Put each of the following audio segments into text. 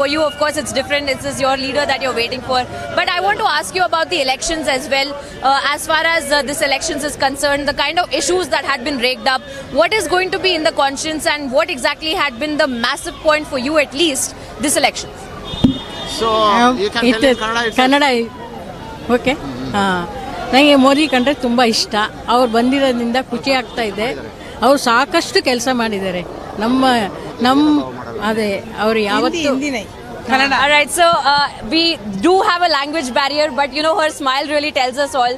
For you, of course, it's different. This is your leader that you're waiting for. But I want to ask you about the elections as well. As far as this elections is concerned, the kind of issues that had been raked up, what is going to be in the conscience and what exactly had been the massive point for you at least this election? So, you can tell in Kannada. Kannada, okay. ನನಗೆ ಮೋದಿ ಕಂಡ್ರೆ ತುಂಬ ಇಷ್ಟ. ಅವ್ರು ಬಂದಿರೋದ್ರಿಂದ ಖುಷಿ ಆಗ್ತಾ ಇದೆ. ಅವ್ರು ಸಾಕಷ್ಟು ಕೆಲಸ ಮಾಡಿದ್ದಾರೆ. ಅದೇ ಅವರು ಯಾವತ್ತೂ All right, so we do have a language barrier, but you know, her smile really tells us all.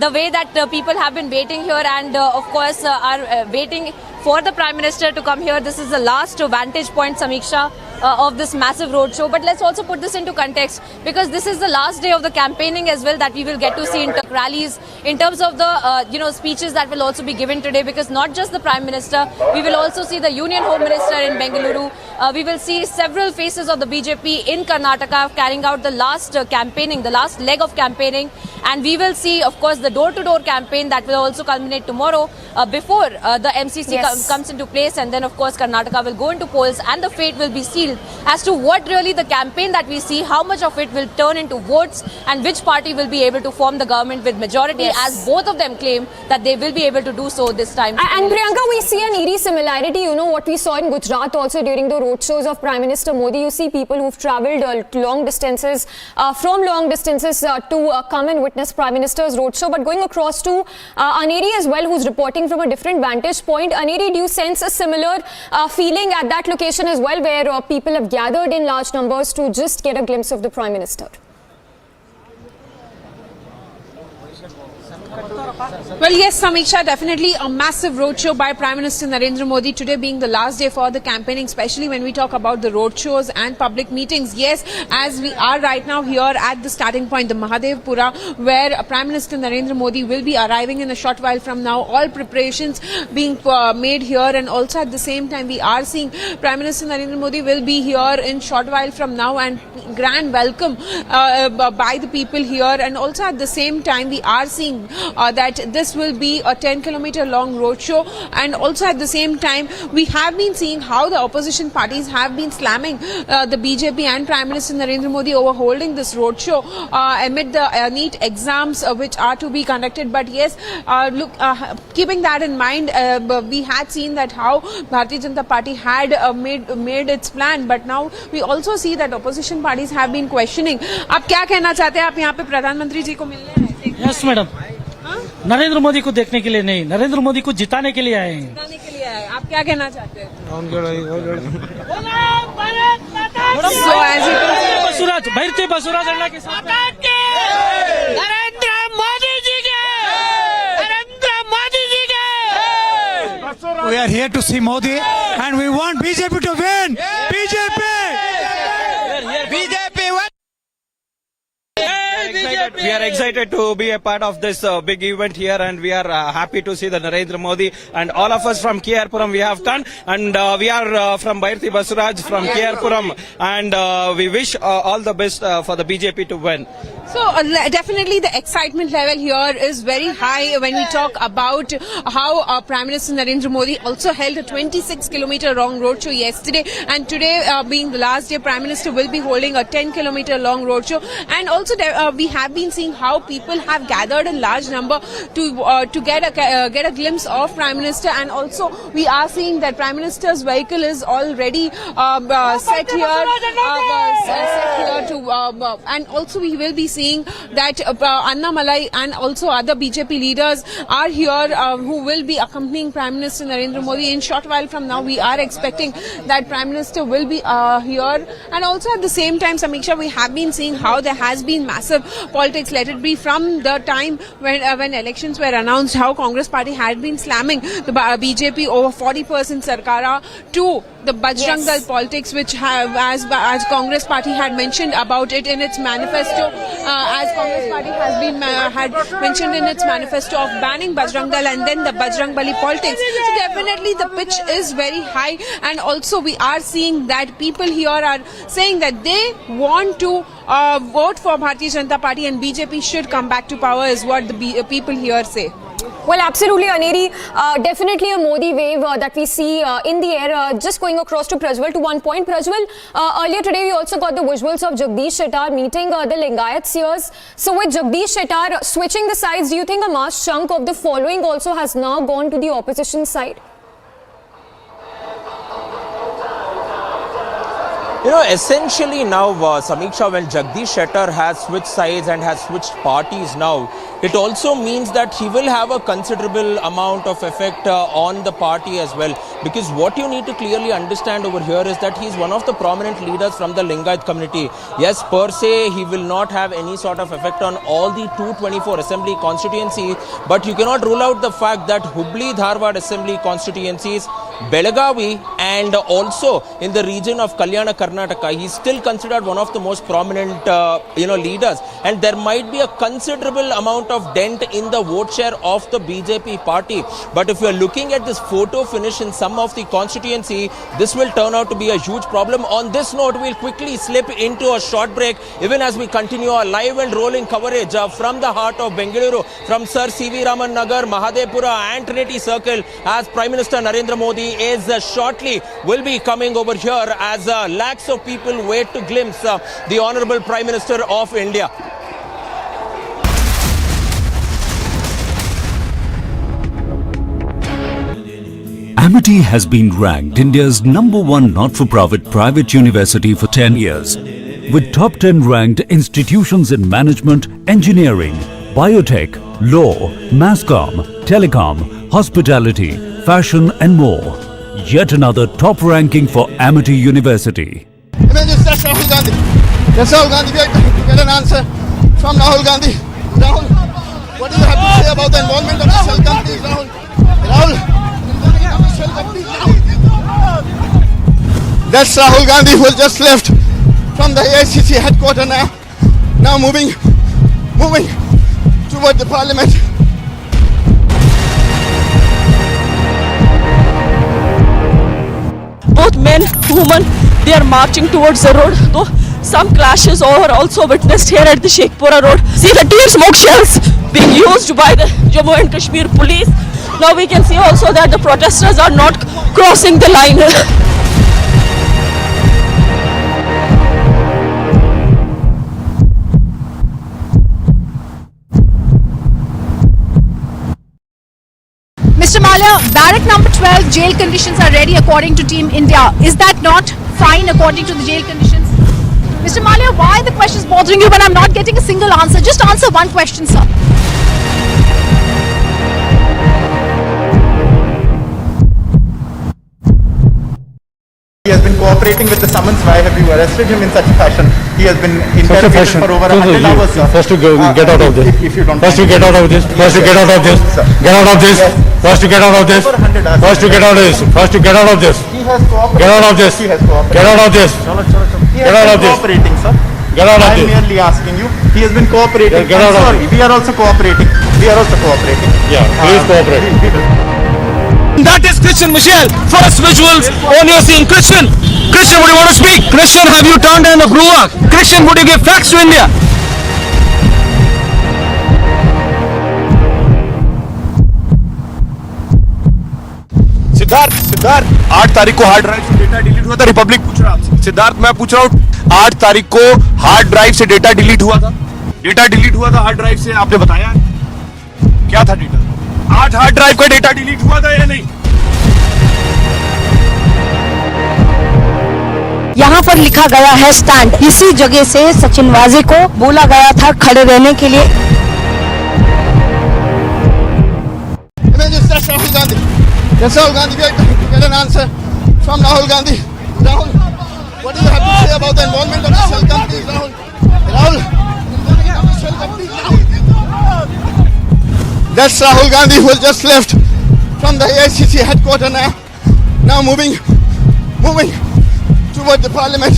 The way that people have been waiting here and of course are waiting for the Prime Minister to come here. This is the last vantage point, Samiksha, of this massive roadshow. But let's also put this into context, because this is the last day of the campaigning as well that we will get to see in rallies, in terms of the speeches that will also be given today. Because not just the Prime Minister, we will also see the Union Home Minister in Bengaluru. We will see several faces of the BJP in Karnataka carrying out the last campaigning, the last leg of campaigning. And we will see, of course, the door-to-door campaign that will also culminate tomorrow before the MCC comes into place. And then, of course, Karnataka will go into polls and the fate will be sealed as to what really the campaign that we see, how much of it will turn into votes and which party will be able to form the government with majority, as both of them claim that they will be able to do so this time. And Priyanka, we see an eerie similarity, you know, what we saw in Gujarat also during the roadshows of Prime Minister Modi. You see people who've travelled long distances, from long distances to come and witness Prime Minister's roadshow. But going across to Aneri as well, who's reporting from a different vantage point. Aneri, do you sense a similar feeling at that location as well, where people have gathered in large numbers to just get a glimpse of the Prime Minister? Well, yes, Samiksha, definitely a massive roadshow by Prime Minister Narendra Modi, today being the last day for the campaigning, especially when we talk about the roadshows and public meetings. Yes, as we are right now here at the starting point, the Mahadevpura, where Prime Minister Narendra Modi will be arriving in a short while from now. All preparations being made here, and also at the same time we are seeing Prime Minister Narendra Modi will be here in short while from now, and grand welcome by the people here. And also at the same time we are seeing that this will be a 10-kilometer long roadshow. And also at the same time we have been seeing how the opposition parties have been slamming the BJP and Prime Minister Narendra Modi over holding this roadshow amid the NEET exams which are to be conducted. But yes, look, keeping that in mind, we had seen that how Bharatiya Janata Party had made its plan, but now we also see that opposition parties have been questioning. आप क्या कहना चाहते हैं? आप यहाँ पे प्रधानमंत्री जी को मिलने आए थे? यस मैडम, नरेंद्र मोदी को देखने के लिए नहीं, नरेंद्र मोदी को जिताने के लिए आए हैं। जिताने के लिए आए। आप क्या कहना चाहते हैं? So as you can see, Basuraj, भैरती Basuraj अण्णा के साथ नरेंद्र मोदी जी के, नरेंद्र मोदी जी के। We are here to see Modi and we want BJP to win. BJP. We are excited to be a part of this big event here, and we are happy to see the Narendra Modi, and all of us from KRpuram we have come, and we are from Bhairthi Basuraj from KRpuram, and we wish all the best for the BJP to win. So definitely the excitement level here is very high when we talk about how Prime Minister Narendra Modi also held a 26-kilometer long roadshow yesterday, and today being the last day, Prime Minister will be holding a 10-kilometer long roadshow. And also we have been seeing how people have gathered in large number to get a glimpse of Prime Minister. And also we are seeing that Prime Minister's vehicle is already set here and also we will be seeing that Annamalai and also other BJP leaders are here who will be accompanying Prime Minister Narendra Modi. In short while from now, we are expecting that Prime Minister will be here. And also at the same time, Samiksha, we have been seeing how there has been massive politics, let it be from the time when elections were announced, how Congress party had been slamming the BJP over 40% Sarkara, to the Bajrang Dal politics, which have, as Congress party had mentioned about it in its manifesto, as Congress party has been had mentioned in its manifesto of banning Bajrang Dal and then the Bajrang Bali politics. So definitely the pitch is very high, and also we are seeing that people here are saying that they want to vote for Bharatiya Janata Party and BJP should come back to power, is what the people here say. Well, absolutely, Aneri. Definitely a Modi wave that we see in the air. Just going across to Prajwal to one point. Prajwal, earlier today we also got the visuals of Jagdish Shettar meeting the Lingayat seers. So with Jagdish Shettar switching the sides, do you think a mass chunk of the following also has now gone to the opposition side? You know, essentially now, Samiksha, when Jagdish Shettar has switched sides and has switched parties now, it also means that he will have a considerable amount of effect on the party as well. Because what you need to clearly understand over here is that he's one of the prominent leaders from the Lingayat community. Yes, per se, he will not have any sort of effect on all the 224 assembly constituencies, but you cannot rule out the fact that Hubli, Dharwad assembly constituencies, Belagavi, and also in the region of Kalyana, Karnataka, he's still considered one of the most prominent, leaders. And there might be a considerable amount of dent in the vote share of the BJP party. But if you're looking at this photo finish in some of the constituency, this will turn out to be a huge problem. On this note, we'll quickly slip into a short break, even as we continue our live and rolling coverage from the heart of Bengaluru, from Sir C.V. Raman Nagar, Mahadevpura and Trinity Circle, as Prime Minister Narendra Modi is shortly will be coming over here as lakhs of people wait to glimpse the Honorable Prime Minister of India. Amity has been ranked India's #1 not-for-profit private university for 10 years, with top 10 ranked institutions in management, engineering, biotech, law, masscom, telecom, hospitality, fashion and more. Yet another top ranking for Amity University. That's Rahul Gandhi. That's Rahul Gandhi. We have to get an answer from Rahul Gandhi. Rahul, what do you have to say about the involvement of the shell companies, Rahul? Rahul. That's Rahul Gandhi who has just left from the AICC headquarters now moving toward the parliament. Both men, women, they are marching towards the road. Though some clashes are also witnessed here at the Sheikhpura road. See the tear smoke shells being used by the Jammu and Kashmir police. Now we can see also that the protesters are not crossing the line. Mr. Malia, barrack number 12 jail conditions are ready according to Team India. Is that not fine according to the jail conditions? Mr. Malia, why are the questions bothering you when I'm not getting a single answer? Just answer one question, sir. He has been cooperating with the summons. Why have you arrested him in such a fashion? He has been interrogated for over 100 hours. First to get out of this. If you don't First to get out of this. First to get out of this. Get out of this. First to get out of this. First to get out of this. First to get out of this. He has cooperated. Get out of this. He has cooperated. Get out of this. He has been cooperating, sir. Get out of I am this. merely asking you. He has been cooperating. Get out of sorry, we are also cooperating. Yeah, please cooperate. That is Christian Michelle. First visuals on you seeing Christian. Christian, would you want to speak? Christian, have you turned down the Grua? Christian, would you give facts to India? Siddharth 8 तारीख को hard drive से data delete हुआ था. Republic पूछ रहा है. सिद्धार्थ मैं पूछ रहा हूँ 8 तारीख को हार्ड ड्राइव से डेटा डिलीट हुआ था. डेटा डिलीट हुआ था हार्ड ड्राइव से, आपने बताया क्या था डेटा? 8 हार्ड ड्राइव का डेटा डिलीट हुआ था या नहीं? यहाँ पर लिखा गया है स्टैंड. इसी जगह से सचिन वाजे को बोला गया था खड़े रहने के लिए. That's Rahul Gandhi. We have to get an answer from Rahul Gandhi. Rahul, what do you have to say about the involvement of the shell companies, Rahul? Rahul, that's Rahul Gandhi who has just left from the AICC headquarters now moving toward the parliament.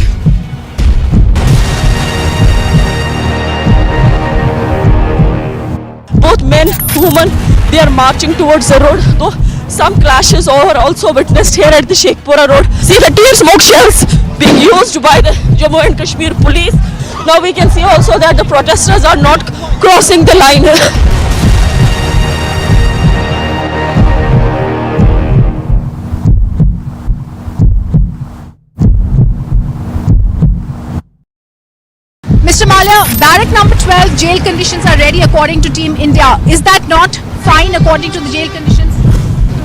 Both men, women, they are marching towards the road. Though some clashes are also witnessed here at the Sheikhpura road. See the tear smoke shells being used by the Jammu and Kashmir police. Now we can see also that the protesters are not crossing the line. Mr. Malia, barrack number 12, jail conditions are ready according to Team India. Is that not fine according to the jail conditions?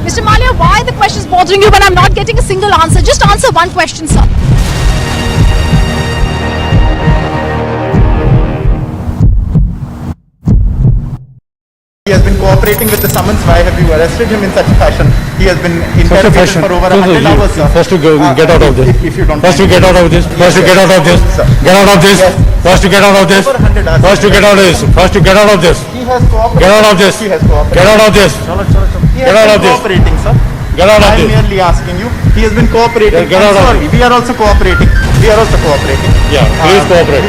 Mr. Malia, why are the questions bothering you when I'm not getting a single answer? Just answer one question, sir. He has been cooperating with the summons. Why have you arrested him in such a fashion? He has been interrogated for over 100 hours. First to get out of this. If you don't First to get out of this. First to get out of this. Get out of this. First to get out of this. First to get out of this. First to get out of this. He has cooperated. Get out of this. He has cooperated. Get out of this. He Get out has of been this. cooperating, sir. Get out of I am this. merely asking you. He has been cooperating. Get out of Sorry, we are also cooperating. We are also cooperating. Yeah, please cooperate.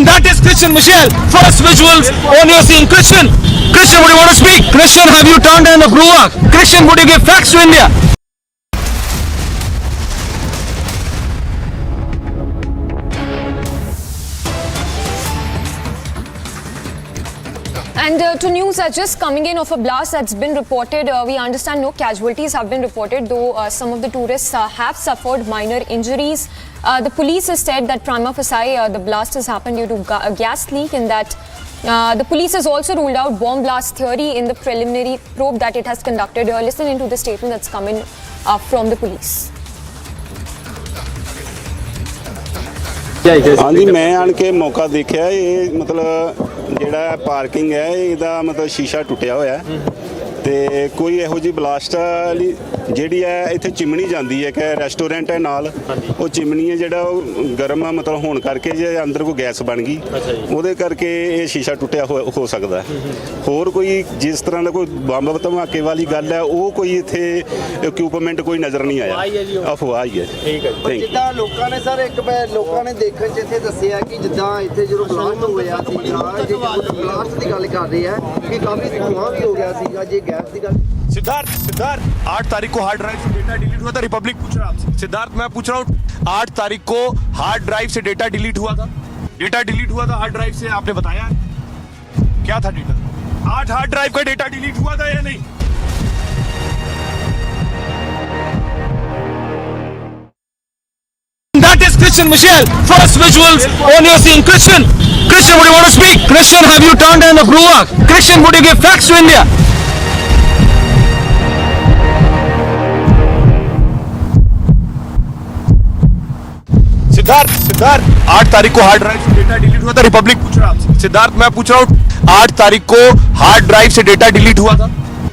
That is Christian Michelle. First visuals on you're seeing Christian. Christian, would you want to speak? Christian, have you turned in a brewer? Christian, would you give facts to India? And to news are just coming in of a blast that's been reported. We understand no casualties have been reported, though some of the tourists have suffered minor injuries. The police has said that prima facie the blast has happened due to a gas leak, and that the police has also ruled out bomb blast theory in the preliminary probe that it has conducted. Listen into the statement that's coming from the police. हाँ जी, मैं आन के मौका देखा, ये मतलब ਜਿਹੜਾ parking ਹੈ ਇਹਦਾ ਮਤਲਬ ਸ਼ੀਸ਼ਾ ਟੁੱਟਿਆ ਹੋਇਆ ਤੇ ਕੋਈ ਇਹੋ ਜਿਹੀ ਬਲਾਸਟ ਵਾਲੀ ਜਿਹੜੀ ਹੈ ਇੱਥੇ ਚਿਮਨੀ ਜਾਂਦੀ ਹੈ ਕਿ ਰੈਸਟੋਰੈਂਟ ਹੈ ਨਾਲ, ਉਹ ਚਿਮਨੀ ਹੈ ਜਿਹੜਾ ਉਹ ਗਰਮ ਮਤਲਬ ਹੋਣ ਕਰਕੇ ਜੇ ਅੰਦਰ ਕੋਈ ਗੈਸ ਬਣ ਗਈ ਉਹਦੇ ਕਰਕੇ ਇਹ ਸ਼ੀਸ਼ਾ ਟੁੱਟਿਆ ਹੋ ਸਕਦਾ। ਹੋਰ ਕੋਈ ਜਿਸ ਤਰ੍ਹਾਂ ਦਾ ਕੋਈ ਬੰਬ ਧਮਾਕੇ ਵਾਲੀ ਗੱਲ ਹੈ ਉਹ ਕੋਈ ਇੱਥੇ ਇਕਵਿਪਮੈਂਟ ਕੋਈ ਨਜ਼ਰ ਨਹੀਂ ਆਇਆ, ਅਫਵਾਹ ਹੀ ਹੈ। ਠੀਕ ਹੈ ਜੀ। ਜਿੱਦਾਂ ਲੋਕਾਂ ਨੇ ਸਰ ਇੱਕ ਲੋਕਾਂ ਨੇ ਦੇਖਣ 'ਚ ਇੱਥੇ ਦੱਸਿਆ ਕਿ ਜਿੱਦਾਂ ਇੱਥੇ ਜਦੋਂ ਬਲਾਸਟ ਹੋਇਆ ਸੀ ਬਲਾਸਟ ਦੀ ਗੱਲ ਕਰ ਰਹੇ ਆ ਕਿ ਕਾਫੀ ਧੂਆਂ ਵੀ ਹੋ ਗਿਆ ਸੀਗਾ ਜੇ गैस की गल। सिद्धार्थ 8 तारीख को हार्ड ड्राइव से डेटा डिलीट हुआ था, रिपब्लिक पूछ रहा आपसे। सिद्धार्थ मैं पूछ रहा हूँ 8 तारीख को हार्ड ड्राइव से डेटा डिलीट हुआ था, डेटा डिलीट हुआ था हार्ड ड्राइव से, आपने बताया क्या था डेटा? 8 हार्ड ड्राइव का डेटा डिलीट हुआ था या नहीं? That is Christian Michelle. First visuals on you're seeing Christian. Christian, would you want to speak? Christian, have you turned in a brewer? Christian, would you give facts to India? Siddharth 8 तारीख को hard drive से data delete हुआ था, Republic पूछ रहा आपसे। सिद्धार्थ मैं पूछ रहा हूँ 8 तारीख को हार्ड ड्राइव से डेटा डिलीट हुआ था,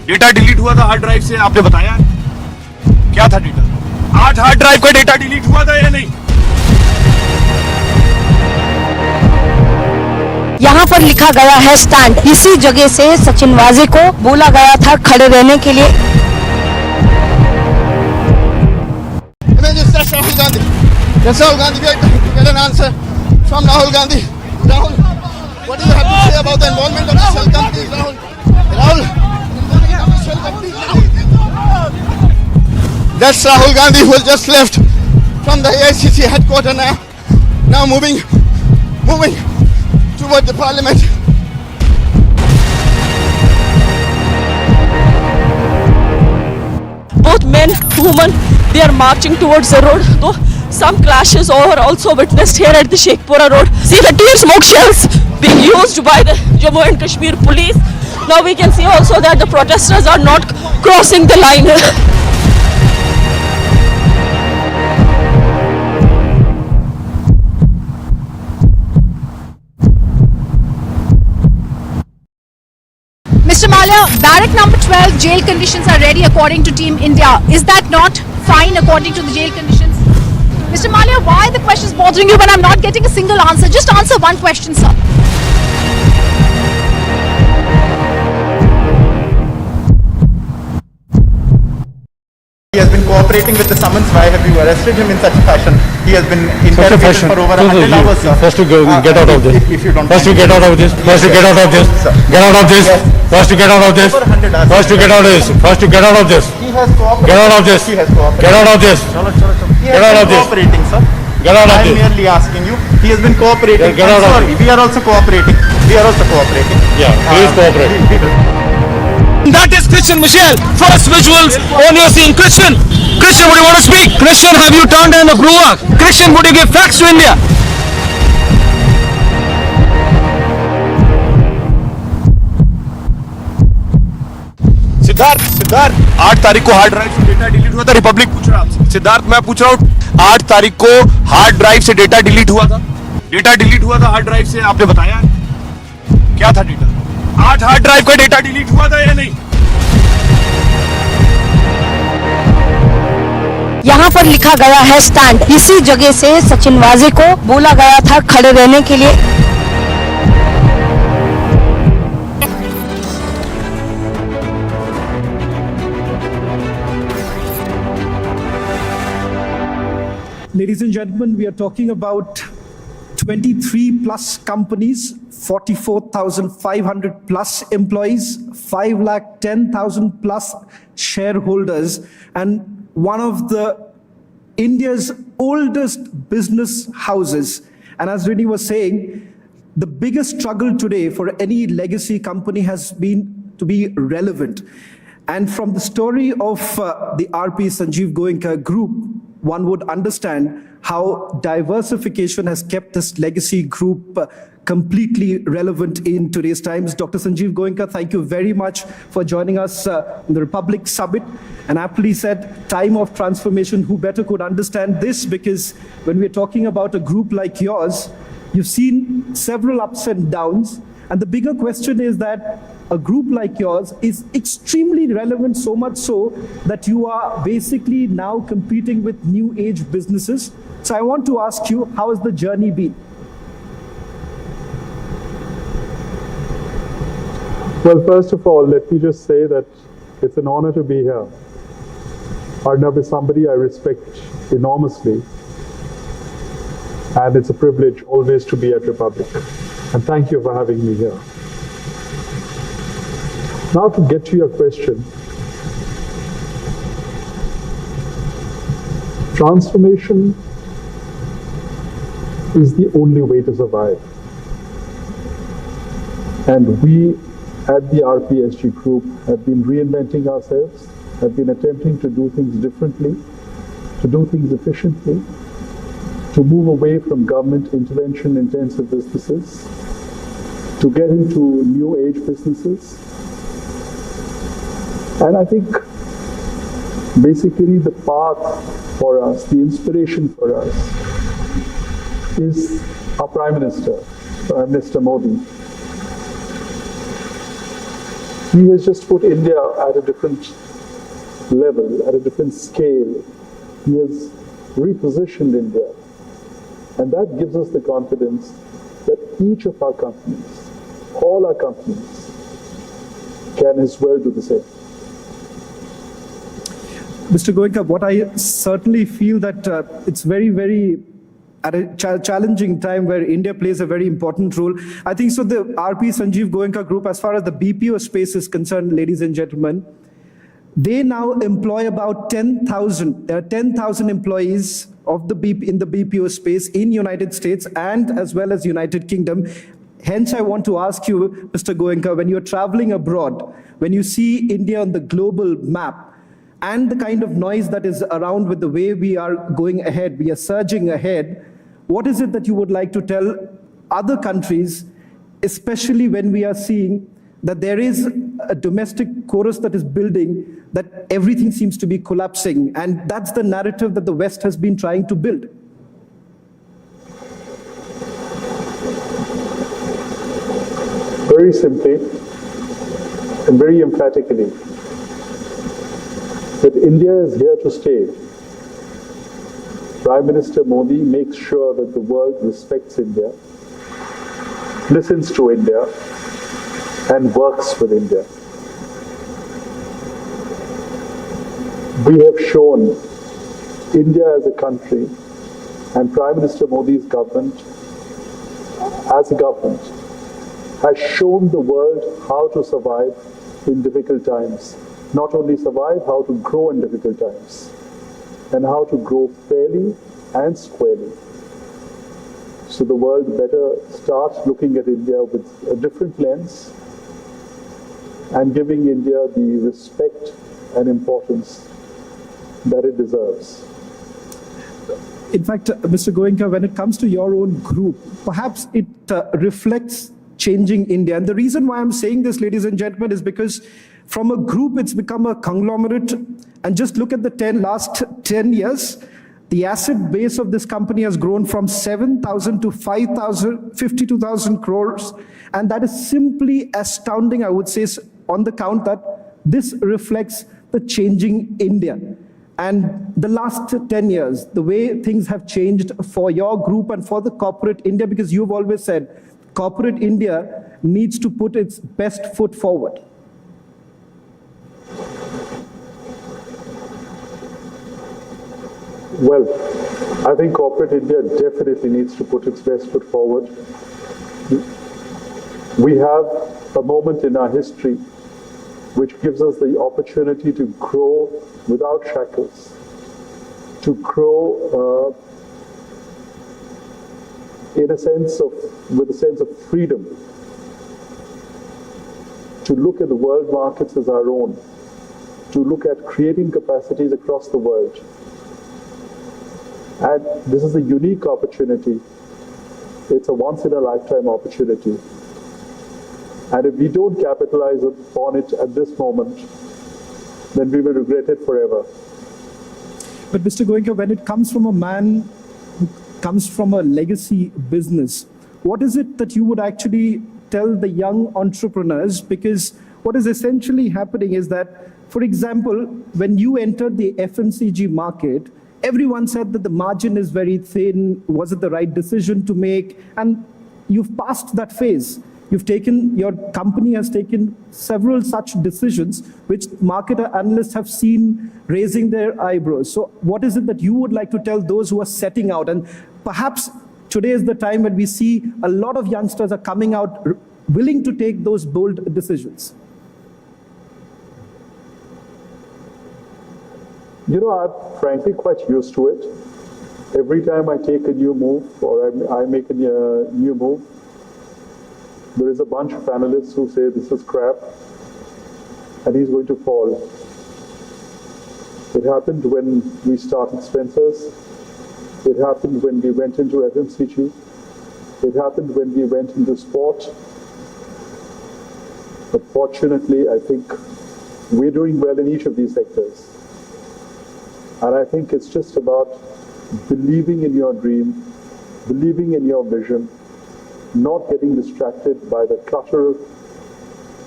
डेटा डिलीट हुआ था हार्ड ड्राइव से, आपने बताया क्या था डेटा? 8 हार्ड ड्राइव का डेटा डिलीट हुआ था या नहीं? यहाँ पर लिखा गया है स्टैंड। इसी जगह से सचिन वाजे को बोला गया था खड़े रहने के लिए। Yes, Rahul Gandhi, we are to get an answer from Rahul Gandhi. Rahul, what do you have to say about the involvement of the shell companies, Rahul? Rahul, that's Rahul Gandhi who has just left from the AICC headquarters now moving toward the parliament. Both men, women, they are marching towards the road. Though some clashes are also witnessed here at the Sheikhpura road. See the tear smoke shells being used by the Jammu and Kashmir police. Now we can see also that the protesters are not crossing the line. Mr. Malia, barrack number 12, jail conditions are ready according to Team India. Is that not fine according to the jail conditions? Mr. Malia, why are the questions bothering you when I'm not getting a single answer? Just answer one question, sir. He has been cooperating with the summons. Why have you arrested him in such a fashion? He has been interrogated for over 100 hours. First to get out of this. If you don't First to get out of this. First to get out of this. Get out of this. First to get out of this. First to get out of this. First to get out of this. He has cooperated. Get out of this. He has cooperated. Get out of this. He Get out has of been this. cooperating, sir. Get out of I am this. merely asking you. He has been cooperating. Get out of Sorry, we are also cooperating. We are also cooperating. Yeah, please cooperate. That is Christian Michelle. First visuals on you're seeing Christian. Christian, would you want to speak? Christian, have you turned in a brewer? Christian, would you give facts to India? Sir 8 तारीख को hard drive से data delete हुआ था, Republic पूछ रहा आपसे। सिद्धार्थ मैं पूछ रहा हूँ 8 तारीख को हार्ड ड्राइव से डेटा डिलीट हुआ था, डेटा डिलीट हुआ था हार्ड ड्राइव से, आपने बताया क्या था डेटा? 8 हार्ड ड्राइव का डेटा डिलीट हुआ था या नहीं? यहाँ पर लिखा गया है स्टैंड। इसी जगह से सचिन वाजे को बोला गया था खड़े रहने के लिए। Ladies and gentlemen, we are talking about 23 plus companies, 44,500 plus employees, 510,000 plus shareholders, and one of the India's oldest business houses. And as Rini was saying, the biggest struggle today for any legacy company has been to be relevant. And from the story of the RP Sanjiv Goenka group, one would understand how diversification has kept this legacy group completely relevant in today's times. Dr. Sanjiv Goenka, thank you very much for joining us in the Republic Summit. And aptly said, time of transformation, who better could understand this? Because when we're talking about a group like yours, you've seen several ups and downs. And the bigger question is that a group like yours is extremely relevant, so much so that you are basically now competing with new age businesses. So I want to ask you, how has the journey been? Well, first of all, let me just say that it's an honor to be here. Arnab is somebody I respect enormously, and it's a privilege always to be at Republic. And thank you for having me here. Now to get to your question, transformation is the only way to survive. And we at the RPSG group have been reinventing ourselves, have been attempting to do things differently, to do things efficiently, to move away from government intervention intensive businesses, to get into new age businesses. And I think basically the path for us, the inspiration for us is our Prime Minister, Prime Minister Modi. He has just put India at a different level, at a different scale. He has repositioned India. And that gives us the confidence that each of our companies, all our companies, can as well do the same. Mr. Goenka, what I certainly feel that it's very, very at a challenging time where India plays a very important role. I think so the RP Sanjiv Goenka group, as far as the BPO space is concerned, ladies and gentlemen, they now employ about 10,000 employees of in the BPO space in United States and as well as United Kingdom. Hence, I want to ask you, Mr. Goenka, when you're traveling abroad, when you see India on the global map, and the kind of noise that is around with the way we are going ahead, we are surging ahead, what is it that you would like to tell other countries, especially when we are seeing that there is a domestic chorus that is building, that everything seems to be collapsing, and that's the narrative that the West has been trying to build? Very simply and very emphatically, that India is here to stay. Prime Minister Modi makes sure that the world respects India, listens to India, and works with India. We have shown India as a country, and Prime Minister Modi's government as a government has shown the world how to survive in difficult times. Not only survive, how to grow in difficult times, and how to grow fairly and squarely. So the world better start looking at India with a different lens and giving India the respect and importance that it deserves. In fact, Mr. Goenka, when it comes to your own group, perhaps it reflects changing India. And the reason why I'm saying this, ladies and gentlemen, is because From a group, it's become a conglomerate. And just look at the last 10 years, the asset base of this company has grown from 7,000 to 52,000 crores. And that is simply astounding, I would say, on the count that this reflects the changing India. And the last 10 years, the way things have changed for your group and for the corporate India, because you've always said corporate India needs to put its best foot forward. Well, I think corporate India definitely needs to put its best foot forward. We have a moment in our history which gives us the opportunity to grow without shackles, to grow with a sense of freedom, to look at the world markets as our own, to look at creating capacities across the world. And this is a unique opportunity. It's a once-in-a-lifetime opportunity. And if we don't capitalize upon it at this moment, then we will regret it forever. But Mr. Goenka, when it comes from a man who comes from a legacy business, what is it that you would actually tell the young entrepreneurs? Because what is essentially happening is that, for example, when you entered the FMCG market, everyone said that the margin is very thin. Was it the right decision to make? And you've passed that phase. Your company has taken several such decisions which market analysts have seen raising their eyebrows. So what is it that you would like to tell those who are setting out? And perhaps today is the time when we see a lot of youngsters are coming out willing to take those bold decisions. You know, I'm frankly quite used to it. Every time I take a new move or I make a new move, there is a bunch of analysts who say this is crap and he's going to fall. It happened when we started Spencer's. It happened when we went into FMCG. It happened when we went into sport. But fortunately, I think we're doing well in each of these sectors. And I think it's just about believing in your dream, believing in your vision, not getting distracted by the clutter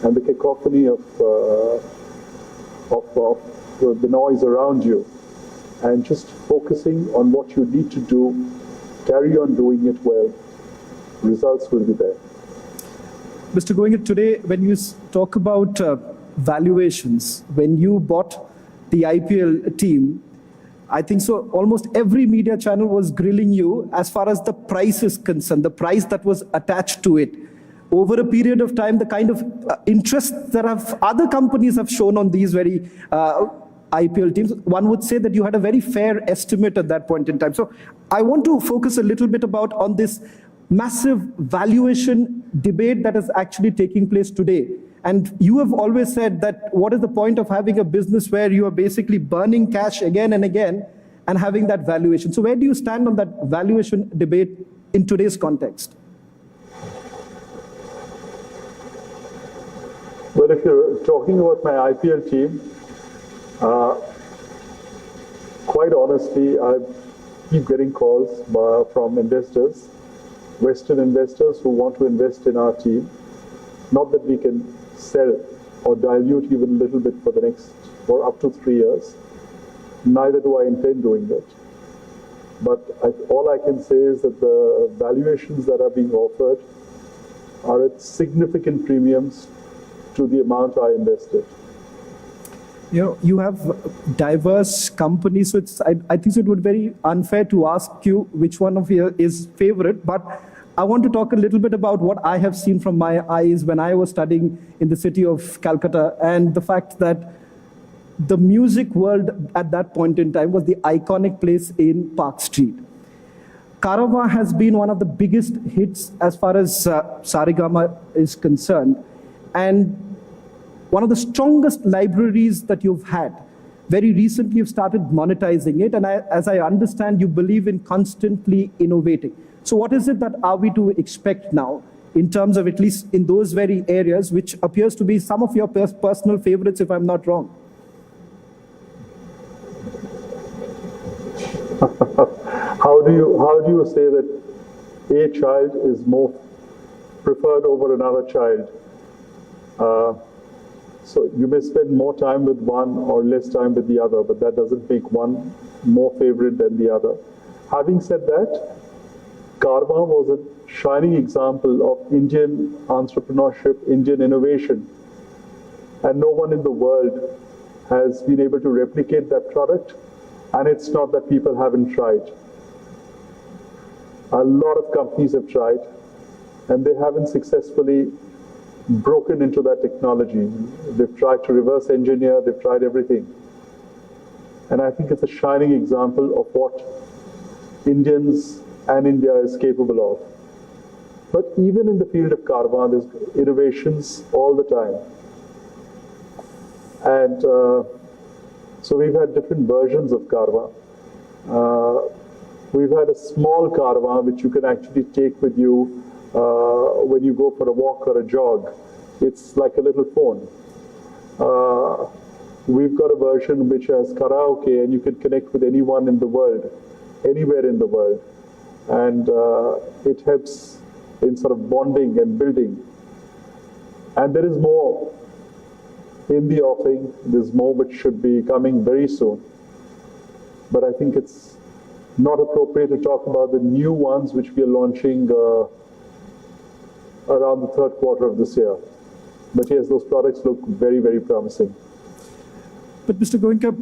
and the cacophony of the noise around you, and just focusing on what you need to do, carry on doing it well. Results will be there. Mr. Goenka, today when you talk about valuations, when you bought the IPL team, I think so almost every media channel was grilling you as far as the price is concerned, the price that was attached to it. Over a period of time, the kind of interest that other companies have shown on these very IPL teams, one would say that you had a very fair estimate at that point in time. So I want to focus a little bit on this massive valuation debate that is actually taking place today. And you have always said that what is the point of having a business where you are basically burning cash again and again and having that valuation? So where do you stand on that valuation debate in today's context? Well, if you're talking about my IPL team, quite honestly, I keep getting calls from investors, Western investors who want to invest in our team. Not that we can sell or dilute even a little bit for the next, or up to 3 years. Neither do I intend doing that. But all I can say is that the valuations that are being offered are at significant premiums to the amount I invested. You know, you have diverse companies, so I think it would be very unfair to ask you which one of you is favorite, but I want to talk a little bit about what I have seen from my eyes when I was studying in the city of Calcutta, and the fact that the music world at that point in time was the iconic place in Park Street. Karava has been one of the biggest hits as far as Saregama is concerned, and one of the strongest libraries that you've had. Very recently, you've started monetizing it, and as I understand, you believe in constantly innovating. So what is it that are we to expect now in terms of at least in those very areas, which appears to be some of your personal favorites, if I'm not wrong. How do you say that a child is more preferred over another child? So you may spend more time with one or less time with the other, but that doesn't make one more favorite than the other. Having said that, Karma was a shining example of Indian entrepreneurship, Indian innovation, and no one in the world has been able to replicate that product, and it's not that people haven't tried. A lot of companies have tried, and they haven't successfully broken into that technology. They've tried to reverse engineer, they've tried everything. And I think it's a shining example of what Indians and India is capable of. But even in the field of Karma, there's innovations all the time. And so we've had different versions of Karma. We've had a small Karma which you can actually take with you when you go for a walk or a jog. It's like a little phone. We've got a version which has karaoke, and you can connect with anyone in the world, anywhere in the world. And it helps in sort of bonding and building. And there is more in the offing. There's more which should be coming very soon. But I think it's not appropriate to talk about the new ones which we are launching around the third quarter of this year. But yes, those products look very, very promising. But Mr. Goenka,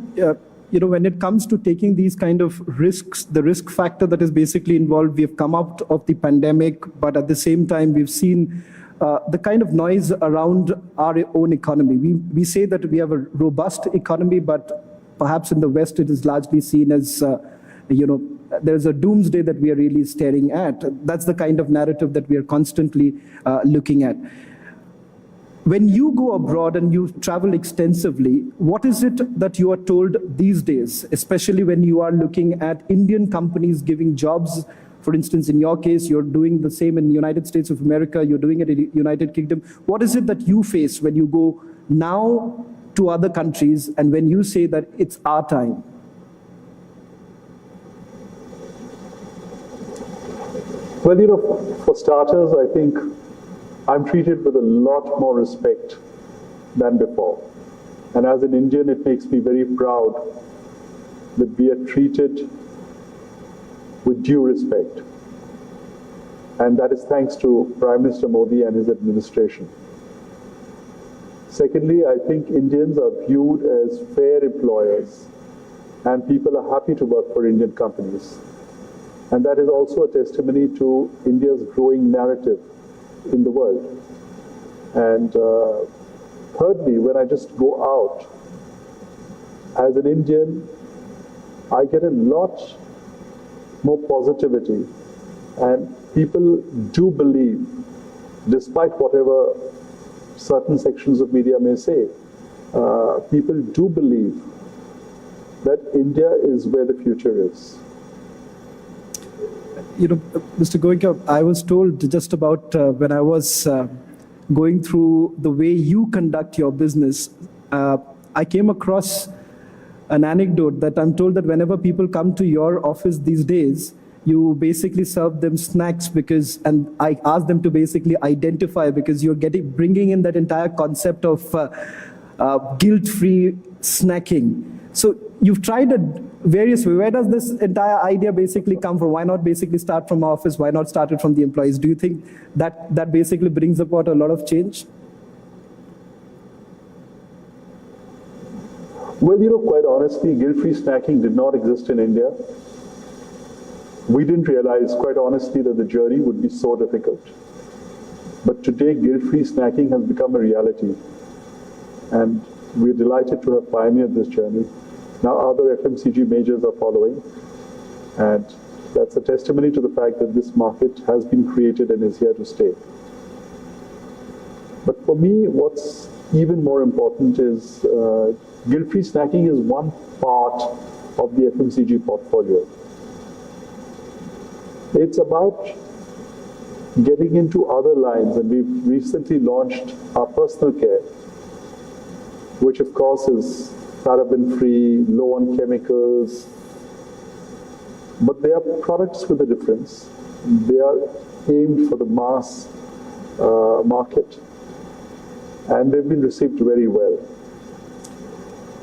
when it comes to taking these kind of risks, the risk factor that is basically involved, we have come out of the pandemic, but at the same time, we've seen the kind of noise around our own economy. We say that we have a robust economy, but perhaps in the West, it is largely seen as, there's a doomsday that we are really staring at. That's the kind of narrative that we are constantly looking at. When you go abroad and you travel extensively, what is it that you are told these days, especially when you are looking at Indian companies giving jobs? For instance, in your case, you're doing the same in the United States of America, you're doing it in the United Kingdom. What is it that you face when you go now to other countries and when you say that it's our time? Well, for starters, I think I'm treated with a lot more respect than before. And as an Indian, it makes me very proud that we are treated with due respect. And that is thanks to Prime Minister Modi and his administration. Secondly, I think Indians are viewed as fair employers, and people are happy to work for Indian companies. And that is also a testimony to India's growing narrative in the world. And thirdly, when I just go out, as an Indian, I get a lot more positivity, and people do believe, despite whatever certain sections of media may say, people do believe that India is where the future is. Mr. Goenka, I was told just about when I was going through the way you conduct your business, I came across an anecdote that I'm told that whenever people come to your office these days, you basically serve them snacks and I asked them to basically identify, because you're bringing in that entire concept of guilt-free snacking. So you've tried it various ways. Where does this entire idea basically come from? Why not basically start from office? Why not start it from the employees? Do you think that basically brings about a lot of change? Well, quite honestly, guilt-free snacking did not exist in India. We didn't realize, quite honestly, that the journey would be so difficult. But today, guilt-free snacking has become a reality. And we're delighted to have pioneered this journey. Now other FMCG majors are following. And that's a testimony to the fact that this market has been created and is here to stay. But for me, what's even more important is guilt-free snacking is one part of the FMCG portfolio. It's about getting into other lines, and we've recently launched our personal care, which of course is paraben-free, low on chemicals, but they are products with a difference. They are aimed for the mass market, and they've been received very well.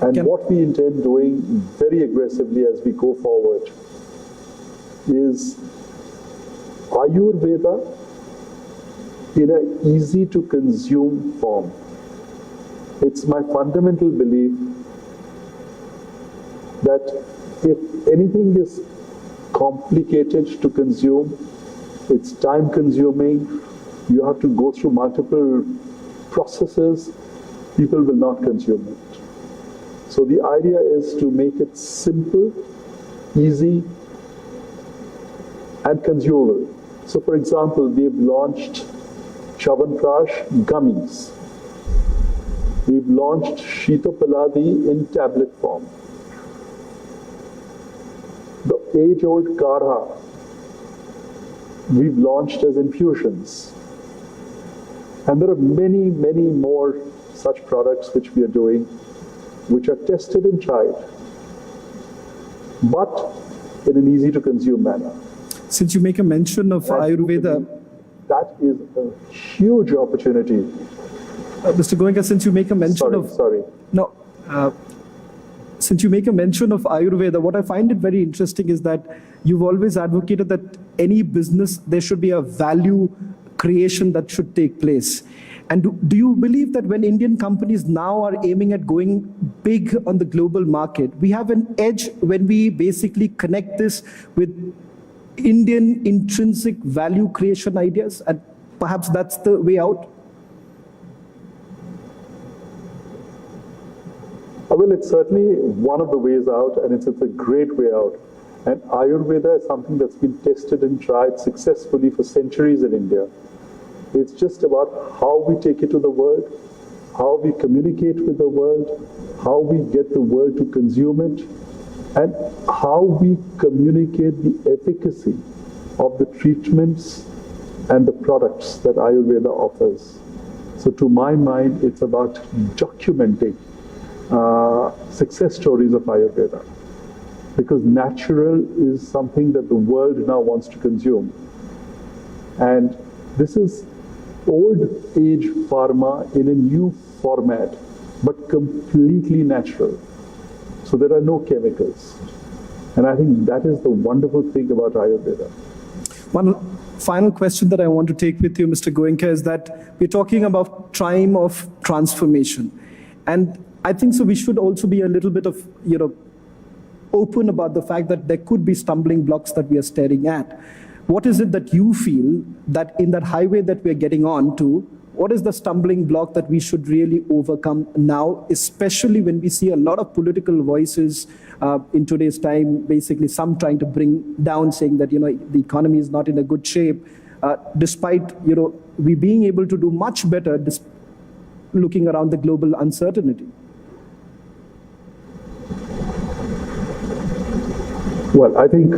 And what we intend doing very aggressively as we go forward is Ayurveda in an easy to consume form. It's my fundamental belief that if anything is complicated to consume, it's time consuming, you have to go through multiple processes, people will not consume it. So the idea is to make it simple, easy, and consumable. So for example, we've launched Chyawanprash gummies. We've launched Shitopaladi in tablet form. The age-old Kadha, we've launched as infusions. And there are many, many more such products which we are doing, which are tested and tried, but in an easy to consume manner. Since you make a mention of Ayurveda, that is a huge opportunity. Mr. Goenka, since you make a mention since you make a mention of Ayurveda, what I find it very interesting is that you've always advocated that any business, there should be a value creation that should take place. And do you believe that when Indian companies now are aiming at going big on the global market, we have an edge when we basically connect this with Indian intrinsic value creation ideas, and perhaps that's the way out? Well, it's certainly one of the ways out, and it's a great way out. And Ayurveda is something that's been tested and tried successfully for centuries in India. It's just about how we take it to the world, how we communicate with the world, how we get the world to consume it, and how we communicate the efficacy of the treatments and the products that Ayurveda offers. So to my mind, it's about documenting success stories of Ayurveda, because natural is something that the world now wants to consume. And this is old age pharma in a new format, but completely natural. So there are no chemicals. And I think that is the wonderful thing about Ayurveda. One final question that I want to take with you, Mr. Goenka, is that we're talking about time of transformation. And I think so we should also be a little bit of, open about the fact that there could be stumbling blocks that we are staring at. What is it that you feel that in that highway that we're getting on to, what is the stumbling block that we should really overcome now, especially when we see a lot of political voices in today's time, basically some trying to bring down, saying that, the economy is not in a good shape, despite, we being able to do much better looking around the global uncertainty? Well, I think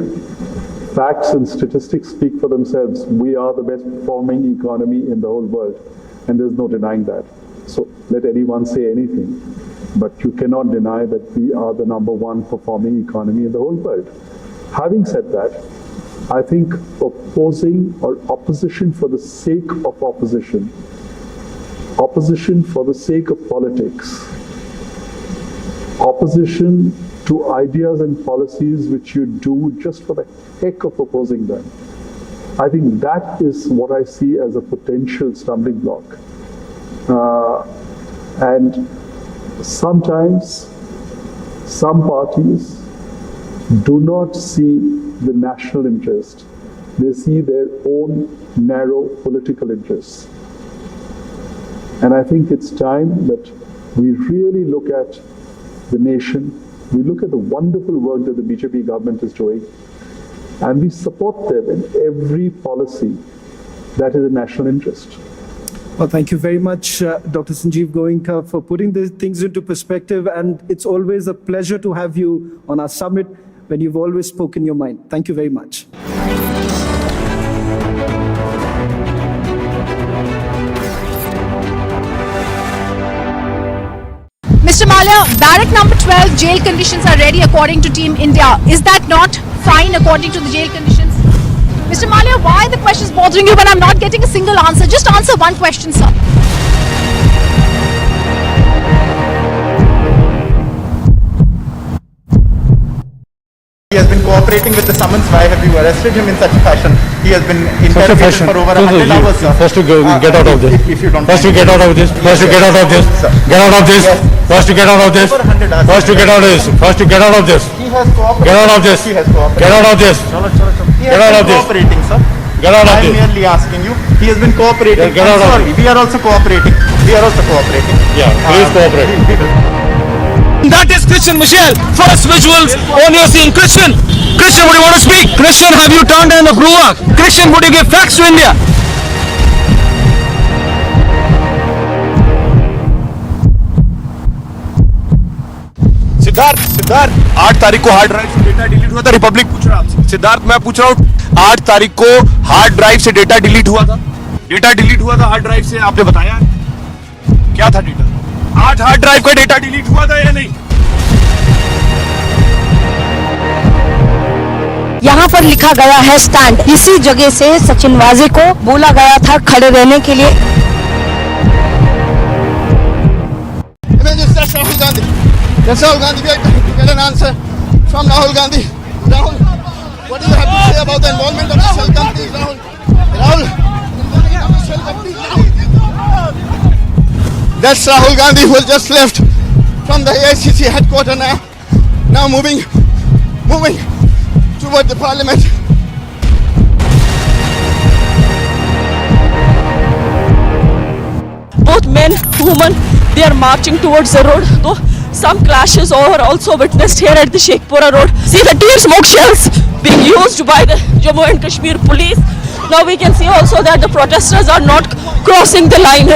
facts and statistics speak for themselves. We are the best performing economy in the whole world, and there's no denying that. So let anyone say anything, but you cannot deny that we are the #1 performing economy in the whole world. Having said that, I think opposing or opposition for the sake of opposition, opposition for the sake of politics, opposition to ideas and policies which you do just for the heck of opposing them, I think that is what I see as a potential stumbling block. And sometimes some parties do not see the national interest. They see their own narrow political interests. And I think it's time that we really look at the nation, we look at the wonderful work that the BJP government is doing, and we support them in every policy that is in national interest. Well, thank you very much, Dr. Sanjiv Goenka, for putting these things into perspective. And it's always a pleasure to have you on our summit when you've always spoken your mind. Thank you very much. Malia, barrack number 12, jail conditions are ready according to Team India. Is that not fine according to the jail conditions? Mr. Malia, why are the questions bothering you when I'm not getting a single answer? Just answer one question, sir. He has been cooperating with the summons. Why have you arrested him in such a fashion? He has been interrogated for over 100 hours, sir. First to get out of this. If you don't First to get out of this. First to get out of this. Get out of this. First to get out of this. First to get out of this. First to get out of this. He has cooperated. Get out of this. He has cooperated. Get out of this. He Get out has of been this. cooperating, sir. Get out of I'm this. merely asking you. He has been cooperating. Get out of Sorry, we are also cooperating. We are also cooperating. Yeah, please cooperate. That is Christian Michelle. First visuals on you're seeing Christian. Christian, would you want to speak? Christian, have you turned in the Gruak? Christian, would you give facts to India? Siddharth 8 तारीख को hard drive से data delete हुआ था. Republic पूछ रहा आपसे. सिद्धार्थ, मैं पूछ रहा हूँ 8 तारीख को हार्ड ड्राइव से डेटा डिलीट हुआ था. डेटा डिलीट हुआ था हार्ड ड्राइव से, आपने बताया क्या था डेटा? 8 हार्ड ड्राइव का डेटा डिलीट हुआ था या नहीं? यहाँ पर लिखा गया है स्टैंड. इसी जगह से सचिन वाजे को बोला गया था खड़े रहने के लिए. That's Rahul Gandhi. That's Rahul Gandhi. We are trying to get an answer from Rahul Gandhi. Rahul, what do you have to say about the involvement of the shell companies, Rahul? Rahul, that's Rahul Gandhi who has just left from the AICC headquarters now. Now moving toward the parliament. Both men, women, they are marching towards the road. Though some clashes are also witnessed here at the Sheikhpura road. See the tear smoke shells being used by the Jammu and Kashmir police. Now we can see also that the protesters are not crossing the line.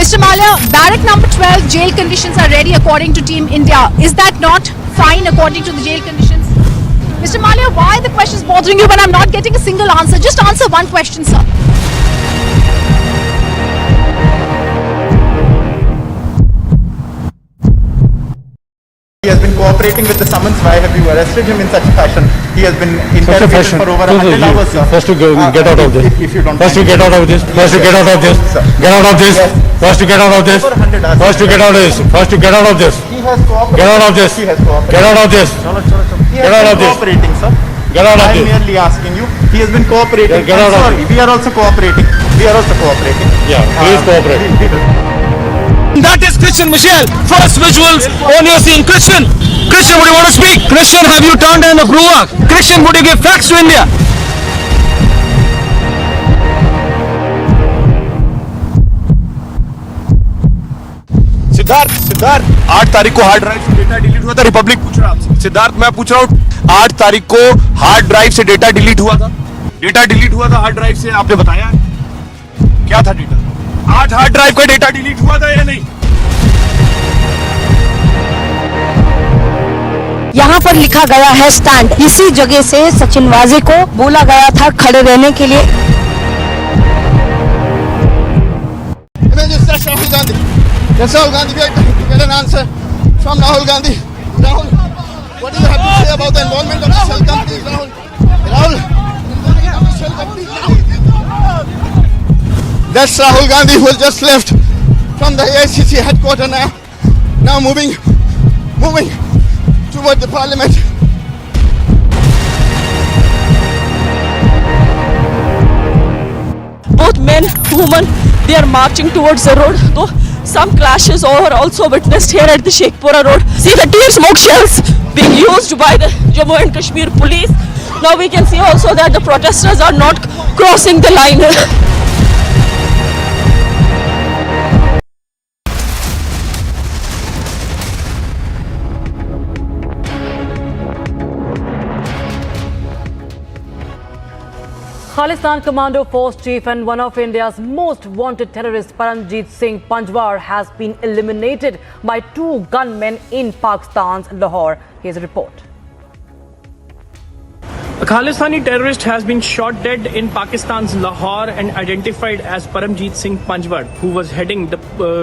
Mr. Malia, barrack number 12, jail conditions are ready according to Team India. Is that not fine according to the jail conditions? Mr. Malia, why are the questions bothering you when I'm not getting a single answer? Just answer one question, sir. He has been cooperating with the summons. Why have you arrested him in such a fashion? He has been interrogated for over 100 hours, sir. First to get out of this. If you don't First to get out of this. First to get out of this. Get out of this. First to get out of this. First to get out of this. First to get out of this. He has cooperated. Get out of this. He has cooperated. Get out of this. He Get out has of been this. cooperating, sir. Get out of I'm this. merely asking you. He has been cooperating. Get out of Sorry, we are also cooperating. We are also cooperating. Yeah, please cooperate. That is Christian Michelle. First visuals on you're seeing Christian. Christian, would you want to speak? Christian, have you turned in the Gruak? Christian, would you give facts to India? Siddharth 8 तारीख को hard drive से data delete हुआ था. Republic पूछ रहा आपसे. सिद्धार्थ, मैं पूछ रहा हूँ 8 तारीख को हार्ड ड्राइव से डेटा डिलीट हुआ था. डेटा डिलीट हुआ था हार्ड ड्राइव से, आपने बताया क्या था डेटा? 8 हार्ड ड्राइव का डेटा डिलीट हुआ था या नहीं? यहाँ पर लिखा गया है स्टैंड. इसी जगह से सचिन वाजे को बोला गया था खड़े रहने के लिए. That's Rahul Gandhi. That's Rahul Gandhi. We are trying to get an answer from Rahul Gandhi. Rahul, what do you have to say about the involvement of the shell companies, Rahul? Rahul, that's Rahul Gandhi who has just left from the AICC headquarters now. Now moving toward the parliament. Both men, women, they are marching towards the road. Though some clashes are also witnessed here at the Sheikhpura road. See the tear smoke shells being used by the Jammu and Kashmir police. Now we can see also that the protesters are not crossing the line. Khalistan Commando Force Chief and one of India's most wanted terrorists, Paramjit Singh Panjwar, has been eliminated by 2 gunmen in Pakistan's Lahore. Here's a report. A Khalistani terrorist has been shot dead in Pakistan's Lahore and identified as Paramjeet Singh Panjwad, who was heading the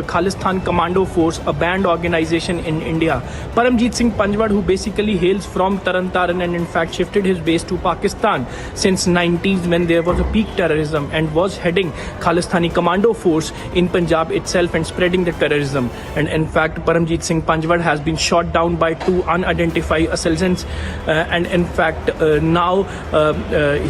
Khalistan Commando Force, a banned organization in India. Paramjeet Singh Panjwad, who basically hails from Taran and in fact shifted his base to Pakistan since 90s when there was a peak terrorism, and was heading Khalistani Commando Force in Punjab itself and spreading the terrorism. And in fact, Paramjeet Singh Panjwad has been shot down by two unidentified assailants, and in fact now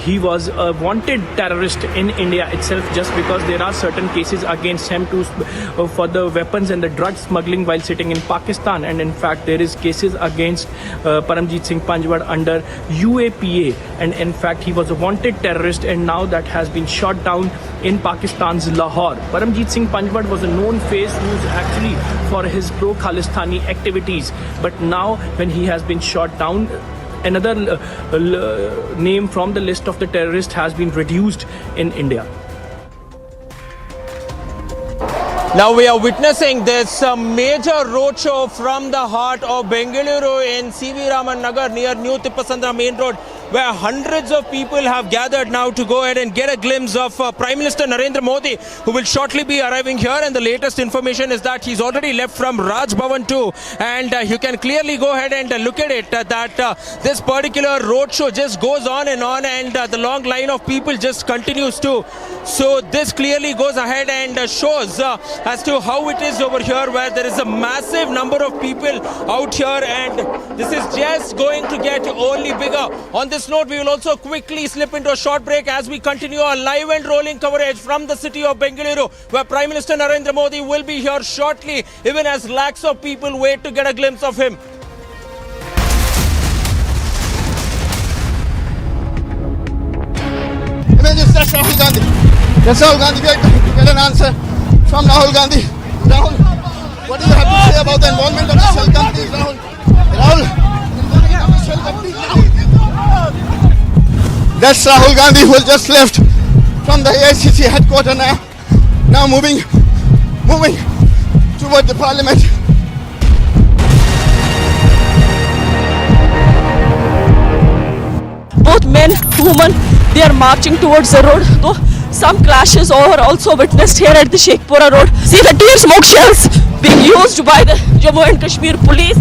he was a wanted terrorist in India itself, just because there are certain cases against him for the weapons and the drug smuggling while sitting in Pakistan. And in fact there is cases against Paramjeet Singh Panjwad under UAPA, and in fact he was a wanted terrorist, and now that has been shot down in Pakistan's Lahore. Paramjeet Singh Panjwad was a known face who's actually for his pro-Khalistani activities, but now when he has been shot down, another name from the list of the terrorists has been reduced in India. Now we are witnessing this major roadshow from the heart of Bengaluru in C.V. Raman Nagar near New Tippasandra Main Road, where hundreds of people have gathered now to go ahead and get a glimpse of Prime Minister Narendra Modi, who will shortly be arriving here. And the latest information is that he's already left from Raj Bhavan too, and you can clearly go ahead and look at it, that this particular roadshow just goes on, and the long line of people just continues too. So this clearly goes ahead and shows as to how it is over here, where there is a massive number of people out here, and this is just going to get only bigger. On this note, we will also quickly slip into a short break as we continue our live and rolling coverage from the city of Bengaluru, where Prime Minister Narendra Modi will be here shortly, even as lakhs of people wait to get a glimpse of him. Images that's Rahul Gandhi. Yes, Rahul Gandhi, we are trying to get an answer from Rahul Gandhi. Rahul, what do you have to say about the involvement of the shell companies, Rahul? Rahul, that's Rahul Gandhi, who has just left from the AICC headquarters now moving toward the parliament. Both men, women, they are marching towards the road. Though some clashes are also witnessed here at the Sheikhpura road. See the tear smoke shells being used by the Jammu and Kashmir police.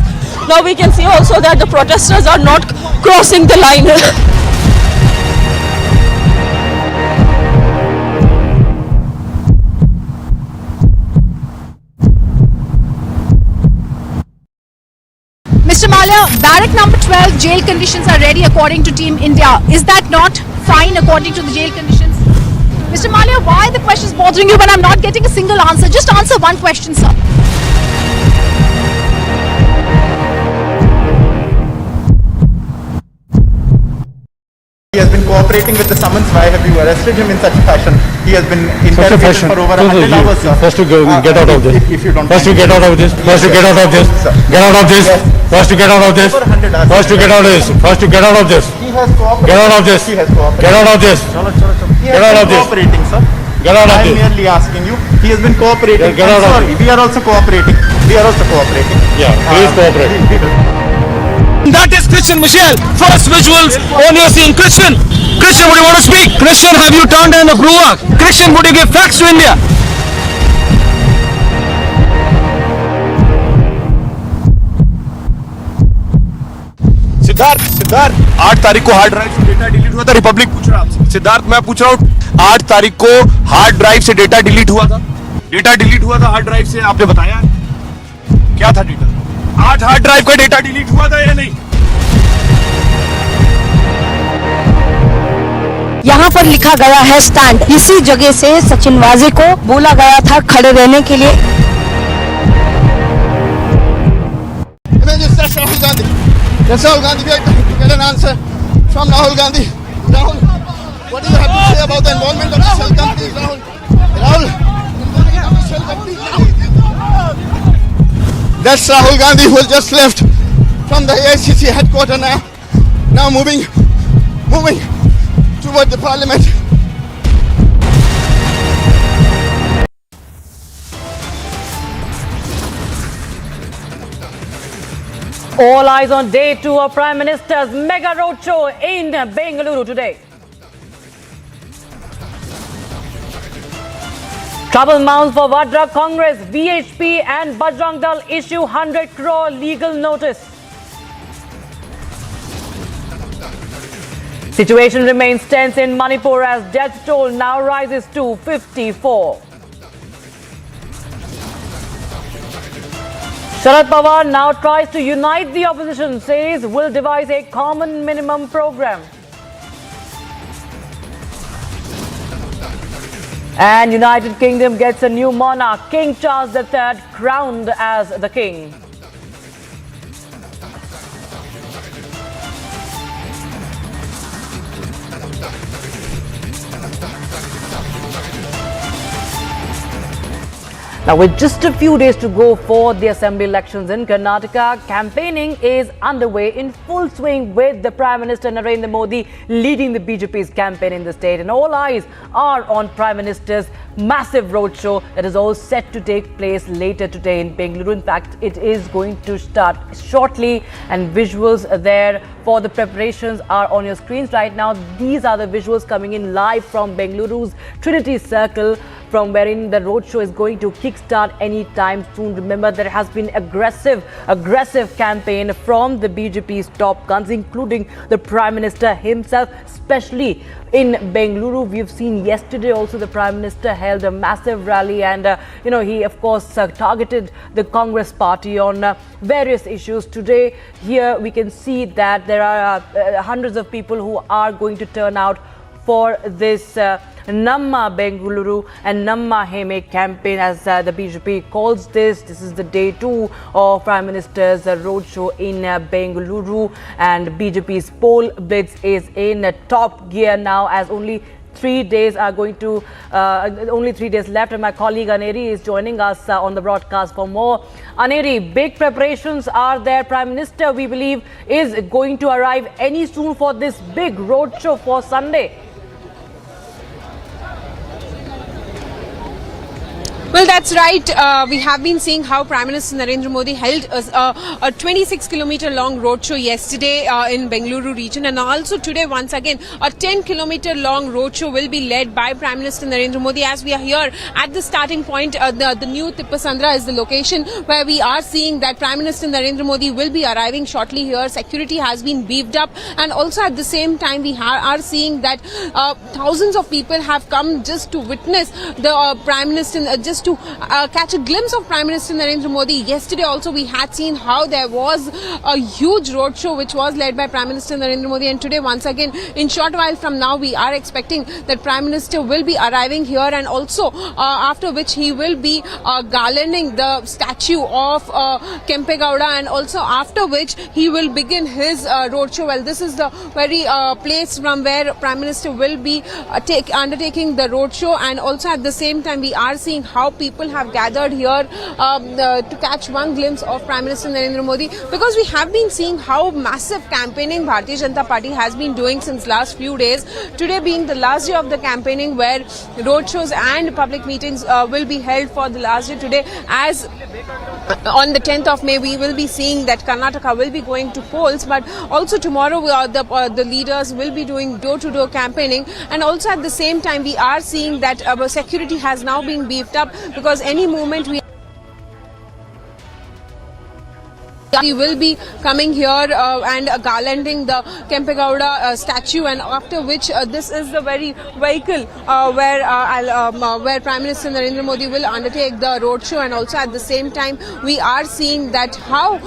Now we can see also that the protesters are not crossing the line. Mr. Malia, barrack number 12 jail conditions are ready according to Team India. Is that not fine according to the jail conditions? Mr. Malia, why are the questions bothering you when I'm not getting a single answer? Just answer one question, sir. He has been cooperating with the summons. Why have you arrested him in such a fashion? He has been interrogated for over 100 hours, sir. First to get out of this. If you don't First to get out of this. First to get out of this. Get out of this. First to get out of this. First to get out of this. First to get out of this. He has cooperated. Get out of this. He has cooperated. Get out of this. He Get has out of been this. cooperating, sir. Get out of I am this. merely asking you. He has been cooperating. Get out of Sorry, we are also cooperating. We are also cooperating. Yeah, please cooperate. That is Christian Michelle. First visuals, only you're seeing Christian. Christian, would you want to speak? Christian, have you turned down the Gruak? Christian, would you give facts to India? Siddharth 8 तारीख को hard drive से data delete हुआ था। Republic पूछ रहा आपसे। सिद्धार्थ, मैं पूछ रहा हूँ, 8 तारीख को हार्ड ड्राइव से डेटा डिलीट हुआ था। डेटा डिलीट हुआ था हार्ड ड्राइव से, आपने बताया क्या था डेटा? 8 हार्ड ड्राइव का डेटा डिलीट हुआ था या नहीं? यहाँ पर लिखा गया है स्टैंड। इसी जगह से सचिन वाजे को बोला गया था खड़े रहने के लिए। Images that's Rahul Gandhi. Yes, Rahul Gandhi, we are trying to get an answer from Rahul Gandhi. Rahul, what do you have to say about the involvement of the shell companies, Rahul? Rahul, that's Rahul Gandhi, who has just left from the AICC headquarters now moving toward the parliament. All eyes on day 2 of Prime Minister's mega roadshow in Bengaluru today. Trouble mounts for Vadra Congress, VHP and Bajrang Dal issue 100 crore legal notice. Situation remains tense in Manipur as death toll now rises to 54. Sharad Pawar now tries to unite the opposition, says will devise a common minimum program. And United Kingdom gets a new monarch, King Charles III, crowned as the king. Now, with just a few days to go for the assembly elections in Karnataka, campaigning is underway in full swing with the Prime Minister Narendra Modi leading the BJP's campaign in the state. And all eyes are on Prime Minister's massive roadshow that is all set to take place later today in Bengaluru. In fact, it is going to start shortly and visuals there for the preparations are on your screens right now. These are the visuals coming in live from Bengaluru's Trinity Circle, from wherein the roadshow is going to kickstart anytime soon. Remember, there has been aggressive campaign from the BJP's top guns, including the Prime Minister himself, especially in Bengaluru. We've seen yesterday also the Prime Minister held a massive rally and, he of course targeted the Congress party on various issues. Today, here we can see that there are hundreds of people who are going to turn out for this Namma Bengaluru and Namma Heme campaign, as the BJP calls this. This is the day 2 of Prime Minister's roadshow in Bengaluru, and BJP's poll blitz is in top gear now, as only 3 days are going to only 3 days left, and my colleague Aneri is joining us on the broadcast for more. Aneri, big preparations are there. Prime Minister, we believe, is going to arrive any soon for this big roadshow for Sunday. Well, that's right. We have been seeing how Prime Minister Narendra Modi held a 26-kilometer long roadshow yesterday in Bengaluru region, and also today once again a 10-kilometer long roadshow will be led by Prime Minister Narendra Modi. As we are here at the starting point, the new Tippasandra is the location where we are seeing that Prime Minister Narendra Modi will be arriving shortly here. Security has been beefed up, and also at the same time we are seeing that thousands of people have come just to witness the Prime Minister, just to catch a glimpse of Prime Minister Narendra Modi. Yesterday also we had seen how there was a huge roadshow which was led by Prime Minister Narendra Modi, and today once again in short while from now we are expecting that Prime Minister will be arriving here, and also after which he will be garlanding the statue of Kempegowda, and also after which he will begin his roadshow. Well, this is the very place from where Prime Minister will be undertaking the roadshow, and also at the same time we are seeing how people have gathered here to catch one glimpse of Prime Minister Narendra Modi, because we have been seeing how massive campaigning Bharatiya Janata Party has been doing since last few days. Today being the last day of the campaigning, where roadshows and public meetings will be held for the last day today, as on the 10th of May we will be seeing that Karnataka will be going to polls, but also tomorrow the leaders will be doing door-to-door campaigning, and also at the same time we are seeing that our security has now been beefed up, because any moment we will be coming here and garlanding the Kempegowda statue, and after which this is the very vehicle where Prime Minister Narendra Modi will undertake the roadshow. And also at the same time we are seeing that how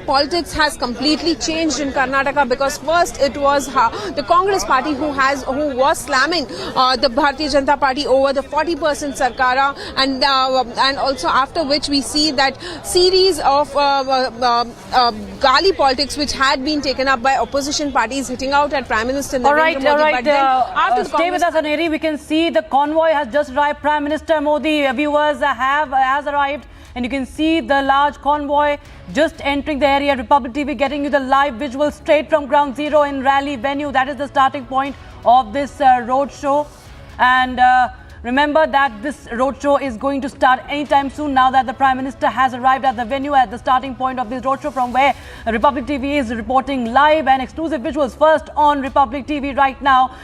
politics has completely changed in Karnataka, because first it was the Congress party who was slamming the Bharatiya Janata Party over the 40% Sarkara, and also after which we see that series of Gali politics which had been taken up by opposition parties hitting out at Prime Minister Narendra Modi. All right. Stay with us, Aneri. We can see the convoy has just arrived. Prime Minister Modi, viewers, has arrived, and you can see the large convoy just entering the area. Republic TV getting you the live visuals straight from ground zero in rally venue. That is the starting point of this road show, and Remember that this roadshow is going to start anytime soon now that the Prime Minister has arrived at the venue at the starting point of this roadshow, from where Republic TV is reporting live and exclusive visuals. First on Republic TV right now,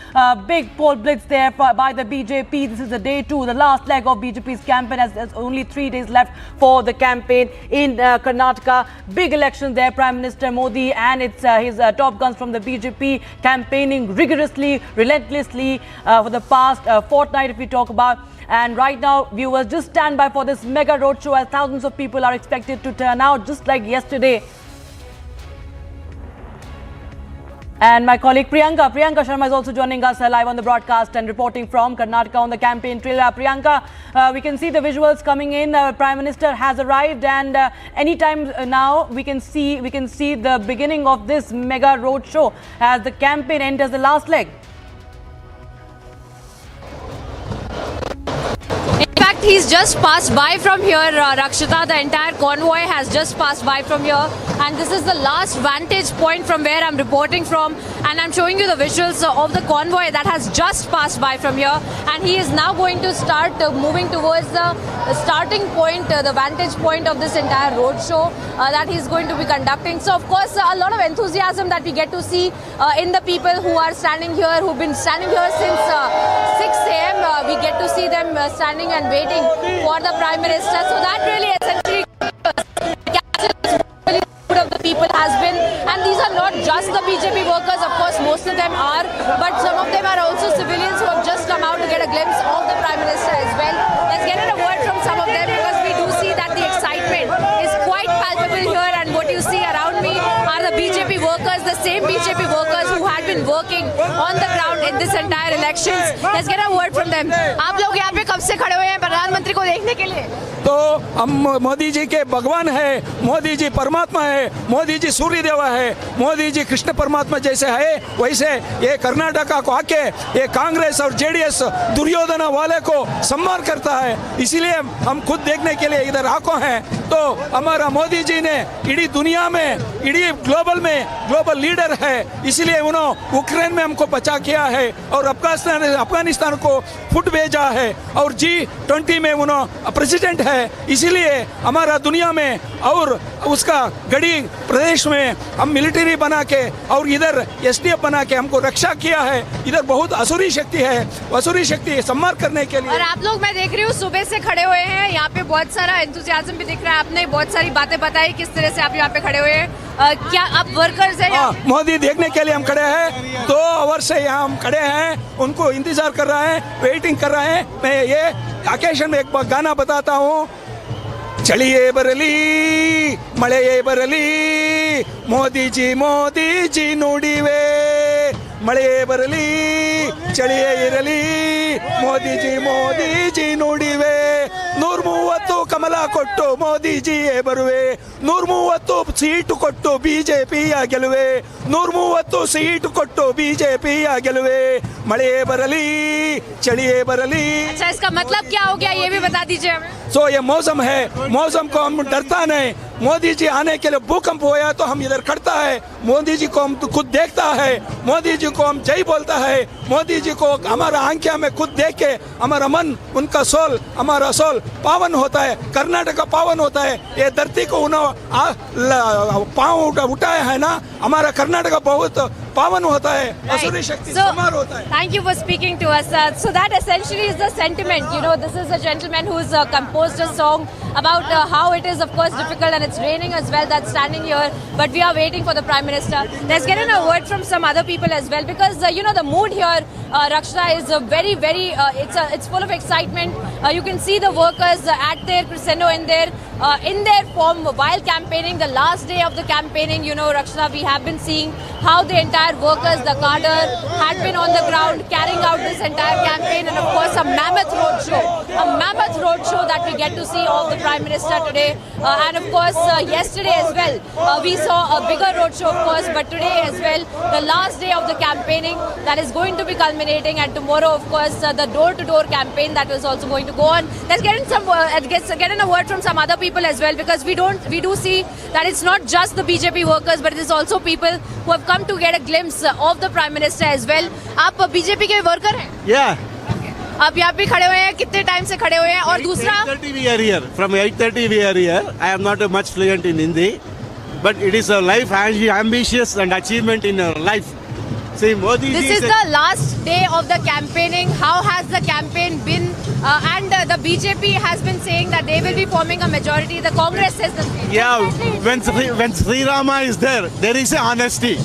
big poll blitz there by the BJP. This is the day 2, the last leg of BJP's campaign, as there's only 3 days left for the campaign in Karnataka. Big election there. Prime Minister Modi and his top guns from the BJP campaigning rigorously, relentlessly for the past fortnight, if we talk about. And right now, viewers, just stand by for this mega roadshow as thousands of people are expected to turn out, just like yesterday. And my colleague Priyanka Sharma is also joining us live on the broadcast and reporting from Karnataka on the campaign trail. Priyanka, we can see the visuals coming in. Prime Minister has arrived, and anytime now we can see the beginning of this mega roadshow as the campaign enters the last leg. In fact, he's just passed by from here, Rakshita. The entire convoy has just passed by from here, and this is the last vantage point from where I'm reporting from, and I'm showing you the visuals of the convoy that has just passed by from here, and he is now going to start moving towards the starting point, the vantage point of this entire roadshow that he's going to be conducting. So, of course, a lot of enthusiasm that we get to see in the people who are standing here, who've been standing here since 6 a.m. We get to see them standing and waiting for the Prime Minister. So that really essentially of the people has been, and these are not just the BJP workers, of course most of them are, but some of them are also civilians who have just come out to get a glimpse of the Prime Minister as well. Let's get a word from some of them, because we do see that the excitement is quite palpable here, and what you see around me are the BJP workers, the same BJP workers who had been working on the ground in this entire elections. Let's get a word from them. आप लोग यहाँ पे कब से खड़े हुए हैं प्रधानमंत्री को देखने के लिए? तो हम मोदी जी के भगवान है, मोदी जी परमात्मा है, मोदी जी सूर्य देवा है, मोदी जी कृष्ण परमात्मा जैसे है, वैसे ये कर्नाटका को आके ये कांग्रेस और जेडीएस दुर्योधन वाले को सम्मान करता है, इसीलिए हम खुद देखने के लिए इधर आको हैं। तो हमारा मोदी जी ने इडी दुनिया में, इडी ग्लोबल लीडर है, इसीलिए उन्होंने यूक्रेन में हमको बचा किया है और अफगानिस्तान को फुट भेजा है, और G20 में उन्होंने प्रेसिडेंट है, इसीलिए हमारा दुनिया में और उसका गड़ी प्रदेश में हम मिलिट्री बना के और इधर एसटीएफ बना के हमको रक्षा किया है। इधर बहुत असुरी शक्ति है, असुरी शक्ति संहार करने के लिए। और आप लोग, मैं देख रही हूँ सुबह से खड़े हुए हैं, यहाँ पे बहुत सारा एंथुसियाज्म भी दिख रहा है। आपने बहुत सारी बातें बताई, किस तरह से आप यहाँ पे खड़े हुए हैं, क्या आप वर्कर्स हैं? मोदी देखने के लिए हम खड़े हैं, 2 आवर से यहाँ हम खड़े हैं, उनको इंतजार कर रहे हैं, वेटिंग कर रहे हैं। मैं ये ओकेजन में एक गाना बताता हूँ, चलिए बरली मಳೆಯೇ बरली, मोदी जी नुಡಿವೆ, ಮಳೆಯೇ ಬರಲಿ ಚಳಿಯೇ ಇರಲಿ, ಮೋದಿ ಜಿ ನುಡಿವೆ, 130 ಕಮಲ ಕೊಟ್ಟು ಮೋದಿಜಿಯೇ ಬರುವೆ, 130 ಸೀಟು ಕೊಟ್ಟು ಬಿಜೆಪಿಯ ಗೆಲುವೆ, 130 ಸೀಟು ಕೊಟ್ಟು ಬಿಜೆಪಿಯ ಗೆಲುವೆ, ಮಳೆಯೇ ಬರಲಿ ಚಳಿಯೇ ಬರಲಿ। अच्छा, इसका मतलब क्या हो गया ये भी बता दीजिए हमें। सो ये मौसम है, मौसम को हम डरता नहीं, मोदी जी आने के लिए भूकंप होया तो हम इधर खड़ता है, मोदी जी को हम खुद देखता है, मोदी जी को हम जय बोलता है, मोदी जी को हमारा आंखिया में खुद देख के हमारा मन, उनका सोल, हमारा सोल पावन होता है, कर्नाटक पावन होता है। ये धरती को उन्होंने पाँव उठाया है ना, हमारा कर्नाटक बहुत पावन होता है, असुरी शक्ति समार होता है। Thank you for speaking to us. So that essentially is the sentiment. You know, this is a gentleman who's composed a song about how it is, of course, difficult and it's raining as well. That's standing here, but we are waiting for the Prime Minister. Let's get in a word from some other people as well, because you know the mood here, Rakshita, is very, very. It's full of excitement. You can see the workers at their crescendo in their form while campaigning. The last day of the campaigning, you know, Rakshita, we have been seeing how the entire workers, the cadre, had been on the ground carrying out this entire campaign, and of course a mammoth roadshow that we get to see of the Prime Minister today, and of course yesterday as well we saw a bigger roadshow, of course, but today as well the last day of the campaigning that is going to be culminating, and tomorrow of course the door-to-door campaign that was also going to go on. Let's get in a word from some other people as well, because we do see that it's not just the BJP workers, but it is also people who have come to get a glimpse of the Prime Minister as well. आप BJP के worker हैं? Yeah. आप यहाँ पे खड़े हुए हैं, कितने टाइम से खड़े हुए हैं? और दूसरा 8:30 we are here. From 8:30 we are here. I am not much fluent in Hindi, but it is a life ambitious and achievement in our life. See, Modi this is the last day of the campaigning. How has the campaign been? And the BJP has been saying that they will be forming a majority. The Congress says the same. Yeah, when Sri Rama is there is a honesty.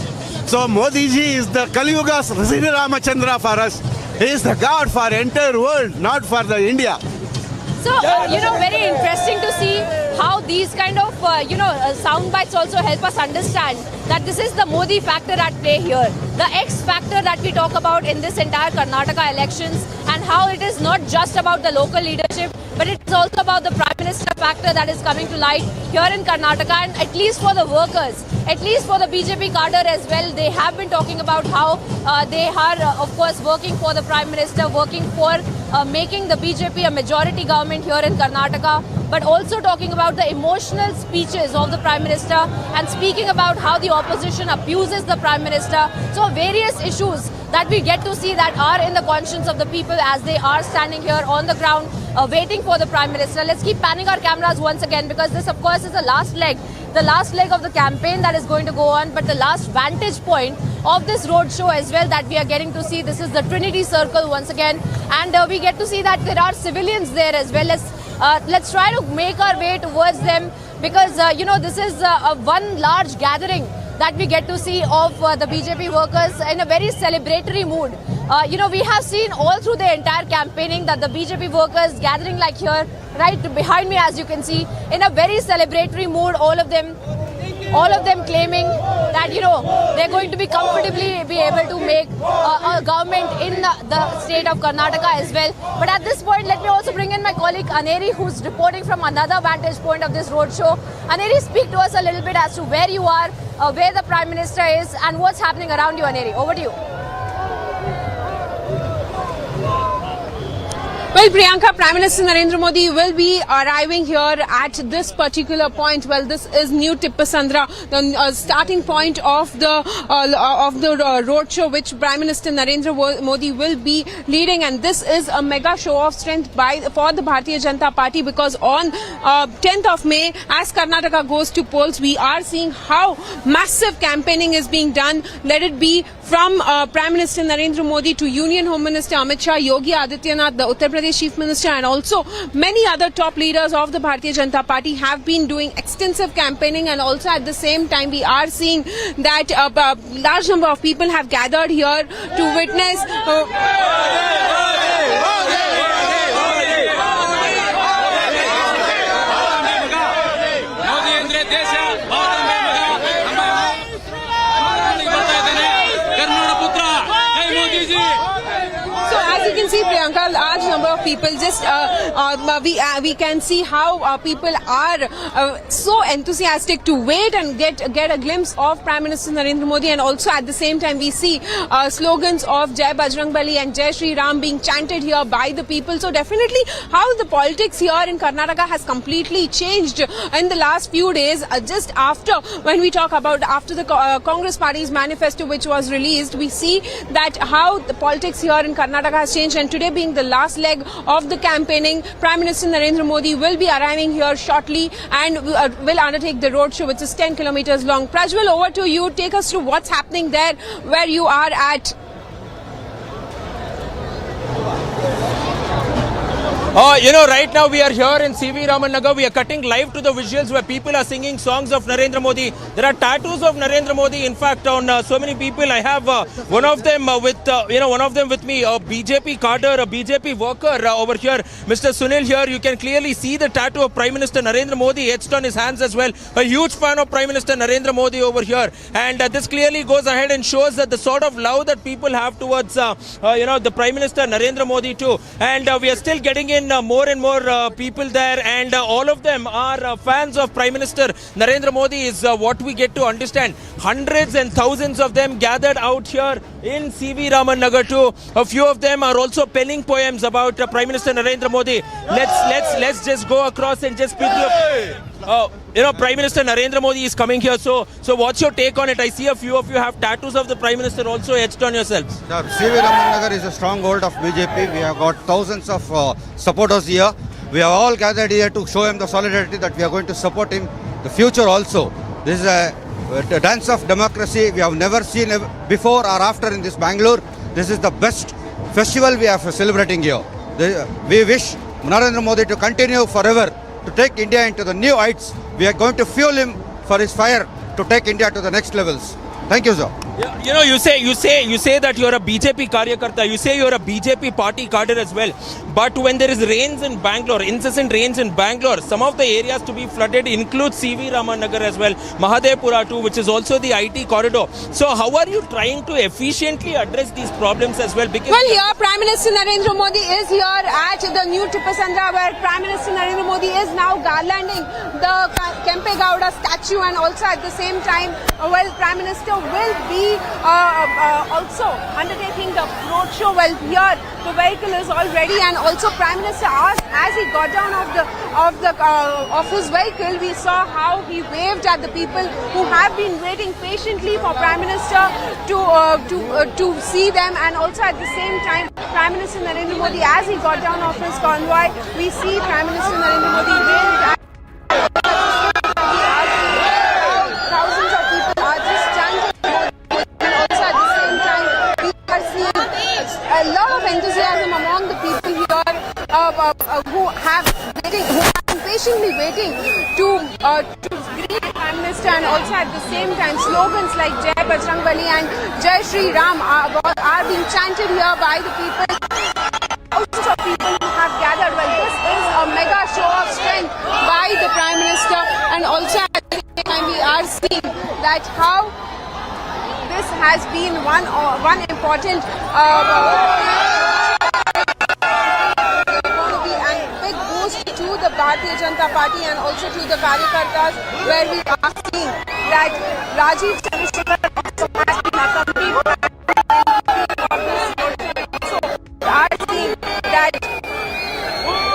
So Modi ji is the Kali Yuga Sri Ramachandra for us. He is the God for entire world, not for the India. So, very interesting to see how these kind of, sound bites also help us understand that this is the Modi factor at play here. The X factor that we talk about in this entire Karnataka elections, and how it is not just about the local leadership, but it is also about the Prime Minister factor that is coming to light here in Karnataka, and at least for the workers, at least for the BJP cadre as well, they have been talking about how they are, of course, working for the Prime Minister, working for making the BJP a majority government here in Karnataka, but also talking about the emotional speeches of the Prime Minister and speaking about how the opposition abuses the Prime Minister. So various issues that we get to see that are in the conscience of the people as they are standing here on the ground waiting for the Prime Minister. Let's keep panning our cameras once again, because this of course is the last leg of the campaign that is going to go on, but the last vantage point of this roadshow as well that we are getting to see. This is the Trinity Circle once again, and we get to see that there are civilians there as well. Let's try to make our way towards them, because this is one large gathering that we get to see of the BJP workers in a very celebratory mood. We have seen all through the entire campaigning that the BJP workers gathering like here, right behind me, as you can see, in a very celebratory mood, all of them claiming that they're going to be comfortably be able to make a government in the state of Karnataka as well. But at this point, let me also bring in my colleague Aneri, who's reporting from another vantage point of this roadshow. Aneri, speak to us a little bit as to where you are, where the Prime Minister is, and what's happening around you. Aneri, over to you. Well, Priyanka, Prime Minister Narendra Modi will be arriving here at this particular point. Well, this is New Tippasandra, the starting point of the roadshow, which Prime Minister Narendra Modi will be leading, and this is a mega show of strength for the Bharatiya Janata Party, because on 10th of May, as Karnataka goes to polls, we are seeing how massive campaigning is being done. Let it be from Prime Minister Narendra Modi to Union Home Minister Amit Shah, Yogi Adityanath, the Uttar Pradesh Chief Minister, and also many other top leaders of the Bharatiya Janata Party have been doing extensive campaigning, and also at the same time we are seeing that a large number of people have gathered here to witness see, Priyanka, large number of people. Just we can see how people are so enthusiastic to wait and get a glimpse of Prime Minister Narendra Modi, and also at the same time we see slogans of Jai Bajrangbali and Jai Shri Ram being chanted here by the people. So definitely, how the politics here in Karnataka has completely changed in the last few days. Just after, when we talk about after the Congress Party's manifesto, which was released, we see that how the politics here in Karnataka has changed. And today being the last leg of the campaigning, Prime Minister Narendra Modi will be arriving here shortly and will undertake the roadshow, which is 10 kilometers long. Prajwal, over to you. Take us through what's happening there, where you are at. Right now we are here in CV Raman Nagar. We are cutting live to the visuals where people are singing songs of Narendra Modi. There are tattoos of Narendra Modi, in fact, on so many people. I have one of them with me, a BJP cadre, a BJP worker over here, Mr. Sunil here. You can clearly see the tattoo of Prime Minister Narendra Modi etched on his hands as well. A huge fan of Prime Minister Narendra Modi over here. And this clearly goes ahead and shows that the sort of love that people have towards, the Prime Minister Narendra Modi too. And we are still getting in more and more people there, and all of them are fans of Prime Minister Narendra Modi is what we get to understand. hundreds and thousands of them gathered out here in CV Raman Nagar too. A few of them are also penning poems about Prime Minister Narendra Modi. Let's just go across and just speak to Prime Minister Narendra Modi is coming here. So what's your take on it? I see a few of you have tattoos of the Prime Minister also etched on yourselves. CV Raman Nagar is a stronghold of BJP. We have got thousands of supporters here. We have all gathered here to show him the solidarity that we are going to support him the future also. This is a dance of democracy we have never seen before or after in this Bangalore. This is the best festival we are celebrating here. We wish Narendra Modi to continue forever to take India into the new heights. We are going to fuel him for his fire to take India to the next levels. Thank you, sir. You know, you say that you're a BJP karyakarta. You say you're a BJP party cadre as well. But when there is rains in Bangalore, incessant rains in Bangalore, some of the areas to be flooded include CV Raman Nagar as well, Mahadevpura too, which is also the IT corridor. So how are you trying to efficiently address these problems as well? Because here Prime Minister Narendra Modi is here at the new Tipasandra, where Prime Minister Narendra Modi is now garlanding the Kempe Gowda statue, and also at the same time, Prime Minister will be also undertaking the roadshow. Well, here the vehicle is all ready, and also Prime Minister asked, as he got down of his vehicle, we saw how he waved at the people who have been waiting patiently for Prime Minister to see them, and also at the same time, Prime Minister Narendra Modi, as he got down of his convoy, we see Prime Minister Narendra Modi waved at thousands of people are just chanting, and also at the same time, we are seeing a lot of enthusiasm among the people here who have been patiently waiting to greet the Prime Minister, and also at the same time, slogans like Jai Bajrangbali and Jai Shri Ram are being chanted here by the people. Thousands of people who have gathered. Well, this is a mega show of strength by the Prime Minister, and also at the same time, we are seeing that how this has been one important going to be a big boost to the Bharatiya Janata Party and also to the Karyakartas, where we are seeing that Rajiv Chandrasekhar also has been accompanied by we are seeing that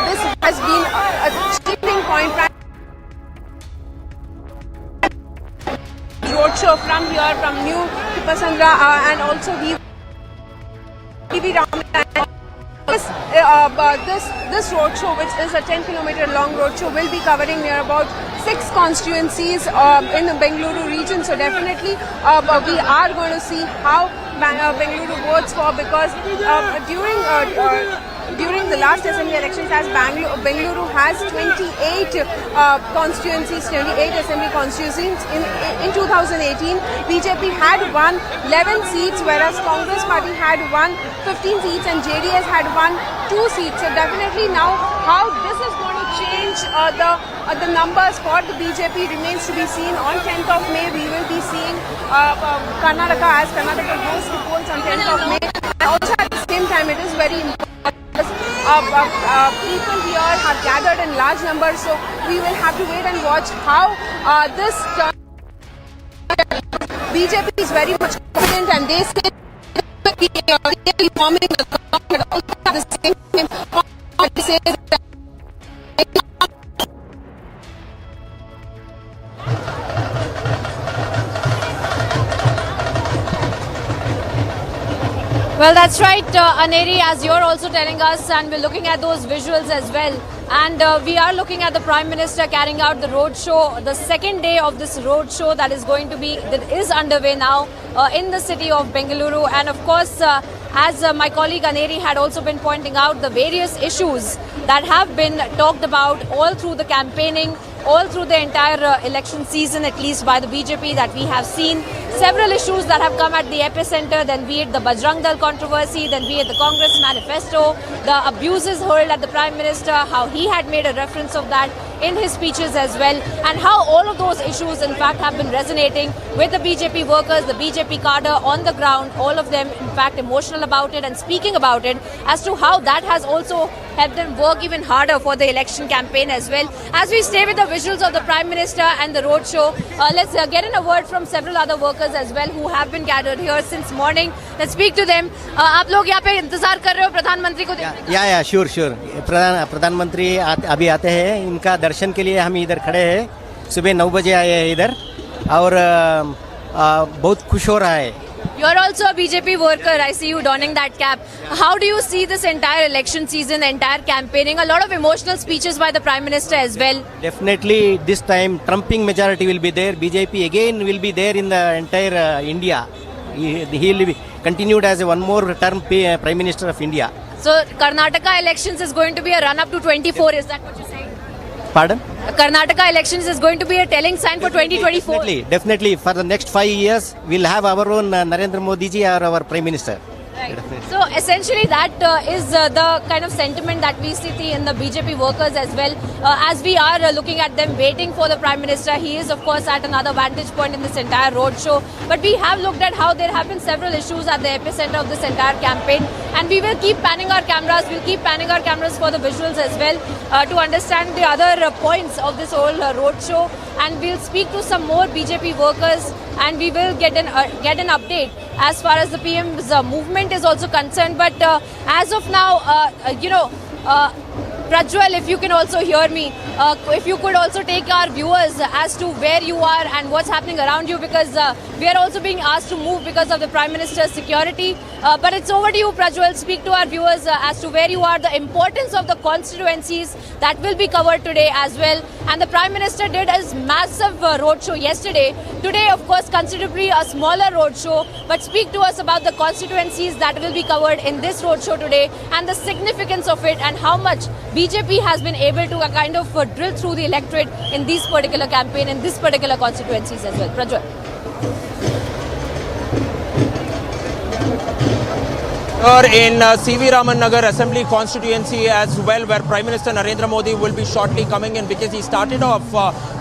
this has been a tipping point. Roadshow from here, from New Tipasandra, and also TV Raman. This roadshow, which is a 10-kilometer long roadshow, will be covering near about 6 constituencies in the Bengaluru region. So definitely we are going to see how Bengaluru votes for, because during the last assembly elections, as Bengaluru has 28 constituencies, 28 assembly constituencies. In 2018, BJP had won 11 seats, whereas Congress party had won 15 seats and JDS had won 2 seats. So definitely now how this is going to change the numbers for the BJP remains to be seen. On 10th of May, we will be seeing Karnataka, as Karnataka goes to polls on 10th of May. And also at the same time, it is very important. People here have gathered in large numbers, so we will have to wait and watch how this turns. BJP is very much confident, and they say they are forming the government, also at the same time they say that Well, that's right, Aneri, as you're also telling us, and we're looking at those visuals as well. And we are looking at the Prime Minister carrying out the road show, the second day of this road show that is underway now in the city of Bengaluru. And of course, as my colleague Aneri had also been pointing out, the various issues that have been talked about all through the campaigning, all through the entire election season, at least by the BJP, that we have seen several issues that have come at the epicenter, then be it the Bajrang Dal controversy, then be it the Congress manifesto, the abuses hurled at the Prime Minister, how he had made a reference of that. in his speeches as well, and how all of those issues in fact have been resonating with the BJP workers, the BJP cadre on the ground, all of them in fact emotional about it and speaking about it as to how that has also helped them work even harder for the election campaign as well. As we stay with the visuals of the Prime Minister and the roadshow, let's get in a word from several other workers as well who have been gathered here since morning. Let's speak to them. आप लोग यहाँ पे इंतजार कर रहे हो प्रधानमंत्री को देखने का? या श्योर प्रधानमंत्री अभी आते हैं, इनका दर्शन के लिए हम इधर खड़े हैं. सुबह 9 बजे आए हैं इधर और बहुत खुश हो रहा है. You're also a BJP worker. I see you donning that cap. How do you see this entire election season, the entire campaigning? A lot of emotional speeches by the Prime Minister as well. Definitely this time trumping majority will be there. BJP again will be there in the entire India. He will be continued as one more term Prime Minister of India. So Karnataka elections is going to be a run up to 24. Is that what you're saying? Pardon? Karnataka elections is going to be a telling sign for 2024. Definitely. For the next 5 years, we'll have our own Narendra Modi ji or our Prime Minister. Right. So essentially that is the kind of sentiment that we see in the BJP workers as well. As we are looking at them waiting for the Prime Minister, he is of course at another vantage point in this entire roadshow. But we have looked at how there have been several issues at the epicenter of this entire campaign, and we will keep panning our cameras. We'll keep panning our cameras for the visuals as well to understand the other points of this whole roadshow. And we'll speak to some more BJP workers, and we will get an update as far as the PM's movement is also concerned. But as of now, Prajwal, if you can also hear me, if you could also take our viewers as to where you are and what's happening around you, because we are also being asked to move because of the Prime Minister's security. But it's over to you, Prajwal. Speak to our viewers as to where you are, the importance of the constituencies that will be covered today as well. And the Prime Minister did his massive roadshow yesterday. Today, of course, considerably a smaller roadshow. But speak to us about the constituencies that will be covered in this roadshow today and the significance of it and how much BJP has been able to kind of drill through the electorate in this particular campaign, in this particular constituencies as well. Prajwal. In CV Raman Nagar Assembly constituency as well, where Prime Minister Narendra Modi will be shortly coming in, because he started off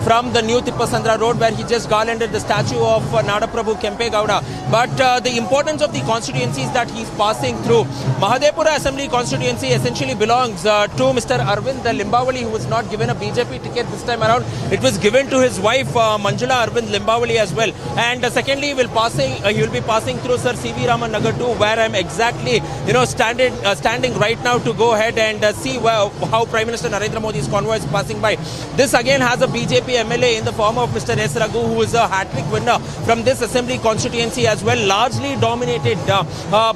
from the new Tippasandra road where he just garlanded the statue of Nada Prabhu Kempe Gowda. But the importance of the constituencies that he's passing through, Mahadevpura Assembly constituency essentially belongs to Mr. Arvind Limbavali, who was not given a BJP ticket this time around. It was given to his wife Manjula Arvind Limbavali as well. And secondly, he will be passing through Sir CV Raman Nagar too, where I'm exactly standing right now to go ahead and see how Prime Minister Narendra Modi's convoy is passing by. This again has a BJP MLA in the form of Mr. S. Raghu, who is a hat-trick winner from this assembly constituency as well, largely dominated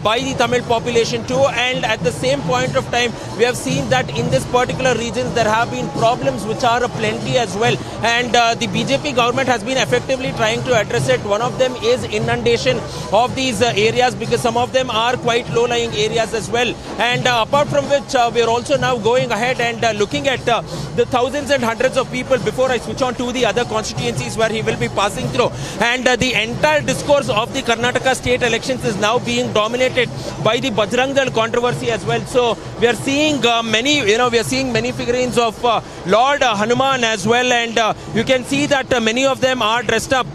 by the Tamil population too. And at the same point of time, we have seen that in this particular region there have been problems which are plenty as well, and the BJP government has been effectively trying to address it. One of them is inundation of these areas, because some of them are quite low-lying areas as well. And apart from which, we are also now going ahead and looking at the thousands and hundreds of people before I switch on to the other constituencies where he will be passing through. And the entire discourse of the Karnataka state elections is now being dominated by the Bajrang Dal controversy as well. So we are seeing many figurines of Lord Hanuman as well, and you can see that many of them are dressed up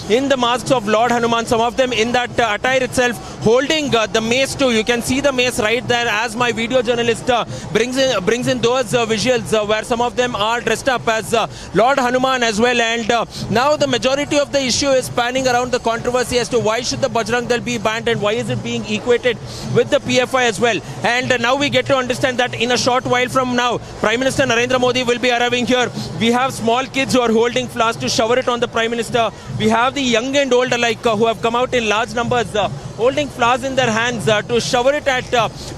in the masks of Lord Hanuman, some of them in that attire itself, holding the mace too. You can see the mace right there as my video journalist brings in those visuals where some of them are dressed up as Lord Hanuman as well. And now the majority of the issue is spanning around the controversy as to why should the Bajrang Dal be banned and why is it being equated with the PFI as well. And now we get to understand that in a short while from now, Prime Minister Narendra Modi will be arriving here. We have small kids who are holding flowers to shower it on the Prime Minister. We have the young and old alike who have come out in large numbers holding flowers in their hands to shower it at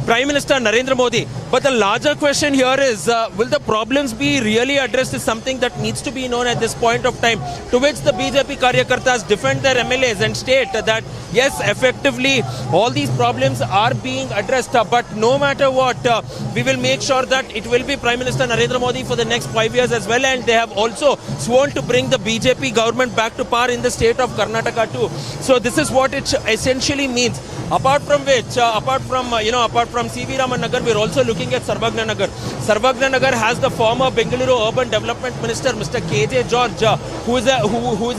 Prime Minister Narendra Modi. But the larger question here is, will the problems be really addressed is something that needs to be known at this point of time, to which the BJP Karyakartas defend their MLAs and state that yes, effectively all these problems are being addressed, but no matter what, we will make sure that it will be Prime Minister Narendra Modi for the next 5 years as well. And they have also sworn to bring the BJP government back to par in the state of Karnataka too. So this is what it essentially means. Apart from which, apart from CV Raman Nagar, we're also looking looking at Sarvagna Nagar. Sarvagna Nagar has the former Bengaluru Urban Development Minister, Mr. KJ George, who is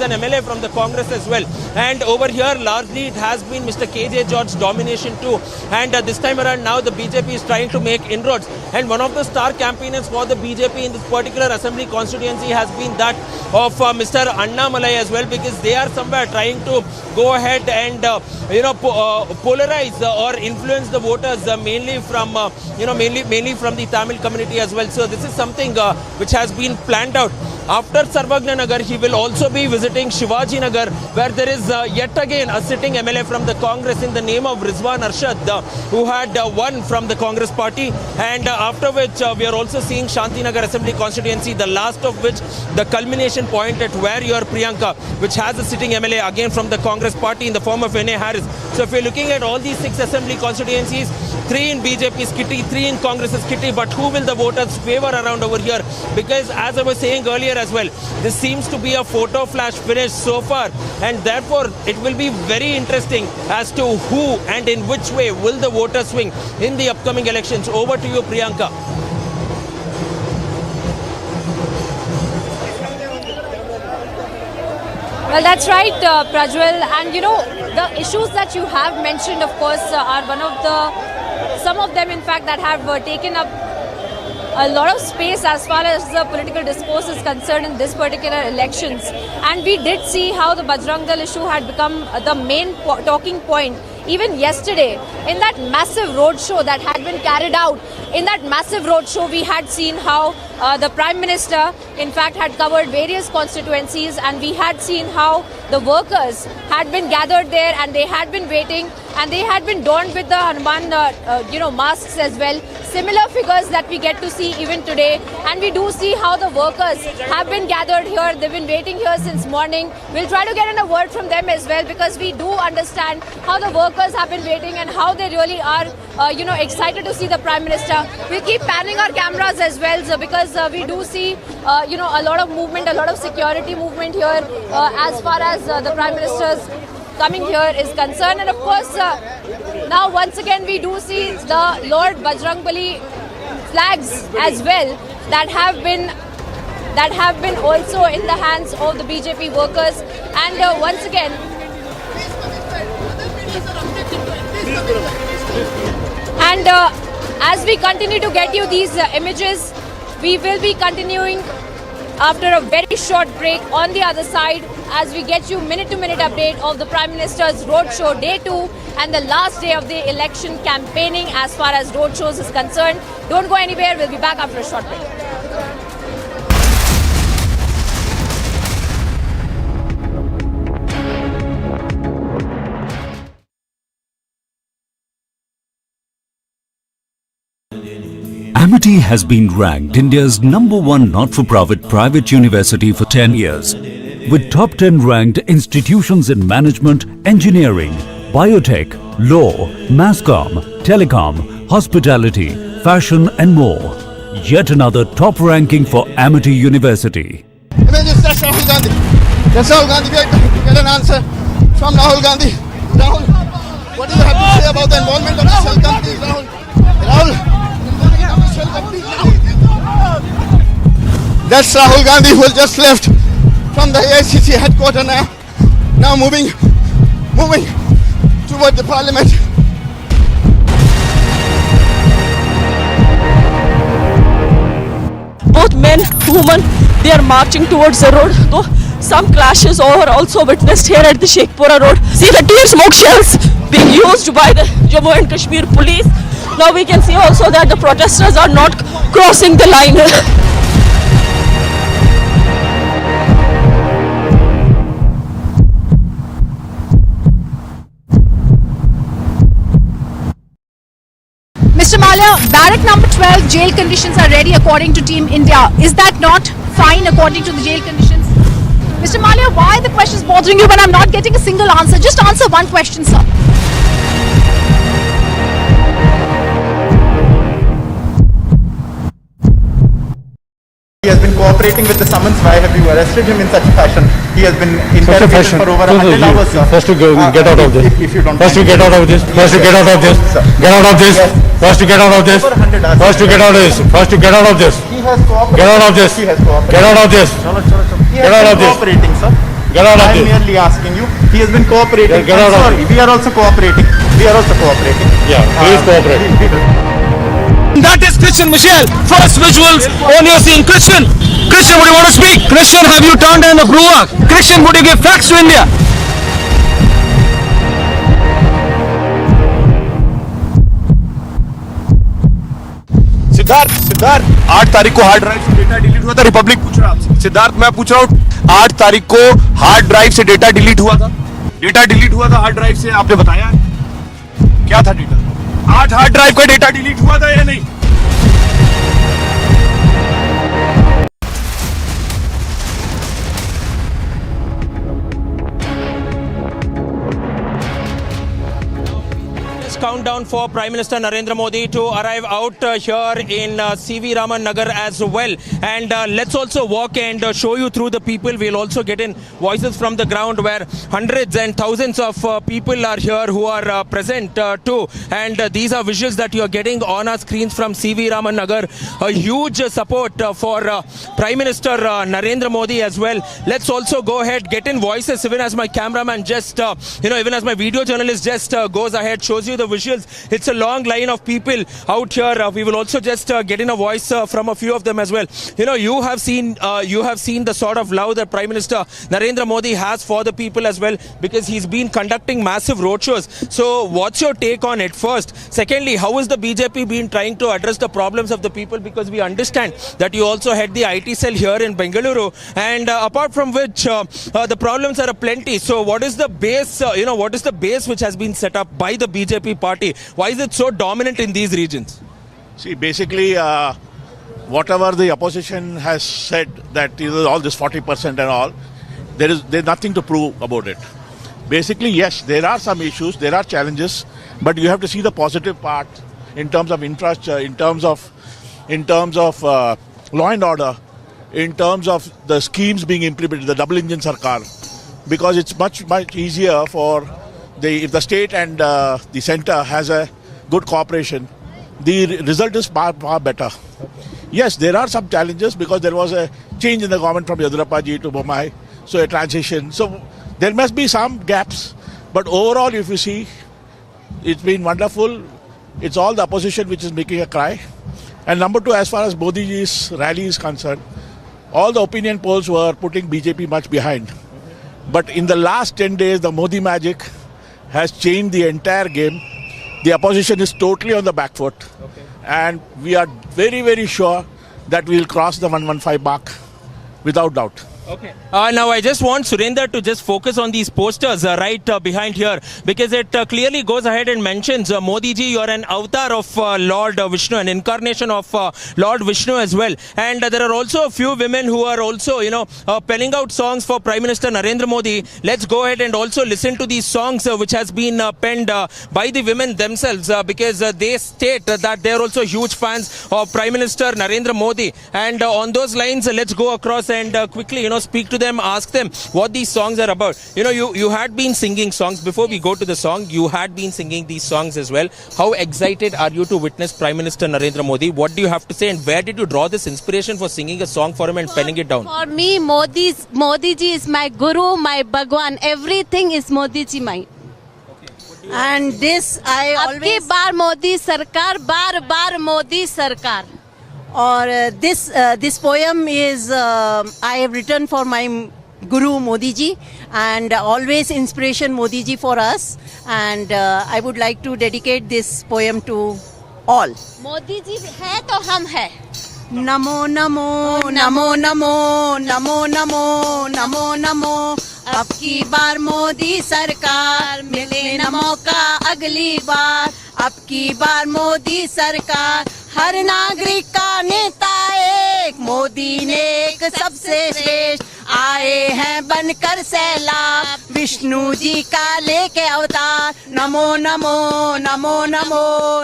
an MLA from the Congress as well. And over here, largely it has been Mr. KJ George's domination too. And this time around now, the BJP is trying to make inroads. And one of the star campaigners for the BJP in this particular assembly constituency has been that of Mr. Annamalai as well, because they are somewhere trying to go ahead and polarize or influence the voters mainly from the Tamil community as well. So this is something which has been planned out. After Sarvagna Nagar, he will also be visiting Shivaji Nagar, where there is yet again a sitting MLA from the Congress in the name of Rizwan Arshad, who had won from the Congress party. And after which we are also seeing Shanti Nagar Assembly constituency, the last of which the culmination point at where your Priyanka, which has a sitting MLA again from the Congress party in the form of N.A. Harris. So if you're looking at all these 6 assembly constituencies, 3 in BJP's kitty, 3 in Congress's kitty, but who will the voters favor around over here? Because as I was saying earlier as well, this seems to be a photo flash finish so far, and therefore it will be very interesting as to who and in which way will the voters swing in the upcoming elections. Over to you, Priyanka. Well, that's right, Prajwal. And you know, the issues that you have mentioned, of course, are some of them, in fact, that have taken up a lot of space as far as the political discourse is concerned in this particular elections. And we did see how the Bajrang Dal issue had become the main talking point. Even yesterday, in that massive roadshow that had been carried out, in that massive roadshow, we had seen how the Prime Minister, in fact, had covered various constituencies, and we had seen how the workers had been gathered there and they had been waiting, and they had been donned with the Hanuman, masks as well. Similar figures that we get to see even today, and we do see how the workers have been gathered here. They've been waiting here since morning. We'll try to get in a word from them as well, because we do understand how the workers have been waiting and how they really are, excited to see the Prime Minister. We'll keep panning our cameras as well, so because we do see, a lot of movement, a lot of security movement here as far as the Prime Minister's coming here is concerned. And of course, now once again we do see the Lord Bajrangbali flags as well that have been also in the hands of the BJP workers. And once again, and as we continue to get you these images, we will be continuing after a very short break on the other side as we get you minute-to-minute update of the Prime Minister's roadshow day 2 and the last day of the election campaigning as far as roadshows is concerned. Don't go anywhere. We'll be back after a short break. Amity has been ranked India's #1 not-for-profit private university for 10 years, with top 10 ranked institutions in management, engineering, biotech, law, masscom, telecom, hospitality, fashion and more. Yet another top ranking for Amity University. That's Rahul Gandhi. That's Rahul Gandhi. We are trying to get an answer from Rahul Gandhi. Rahul, what do you have to say about the involvement of the shell companies, Rahul? Rahul? That's Rahul Gandhi, who has just left from the AICC headquarters now moving toward the parliament. Both men, women, they are marching towards the road. Though some clashes are also witnessed here at the Sheikhpura road. See the tear smoke shells being used by the Jammu and Kashmir police. Now we can see also that the protesters are not crossing the line. Mr. Malia, barrack number 12, jail conditions are ready according to Team India. Is that not fine according to the jail conditions? Mr. Malia, why the question is bothering you when I'm not getting a single answer? Just answer one question, sir. He has been cooperating with the summons. Why have you arrested him in such fashion? He has been interrogated for over 100 hours, sir. First to get out of this. If you don't First to get out of this. First to get out of this. Get out of this. First to get out of this. First to get out of this. First to get out of this. He has cooperated. Get out of this. He has cooperated. Get out of this. He Get out has of been this. cooperating, sir. Get out of I am this. merely asking you. He has been cooperating. Get out of Sorry, we are also cooperating. We are also cooperating. Yeah, please cooperate. That is Christian Michelle. First visuals on your scene. Christian, would you want to speak? Christian, have you turned in the brewer? Christian, would you give facts to India? Siddharth 8 तारीख को hard drive से data delete हुआ था, Republic पूछ रहा है। सिद्धार्थ मैं पूछ रहा हूँ 8 तारीख को हार्ड ड्राइव से डेटा डिलीट हुआ था, हार्ड ड्राइव से, आपने बताया क्या था डेटा? 8 हार्ड ड्राइव का डेटा डिलीट हुआ था या नहीं? Countdown for Prime Minister Narendra Modi to arrive out here in CV Raman Nagar as well. And let's also walk and show you through the people. We'll also get in voices from the ground where hundreds and thousands of people are here who are present too. And these are visuals that you're getting on our screens from CV Raman Nagar. A huge support for Prime Minister Narendra Modi as well. Let's also go ahead, get in voices even as my cameraman just, even as my video journalist just goes ahead, shows you the visuals. It's a long line of people out here. We will also just get in a voice from a few of them as well. You have seen the sort of love that Prime Minister Narendra Modi has for the people as well, because he's been conducting massive roadshows. So what's your take on it first? Secondly, how is the BJP been trying to address the problems of the people? Because we understand that you also head the IT cell here in Bengaluru, and apart from which the problems are aplenty. So what is the base, what is the base which has been set up by the BJP party? Why is it so dominant in these regions? See, basically, whatever the opposition has said, that all this 40% and all, there's nothing to prove about it. Basically, yes, there are some issues, there are challenges, but you have to see the positive part in terms of infrastructure, in terms of law and order, in terms of the schemes being implemented, the double engine sarkar, because it's much easier for if the state and the center has a good cooperation, the result is far better. Yes, there are some challenges because there was a change in the government from Yadurappa ji to Bommai, so a transition. So there must be some gaps, but overall, if you see, it's been wonderful. It's all the opposition which is making a cry. And number two, as far as Modi ji's rally is concerned, all the opinion polls were putting BJP much behind. But in the last 10 days, the Modi magic has changed the entire game. The opposition is totally on the back foot. Okay. And we are very, very sure that we will cross the 115 mark without doubt. Okay. Now I just want Surendra to just focus on these posters right behind here, because it clearly goes ahead and mentions Modi ji, you're an avatar of Lord Vishnu, an incarnation of Lord Vishnu as well. And there are also a few women who are also, penning out songs for Prime Minister Narendra Modi. Let's go ahead and also listen to these songs which has been penned by the women themselves, because they state that they are also huge fans of Prime Minister Narendra Modi. And on those lines, let's go across and quickly, speak to them, ask them what these songs are about. You had been singing songs before we go to the song. You had been singing these songs as well. How excited are you to witness Prime Minister Narendra Modi? What do you have to say, and where did you draw this inspiration for singing a song for him and penning it down? For me, Modi ji is my guru, my Bhagwan. Everything is Modi ji mine. And this I always. Abki baar Modi Sarkar, bar Modi Sarkar. Or this poem is I have written for my Guru Modi ji, and always inspiration Modi ji for us, and I would like to dedicate this poem to all. Modi ji hai to hum hai. Namo namo namo namo namo namo namo namo. अब की बार मोदी सरकार मिले न मौका अगली बार. अब की बार मोदी सरकार हर नागरिक का नेता एक. मोदी ने एक सबसे श्रेष्ठ आए हैं बनकर सैलाब. विष्णु जी का लेके अवतार। नमो नमो नमो नमो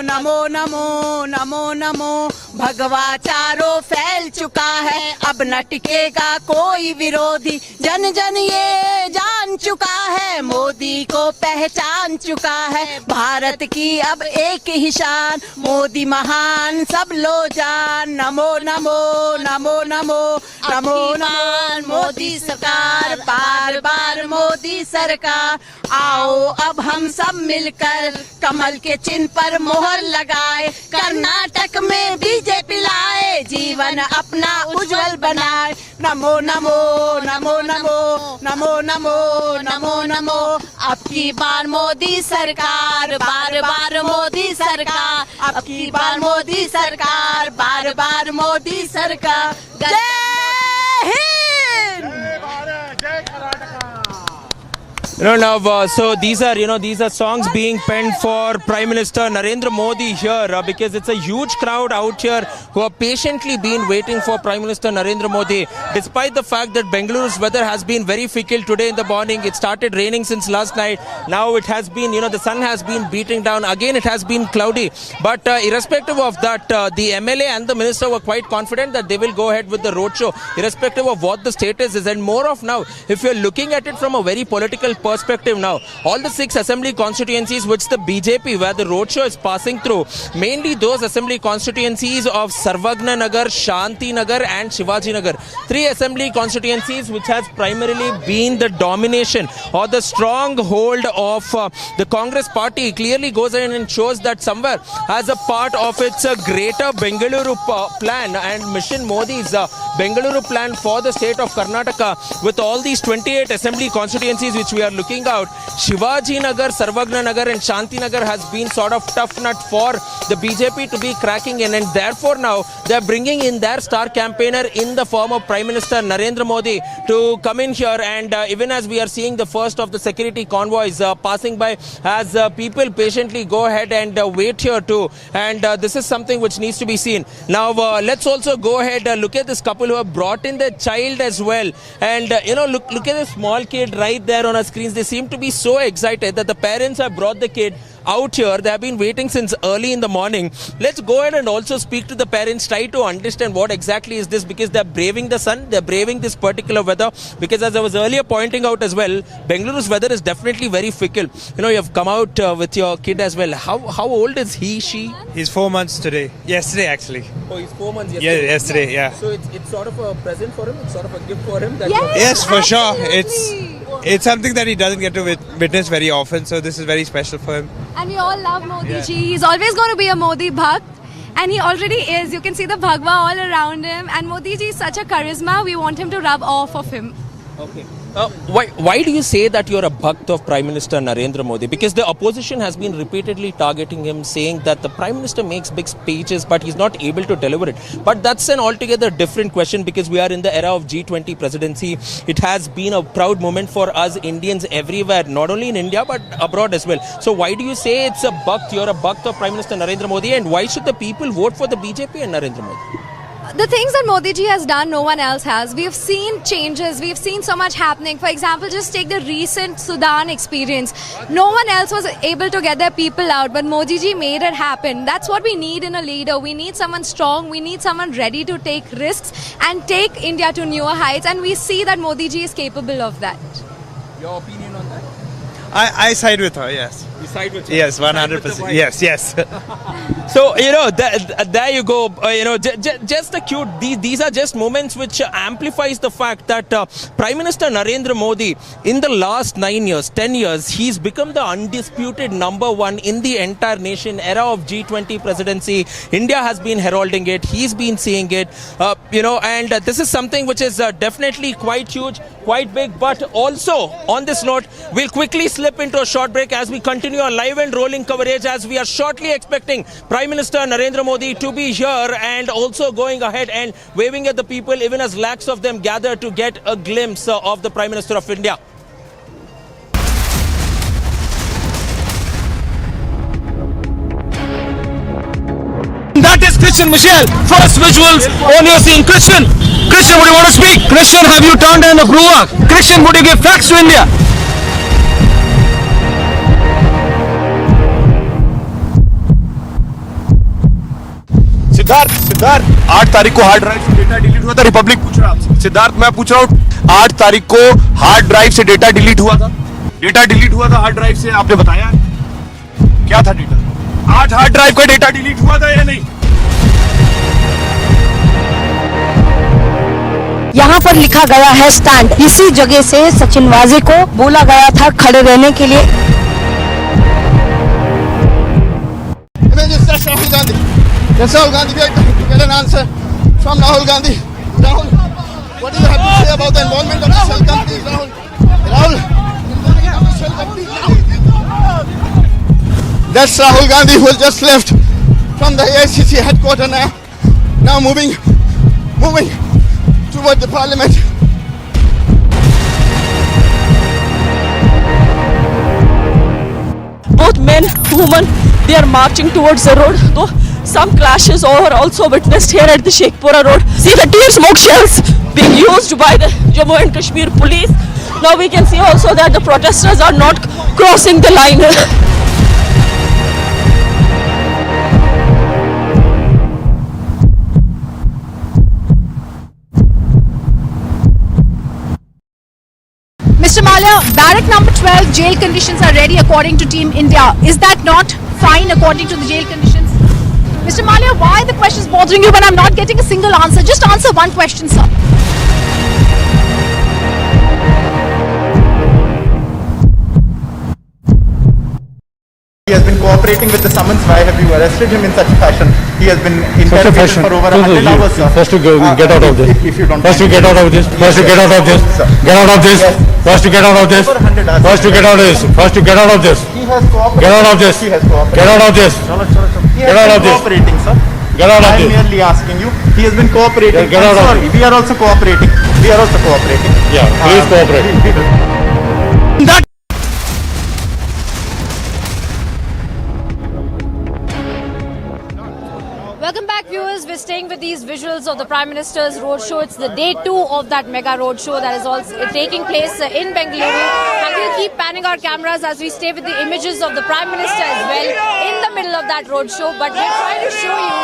नमो नमो नमो नमो। भगवा चारों फैल चुका है, अब न टिकेगा कोई विरोधी। जन जन ये जान चुका है, मोदी को पहचान चुका है। भारत की अब एक ही शान, मोदी महान सब लो जान। नमो नमो नमो नमो नमो नमो। मोदी सरकार बार बार मोदी सरकार। आओ अब हम सब मिलकर कमल के चिन्ह पर मोहर लगाए। कर्नाटक में बीजेपी लाए, जीवन अपना उज्जवल बनाए। नमो नमो नमो नमो नमो नमो नमो नमो। अब की बार मोदी सरकार, बार बार मोदी सरकार। अब की बार मोदी सरकार, बार बार मोदी सरकार। जय Hind. So these are songs being penned for Prime Minister Narendra Modi here because it's a huge crowd out here who have patiently been waiting for Prime Minister Narendra Modi. Despite the fact that Bengaluru's weather has been very fickle today in the morning, it started raining since last night. Now it has been, the sun has been beating down. Again, it has been cloudy. But irrespective of that, the MLA and the minister were quite confident that they will go ahead with the roadshow, irrespective of what the status is. And more of now, if you're looking at it from a very political perspective now, all the 6 assembly constituencies which the BJP, where the roadshow is passing through, mainly those assembly constituencies of Sarvagna Nagar, Shanti Nagar and Shivaji Nagar. 3 assembly constituencies which has primarily been the domination or the stronghold of the Congress party, clearly goes in and shows that somewhere as a part of its greater Bengaluru plan and Mission Modi's Bengaluru plan for the state of Karnataka, with all these 28 assembly constituencies which we are looking out, Shivaji Nagar, Sarvagna Nagar and Shanti Nagar has been sort of tough nut for the BJP to be cracking in, and therefore now they are bringing in their star campaigner in the form of Prime Minister Narendra Modi to come in here. And even as we are seeing the first of the security convoys passing by, as people patiently go ahead and wait here too, and this is something which needs to be seen. Now let's also go ahead look at this couple who have brought in their child as well, and look at the small kid right there on our screens. They seem to be so excited that the parents have brought the kid out here. They have been waiting since early in the morning. Let's go ahead and also speak to the parents, try to understand what exactly is this, because they're braving the sun, they're braving this particular weather, because as I was earlier pointing out as well, Bengaluru's weather is definitely very fickle. You have come out with your kid as well. How old is he, she? He's 4 months today. Yesterday actually. Oh, he's 4 months yesterday. Yeah, yesterday, yeah. So it's sort of a present for him, it's sort of a gift for him. That Yes, for sure. It's something that he doesn't get to witness very often, so this is very special for him. And we all love Modi ji. He's always going to be a Modi Bhakt. And he already is. You can see the Bhagwa all around him. And Modi ji is such a charisma. We want him to rub off of him. Okay. Why do you say that you're a Bhakt of Prime Minister Narendra Modi? Because the opposition has been repeatedly targeting him, saying that the Prime Minister makes big speeches but he's not able to deliver it. But that's an altogether different question, because we are in the era of G20 presidency. It has been a proud moment for us Indians everywhere, not only in India but abroad as well. So why do you say it's a Bhakt, you're a Bhakt of Prime Minister Narendra Modi, and why should the people vote for the BJP and Narendra Modi? The things that Modi ji has done, no one else has. We have seen changes. We have seen so much happening. For example, just take the recent Sudan experience. No one else was able to get their people out, but Modi ji made it happen. That's what we need in a leader. We need someone strong. We need someone ready to take risks and take India to newer heights. And we see that Modi ji is capable of that. Your opinion on that? I side with her, yes. You side with her? Yes, 100%. Yes. So, there you go. Just a cute, these are just moments which amplifies the fact that Prime Minister Narendra Modi, in the last 9 years, 10 years, he's become the undisputed #1 in the entire nation. Era of G20 presidency, India has been heralding it. He's been seeing it, and this is something which is definitely quite huge, quite big. But also, on this note, we'll quickly slip into a short break as we continue our live and rolling coverage, as we are shortly expecting Prime Minister Narendra Modi to be here and also going ahead and waving at the people, even as lakhs of them gather to get a glimpse of the Prime Minister of India. That is Christian Michelle. First visuals on your scene. Christian, would you want to speak? Christian, have you turned down the Grua? Christian, would you give facts to India? Siddharth 8 तारीख को hard drive से data delete हुआ था, Republic पूछ रहा आपसे। सिद्धार्थ मैं पूछ रहा हूँ 8 तारीख को हार्ड ड्राइव से डेटा डिलीट हुआ था, हार्ड ड्राइव से, आपने बताया क्या था डेटा? 8 हार्ड ड्राइव का डेटा डिलीट हुआ था या नहीं? यहाँ पर लिखा गया है स्टैंड। इसी जगह से सचिन वाजे को बोला गया था खड़े रहने के लिए। Rahul Gandhi. Yes, Rahul Gandhi, we are trying to get an answer from Rahul Gandhi. Rahul, what do you have to say about the involvement of the shell companies, Rahul? That's Rahul Gandhi who has just left from the AICC headquarters now moving toward the parliament. Both men, women, they are marching towards the road. Though some clashes are also witnessed here at the Sheikhpura road. See the tear smoke shells being used by the Jammu and Kashmir police. Now we can see also that the protesters are not crossing the line. Mr. Malia, barrack number 12, jail conditions are ready according to Team India. Is that not fine according to the jail conditions? Mr. Malia, why are the questions bothering you when I'm not getting a single answer? Just answer one question, sir. He has been cooperating with the summons. Why have you arrested him in such fashion? He has been interrogated for over 100 hours. First to get out of this. If you don't First to get out of this. First to get out of this. Get out of this. First to get out of this. First to get out of this. First to get out of this. He has cooperated. Get out of this. He has cooperated. Get out of this. He Get out has of been this. cooperating, sir. Get out of I am this. merely asking you. He has been cooperating. Get out of Sorry, we are also cooperating. We are also cooperating. Yeah, please cooperate. Welcome back, viewers. We're staying with these visuals of the Prime Minister's roadshow. It's the day 2 of that mega roadshow that is also taking place in Bengaluru. And we'll keep panning our cameras as we stay with the images of the Prime Minister as well in the middle of that roadshow. But we're trying to show you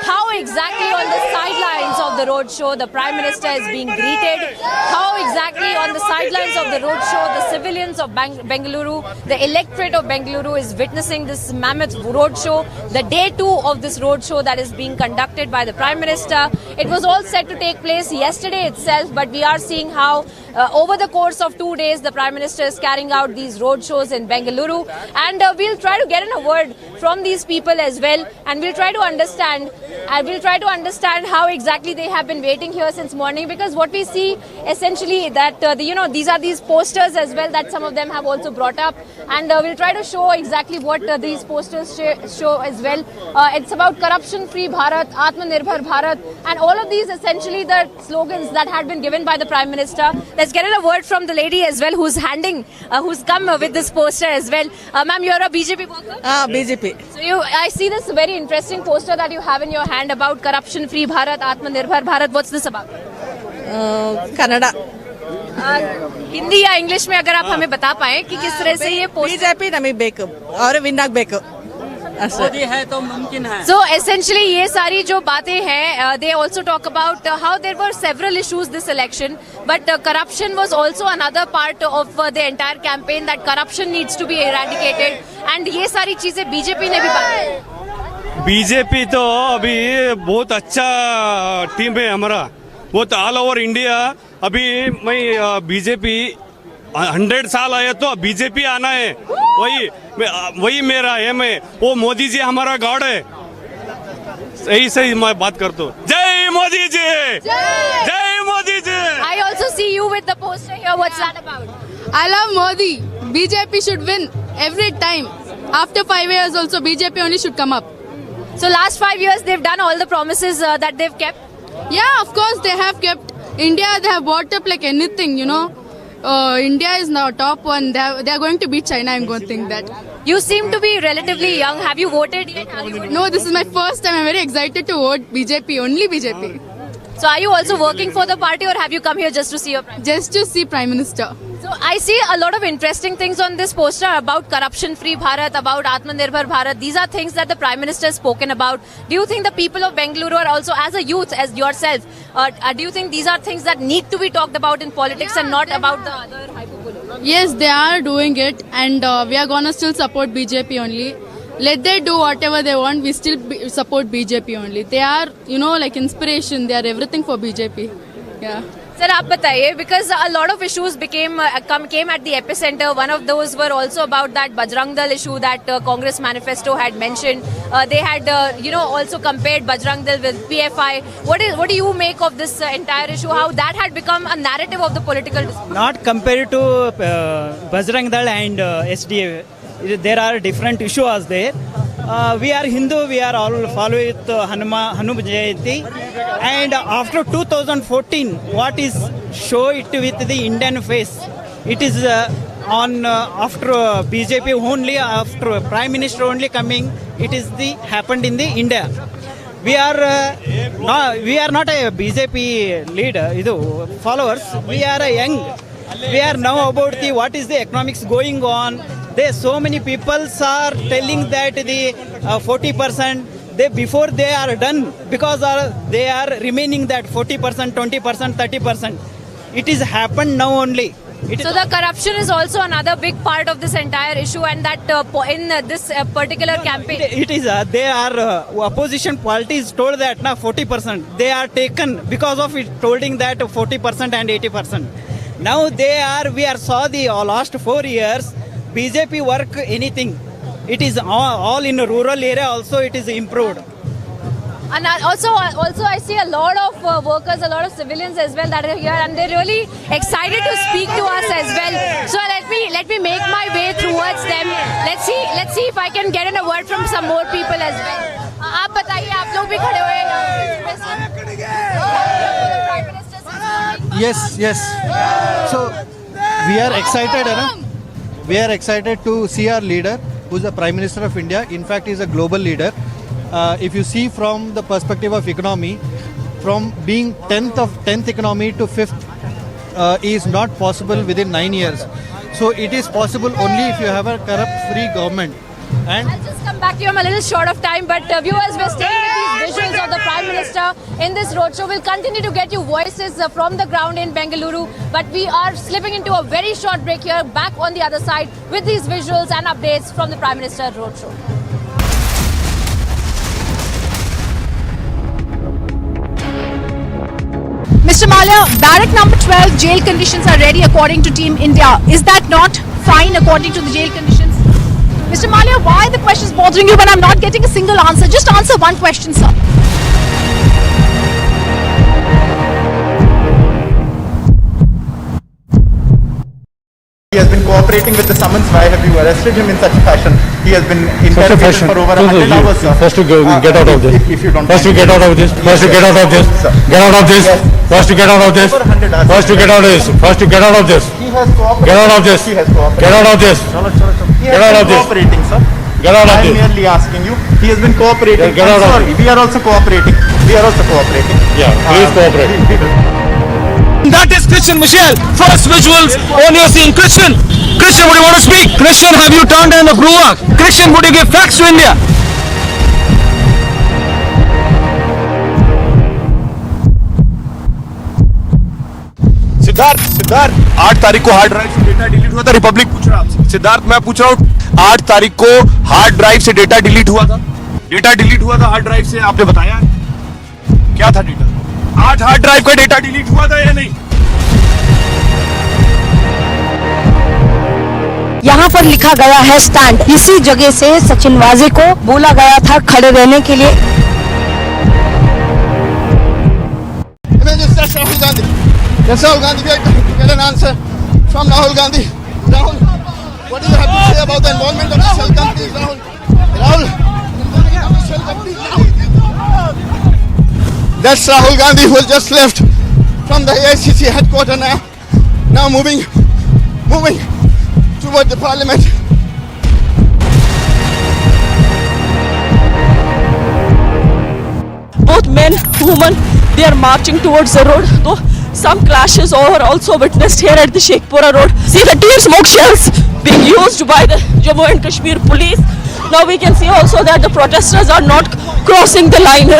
how exactly on the sidelines of the roadshow the Prime Minister is being greeted. How exactly on the sidelines of the roadshow the civilians of Bengaluru, the electorate of Bengaluru is witnessing this mammoth roadshow. The day 2 of this roadshow that is being conducted by the Prime Minister. It was all set to take place yesterday itself, but we are seeing how over the course of 2 days the Prime Minister is carrying out these roadshows in Bengaluru, and we'll try to get in a word from these people as well, and we'll try to understand how exactly they have been waiting here since morning, because what we see essentially that these are these posters as well that some of them have also brought up, and we'll try to show exactly what these posters show as well. It's about corruption-free Bharat, Atmanirbhar Bharat, and all of these essentially the slogans that had been given by the Prime Minister. Let's get in a word from the lady as well who's come with this poster as well. Ma'am, you're a BJP worker? BJP. So I see this very interesting poster that you have in your hand about corruption-free Bharat, Atmanirbhar Bharat. What's this about? Kannada. Hindi या English में अगर आप हमें बता पाएं कि किस तरह से ये बीजेपी नमी बेक और विनाक बेक मोदी है तो मुमकिन है. So essentially ये सारी जो बातें हैं, they also talk about how there were several issues this election, but corruption was also another part of the entire campaign, that corruption needs to be eradicated, and ये सारी चीजें बीजेपी ने भी बताई. बीजेपी तो अभी बहुत अच्छा टीम है हमारा, बहुत ऑल ओवर इंडिया. अभी मैं बीजेपी 100 साल आया तो बीजेपी आना है, वही मेरा एम है. वो मोदी जी हमारा गॉड है. सही मैं बात करता हूँ. जय मोदी जी, जय Modi ji. I also see you with the poster here. What's that about? I love Modi. BJP should win every time. After 5 years also BJP only should come up. So last 5 years they've done all the promises that they've kept? Yeah, of course they have kept. India, they have bought up like anything, India is now top one. They are going to beat China, I'm going to think that. You seem to be relatively young. Have you voted yet? No, this is my first time. I'm very excited to vote BJP, only BJP. So are you also working for the party, or have you come here just to see your Prime Minister? Just to see Prime Minister. So So I see a lot of interesting things on this poster about corruption-free Bharat, about Atmanirbhar Bharat. These are things that the Prime Minister has spoken about. Do you think the people of Bengaluru are also, as a youth, as yourself, do you think these are things that need to be talked about in politics and not about the other hyperbole? Yes, they are doing it, and we are gonna still support BJP only. Let they do whatever they want. We still support BJP only. They are, like inspiration. They are everything for BJP. Yeah. Sir, आप बताइए, because a lot of issues came at the epicenter. One of those were also about that Bajrang Dal issue that Congress manifesto had mentioned. They had, also compared Bajrang Dal with PFI. What do you make of this entire issue? How that had become a narrative of the political dispute? Not compared to Bajrang Dal and SDA. There are different issues there. We are Hindu, we are all follow with Hanu Jayanti, and after 2014, what is show it with the Indian face? It is after BJP only, after Prime Minister only coming, it is happened in the India. We are not a BJP leader, followers. We are a young. We are now about what is the economics going on. There so many people are telling that the 40%, before they are done, because they are remaining that 40%, 20%, 30%. It is happened now only. So the corruption is also another big part of this entire issue, and that in this particular campaign. It is. They are opposition parties told that now 40%. They are taken because of it, holding that 40% and 80%. Now we saw the last 4 years. BJP work anything. It is all in a rural area also it is improved. And also I see a lot of workers, a lot of civilians as well that are here, and they're really excited to speak to us as well. So let me make my way towards them. Let's see if I can get in a word from some more people as well. आप बताइए, आप लोग भी खड़े हुए हैं. Yes. So we are excited, We are excited to see our leader, who is the Prime Minister of India. In fact, he is a global leader. If you see from the perspective of economy, from being 10th economy to 5th is not possible within 9 years. So it is possible only if you have a corrupt-free government. And I'll just come back to you. I'm a little short of time, but viewers, we're staying with these visuals of the Prime Minister in this roadshow. We'll continue to get you voices from the ground in Bengaluru, but we are slipping into a very short break here, back on the other side with these visuals and updates from the Prime Minister roadshow. Mr. Malia, barrack number 12, jail conditions are ready according to Team India. Is that not fine according to the jail conditions? Mr. Malia, why the question is bothering you when I'm not getting a single answer? Just answer one question, sir. He has been cooperating with the summons. Why have you arrested him in such fashion? He has been interrogated for over 100 hours, sir. First to get out of this. If you don't First to get out of this. First to get out of this. Get out of this. First to get out of this. First to get out of this. First to get out of this. He has cooperated. Get out of this. He has cooperated. Get out of this. He has Get out been of this. cooperating, sir. Get out of I am this. merely asking you. He has been cooperating. Get out of sorry, we are also cooperating. Yeah, please cooperate. That is Christian Michelle. First visuals on your scene. Christian, would you want to speak? Christian, have you turned in a Bruak? Christian, would you give facts to India? Siddharth 8 तारीख को hard drive से data delete हुआ था. Republic पूछ रहा आपसे. सिद्धार्थ, मैं पूछ रहा हूँ, 8 तारीख को हार्ड ड्राइव से डेटा डिलीट हुआ था. डेटा डिलीट हुआ था हार्ड ड्राइव से, आपने बताया क्या था डेटा? 8 हार्ड ड्राइव का डेटा डिलीट हुआ था या नहीं? यहाँ पर लिखा गया है स्टैंड. इसी जगह से सचिनवाजी को बोला गया था खड़े रहने के लिए. Rahul Gandhi. Yes, Rahul Gandhi. We are trying to get an answer from Rahul Gandhi. Rahul, what do you have to say about the involvement of the shell companies, Rahul? That's Rahul Gandhi, who has just left from the AICC headquarters now moving toward the parliament. Both men, women, they are marching towards the road. So some clashes are also witnessed here at the Sheikhpura road. See the tear smoke shells being used by the Jammu and Kashmir police. Now we can see also that the protesters are not crossing the line.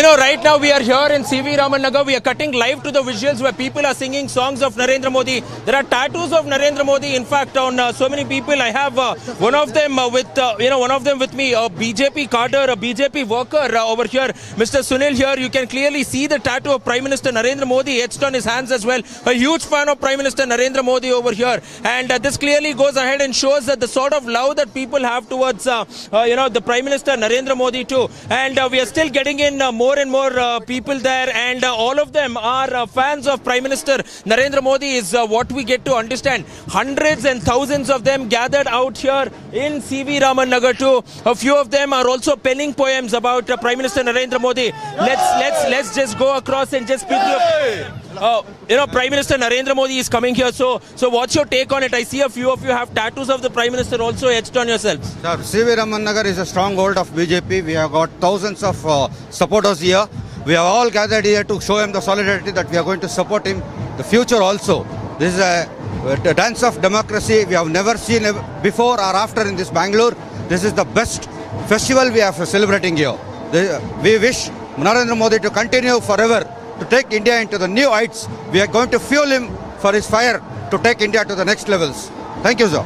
Right now we are here in CV Raman Nagar. We are cutting live to the visuals where people are singing songs of Narendra Modi. There are tattoos of Narendra Modi, in fact, on so many people. I have one of them with me, a BJP cadre, a BJP worker over here, Mr. Sunil here. You can clearly see the tattoo of Prime Minister Narendra Modi etched on his hands as well. A huge fan of Prime Minister Narendra Modi over here. And this clearly goes ahead and shows that the sort of love that people have towards, the Prime Minister Narendra Modi too. And we are still getting in more and more people there, and all of them are fans of Prime Minister Narendra Modi is what we get to understand. Hundreds and thousands of them gathered out here in CV Raman Nagar too. A few of them are also penning poems about Prime Minister Narendra Modi. Let's just go across and just speak to Prime Minister Narendra Modi is coming here. So what's your take on it? I see a few of you have tattoos of the Prime Minister also etched on yourselves. Sir, CV Raman Nagar is a stronghold of BJP. We have got thousands of supporters here. We have all gathered here to show him the solidarity that we are going to support him the future also. This is a dance of democracy we have never seen before or after in this Bangalore. This is the best festival we are celebrating here. We wish Narendra Modi to continue forever to take India into the new heights. We are going to fuel him for his fire to take India to the next levels. Thank you, sir.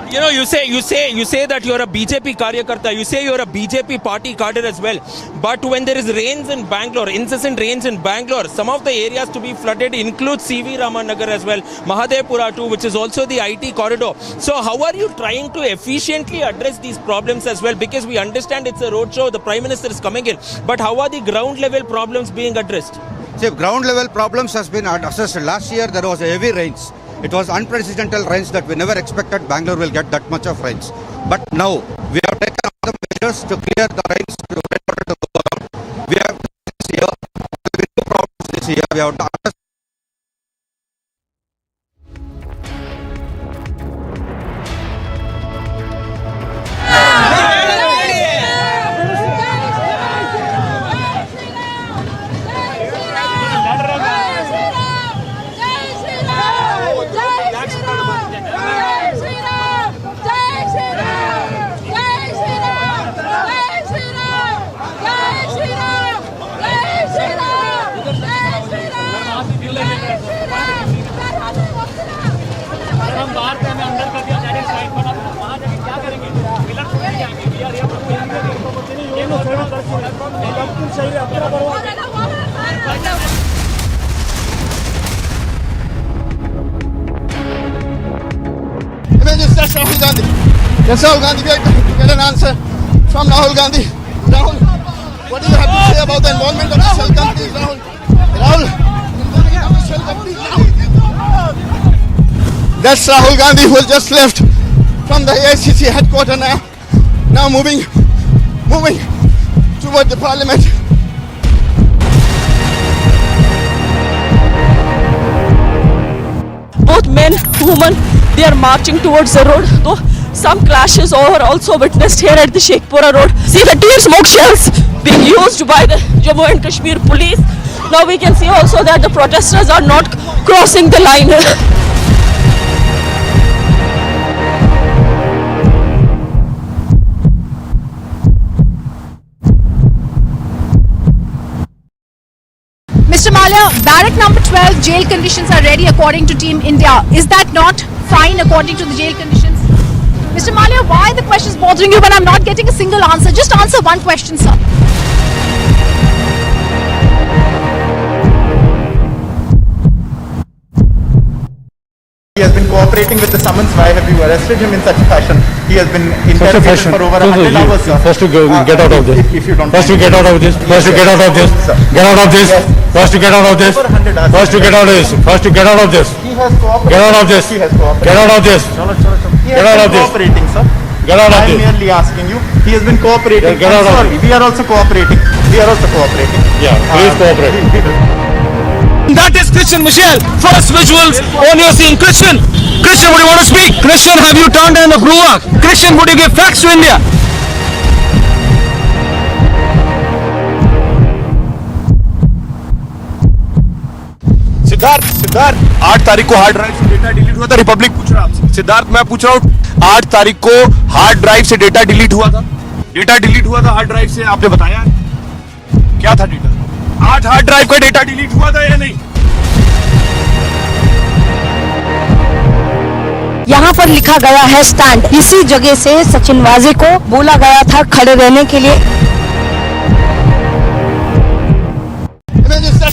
You say that you're a BJP karyakarta. You say you're a BJP party cadre as well. But when there is rains in Bangalore, incessant rains in Bangalore, some of the areas to be flooded include CV Raman Nagar as well, Mahadevpura too, which is also the IT corridor. So how are you trying to efficiently address these problems as well? Because we understand it's a roadshow, the Prime Minister is coming in. But how are the ground level problems being addressed? See, ground level problems has been assessed. Last year there was heavy rains. It was unprecedented rains that we never expected Bangalore will get that much of rains. But now we have taken all the measures to clear the rains to go around. We have this year, there will be no problems this year. We have done That's Rahul Gandhi. That's Rahul Gandhi. We are trying to get an answer from Rahul Gandhi. Rahul, what do you have to say about the involvement of the shell companies, Rahul? Rahul, that's Rahul Gandhi who has just left from the AICC headquarters now moving toward the parliament. Both men, women, they are marching towards the road. Though some clashes are also witnessed here at the Sheikhpura road. See the tear smoke shells being used by the Jammu and Kashmir police. Now we can see also that the protesters are not crossing the line. Mr. Malia, barrack number 12, jail conditions are ready according to Team India. Is that not fine according to the jail conditions? Mr. Malia, why the question is bothering you when I'm not getting a single answer? Just answer one question, sir. He has been cooperating with the summons. Why have you arrested him in such a fashion? He has been interrogated for over 100 hours. First to get out of this. If you don't First to get out of this. First to get out of this. Get out of this. First to get out of this. First to get out of this. First to get out of this. He has cooperated. Get out of this. He has cooperated. Get out of this. He Get out has of been this. cooperating, sir. Get out of I am this. merely asking you. He has been cooperating. Get out I'm of sorry. We are also cooperating. Yeah, please cooperate. That is Christian Michelle. First visuals on your scene. Christian, would you want to speak? Christian, have you turned in the Bruak? Christian, would you give facts to India? Siddharth 8 तारीख को hard drive से data delete हुआ था, Republic पूछ रहा आपसे। सिद्धार्थ मैं पूछ रहा हूँ 8 तारीख को हार्ड ड्राइव से डेटा डिलीट हुआ था, हार्ड ड्राइव से, आपने बताया क्या था डेटा? 8 हार्ड ड्राइव का डेटा डिलीट हुआ था या नहीं? यहाँ पर लिखा गया है स्टैंड। इसी जगह से सचिन वाजे को बोला गया था खड़े रहने के लिए।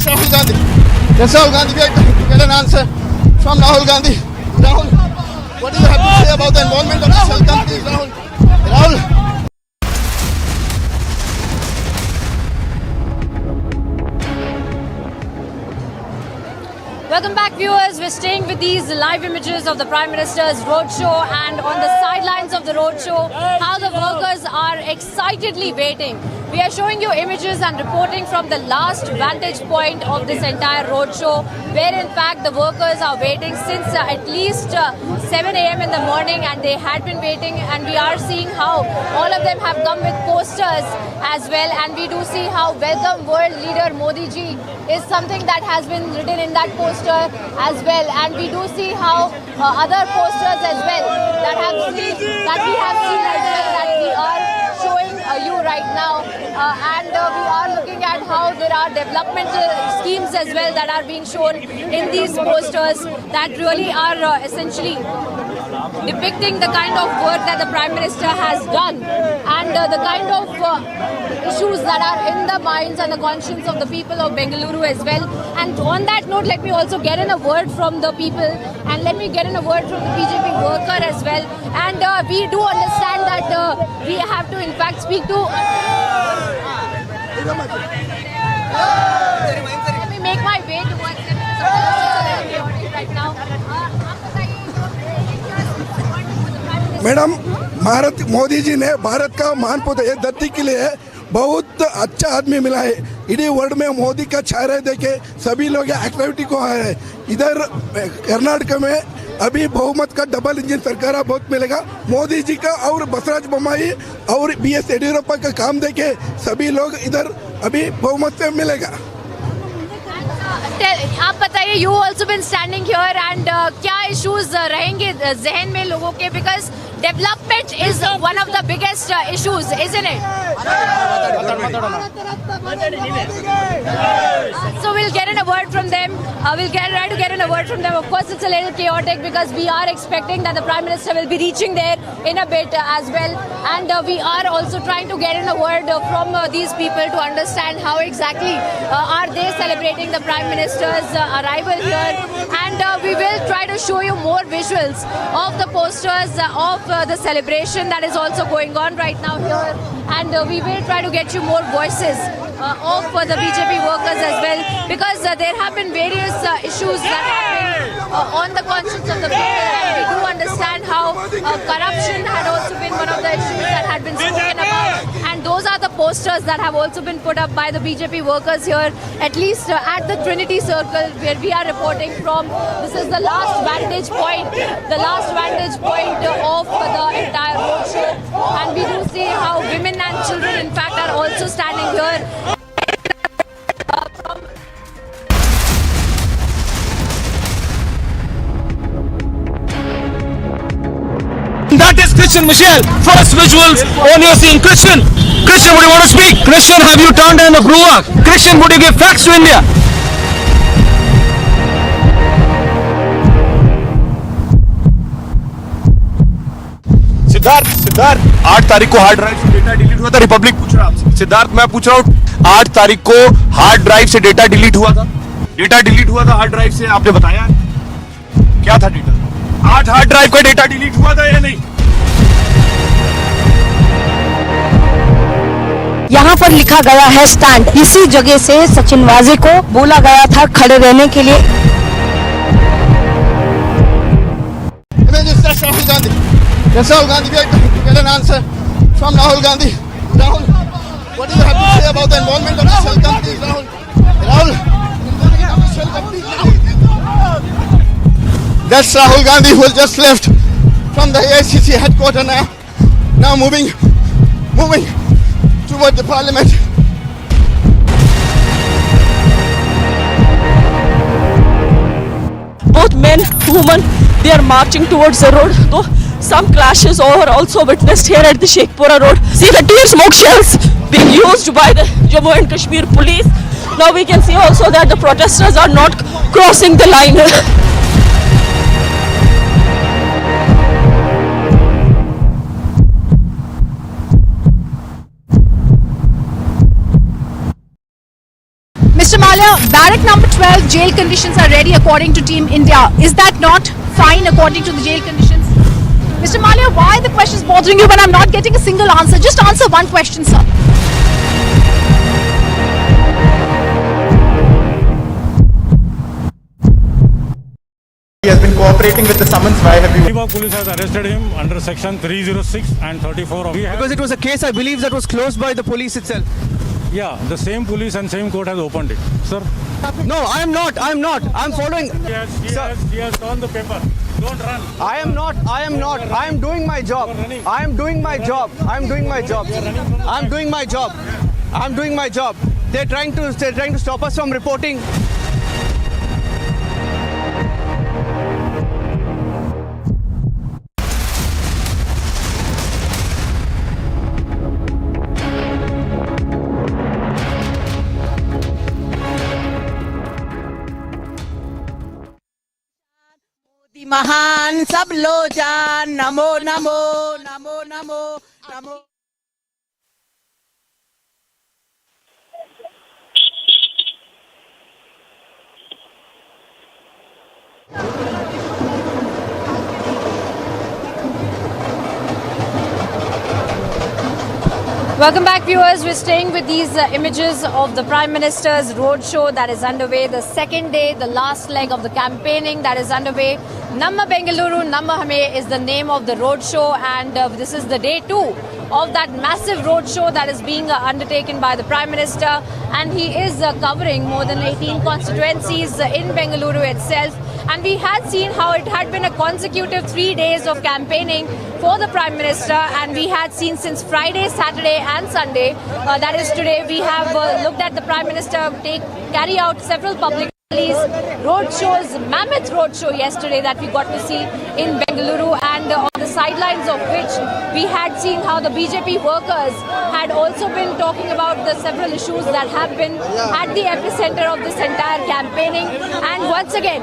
Rahul Gandhi. Yes, Rahul Gandhi. We are trying to get an answer from Rahul Gandhi. Rahul, what do you have to say about the involvement of the shell companies, Rahul? Welcome back, viewers. We're staying with these live images of the Prime Minister's roadshow, and on the sidelines of the roadshow, how the workers are excitedly waiting. We are showing you images and reporting from the last vantage point of this entire roadshow, where in fact the workers are waiting since at least 7 a.m. in the morning, and they had been waiting, and we are seeing how all of them have come with posters as well, and we do see how welcome world leader Modi ji is something that has been written in that poster as well, and we do see how other posters as well that we have seen as well, that we are showing you right now, and we are looking at how there are developmental schemes as well that are being shown in these posters that really are essentially depicting the kind of work that the Prime Minister has done, and the kind of issues that are in the minds and the conscience of the people of Bengaluru as well. And on that note, let me also get in a word from the people, and let me get in a word from the BJP worker as well. And we do understand that we have to in fact speak to... Let me make my way towards them. Right now. Madam, Bharat Modi ji ने भारत का महान पुत्र ये धरती के लिए बहुत अच्छा आदमी मिला है। इडीी वर्ल्ड में मोदी का चेहरा देखे सभी लोग एक्टिविटी को आए हैं। इधर कर्नाटक में अभी बहुमत का डबल इंजन सरकार बहुत मिलेगा। मोदी जी का और बसवराज बोम्माई और बीएस येडियुरप्पा का काम देखे सभी लोग इधर अभी बहुमत से मिलेगा। आप बताइए, you also been standing here, and क्या इश्यूज रहेंगे जहन में लोगों के, because development is one of the biggest issues, isn't it? So we'll get in a word from them. We'll try to get in a word from them. Of course, it's a little chaotic because we are expecting that the Prime Minister will be reaching there in a bit as well, and we are also trying to get in a word from these people to understand how exactly are they celebrating the Prime Minister's arrival here, and we will try to show you more visuals of the posters of the celebration that is also going on right now here, and we will try to get you more voices of the BJP workers as well, because there have been various issues that have been on the conscience of the people, and we do understand how corruption had also been one of the issues that had been spoken about, and those are the posters that have also been put up by the BJP workers here, at least at the Trinity Circle where we are reporting from. This is the last vantage point of the entire roadshow, and we do see how women and children in fact are also standing here. That is Christian Michelle. First visuals on your scene. Christian, would you want to speak? Christian, have you turned in the Bruak? Christian, would you give facts to India? Siddharth 8 तारीख को hard drive से data delete हुआ था, Republic पूछ रहा आपसे। सिद्धार्थ मैं पूछ रहा हूँ 8 तारीख को हार्ड ड्राइव से डेटा डिलीट हुआ था, हार्ड ड्राइव से, आपने बताया क्या था डेटा? 8 हार्ड ड्राइव का डेटा डिलीट हुआ था या नहीं? यहाँ पर लिखा गया है स्टैंड। इसी जगह से सचिन वाजे को बोला गया था खड़े रहने के लिए। Rahul Gandhi. Yes, Rahul Gandhi, we are trying to get an answer from Rahul Gandhi. Rahul, what do you have to say about the involvement of the shell companies, Rahul? Rahul, shell companies now. That's Rahul Gandhi who has just left from the AICC headquarters now moving toward the parliament. Both men, women, they are marching towards the road. Though some clashes are also witnessed here at the Sheikhpura road. See the tear smoke shells being used by the Jammu and Kashmir police. Now we can see also that the protesters are not crossing the line. Mr. Malia, barrack number 12, jail conditions are ready according to Team India. Is that not fine according to the jail conditions? Mr. Malia, why the question is bothering you when I'm not getting a single answer? Just answer one question, sir. He has been cooperating with the summons. Why have you? Viva police has arrested him under section 306 and 34 of... Because it was a case, I believe, that was closed by the police itself. Yeah, the same police and same court has opened it, sir. No, I am not. I'm following. He has torn the paper. Don't run. I am not. I am doing my job. I am doing my job. They're trying to stop us from reporting. महान सब लो जान Namo Namo Namo Namo Namo Welcome back, viewers. We're staying with these images of the Prime Minister's roadshow that is underway. The second day, the last leg of the campaigning that is underway. Namma Bengaluru, Namma Hame is the name of the roadshow, and this is the day 2 of that massive roadshow that is being undertaken by the Prime Minister. And he is covering more than 18 constituencies in Bengaluru itself. And we had seen how it had been a consecutive 3 days of campaigning for the Prime Minister, and we had seen since Friday, Saturday and Sunday, that is today, we have looked at the Prime Minister carry out several public roadshows, mammoth roadshow yesterday that we got to see in Bengaluru, and on the sidelines of which we had seen how the BJP workers had also been talking about the several issues that have been at the epicenter of this entire campaigning. And once again,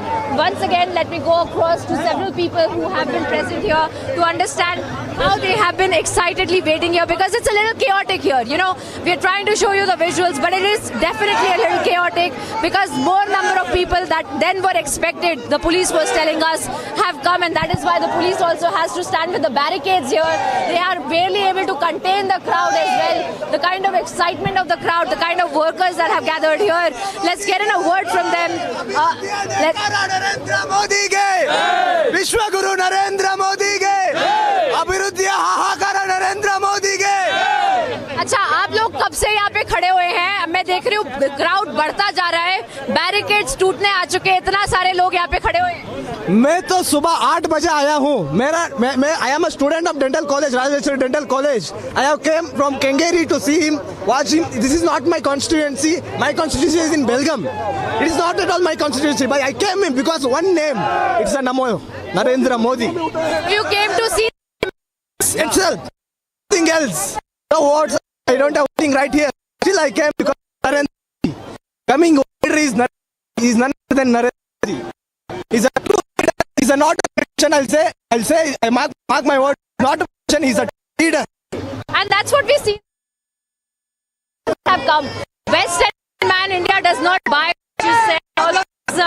let me go across to several people who have been present here to understand how they have been excitedly waiting here, because it's a little chaotic here. You know, we're trying to show you the visuals, but it is definitely a little chaotic because more number of people that then were expected, the police was telling us, have come, and that is why the police also has to stand with the barricades here. They are barely able to contain the crowd as well. The kind of excitement of the crowd, the kind of workers that have gathered here. Let's get in a word from them. Narendra Modi ke Vishwa Guru Narendra Modi ke अभिवृद्धि हाहाकार नरेंद्र मोदी के। अच्छा, आप लोग कब से यहाँ पे खड़े हुए हैं? मैं देख रही हूँ क्राउड बढ़ता जा रहा है, बैरिकेड्स टूटने आ चुके हैं, इतना सारे लोग यहाँ पे खड़े हुए हैं। मैं तो सुबह 8 बजे आया हूँ। मैं I am a student of dental college, Rajasthan dental college. I have came from Kengeri to see him, watch him. This is not my constituency. My constituency is in Belgaum. It is not at all my constituency, but I came in because one name. It's a Namo Narendra Modi. You came to see itself. Nothing else. No words. I don't have anything right here. Still I came because Narendra Modi. Coming over is none other than Narendra Modi. He's a true leader. He's a not a politician. I'll say, I mark my word. Not a politician. He's a leader. And that's what we see. Have come. West End man, India does not buy. You said all of these,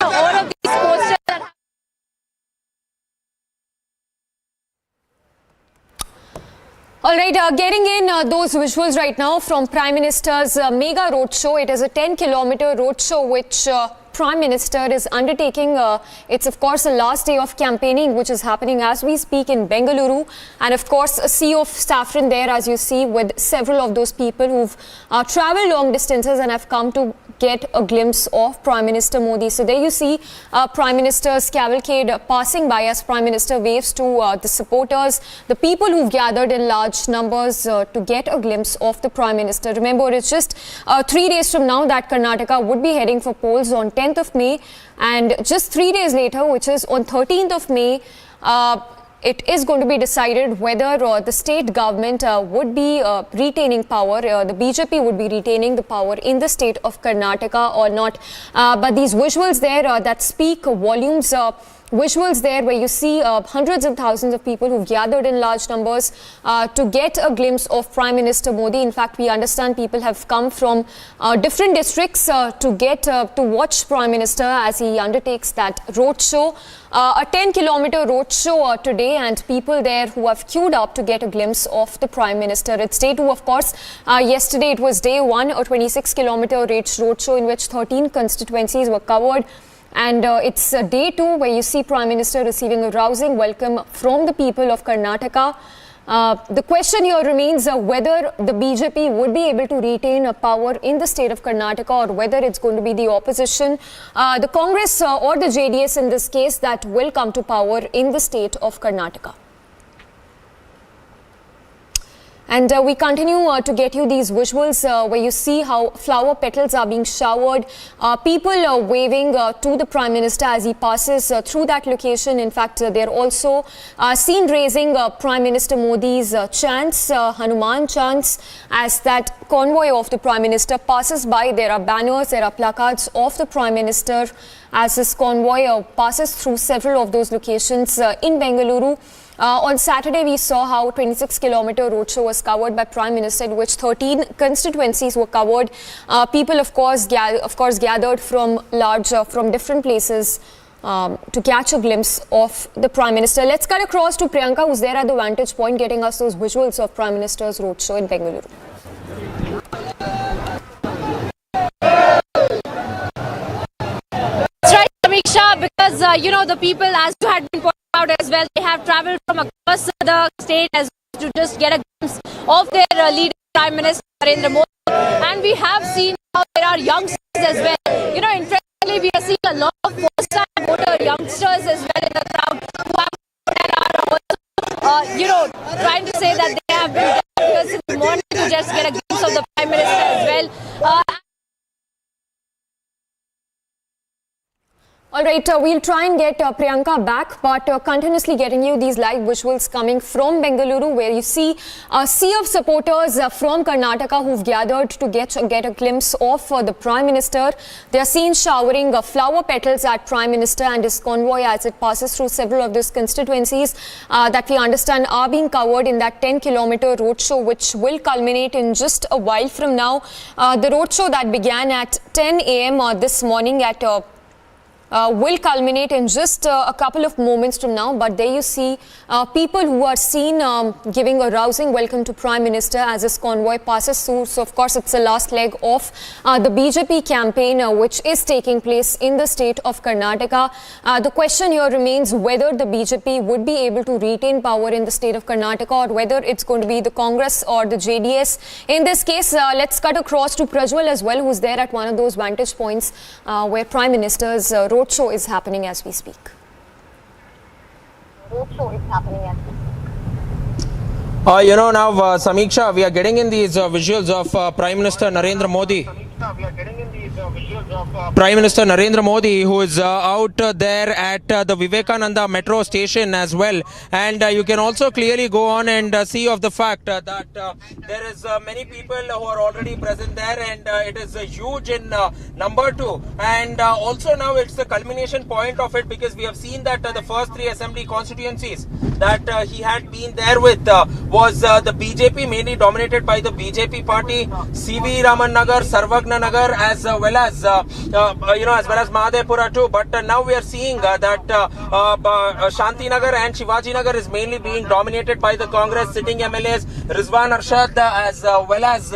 all of these posters. All right, getting in those visuals right now from Prime Minister's mega roadshow. It is a 10-kilometer roadshow which Prime Minister is undertaking. It's of course the last day of campaigning, which is happening as we speak in Bengaluru, and of course a sea of saffron there, as you see, with several of those people who've travelled long distances and have come to get a glimpse of Prime Minister Modi. So there you see Prime Minister's cavalcade passing by as Prime Minister waves to the supporters, the people who've gathered in large numbers to get a glimpse of the Prime Minister. Remember, it's just 3 days from now that Karnataka would be heading for polls on 10th of May, and just 3 days later, which is on 13th of May, it is going to be decided whether the state government would be retaining power, the BJP would be retaining the power in the state of Karnataka or not. But these visuals there that speak volumes, visuals there where you see hundreds and thousands of people who've gathered in large numbers to get a glimpse of Prime Minister Modi. In fact, we understand people have come from different districts to watch Prime Minister as he undertakes that roadshow. A 10-kilometer roadshow today, and people there who have queued up to get a glimpse of the Prime Minister. It's day 2, of course. Yesterday it was day 1, a 26-kilometer roadshow in which 13 constituencies were covered. And it's day 2 where you see Prime Minister receiving a rousing welcome from the people of Karnataka. The question here remains whether the BJP would be able to retain power in the state of Karnataka, or whether it's going to be the opposition, the Congress or the JDS in this case, that will come to power in the state of Karnataka. And we continue to get you these visuals where you see how flower petals are being showered, people waving to the Prime Minister as he passes through that location. In fact, they're also seen raising Prime Minister Modi's chants, Hanuman chants, as that convoy of the Prime Minister passes by. There are banners, there are placards of the Prime Minister as this convoy passes through several of those locations in Bengaluru. On Saturday, we saw how 26-kilometer roadshow was covered by Prime Minister, in which 13 constituencies were covered. People, of course, gathered from different places to catch a glimpse of the Prime Minister. Let's cut across to Priyanka, who's there at the vantage point, getting us those visuals of Prime Minister's roadshow in Bengaluru. That's right, Samiksha, because the people, as you had been pointing out as well, they have travelled from across the state as well to just get a glimpse of their leader, Prime Minister Narendra Modi. And we have seen how there are youngsters as well. Interestingly, we are seeing a lot of first-time voter youngsters as well in the crowd who are also, trying to say that they have been there since the morning to just get a glimpse of the Prime Minister as well. Alright, we'll try and get Priyanka back, but continuously getting you these live visuals coming from Bengaluru, where you see a sea of supporters from Karnataka who've gathered to get a glimpse of the Prime Minister. They are seen showering flower petals at Prime Minister and his convoy as it passes through several of these constituencies that we understand are being covered in that 10-kilometer roadshow, which will culminate in just a while from now. The roadshow that began at 10 a.m. This morning will culminate in just a couple of moments from now. But there you see people who are seen giving a rousing welcome to Prime Minister as this convoy passes through. So of course it's the last leg of the BJP campaign which is taking place in the state of Karnataka. The question here remains whether the BJP would be able to retain power in the state of Karnataka, or whether it's going to be the Congress or the JDS. In this case, let's cut across to Prajwal as well, who's there at one of those vantage points where Prime Minister's roadshow is happening as we speak. Now, Samiksha, we are getting in these visuals of Prime Minister Narendra Modi. Prime Minister Narendra Modi, who is out there at the Vivekananda metro station as well, and you can also clearly go on and see of the fact that there is many people who are already present there, and it is huge in number too. And also now it's the culmination point of it, because we have seen that the first 3 assembly constituencies that he had been there with was the BJP, mainly dominated by the BJP party, CV Raman Nagar, Sarvagna Nagar, as well as Mahadevpura too. But now we are seeing that Shanti Nagar and Shivaji Nagar is mainly being dominated by the Congress sitting MLAs, Rizwan Arshad, as well as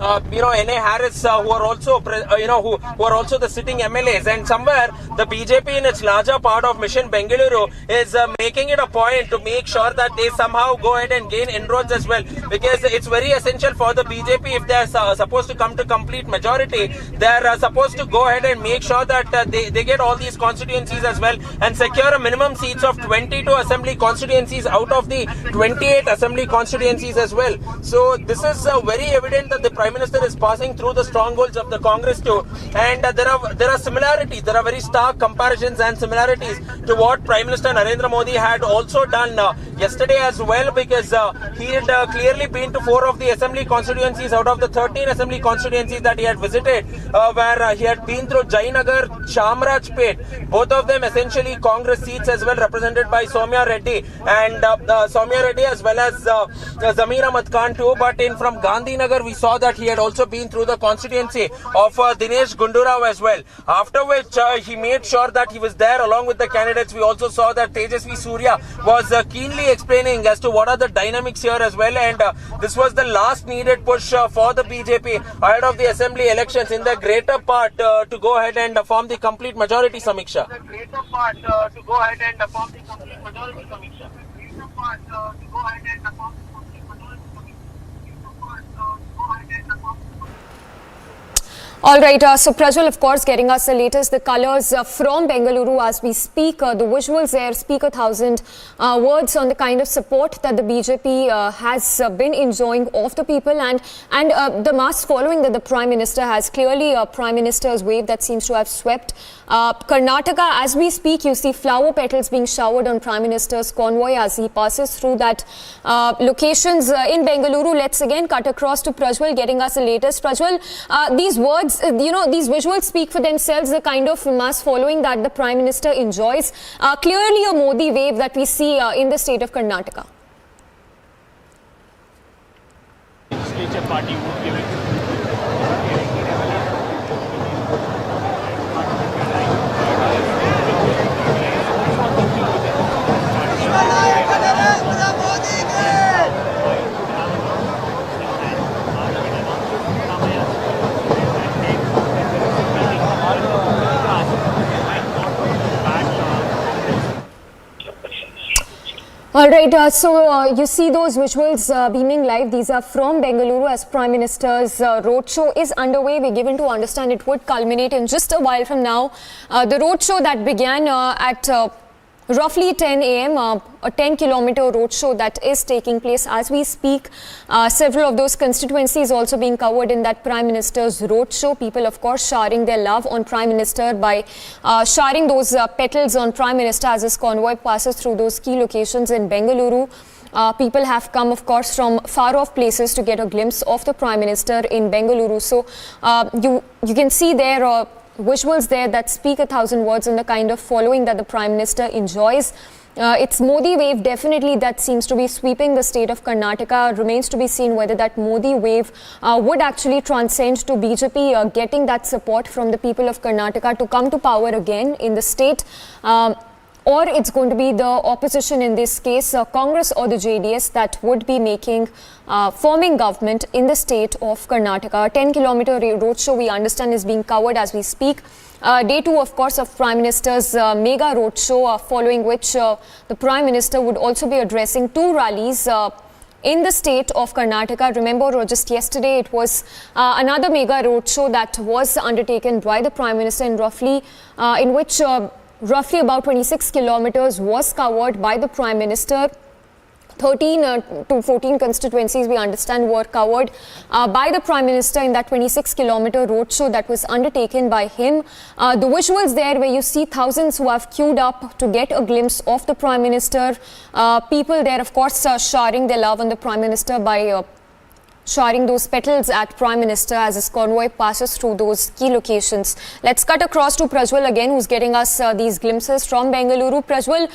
N.A. Harris, who are also, who are also the sitting MLAs. And somewhere the BJP in its larger part of Mission Bengaluru is making it a point to make sure that they somehow go ahead and gain inroads as well. Because it's very essential for the BJP, if they are supposed to come to complete majority, they are supposed to go ahead and make sure that they get all these constituencies as well and secure a minimum seats of 22 assembly constituencies out of the 28 assembly constituencies as well. So this is very evident that the Prime Minister is passing through the strongholds of the Congress too, and there are similarities, there are very stark comparisons and similarities to what Prime Minister Narendra Modi had also done yesterday as well, because he had clearly been to 4 of the assembly constituencies out of the 13 assembly constituencies that he had visited, where he had been through Jainagar, Chamrajpet, both of them essentially Congress seats as well, represented by Soumya Reddy and Soumya Reddy as well as Zamir Ahmad Khan too. But from Gandhinagar we saw that he had also been through the constituency of Dinesh Gundurao as well, after which he made sure that he was there along with the candidates. We also saw that Tejasvi Surya was keenly explaining as to what are the dynamics here as well, and this was the last needed push for the BJP ahead of the assembly elections in the greater part to go ahead and form the complete majority, Samiksha. All right, so Prajwal, of course, getting us the latest, the colors from Bengaluru as we speak. The visuals there speak 1,000 words on the kind of support that the BJP has been enjoying of the people, and the mass following that the Prime Minister has. Clearly a Prime Minister's wave that seems to have swept Karnataka. As we speak, you see flower petals being showered on Prime Minister's convoy as he passes through that locations in Bengaluru. Let's again cut across to Prajwal, getting us the latest. Prajwal, these words, these visuals speak for themselves, the kind of mass following that the Prime Minister enjoys. Clearly a Modi wave that we see in the state of Karnataka. All right, so you see those visuals beaming live. These are from Bengaluru as Prime Minister's roadshow is underway. We're given to understand it would culminate in just a while from now. The roadshow that began at roughly 10 a.m., a 10-kilometer roadshow that is taking place as we speak. Several of those constituencies also being covered in that Prime Minister's roadshow. People, of course, showering their love on Prime Minister by showering those petals on Prime Minister as his convoy passes through those key locations in Bengaluru. People have come, of course, from far-off places to get a glimpse of the Prime Minister in Bengaluru. So you can see there visuals there that speak 1,000 words on the kind of following that the Prime Minister enjoys. It's Modi wave definitely that seems to be sweeping the state of Karnataka. Remains to be seen whether that Modi wave would actually transcend to BJP getting that support from the people of Karnataka to come to power again in the state. Or it's going to be the opposition, in this case, Congress or the JDS, that would be making, forming government in the state of Karnataka. A 10-kilometer roadshow, we understand, is being covered as we speak. Day 2, of course, of Prime Minister's mega roadshow, following which the Prime Minister would also be addressing 2 rallies in the state of Karnataka. Remember, just yesterday, it was another mega roadshow that was undertaken by the Prime Minister in which roughly about 26 kilometers was covered by the Prime Minister. 13 to 14 constituencies, we understand, were covered by the Prime Minister in that 26-kilometer roadshow that was undertaken by him. The visuals there where you see thousands who have queued up to get a glimpse of the Prime Minister. People there, of course, showering their love on the Prime Minister by showering those petals at Prime Minister as his convoy passes through those key locations. Let's cut across to Prajwal again, who's getting us these glimpses from Bengaluru. Prajwal,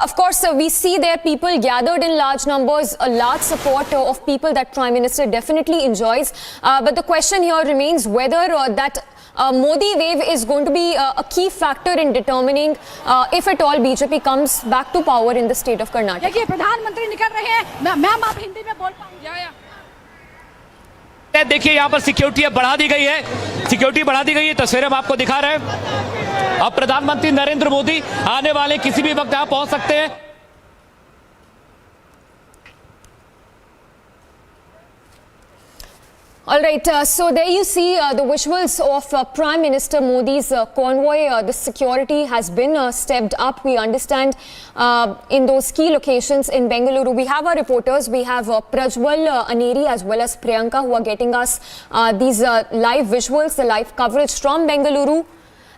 of course, we see there people gathered in large numbers, a large support of people that Prime Minister definitely enjoys. But the question here remains whether that Modi wave is going to be a key factor in determining if at all BJP comes back to power in the state of Karnataka. देखिए प्रधानमंत्री निकल रहे हैं, ma'am आप हिंदी में बोल पाएंगे? देखिए यहाँ पर सिक्योरिटी बढ़ा दी गई है, सिक्योरिटी बढ़ा दी गई है। तस्वीरें हम आपको दिखा रहे हैं। अब प्रधानमंत्री नरेंद्र मोदी आने वाले किसी भी वक्त यहाँ पहुंच सकते हैं। All right, so there you see the visuals of Prime Minister Modi's convoy. The security has been stepped up. We understand in those key locations in Bengaluru. We have our reporters. We have Prajwal Aneri as well as Priyanka who are getting us these live visuals, the live coverage from Bengaluru.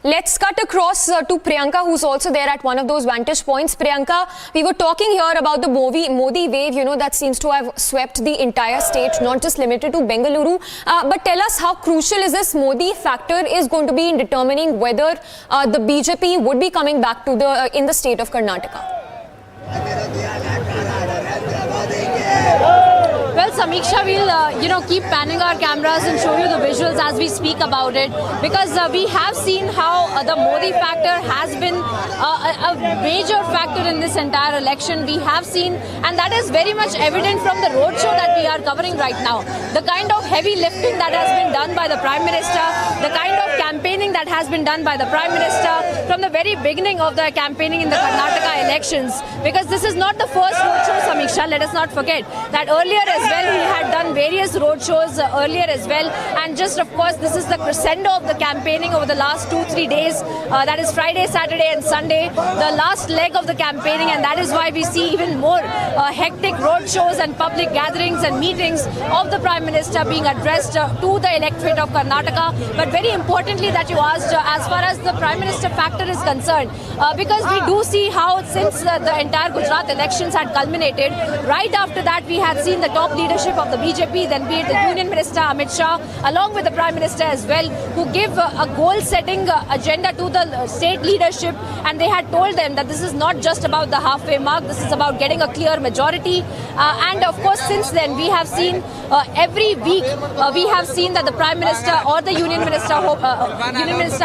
Let's cut across to Priyanka, who's also there at one of those vantage points. Priyanka, we were talking here about the Modi wave, that seems to have swept the entire state, not just limited to Bengaluru. But tell us, how crucial is this Modi factor is going to be in determining whether the BJP would be coming back to in the state of Karnataka? Well, Samiksha, we'll keep panning our cameras and show you the visuals as we speak about it, because we have seen how the Modi factor has been a major factor in this entire election. We have seen, and that is very much evident from the roadshow that we are covering right now. The kind of heavy lifting that has been done by the Prime Minister, the kind of campaigning that has been done by the Prime Minister from the very beginning of the campaigning in the Karnataka elections, because this is not the first roadshow, Samiksha. Let us not forget that earlier as well he had done various roadshows earlier as well, and just of course this is the crescendo of the campaigning over the last 2-3 days, that is Friday, Saturday and Sunday, the last leg of the campaigning, and that is why we see even more hectic roadshows and public gatherings and meetings of the Prime Minister being addressed to the electorate of Karnataka. But very importantly that you asked, as far as the Prime Minister factor is concerned, because we do see how since the entire Gujarat elections had culminated, right after that we had seen the top leadership of the BJP, then be it the Union Minister Amit Shah, along with the Prime Minister as well, who give a goal-setting agenda to the state leadership, and they had told them that this is not just about the halfway mark, this is about getting a clear majority. And of course, since then, we have seen every week, we have seen that the Prime Minister or the Union Minister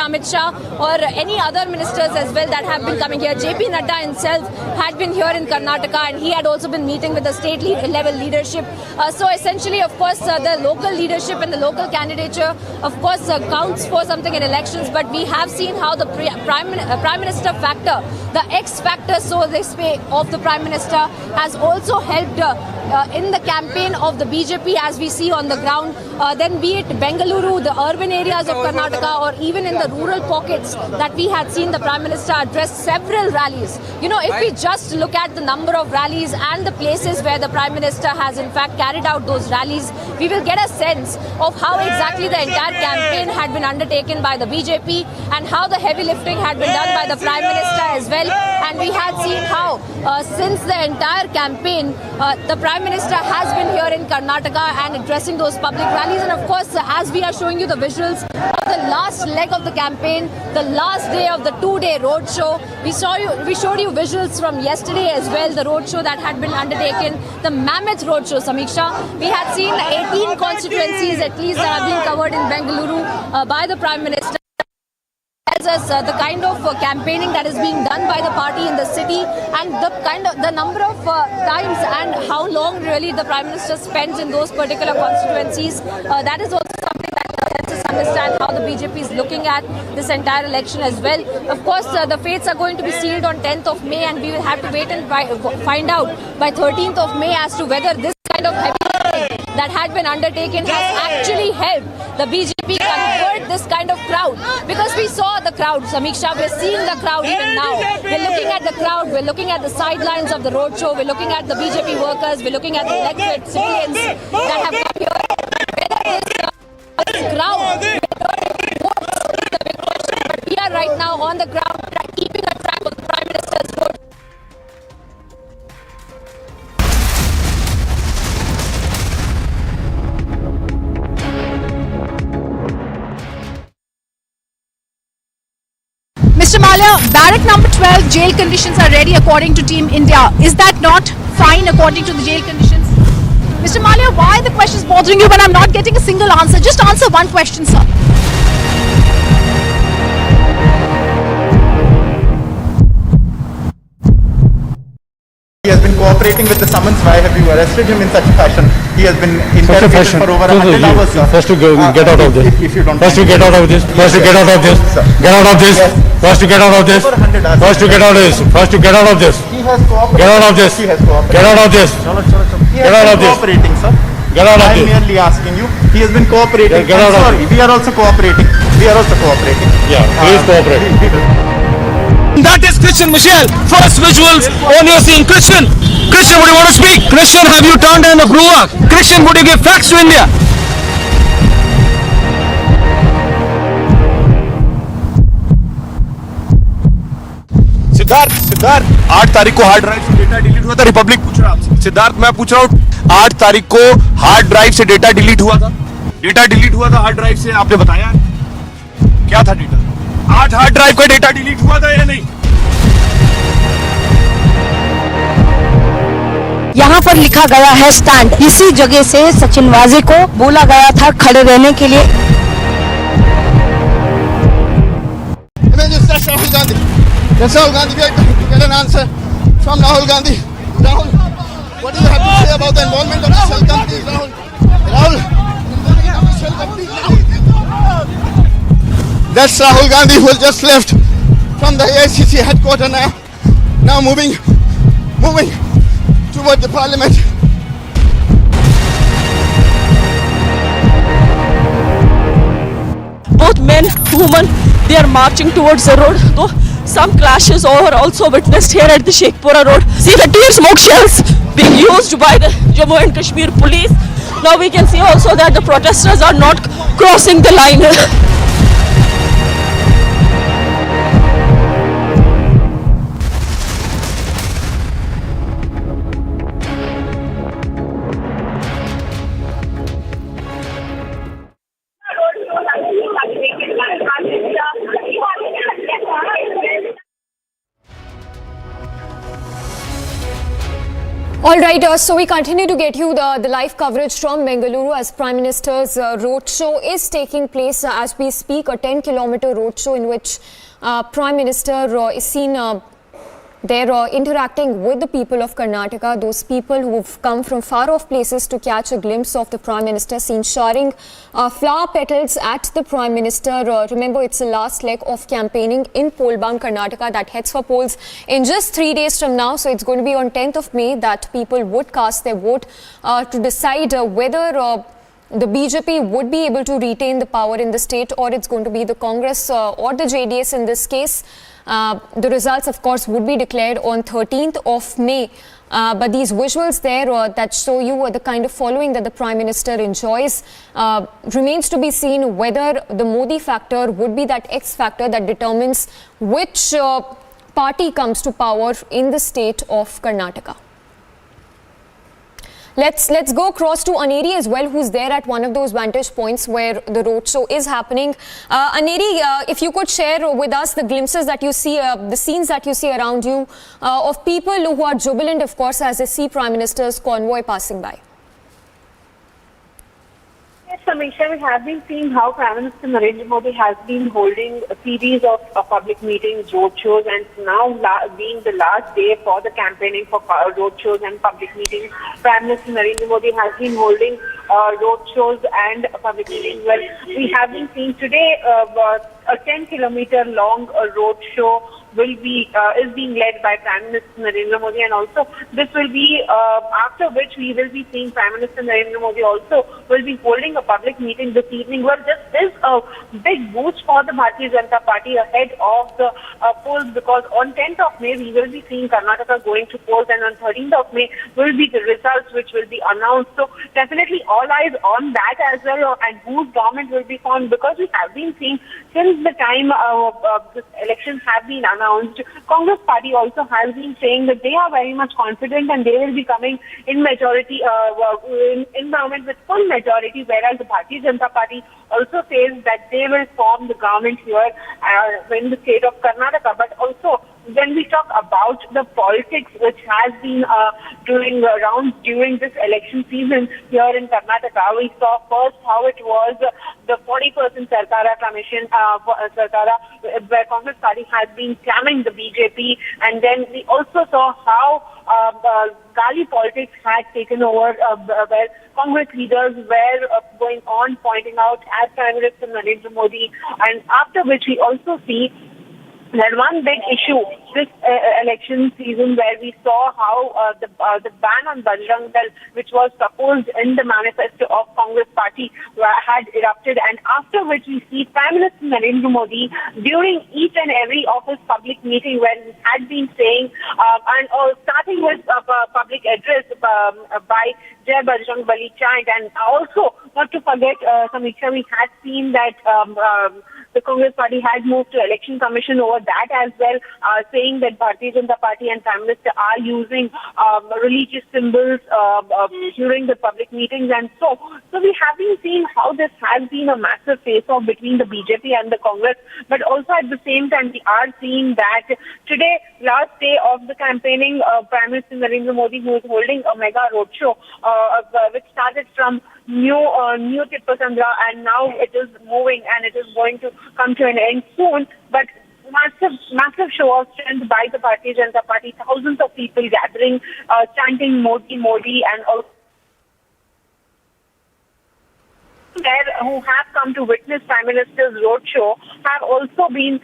Amit Shah or any other ministers as well that have been coming here. JP Nadda himself had been here in Karnataka, and he had also been meeting with the state level leadership. So essentially, of course, the local leadership and the local candidature, of course, counts for something in elections. But we have seen how the Prime Minister factor, the X factor, so they say, of the Prime Minister has also helped in the campaign of the BJP, as we see on the ground. Then be it Bengaluru, the urban areas of Karnataka, or even in the rural pockets that we had seen the Prime Minister address several rallies. If we just look at the number of rallies and the places where the Prime Minister has in fact carried out those rallies, we will get a sense of how exactly the entire campaign had been undertaken by the BJP and how the heavy lifting had been done by the Prime Minister as well. And we had seen how since the entire campaign, the Prime Minister has been here in Karnataka and addressing those public rallies. And of course, as we are showing you the visuals of the last leg of the campaign, the last day of the 2-day roadshow, we showed you visuals from yesterday as well, the roadshow that had been undertaken, the mammoth roadshow, Samiksha. We had seen 18 constituencies at least that have been covered in Bengaluru by the Prime Minister. Us the kind of campaigning that is being done by the party in the city, and the number of times and how long really the Prime Minister spends in those particular constituencies. That is also something that lets us understand how the BJP is looking at this entire election as well. Of course, the fates are going to be sealed on 10th of May, and we will have to wait and find out by 13th of May as to whether this kind of heavy lifting that had been undertaken has actually helped the BJP convert this kind of crowd. Because we saw the crowd, Samiksha, we're seeing the crowd even now. We're looking at the crowd, we're looking at the sidelines of the roadshow, we're looking at the BJP workers, we're looking at the electorate civilians that have come here. Whether this crowd, the big question, but we are right now on the ground keeping a track of the Prime Minister's road. Mr. Malia, barrack number 12, jail conditions are ready according to Team India. Is that not fine according to the jail conditions? Mr. Malia, why the question is bothering you when I'm not getting a single answer? Just answer one question, sir. He has been cooperating cooperating with the summons, why have you arrested him in such a fashion? He has been interrogated for over 100 hours, sir. First to get out of this. If you don't First to get out of this. First to get out of this. Get out of this. First to get out of this. First to get out of this. First to get out of this. He has cooperated. Get out of this. He has cooperated. Get out of this. He Get out has of been this. cooperating, sir. Get out of I am this. merely asking you. He has been cooperating. Get out of sorry, we are also cooperating. We are also cooperating. Yeah, please cooperate. That is Christian Michelle. First visuals on you're seeing Christian. Christian, would you want to speak? Christian, have you turned in the brewer? Christian, would you give facts to India? Siddharth 8 तारीख को hard drive से data delete हुआ था, Republic पूछ रहा आपसे। सिद्धार्थ मैं पूछ रहा हूँ 8 तारीख को हार्ड ड्राइव से डेटा डिलीट हुआ था, डेटा डिलीट हुआ था हार्ड ड्राइव से, आपने बताया क्या था डेटा? 8 हार्ड ड्राइव का डेटा डिलीट हुआ था या नहीं? यहाँ पर लिखा गया है स्टैंड। इसी जगह से सचिन वाजे को बोला गया था खड़े रहने के लिए। Rahul Gandhi. Yes, Rahul Gandhi. We are trying to get an answer from Rahul Gandhi. Rahul, what do you have to say about the involvement of the shell companies, Rahul? Rahul, that's Rahul Gandhi who has just left from the AICC headquarters now moving toward the parliament. Both men, women, they are marching towards the road. Though some clashes are also witnessed here at the Sheikhpura road. See the tear smoke shells being used by the Jammu and Kashmir police. Now we can see also that the protesters are not crossing the line. All right, so we continue to get you the live coverage from Bengaluru as Prime Minister's roadshow is taking place as we speak, a 10-kilometer roadshow in which Prime Minister is seen there interacting with the people of Karnataka, those people who've come from far-off places to catch a glimpse of the Prime Minister, seen showering flower petals at the Prime Minister. Remember, it's the last leg of campaigning in poll-bound Karnataka that heads for polls in just 3 days from now. So it's going to be on 10th of May that people would cast their vote to decide whether the BJP would be able to retain the power in the state, or it's going to be the Congress or the JDS in this case. The results, of course, would be declared on 13th of May. But these visuals there that show you the kind of following that the Prime Minister enjoys remains to be seen whether the Modi factor would be that X factor that determines which party comes to power in the state of Karnataka. Let's go across to Aneri as well, who's there at one of those vantage points where the roadshow is happening. Aneri, if you could share with us the glimpses that you see, the scenes that you see around you of people who are jubilant, of course, as they see Prime Minister's convoy passing by. Yes, Samisha, we have been seeing how Prime Minister Narendra Modi has been holding a series of public meetings, roadshows, and now being the last day for the campaigning for roadshows and public meetings, Prime Minister Narendra Modi has been holding roadshows and public meetings. Well, we have been seeing today a 10-kilometer long roadshow is being led by Prime Minister Narendra Modi, and also this will be after which we will be seeing Prime Minister Narendra Modi also will be holding a public meeting this evening. Well, this is a big boost for the Bharatiya Janata Party ahead of the polls, because on 10th of May we will be seeing Karnataka going to polls, and on 13th of May will be the results which will be announced. So definitely all eyes on that as well, and whose government will be formed, because we have been seeing since the time the elections have been announced, Congress party also has been saying that they are very much confident and they will be coming in majority, in government with full majority, whereas the Bharatiya Janata Party also says that they will form the government here in the state of Karnataka. But also, when we talk about the politics which has been doing rounds during this election season here in Karnataka. We saw first how it was the 40% Sarkara Commission, where Congress party has been slamming the BJP, and then we also saw how Gali politics had taken over, where Congress leaders were going on pointing out as Prime Minister Narendra Modi, and after which we also see that one big issue this election season, where we saw how the ban on Bajrang Dal, which was proposed in the manifesto of Congress party, had erupted, and after which we see Prime Minister Narendra Modi during each and every of his public meeting where he had been saying, and starting with public address by Jai Bajrang Bali chant, and also not to forget, Samiksha, we had seen that the Congress party had moved to Election Commission over that as well, saying that Bharatiya Janata Party and Prime Minister are using religious symbols during the public meetings, and so we have been seeing how this has been a massive face-off between the BJP and the Congress, but also at the same time we are seeing that today, last day of the campaigning, Prime Minister Narendra Modi, who is holding a mega roadshow, which started from New Tipasandra, and now it is moving and it is going to come to an end soon. But massive show of strength by the Bharatiya Janata Party. Thousands of people gathering, chanting Modi, Modi, and also there who have come to witness Prime Minister's roadshow have also been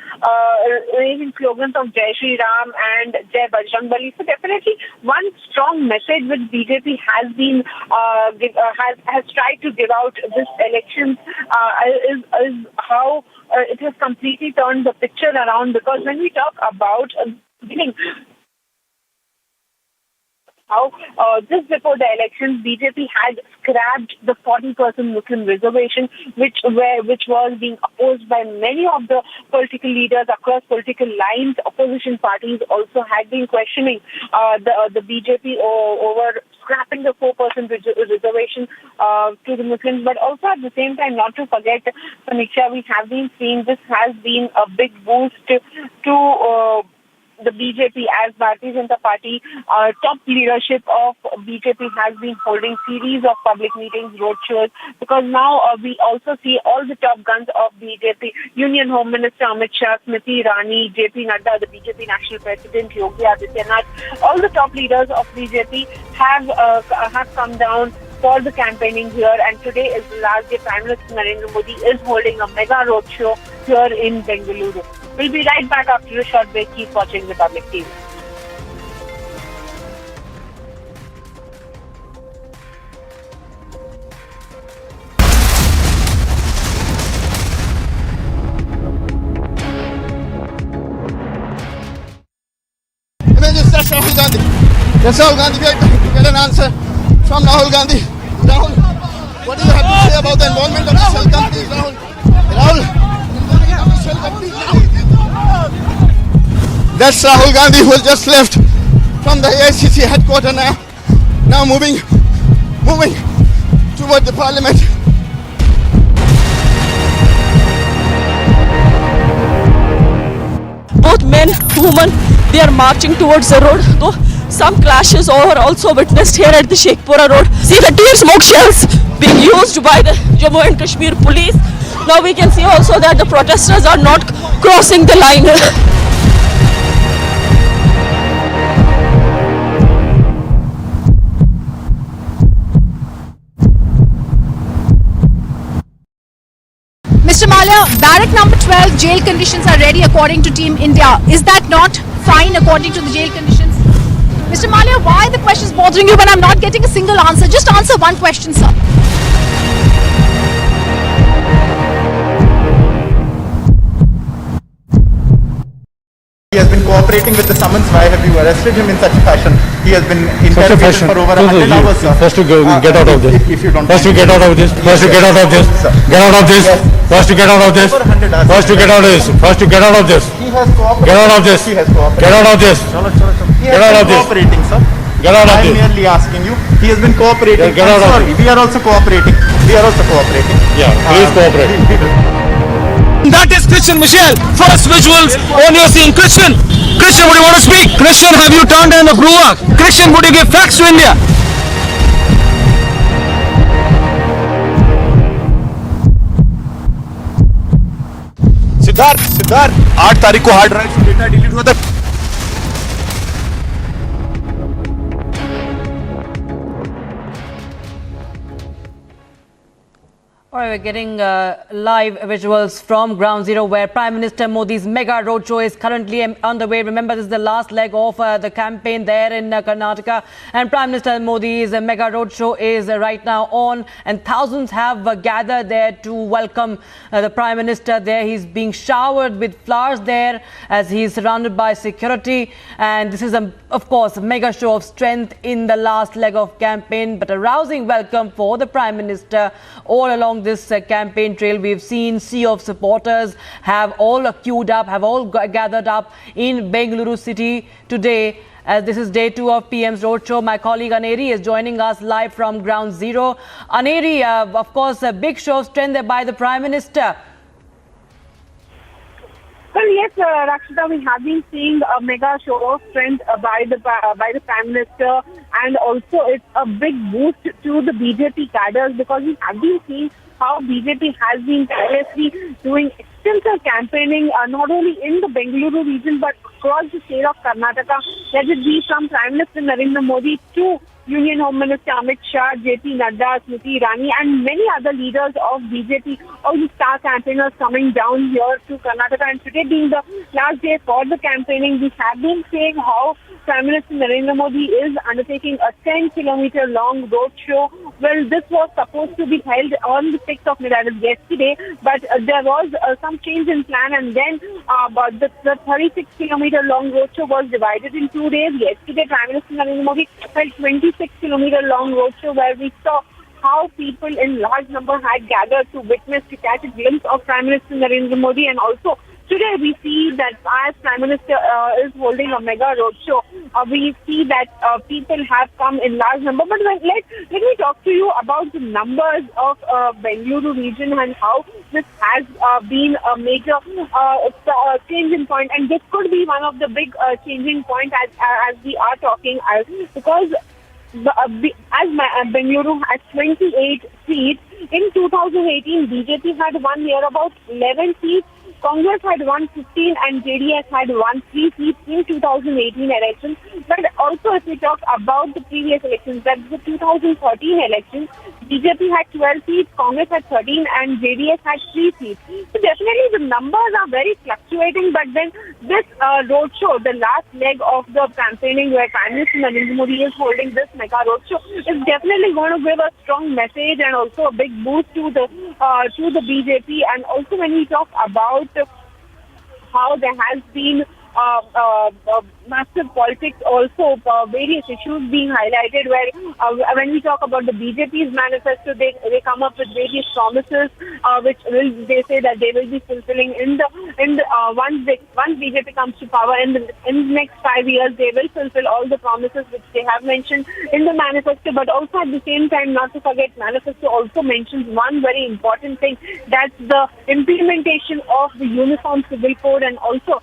raising slogans of Jai Shri Ram and Jai Bajrang Bali. So definitely one strong message which BJP has been has tried to give out this election is how it has completely turned the picture around, because when we talk about beginning how just before the elections, BJP had scrapped the 40% Muslim reservation, which was being opposed by many of the political leaders across political lines. Opposition parties also had been questioning the BJP over scrapping the 4% reservation to the Muslims. But also at the same time, not to forget, Samiksha, we have been seeing this has been a big boost to the BJP, as Bharatiya Janata Party top leadership of BJP has been holding series of public meetings, roadshows, because now we also see all the top guns of BJP, Union Home Minister Amit Shah, Smriti Irani, JP Nadda, the BJP National President Yogi Adityanath, all the top leaders of BJP have come down for the campaigning here, and today is the last day. Prime Minister Narendra Modi is holding a mega roadshow here in Bengaluru. We'll be right back after a short break. Keep watching Republic TV. Images, that's Rahul Gandhi. That's Rahul Gandhi. We are trying to get an answer from Rahul Gandhi. Rahul, what do you have to say about the involvement of the shell companies, Rahul? That's Rahul Gandhi, who has just left from the AICC headquarters now moving toward the parliament. Both men, women, they are marching towards the road. Though some clashes are also witnessed here at the Sheikhpura road. See the tear smoke shells being used by the Jammu and Kashmir police. Now we can see also that the protesters are not crossing the line. Mr. Malia, barrack number 12, jail conditions are ready according to Team India. Is that not fine according to the jail conditions? Mr. Malia, why are the questions bothering you when I'm not getting a single answer? Just answer one question, sir. He has been cooperating with the summons. Why have you arrested him in such a fashion? He has been interrogated for over 100 hours. First to get out of this. If you don't First to get out of this. First to get out of this. Get out of this. First to get out of this. First to get out of this. First to get out of this. He has cooperated. Get out of this. He has cooperated. Get out of this. He Get has out of been this. cooperating, sir. Get out of I am this. merely asking you. He has been cooperating. Get out of Sorry, we are also cooperating. We are also cooperating. Yeah, please cooperate. That is Christian Michelle. First visuals on your scene. Christian, would you want to speak? Christian, have you turned down the Gruak? Christian, would you give facts to India? Siddharth 8 तारीख को hard drive से data delete हुआ था. All right, we're getting live visuals from Ground Zero where Prime Minister Modi's mega roadshow is currently on the way. Remember, this is the last leg of the campaign there in Karnataka, and Prime Minister Modi's mega roadshow is right now on, and thousands have gathered there to welcome the Prime Minister there. He's being showered with flowers there as he's surrounded by security, and this is of course a mega show of strength in the last leg of campaign, but a rousing welcome for the Prime Minister all along this campaign trail. We've seen sea of supporters have all queued up, have all gathered up in Bengaluru city today, as this is day 2 of PM's roadshow. My colleague Aneri is joining us live from Ground Zero. Aneri, of course, a big show of strength there by the Prime Minister. Well, yes, Rakshita, we have been seeing a mega show of strength by the Prime Minister, and also it's a big boost to the BJP cadres, because we have been seeing how BJP has been tirelessly doing extensive campaigning, not only in the Bengaluru region but across the state of Karnataka. Let it be from Prime Minister Narendra Modi to Union Home Minister Amit Shah, JP Nadda, Smriti Irani, and many other leaders of BJP, all the star campaigners coming down here to Karnataka. And today being the last day for the campaigning, we have been seeing how Prime Minister Narendra Modi is undertaking a 10-kilometer long road show. Well, this was supposed to be held on the 6th of May, that is yesterday, but there was some change in plan, and then the 36-kilometer long road show was divided in 2 days. Yesterday, Prime Minister Narendra Modi held 26-kilometer long road show, where we saw how people in large number had gathered to witness, to catch a glimpse of Prime Minister Narendra Modi. And also today we see that as Prime Minister is holding a mega roadshow, we see that people have come in large number. But let me talk to you about the numbers of Bengaluru region and how this has been a major changing point, and this could be one of the big changing points as we are talking, because as Bengaluru has 28 seats. In 2018, BJP had won here about 11 seats. Congress had won 15 and JDS had won 3 seats in 2018 elections. But also, if we talk about the previous elections, that's the 2013 elections, BJP had 12 seats, Congress had 13 and JDS had 3 seats. So definitely the numbers are very fluctuating, but then this roadshow, the last leg of the campaigning where Prime Minister Narendra Modi is holding this mega roadshow, is definitely going to give a strong message and also a big boost to the BJP. And also when we talk about how there has been massive politics, also various issues being highlighted, where when we talk about the BJP's manifesto, they come up with various promises which they say that they will be fulfilling once BJP comes to power in the next 5 years. They will fulfill all the promises which they have mentioned in the manifesto. But also at the same time, not to forget, manifesto also mentions one very important thing, that's the implementation of the Uniform Civil Code and also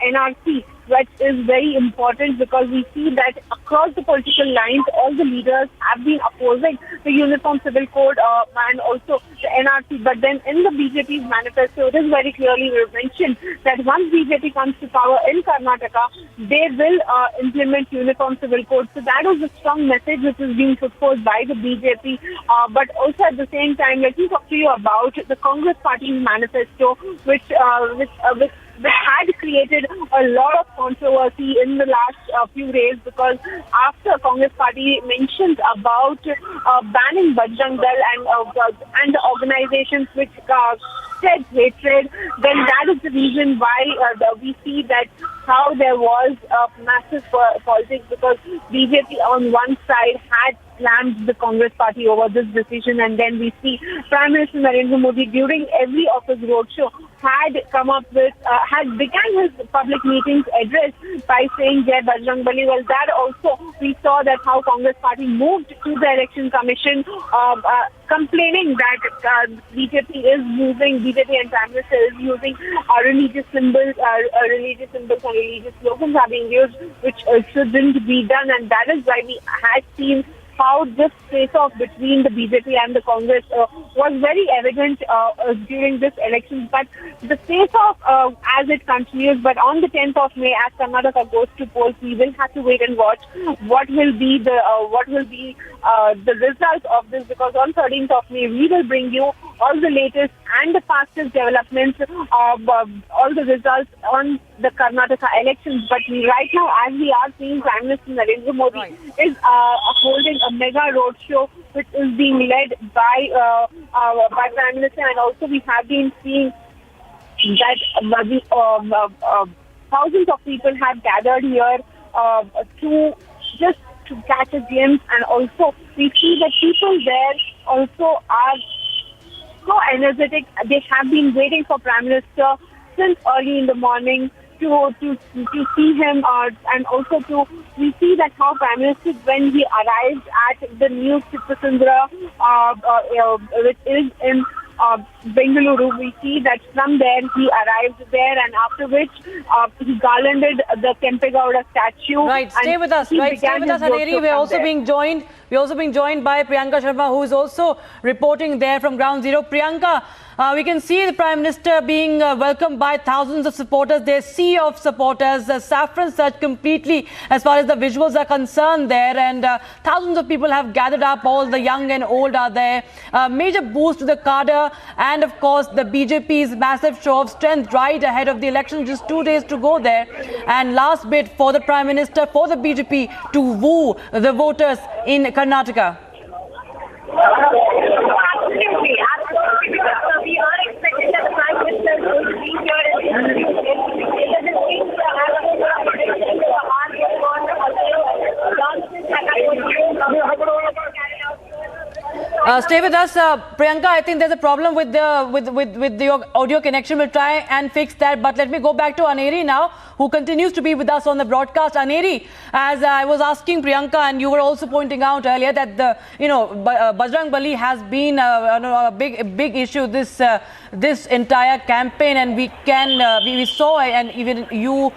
NRC, which is very important, because we see that across the political lines, all the leaders have been opposing the Uniform Civil Code and also the NRC. But then in the BJP's manifesto, it is very clearly mentioned that once BJP comes to power in Karnataka, they will implement Uniform Civil Code. So that is a strong message which is being put forth by the BJP. But also at the same time, let me talk to you about the Congress Party's manifesto, which had created a lot of controversy in the last few days, because after Congress Party mentions about banning Bajrang Dal and the organizations which spread hatred, then that is the reason why we see that how there was massive politics, because BJP on one side had slammed the Congress party over this decision, and then we see Prime Minister Narendra Modi during every of his roadshow had come up with, had began his public meetings address by saying Jai Bajrang Bali. Well, that also we saw that how Congress party moved to the Election Commission, complaining that BJP and Prime Minister is using religious symbols and religious slogans are being used, which shouldn't be done, and that is why we had seen how this face-off between the BJP and the Congress was very evident during this election. But the face-off as it continues, but on the 10th of May, as Karnataka goes to polls, we will have to wait and watch what will be the results of this, because on 13th of May, we will bring you all the latest and the fastest developments of all the results on the Karnataka elections. But right now, as we are seeing, Prime Minister Narendra Modi is holding a mega roadshow, which is being led by Prime Minister, and also we have been seeing that thousands of people have gathered here to catch a glimpse, and also we see that people there also are so energetic. They have been waiting for Prime Minister since early in the morning to see him, and also we see that how Prime Minister, when he arrived at the new Chitrasundra, which is in Bengaluru, we see that from there he arrived there, and after which he garlanded the Kempegowda statue. Right, stay with us, Haneri. We're also being joined by Priyanka Sharma, who is also reporting there from ground zero. Priyanka, we can see the Prime Minister being welcomed by thousands of supporters. There's a sea of supporters, saffron surge completely as far as the visuals are concerned there, and thousands of people have gathered up. All the young and old are there. Major boost to the cadre, and of course the BJP's massive show of strength right ahead of the election. Just 2 days to go there, and last bit for the Prime Minister, for the BJP to woo the voters in Karnataka. Absolutely, because we are expecting that the Prime Minister will be here Stay with us, Priyanka. I think there's a problem with the audio connection. We'll try and fix that. But let me go back to Aneri now, who continues to be with us on the broadcast. Aneri, as I was asking Priyanka, and you were also pointing out earlier that Bajrang Bali has been a big issue this entire campaign, and we saw, and even you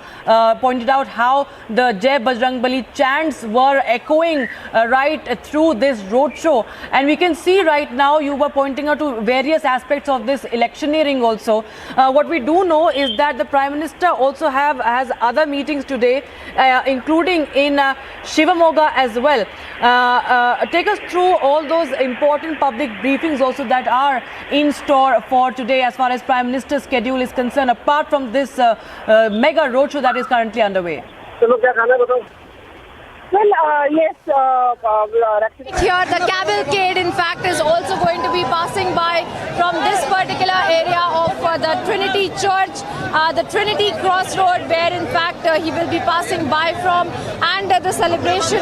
pointed out how the Jai Bajrang Bali chants were echoing right through this roadshow, and we can see right now you were pointing out to various aspects of this electioneering also. What we do know is that the Prime Minister also has other meetings today, including in Shivamoga as well. Take us through all those important public briefings also that are in store for today as far as Prime Minister's schedule is concerned, apart from this mega roadshow that is currently underway. Well, yes. Here, the cavalcade, in fact, is also going to be passing by from this particular area of the Trinity Church, the Trinity Crossroad, where, in fact, he will be passing by from, and the celebration.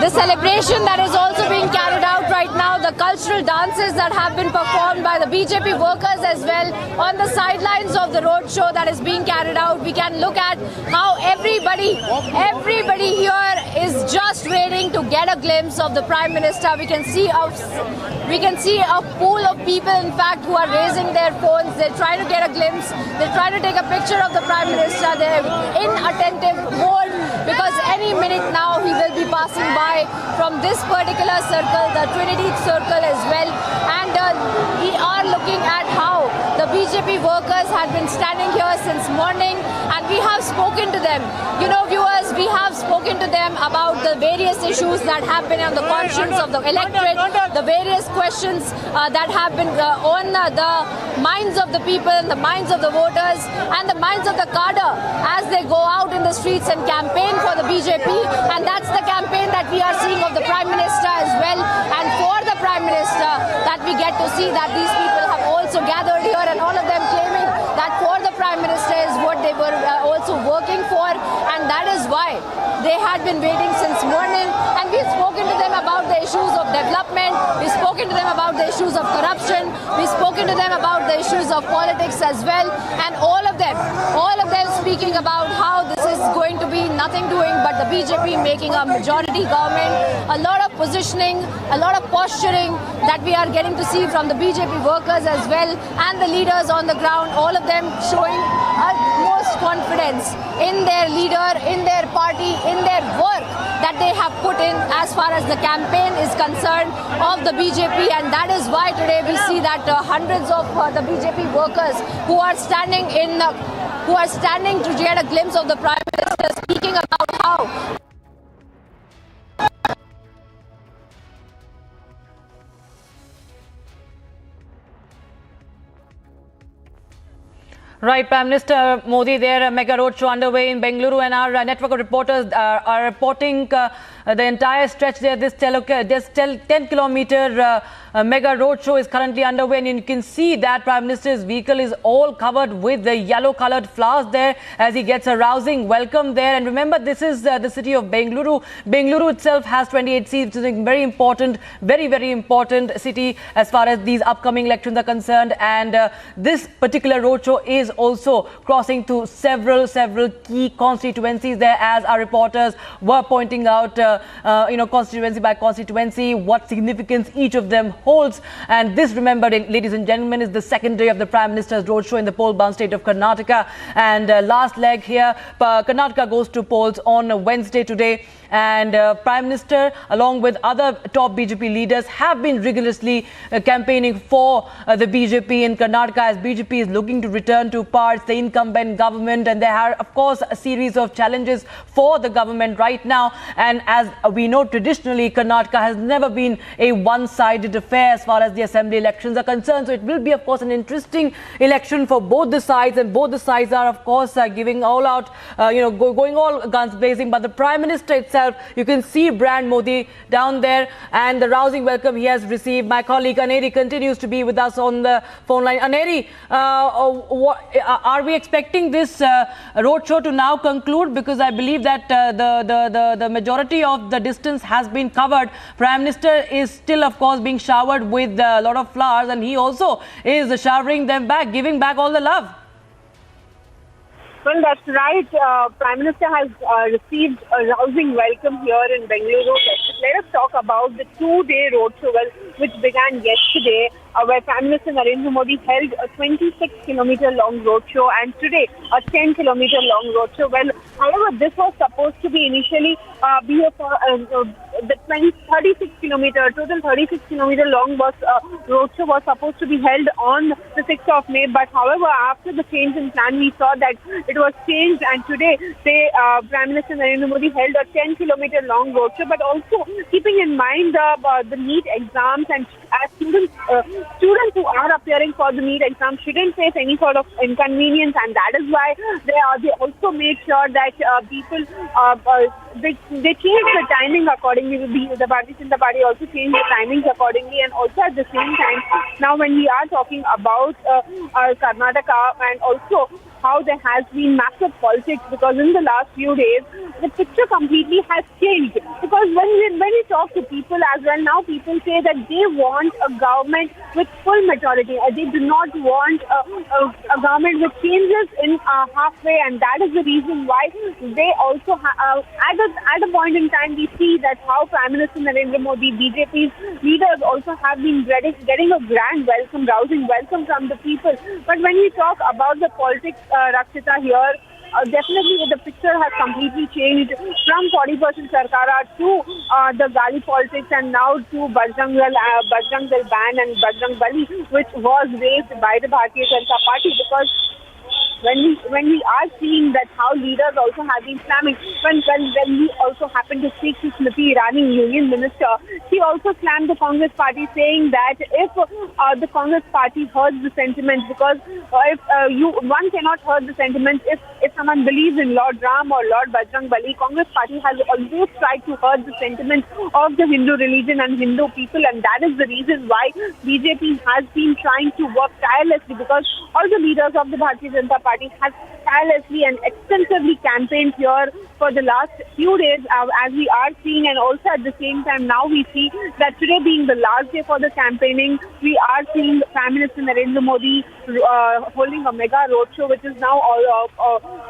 The celebration that is also being carried out right now, the cultural dances that have been performed by the BJP workers as well on the sidelines of the roadshow that is being carried out. We can look at how everybody here is just waiting to get a glimpse of the Prime Minister. We can see a pool of people, in fact, who are raising their phones. They're trying to get a glimpse. They're trying to take a picture of the Prime Minister. They're in attentive mode, because any minute now he will be passing by from this particular circle, the Trinity Circle as well. And we are looking at how the BJP workers had been standing here since morning, and we have spoken to them. Viewers, we have spoken to them about the various issues that have been on the conscience of the electorate, the various questions that have been on the minds of the people, and the minds of the voters, and the minds of the cadre as they go out in the streets and campaign for the BJP. And that's the campaign that we are seeing of the Prime Minister as well. And for the Prime Minister, that we get to see that why they had been waiting since morning, and we've spoken to them about the issues of development, we've spoken to them about the issues of corruption, we've spoken to them about the issues of politics as well, and all of them speaking about how this is going to be nothing doing but the BJP making a majority government, a lot of positioning, a lot of posturing that we are getting to see from the BJP workers as well, and the leaders on the ground, all of them showing utmost confidence in their leader, in their party, in their work that they have put in as far as the campaign is concerned of the BJP, and that is why today we see that hundreds of the BJP workers who are standing to get a glimpse of the Prime Minister speaking about how Right, Prime Minister Modi there, a mega roadshow underway in Bengaluru, and our network of reporters are reporting the entire stretch there. This 10-kilometer mega roadshow is currently underway, and you can see that Prime Minister's vehicle is all covered with the yellow-coloured flowers there as he gets a rousing welcome there. And remember, this is the city of Bengaluru. Bengaluru itself has 28 seats, which is a very important, very important city as far as these upcoming elections are concerned. And this particular roadshow is also crossing to several key constituencies there, as our reporters were pointing out, constituency by constituency, what significance each of them holds. And this, remember, ladies and gentlemen, is the second day of the Prime Minister's roadshow in the poll-bound state of Karnataka. And last leg here, Karnataka goes to polls on Wednesday today. And Prime Minister, along with other top BJP leaders, have been rigorously campaigning for the BJP in Karnataka, as BJP is looking to return to parts the incumbent government. And there are, of course, a series of challenges for the government right now. And as we know, traditionally, Karnataka has never been a one-sided affair as far as the assembly elections are concerned. So it will be, of course, an interesting election for both the sides. And both the sides are, of course, giving all out, going all guns blazing. But the Prime Minister itself, you can see Brand Modi down there, and the rousing welcome he has received. My colleague Aneri continues to be with us on the phone line. Aneri, are we expecting this roadshow to now conclude? Because I believe that the majority of the distance has been covered. Prime Minister is still, of course, being showered with a lot of flowers, and he also is showering them back, giving back all the love. Well, that's right. Prime Minister has received a rousing welcome here in Bengaluru. Let us talk about the two-day roadshow, which began yesterday, where Prime Minister Narendra Modi held a 26-kilometer long roadshow, and today a 10-kilometer long roadshow. Well, however, this was supposed to be initially the 36-kilometer, total 36-kilometer long roadshow was supposed to be held on the 6th of May. But however, after the change in plan, we saw that it was changed, and today Prime Minister Narendra Modi held a 10-kilometer long roadshow, but also keeping in mind the NEET exams, and as students who are appearing for the NEET exam shouldn't face any sort of inconvenience, and that is why they also made sure that people they changed the timing accordingly. The Bharatiya Janata Party also changed the timings accordingly, and also at the same time, now when we are talking about Karnataka, and also how there has been massive politics, because in the last few days the picture completely has changed. Because when we talk to people as well, now people say that they want a government with full majority. They do not want a government with changes in halfway, and that is the reason why they also at a point in time we see that how Prime Minister Narendra Modi, BJP's leaders also have been getting a grand welcome, rousing welcome from the people. But when we talk about the politics, Rakshita, here, definitely the picture has completely changed from 40% Sarkara to the Gali politics, and now to Bajrang Dal ban and Bajrang Bali, which was raised by the Bharatiya Janata Party. Because when we are seeing that how leaders also have been slamming, when we also happen to speak to Smriti Irani, Union Minister, she also slammed the Congress Party, saying that if the Congress Party hurts the sentiments, because one cannot hurt the sentiments if someone believes in Lord Ram or Lord Bajrang Bali. Congress Party has always tried to hurt the sentiments of the Hindu religion and Hindu people, and that is the reason why BJP has been trying to work tirelessly, because all the leaders of the Bharatiya Janata Party has tirelessly and extensively campaigned here for the last few days, as we are seeing, and also at the same time now we see that today being the last day for the campaigning, we are seeing Prime Minister Narendra Modi holding a mega roadshow, which is now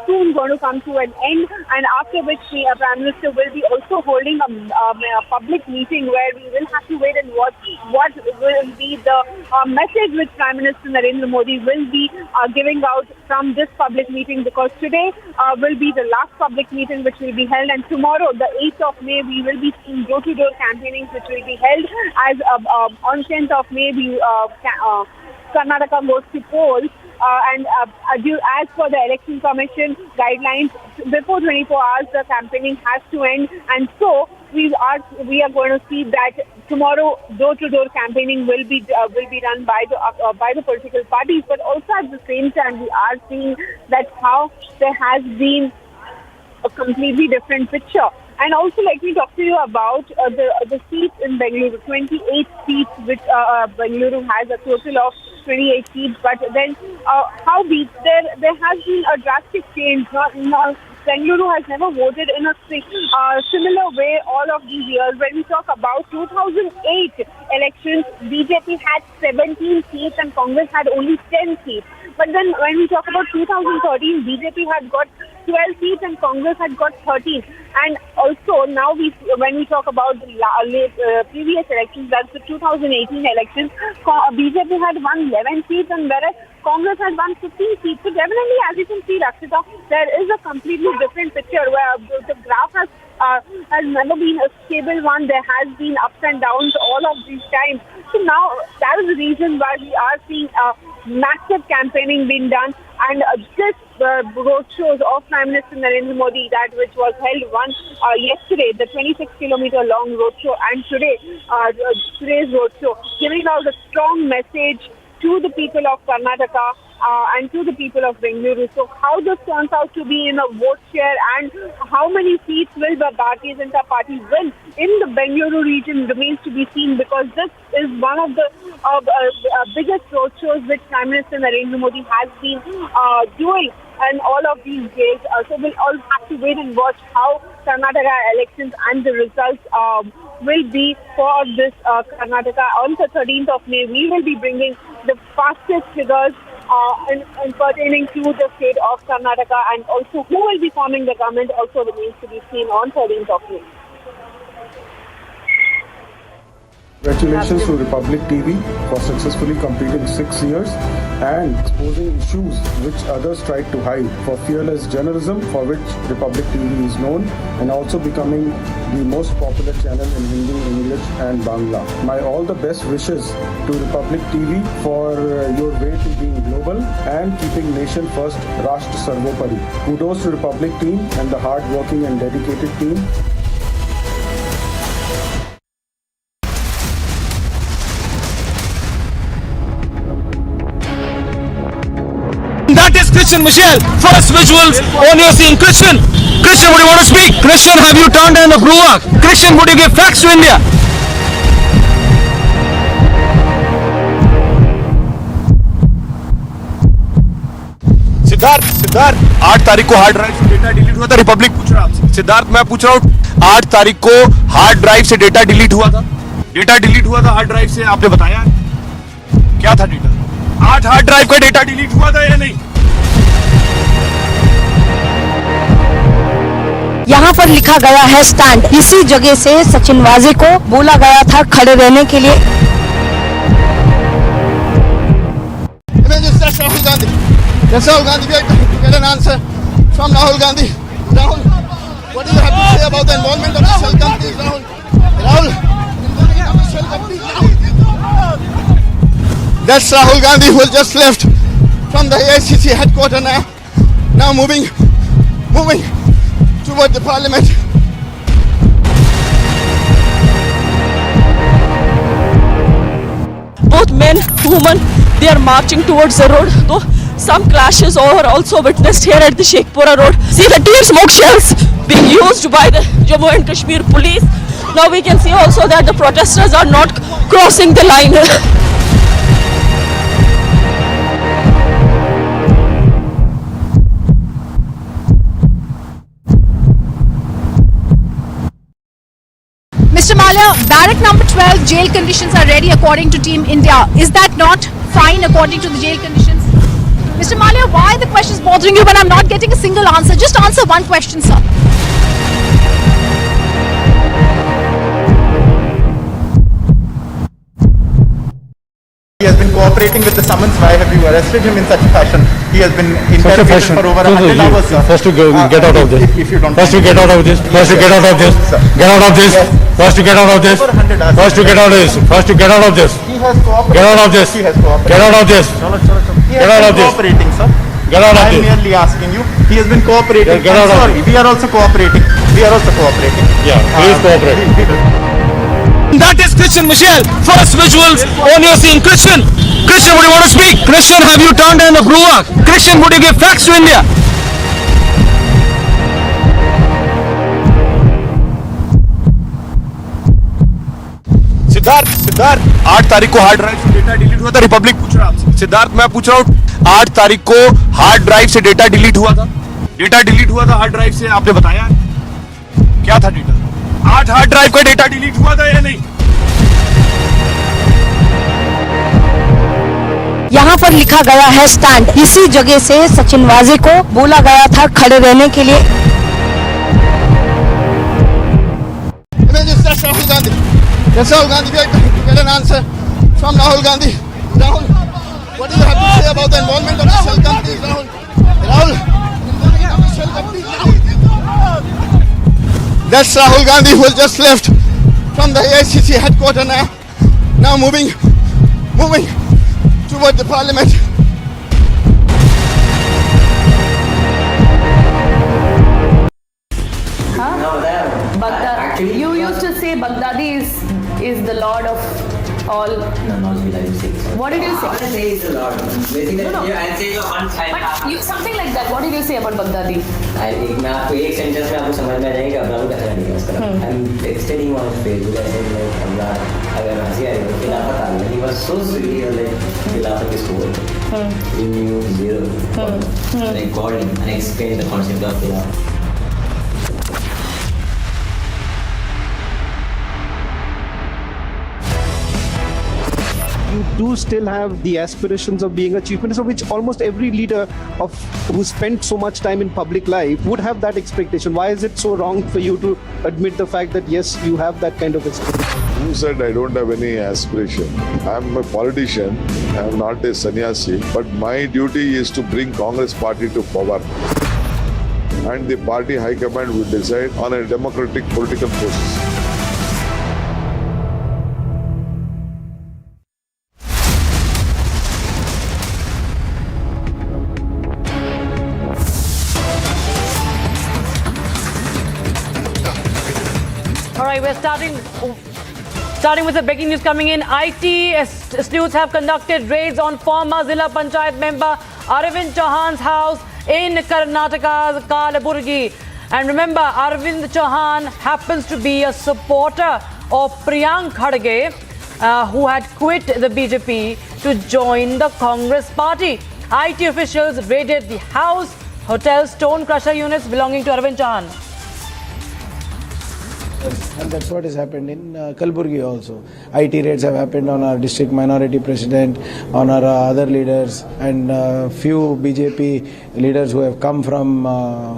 soon going to come to an end, and after which the Prime Minister will be also holding a public meeting where we will have to wait and watch what will be the message which Prime Minister Narendra Modi will be giving out from this public meeting, because today will be the last public meeting which will be held, and tomorrow, the 8th of May, we will be seeing door-to-door campaigning which will be held as on 10th of May, Karnataka goes to polls. And as per the Election Commission guidelines, before 24 hours the campaigning has to end, and so we are going to see that tomorrow door-to-door campaigning will be done by the political parties, but also at the same time we are seeing that how there has been a completely different picture. And also, let me talk to you about the seats in Bengaluru. 28 seats, which Bengaluru has a total of 28 seats. But then, there has been a drastic change. Bengaluru has never voted in a similar way all of these years. When we talk about 2008 elections, BJP had 17 seats and Congress had only 10 seats. But then when we talk about 2013, BJP had got 12 seats and Congress had got 13. And also now when we talk about the previous elections, that's the 2018 elections, BJP had won 11 seats and whereas Congress has won 15 seats. So definitely, as you can see, Rakshita, there is a completely different picture where the graph has never been a stable one. There has been ups and downs all of these times. So now that is the reason why we are seeing massive campaigning being done, and this roadshows of Prime Minister Narendra Modi, that which was held yesterday, the 26-kilometer long roadshow, and today's roadshow, giving out a strong message to the people of Karnataka and to the people of Bengaluru. So how this turns out to be in a vote share and how many seats will the Bharatiya Janata Party win in the Bengaluru region remains to be seen, because this is one of the biggest roadshows which Prime Minister Narendra Modi has been doing in all of these days. So we'll all have to wait and watch how Karnataka elections and the results will be for this Karnataka. On the 13th of May, we will be bringing the fastest figures in pertaining to the state of Karnataka, and also who will be forming the government also remains to be seen on 13th of May. Congratulations to Republic TV for successfully completing 6 years and exposing issues which others tried to hide, for fearless journalism for which Republic TV is known, and also becoming the most popular channel in Hindi, English and Bangla. My all the best wishes to Republic TV for your way to being global and keeping nation first, Rashtra Sarvopari. Kudos to Republic team and the hard-working and dedicated team. That is Christian Michelle. First visuals on your scene. Christian, would you want to speak? Christian, have you turned down the Brua? Christian, would you give facts to India? Siddharth 8 तारीख को hard drive से data delete हुआ था, Republic पूछ रहा है। सिद्धार्थ मैं पूछ रहा हूँ, 8 तारीख को हार्ड ड्राइव से डेटा डिलीट हुआ था, हार्ड ड्राइव से, आपने बताया क्या था डेटा? 8 हार्ड ड्राइव का डेटा डिलीट हुआ था या नहीं? यहाँ पर लिखा गया है स्टैंड। इसी जगह से सचिन वाजे को बोला गया था खड़े रहने के लिए। Rahul Gandhi. Yes, Rahul Gandhi. We are to get an answer from Rahul Gandhi. Rahul, what do you have to say about the involvement of the shell companies, Rahul? That's Rahul Gandhi, who has just left from the AICC headquarters now moving toward the parliament. Both men, women, they are marching towards the road. Though some clashes are also witnessed here at the Sheikhpura road. See the tear smoke shells being used by the Jammu and Kashmir police. Now we can see also that the protesters are not crossing the line. Mr. Malia, barrack number 12, jail conditions are ready according to Team India. Is that not fine according to the jail conditions? Mr. Malia, why are the questions bothering you when I'm not getting a single answer? Just answer one question, sir. He has been cooperating with the summons. Why have you arrested him in such a fashion? He has been interrogated for over 100 hours, sir. First to get out of this. If you don't First to get out of this. First to get out of this. Get out of this. First to get out of this. First to get out of this. First to get out of this. He has cooperated. Get out of this. He has cooperated. Get out of this. He Get out has of been this. cooperating, sir. Get out of I am this. merely asking you. He has been cooperating. Get out of Sorry, we are also cooperating. We are also cooperating. Yeah, please cooperate. That is Christian Michelle. First visuals on your scene. Christian, would you want to speak? Christian, have you turned down the Bruak? Christian, would you give facts to India? Siddharth 8 तारीख को hard drive से data delete हुआ था. Republic पूछ रहा आपसे. सिद्धार्थ, मैं पूछ रहा हूँ 8 तारीख को हार्ड ड्राइव से डेटा डिलीट हुआ था. डेटा डिलीट हुआ था हार्ड ड्राइव से, आपने बताया क्या था डेटा? 8 हार्ड ड्राइव का डेटा डिलीट हुआ था या नहीं? यहाँ पर लिखा गया है स्टैंड. इसी जगह से सचिन वाजे को बोला गया था खड़े रहने के लिए. Rahul Gandhi. Yes, Rahul Gandhi, we are trying to get an answer from Rahul Gandhi. Rahul, what do you have to say about the involvement of the shell companies, Rahul? Rahul, that's Rahul Gandhi who has just left from the AICC headquarters now moving toward the parliament. You used to say Baghdadi is the lord of all. No, What did you say? I say he's the lord. Basically, No. I say you're on time. But you, something like that. What did you say about Baghdadi? मैं आपको एक sentence में आपको समझ में आ जाएगा अब्राह को कैसे करना है उसका. I'm extending on Facebook. I said like अब्राह अगर हंसी आ रही है खिलाफत आ गई. He was so sweet. He was like खिलाफत किसको बोलते? He knew zero. I called him and explained the concept of खिलाफत. You do still have the aspirations of being a chief minister, which almost every leader who spent so much time in public life would have that expectation. Why is it so wrong for you to admit the fact that yes, you have that kind of expectation? Who said I don't have any aspiration? I'm a politician. I'm not a sannyasi. But my duty is to bring Congress party to power. And the party high command will decide on a democratic political process. All right, we're starting with the breaking news coming in. IT sleuths have conducted raids on former Zilla Panchayat member Arvind Chauhan's house in Karnataka's Kalaburgi. And remember, Arvind Chauhan happens to be a supporter of Priyanka Kharge, who had quit the BJP to join the Congress party. IT officials raided the house, hotel, stone crusher units belonging to Arvind Chauhan. And that's what has happened in Kalaburgi also. IT raids have happened on our district minority president, on our other leaders, and few BJP leaders who have come from,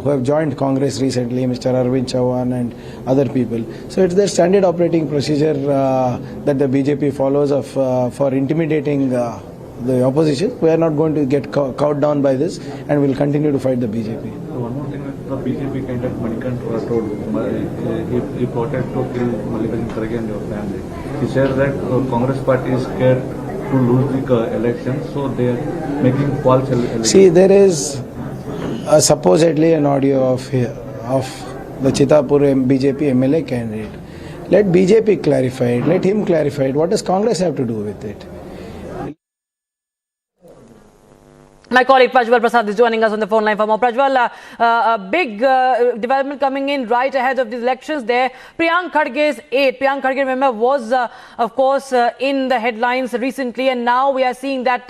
who have joined Congress recently, Mr. Arvind Chauhan and other people. So it's their standard operating procedure that the BJP follows of for intimidating the opposition. We are not going to get cowed down by this, and we'll continue to fight the BJP. One more thing, the BJP kind of Manipur told he plotted to kill Mallikarjun Kharge and your family. He said that Congress party is scared to lose the election, so they are making false elections. See, there is supposedly an audio of the Chitapur BJP MLA candidate. Let BJP clarify it. Let him clarify it. What does Congress have to do with it? My colleague Prajwal Prasad is joining us on the phone line for more. Prajwal, a big development coming in right ahead of these elections there. Priyanka Kharge's aide, Priyanka Kharge, remember, was of course in the headlines recently, and now we are seeing that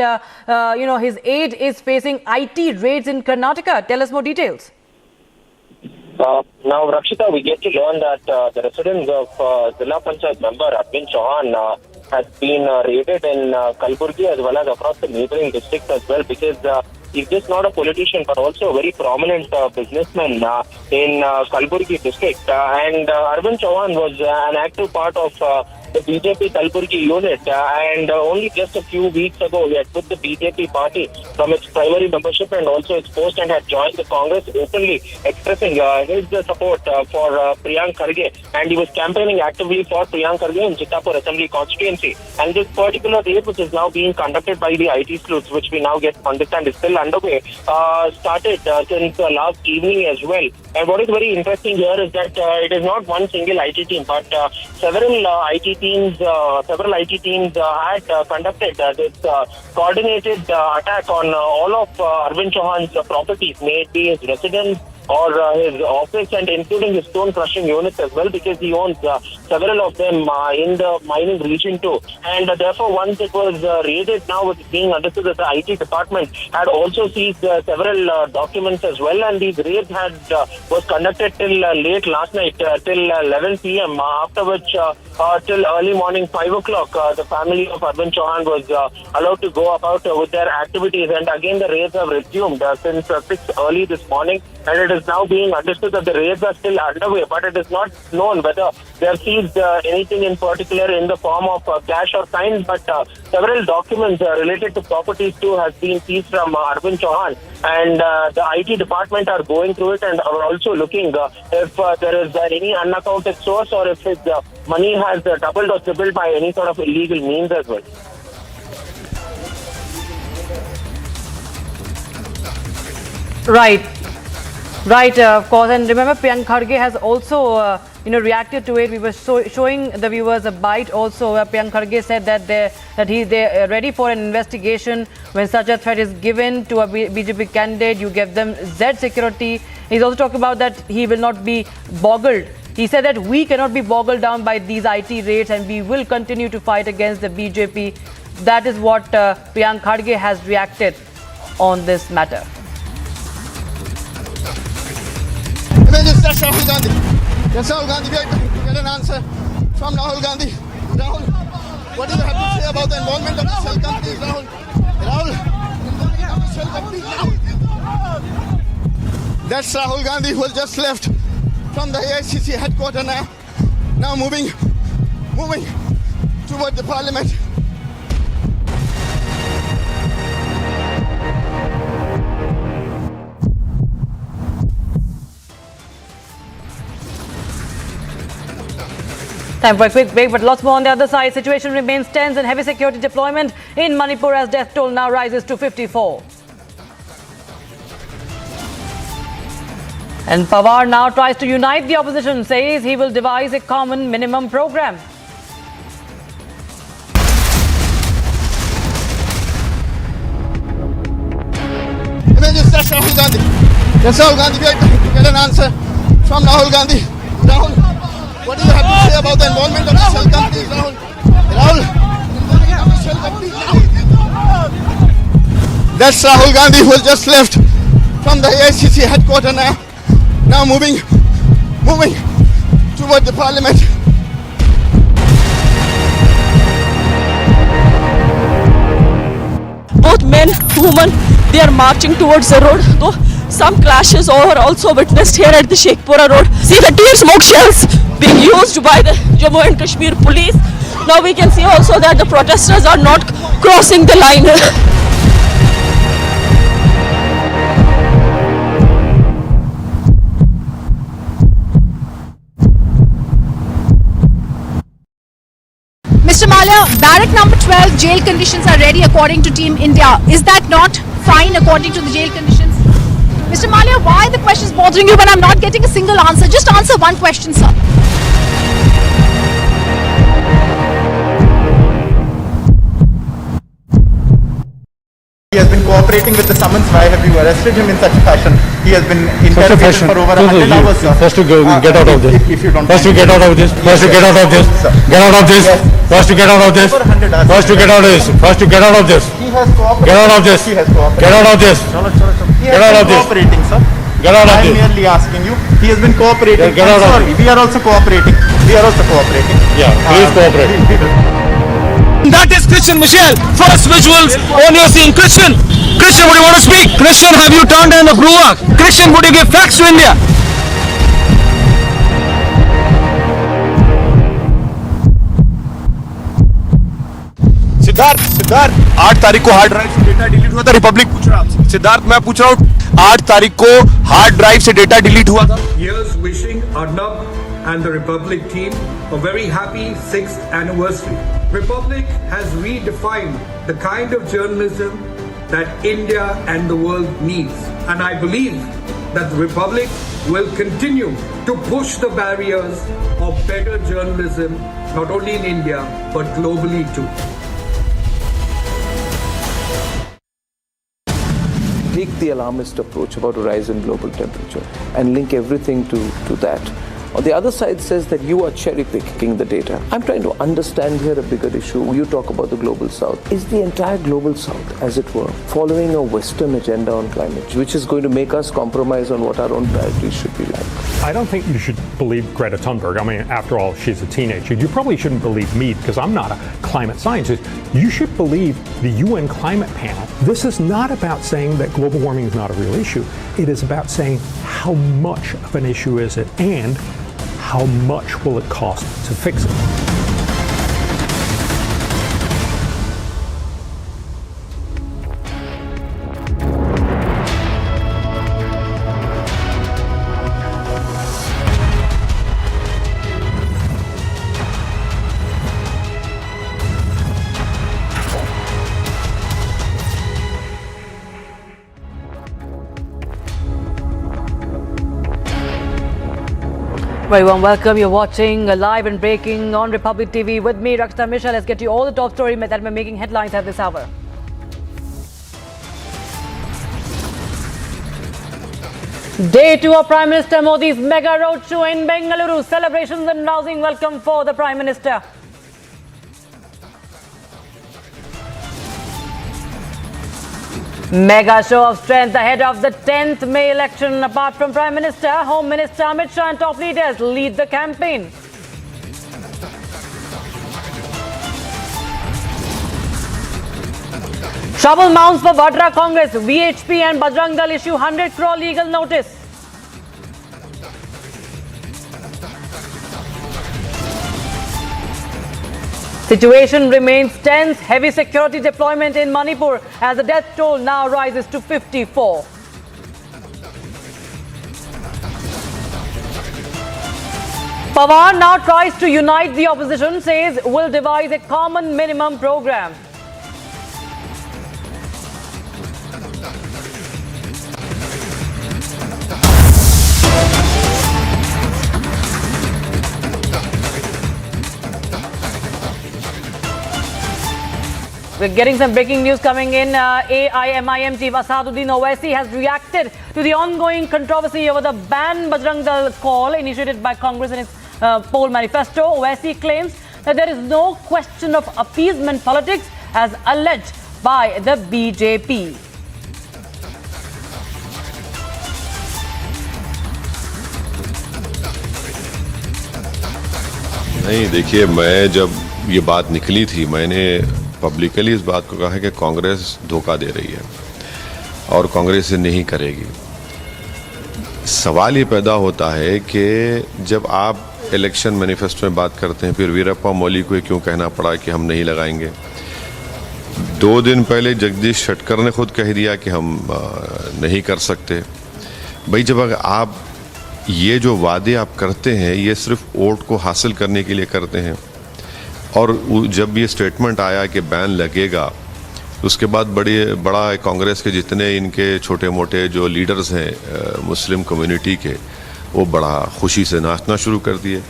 his aide is facing IT raids in Karnataka. Tell us more details. Now, Rakshita, we get to learn that the residence of Zilla Panchayat member Arvind Chauhan has been raided in Kalburgi as well as across the neighboring districts as well, because he's just not a politician but also a very prominent businessman in Kalburgi district. And Arvind Chauhan was an active part of the BJP Kalburgi unit, and only just a few weeks ago he had put the BJP party from its primary membership and also its post and had joined the Congress, openly expressing his support for Priyanka Kharge, and he was campaigning actively for Priyanka Kharge in Chittapur Assembly constituency. And this particular raid, which is now being conducted by the IT sleuths, which we now get to understand is still underway, started since last evening as well. And what is very interesting here is that it is not one single IT team, but several IT teams had conducted this coordinated attack on all of Arvind Chauhan's properties, may it be his residence or his office, and including his stone crushing units as well, because he owns several of them in the mining region too. And therefore, once it was raided, now it's being understood that the IT department had also seized several documents as well, and these raids was conducted till late last night, till 11 p.m. After which, till early morning 5 o'clock, the family of Arvind Chauhan was allowed to go about with their activities, and again the raids have resumed since 6 early this morning. And it is now being understood that the raids are still underway, but it is not known whether they have seized anything in particular in the form of cash or fines, but several documents related to properties too has been seized from Arvind Chauhan, and the IT department are going through it and are also looking if there is any unaccounted source or if his money has doubled or tripled by any sort of illegal means as well. Right, of course. And remember, Priyanka Kharge has also, reacted to it. We were showing the viewers a bite also where Priyanka Kharge said that they're ready for an investigation. When such a threat is given to a BJP candidate, you give them Z security. He's also talking about that he will not be boggled. He said that we cannot be boggled down by these IT raids and we will continue to fight against the BJP. That is what Priyanka Kharge has reacted on this matter. That's Rahul Gandhi. That's Rahul Gandhi. We are trying to get an answer from Rahul Gandhi. Rahul, what do you have to say about the involvement of the shell companies, Rahul? That's Rahul Gandhi, who has just left from the AICC headquarters now moving toward the parliament. Time for a quick break, but lots more on the other side. Situation remains tense and heavy security deployment in Manipur as death toll now rises to 54. And Pawar now tries to unite the opposition, says he will devise a common minimum program. That's Rahul Gandhi. That's Rahul Gandhi. We are trying to get an answer from Rahul Gandhi. Rahul, what do you have to say about the involvement of the shell companies, Rahul? That's Rahul Gandhi, who has just left from the AICC headquarters now moving toward the parliament. Both men, women, they are marching towards the road. Though some clashes are also witnessed here at the Sheikhpura road. See the tear smoke shells being used by the Jammu and Kashmir police. Now we can see also that the protesters are not crossing the line. Mr. Malia, barrack number 12, jail conditions are ready according to Team India. Is that not fine according to the jail conditions? Mr. Malia, why are the questions bothering you when I'm not getting a single answer? Just answer one question, sir. He has been cooperating with the summons. Why have you arrested him in such a fashion? He has been interrogated for over 100 hours, sir. First to get out of this. If you don't First to get out of this. First to get out of this. Get out of this. First to get out of this. First to get out of this. First to get out of this. He has cooperated. Get out of this. He has cooperated. Get out of this. He Get out has of been this. cooperating, sir. Get out of I am this. merely asking you. He has been cooperating. Get out of Sorry, we are also cooperating. Yeah, please cooperate. That is Christian Michel. First visuals on your scene. Christian, would you want to speak? Christian, have you turned down the Brua? Christian, would you give facts to India? Siddharth 8 तारीख को hard drive से data delete हुआ था, Republic पूछ रहा आपसे। सिद्धार्थ मैं पूछ रहा हूँ 8 तारीख को हार्ड ड्राइव से डेटा डिलीट हुआ था। Here's wishing Arnab and the Republic team a very happy 6th anniversary. Republic has redefined the kind of journalism that India and the world needs, and I believe that the Republic will continue to push the barriers of better journalism not only in India but globally too. Take the alarmist approach about a rise in global temperature and link everything to that. On the other side says that you are cherry-picking the data. I'm trying to understand here a bigger issue. You talk about the global south. Is the entire global south, as it were, following a Western agenda on climate change, which is going to make us compromise on what our own priorities should be like? I don't think you should believe Greta Thunberg. I mean, after all, she's a teenager. You probably shouldn't believe me because I'm not a climate scientist. You should believe the UN climate panel. This is not about saying that global warming is not a real issue. It is about saying how much of an issue is it and how much will it cost to fix it. Very warm welcome. You're watching live and breaking on Republic TV with me, Rakshita Mishra. Let's get you all the top story that we're making headlines at this hour. Day 2 of Prime Minister Modi's mega roadshow in Bengaluru. Celebrations and rousing welcome for the Prime Minister. Mega show of strength ahead of the 10th May election. Apart from Prime Minister, Home Minister Amit Shah and top leaders lead the campaign. Trouble mounts for Vadra Congress. VHP and Bajrang Dal issue 100 crore legal notice. Situation remains tense. Heavy security deployment in Manipur as the death toll now rises to 54. Pawar now tries to unite the opposition, says will devise a common minimum program. We're getting some breaking news coming in. AIMIM chief Asaduddin Owaisi has reacted to the ongoing controversy over the ban Bajrang Dal call initiated by Congress in its poll manifesto. Owaisi claims that there is no question of appeasement politics as alleged by the BJP. नहीं देखिए, मैं जब ये बात निकली थी मैंने publicly इस बात को कहा है कि कांग्रेस धोखा दे रही है और कांग्रेस से नहीं करेगी। सवाल ये पैदा होता है कि जब आप इलेक्शन मैनिफेस्टो में बात करते हैं फिर वीरप्पा मोइली को क्यों कहना पड़ा कि हम नहीं लगाएंगे। 2 दिन पहले जगदीश शेट्टर ने खुद कह दिया कि हम नहीं कर सकते। भाई जब अगर आप ये जो वादे आप करते हैं ये सिर्फ वोट को हासिल करने के लिए करते हैं और जब ये स्टेटमेंट आया कि बैन लगेगा उसके बाद बड़ा कांग्रेस के जितने इनके छोटे मोटे जो लीडर्स हैं मुस्लिम कम्युनिटी के वो बड़ा खुशी से नाचना शुरू कर दिए।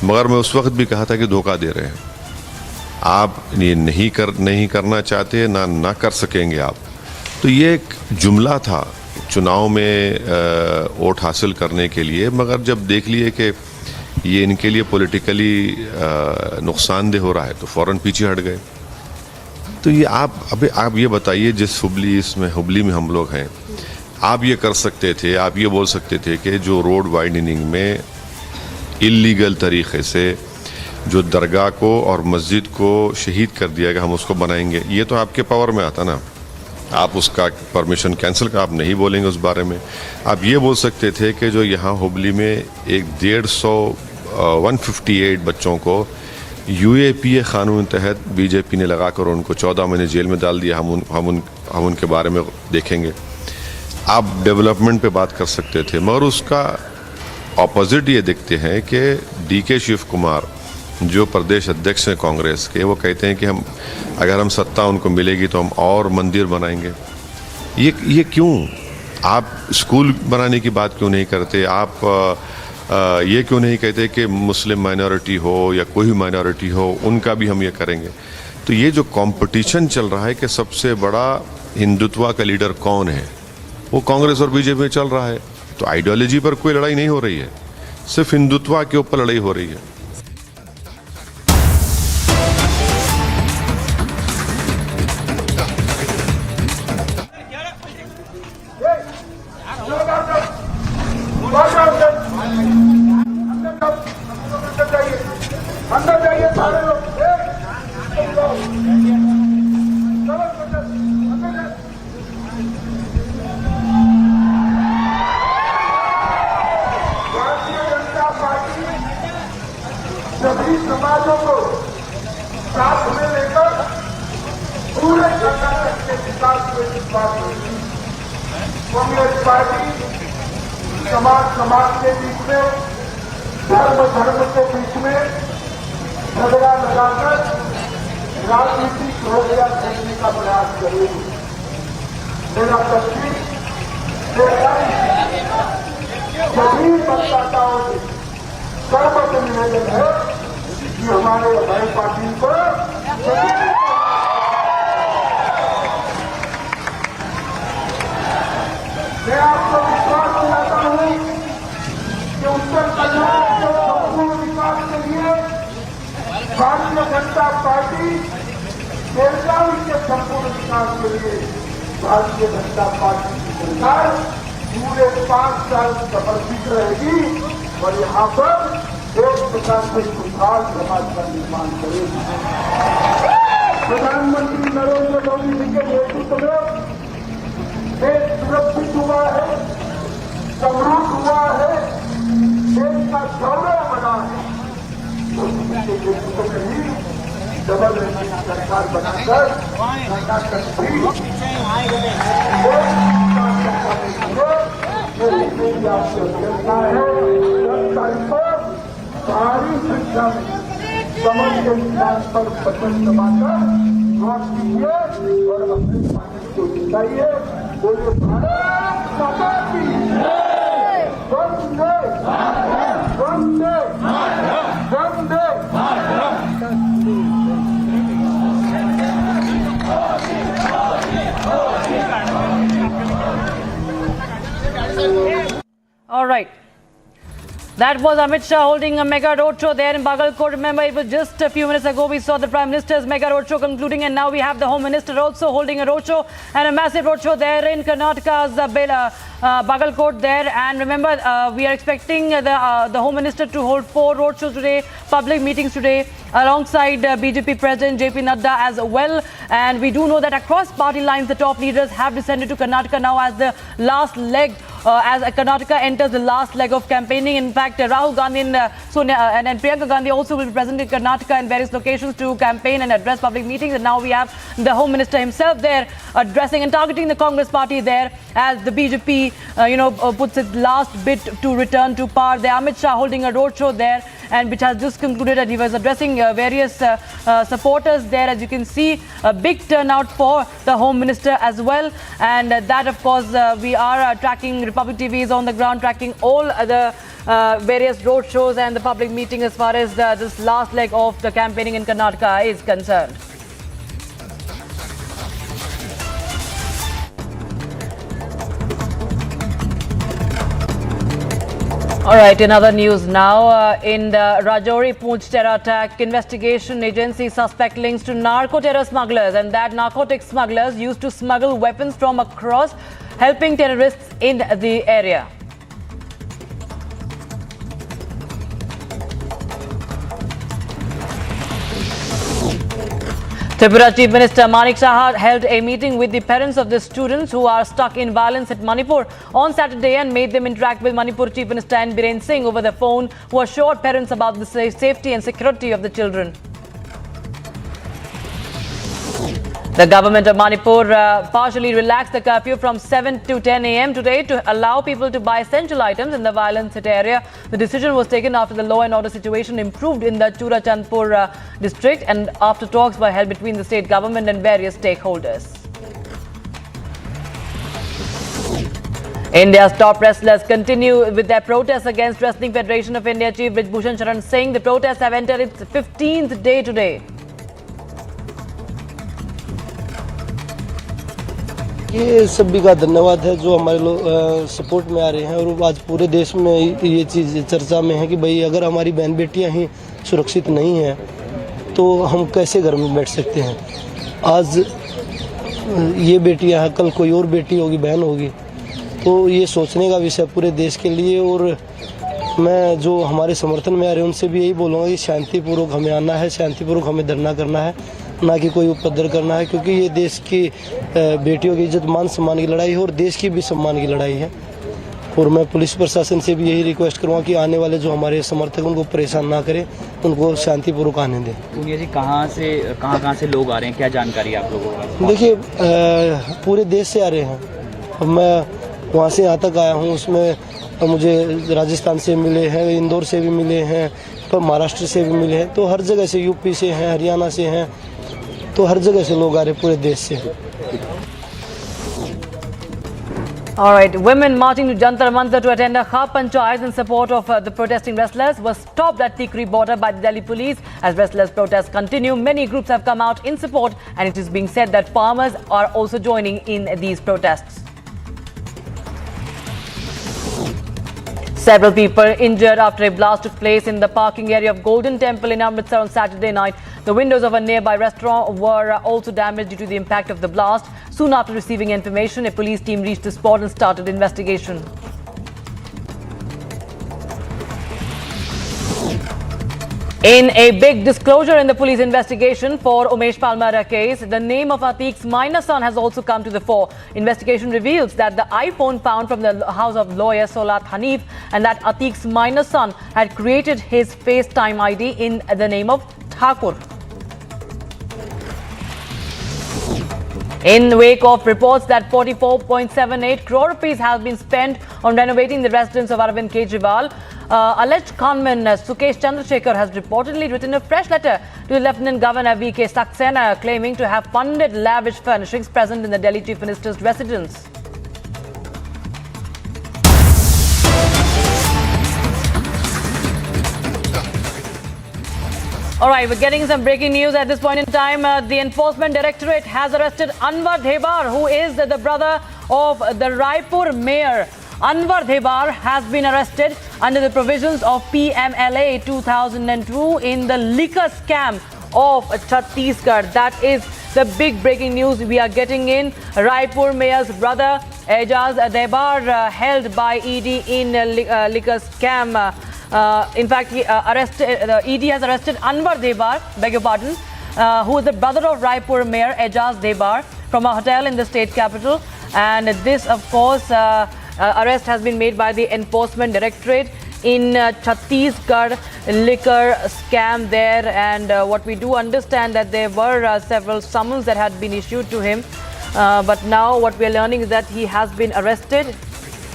मगर मैं उस वक्त भी कहा था कि धोखा दे रहे हैं, आप ये नहीं करना चाहते ना कर सकेंगे आप। तो ये एक जुमला था चुनाव में वोट हासिल करने के लिए, मगर जब देख लिए कि ये इनके लिए पॉलिटिकली नुकसानदेह हो रहा है तो फ़ौरन पीछे हट गए। तो ये आप ये बताइए जिस हुबली में हम लोग हैं आप ये कर सकते थे, आप ये बोल सकते थे कि जो रोड वाइडनिंग में इल्लीगल तरीके से जो दरगाह को और मस्जिद को शहीद कर दिया गया, हम उसको बनाएंगे, ये तो आपके पावर में आता ना। आप उसका परमिशन कैंसिल का आप नहीं बोलेंगे उस बारे में। आप ये बोल सकते थे कि जो यहाँ हुबली में एक 158 बच्चों को UAPA कानून तहत बीजेपी ने लगाकर उनको 14 महीने जेल में डाल दिया, हम उनके बारे में देखेंगे। आप डेवलपमेंट पे बात कर सकते थे, मगर उसका ऑपोजिट ये देखते हैं कि DK शिवकुमार जो प्रदेश अध्यक्ष हैं कांग्रेस के, वो कहते हैं कि अगर हम सत्ता उनको मिलेगी तो हम और मंदिर बनाएंगे। ये क्यों? आप स्कूल बनाने की बात क्यों नहीं करते? आप ये क्यों नहीं कहते कि मुस्लिम माइनॉरिटी हो या कोई माइनॉरिटी हो उनका भी हम ये करेंगे? तो ये जो कंपटीशन चल रहा है कि सबसे बड़ा हिंदुत्व का लीडर कौन है, वो कांग्रेस और बीजेपी में चल रहा है। तो आइडियोलॉजी पर कोई लड़ाई नहीं हो रही है, सिर्फ हिंदुत्व के ऊपर लड़ाई हो रही है। सभी समाजों को साथ में लेकर पूरे कर्नाटक के विकास में विश्वास रखती। कांग्रेस पार्टी समाज के बीच में, धर्म के बीच में झगड़ा लगाकर राजनीतिक रोजगार करने का प्रयास करेगी। मेरा तस्वीर सभी मतदाताओं से सर्वत्र निवेदन है कि हमारे हमारी पार्टी को मैं आपको विश्वास दिलाता हूं कि उत्तर प्रदेश के संपूर्ण विकास के लिए भारतीय जनता पार्टी, बेलगावी के संपूर्ण विकास के लिए भारतीय जनता पार्टी की सरकार पूरे 5 साल समर्पित रहेगी और यहाँ पर एक प्रकार से खुशहाल समाज का निर्माण करेगी। प्रधानमंत्री नरेंद्र मोदी जी के नेतृत्व में देश सुरक्षित हुआ है, समृद्ध हुआ है, देश का गौरव बना है। नेतृत्व में ही डबल इंजन की सरकार बनाकर कर्नाटक मेरी आपसे अभ्यर्थना है 10 तारीख को भारी संख्या में समझ के विकास पर बटन दबाकर वोट दीजिए और अपने पार्टी को जिताइए। बोलिए भारत माता की जय, वंदे वंदे वंदे। All right. That was Amit Shah holding a mega roadshow there in Bagalkot. Remember, it was just a few minutes ago we saw the Prime Minister's mega roadshow concluding, and now we have the Home Minister also holding a roadshow and a massive roadshow there in Karnataka's Bagalkot there. And remember, we are expecting the Home Minister to hold 4 roadshows today, public meetings today, alongside BJP President JP Nadda as well. And we do know that across party lines, the top leaders have descended to Karnataka now as the last leg. As Karnataka enters the last leg of campaigning. In fact, Rahul Gandhi and Priyanka Gandhi also will be present in Karnataka in various locations to campaign and address public meetings. And now we have the Home Minister himself there addressing and targeting the Congress party there as the BJP, puts its last bid to return to power. There, Amit Shah holding a roadshow there, and which has just concluded, and he was addressing various supporters there. As you can see, a big turnout for the Home Minister as well. And that, of course, we are tracking. Republic TV is on the ground tracking all the various road shows and the public meeting as far as this last leg of the campaigning in Karnataka is concerned. All right, in other news now, in the Rajouri Poonch terror attack, investigation agency suspect links to narco-terror smugglers, and that narcotic smugglers used to smuggle weapons from across helping terrorists in the area. Tripura Chief Minister Manik Saha held a meeting with the parents of the students who are stuck in violence at Manipur on Saturday and made them interact with Manipur Chief Minister N. Biren Singh over the phone, who assured parents about the safety and security of the children. The government of Manipur partially relaxed the curfew from 7 to 10 a.m. today to allow people to buy essential items in the violence-hit area. The decision was taken after the law and order situation improved in the Churachandpur district and after talks were held between the state government and various stakeholders. India's top wrestlers continue with their protests against Wrestling Federation of India Chief Brijbhushan Sharan Singh. The protests have entered its 15th day today. ये सभी का धन्यवाद है जो हमारे लोग support में आ रहे हैं और आज पूरे देश में ये चीज़ चर्चा में है कि भाई अगर हमारी बहन बेटियां ही सुरक्षित नहीं हैं तो हम कैसे घर में बैठ सकते हैं। आज ये बेटियां हैं, कल कोई और बेटी होगी, बहन होगी, तो ये सोचने का विषय पूरे देश के लिए। और मैं जो हमारे समर्थन में आ रहे हैं उनसे भी यही बोलूँगा कि शांतिपूर्वक हमें आना है, शांतिपूर्वक हमें धरना करना है, ना कि कोई उपद्रव करना है, क्योंकि ये देश की बेटियों की इज्जत मान सम्मान की लड़ाई है और देश की भी सम्मान की लड़ाई है। और मैं पुलिस प्रशासन से भी यही रिक्वेस्ट करूँगा कि आने वाले जो हमारे समर्थक उनको परेशान ना करें, उनको शांतिपूर्वक आने दें। पूनिया जी, कहाँ से लोग आ रहे हैं, क्या जानकारी है आप लोगों को? देखिए, पूरे देश से आ रहे हैं। अब मैं वहाँ से यहाँ तक आया हूँ, उसमें मुझे राजस्थान से मिले हैं, इंदौर से भी मिले हैं, पर महाराष्ट्र से भी मिले हैं, तो हर जगह से, यूपी से हैं, हरियाणा से हैं, तो हर जगह से लोग आ रहे पूरे देश से। All right, women marching to Jantar Mantar to attend a Khap Panchayat in support of the protesting wrestlers was stopped at Tikri border by the Delhi police. As wrestlers' protests continue, many groups have come out in support, and it is being said that farmers are also joining in these protests. Several people injured after a blast took place in the parking area of Golden Temple in Amritsar on Saturday night. The windows of a nearby restaurant were also damaged due to the impact of the blast. Soon after receiving information, a police team reached the spot and started investigation. In a big disclosure in the police investigation for Umesh Palmara case, the name of Atiq's minor son has also come to the fore. Investigation reveals that the iPhone found from the house of lawyer Solat Hanif and that Atiq's minor son had created his FaceTime ID in the name of Thakur. In wake of reports that 44.78 crore rupees has been spent on renovating the residence of Arvind Kejriwal, alleged conman Sukesh Chandrasekhar has reportedly written a fresh letter to Lieutenant Governor VK Saxena claiming to have funded lavish furnishings present in the Delhi Chief Minister's residence. All right, we're getting some breaking news at this point in time. The Enforcement Directorate has arrested Anwar Dhebar, who is the brother of the Raipur mayor. Anwar Dhebar has been arrested under the provisions of PMLA 2002 in the liquor scam of Chhattisgarh. That is the big breaking news we are getting in. Raipur mayor's brother Ejaz Dhebar held by ED in liquor scam. In fact, ED has arrested Anwar Dhebar, beg your pardon, who is the brother of Raipur mayor Ejaz Dhebar, from a hotel in the state capital. And this, of course, arrest has been made by the Enforcement Directorate in Chhattisgarh liquor scam there. And what we do understand that there were several summons that had been issued to him. But now what we are learning is that he has been arrested.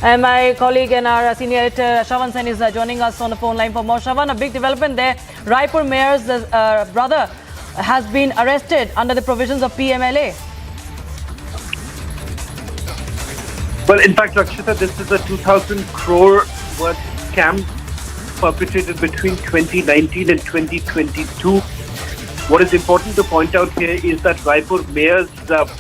And my colleague and our senior editor Shravan Sen is joining us on the phone line for more. Shravan, a big development there. Raipur mayor's brother has been arrested under the provisions of PMLA. Well, in fact, Rakshita, this is a 2,000 crore worth scam perpetrated between 2019 and 2022. What is important to point out here is that Raipur mayor's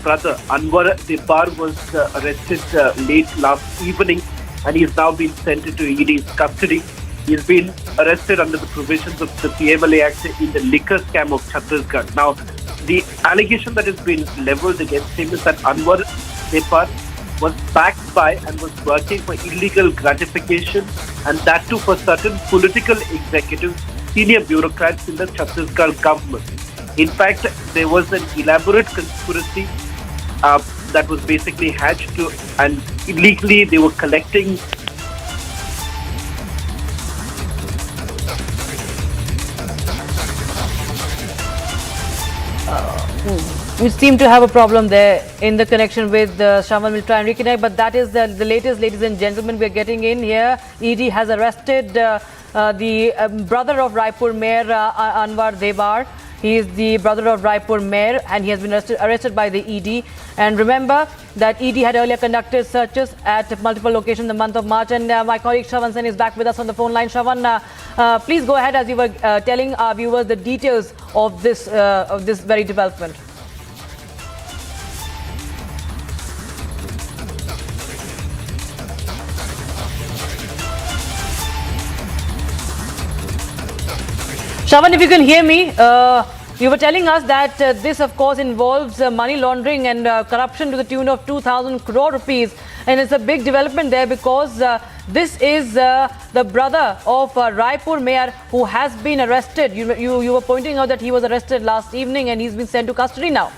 brother, Anwar Dhebar, was arrested late last evening and he has now been sent into ED's custody. He has been arrested under the provisions of the PMLA Act in the liquor scam of Chhattisgarh. Now, the allegation that has been levelled against him is that Anwar Dhebar was backed by and was working for illegal gratification, and that too for certain political executives, senior bureaucrats in the Chhattisgarh government. In fact, there was an elaborate conspiracy that was basically hatched to, and illegally they were collecting. We seem to have a problem there in the connection with Shravan. Will try and reconnect, but that is the latest, ladies and gentlemen. We are getting in here. ED has arrested the brother of Raipur Mayor Anwar Debar. He is the brother of Raipur Mayor, and he has been arrested by the ED. And remember that ED had earlier conducted searches at multiple locations in the month of March. And my colleague Shravan Sen is back with us on the phone line. Shravan, please go ahead as you were telling our viewers the details of this very development. Shravan, if you can hear me, you were telling us that this, of course, involves money laundering and corruption to the tune of 2,000 crore rupees. And it's a big development there because this is the brother of Raipur Mayor who has been arrested. You were pointing out that he was arrested last evening and he's been sent to custody now.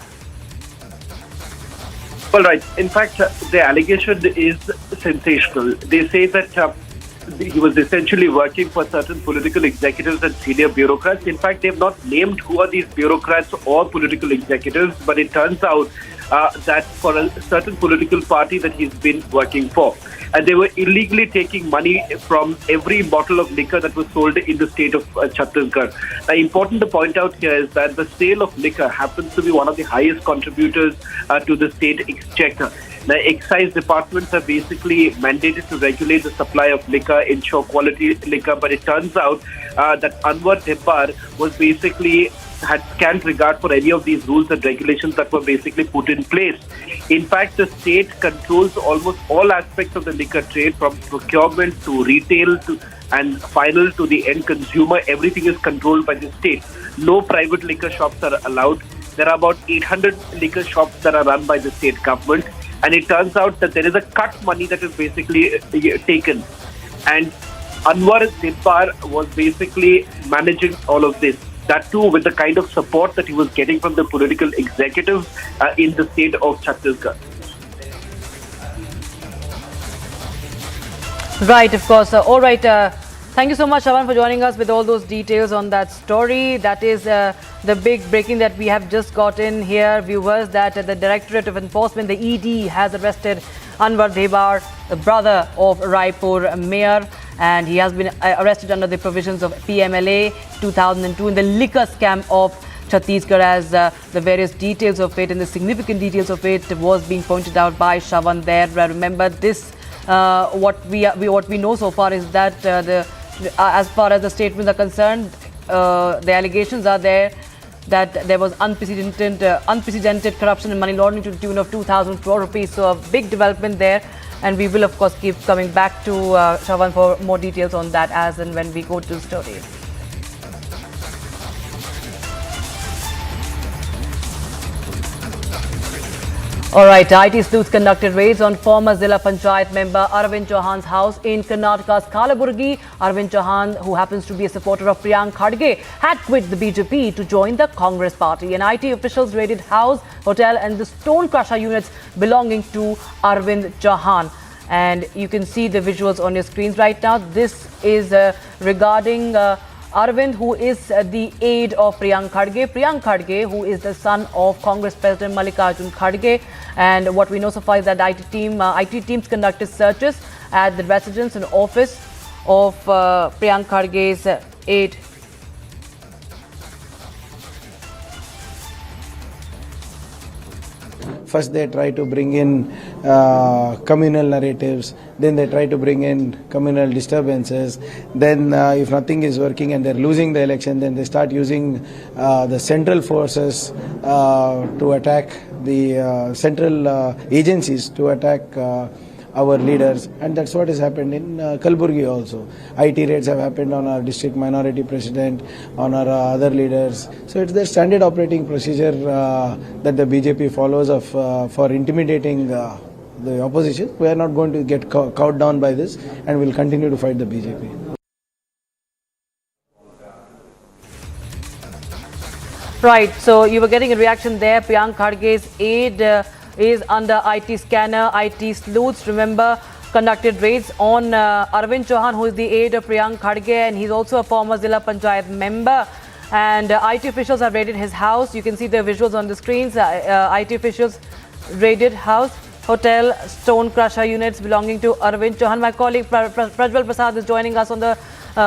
Well, right. In fact, the allegation is sensational. They say that he was essentially working for certain political executives and senior bureaucrats. In fact, they have not named who are these bureaucrats or political executives, but it turns out that for a certain political party that he's been working for. And they were illegally taking money from every bottle of liquor that was sold in the state of Chhattisgarh. Now, important to point out here is that the sale of liquor happens to be one of the highest contributors to the state exchequer. The excise departments are basically mandated to regulate the supply of liquor, ensure quality liquor, but it turns out that Anwar Debar was basically had scant regard for any of these rules and regulations that were basically put in place. In fact, the state controls almost all aspects of the liquor trade, from procurement to retail to and final to the end consumer. Everything is controlled by the state. No private liquor shops are allowed. There are about 800 liquor shops that are run by the state government. And it turns out that there is a cut money that is basically taken. And Anwar Debar was basically managing all of this. That too with the kind of support that he was getting from the political executives in the state of Chhattisgarh. Right, of course. All right. Thank you so much, Shravan, for joining us with all those details on that story. That is the big breaking that we have just got in here, viewers, that the Directorate of Enforcement, the ED, has arrested Anwar Debar, the brother of Raipur Mayor, and he has been arrested under the provisions of PMLA 2002 in the liquor scam of Chhattisgarh, as the various details of it and the significant details of it was being pointed out by Shravan there. Remember this, what we know so far is that as far as the statements are concerned, the allegations are there that there was unprecedented corruption and money laundering to the tune of 2,000 crore rupees. So a big development there, and we will of course keep coming back to Shravan for more details on that as and when we go to the story. All right, IT sleuths conducted raids on former Zilla Panchayat member Arvind Chauhan's house in Karnataka's Kalaburgi. Arvind Chauhan, who happens to be a supporter of Priyanka Kharge, had quit the BJP to join the Congress party. And IT officials raided house, hotel and the stone crusher units belonging to Arvind Chauhan. And you can see the visuals on your screens right now. This is regarding Arvind, who is the aide of Priyanka Kharge. Priyanka Kharge, who is the son of Congress President Mallikarjun Kharge. And what we know so far is that IT teams conducted searches at the residence and office of Priyanka Kharge's aide. First they try to bring in communal narratives, then they try to bring in communal disturbances, then if nothing is working and they're losing the election, then they start using the central forces to attack the central agencies to attack our leaders, and that's what has happened in Kalaburgi also. IT raids have happened on our district minority president, on our other leaders. So it's their standard operating procedure that the BJP follows of for intimidating the opposition. We are not going to get cowed down by this, and we'll continue to fight the BJP. Right, so you were getting a reaction there. Priyanka Kharge's aide is under IT scanner, IT sleuths. Remember, conducted raids on Arvind Chauhan, who is the aide of Priyanka Kharge, and he's also a former Zilla Panchayat member. And IT officials have raided his house. You can see the visuals on the screens. IT officials raided house, hotel, stone crusher units belonging to Arvind Chauhan. My colleague Prajwal Prasad is joining us on the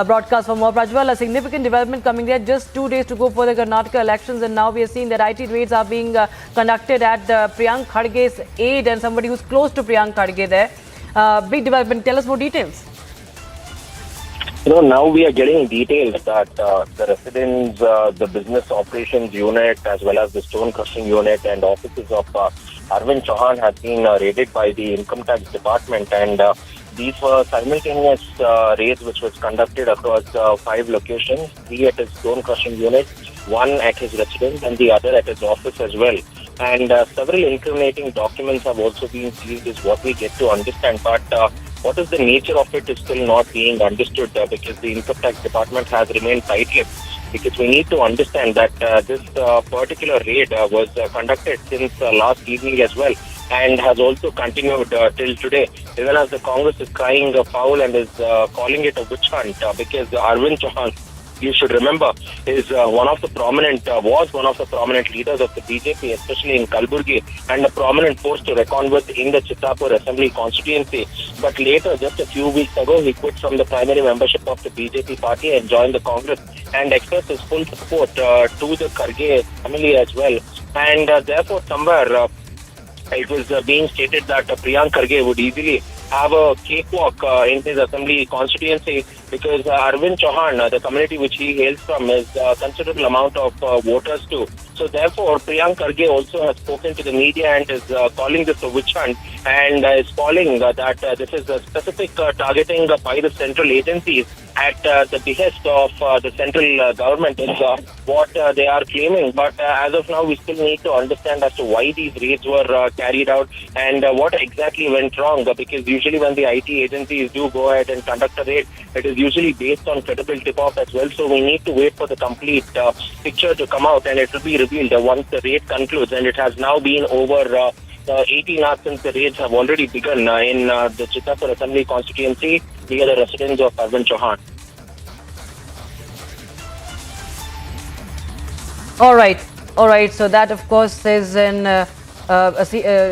broadcast for more. Prajwal, a significant development coming there. Just 2 days to go for the Karnataka elections, and now we are seeing that IT raids are being conducted at Priyanka Kharge's aide and somebody who's close to Priyanka Kharge there. Big development. Tell us more details. Now we are getting details that the residents, the business operations unit, as well as the stone crushing unit and offices of Arvind Chauhan have been raided by the income tax department, and these were simultaneous raids which was conducted across 5 locations, 3 at his stone crushing unit, 1 at his residence and the other at his office as well. And several incriminating documents have also been seized is what we get to understand. But what is the nature of it is still not being understood because the income tax department has remained tight-lipped. Because we need to understand that this particular raid was conducted since last evening as well, and has also continued till today, even as the Congress is crying foul and is calling it a witch hunt because Arvind Chauhan, you should remember, is was one of the prominent leaders of the BJP, especially in Kalburgi, and a prominent force to reckon with in the Chittapur Assembly constituency. But later, just a few weeks ago, he quit from the primary membership of the BJP party and joined the Congress and expressed his full support to the Kharge family as well. And therefore, somewhere it was being stated that Priyanka Kharge would easily have a cakewalk in his assembly constituency because Arvind Chauhan, the community which he hails from, is a considerable amount of voters too. So therefore, Priyanka Kharge also has spoken to the media and is calling this a witch hunt and is calling that this is a specific targeting by the central agencies at the behest of the central government is what they are claiming. But as of now, we still need to understand as to why these raids were carried out and what exactly went wrong, because usually when the IT agencies do go ahead and conduct a raid, it is usually based on credible tip-off as well. So we need to wait for the complete picture to come out, and it will be revealed once the raid concludes. And it has now been over 18 hours since the raids have already begun in the Chittapur Assembly constituency near the residence of Arvind Chauhan. All right. So that, of course, is a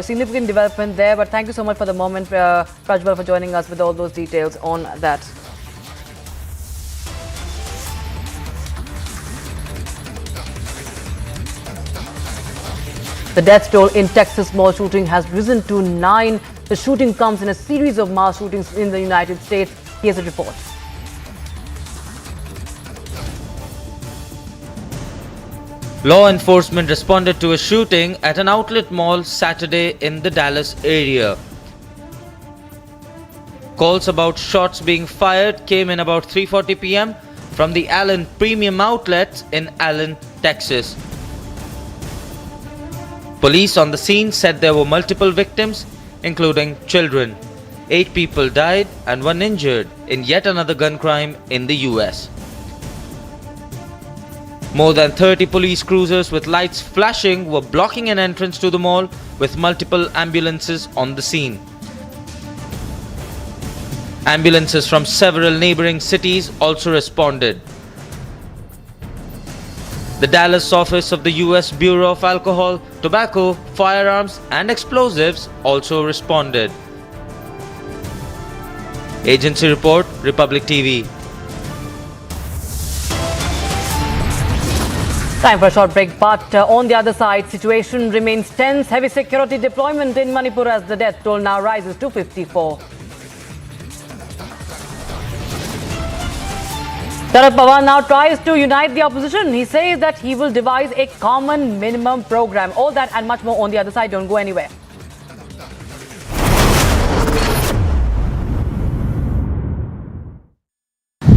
significant development there. But thank you so much for the moment, Prajwal, for joining us with all those details on that. The death toll in Texas mall shooting has risen to 9. The shooting comes in a series of mass shootings in the United States. Here's a report. Law enforcement responded to a shooting at an outlet mall Saturday in the Dallas area. Calls about shots being fired came in about 3:40 p.m. from the Allen Premium Outlets in Allen, Texas. Police on the scene said there were multiple victims, including children. 8 people died and 1 injured in yet another gun crime in the US. More than 30 police cruisers with lights flashing were blocking an entrance to the mall, with multiple ambulances on the scene. Ambulances from several neighboring cities also responded. The Dallas office of the US Bureau of Alcohol, Tobacco, Firearms and Explosives also responded. Agency report, Republic TV. Time for a short break, but on the other side, situation remains tense. Heavy security deployment in Manipur as the death toll now rises to 54. Sharad Pawar now tries to unite the opposition. He says that he will devise a common minimum program. All that and much more on the other side. Don't go anywhere.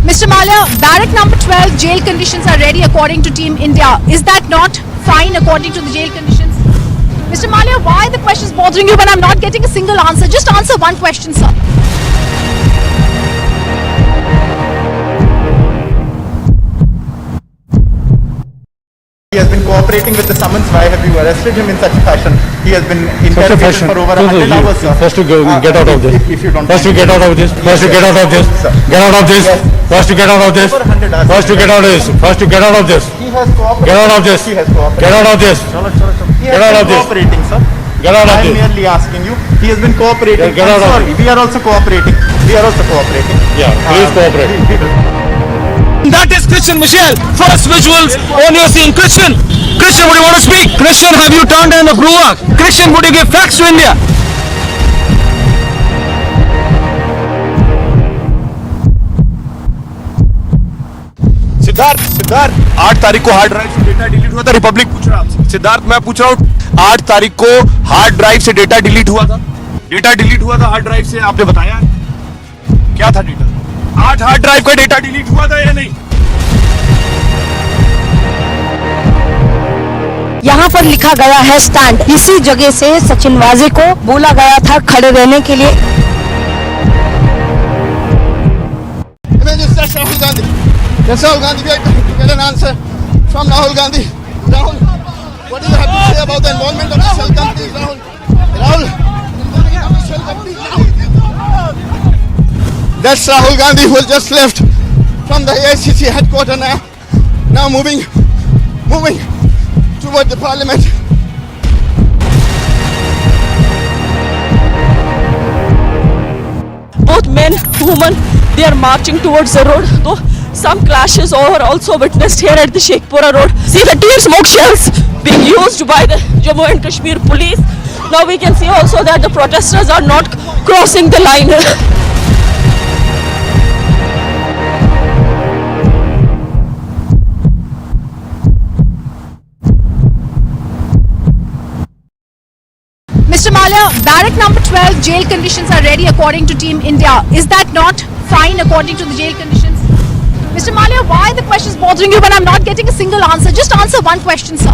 Mr. Malia, barrack number 12 jail conditions are ready according to Team India. Is that not fine according to the jail conditions? Mr. Malia, why the questions bothering you when I'm not getting a single answer? Just answer one question, sir. He has been cooperating with the summons. Why have you arrested him in such a fashion? He has been interrogated for over 100 hours, sir. First to go, get out of this. If you don't First to get out of this. First to get out of this. Get out of this. First to get out of this. First to get out of this. First to get out of this. He has cooperated. Get out of this. He has cooperated. Get out of this. He Get has out of been this. cooperating, sir. Get out of I am this. merely asking you. He has been cooperating. Get out of Sorry, we are also cooperating. We are also cooperating. Yeah, please cooperate. That is Christian Michelle. First visuals on your scene. Christian, would you want to speak? Christian, have you turned in a Gruak? Christian, would you give facts to India? Siddharth 8 तारीख को hard drive से data delete हुआ था। Republic पूछ रहा आपसे। सिद्धार्थ मैं पूछ रहा हूँ 8 तारीख को हार्ड ड्राइव से डेटा डिलीट हुआ था। डेटा डिलीट हुआ था हार्ड ड्राइव से, आपने बताया क्या था डेटा? 8 हार्ड ड्राइव का डेटा डिलीट हुआ था या नहीं? यहाँ पर लिखा गया है स्टैंड। इसी जगह से सचिन वाजे को बोला गया था खड़े रहने के लिए। Rahul Gandhi. Yes, Rahul Gandhi, we are trying to get an answer from Rahul Gandhi. Rahul, what do you have to say about the involvement of the shell companies, Rahul? That's Rahul Gandhi who has just left from the AICC headquarters now moving toward the parliament. Both men, women, they are marching towards the road. Though some clashes are also witnessed here at the Sheikhpura road. See the tear smoke shells being used by the Jammu and Kashmir police. Now we can see also that the protesters are not crossing the line. Mr. Malia, barrack number 12, jail conditions are ready according to Team India. Is that not fine according to the jail conditions? Mr. Malia, why the questions bothering you when I'm not getting a single answer? Just answer one question, sir.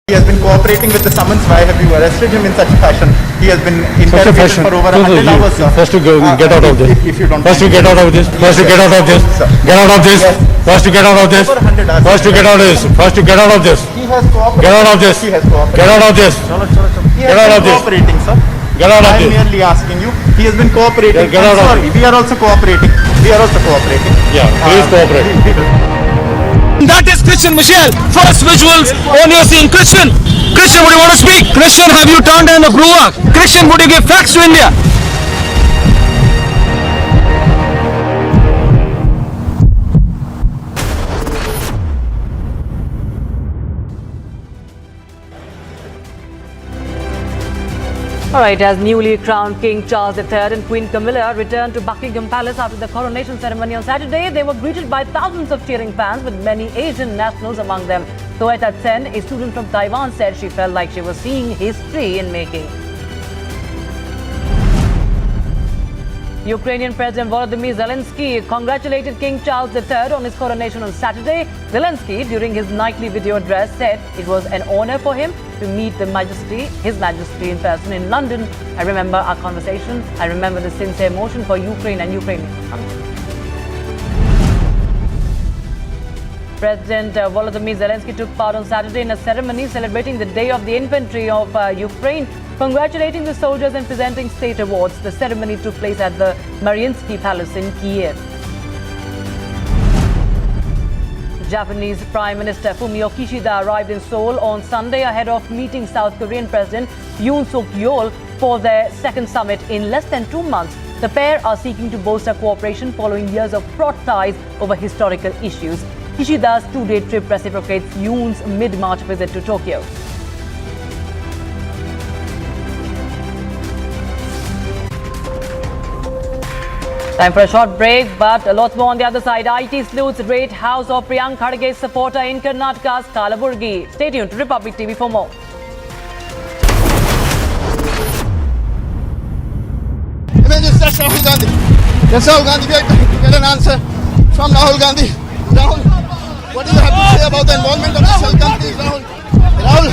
He has been cooperating with the summons. Why have you arrested him in such a fashion? He has been interrogated for over 100 hours, sir. First to go, get out of this. If you don't First to get out of this. First to get out of this. Get out of this. First to get out of this. First to get out of this. First to get out of this. He has cooperated. Get out of this. He has cooperated. Get out of this. He Get out has of been this. cooperating, sir. Get out of I am this. merely asking you. He has been cooperating. Get out of Sorry, we are also cooperating. We are also cooperating. Yeah, please cooperate. That is Christian Michelle. First visuals on your scene. Christian, would you want to speak? Christian, have you turned in a Gruak? Christian, would you give facts to India? Alright, as newly crowned King Charles III and Queen Camilla returned to Buckingham Palace after the coronation ceremony on Saturday, they were greeted by thousands of cheering fans with many Asian nationals among them. Toeta Tsen, a student from Taiwan, said she felt like she was seeing history in making. Ukrainian President Volodymyr Zelensky congratulated King Charles III on his coronation on Saturday. Zelensky, during his nightly video address, said it was an honor for him to meet His Majesty in person in London. I remember our conversation. I remember the sincere emotion for Ukraine and Ukrainians. President Volodymyr Zelensky took part on Saturday in a ceremony celebrating the Day of the Infantry of Ukraine, congratulating the soldiers and presenting state awards. The ceremony took place at the Mariinsky Palace in Kiev. Japanese Prime Minister Fumio Kishida arrived in Seoul on Sunday ahead of meeting South Korean President Yoon Suk-yeol for their second summit in less than 2 months. The pair are seeking to bolster cooperation following years of fraught ties over historical issues. Kishida's 2-day trip reciprocates Yoon's mid-March visit to Tokyo. Time for a short break, but lots more on the other side. IT sleuths raid house of Priyanka Kharge's supporter in Karnataka's Kalaburgi. Stay tuned to Republic TV for more. Rahul Gandhi. Yes, Rahul Gandhi, we are trying to get an answer from Rahul Gandhi. Rahul, what do you have to say about the involvement of the shell companies, Rahul? Rahul,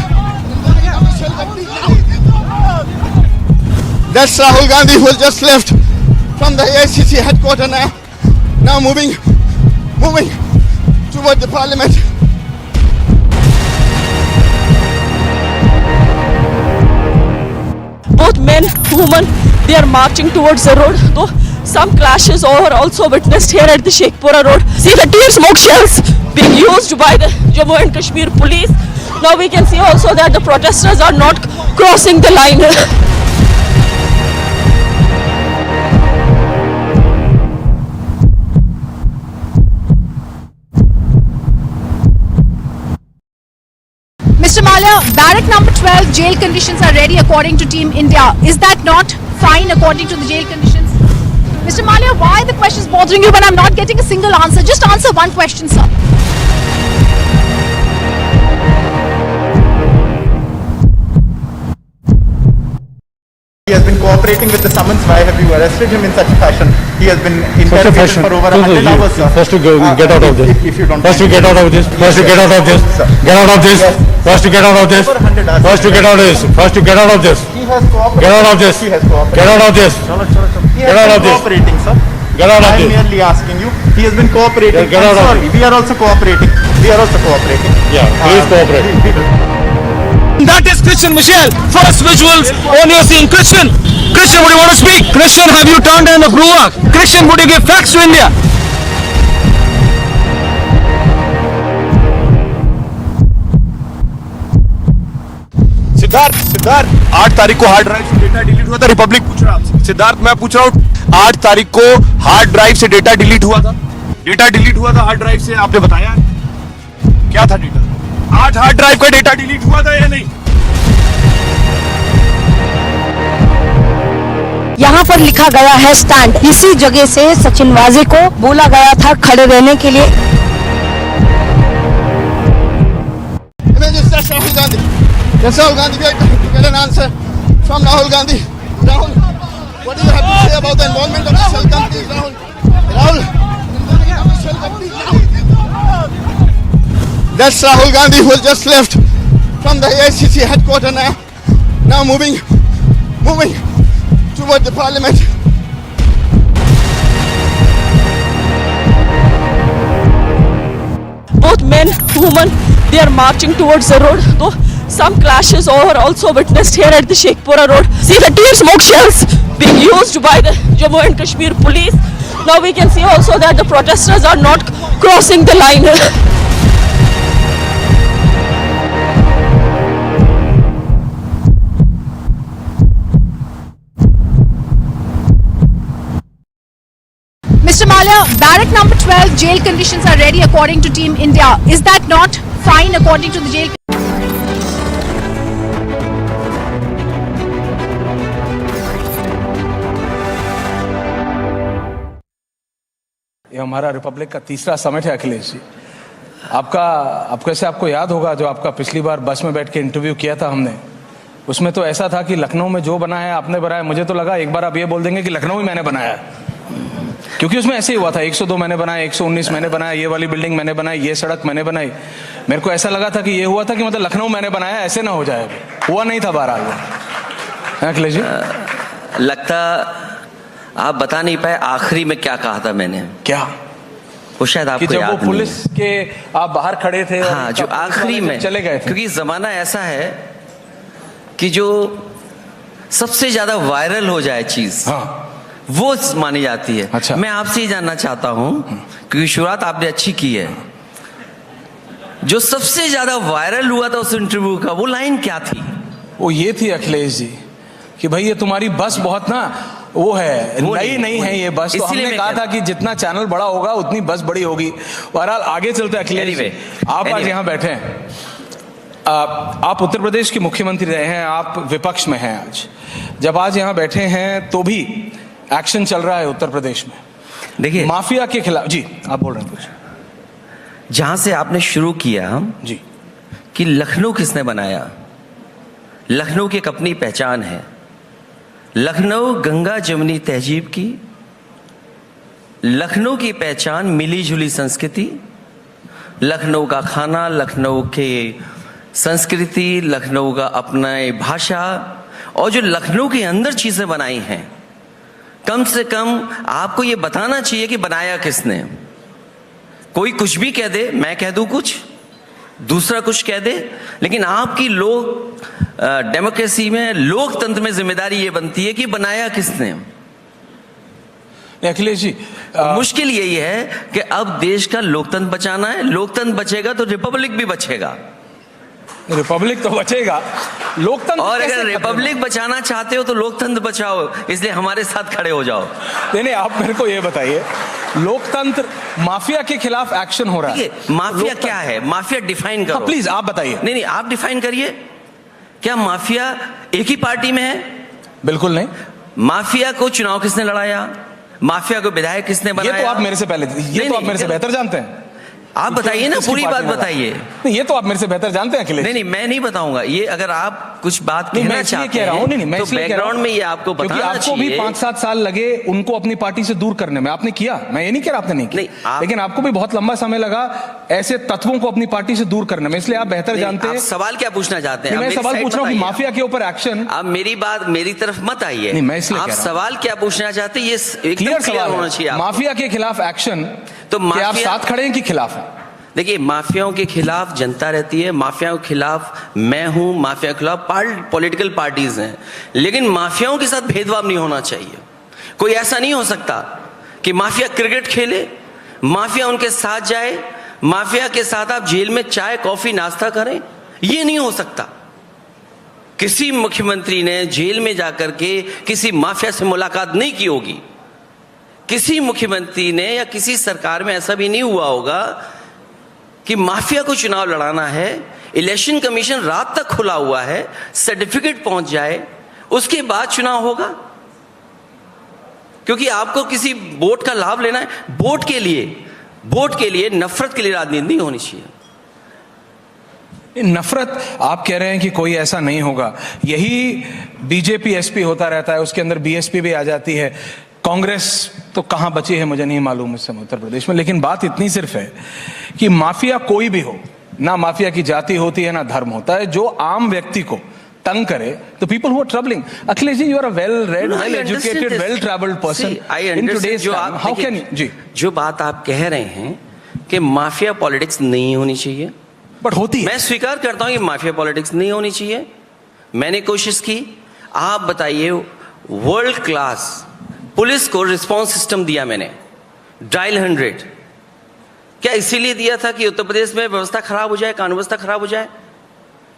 that's Rahul Gandhi who has just left from the AICC headquarters now moving toward the parliament. Both men, women, they are marching towards the road. Though some clashes are also witnessed here at the Sheikhpura road. See the tear smoke shells being used by the Jammu and Kashmir police. Now we can see also that the protesters are not crossing the line. Mr. Malia, barrack number 12, jail conditions are ready according to Team India. Is that not fine according to the jail conditions? Mr. Malia, why the question is bothering you when I'm not getting a single answer? Just answer one question, sir. He has been cooperating with the summons. Why have you arrested him in such fashion? He has been interrogated for over 100 hours, sir. First to get out of this. If you don't First to get out of this. First to get out of this. Get out of this. First to get out of this. First to get out of this. First to get out of this. He has cooperated. Get out of this. He has cooperated. Get out of this. He Get out has of been this. cooperating, sir. Get out of I am this. merely asking you. He has been cooperating. Get out of Sorry, we are also cooperating. We are also cooperating. Yeah, please cooperate. That is Christian Michelle. First visuals on your scene. Christian, would you want to speak? Christian, have you turned in a Bruak? Christian, would you give facts to India? Siddharth 8 तारीख को hard drive से data delete हुआ था। Republic पूछ रहा आपसे। सिद्धार्थ मैं पूछ रहा हूँ 8 तारीख को हार्ड ड्राइव से डेटा डिलीट हुआ था। डेटा डिलीट हुआ था हार्ड ड्राइव से, आपने बताया क्या था डेटा? 8 हार्ड ड्राइव का डेटा डिलीट हुआ था या नहीं? यहाँ पर लिखा गया है स्टैंड। इसी जगह से सचिन वाजे को बोला गया था खड़े रहने के लिए। Rahul Gandhi. Yes, Rahul Gandhi. We are trying to get an answer from Rahul Gandhi. Rahul, what do you have to say about the involvement of the shell companies, Rahul? Rahul, that's Rahul Gandhi who has just left from the AICC headquarters now moving toward the parliament. Both men, women, they are marching towards the road. Though some clashes are also witnessed here at the Sheikhpura road. See the tear smoke shells being used by the Jammu and Kashmir police. Now we can see also that the protesters are not crossing the line. Mr. Malia, barrack number 12, jail conditions are ready according to Team India. Is that not fine according to the jail? ये हमारा Republic का तीसरा summit है अखिलेश जी। आपको याद होगा जो आपका पिछली बार बस में बैठ के इंटरव्यू किया था हमने, उसमें तो ऐसा था कि लखनऊ में जो बना है आपने बनाया। मुझे तो लगा एक बार आप ये बोल देंगे कि लखनऊ ही मैंने बनाया है, क्योंकि उसमें ऐसे ही हुआ था। 102 मैंने बनाया, 119 मैंने बनाया, ये वाली बिल्डिंग मैंने बनाई, ये सड़क मैंने बनाई। मेरे को ऐसा लगा था कि ये हुआ था कि मतलब लखनऊ मैंने बनाया, ऐसे ना हो जाए। हुआ नहीं था बहरहाल। अखिलेश जी, लगता आप बता नहीं पाए आखिरी में क्या कहा था मैंने। क्या? वो शायद आपको याद नहीं है। जब वो पुलिस के आप बाहर खड़े थे, हाँ, जो आखिरी में चले गए थे, क्योंकि जमाना ऐसा है कि जो सबसे ज्यादा वायरल हो जाए चीज, हाँ, वो मानी जाती है। अच्छा। मैं आपसे ये जानना चाहता हूं, क्योंकि शुरुआत आपने अच्छी की है, जो सबसे ज्यादा वायरल हुआ था उस इंटरव्यू का, वो लाइन क्या थी? वो ये थी अखिलेश जी कि भाई ये तुम्हारी बस बहुत ना वो है, नई नहीं है ये बस। तो हमने कहा था कि जितना चैनल बड़ा होगा उतनी बस बड़ी होगी। बहरहाल आगे चलते अखिलेश जी, आप आज यहाँ बैठे हैं, आप उत्तर प्रदेश के मुख्यमंत्री रहे हैं, आप विपक्ष में हैं आज। जब आज यहाँ बैठे हैं तो भी एक्शन चल रहा है उत्तर प्रदेश में, देखिए माफिया के खिलाफ। जी आप बोल रहे हैं कुछ? जहां से आपने शुरू किया जी कि लखनऊ किसने बनाया, लखनऊ की एक अपनी पहचान है। लखनऊ गंगा जमुनी तहजीब की, लखनऊ की पहचान मिली जुली संस्कृति, लखनऊ का खाना, लखनऊ के संस्कृति, लखनऊ का अपना भाषा, और जो लखनऊ के अंदर चीजें बनाई हैं, कम से कम आपको ये बताना चाहिए कि बनाया किसने। कोई कुछ भी कह दे, मैं कह दूं कुछ, दूसरा कुछ कह दे, लेकिन आपकी डेमोक्रेसी में, लोकतंत्र में जिम्मेदारी ये बनती है कि बनाया किसने। अखिलेश जी, मुश्किल यही है कि अब देश का लोकतंत्र बचाना है। लोकतंत्र बचेगा तो रिपब्लिक भी बचेगा। रिपब्लिक तो बचेगा, लोकतंत्र, और अगर रिपब्लिक बचाना चाहते हो तो लोकतंत्र बचाओ, इसलिए हमारे साथ खड़े हो जाओ। नहीं, आप मेरे को ये बताइए, लोकतंत्र, माफिया के खिलाफ एक्शन हो रहा है। माफिया क्या है? माफिया डिफाइन करो। प्लीज आप बताइए। नहीं, आप डिफाइन करिए। क्या माफिया एक ही पार्टी में है? बिल्कुल नहीं। माफिया को चुनाव किसने लड़ाया? माफिया को विधायक किसने बनाया? ये तो आप मेरे से पहले, ये तो आप मेरे से बेहतर जानते हैं। आप बताइए ना, पूरी बात बताइए। ये तो आप मेरे से बेहतर जानते हैं अखिलेश। नहीं, मैं नहीं बताऊंगा ये। अगर आप कुछ बात कहना चाहते हैं तो बैकग्राउंड में ये आपको बताना चाहिए। आपको भी 5-7 साल लगे उनको अपनी पार्टी से दूर करने में, आपने किया, मैं ये नहीं कह रहा आपने नहीं किया, लेकिन आपको भी बहुत लंबा समय लगा ऐसे तत्वों को अपनी पार्टी से दूर करने में, इसलिए आप बेहतर जानते हैं। सवाल क्या पूछना चाहते हैं? मैं सवाल पूछ रहा हूँ कि माफिया के ऊपर एक्शन। आप मेरी बात मेरी तरफ मत आइए। नहीं, मैं इसलिए आप सवाल क्या पूछना चाहते हैं ये क्लियर सवाल होना चाहिए। माफिया के खिलाफ एक्शन, तो आप साथ खड़े हैं कि खिलाफ हैं? देखिए, माफियाओं के खिलाफ जनता रहती है, माफियाओं के खिलाफ मैं हूं, माफिया के खिलाफ पॉलिटिकल पार्टीज हैं, लेकिन माफियाओं के साथ भेदभाव नहीं होना चाहिए। कोई ऐसा नहीं हो सकता कि माफिया क्रिकेट खेले, माफिया उनके साथ जाए, माफिया के साथ आप जेल में चाय कॉफी नाश्ता करें, ये नहीं हो सकता। किसी मुख्यमंत्री ने जेल में जाकर के किसी माफिया से मुलाकात नहीं की होगी। किसी मुख्यमंत्री ने या किसी सरकार में ऐसा भी नहीं हुआ होगा कि माफिया को चुनाव लड़ाना है, इलेक्शन कमीशन रात तक खुला हुआ है, सर्टिफिकेट पहुंच जाए, उसके बाद चुनाव होगा। क्योंकि आपको किसी वोट का लाभ लेना है, वोट के लिए नफरत के लिए राजनीति नहीं होनी चाहिए। नफरत आप कह रहे हैं कि कोई ऐसा नहीं होगा, यही बीजेपी एसपी होता रहता है, उसके अंदर बीएसपी भी आ जाती है। कांग्रेस तो कहां बची है मुझे नहीं मालूम इस समय उत्तर प्रदेश में, लेकिन बात इतनी सिर्फ है कि माफिया कोई भी हो, ना माफिया की जाति होती है ना धर्म होता है, जो आम व्यक्ति को तंग करे, तो people who are troubling. Akhilesh ji, you are a well read, well educated, well travelled person in today's time, how can जी, जो बात आप कह रहे हैं कि माफिया पॉलिटिक्स नहीं होनी चाहिए, बट होती है। मैं स्वीकार करता हूं कि माफिया पॉलिटिक्स नहीं होनी चाहिए। मैंने कोशिश की। आप बताइए, वर्ल्ड क्लास पुलिस को रिस्पांस सिस्टम दिया मैंने, डायल 100, क्या इसीलिए दिया था कि उत्तर प्रदेश में व्यवस्था खराब हो जाए, कानून व्यवस्था खराब हो जाए?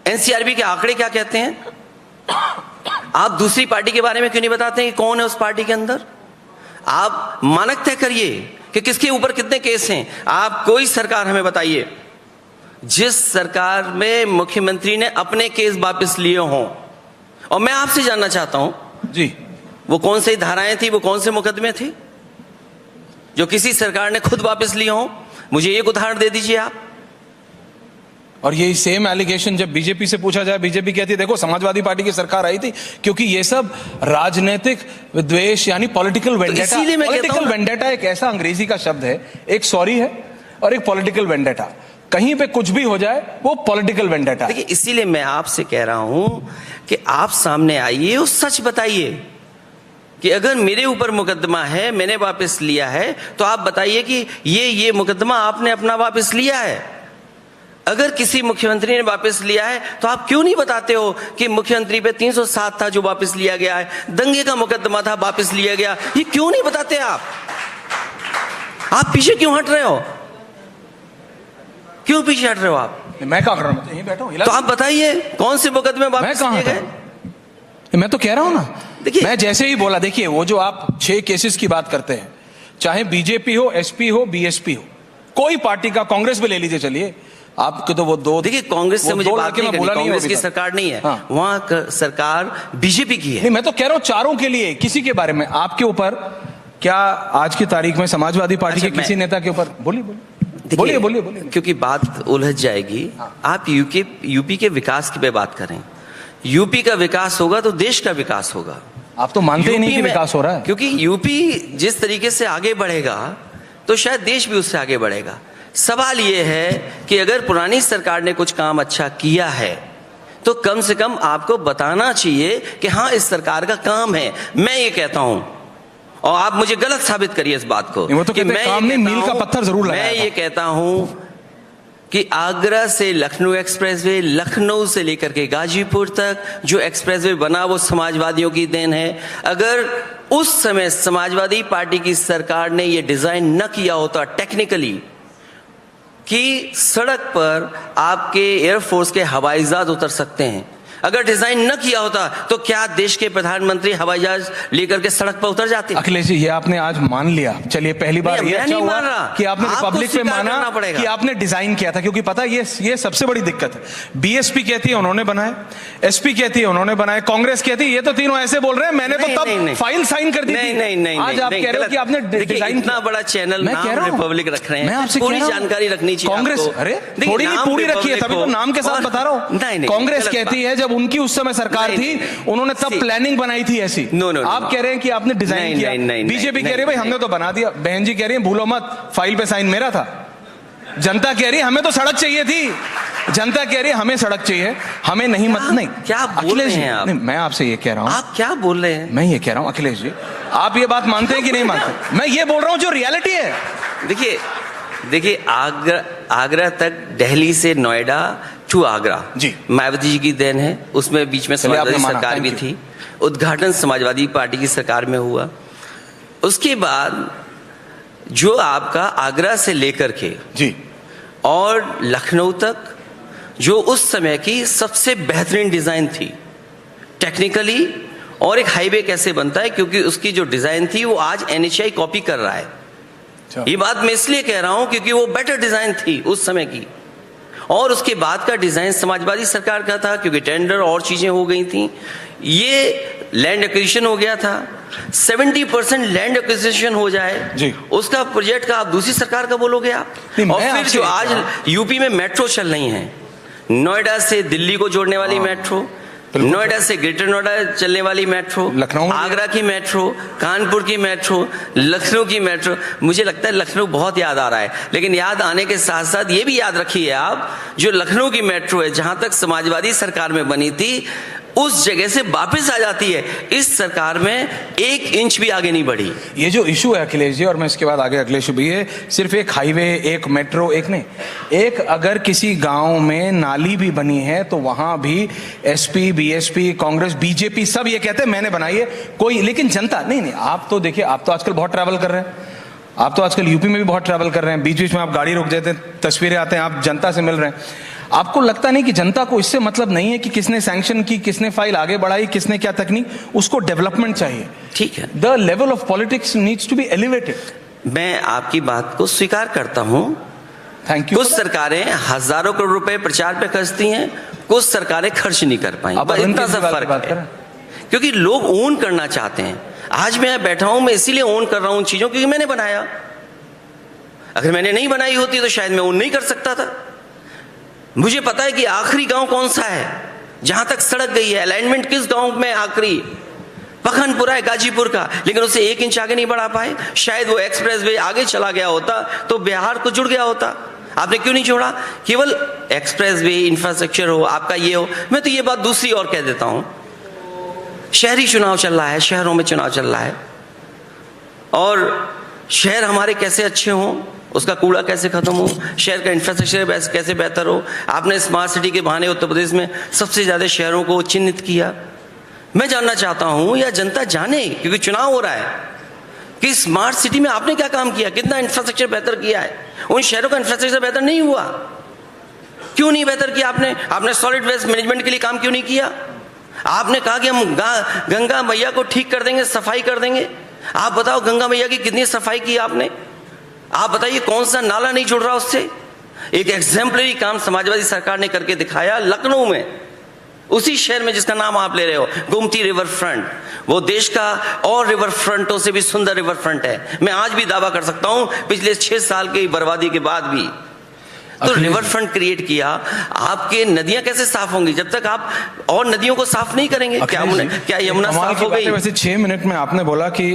एनसीआरबी के आंकड़े क्या कहते हैं? आप दूसरी पार्टी के बारे में क्यों नहीं बताते हैं कि कौन है उस पार्टी के अंदर? आप मानक तय करिए कि किसके ऊपर कितने केस हैं। आप कोई सरकार हमें बताइए जिस सरकार में मुख्यमंत्री ने अपने केस वापस लिए हों, और मैं आपसे जानना चाहता हूं जी, वो कौन सी धाराएं थी, वो कौन से मुकदमे थे जो किसी सरकार ने खुद वापस लिए हों? मुझे एक उदाहरण दे दीजिए आप। और ये सेम एलिगेशन जब बीजेपी से पूछा जाए, बीजेपी कहती है देखो समाजवादी पार्टी की सरकार आई थी, क्योंकि ये सब राजनीतिक विद्वेष यानी पॉलिटिकल वेंडेटा। पॉलिटिकल वेंडेटा एक ऐसा अंग्रेजी का शब्द है, एक सॉरी है और एक पॉलिटिकल वेंडेटा। कहीं पे कुछ भी हो जाए वो पॉलिटिकल वेंडेटा। देखिए, इसीलिए मैं आपसे कह रहा हूं कि आप सामने आइए और सच बताइए कि अगर मेरे ऊपर मुकदमा है, मैंने वापस लिया है, तो आप बताइए कि ये मुकदमा आपने अपना वापस लिया है। अगर किसी मुख्यमंत्री ने वापस लिया है तो आप क्यों नहीं बताते हो कि मुख्यमंत्री पे 307 था जो वापस लिया गया है, दंगे का मुकदमा था वापस लिया गया? ये क्यों नहीं बताते आप पीछे क्यों हट रहे हो? क्यों पीछे हट रहे हो आप? मैं क्या कर रहा हूं, यहीं बैठा हूं। तो आप बताइए कौन से मुकदमे वापस लिए गए? मैं तो कह रहा हूं ना, देखिए मैं जैसे ही बोला, देखिए वो जो आप 6 केसेस की बात करते हैं, चाहे बीजेपी हो, एसपी हो, बीएसपी हो, कोई पार्टी का, कांग्रेस भी ले लीजिए, चलिए आपके तो वो दो। देखिए, कांग्रेस से मुझे बात नहीं करनी, कांग्रेस की सरकार नहीं है, वहां सरकार बीजेपी की है। नहीं, मैं तो कह रहा हूं चारों के लिए, किसी के बारे में आपके ऊपर क्या आज की तारीख में समाजवादी पार्टी के किसी नेता के ऊपर? बोलिए बोलिए। क्योंकि बात उलझ जाएगी। आप यूपी के विकास की बात करें। यूपी का विकास होगा तो देश का विकास होगा। आप तो मानते ही नहीं कि विकास हो रहा है। क्योंकि यूपी जिस तरीके से आगे बढ़ेगा तो शायद देश भी उससे आगे बढ़ेगा। सवाल ये है कि अगर पुरानी सरकार ने कुछ काम अच्छा किया है तो कम से कम आपको बताना चाहिए कि हाँ इस सरकार का काम है। मैं ये कहता हूं और आप मुझे गलत साबित करिए इस बात को वो तो कि मैं काम नहीं, मील का पत्थर जरूर लगाया मैं ये कहता हूं कि आगरा से लखनऊ एक्सप्रेसवे, लखनऊ से लेकर के गाजीपुर तक जो एक्सप्रेसवे बना वो समाजवादियों की देन है। अगर उस समय समाजवादी पार्टी की सरकार ने ये डिजाइन न किया होता टेक्निकली कि सड़क पर आपके एयरफोर्स के हवाई जहाज उतर सकते हैं, अगर डिजाइन न किया होता तो क्या देश के प्रधानमंत्री हवाई जहाज लेकर के सड़क पर उतर जाते? अखिलेश जी ये आपने आज मान लिया, चलिए पहली बार ये अच्छा हुआ कि आपने रिपब्लिक पे माना कि आपने डिजाइन किया था, क्योंकि पता है ये सबसे बड़ी दिक्कत है। बीएसपी कहती है उन्होंने बनाए, एसपी कहती है उन्होंने बनाए, कांग्रेस कहती है, ये तो तीनों ऐसे बोल रहे हैं मैंने तो तब फाइल साइन कर दी थी। नहीं, आज आप कह रहे हो कि आपने डिजाइन, इतना बड़ा चैनल नाम रिपब्लिक रख रहे हैं, मैं आपसे पूरी जानकारी रखनी चाहिए कांग्रेस। अरे थोड़ी नहीं पूरी रखी है, तभी तो नाम के साथ बता रहा हूँ। कांग्रेस कहती है जब उनकी उस समय सरकार थी उन्होंने तब प्लानिंग बनाई थी ऐसी। आप कह रहे हैं कि आपने डिजाइन किया, बीजेपी कह रही है भाई हमने तो बना दिया, बहन जी कह रही है भूलो मत फाइल पे साइन मेरा था, जनता कह रही है हमें तो सड़क चाहिए थी, जनता कह रही है हमें सड़क चाहिए, हमें नहीं मत नहीं। क्या बोल रहे हैं आप? मैं आपसे ये कह रहा हूँ, आप क्या बोल रहे हैं? मैं ये कह रहा हूँ अखिलेश जी आप ये बात मानते हैं कि नहीं मानते? मैं ये बोल रहा हूँ जो रियलिटी है। देखिए आगरा तक दिल्ली से नोएडा टू आगरा जी मायावती जी की देन है, उसमें बीच में समाजवादी सरकार भी थी, उद्घाटन समाजवादी पार्टी की सरकार में हुआ। उसके बाद जो आपका आगरा से लेकर के जी और लखनऊ तक जो उस समय की सबसे बेहतरीन डिजाइन थी टेक्निकली, और एक हाईवे कैसे बनता है क्योंकि उसकी जो डिजाइन थी वो आज एनएचआई कॉपी कर रहा है। ये बात मैं इसलिए कह रहा हूं क्योंकि वो बेटर डिजाइन थी उस समय की, और उसके बाद का डिजाइन समाजवादी सरकार का था क्योंकि टेंडर और चीजें हो गई थी। ये लैंड एक्विजिशन हो गया था, 70% लैंड एक्विजिशन हो जाए जी, उसका प्रोजेक्ट का आप दूसरी सरकार का बोलोगे आप। और फिर जो आज यूपी में मेट्रो चल रही है, नोएडा से दिल्ली को जोड़ने वाली मेट्रो, नोएडा से ग्रेटर नोएडा चलने वाली मेट्रो, लखनऊ आगरा की मेट्रो, कानपुर की मेट्रो, लखनऊ की मेट्रो, मुझे लगता है लखनऊ बहुत याद आ रहा है, लेकिन याद आने के साथ साथ ये भी याद रखिए आप जो लखनऊ की मेट्रो है जहां तक समाजवादी सरकार में बनी थी उस जगह से वापस आ जाती है, इस सरकार में 1 इंच भी आगे नहीं बढ़ी। ये जो इशू है अखिलेश जी, और मैं इसके बाद आगे अखिलेश भी है, सिर्फ एक हाईवे एक मेट्रो एक नहीं, एक अगर किसी गांव में नाली भी बनी है तो वहां भी एसपी बीएसपी कांग्रेस बीजेपी सब ये कहते हैं मैंने बनाई है कोई, लेकिन जनता नहीं। आप तो देखिए आप तो आजकल बहुत ट्रैवल कर रहे हैं, आप तो आजकल यूपी में भी बहुत ट्रैवल कर रहे हैं, बीच बीच में आप गाड़ी रोक देते हैं, तस्वीरें आते हैं, आप जनता से मिल रहे हैं। आपको लगता नहीं कि जनता को इससे मतलब नहीं है कि किसने सैंक्शन की, किसने फाइल आगे बढ़ाई, किसने क्या तकनीक, उसको डेवलपमेंट चाहिए। ठीक है, the level of politics needs to be elevated. मैं आपकी बात को स्वीकार करता हूं। Thank you. कुछ सरकारें हजारों करोड़ रुपए प्रचार पे खर्चती हैं, कुछ सरकारें खर्च नहीं कर पाई, इतना सा फर्क है क्योंकि लोग ओन करना चाहते हैं। आज मैं बैठा हूं, मैं इसीलिए ओन कर रहा हूं चीजों क्योंकि मैंने बनाया, अगर मैंने नहीं बनाई होती तो शायद मैं ओन नहीं कर सकता था। मुझे पता है कि आखिरी गांव कौन सा है जहां तक सड़क गई है, अलाइनमेंट किस गांव में आखिरी पखनपुरा है गाजीपुर का, लेकिन उसे 1 इंच आगे नहीं बढ़ा पाए। शायद वो एक्सप्रेसवे आगे चला गया होता तो बिहार को जुड़ गया होता, आपने क्यों नहीं छोड़ा? केवल एक्सप्रेसवे इंफ्रास्ट्रक्चर हो, आपका ये हो। मैं तो ये बात दूसरी और कह देता हूं, शहरी चुनाव चल रहा है, शहरों में चुनाव चल रहा है, और शहर हमारे कैसे अच्छे हों, उसका कूड़ा कैसे खत्म हो, शहर का इंफ्रास्ट्रक्चर कैसे बेहतर हो। आपने स्मार्ट सिटी के बहाने उत्तर प्रदेश में सबसे ज्यादा शहरों को चिन्हित किया। मैं जानना चाहता हूं या जनता जाने क्योंकि चुनाव हो रहा है कि स्मार्ट सिटी में आपने क्या काम किया, कितना इंफ्रास्ट्रक्चर बेहतर किया है। उन शहरों का इंफ्रास्ट्रक्चर बेहतर नहीं हुआ, क्यों नहीं बेहतर किया आपने सॉलिड वेस्ट मैनेजमेंट के लिए काम क्यों नहीं किया? आपने कहा कि हम गंगा मैया को ठीक कर देंगे, सफाई कर देंगे। आप बताओ गंगा मैया की कितनी सफाई की आपने? आप बताइए कौन सा नाला नहीं जुड़ रहा उससे? एक एग्जाम्पलरी काम समाजवादी सरकार ने करके दिखाया लखनऊ में, उसी शहर में जिसका नाम आप ले रहे हो, गोमती रिवर फ्रंट। वो देश का और रिवर फ्रंटों से भी सुंदर रिवर फ्रंट है। मैं आज भी दावा कर सकता हूं पिछले 6 साल की बर्बादी के बाद भी। तो रिवर फ्रंट क्रिएट किया। आपके नदियां कैसे साफ होंगी जब तक आप और नदियों को साफ नहीं करेंगे? क्या यमुना साफ हो गई? वैसे 6 मिनट में आपने बोला कि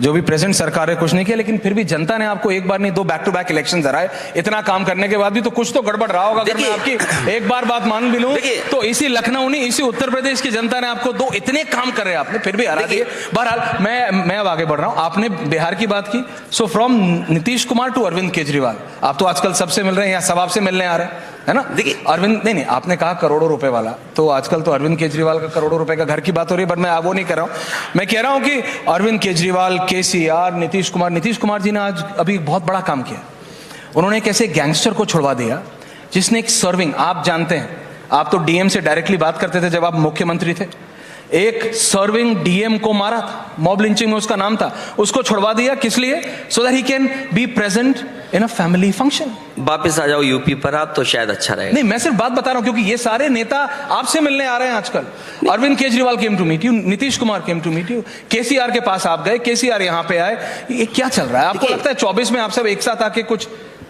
जो भी प्रेजेंट सरकार है कुछ नहीं किया, लेकिन फिर भी जनता ने आपको एक बार नहीं 2 बैक टू बैक इलेक्शन हराए। इतना काम करने के बाद भी तो कुछ तो गड़बड़ रहा होगा। अगर मैं आपकी एक बार बात मान भी लूं तो इसी लखनऊ नहीं, इसी उत्तर प्रदेश की जनता ने आपको 2 इतने काम कर रहे हैं, आपने फिर भी हरा दिए। बहरहाल मैं अब आगे बढ़ रहा हूं। आपने बिहार की बात की, so from Nitish Kumar to Arvind Kejriwal, आप तो आजकल सबसे मिल रहे हैं या सब आपसे मिलने आ रहे हैं, है ना? देखिए अरविंद, नहीं आपने कहा करोड़ों रुपए वाला, तो आजकल तो अरविंद केजरीवाल का करोड़ों रुपए का घर की बात हो रही है, बट मैं वो नहीं कर रहा हूं। मैं कह रहा हूं कि अरविंद केजरीवाल, केसीआर, नीतीश कुमार जी ने आज अभी बहुत बड़ा काम किया। उन्होंने एक ऐसे गैंगस्टर को छुड़वा दिया जिसने एक सर्विंग, आप जानते हैं, आप तो डीएम से डायरेक्टली बात करते थे जब आप मुख्यमंत्री थे, एक सर्विंग डीएम को मारा था, मॉब लिंचिंग में उसका नाम था, उसको छुड़वा दिया। किस लिए? So that he can be present in a family function. वापस आ जाओ यूपी पर आप, तो शायद अच्छा रहेगा। नहीं, मैं सिर्फ बात बता रहा हूं क्योंकि ये सारे नेता आपसे मिलने आ रहे हैं आजकल। Arvind Kejriwal came to meet you, Nitish Kumar came to meet you, KCR के पास आप गए, केसीआर यहां पे आए। ये क्या चल रहा है? आपको लगता है 24 में आप सब एक साथ आके कुछ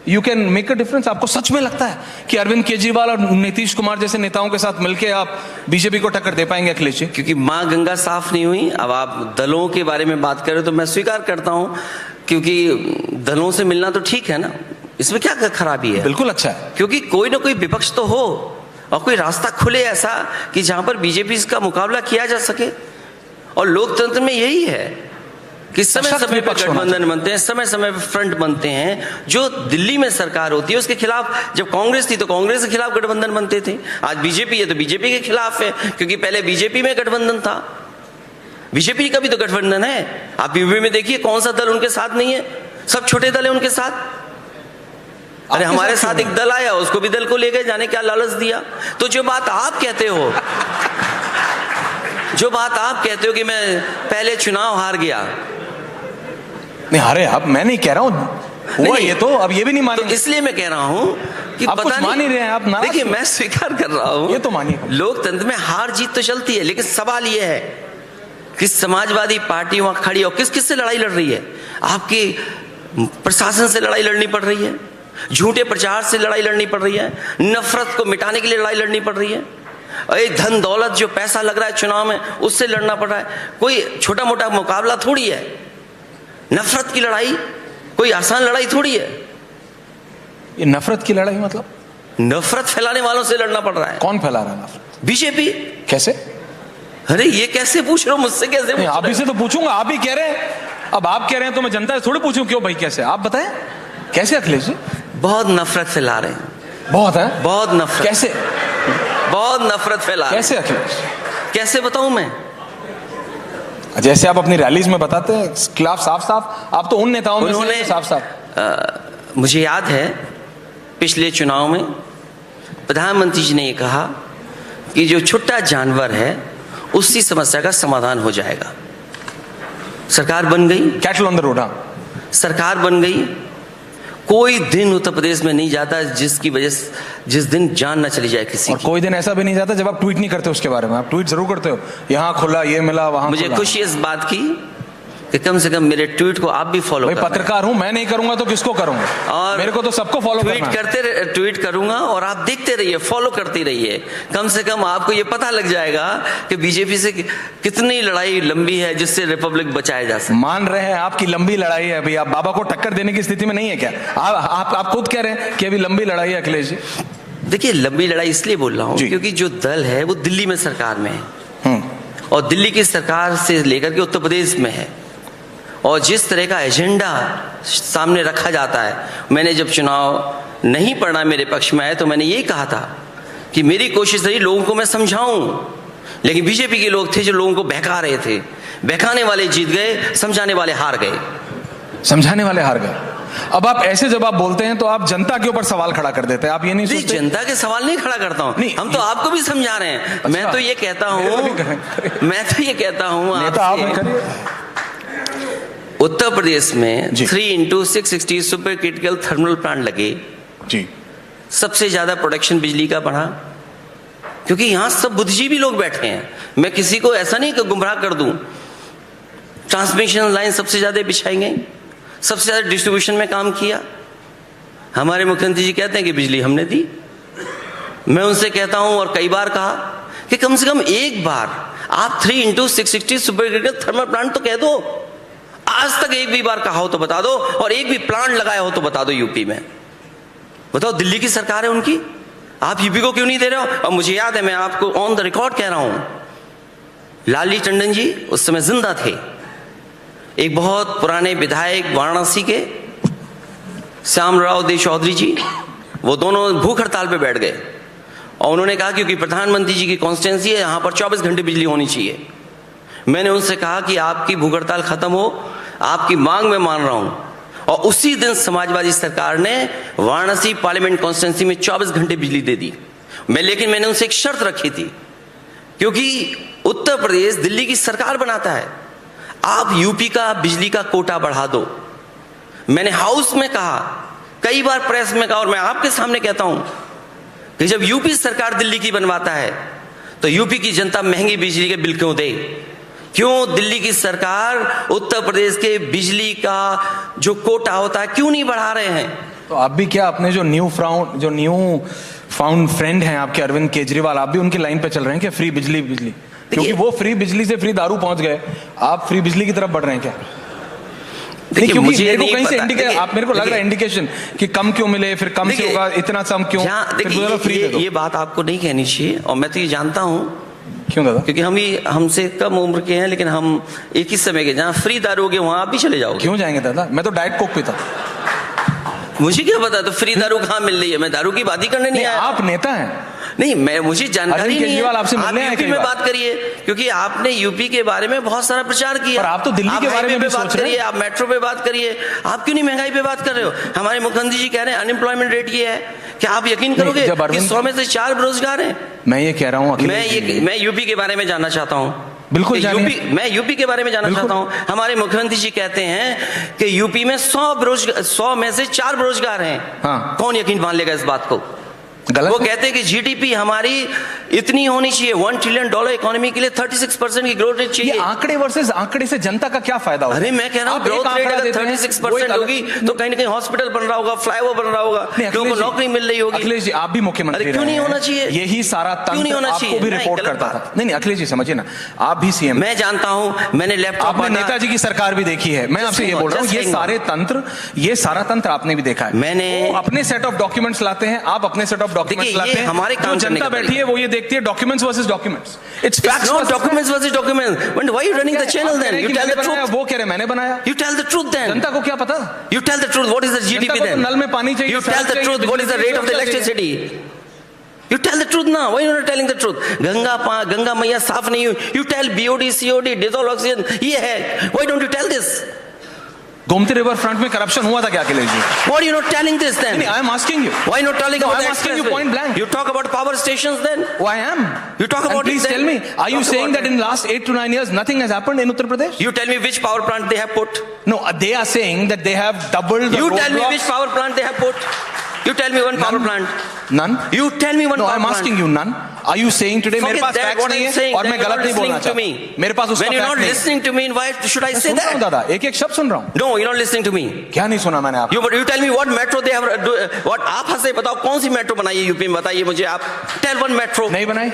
you can make a difference? आपको सच में लगता है कि अरविंद केजरीवाल और नीतीश कुमार जैसे नेताओं के साथ मिलकर आप बीजेपी को टक्कर दे पाएंगे अखिलेश जी? क्योंकि मां गंगा साफ नहीं हुई। अब आप दलों के बारे में बात करें तो मैं स्वीकार करता हूं, क्योंकि दलों से मिलना तो ठीक है ना, इसमें क्या खराबी है? बिल्कुल अच्छा है, क्योंकि कोई ना कोई विपक्ष तो हो और कोई रास्ता खुले ऐसा कि जहां पर बीजेपी का मुकाबला किया जा सके। और लोकतंत्र में यही है कि समय समय पर गठबंधन बनते हैं, समय समय पर फ्रंट बनते हैं। जो दिल्ली में सरकार होती है उसके खिलाफ, जब कांग्रेस थी तो कांग्रेस के खिलाफ गठबंधन बनते थे, आज बीजेपी है तो बीजेपी के खिलाफ है, क्योंकि पहले बीजेपी में गठबंधन था। बीजेपी का भी तो गठबंधन है। आप यूपी में देखिए कौन सा दल उनके साथ नहीं है, सब छोटे दल है उनके साथ। अरे हमारे साथ एक दल आया, उसको भी दल को ले गए, जाने क्या लालच दिया। तो जो बात आप कहते हो, कि मैं पहले चुनाव हार गया, नहीं हारे आप, मैं नहीं कह रहा हूं हुआ ये, तो अब ये भी नहीं मानेंगे। तो इसलिए मैं कह रहा हूं कि आप कुछ मान ही रहे हैं आप। देखिए मैं स्वीकार कर रहा हूं, ये तो मानिए, लोकतंत्र में हार जीत तो चलती है, लेकिन सवाल ये है कि समाजवादी पार्टी वहां खड़ी और किस किस से लड़ाई लड़ रही है? आपके प्रशासन से लड़ाई लड़नी पड़ रही है, झूठे प्रचार से लड़ाई लड़नी पड़ रही है, नफरत को मिटाने के लिए लड़ाई लड़नी पड़ रही है, एक धन दौलत जो पैसा लग रहा है चुनाव में उससे लड़ना पड़ रहा है। कोई छोटा मोटा मुकाबला थोड़ी है। नफरत की लड़ाई कोई आसान लड़ाई थोड़ी है। ये नफरत की लड़ाई मतलब? नफरत फैलाने वालों से लड़ना पड़ रहा है। कौन फैला रहा है नफरत? बीजेपी। कैसे? अरे ये कैसे पूछ रहे हो मुझसे? कैसे पूछ आप ही से तो पूछूंगा, आप ही कह रहे हैं। अब आप कह रहे हैं तो मैं जनता से थोड़ी पूछूं क्यों भाई, कैसे? आप बताएं कैसे अखिलेश जी? बहुत नफरत फैला रहे हैं। बहुत है, बहुत नफरत। कैसे? बहुत नफरत फैला रहे हैं। कैसे अखिलेश? कैसे बताऊं मैं? जैसे आप अपनी रैलीज में बताते हैं खिलाफ साफ साफ, आप तो उन नेताओं में से साफ साफ। मुझे याद है पिछले चुनाव में प्रधानमंत्री जी ने ये कहा कि जो छोटा जानवर है उसी समस्या का समाधान हो जाएगा। सरकार बन गई, कैटल ऑन द रोड। सरकार बन गई। कोई दिन उत्तर प्रदेश में नहीं जाता जिसकी वजह से जिस दिन जान ना चली जाए किसी की। कोई दिन ऐसा भी नहीं जाता जब आप ट्वीट नहीं करते उसके बारे में। आप ट्वीट जरूर करते हो, यहाँ खुला, ये मिला, वहां। मुझे खुशी इस बात की कि कम से कम मेरे ट्वीट को आप भी फॉलो करें। पत्रकार हूं, मैं नहीं करूंगा तो किसको करूंगा? और मेरे को तो सबको फॉलो करना है। ट्वीट करूंगा और आप देखते रहिए, फॉलो करते रहिए। कम से कम आपको ये पता लग जाएगा कि बीजेपी से कितनी लड़ाई लंबी है जिससे रिपब्लिक बचाया जा सके। मान रहे हैं आपकी लंबी लड़ाई है अभी, आप बाबा को टक्कर देने की स्थिति में नहीं है क्या? आप खुद कह रहे हैं कि अभी लंबी लड़ाई है अखिलेश जी। देखिए लंबी लड़ाई इसलिए बोल रहा हूँ क्योंकि जो दल है वो दिल्ली में सरकार में है और दिल्ली की सरकार से लेकर के उत्तर प्रदेश में है। और जिस तरह का एजेंडा सामने रखा जाता है, मैंने जब चुनाव नहीं पड़ा मेरे पक्ष में आए तो मैंने यही कहा था कि मेरी कोशिश रही लोगों को मैं समझाऊं, लेकिन बीजेपी के लोग थे जो लोगों को बहका रहे थे। बहकाने वाले जीत गए, समझाने वाले हार गए। समझाने वाले हार गए। अब आप ऐसे जब आप बोलते हैं तो आप जनता के ऊपर सवाल खड़ा कर देते हैं। आप ये नहीं सोचते? जनता के सवाल नहीं खड़ा करता हूं, हम तो आपको भी समझा रहे हैं। अच्छा, मैं तो ये कहता हूं उत्तर प्रदेश में 3x660 super critical thermal plant लगे जी। सबसे ज्यादा प्रोडक्शन बिजली का बढ़ा क्योंकि यहां सब बुद्धिजीवी लोग बैठे हैं। मैं किसी को ऐसा नहीं कि गुमराह कर दूं। ट्रांसमिशन लाइन सबसे ज्यादा बिछाई गई, सबसे ज्यादा डिस्ट्रीब्यूशन में काम किया, हमारे मुख्यमंत्री जी कहते हैं कि बिजली हमने दी। मैं उनसे कहता हूं और कई बार कहा कि कम से कम एक बार आप 3x660 super critical thermal plant तो कह दो। आज तक एक भी बार कहा हो तो बता दो, और एक भी प्लांट लगाया हो तो बता दो यूपी में। बताओ, दिल्ली की सरकार है उनकी, आप यूपी को क्यों नहीं दे रहे हो? और मुझे याद है, मैं आपको ऑन द रिकॉर्ड कह रहा हूं, लालजी टंडन जी उस समय जिंदा थे। एक बहुत पुराने विधायक वाराणसी के श्यामराव दे चौधरी जी, वो दोनों भूख हड़ताल पे बैठ गए और उन्होंने कहा क्योंकि प्रधानमंत्री जी की कॉन्स्टिट्यूंसी है, यहां पर 24 घंटे बिजली होनी चाहिए। मैंने उनसे कहा कि आपकी भूख हड़ताल खत्म हो, आपकी मांग मैं मान रहा हूं। और उसी दिन समाजवादी सरकार ने वाराणसी पार्लियामेंट कॉन्स्टिट्यूंसी में 24 घंटे बिजली दे दी। लेकिन मैंने उनसे एक शर्त रखी थी, क्योंकि उत्तर प्रदेश दिल्ली की सरकार बनाता है, आप यूपी का बिजली का कोटा बढ़ा दो। मैंने हाउस में कहा, कई बार प्रेस में कहा, और मैं आपके सामने कहता हूं कि जब यूपी सरकार दिल्ली की बनवाता है तो यूपी की जनता महंगी बिजली के बिल क्यों दे? क्यों दिल्ली की सरकार उत्तर प्रदेश के बिजली का जो कोटा होता है क्यों नहीं बढ़ा रहे हैं? तो आप भी क्या अपने जो न्यू फाउंड फ्रेंड हैं आपके अरविंद केजरीवाल, आप भी उनकी लाइन पे चल रहे हैं क्या? फ्री बिजली, क्योंकि वो फ्री बिजली से फ्री दारू पहुंच गए, आप फ्री बिजली की तरफ बढ़ रहे हैं क्या? देखिए, मुझे मेरे को कहीं से इंडिकेशन, आप मेरे को लग रहा है इंडिकेशन कि कम क्यों मिले, फिर कम से होगा, इतना कम क्यों? देखिए, फ्री ये बात आपको नहीं कहनी चाहिए, और मैं तो ये जानता हूं। क्यों दादा? क्योंकि हम ही हमसे कम उम्र के हैं, लेकिन हम एक ही समय के, जहां फ्री दारू होगी वहां आप भी चले जाओगे। क्यों जाएंगे दादा? मैं तो डाइट कोक पीता। मुझे क्या पता तो फ्री दारू कहां मिल रही है? मैं दारू की बात ही करने नहीं आया। आप नेता हैं। नहीं, मैं, मुझे जानकारी नहीं है। आपसे मिलने आप यूपी में बात करिए, क्योंकि आपने यूपी के बारे में बहुत सारा प्रचार किया। पर आप तो दिल्ली के बारे में भी सोच रहे हैं। आप मेट्रो पे बात करिए, आप क्यों नहीं महंगाई पे बात कर रहे हो? हमारे मुख्यमंत्री जी कह रहे हैं अनएम्प्लॉयमेंट रेट ये है, क्या आप यकीन करोगे कि 100 में से 4 बेरोजगार हैं? मैं ये कह रहा हूँ, मैं यूपी के बारे में जानना चाहता हूँ। बिल्कुल मैं यूपी के बारे में जानना चाहता हूँ। हमारे मुख्यमंत्री जी कहते हैं कि यूपी में 100 में से 4 बेरोजगार हैं। हाँ। कौन यकीन मान लेगा इस बात को? वो कहते हैं कि जीडीपी हमारी इतनी होनी चाहिए, $1 ट्रिलियन इकोनॉमी के लिए 36% की ग्रोथ रेट चाहिए। आंकड़े वर्सेस आंकड़े से जनता का क्या फायदा होगा? अरे मैं कह रहा हूँ, ग्रोथ रेट अगर 36% होगी तो कहीं ना कहीं हॉस्पिटल बन रहा होगा, फ्लाईओवर बन रहा होगा, लोगों को नौकरी मिल रही होगी। अखिलेश जी, आप भी मुख्यमंत्री, क्यों नहीं होना चाहिए? यही सारा तंत्र आपको भी रिपोर्ट करता था। नहीं, अखिलेश जी समझिए ना, आप भी सीएम। मैं जानता हूँ, मैंने लैपटॉप, आपने नेताजी की सरकार भी देखी है। मैं आपसे ये बोल रहा हूँ, ये सारा तंत्र आपने भी देखा है। मैंने अपने सेट ऑफ डॉक्यूमेंट्स लाते हैं, आप अपने सेट ऑफ डॉक्यूमेंट्स लाते हैं। हमारे काम जनता बैठी है वो ये देखती है documents versus documents. It's facts not documents versus documents. Why are you running the channel then? You tell the truth. वो कह रहे मैंने बनाया। You tell the truth then. जनता को क्या पता? You tell the truth. What is the GDP then? नल में पानी चाहिए। You tell the truth. What is the rate of the electricity? You tell the truth now. Why are you not telling the truth? Ganga मैया साफ नहीं हुई. You tell BOD, COD, dissolved oxygen ये है. Why don't you tell this? Gomti river front में corruption हुआ था क्या Akhilesh ji? Why are you not telling this then? I am asking you. Why not telling about I am asking you point blank. You talk about power stations then? Oh, I am. You talk about please tell me. Are you saying that in the last 8 to 9 years nothing has happened in Uttar Pradesh? You tell me which power plant they have put. No, they are saying that they have doubled the You tell me which power plant they have put. You tell me one power plant. None. You tell me one no, power I'm plant. asking you none. Are you saying today मेरे पास facts नहीं है और मैं गलत नहीं बोलना चाहता? मेरे पास उसका When you're not listening to me, why should I say that? सुन रहा हूँ दादा, एक-एक शब्द सुन रहा हूँ. No, you're not listening to me. क्या नहीं सुना मैंने आपको? You tell me what metro they have. What आप हंसे बताओ कौन सी मेट्रो बनाई है यूपी में? बताइए मुझे आप. Tell one metro. नहीं बनाई.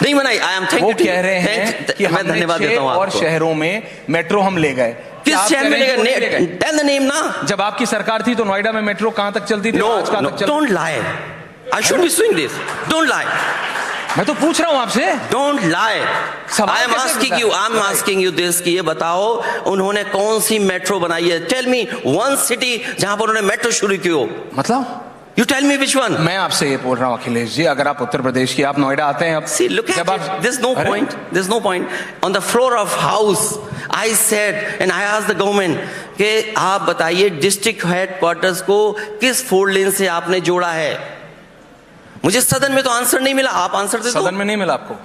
नहीं बनाई. I am thank you. वो कह रहे हैं कि मैं धन्यवाद देता हूँ आपको. और शहरों में मेट्रो हम ले गए. किस शहर में ले गए? Tell the name ना. जब आपकी सरकार थी तो नोएडा में मेट्रो कहाँ तक चलती थी? No, don't lie. I shouldn't be doing this. Don't lie. मैं तो पूछ रहा हूँ आपसे. Don't lie. I am asking you this कि ये बताओ उन्होंने कौन सी मेट्रो बनाई है? Tell me one city जहाँ पर उन्होंने मेट्रो शुरू की हो. मतलब? You tell me which one. मैं आपसे ये बोल रहा हूँ अखिलेश जी, अगर आप उत्तर प्रदेश की, आप नोएडा आते हैं अब. See, look at it. There's no point. There's no point. On the floor of house, I said and I asked the government कि आप बताइए डिस्ट्रिक्ट हेडक्वार्टर्स को किस 4 लेन से आपने जोड़ा है? मुझे सदन में तो आंसर नहीं मिला. आप आंसर दे दो. सदन में नहीं मिला आपको.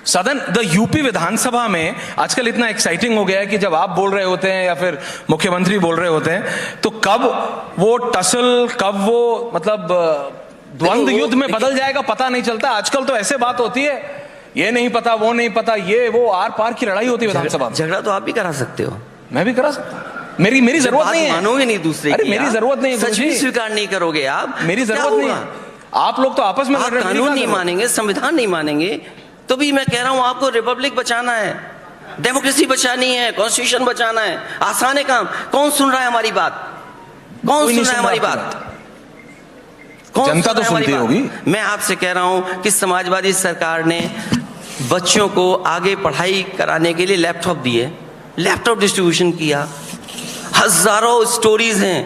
सदन द यूपी विधानसभा में आजकल इतना एक्साइटिंग हो गया है कि जब आप बोल रहे होते हैं या फिर मुख्यमंत्री बोल रहे होते हैं तो कब वो टसल, कब वो मतलब द्वंद्व युद्ध में बदल जाएगा पता नहीं चलता. आजकल तो ऐसे बात होती है, ये नहीं पता, वो नहीं पता, ये वो आर पार की लड़ाई होती है विधानसभा में. झगड़ा तो आप भी करा सकते हो. मैं भी करा सकता हूं. मेरी जरूरत नहीं है। मानोगे नहीं दूसरे की, मेरी जरूरत नहीं है, सच भी स्वीकार नहीं करोगे आप, मेरी जरूरत नहीं है। आप लोग तो आपस में कानून नहीं मानेंगे, संविधान नहीं मानेंगे, तो भी मैं कह रहा हूं आपको रिपब्लिक बचाना है, डेमोक्रेसी बचानी है, कॉन्स्टिट्यूशन बचाना है, आसान है काम। कौन सुन रहा है हमारी बात? कौन सुन रहा है हमारी बात? जनता तो सुनती होगी। मैं आपसे कह रहा हूं कि समाजवादी सरकार ने बच्चों को आगे पढ़ाई कराने के लिए लैपटॉप दिए, लैपटॉप डिस्ट्रीब्यूशन किया, हजारों स्टोरीज हैं,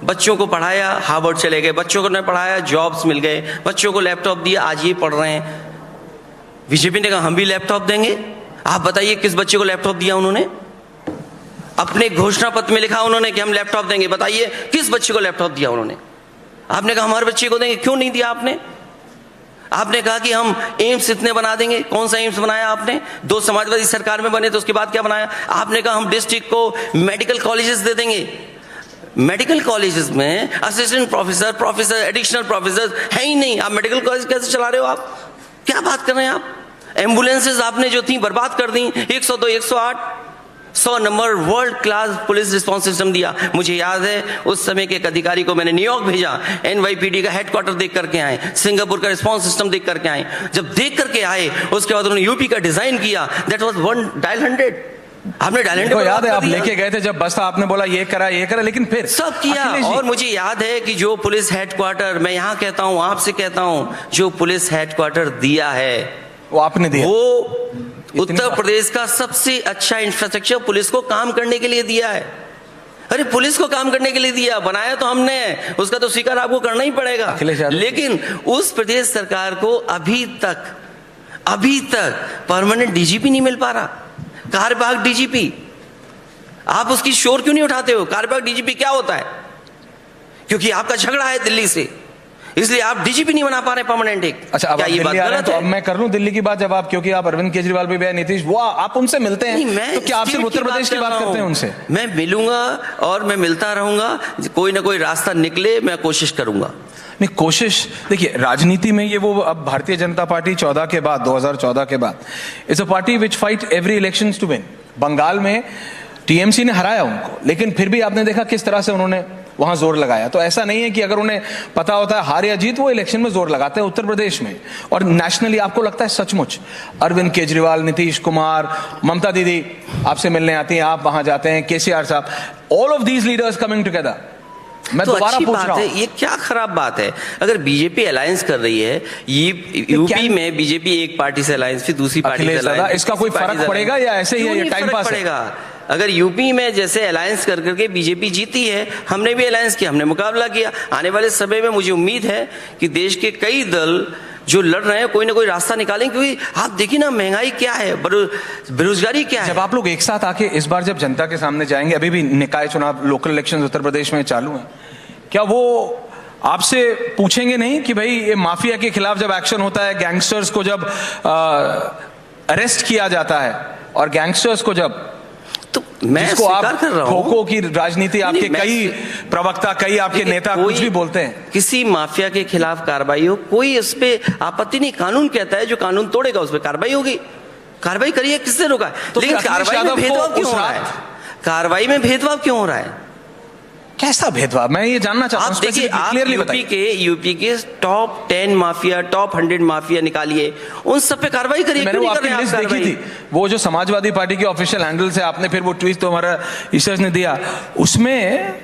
बच्चों को पढ़ाया, हार्वर्ड चले गए, बच्चों को ने पढ़ाया, जॉब्स मिल गए, बच्चों को लैपटॉप दिया, आज ये पढ़ रहे हैं। बीजेपी ने कहा हम भी लैपटॉप देंगे। आप बताइए किस बच्चे को लैपटॉप दिया उन्होंने? अपने घोषणा पत्र में लिखा उन्होंने कि हम लैपटॉप देंगे। बताइए किस बच्चे को लैपटॉप दिया उन्होंने? आपने कहा हमारे बच्चे को देंगे, क्यों नहीं दिया आपने? आपने कहा कि हम एम्स इतने बना देंगे, कौन सा एम्स बनाया आपने? 2 समाजवादी सरकार में बने तो उसके बाद क्या बनाया? आपने कहा हम डिस्ट्रिक्ट को मेडिकल कॉलेजेस दे देंगे। मेडिकल कॉलेजेस में assistant professor, professor, additional professor है ही नहीं। आप मेडिकल कॉलेज कैसे चला रहे हो? आप क्या बात कर रहे हैं आप? एम्बुलेंसेज आपने जो थी बर्बाद कर दी, 102, 108, 100 number world class police response system दिया। मुझे याद है उस समय के एक अधिकारी को मैंने न्यूयॉर्क भेजा, NYPD का हेडक्वार्टर देख करके आए, सिंगापुर का रिस्पॉन्स सिस्टम देख करके आए। जब देख करके आए उसके बाद उन्होंने यूपी का डिजाइन किया, दैट वाज 1-100। आपने डायल को याद है आप लेके गए थे जब बस था, आपने बोला ये करा, लेकिन फिर सब किया। और मुझे याद है कि जो पुलिस हेडक्वार्टर, मैं यहां कहता हूं, आपसे कहता हूं, जो पुलिस हेडक्वार्टर दिया है वो आपने दिया, वो उत्तर प्रदेश का सबसे अच्छा इंफ्रास्ट्रक्चर पुलिस को काम करने के लिए दिया है। अरे पुलिस को काम करने के लिए दिया, बनाया तो हमने, उसका तो स्वीकार आपको करना ही पड़ेगा। लेकिन उस प्रदेश सरकार को अभी तक परमानेंट डीजीपी नहीं मिल पा रहा। कार्यवाहक डीजीपी, आप उसकी शोर क्यों नहीं उठाते हो? कार्यवाहक डीजीपी क्या होता है? क्योंकि आपका झगड़ा है दिल्ली से, इसलिए आप डीजीपी नहीं बना पा रहे परमानेंट एक। अच्छा, अब ये बात गलत है? तो अब मैं कर लूं दिल्ली की बात, जब आप, क्योंकि आप अरविंद केजरीवाल भी, नीतीश, वो आप उनसे मिलते हैं, तो क्या आप सिर्फ उत्तर प्रदेश की बात करते हैं उनसे? मैं मिलूंगा और मैं मिलता रहूंगा, कोई ना कोई रास्ता निकले, मैं कोशिश करूंगा। नहीं, कोशिश देखिए, राजनीति में ये वो, अब भारतीय जनता पार्टी 2014 के बाद it's a party which fight every election to win. Bengal में टीएमसी ने हराया उनको, लेकिन फिर भी आपने देखा किस तरह से उन्होंने वहां जोर लगाया। तो ऐसा नहीं है कि अगर उन्हें पता होता है हार या जीत, वो इलेक्शन में जोर लगाते हैं। उत्तर प्रदेश में और नेशनली आपको लगता है सचमुच अरविंद केजरीवाल, नीतीश कुमार, ममता दीदी आपसे मिलने आती हैं, आप वहां जाते हैं, केसीआर साहब, all of these leaders coming together. मैं दोबारा पूछ रहा हूं, ये क्या खराब बात है? अगर बीजेपी अलायंस कर रही है, ये यूपी में बीजेपी एक पार्टी से अलायंस, फिर दूसरी पार्टी से अलायंस, इसका कोई फर्क पड़ेगा या ऐसे ही है, टाइम पास पड़ेगा? अगर यूपी में जैसे अलायंस कर करके बीजेपी जीती है, हमने भी अलायंस किया, हमने मुकाबला किया। आने वाले समय में मुझे उम्मीद है कि देश के कई दल जो लड़ रहे हैं कोई ना कोई रास्ता निकालें, क्योंकि आप देखिए ना महंगाई क्या है, बेरोजगारी क्या है। जब आप लोग एक साथ आके इस बार जब जनता के सामने जाएंगे, अभी भी निकाय चुनाव, लोकल इलेक्शन उत्तर प्रदेश में चालू हैं, क्या वो आपसे पूछेंगे नहीं कि भाई ये माफिया के खिलाफ जब एक्शन होता है, गैंगस्टर्स को जब अरेस्ट किया जाता है और गैंगस्टर्स को जब, तो मैं स्वीकार कर रहा हूं, ठोको की राजनीति, आपके कई प्रवक्ता, कई आपके नेता कुछ भी बोलते हैं, किसी माफिया के खिलाफ कार्रवाई हो, कोई उस पर आपत्ति नहीं। कानून कहता है जो कानून तोड़ेगा उस पर कार्रवाई होगी, कार्रवाई करिए, किसने रोका है? तो लेकिन कार्रवाई में भेदभाव क्यों हो रहा है? कार्रवाई में भेदभाव क्यों हो रहा है? कैसा भेदभाव, मैं ये जानना चाहता हूं। आप देखिए, आप यूपी के टॉप 10 माफिया, टॉप 100 माफिया निकालिए, उन सब पे कार्रवाई करिए। मैंने वो आपकी लिस्ट देखी थी, वो जो समाजवादी पार्टी के ऑफिशियल हैंडल से आपने फिर वो ट्वीट तो हमारा रिसर्च ने दिया, उसमें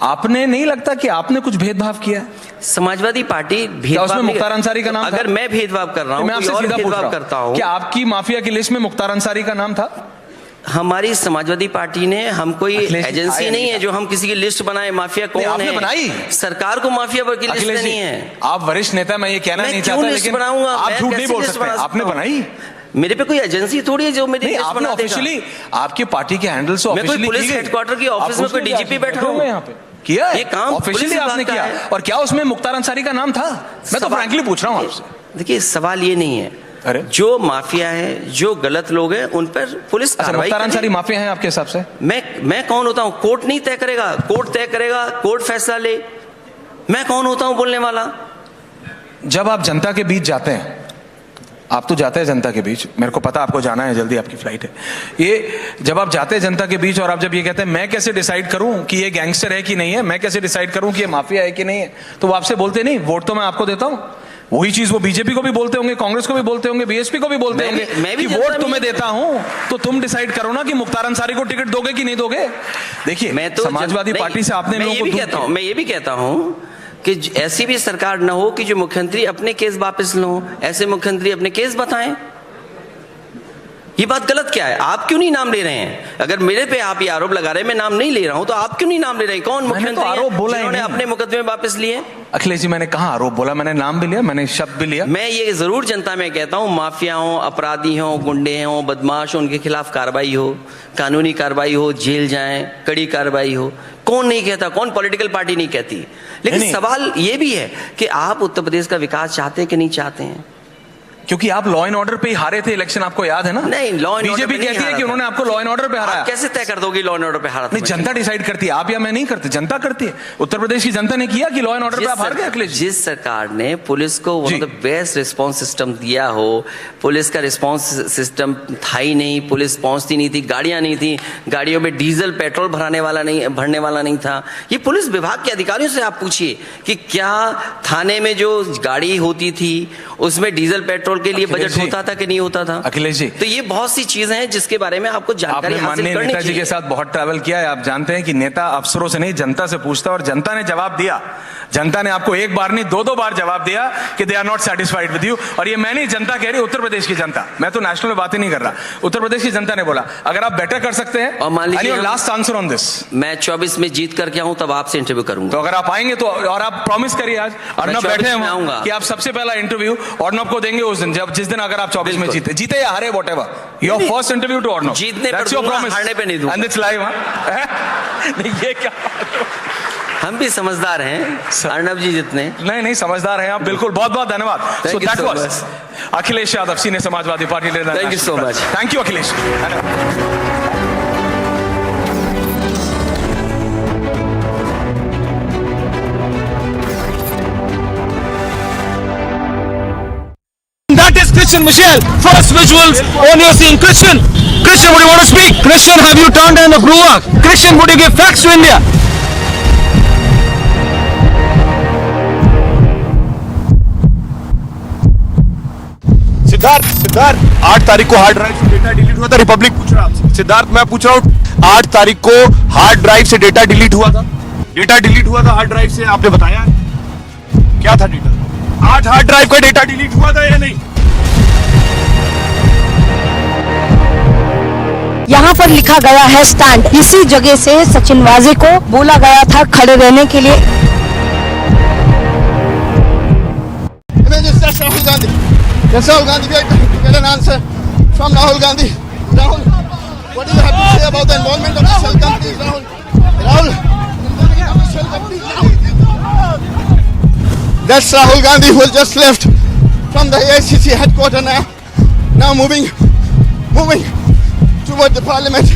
आपने नहीं लगता कि आपने कुछ भेदभाव किया? समाजवादी पार्टी भेदभाव, उसमें मुख्तार अंसारी का नाम अगर मैं भेदभाव कर रहा हूं, मैं आपसे सीधा भेदभाव करता हूं, क्या आपकी माफिया की लिस्ट में मुख्तार अंसारी का नाम था? हमारी समाजवादी पार्टी ने, हम कोई एजेंसी नहीं है जो हम किसी की लिस्ट बनाए, माफिया कौन आपने है बनाई? सरकार को माफिया की लिस्ट नहीं है। आप वरिष्ठ नेता, मैं ये कहना नहीं चाहता, लेकिन आप झूठ नहीं बोल सकते, आपने बनाई। मेरे पे कोई एजेंसी थोड़ी है जो मेरी लिस्ट बना देगा। ऑफिशियली आपकी पार्टी के हैंडल से मैं कोई पुलिस हेडक्वार्टर की ऑफिस में कोई डीजीपी बैठा हूं यहाँ पे, किया ये काम ऑफिशियली आपने किया, और क्या उसमें मुख्तार अंसारी का नाम था? मैं तो फ्रैंकली पूछ रहा हूँ आपसे। देखिए, सवाल ये नहीं है, जो माफिया है, जो गलत लोग हैं, उन पर पुलिस कार्रवाई। मुख्तार अंसारी माफिया हैं आपके हिसाब से? मैं कौन होता हूं? कोर्ट नहीं तय करेगा, कोर्ट तय करेगा, कोर्ट फैसला ले। मैं कौन होता हूं बोलने वाला? जब आप जनता के बीच जाते हैं, आप तो जाते हैं जनता के बीच, मेरे को पता आपको जाना है, जल्दी आपकी फ्लाइट है। ये जब आप जाते हैं जनता के बीच और आप जब ये कहते हैं मैं कैसे डिसाइड करूं कि ये गैंगस्टर है कि नहीं है, मैं कैसे डिसाइड करूं कि ये माफिया है कि नहीं है, तो वो आपसे बोलते नहीं वोट तो मैं आपको देता हूं। वही चीज वो बीजेपी को भी बोलते होंगे, कांग्रेस को भी बोलते होंगे, बीएसपी को भी बोलते होंगे कि वोट तुम्हें देता हूं तो तुम डिसाइड करो ना कि मुख्तार अंसारी को टिकट दोगे कि नहीं दोगे। देखिए मैं तो समाजवादी पार्टी से आपने लोगों को मैं ये भी कहता हूं कि ऐसी भी सरकार न हो कि जो मुख्यमंत्री अपने केस वापस लो, ऐसे मुख्यमंत्री अपने केस बताएं। ये बात गलत क्या है? आप क्यों नहीं नाम ले रहे हैं? अगर मेरे पे आप ये आरोप लगा रहे हैं, मैं नाम नहीं ले रहा हूं, तो आप क्यों नहीं नाम ले रहे हैं? कौन मुख्यमंत्री आरोप बोला जिन्होंने अपने मुकदमे वापस लिए? अखिलेश जी मैंने कहा आरोप बोला, मैंने नाम भी लिया, मैंने शब्द भी लिया। मैं ये जरूर जनता में कहता हूं, माफिया हो, अपराधी हो, गुंडे हो, बदमाश हो, उनके खिलाफ कार्रवाई हो, कानूनी कार्रवाई हो, जेल जाएं, कड़ी कार्रवाई हो। कौन नहीं कहता? कौन पॉलिटिकल पार्टी नहीं कहती? लेकिन सवाल ये भी है कि आप उत्तर प्रदेश का विकास चाहते हैं कि नहीं चाहते हैं? क्योंकि आप लॉ एंड ऑर्डर पे ही हारे थे इलेक्शन, आपको याद है ना? नहीं, लॉ एंड ऑर्डर बीजेपी कहती है कि उन्होंने आपको लॉ एंड ऑर्डर पे हराया। कैसे तय कर दोगे लॉ एंड ऑर्डर पे हारा? नहीं, जनता डिसाइड करती है, आप या मैं नहीं करते, जनता करती है। उत्तर प्रदेश की जनता ने किया कि लॉ एंड ऑर्डर पे आप हार गए अखिलेश। जिस सरकार ने पुलिस को one of the best response system दिया हो, पुलिस का रिस्पांस सिस्टम था ही नहीं, पुलिस पहुंचती नहीं थी, गाड़ियां नहीं थी, गाड़ियों में डीजल पेट्रोल भरने वाला नहीं था। ये पुलिस विभाग के अधिकारियों से आप पूछिए कि क्या थाने में जो गाड़ी होती थी उसमें डीजल पेट्रोल के लिए बजट होता था कि नहीं होता था? अखिलेश जी, तो ये बहुत सी चीजें हैं जिसके बारे में आपको जानकारी हासिल करनी चाहिए। नेताजी के साथ बहुत ट्रैवल किया है, आप जानते हैं कि नेता अफसरों से नहीं जनता से पूछता, और जनता ने जवाब दिया। जनता ने आपको एक बार नहीं दो बार जवाब दिया कि they are not satisfied with you. और ये मैं नहीं, जनता कह रही, उत्तर प्रदेश की जनता, मैं तो नेशनल में बात ही नहीं कर रहा, उत्तर प्रदेश की जनता ने बोला अगर आप बेटर कर सकते हैं। और मान लीजिए लास्ट आंसर ऑन दिस, मैं 24 में जीत करके आऊं तब आपसे इंटरव्यू करूंगा। तो अगर आप आएंगे तो, और आप प्रॉमिस करिए आज अर्नब बैठे हैं कि आप सबसे पहला इंटरव्यू अर्नब को देंगे उस दिन, जिस दिन अगर आप 24 में जीते या हारे, whatever your first interview to Arnab. जीतने पर दूंगा, हारने पे नहीं दूंगा। And it's live. नहीं ये क्या, हम भी समझदार हैं अर्नब जी जितने। नहीं समझदार हैं आप, बिल्कुल। बहुत बहुत धन्यवाद। So that was Akhilesh Yadav, senior Samajwadi party leader. Thank you so much. Thank you Akhilesh. That is Christian Michelle. First visuals on your scene. Christian, would you want to speak? Christian, have you turned down the Gruak? Christian, would you give facts to India? Siddharth 8 तारीख को hard drive से data delete हुआ था, Republic पूछ रहा है। सिद्धार्थ मैं पूछ रहा हूँ, 8 तारीख को हार्ड ड्राइव से डेटा डिलीट हुआ था, हार्ड ड्राइव से, आपने बताया क्या था डेटा? 8 हार्ड ड्राइव का डेटा डिलीट हुआ था या नहीं? यहाँ पर लिखा गया है स्टैंड। इसी जगह से सचिन वाजे को बोला गया था खड़े रहने के लिए। Rahul Gandhi. Yes, Rahul Gandhi. We are trying to get an answer from Rahul Gandhi. Rahul, what do you have to say about the involvement of the shell companies, Rahul? That's Rahul Gandhi who has just left from the AICC headquarters now moving toward the parliament.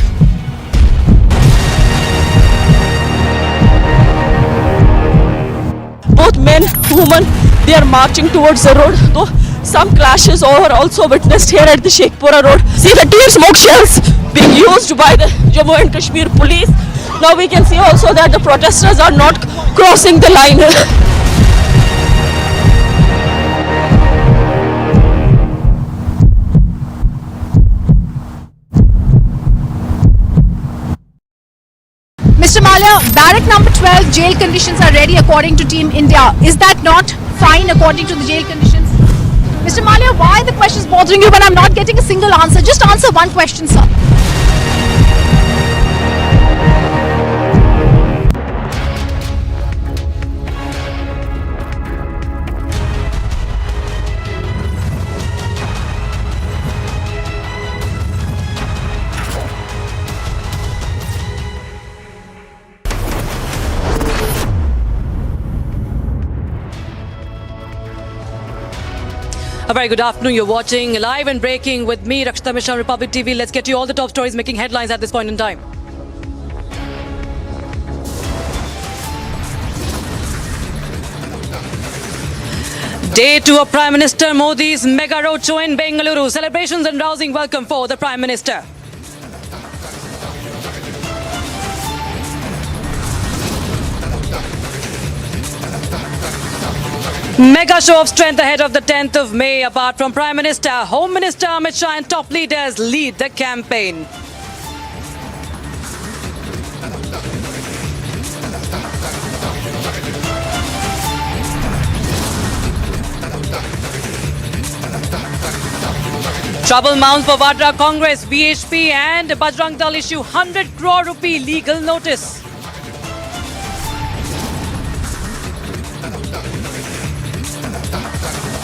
Both men, women, they are marching towards the road. Though some clashes are also witnessed here at the Sheikhpura road. See the tear smoke shells being used by the Jammu and Kashmir police. Now we can see also that the protesters are not crossing the line. Mr. Malia, barrack number 12 jail conditions are ready according to Team India. Is that not fine according to the jail conditions? Mr. Malia, why are the questions bothering you when I'm not getting a single answer? Just answer one question, sir. A very good afternoon. You're watching Live and Breaking with me, Rakshita Mishra on Republic TV. Let's get you all the top stories making headlines at this point in time. Day 2 of Prime Minister Modi's mega roadshow in Bengaluru. Celebrations and rousing welcome for the Prime Minister. Mega show of strength ahead of the 10th of May. Apart from Prime Minister, Home Minister Amit Shah and top leaders lead the campaign. Trouble mounts for Vadra Congress, VHP and Bajrang Dal issue 100 crore rupee legal notice.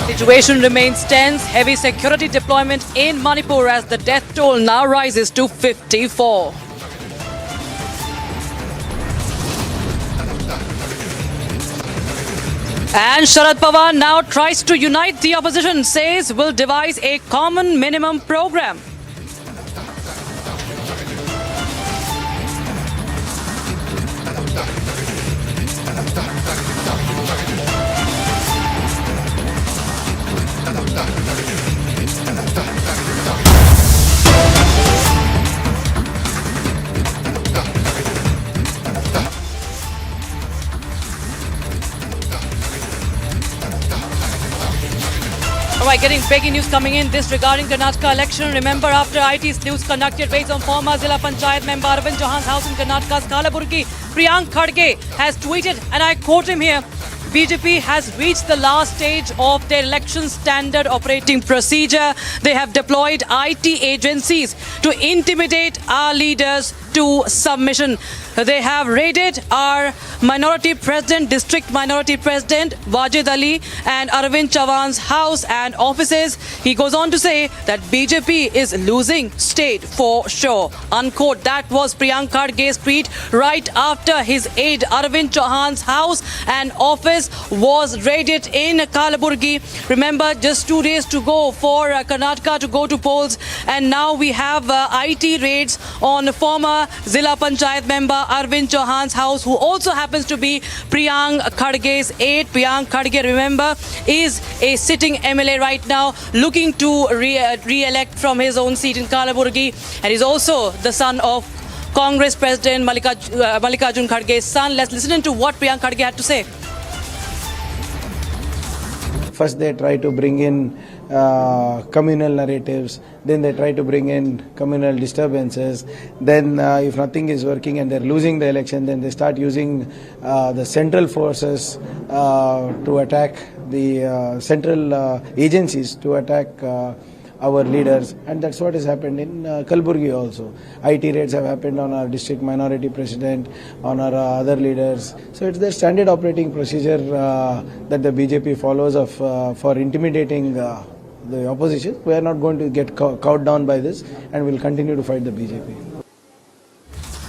Situation remains tense. Heavy security deployment in Manipur as the death toll now rises to 54. And Sharad Pawar now tries to unite the opposition, says will devise a common minimum program. Alright, getting breaking news coming in this regarding Karnataka election. Remember, after IT sleuths conducted raids on former Zilla Panchayat member Arvind Chauhan's house in Karnataka's Kalaburgi, Priyanka Kharge has tweeted, and I quote him here, BJP has reached the last stage of their election standard operating procedure. They have deployed IT agencies to intimidate our leaders to submission. They have raided our minority president, district minority president, Wajid Ali, and Arvind Chauhan's house and offices. He goes on to say that BJP is losing state for sure. Unquote. That was Priyanka Kharge's tweet right after his aide Arvind Chauhan's house and office was raided in Kalaburgi. Remember, just 2 days to go for Karnataka to go to polls, and now we have IT raids on former Zilla Panchayat member Arvind Chauhan's house, who also happens to be Priyanka Kharge's aide. Priyanka Kharge, remember, is a sitting MLA right now, looking to re-elect from his own seat in Kalaburgi, and he's also the son of Congress President Mallikarjun Kharge's son. Let's listen to what Priyanka Kharge had to say. First they try to bring in communal narratives, then they try to bring in communal disturbances, then if nothing is working and they're losing the election, then they start using the central forces to attack the central agencies to attack our leaders, and that's what has happened in Kalaburgi also. IT raids have happened on our district minority president, on our other leaders. So it's their standard operating procedure that the BJP follows of for intimidating the opposition. We are not going to get cowed down by this, and we'll continue to fight the BJP.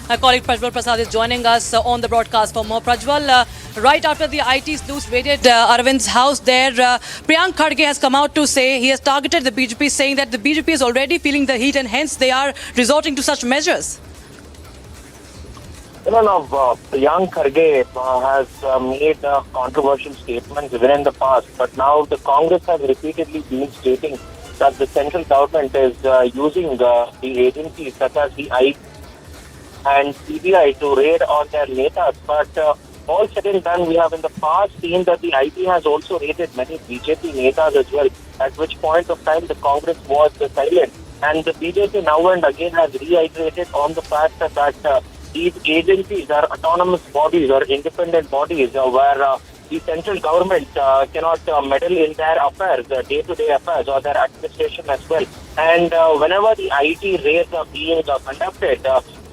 Our colleague Prajwal Prasad is joining us on the broadcast for more. Prajwal, right after the IT sleuths raided Arvind's house there, Priyanka Kharge has come out to say he has targeted the BJP, saying that the BJP is already feeling the heat and hence they are resorting to such measures. Priyanka Kharge has made controversial statements even in the past, but now the Congress has repeatedly been stating that the central government is using the agencies such as the IT and CBI to raid on their netas. But all said and done, we have in the past seen that the IT has also raided many BJP netas as well, at which point of time the Congress was silent. And the BJP now and again has reiterated on the fact that these agencies are autonomous bodies or independent bodies where the central government cannot meddle in their affairs, day-to-day affairs or their administration as well. And whenever the IT raids are being conducted,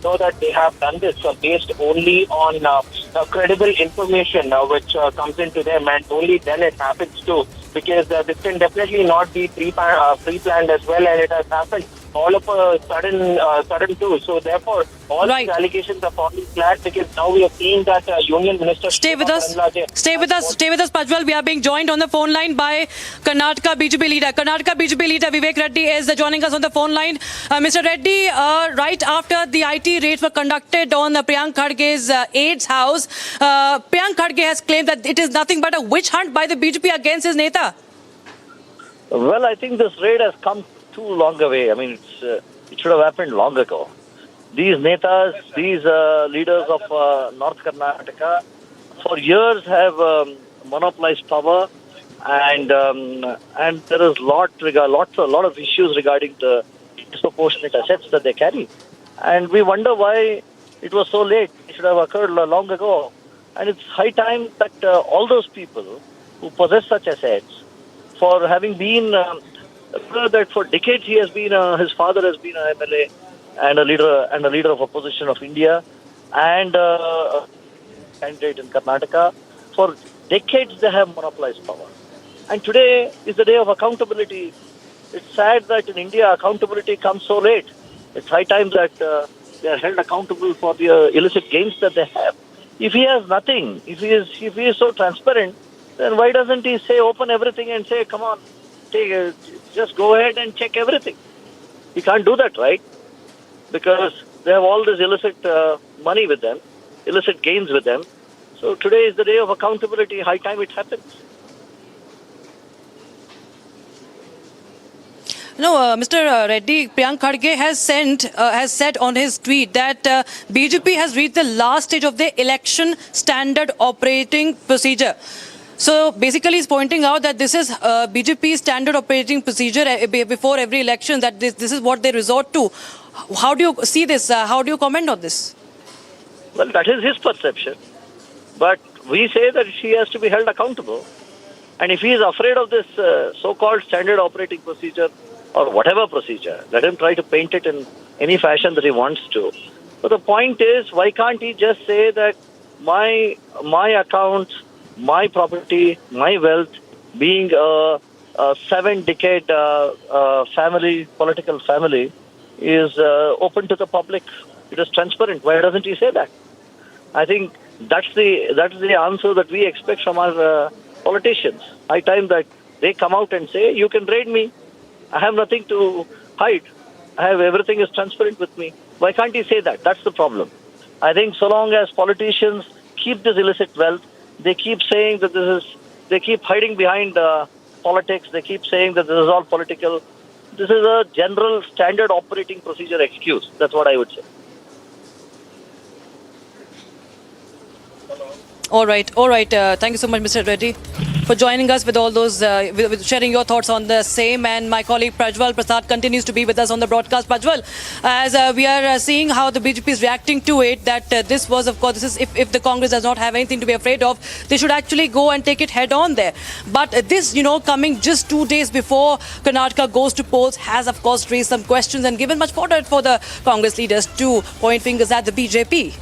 so that they have done this based only on credible information which comes into them, and only then it happens too, because this can definitely not be pre-planned as well, and it has happened all of a sudden too. So therefore, all these allegations are falling flat because now we are seeing that Union Minister... Stay with us, Pajwal. We are being joined on the phone line by Karnataka BJP leader. Karnataka BJP leader Vivek Reddy is joining us on the phone line. Mr. Reddy, right after the IT raids were conducted on Priyanka Kharge's aide's house, Priyanka Kharge has claimed that it is nothing but a witch hunt by the BJP against his neta. Well, I think this raid has come too long away. I mean, it should have happened long ago. These netas, these leaders of North Karnataka, for years have monopolized power, and there is a lot of issues regarding the disproportionate assets that they carry, and we wonder why it was so late. It should have occurred long ago, and it's high time that all those people who possess such assets, for having been that for decades he has been his father has been an MLA and a leader of opposition of India and a candidate in Karnataka. For decades they have monopolized power, and today is the day of accountability. It's sad that in India accountability comes so late. It's high time that they are held accountable for the illicit gains that they have. If he has nothing, if he is so transparent, then why doesn't he open everything and say, come on, just go ahead and check everything? He can't do that, right? Because they have all this illicit money with them, illicit gains with them. So today is the day of accountability. High time it happens. No, Mr. Reddy, Priyanka Kharge has said on his tweet that BJP has reached the last stage of the election standard operating procedure. So basically he's pointing out that this is BJP's standard operating procedure before every election, that this is what they resort to. How do you see this? How do you comment on this? Well, that is his perception. But we say that he has to be held accountable. And if he is afraid of this so-called standard operating procedure or whatever procedure, let him try to paint it in any fashion that he wants to. But the point is, why can't he just say that my account, my property, my wealth, being a 7-decade family, political family, is open to the public. It is transparent. Why doesn't he say that? I think that's the answer that we expect from our politicians. High time that they come out and say, you can raid me. I have nothing to hide. Everything is transparent with me. Why can't he say that? That's the problem. I think so long as politicians keep this illicit wealth, they keep saying that they keep hiding behind politics, they keep saying that this is all political. This is a general standard operating procedure excuse. That's what I would say. All right. Thank you so much, Mr. Reddy, for joining us with all those, with sharing your thoughts on the same. And my colleague Prajwal Prasad continues to be with us on the broadcast. Prajwal, as we are seeing how the BJP is reacting to it, that this was, of course, if the Congress does not have anything to be afraid of, they should actually go and take it head on there. But this, coming just 2 days before Karnataka goes to polls, has, of course, raised some questions and given much fodder for the Congress leaders to point fingers at the BJP.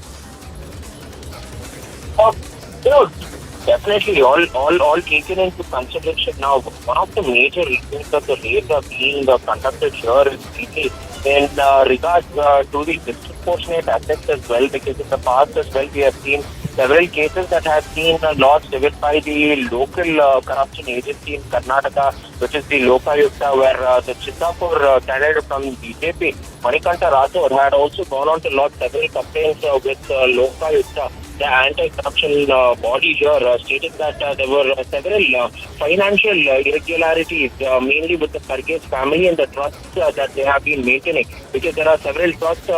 Definitely all taken into consideration. Now, one of the major reasons that the raids are being conducted here is really in regards to the disproportionate assets as well, because in the past as well we have seen several cases that have been lost even by the local corruption agency in Karnataka, which is the Lokayukta, where the Chittapur candidate from BJP, Manikantan Rathore, had also gone on to lodge several complaints with Lokayukta, the anti-corruption body here, stating that there were several financial irregularities, mainly with the Kharge's family and the trusts that they have been maintaining, because there are several trusts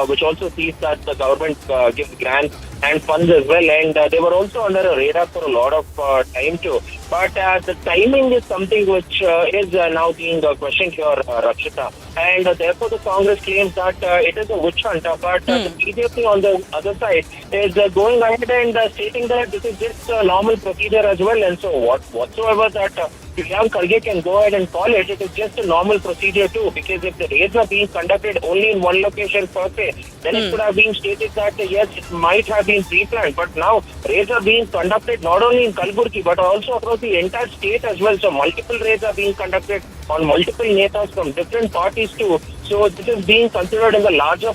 which also sees that the government gives grants and funds as well, and they were also under a radar for a lot of time too. But the timing is something which is now being questioned here, Rakshita, and therefore the Congress claims that it is a witch hunt, but the BJP on the other side is going ahead and stating that this is just a normal procedure as well, and so whatsoever that Priyanka Kharge can go ahead and call it, it is just a normal procedure too, because if the raids are being conducted only in one location per se, then it could have been stated that yes, it might have been pre-planned, but now raids are being conducted not only in Kalburgi but also across the entire state as well, so multiple raids are being conducted on multiple netas from different parties too. So this is being considered in the larger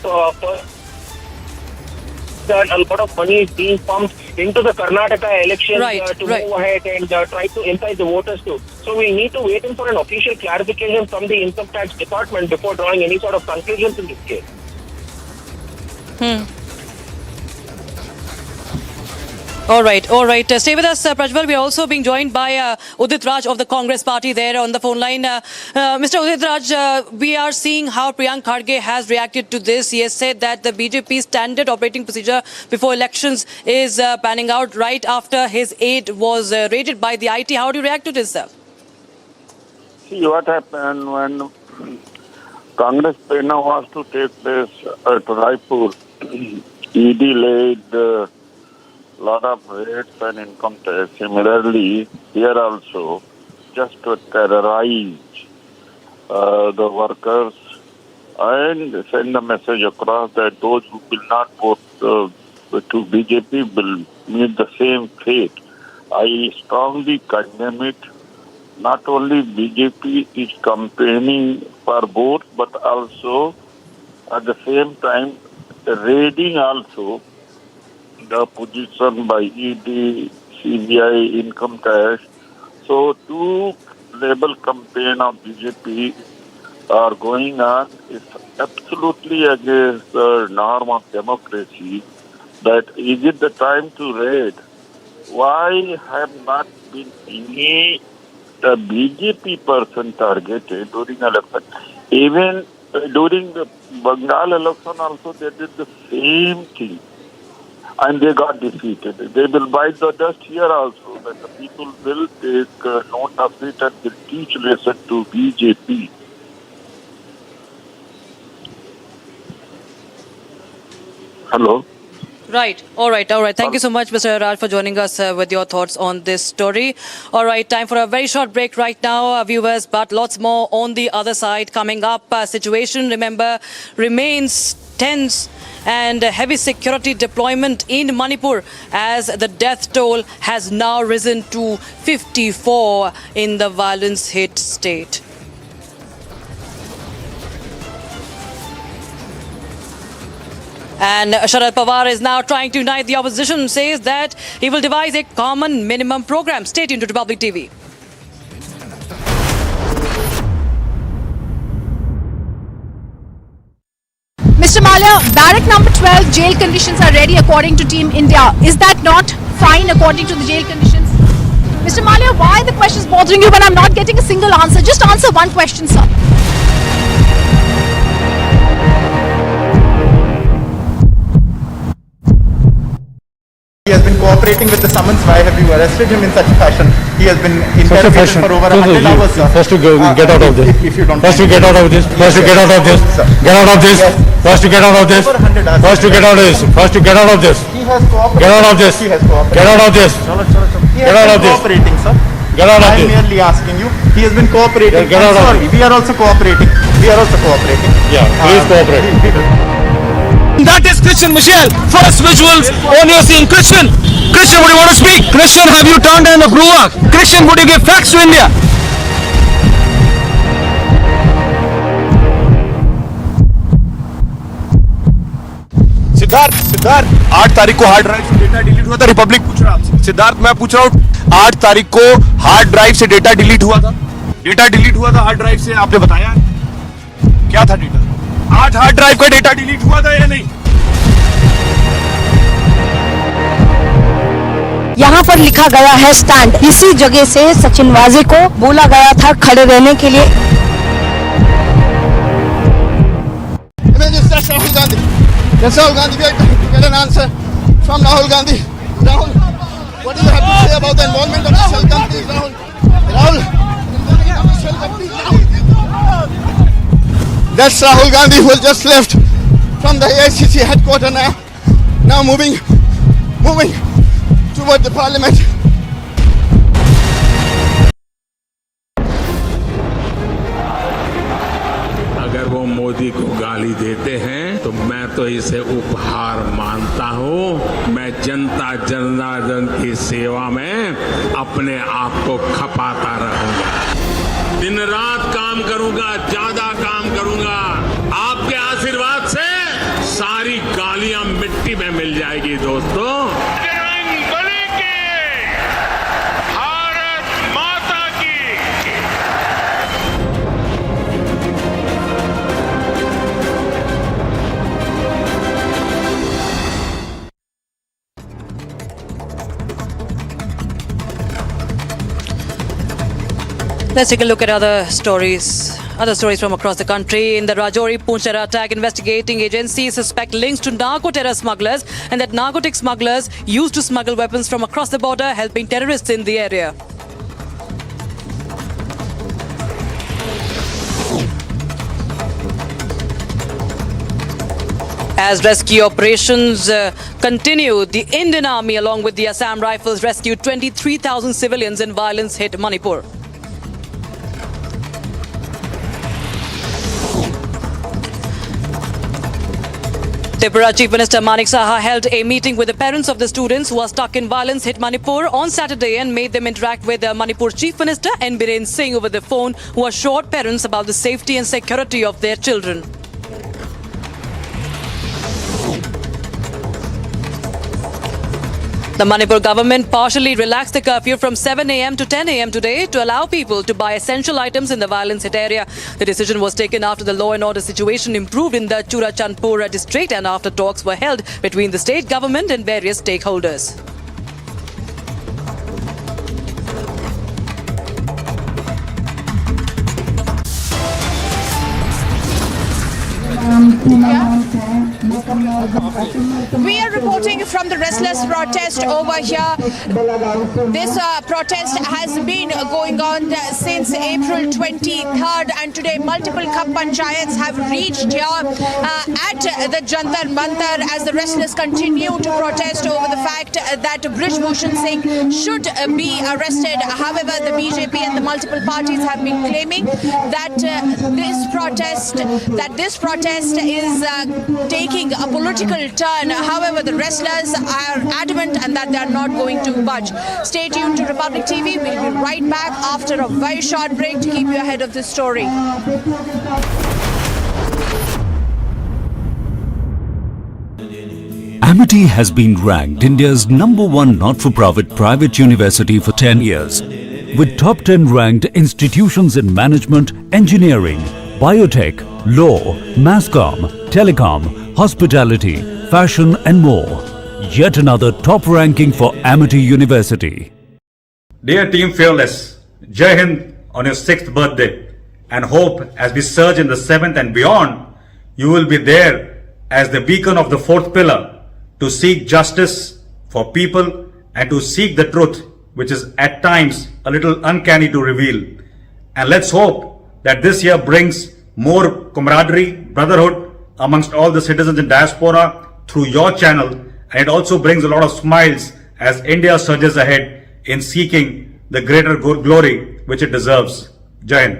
that a lot of money is being pumped into the Karnataka elections to move ahead and try to incite the voters too. So we need to wait for an official clarification from the Income Tax Department before drawing any sort of conclusions in this case. All right. Stay with us, Prajwal. We are also being joined by Udit Raj of the Congress Party there on the phone line. Mr. Udit Raj, we are seeing how Priyanka Kharge has reacted to this. He has said that the BJP standard operating procedure before elections is panning out right after his aide was raided by the IT. How do you react to this, sir? See what happened when Congress Pena was to take place at Raipur. ED laid lot of raids and income tax. Similarly, here also, just to terrorize the workers and send a message across that those who will not vote to BJP will meet the same fate. I strongly condemn it. Not only BJP is campaigning for votes, but also at the same time raiding also the position by ED, CBI, income tax. So two label campaign of BJP are going on. It's absolutely against the norm of democracy. That is it the time to raid? Why have not been any BJP person targeted during election? Even during the Bengal election also they did the same thing. And they got defeated. They will bite the dust here also. That the people will take note of it and will teach lesson to BJP. Hello? Right. All right. Thank you so much, Mr. Raj, for joining us with your thoughts on this story. All right. Time for a very short break right now, viewers, but lots more on the other side coming up. Situation, remember, remains tense and heavy security deployment in Manipur as the death toll has now risen to 54 in the violence-hit state. And Sharad Pawar is now trying to unite the opposition, says that he will devise a common minimum program. Stay tuned to Republic TV. Mr. Malia, barrack number 12, jail conditions are ready according to Team India. Is that not fine according to the jail conditions? Mr. Malia, why the question is bothering you when I'm not getting a single answer? Just answer one question, sir. He has been cooperating with the summons. Why have you arrested him in such fashion? He has been interrogated for over 100 hours, sir. First to get out of this. If you don't First to get out of this. First to get out of this. Get out of this. First to get out of this. First to get out of this. First to get out of this. He has cooperated. Get out of this. He has cooperated. Get out of this. He has been cooperating, sir. Get out of I am this. merely asking you. He has been cooperating. Get out of Sorry, we are also cooperating. We are also cooperating. Yeah, please cooperate. That is Christian Michelle. First visuals on your scene. Christian, would you want to speak? Christian, have you turned in a Bruak? Christian, would you give facts to India? Siddharth 8 तारीख को hard drive से data delete हुआ था. Republic पूछ रहा आपसे. सिद्धार्थ मैं पूछ रहा हूँ 8 तारीख को हार्ड ड्राइव से डेटा डिलीट हुआ था. डेटा डिलीट हुआ था हार्ड ड्राइव से, आपने बताया क्या था डेटा? 8 हार्ड ड्राइव का डेटा डिलीट हुआ था या नहीं? यहाँ पर लिखा गया है स्टैंड. इसी जगह से सचिन वाजे को बोला गया था खड़े रहने के लिए. Rahul Gandhi. Yes, Rahul Gandhi. We are trying to get an answer from Rahul Gandhi. Rahul, what do you have to say about the involvement of the shell companies, Rahul? That's Rahul Gandhi who has just left from the AICC headquarters now moving toward the parliament. अगर वो मोदी को गाली देते हैं तो मैं तो इसे उपहार मानता हूं. मैं जनता जनार्दन की सेवा में अपने आप को खपाता रहूंगा. दिन रात काम काम करूंगा, ज्यादा काम करूंगा। आपके आशीर्वाद से सारी गालियां मिट्टी में मिल जाएगी दोस्तों। Let's take a look at other stories from across the country. In the Rajouri Poonch terror attack, investigating agencies suspect links to narco-terror smugglers and that narcotic smugglers used to smuggle weapons from across the border, helping terrorists in the area. As rescue operations continue, the Indian Army along with the Assam Rifles rescued 23,000 civilians in violence-hit Manipur. Tripura Chief Minister Manik Saha held a meeting with the parents of the students who are stuck in violence-hit Manipur on Saturday and made them interact with the Manipur Chief Minister and Kiren Singh over the phone, who assured parents about the safety and security of their children. The Manipur government partially relaxed the curfew from 7 a.m. to 10 a.m. today to allow people to buy essential items in the violence-hit area. The decision was taken after the law and order situation improved in the Churachandpur district and after talks were held between the state government and various stakeholders. We are reporting from the restless protest over here. This protest has been going on since April 23rd, and today multiple Khap Panchayats have reached here at the Jantar Mantar as the restless continue to protest over the fact that Brij Bhushan Singh should be arrested. However, the BJP and the multiple parties have been claiming that this protest is taking a political turn. However, the wrestlers are adamant and that they are not going to budge. Stay tuned to Republic TV. We'll be right back after a very short break to keep you ahead of this story. Amity has been ranked India's #1 not-for-profit private university for 10 years, with top 10 ranked institutions in management, engineering, biotech, law, masscom, telecom, hospitality, fashion and more. Yet another top ranking for Amity University. Dear Team Fearless, Jai Hind on your 6th birthday, and hope as we surge in the 7th and beyond, you will be there as the beacon of the 4th pillar to seek justice for people and to seek the truth, which is at times a little uncanny to reveal. And let's hope that this year brings more camaraderie, brotherhood amongst all the citizens in diaspora through your channel, and it also brings a lot of smiles as India surges ahead in seeking the greater glory which it deserves. Jai Hind.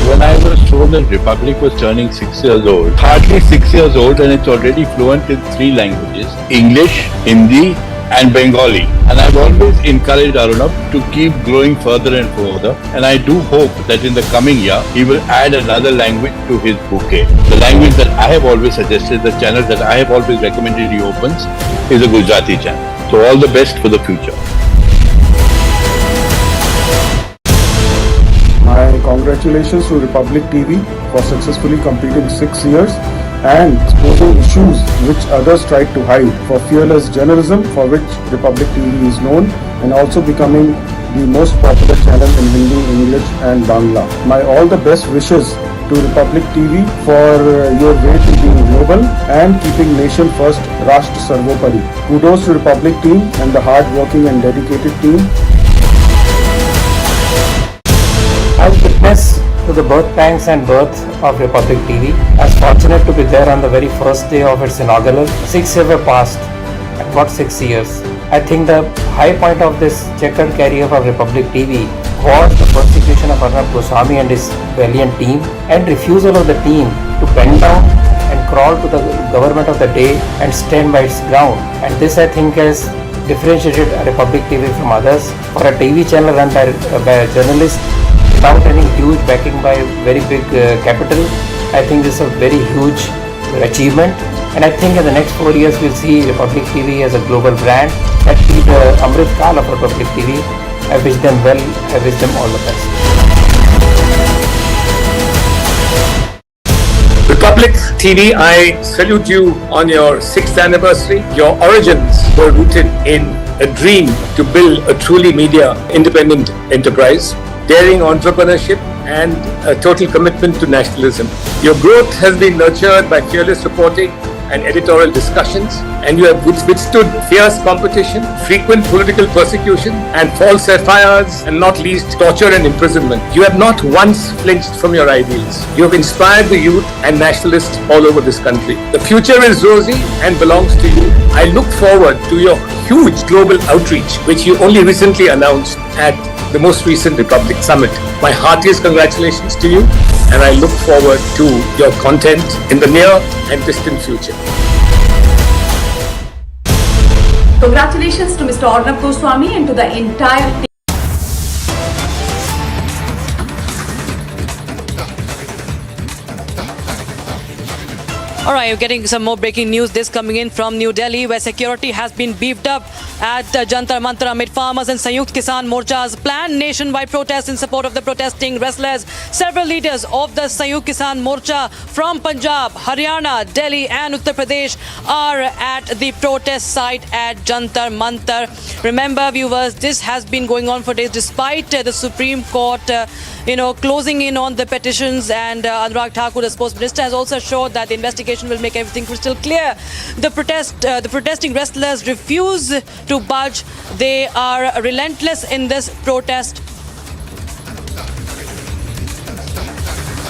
When I was told that Republic was turning 6 years old, hardly 6 years old, and it's already fluent in 3 languages, English, Hindi and Bengali. And I've always encouraged Arunab to keep growing further and further, and I do hope that in the coming year he will add another language to his bouquet. The language that I have always suggested, the channel that I have always recommended he opens, is a Gujarati channel. So all the best for the future. My congratulations to Republic TV for successfully completing 6 years and exposing issues which others tried to hide, for fearless journalism for which Republic TV is known, and also becoming the most popular channel in Hindi, English and Bangla. My all the best wishes to Republic TV for your way to being global and keeping nation first, Rashtra Sarvopari. Kudos to Republic team and the hard-working and dedicated team. I've witnessed to the birth pangs and birth of Republic TV. I was fortunate to be there on the very first day of its inaugural. 6 years were passed. What 6 years? I think the high point of this checkered career of Republic TV was the persecution of Arnab Goswami and his valiant team, and refusal of the team to bend down and crawl to the government of the day and stand by its ground. And this, I think, has differentiated Republic TV from others. For a TV channel run by a journalist without any huge backing by very big capital, I think this is a very huge achievement. And I think in the next 4 years we'll see Republic TV as a global brand. That will be the Amrit Kal of Republic TV. I wish them well. I wish them all the best. Republic TV, I salute you on your 6th anniversary. Your origins were rooted in a dream to build a truly media independent enterprise, daring entrepreneurship and a total commitment to nationalism. Your growth has been nurtured by fearless reporting and editorial discussions, and you have withstood fierce competition, frequent political persecution, and false FIRs, and not least torture and imprisonment. You have not once flinched from your ideals. You have inspired the youth and nationalists all over this country. The future is rosy and belongs to you. I look forward to your huge global outreach, which you only recently announced at the most recent Republic Summit. My heartiest congratulations to you, and I look forward to your content in the near and distant future. Congratulations to Mr. Arnab Goswami and to the entire team. All right, we're getting some more breaking news. This coming in from New Delhi, where security has been beefed up at Jantar Mantar amid farmers and Sanyukt Kisan Morcha's planned nationwide protest in support of the protesting wrestlers. Several leaders of the Sanyukt Kisan Morcha from Punjab, Haryana, Delhi and Uttar Pradesh are at the protest site at Jantar Mantar. Remember, viewers, this has been going on for days despite the Supreme Court closing in on the petitions, and Anurag Thakur, the sports minister, has also assured that the investigation will make everything crystal clear. The protesting wrestlers refuse to budge. They are relentless in this protest.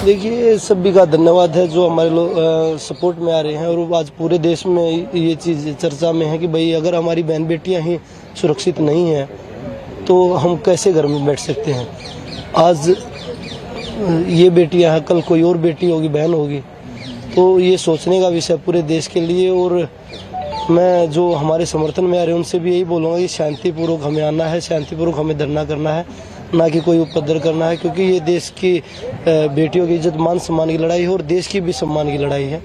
देखिए, सभी का धन्यवाद है जो हमारे लोग support में आ रहे हैं, और आज पूरे देश में ये चीज़ चर्चा में है कि भाई अगर हमारी बहन बेटियां ही सुरक्षित नहीं हैं तो हम कैसे घर में बैठ सकते हैं। आज ये बेटियां हैं, कल कोई और बेटी होगी, बहन होगी, तो ये सोचने का विषय पूरे देश के लिए। और मैं जो हमारे समर्थन में आ रहे हैं उनसे भी यही बोलूँगा कि शांतिपूर्वक हमें आना है, शांतिपूर्वक हमें धरना करना है, ना कि कोई उपद्रव करना है, क्योंकि ये देश की बेटियों की इज्जत मान सम्मान की लड़ाई है और देश की भी सम्मान की लड़ाई है।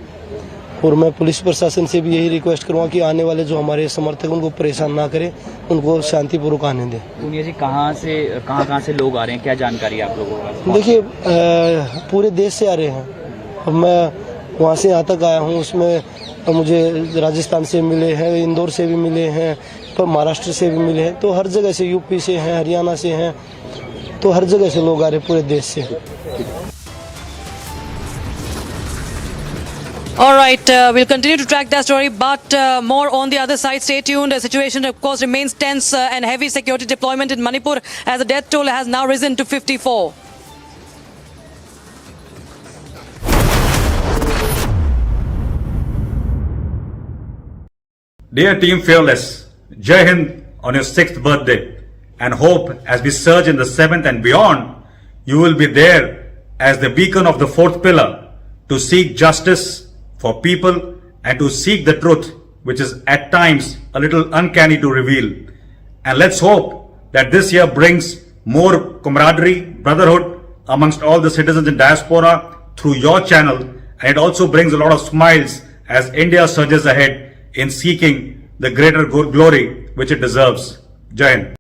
और मैं पुलिस प्रशासन से भी यही रिक्वेस्ट करूँगा कि आने वाले जो हमारे समर्थक उनको परेशान ना करें, उनको शांतिपूर्वक आने दें। पुनिया जी, कहाँ से लोग आ रहे हैं, क्या जानकारी आप लोगों को? देखिए, पूरे देश से आ रहे हैं। अब मैं वहाँ से यहाँ तक आया हूँ, उसमें मुझे राजस्थान से मिले हैं, इंदौर से भी मिले हैं, तो महाराष्ट्र से भी मिले हैं, तो हर जगह से, यूपी से हैं, हरियाणा से हैं, तो हर जगह से लोग आ रहे हैं पूरे देश से। All right, we'll continue to track that story, but more on the other side. Stay tuned. The situation, of course, remains tense and heavy security deployment in Manipur as the death toll has now risen to 54. Dear Team Fearless, Jai Hind on your 6th birthday, and hope as we surge in the 7th and beyond, you will be there as the beacon of the 4th pillar to seek justice for people and to seek the truth, which is at times a little uncanny to reveal. And let's hope that this year brings more camaraderie, brotherhood amongst all the citizens in diaspora through your channel, and it also brings a lot of smiles as India surges ahead in seeking the greater glory which it deserves. Jai Hind.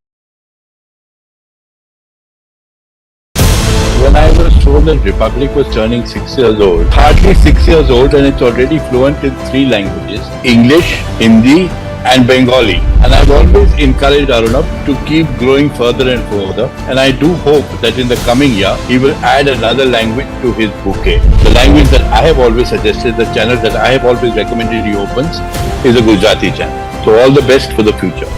When I was told that Republic was turning 6 years old, hardly 6 years old, and it's already fluent in 3 languages, English, Hindi and Bengali. And I've always encouraged Arunab to keep growing further and further, and I do hope that in the coming year, he will add another language to his bouquet. The language that I have always suggested, the channel that I have always recommended he opens, is a Gujarati channel. So all the best for the future.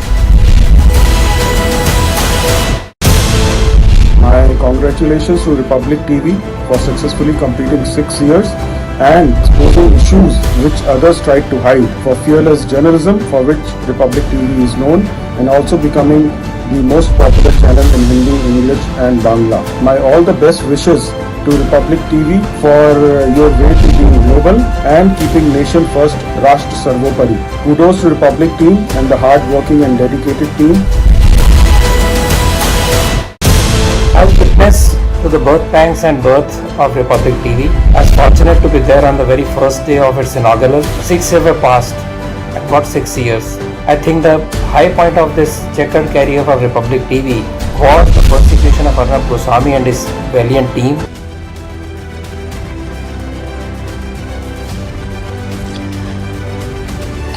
My congratulations to Republic TV for successfully completing 6 years and exposing issues which others tried to hide, for fearless journalism for which Republic TV is known, and also becoming the most popular channel in Hindi, English and Bangla. My all the best wishes to Republic TV for your way to being global and keeping nation first, Rashtra Sarvopari. Kudos to Republic team and the hard-working and dedicated team. I've witnessed to the birth pangs and birth of Republic TV. I was fortunate to be there on the very first day of its inaugural. 6 years were passed. At what 6 years? I think the high point of this checkered career of Republic TV was the persecution of Arnab Goswami and his valiant team.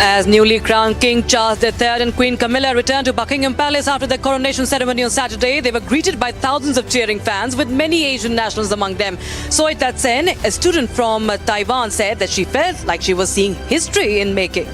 As newly crowned King Charles III and Queen Camilla returned to Buckingham Palace after the coronation ceremony on Saturday, they were greeted by thousands of cheering fans, with many Asian nationals among them. Soy Tat-sen, a student from Taiwan, said that she felt like she was seeing history in making.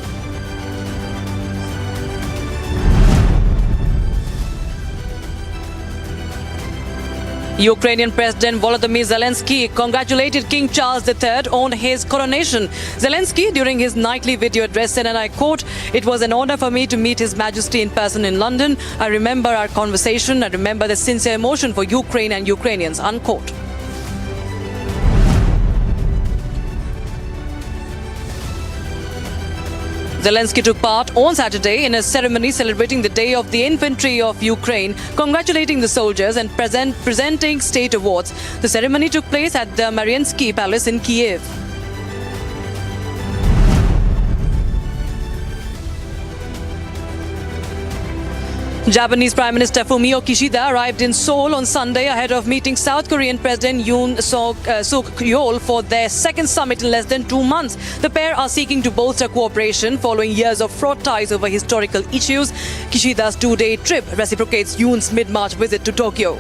Ukrainian President Volodymyr Zelensky congratulated King Charles III on his coronation. Zelensky, during his nightly video address, said, and I quote, "It was an honor for me to meet His Majesty in person in London. I remember our conversation. I remember the sincere emotion for Ukraine and Ukrainians," unquote. Zelensky took part on Saturday in a ceremony celebrating the Day of the Infantry of Ukraine, congratulating the soldiers and presenting state awards. The ceremony took place at the Mariinsky Palace in Kiev. Japanese Prime Minister Fumio Kishida arrived in Seoul on Sunday ahead of meeting South Korean President Yoon Suk Yeol for their second summit in less than 2 months. The pair are seeking to bolster cooperation following years of fraught ties over historical issues. Kishida's 2-day trip reciprocates Yoon's mid-March visit to Tokyo.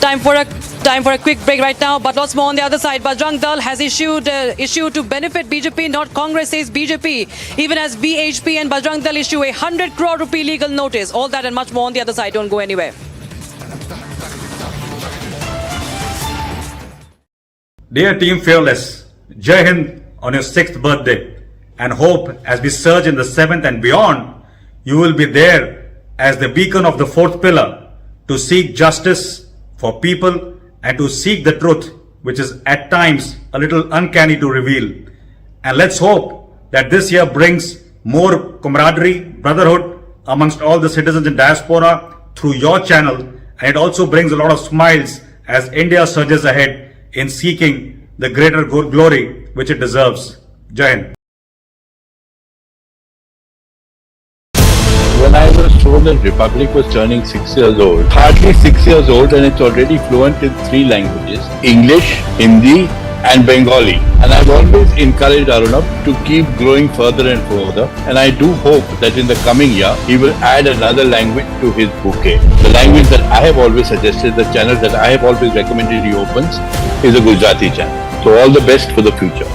Time for a quick break right now, but lots more on the other side. Bajrang Dal has issued to benefit BJP, not Congress, says BJP. Even as BHP and Bajrang Dal issue a 100 crore rupee legal notice. All that and much more on the other side. Don't go anywhere. Dear Team Fearless, Jai Hind on your 6th birthday, and hope as we surge in the 7th and beyond, you will be there as the beacon of the 4th pillar to seek justice for people and to seek the truth, which is at times a little uncanny to reveal. And let's hope that this year brings more camaraderie, brotherhood amongst all the citizens in diaspora through your channel, and it also brings a lot of smiles as India surges ahead in seeking the greater glory which it deserves. Jai Hind. When I was told that Republic was turning 6 years old, hardly 6 years old, and it's already fluent in 3 languages, English, Hindi and Bengali. And I've always encouraged Arunab to keep growing further and further, and I do hope that in the coming year, he will add another language to his bouquet. The language that I have always suggested, the channel that I have always recommended he opens, is a Gujarati channel. So all the best for the future.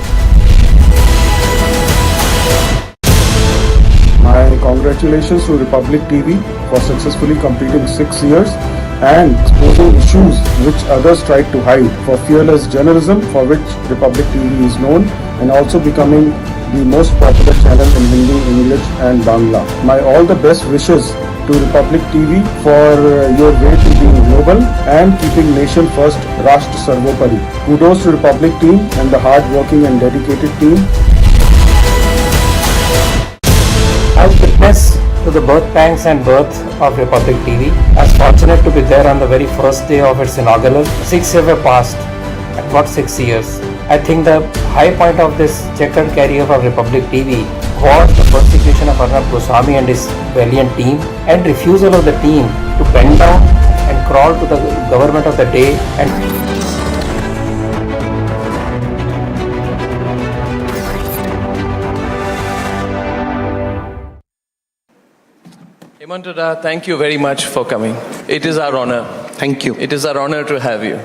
My congratulations to Republic TV for successfully completing 6 years and exposing issues which others tried to hide, for fearless journalism for which Republic TV is known, and also becoming the most popular channel in Hindi, English and Bangla. My all the best wishes to Republic TV for your way to being global and keeping nation first, Rashtra Sarvopari. Kudos to Republic team and the hard-working and dedicated team. I've witnessed to the birth pangs and birth of Republic TV. I was fortunate to be there on the very first day of its inaugural. 6 years were passed. At what 6 years? I think the high point of this checkered career of Republic TV was the persecution of Arnab Goswami and his valiant team, and refusal of the team to bend down and crawl to the government of the day and Himanta, thank you very much for coming. It is our honor. Thank you. It is our honor to have you.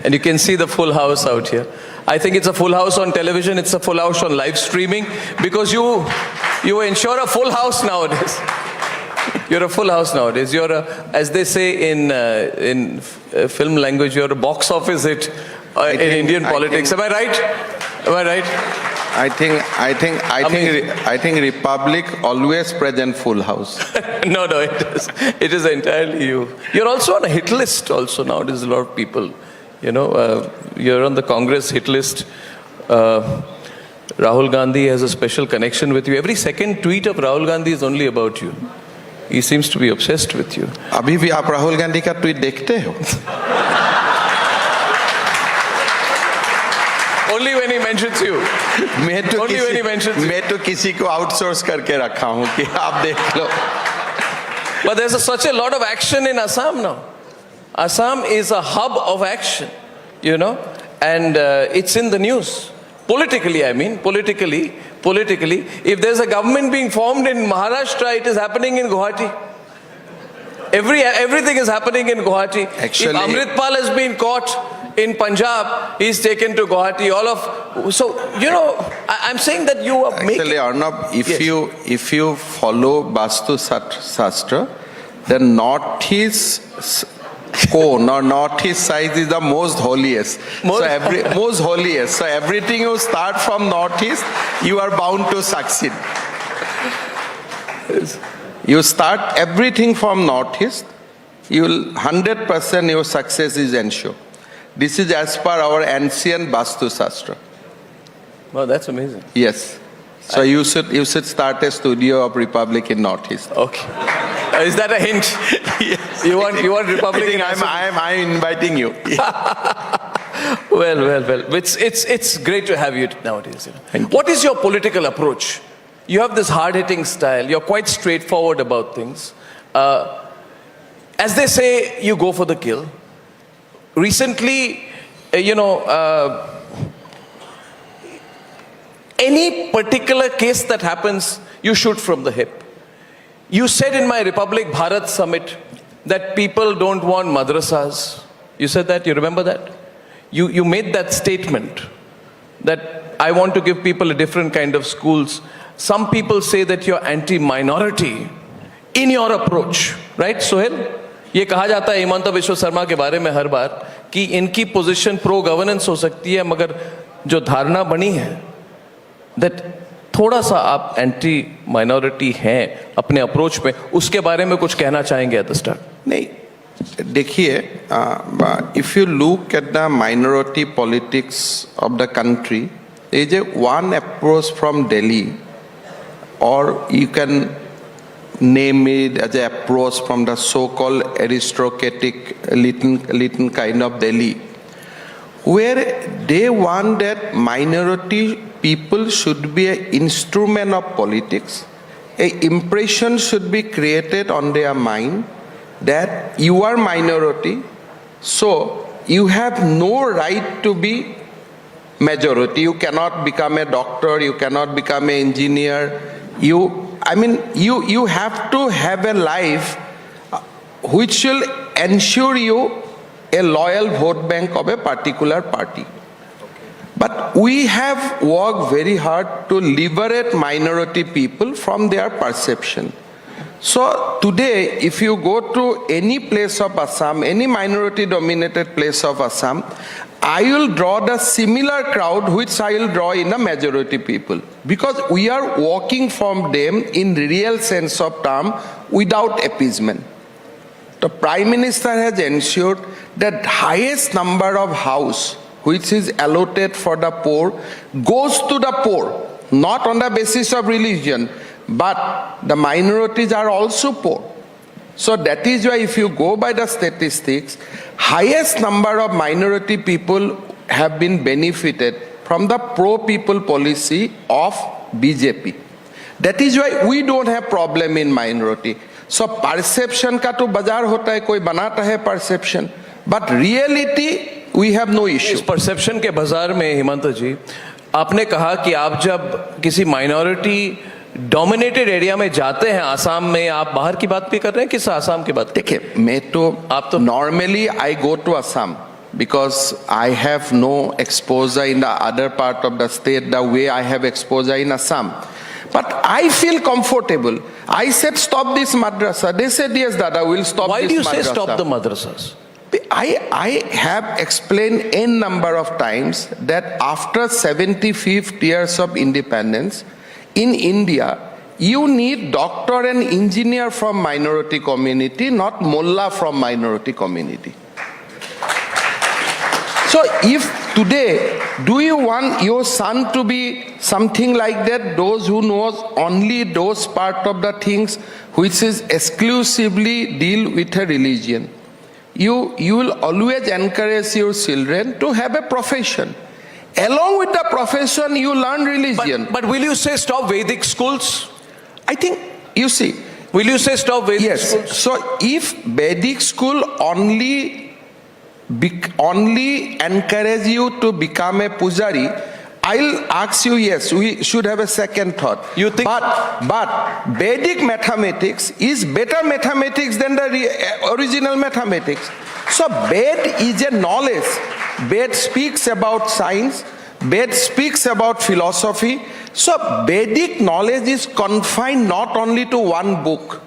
And you can see the full house out here. I think it's a full house on television, it's a full house on live streaming, because you ensure a full house nowadays. You're a full house nowadays. You're a, as they say in film language, you're a box office hit in Indian politics. Am I right? Am I right? I think Republic always present full house. No, it is entirely you. You're also on a hit list also now. There's a lot of people, you're on the Congress hit list. Rahul Gandhi has a special connection with you. Every second tweet of Rahul Gandhi is only about you. He seems to be obsessed with you. अभी भी आप राहुल गांधी का tweet देखते हो? Only when he mentions you. मैं तो किसी को आउटसोर्स करके रखा हूँ कि आप देख लो. But there's such a lot of action in Assam now. Assam is a hub of action, and it's in the news. Politically, I mean, politically, if there's a government being formed in Maharashtra, it is happening in Guwahati. Everything is happening in Guwahati. Actually, if Amritpal has been caught in Punjab, he's taken to Guwahati. I'm saying that you are actually, Arnab, if you follow Vastu Shastra, the northeast cone or northeast side is the most holiest. So everything you start from northeast, you are bound to succeed. You start everything from northeast, you will 100% your success is ensured. This is as per our ancient Vastu Shastra. Wow, that's amazing. Yes. So you should start a studio of Republic in Northeast. Okay. Is that a hint? Yes. You want Republic? I'm inviting you. Well. It's great to have you nowadays. What is your political approach? You have this hard-hitting style. You're quite straightforward about things. As they say, you go for the kill. Recently, any particular case that happens, you shoot from the hip. You said in my Republic Bharat summit that people don't want madrasas. You said that, you remember that? You made that statement that I want to give people a different kind of schools. Some people say that you're anti-minority in your approach, right, Sohail? ये कहा जाता है हिमंता विश्व शर्मा के बारे में हर बार कि इनकी पोजीशन प्रो गवर्नेंस हो सकती है, मगर जो धारणा बनी है that थोड़ा सा आप एंटी माइनॉरिटी हैं अपने अप्रोच में, उसके बारे में कुछ कहना चाहेंगे at the start? नहीं, देखिए, if you look at the minority politics of the country, there is one approach from Delhi, or you can name it as an approach from the so-called aristocratic elite kind of Delhi, where they want that minority people should be an instrument of politics. An impression should be created on their mind that you are minority, so you have no right to be majority. You cannot become a doctor, you cannot become an engineer. You have to have a life which will ensure you a loyal vote bank of a particular party. But we have worked very hard to liberate minority people from their perception. So today, if you go to any place of Assam, any minority dominated place of Assam, I will draw the similar crowd which I will draw in the majority people, because we are walking from them in real sense of term without appeasement. The Prime Minister has ensured that highest number of house which is allotted for the poor goes to the poor, not on the basis of religion, but the minorities are also poor. So that is why if you go by the statistics, highest number of minority people have been benefited from the pro-people policy of BJP. That is why we don't have problem in minority. So perception का तो बाजार होता है, कोई बनाता है perception, but reality we have no issue. इस perception के बाजार में हिमंता जी, आपने कहा कि आप जब किसी minority डोमिनेटेड एरिया में जाते हैं आसाम में, आप बाहर की बात भी कर रहे हैं, किस आसाम की बात? देखिए, मैं तो आप तो normally I go to Assam because I have no exposure in the other part of the state the way I have exposure in Assam. But I feel comfortable. I said stop this madrasa. They said yes, Dada, we'll stop this madrasa. Why do you say stop the madrasas? I have explained n number of times that after 75th years of independence, in India, you need doctor and engineer from minority community, not mullah from minority community. So if today, do you want your son to be something like that, those who knows only those part of the things which is exclusively deal with a religion? You will always encourage your children to have a profession. Along with the profession, you learn religion. But will you say stop Vedic schools? I think, you see. Will you say stop Vedic schools? Yes. So if Vedic school only encourage you to become a pujari, I'll ask you, yes, we should have a second thought. You think? But Vedic mathematics is better mathematics than the original mathematics. So Ved is a knowledge. Ved speaks about science. Ved speaks about philosophy. So Vedic knowledge is confined not only to one book.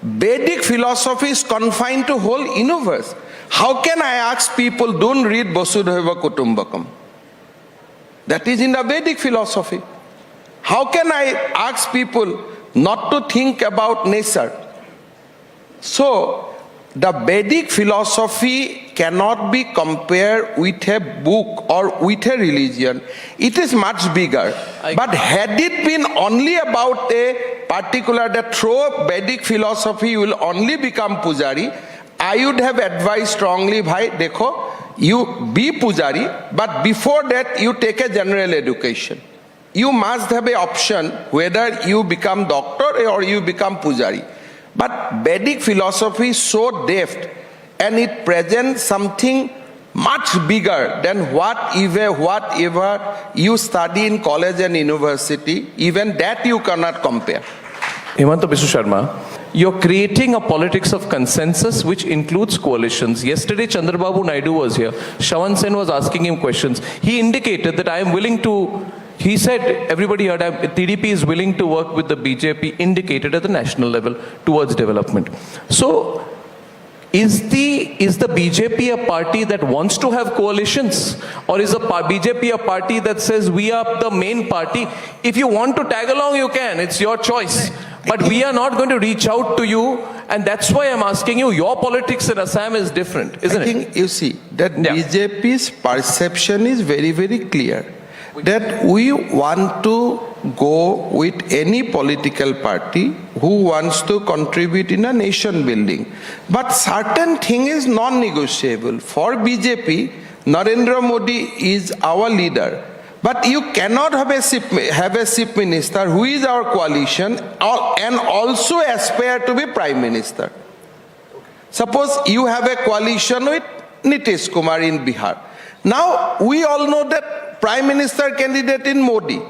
Vedic philosophy is confined to whole universe. How can I ask people, don't read Vasudhaiva Kutumbakam? That is in the Vedic philosophy. How can I ask people not to think about nature? So, the Vedic philosophy cannot be compared with a book or with a religion. It is much bigger. But had it been only about a particular, that through Vedic philosophy you will only become pujari, I would have advised strongly, bhai, dekho, you be pujari, but before that you take a general education. You must have an option whether you become doctor or you become pujari. But Vedic philosophy is so deft and it presents something much bigger than whatever you study in college and university. Even that you cannot compare. Himanta Biswa Sharma, you're creating a politics of consensus which includes coalitions. Yesterday Chandrababu Naidu was here. Shravan Sen was asking him questions. He indicated that I am willing to, he said, everybody heard, TDP is willing to work with the BJP, indicated at the national level towards development. So, is the BJP a party that wants to have coalitions? Or is BJP a party that says we are the main party? If you want to tag along, you can. It's your choice. But we are not going to reach out to you, and that's why I'm asking you, your politics in Assam is different, isn't it? I think, you see, that BJP's perception is very, very clear. That we want to go with any political party who wants to contribute in a nation building. But certain thing is non-negotiable. For BJP, Narendra Modi is our leader. But you cannot have a chief minister who is our coalition and also aspire to be prime minister. Suppose you have a coalition with Nitish Kumar in Bihar. Now we all know that prime minister candidate in Modi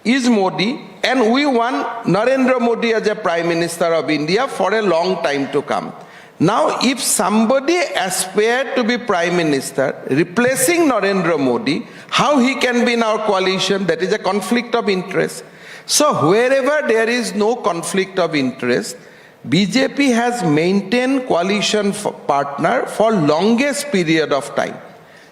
is Modi, and we want Narendra Modi as a prime minister of India for a long time to come. Now, if somebody aspired to be prime minister, replacing Narendra Modi, how he can be in our coalition? That is a conflict of interest. So, wherever there is no conflict of interest, BJP has maintained coalition partner for longest period of time.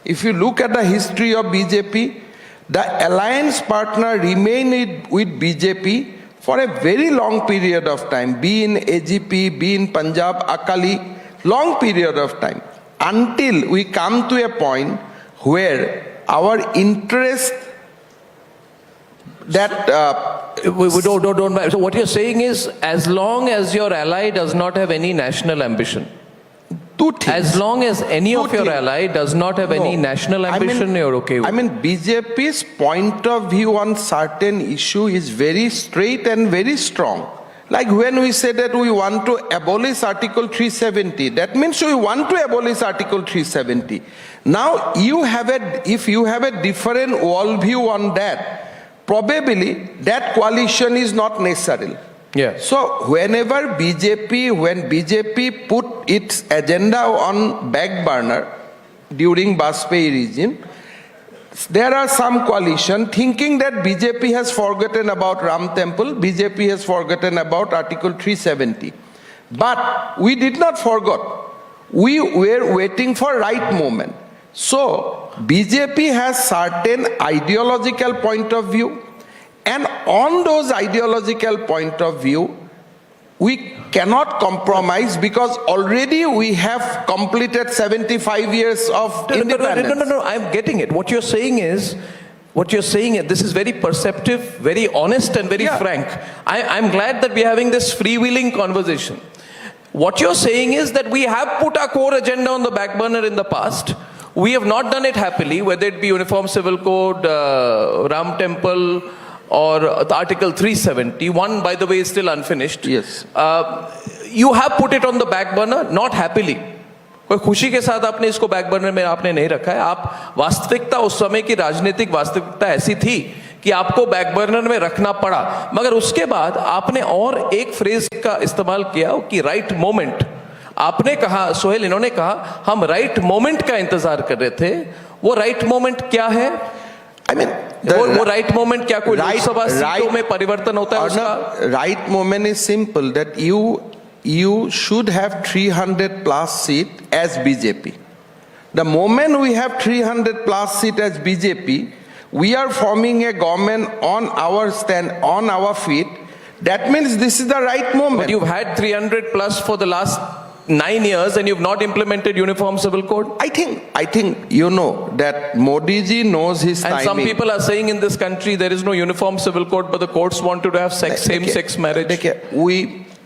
If you look at the history of BJP, the alliance partner remained with BJP for a very long period of time, be in AGP, be in Punjab, Akali, long period of time, until we come to a point where our interest that... don't. So what you're saying is, as long as your ally does not have any national ambition, two things. As long as any of your ally does not have any national ambition, you're okay with it. I mean, BJP's point of view on certain issue is very straight and very strong. Like when we say that we want to abolish Article 370, that means we want to abolish Article 370. Now, if you have a different worldview on that, probably that coalition is not necessary. Yeah. So whenever when BJP put its agenda on back burner during Bajpayee regime, there are some coalition thinking that BJP has forgotten about Ram Temple, BJP has forgotten about Article 370. But we did not forget. We were waiting for right moment. So BJP has certain ideological point of view, and on those ideological point of view, we cannot compromise because already we have completed 75 years of independence. No, I'm getting it. What you're saying is, this is very perceptive, very honest and very frank. I'm glad that we're having this freewheeling conversation. What you're saying is that we have put our core agenda on the back burner in the past. We have not done it happily, whether it be Uniform Civil Code, Ram Temple, or the Article 370. One, by the way, is still unfinished. Yes. You have put it on the back burner, not happily. कोई खुशी के साथ आपने इसको back burner में आपने नहीं रखा है. आप वास्तविकता, उस समय की राजनीतिक वास्तविकता ऐसी थी कि आपको बैक बर्नर में रखना पड़ा. मगर उसके बाद आपने और एक फ्रेज का इस्तेमाल किया कि राइट मोमेंट. आपने कहा, सोहेल, इन्होंने कहा हम राइट मोमेंट का इंतजार कर रहे थे. वो राइट मोमेंट क्या है? वो राइट मोमेंट क्या कोई लोकसभा सीटों में परिवर्तन होता है उसका? Right moment is simple that you should have 300 plus seat as BJP. The moment we have 300 plus seat as BJP, we are forming a government on our feet. That means this is the right moment. But you've had 300 plus for the last 9 years and you've not implemented Uniform Civil Code? I think you know that Modi ji knows his timing. And some people are saying in this country there is no Uniform Civil Code, but the courts wanted to have same-sex marriage.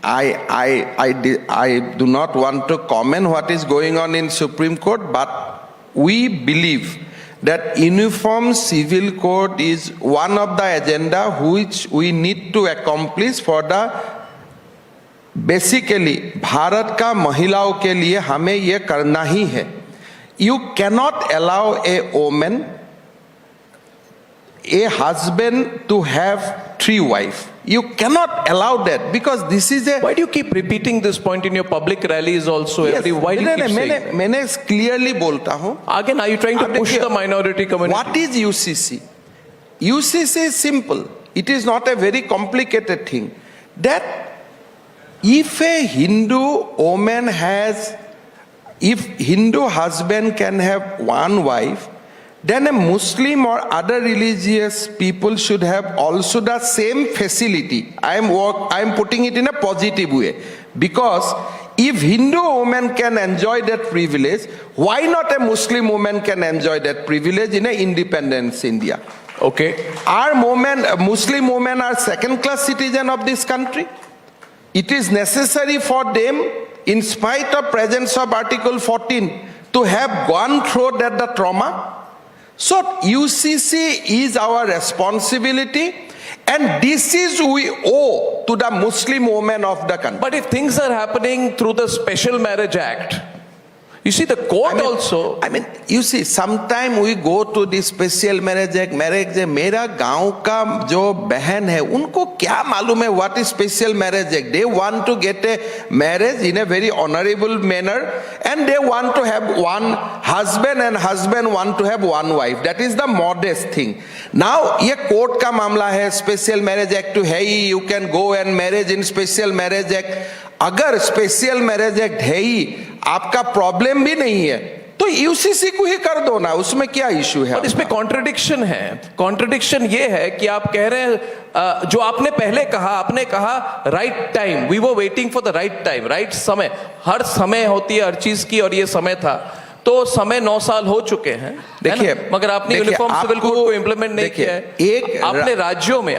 I do not want to comment what is going on in Supreme Court, but we believe that Uniform Civil Code is one of the agenda which we need to accomplish for the basically Bharat का महिलाओं के लिए हमें ये करना ही है. You cannot allow a woman, a husband to have 3 wives. You cannot allow that because this is a. Why do you keep repeating this point in your public rallies also? Yes, Why do you keep saying? मैंने clearly बोलता हूँ. Again, are you trying to push the minority community? What is UCC? UCC is simple. It is not a very complicated thing. That if a Hindu woman if Hindu husband can have 1 wife, then a Muslim or other religious people should have also the same facility. I am putting it in a positive way. Because if Hindu woman can enjoy that privilege, why not a Muslim woman can enjoy that privilege in an independence India? Okay. Muslim women are second-class citizens of this country. It is necessary for them, in spite of presence of Article 14, to have gone through that the trauma. So UCC is our responsibility, and this is we owe to the Muslim women of the country. But if things are happening through the Special Marriage Act, you see the court you see, sometime we go to the Special Marriage Act, मेरा गांव का जो बहन है, उनको क्या मालूम है what is Special Marriage Act? They want to get a marriage in a very honorable manner, and they want to have 1 husband, and husband want to have 1 wife. That is the modest thing. Now ये court का मामला है, Special Marriage Act to है ही, you can go and marriage in Special Marriage Act. अगर special marriage act है ही, आपका problem भी नहीं है, तो यूसीसी को ही कर दो ना, उसमें क्या इशू है? और इसमें कॉन्ट्रडिक्शन है. कॉन्ट्रडिक्शन ये है कि आप कह रहे हैं जो आपने पहले कहा, आपने कहा right time, we were waiting for the right time, right समय. हर समय होती है हर चीज की, और ये समय था. तो समय 9 साल हो चुके हैं. देखिए, मगर आपने यूनिफॉर्म सिविल कोड को इम्प्लीमेंट नहीं किया है. आपने राज्यों में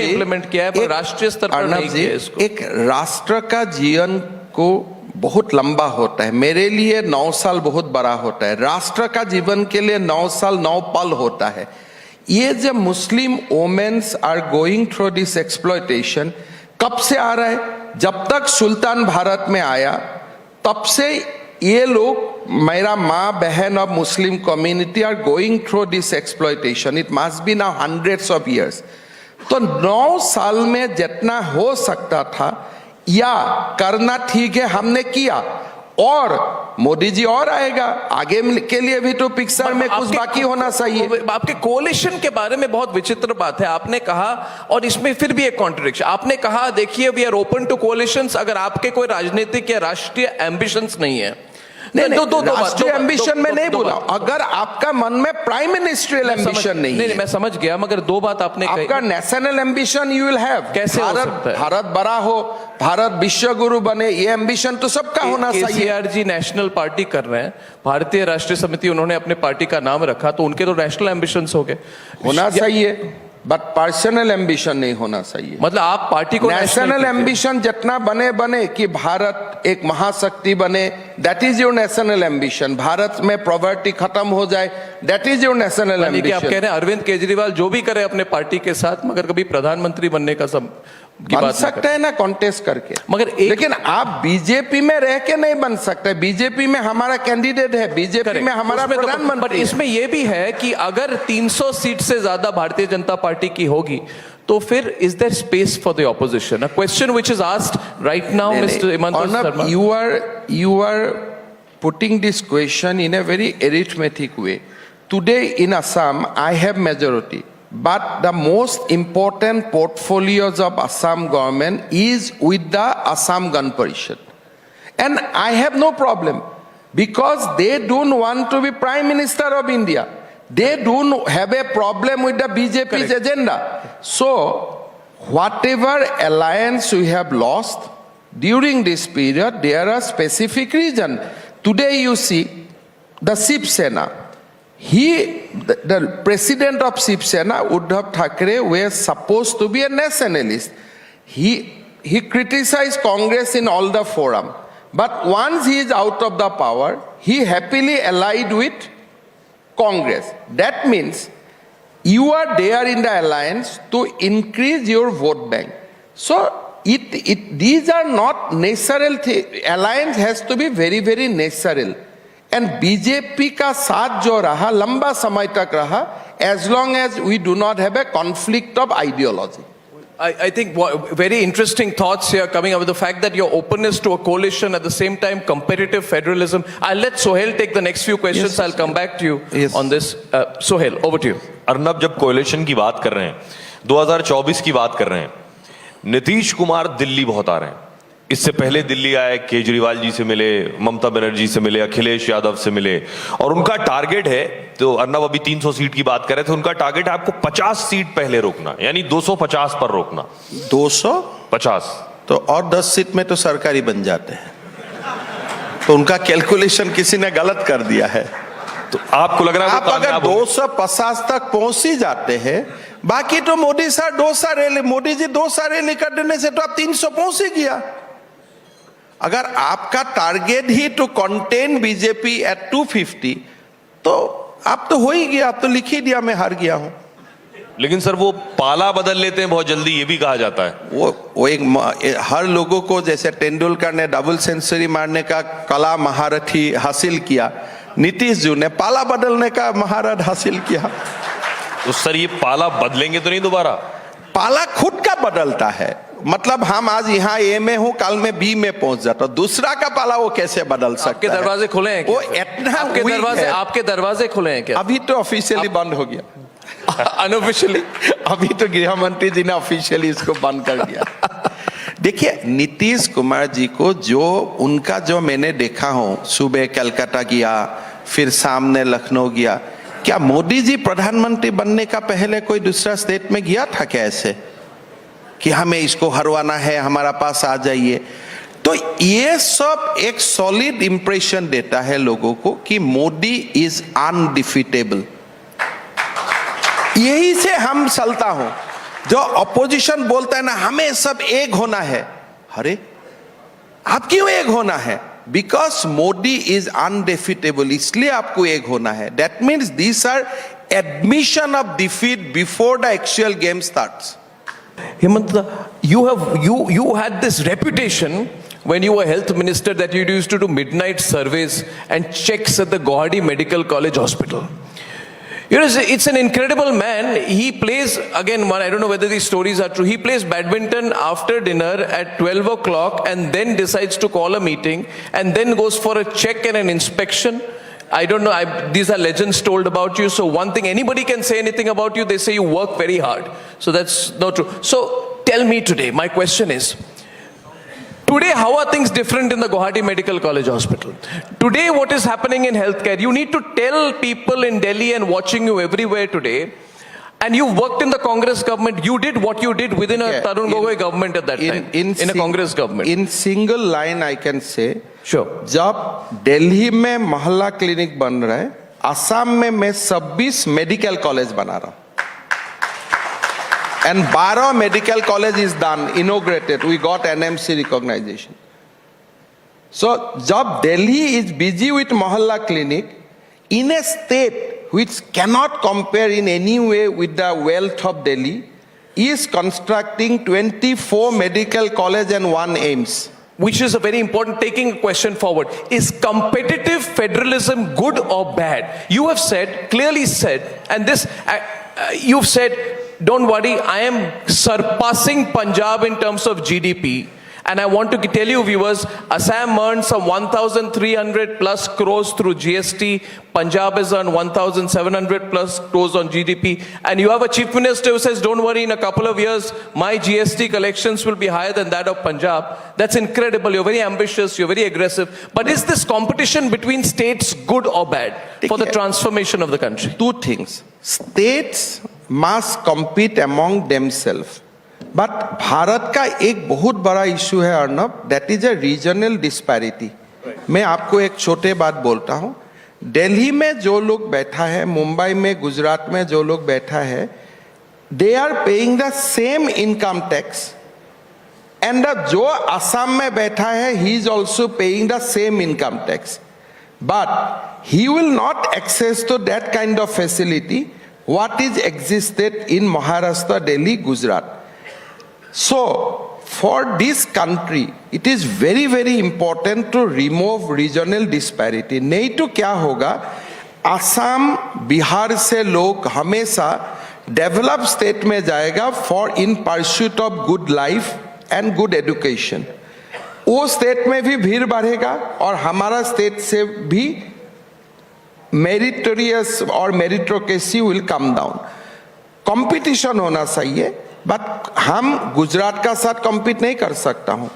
इम्प्लीमेंट किया है, पर राष्ट्रीय स्तर पर नहीं किया इसको. एक राष्ट्र का जीवन को बहुत लंबा होता है. मेरे लिए 9 साल बहुत बड़ा होता है. राष्ट्र का जीवन के लिए 9 साल 9 पल होता है. ये जो Muslim womens are going through this exploitation कब से आ रहा है? जब तक सुल्तान भारत में आया तब से ये लोग, मेरा माँ बहन of Muslim community are going through this exploitation. It must be now hundreds of years. तो 9 साल में जितना हो सकता था या करना ठीक है हमने किया, और मोदी जी और आएगा आगे के लिए भी तो पिक्चर में कुछ बाकी होना चाहिए. आपके कोalition के बारे में बहुत विचित्र बात है. आपने कहा, और इसमें फिर भी एक कॉन्ट्रडिक्शन, आपने कहा देखिए वी आर ओपन टू कोalitions अगर आपके कोई राजनीतिक या राष्ट्रीय एम्बिशंस नहीं है. राष्ट्रीय एम्बिशन में नहीं बोला, अगर आपका मन में प्राइम मिनिस्ट्रियल एम्बिशन नहीं है, मैं समझ गया, मगर दो बात आपने कही। आपका national ambition you will have, कैसे हो सकता है? भारत बड़ा हो, भारत विश्व गुरु बने, ये एम्बिशन तो सबका होना चाहिए। KCRG नेशनल पार्टी कर रहे हैं, भारतीय राष्ट्रीय समिति उन्होंने अपने पार्टी का नाम रखा, तो उनके तो नेशनल एम्बिशंस हो गए, होना चाहिए, बट पर्सनल एम्बिशन नहीं होना चाहिए। मतलब आप पार्टी को नेशनल एम्बिशन जितना बने कि भारत एक महाशक्ति बने, that is your national ambition. Bharat में पॉवर्टी खत्म हो जाए, that is your national ambition. आप कह रहे हैं अरविंद केजरीवाल जो भी करे अपने पार्टी के साथ, मगर कभी प्रधानमंत्री बनने का सब बन सकते हैं ना कॉन्टेस्ट करके, मगर लेकिन आप बीजेपी में रह के नहीं बन सकते। बीजेपी में हमारा कैंडिडेट है, बीजेपी में हमारा प्रधानमंत्री। इसमें यह भी है कि अगर 300 सीट से ज्यादा भारतीय जनता पार्टी की होगी तो फिर is there space for the opposition? A question which is asked right now mister Himanta Sharma. You are putting this question in a very arithmetic way. Today in Assam I have majority, but the most important portfolios of Assam government is with the Assam Gun Parishad, and I have no problem because they don't want to be Prime Minister of India. They don't have a problem with the BJP's agenda. So whatever alliance we have lost during this period, there are specific reasons. Today you see the Shiv Sena. The president of Shiv Sena, Uddhav Thackeray, was supposed to be a nationalist. He criticized Congress in all the forum. But once he is out of the power, he happily allied with Congress. That means you are there in the alliance to increase your vote bank. So these are not natural things. Alliance has to be very, very natural. And BJP का साथ जो रहा लंबा समय तक रहा, as long as we do not have a conflict of ideology. I think very interesting thoughts here coming up with the fact that your openness to a coalition, at the same time competitive federalism. I'll let Sohail take the next few questions. I'll come back to you on this. Sohail, over to you. Arnab, जब कोalition की बात कर रहे हैं, 2024 की बात कर रहे हैं, नीतीश कुमार दिल्ली बहुत आ रहे हैं। इससे पहले दिल्ली आए, केजरीवाल जी से मिले, ममता बनर्जी से मिले, अखिलेश यादव से मिले, और उनका टारगेट है, तो अर्नब अभी 300 सीट की बात कर रहे थे, उनका टारगेट है आपको 50 सीट पहले रोकना, यानी 250 पर रोकना। 250 तो और 10 सीट में तो सरकारी बन जाते हैं, तो उनका कैलकुलेशन किसी ने गलत कर दिया है। तो आपको लग रहा है आप अगर 250 तक पहुंच ही जाते हैं, बाकी तो Modi sir 200 rally, Modi ji 200 rally कर देने से तो आप 300 पहुंच ही गया। अगर आपका टारगेट ही टू कंटेन बीजेपी एट 250, तो आप तो हो ही गया, आप तो लिख ही दिया मैं हार गया हूं। लेकिन सर वो पाला बदल लेते हैं बहुत जल्दी, ये भी कहा जाता है। वो एक हर लोगों को, जैसे तेंदुलकर ने डबल सेंचुरी मारने का कला महारथी हासिल किया, नीतीश जी ने पाला बदलने का महारथ हासिल किया। तो सर ये पाला बदलेंगे तो नहीं दोबारा? पाला खुद का बदलता है, मतलब हम आज यहाँ ए में हूँ, कल में बी में पहुंच जाता, दूसरा का पाला वो कैसे बदल सकता है? आपके दरवाजे खुले हैं क्या? वो इतना आपके दरवाजे खुले हैं क्या? अभी तो ऑफिशियली बंद हो गया। अनऑफिशियली अभी तो गृह मंत्री जी ने ऑफिशियली इसको बंद कर दिया। देखिए नीतीश कुमार जी को उनका जो मैंने देखा हूँ, सुबह कलकत्ता गया, फिर सामने लखनऊ गया, क्या मोदी जी प्रधानमंत्री बनने का पहले कोई दूसरा स्टेट में गया था क्या ऐसे कि हमें इसको हरवाना है, हमारा पास आ जाइए? तो ये सब एक सॉलिड इंप्रेशन देता है लोगों को कि मोदी इज अनडिफीटेबल। यही से हम चलता हूं, जो अपोजिशन बोलता है ना हमें सब एक होना है, अरे आप क्यों एक होना है? बिकॉज मोदी इज अनडिफीटेबल, इसलिए आपको एक होना है। That means these are admission of defeat before the actual game starts. Himanta, you had this reputation when you were health minister that you used to do midnight surveys and checks at the Guwahati Medical College Hospital. You know, it's an incredible man. He plays, again, I don't know whether these stories are true, he plays badminton after dinner at 12 o'clock and then decides to call a meeting and then goes for a check and an inspection. I don't know, these are legends told about you. So one thing, anybody can say anything about you, they say you work very hard. So that's not true. So tell me today, my question is, Today, how are things different in the Guwahati Medical College Hospital? Today, what is happening in healthcare? You need to tell people in Delhi and watching you everywhere today, and you worked in the Congress government, you did what you did within a Tarun Gogoi government at that time, in a Congress government. In single line, I can say, sure. जब दिल्ली में मोहल्ला clinic बन रहा है, असम में मैं 26 medical college बना रहा हूँ. And 12 medical college is done, inaugurated. We got NMC recognition. So, जब Delhi is busy with Mohalla clinic, in a state which cannot compare in any way with the wealth of Delhi, is constructing 24 medical college and 1 AIMS. Which is a very important, taking a question forward. Is competitive federalism good or bad? You have said, clearly said, and this, you've said, don't worry, I am surpassing Punjab in terms of GDP. And I want to tell you viewers, Assam earned some 1,300 plus crores through GST. Punjab has earned 1,700 plus crores on GDP. And you have a chief minister who says, don't worry, in a couple of years, my GST collections will be higher than that of Punjab. That's incredible. You're very ambitious. You're very aggressive. But is this competition between states good or bad for the transformation of the country? Two things. States must compete among themselves. But Bharat का एक बहुत बड़ा issue है Arnab, that is a regional disparity. मैं आपको एक छोटे बात बोलता हूँ. दिल्ली में जो लोग बैठा है, मुंबई में, गुजरात में जो लोग बैठा है, they are paying the same income tax. And जो असम में बैठा है, he is also paying the same income tax. But he will not access to that kind of facility what is existed in Maharashtra, Delhi, Gujarat. So, for this country, it is very, very important to remove regional disparity. नहीं तो क्या होगा, असम, बिहार से लोग हमेशा developed state में जाएगा for in pursuit of good life and good education. वो state में भी भीड़ बढ़ेगा और हमारा state से भी meritorious और meritocracy will come down. Competition होना चाहिए. बट हम गुजरात का साथ कम्पीट नहीं कर सकता हूं.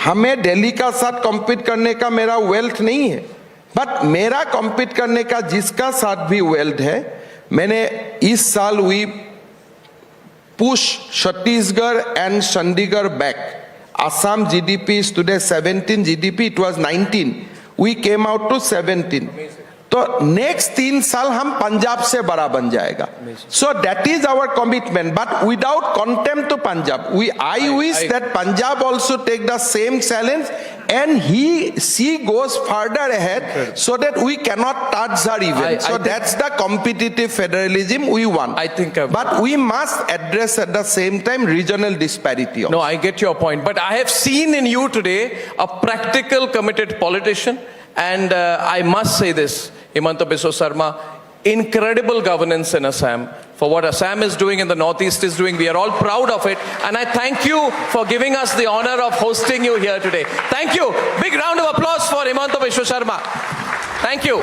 हमें दिल्ली का साथ कम्पीट करने का मेरा वेल्थ नहीं है. बट मेरा कम्पीट करने का जिसका साथ भी वेल्थ है, मैंने इस साल we push Chhattisgarh and Chandigarh back. Assam GDP is today 17 GDP, it was 19. We came out to 17. तो नेक्स्ट 3 साल हम पंजाब से बड़ा बन जाएगा. So that is our commitment, but without contempt to Punjab. I wish that Punjab also take the same challenge and she goes further ahead so that we cannot touch her even. So that's the competitive federalism we want. I think, but we must address at the same time regional disparity. No, I get your point. But I have seen in you today a practical, committed politician. And I must say this, Himanta Biswa Sarma, incredible governance in Assam. For what Assam is doing and the Northeast is doing, we are all proud of it. And I thank you for giving us the honor of hosting you here today. Thank you. Big round of applause for Himanta Biswa Sarma. Thank you.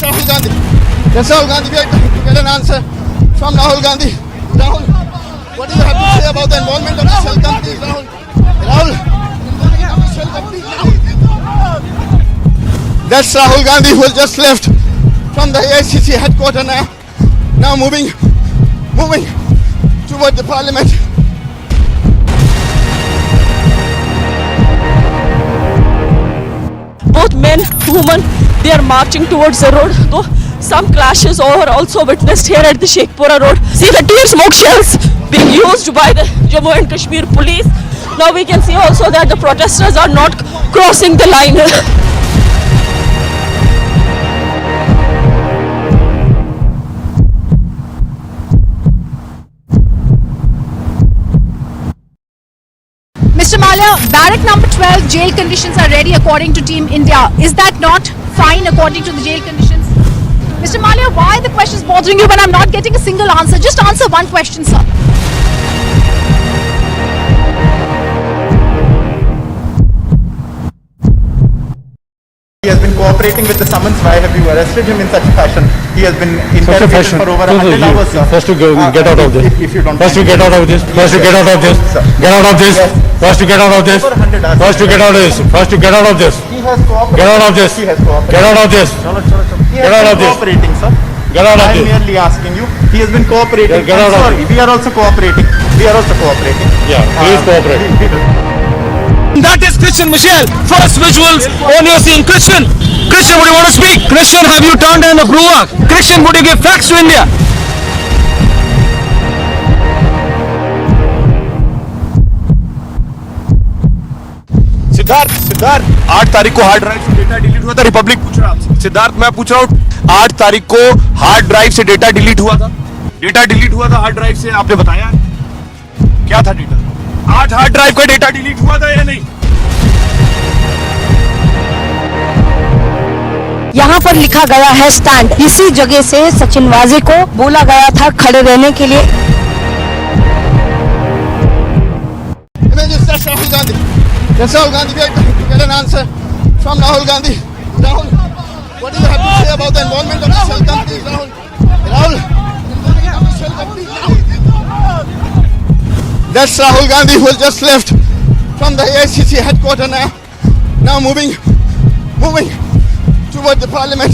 Rahul Gandhi. Yes, Rahul Gandhi, we are trying to get an answer from Rahul Gandhi. Rahul, what do you have to say about the involvement of the shell companies, Rahul? Rahul, that's Rahul Gandhi who has just left from the AICC headquarters now moving toward the parliament. Both men, women, they are marching towards the road. Though some clashes are also witnessed here at the Sheikhpura road. See the tear smoke shells being used by the Jammu and Kashmir police. Now we can see also that the protesters are not crossing the line. Mr. Malia, barrack number 12, jail conditions are ready according to Team India. Is that not fine according to the jail conditions? Mr. Malia, why are the questions bothering you when I'm not getting a single answer? Just answer one question, sir. been cooperating with the summons. Why have you arrested him in such a fashion? He has been interrogated for over 100 hours, sir. First to get out of this. If you don't First to get out of this. First to get out of this. Get out of this. First to get out of this. First to get out of this. First to get out of this. He has cooperated. Get out of this. He has cooperated. Get out of this. He Get out has of been this. cooperating, sir. Get out of I am this. merely asking you. He has been cooperating. Get out of Sorry, we are also cooperating. We are also cooperating. Yeah, please cooperate. That is Christian Michelle. First visuals on your scene. Christian, would you want to speak? Christian, have you turned in a Bruak? Christian, would you give facts to India? Siddharth 8 तारीख को hard drive से data delete हुआ था। Republic पूछ रहा आपसे। सिद्धार्थ मैं पूछ रहा हूँ 8 तारीख को हार्ड ड्राइव से डेटा डिलीट हुआ था। डेटा डिलीट हुआ था हार्ड ड्राइव से, आपने बताया क्या था डेटा? 8 हार्ड ड्राइव का डेटा डिलीट हुआ था या नहीं? यहाँ पर लिखा गया है स्टैंड। इसी जगह से सचिन वाजे को बोला गया था खड़े रहने के लिए। Rahul Gandhi. Yes, Rahul Gandhi, we are trying to get an answer from Rahul Gandhi. Rahul, what do you have to say about the involvement of the shell companies, Rahul? Rahul, shell companies, Rahul. That's Rahul Gandhi who has just left from the AICC headquarters now moving toward the parliament.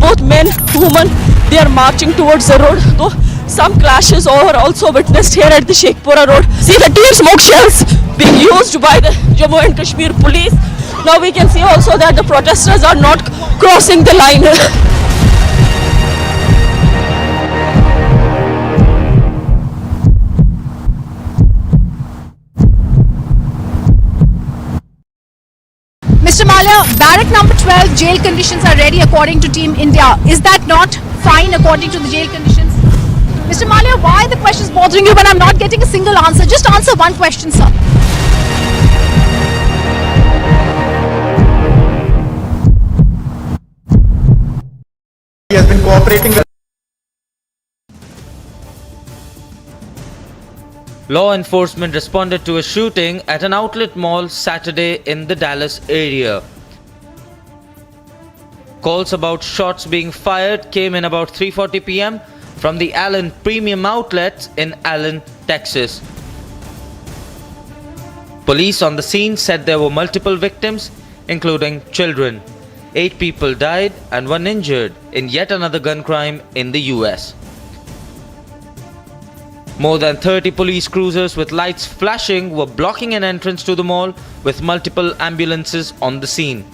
Both men, women, they are marching towards the road. Though some clashes are also witnessed here at the Sheikhpura road. See the tear smoke shells being used by the Jammu and Kashmir police. Now we can see also that the protesters are not crossing the line. Mr. Malia, barrack number 12, jail conditions are ready according to Team India. Is that not fine according to the jail conditions? Mr. Malia, why are the questions bothering you when I'm not getting a single answer? Just answer one question, sir. He has been cooperating with Law enforcement responded to a shooting at an outlet mall Saturday in the Dallas area. Calls about shots being fired came in about 3:40 p.m. from the Allen Premium Outlets in Allen, Texas. Police on the scene said there were multiple victims, including children. 8 people died and 1 injured in yet another gun crime in the US. More than 30 police cruisers with lights flashing were blocking an entrance to the mall, with multiple ambulances on the scene.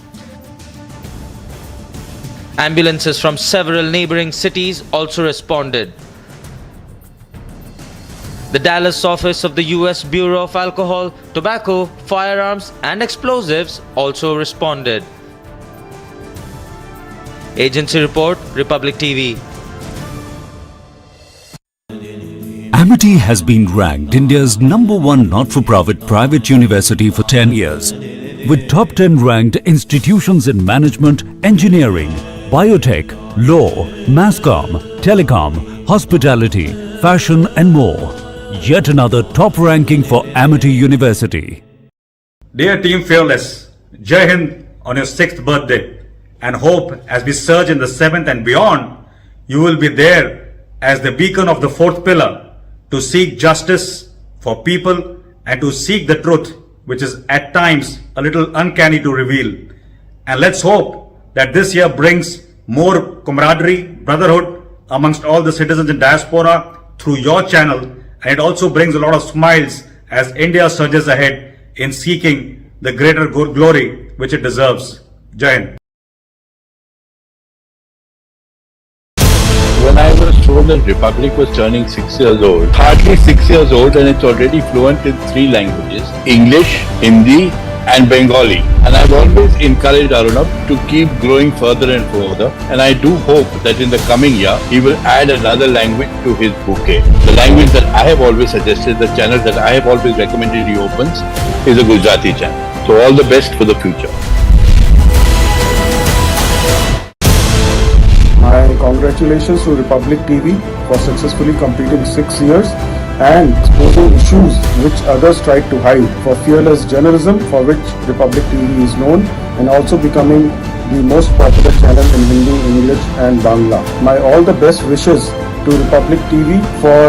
Ambulances from several neighboring cities also responded. The Dallas office of the US Bureau of Alcohol, Tobacco, Firearms and Explosives also responded. Agency report, Republic TV. Amity has been ranked India's #1 not-for-profit private university for 10 years, with top 10 ranked institutions in management, engineering, biotech, law, masscom, telecom, hospitality, fashion and more. Yet another top ranking for Amity University. Dear Team Fearless, Jai Hind on your 6th birthday, and hope as we surge in the 7th and beyond, you will be there as the beacon of the 4th pillar to seek justice for people and to seek the truth, which is at times a little uncanny to reveal. And let's hope that this year brings more camaraderie, brotherhood amongst all the citizens in diaspora through your channel, and it also brings a lot of smiles as India surges ahead in seeking the greater glory which it deserves. Jai Hind. When I was told that Republic was turning 6 years old, hardly 6 years old, and it's already fluent in 3 languages, English, Hindi and Bengali. And I've always encouraged Arunabh to keep growing further and further, and I do hope that in the coming year, he will add another language to his bouquet. The language that I have always suggested, the channel that I have always recommended he opens, is a Gujarati channel. So all the best for the future. My congratulations to Republic TV for successfully completing 6 years and exposing issues which others tried to hide for fearless journalism, for which Republic TV is known, and also becoming the most popular channel in Hindi, English and Bangla. My all the best wishes to Republic TV for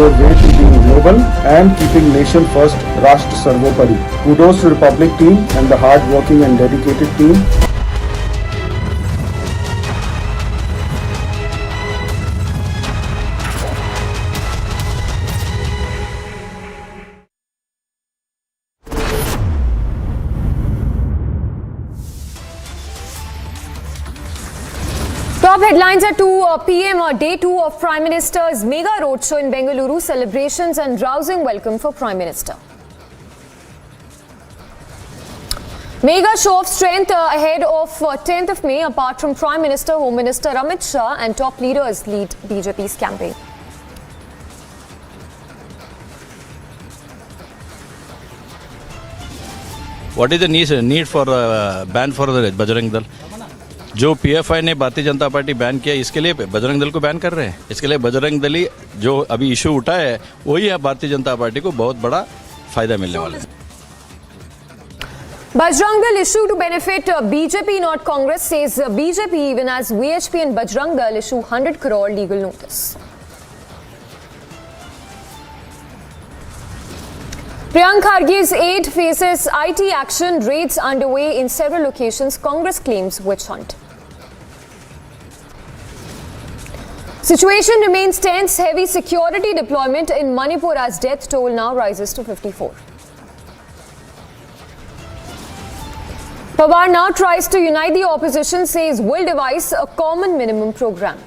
your way to being global and keeping nation first, Rashtra Sarvopari. Kudos to Republic team and the hard working and dedicated team. Top headlines at 2 p.m. Day 2 of Prime Minister's mega roadshow in Bengaluru. Celebrations and rousing welcome for Prime Minister. Mega show of strength ahead of 10th of May. Apart from Prime Minister, Home Minister Amit Shah and top leaders lead BJP's campaign. What is the need for ban for the Bajrang Dal? जो PFI ने Bharatiya Janata party ban किया, इसके लिए बजरंग दल को ban कर रहे हैं. इसके लिए बजरंग दल ही जो अभी इशू उठा है वही है भारतीय जनता पार्टी को बहुत बड़ा फायदा मिलने वाला है. Bajrang Dal issue to benefit BJP, not Congress, says BJP, even as VHP and Bajrang Dal issue 100 crore legal notice. Priyanka Kharge's aide faces IT action. Raids underway in several locations. Congress claims witch hunt. Situation remains tense. Heavy security deployment in Manipur as death toll now rises to 54. Pawar now tries to unite the opposition, says will devise a common minimum program.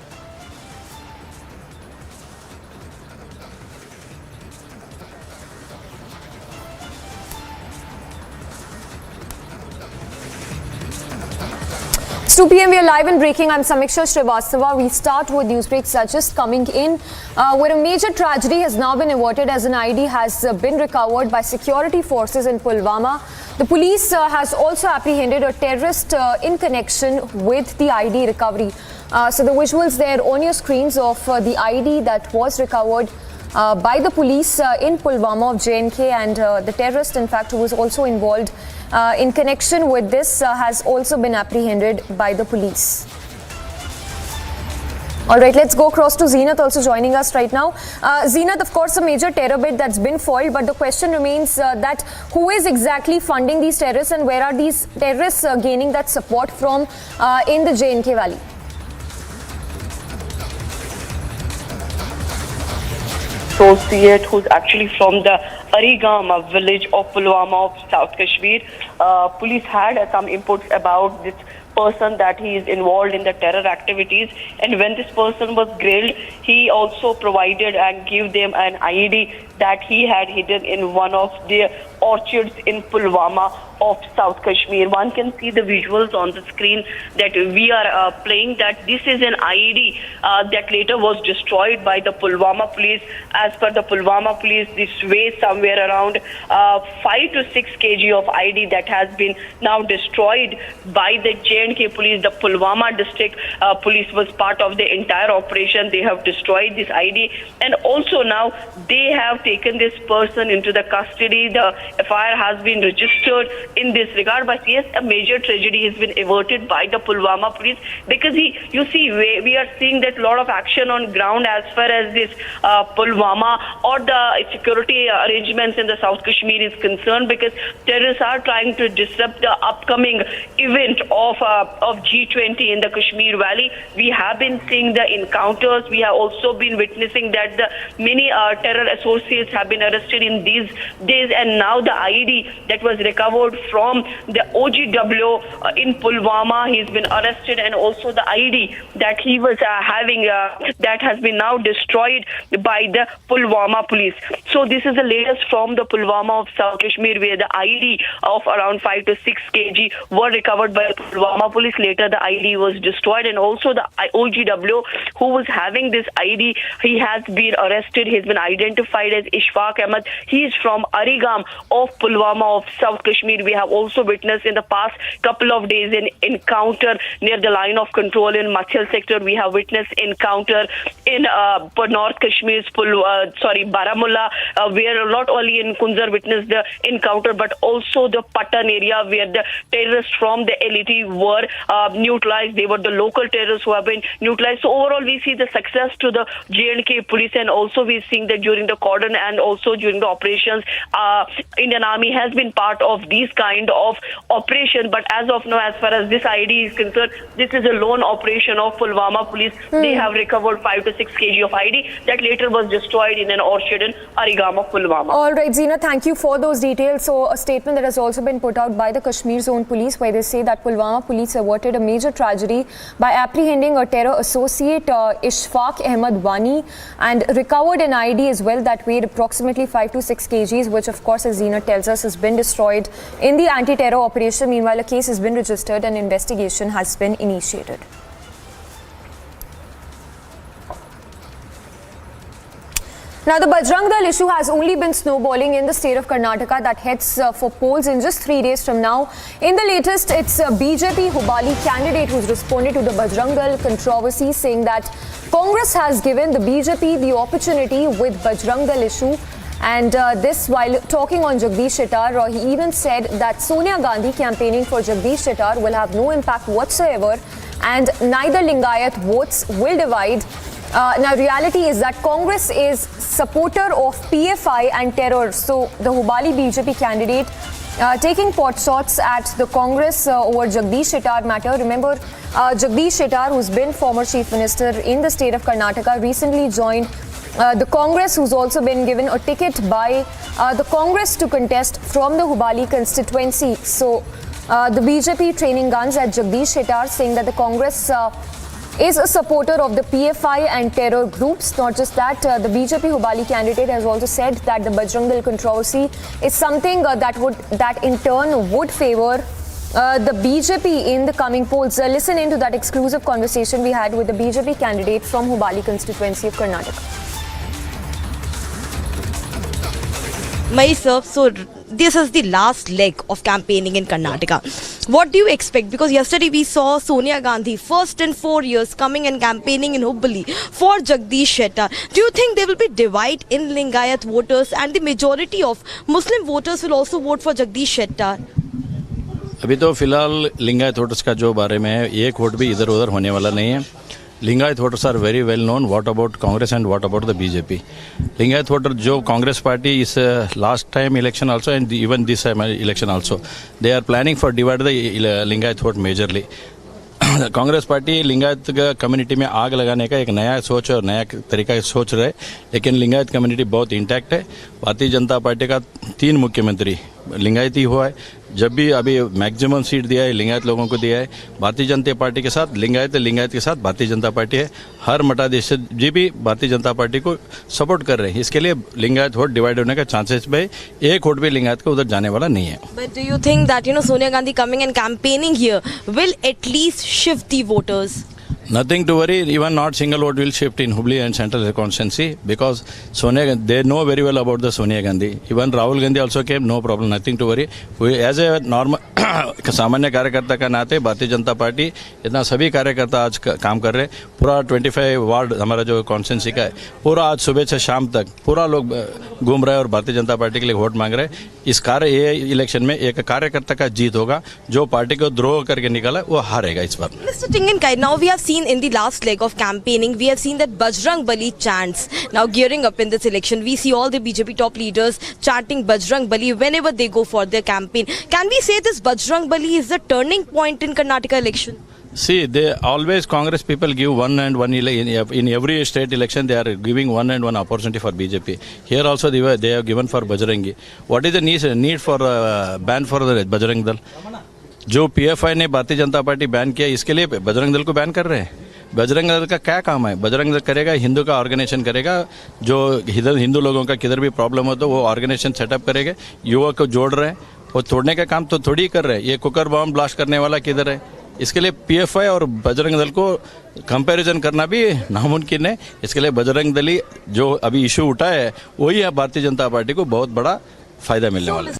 It's 2 p.m. We are live and breaking. I'm Samiksha Srivastava. We start with news breaks just coming in, where a major tragedy has now been averted as an ID has been recovered by security forces in Pulwama. The police has also apprehended a terrorist in connection with the ID recovery. So the visuals there on your screens of the ID that was recovered by the police in Pulwama of JNK, and the terrorist, in fact, who was also involved in connection with this has also been apprehended by the police. All right, let's go across to Zeenat, also joining us right now. Zeenat, of course, a major terror bid that's been foiled, but the question remains that who is exactly funding these terrorists and where are these terrorists gaining that support from in the JNK Valley? Associate who's actually from the Arigam village of Pulwama of South Kashmir. Police had some inputs about this person that he is involved in the terror activities, and when this person was grilled, he also provided and gave them an IED that he had hidden in one of the orchards in Pulwama of South Kashmir. One can see the visuals on the screen that we are playing, that this is an IED that later was destroyed by the Pulwama police. As per the Pulwama police, this weighs somewhere around 5 to 6 kg of IED that has been now destroyed by the JNK police. The Pulwama district police was part of the entire operation. They have destroyed this IED, and also now they have taken this person into the custody. The FIR has been registered in this regard, but yes, a major tragedy has been averted by the Pulwama police, because you see, we are seeing that a lot of action on ground as far as this Pulwama or the security arrangements in the South Kashmir is concerned, because terrorists are trying to disrupt the upcoming event of G20 in the Kashmir Valley. We have been seeing the encounters. We have also been witnessing that the many terror associates have been arrested in these days, and now the IED that was recovered from the OGW in Pulwama, he's been arrested, and also the IED that he was having that has been now destroyed by the Pulwama police. So this is the latest from the Pulwama of South Kashmir, where the IED of around 5 to 6 kg were recovered by the Pulwama police. Later the IED was destroyed, and also the OGW who was having this IED, he has been arrested. He's been identified as Ishfaq Ahmed. He is from Arigam of Pulwama of South Kashmir, We have also witnessed in the past couple of days an encounter near the line of control in Machal sector. We have witnessed encounter in North Kashmir's Baramulla, where not only in Kunzar witnessed the encounter, but also the Patan area where the terrorists from the LET were neutralized. They were the local terrorists who have been neutralized. So overall, we see the success to the J&K police, and also we're seeing that during the cordon and also during the operations, Indian Army has been part of these kind of operation. But as of now, as far as this ID is concerned, this is a lone operation of Pulwama police. They have recovered 5 to 6 kg of ID that later was destroyed in an orchard in Arigam of Pulwama. All right, Zina, thank you for those details. So a statement that has also been put out by the Kashmir Zone Police, where they say that Pulwama police averted a major tragedy by apprehending a terror associate, Ishfaq Ahmed Wani, and recovered an ID as well that weighed approximately 5 to 6 kgs, which of course, as Zina tells us, has been destroyed in the anti-terror operation. Meanwhile, a case has been registered and investigation has been initiated. Now, the Bajrang Dal issue has only been snowballing in the state of Karnataka that heads for polls in just 3 days from now. In the latest, it's a BJP Hubali candidate who's responded to the Bajrang Dal controversy, saying that Congress has given the BJP the opportunity with Bajrang Dal issue. And this while talking on Jagdish Shettar, he even said that Sonia Gandhi campaigning for Jagdish Shettar will have no impact whatsoever, and neither Lingayat votes will divide. Now, reality is that Congress is supporter of PFI and terror. So, the Hubali BJP candidate taking pot shots at the Congress over Jagdish Shettar matter. Remember, Jagdish Shettar, who's been former chief minister in the state of Karnataka, recently joined the Congress, who's also been given a ticket by the Congress to contest from the Hubali constituency. So, the BJP training guns at Jagdish Shettar, saying that the Congress is a supporter of the PFI and terror groups. Not just that, the BJP Hubali candidate has also said that the Bajrang Dal controversy is something that in turn would favor the BJP in the coming polls. Listen into that exclusive conversation we had with the BJP candidate from Hubali constituency of Karnataka. Myself, so this is the last leg of campaigning in Karnataka. What do you expect? Because yesterday we saw Sonia Gandhi, first in 4 years, coming and campaigning in Hubli for Jagdish Shettar. Do you think there will be divide in Lingayat voters and the majority of Muslim voters will also vote for Jagdish Shettar? अभी तो फिलहाल Lingayat voters का जो बारे में है, एक vote भी इधर उधर होने वाला नहीं है. Lingayat voters are very well known. What about Congress and what about the BJP? Lingayat voter जो कांग्रेस पार्टी इस last time election also and even this time election also they are planning for divide the Lingayat vote majorly. Congress party Lingayat community में आग लगाने का एक नया सोच और नया तरीका सोच रहे, लेकिन लिंगायत कम्युनिटी बहुत इंटैक्ट है. भारतीय जनता पार्टी का 3 मुख्यमंत्री लिंगायत ही हुआ है. जब भी अभी मैक्सिमम सीट दिया है लिंगायत लोगों को दिया है. भारतीय जनता पार्टी के साथ लिंगायत के साथ भारतीय जनता पार्टी है. हर मठाधीश जी भी भारतीय जनता पार्टी को सपोर्ट कर रहे हैं. इसके लिए लिंगायत वोट डिवाइड होने का चांसेस भी, एक वोट भी लिंगायत को उधर जाने वाला नहीं है. But do you think that Sonia Gandhi coming and campaigning here will at least shift the voters? Nothing to worry. Even not single vote will shift in Hubli and Central constituency because they know very well about the Sonia Gandhi. Even Rahul Gandhi also came. No problem. Nothing to worry. We, as a normal सामान्य कार्यकर्ता का नाते Bharatiya Janata party इतना सभी कार्यकर्ता आज काम कर रहे हैं. पूरा 25 वार्ड हमारा जो कॉन्स्टिट्यूंसी का है, पूरा आज सुबह से शाम तक पूरा लोग घूम रहे हैं और भारतीय जनता पार्टी के लिए वोट मांग रहे हैं. ये इलेक्शन में एक कार्यकर्ता का जीत होगा. जो पार्टी को द्रोह करके निकाला वो हारेगा इस बार. Mr. Tingenkai, now we have seen in the last leg of campaigning, we have seen that Bajrang Bali chants now gearing up in this election. We see all the BJP top leaders chanting Bajrang Bali whenever they go for their campaign. Can we say this Bajrang Bali is the turning point in Karnataka election? See, they always Congress people give one in every state election. They are giving one opportunity for BJP. Here also they have given for Bajrangi. What is the need for ban for the Bajrang Dal? जो PFI ने Bharatiya Janata party ban किया, इसके लिए बजरंग दल को ban कर रहे हैं. बजरंग दल का क्या काम है? बजरंग दल करेगा, हिंदू का ऑर्गेनाइजेशन करेगा. जो हिंदू लोगों का किधर भी प्रॉब्लम हो तो वो ऑर्गेनाइजेशन सेटअप करेंगे. युवा को जोड़ रहे हैं. वो तोड़ने का काम तो थोड़ी कर रहे हैं. ये कुकर बम ब्लास्ट करने वाला किधर है? इसके लिए PFI और बजरंग दल को कंपैरिजन करना भी नामुमकिन है. इसके लिए बजरंग दल जो अभी इशू उठा है वही है भारतीय जनता पार्टी को बहुत बड़ा फायदा मिलने वाला है.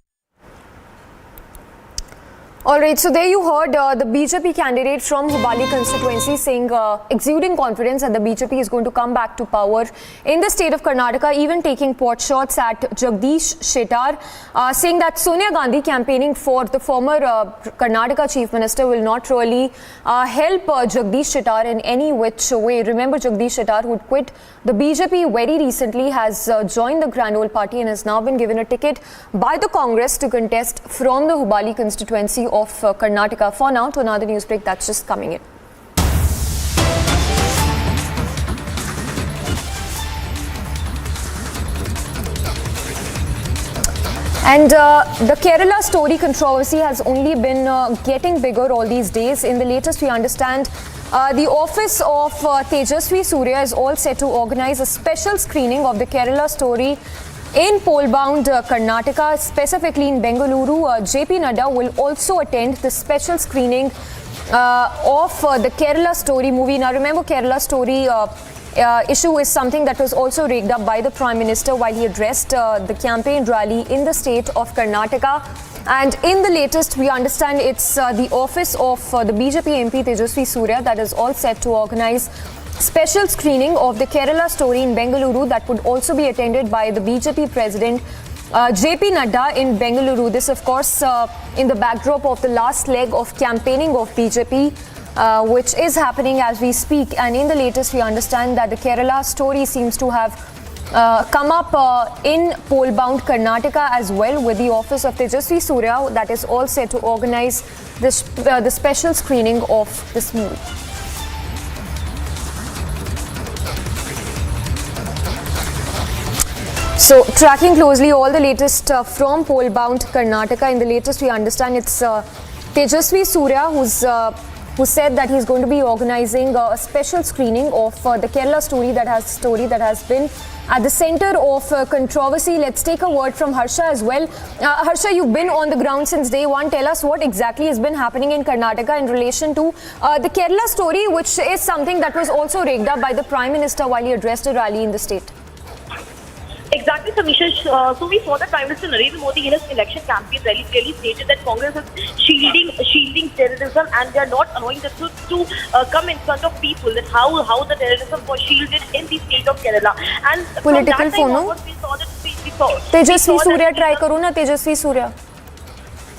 All right, so there you heard the BJP candidate from Hubballi constituency saying, exuding confidence that the BJP is going to come back to power in the state of Karnataka, even taking pot shots at Jagdish Shettar, saying that Sonia Gandhi campaigning for the former Karnataka chief minister will not really help Jagdish Shettar in any which way. Remember, Jagdish Shettar, who quit the BJP very recently, has joined the Grand Old Party and has now been given a ticket by the Congress to contest from the Hubballi constituency of Karnataka. For now, to another news break that's just coming in. And the Kerala story controversy has only been getting bigger all these days. In the latest, we understand the office of Tejasvi Surya is all set to organize a special screening of the Kerala story in poll-bound Karnataka, specifically in Bengaluru. JP Nadda will also attend the special screening of the Kerala story movie. Now remember, Kerala story issue is something that was also rigged up by the Prime Minister while he addressed the campaign rally in the state of Karnataka. And in the latest, we understand it's the office of the BJP MP Tejasvi Surya that is all set to organize special screening of the Kerala story in Bengaluru that would also be attended by the BJP President JP Nadda in Bengaluru. This, of course, in the backdrop of the last leg of campaigning of BJP, which is happening as we speak. And in the latest, we understand that the Kerala story seems to have come up in poll-bound Karnataka as well, with the office of Tejasvi Surya that is all set to organize this, the special screening of this movie. So, tracking closely all the latest from poll-bound Karnataka. In the latest, we understand it's Tejasvi Surya who said that he's going to be organizing a special screening of the Kerala story that has been at the center of controversy. Let's take a word from Harsha as well. Harsha, you've been on the ground since day one. Tell us what exactly has been happening in Karnataka in relation to the Kerala story, which is something that was also rigged up by the Prime Minister while he addressed a rally in the state. Exactly, Samisha. So we saw that Prime Minister Narendra Modi in his election campaign rally clearly stated that Congress is shielding terrorism, and they are not allowing the truth to come in front of people, that how the terrorism was shielded in the state of Kerala. And political phono. We saw that we saw Tejasvi Surya, try karo na Tejasvi Surya.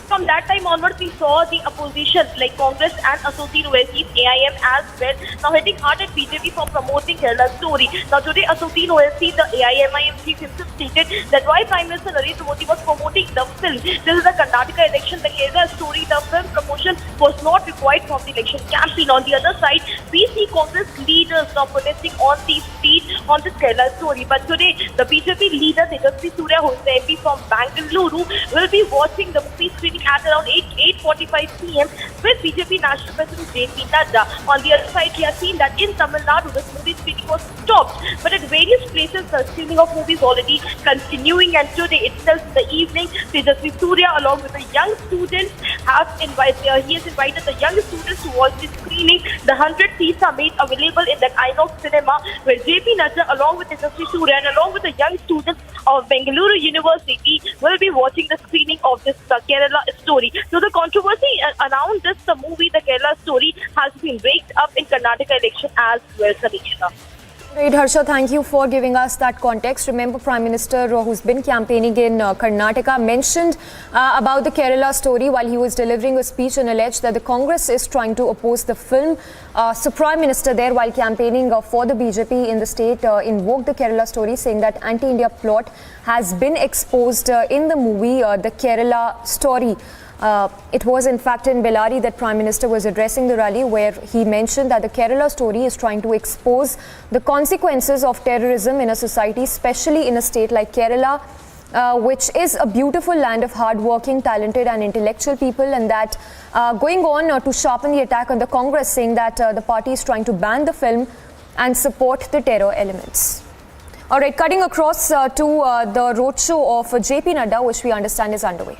From that time onwards, we saw the opposition like Congress and associate OSCs, AIM as well, now hitting hard at BJP for promoting Kerala story. Now today, associate OSC, the AIMIM chief himself stated that why Prime Minister Narendra Modi was promoting the film. This is the Karnataka election, the Kerala story, the film promotion was not required from the election campaign. On the other side, we see Congress leaders now protesting on the street on this Kerala story. But today, the BJP leader Tejasvi Surya, who is the MP from Bengaluru, will be watching the movie screening at around 8:45 p.m. with BJP National President JP Nadda. On the other side, we have seen that in Tamil Nadu, this movie screening was stopped. But at various places, the screening of movies already continuing. And today itself, in the evening, Tejasvi Surya, along with the young students, he has invited the young students to watch the screening. The 100 seats are made available in the INOX cinema, where JP Nadda, along with Tejasvi Surya and along with the young students of Bengaluru University, will be watching the screening of this Kerala story. So the controversy around this movie, the Kerala story, has been raked up in Karnataka election as well, Samisha. Right, Harsha, thank you for giving us that context. Remember, Prime Minister who's been campaigning in Karnataka mentioned about the Kerala story while he was delivering a speech and alleged that the Congress is trying to oppose the film. So Prime Minister there, while campaigning for the BJP in the state, invoked the Kerala story, saying that anti-India plot has been exposed in the movie, the Kerala story. It was in fact in Bellary that Prime Minister was addressing the rally, where he mentioned that the Kerala story is trying to expose the consequences of terrorism in a society, especially in a state like Kerala, which is a beautiful land of hard-working, talented and intellectual people, and that going on to sharpen the attack on the Congress, saying that the party is trying to ban the film and support the terror elements. All right, cutting across to the roadshow of JP Nadda, which we understand is underway.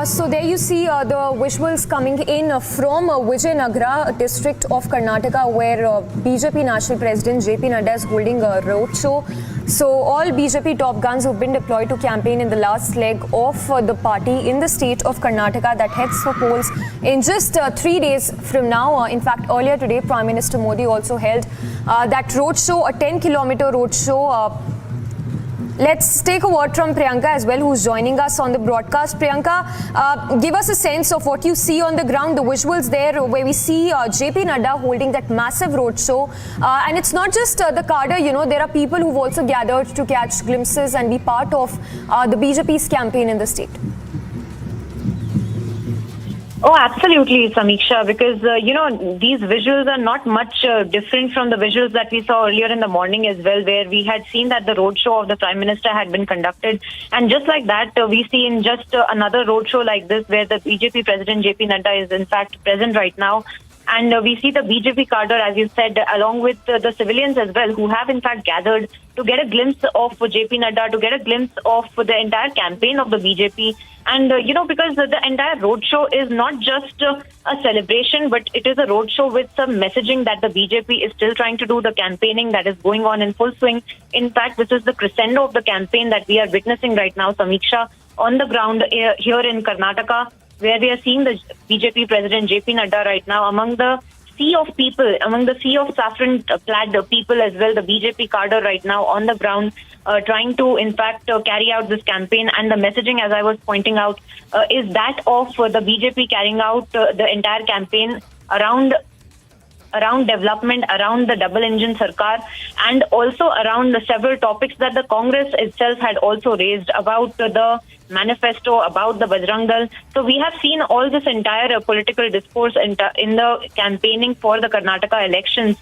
so there you see the visuals coming in from Vijayanagara district of Karnataka, where BJP National President JP Nadda is holding a roadshow. So all BJP top guns have been deployed to campaign in the last leg of the party in the state of Karnataka that heads for polls in just 3 days from now. In fact, earlier today, Prime Minister Modi also held that roadshow, a 10-kilometer roadshow. Let's take a word from Priyanka as well, who's joining us on the broadcast. Priyanka, give us a sense of what you see on the ground, the visuals there, where we see JP Nadda holding that massive roadshow. And it's not just the cadre, you know, there are people who've also gathered to catch glimpses and be part of the BJP's campaign in the state. Oh, absolutely, Samiksha, because, these visuals are not much different from the visuals that we saw earlier in the morning as well, where we had seen that the roadshow of the Prime Minister had been conducted. And just like that, we see in just another roadshow like this, where the BJP President JP Nadda is in fact present right now. And we see the BJP cadre, as you said, along with the civilians as well, who have in fact gathered to get a glimpse of JP Nadda, to get a glimpse of the entire campaign of the BJP. And, because the entire roadshow is not just a celebration, but it is a roadshow with some messaging that the BJP is still trying to do, the campaigning that is going on in full swing. In fact, this is the crescendo of the campaign that we are witnessing right now, Samiksha, on the ground here in Karnataka, where we are seeing the BJP President JP Nadda right now among the sea of people, among the sea of saffron-clad people as well, the BJP cadre right now on the ground, trying to, in fact, carry out this campaign. And the messaging, as I was pointing out, is that of the BJP carrying out the entire campaign around development, around the double-engine Sarkar, and also around the several topics that the Congress itself had also raised about the manifesto, about the Bajrang Dal. So we have seen all this entire political discourse in the campaigning for the Karnataka elections,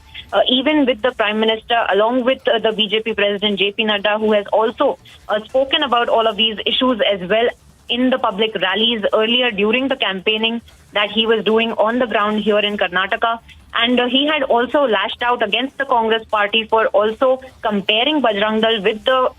even with the Prime Minister, along with the BJP President JP Nadda, who has also spoken about all of these issues as well in the public rallies earlier during the campaigning that he was doing on the ground here in Karnataka. And he had also lashed out against the Congress party for also comparing Bajrang Dal with the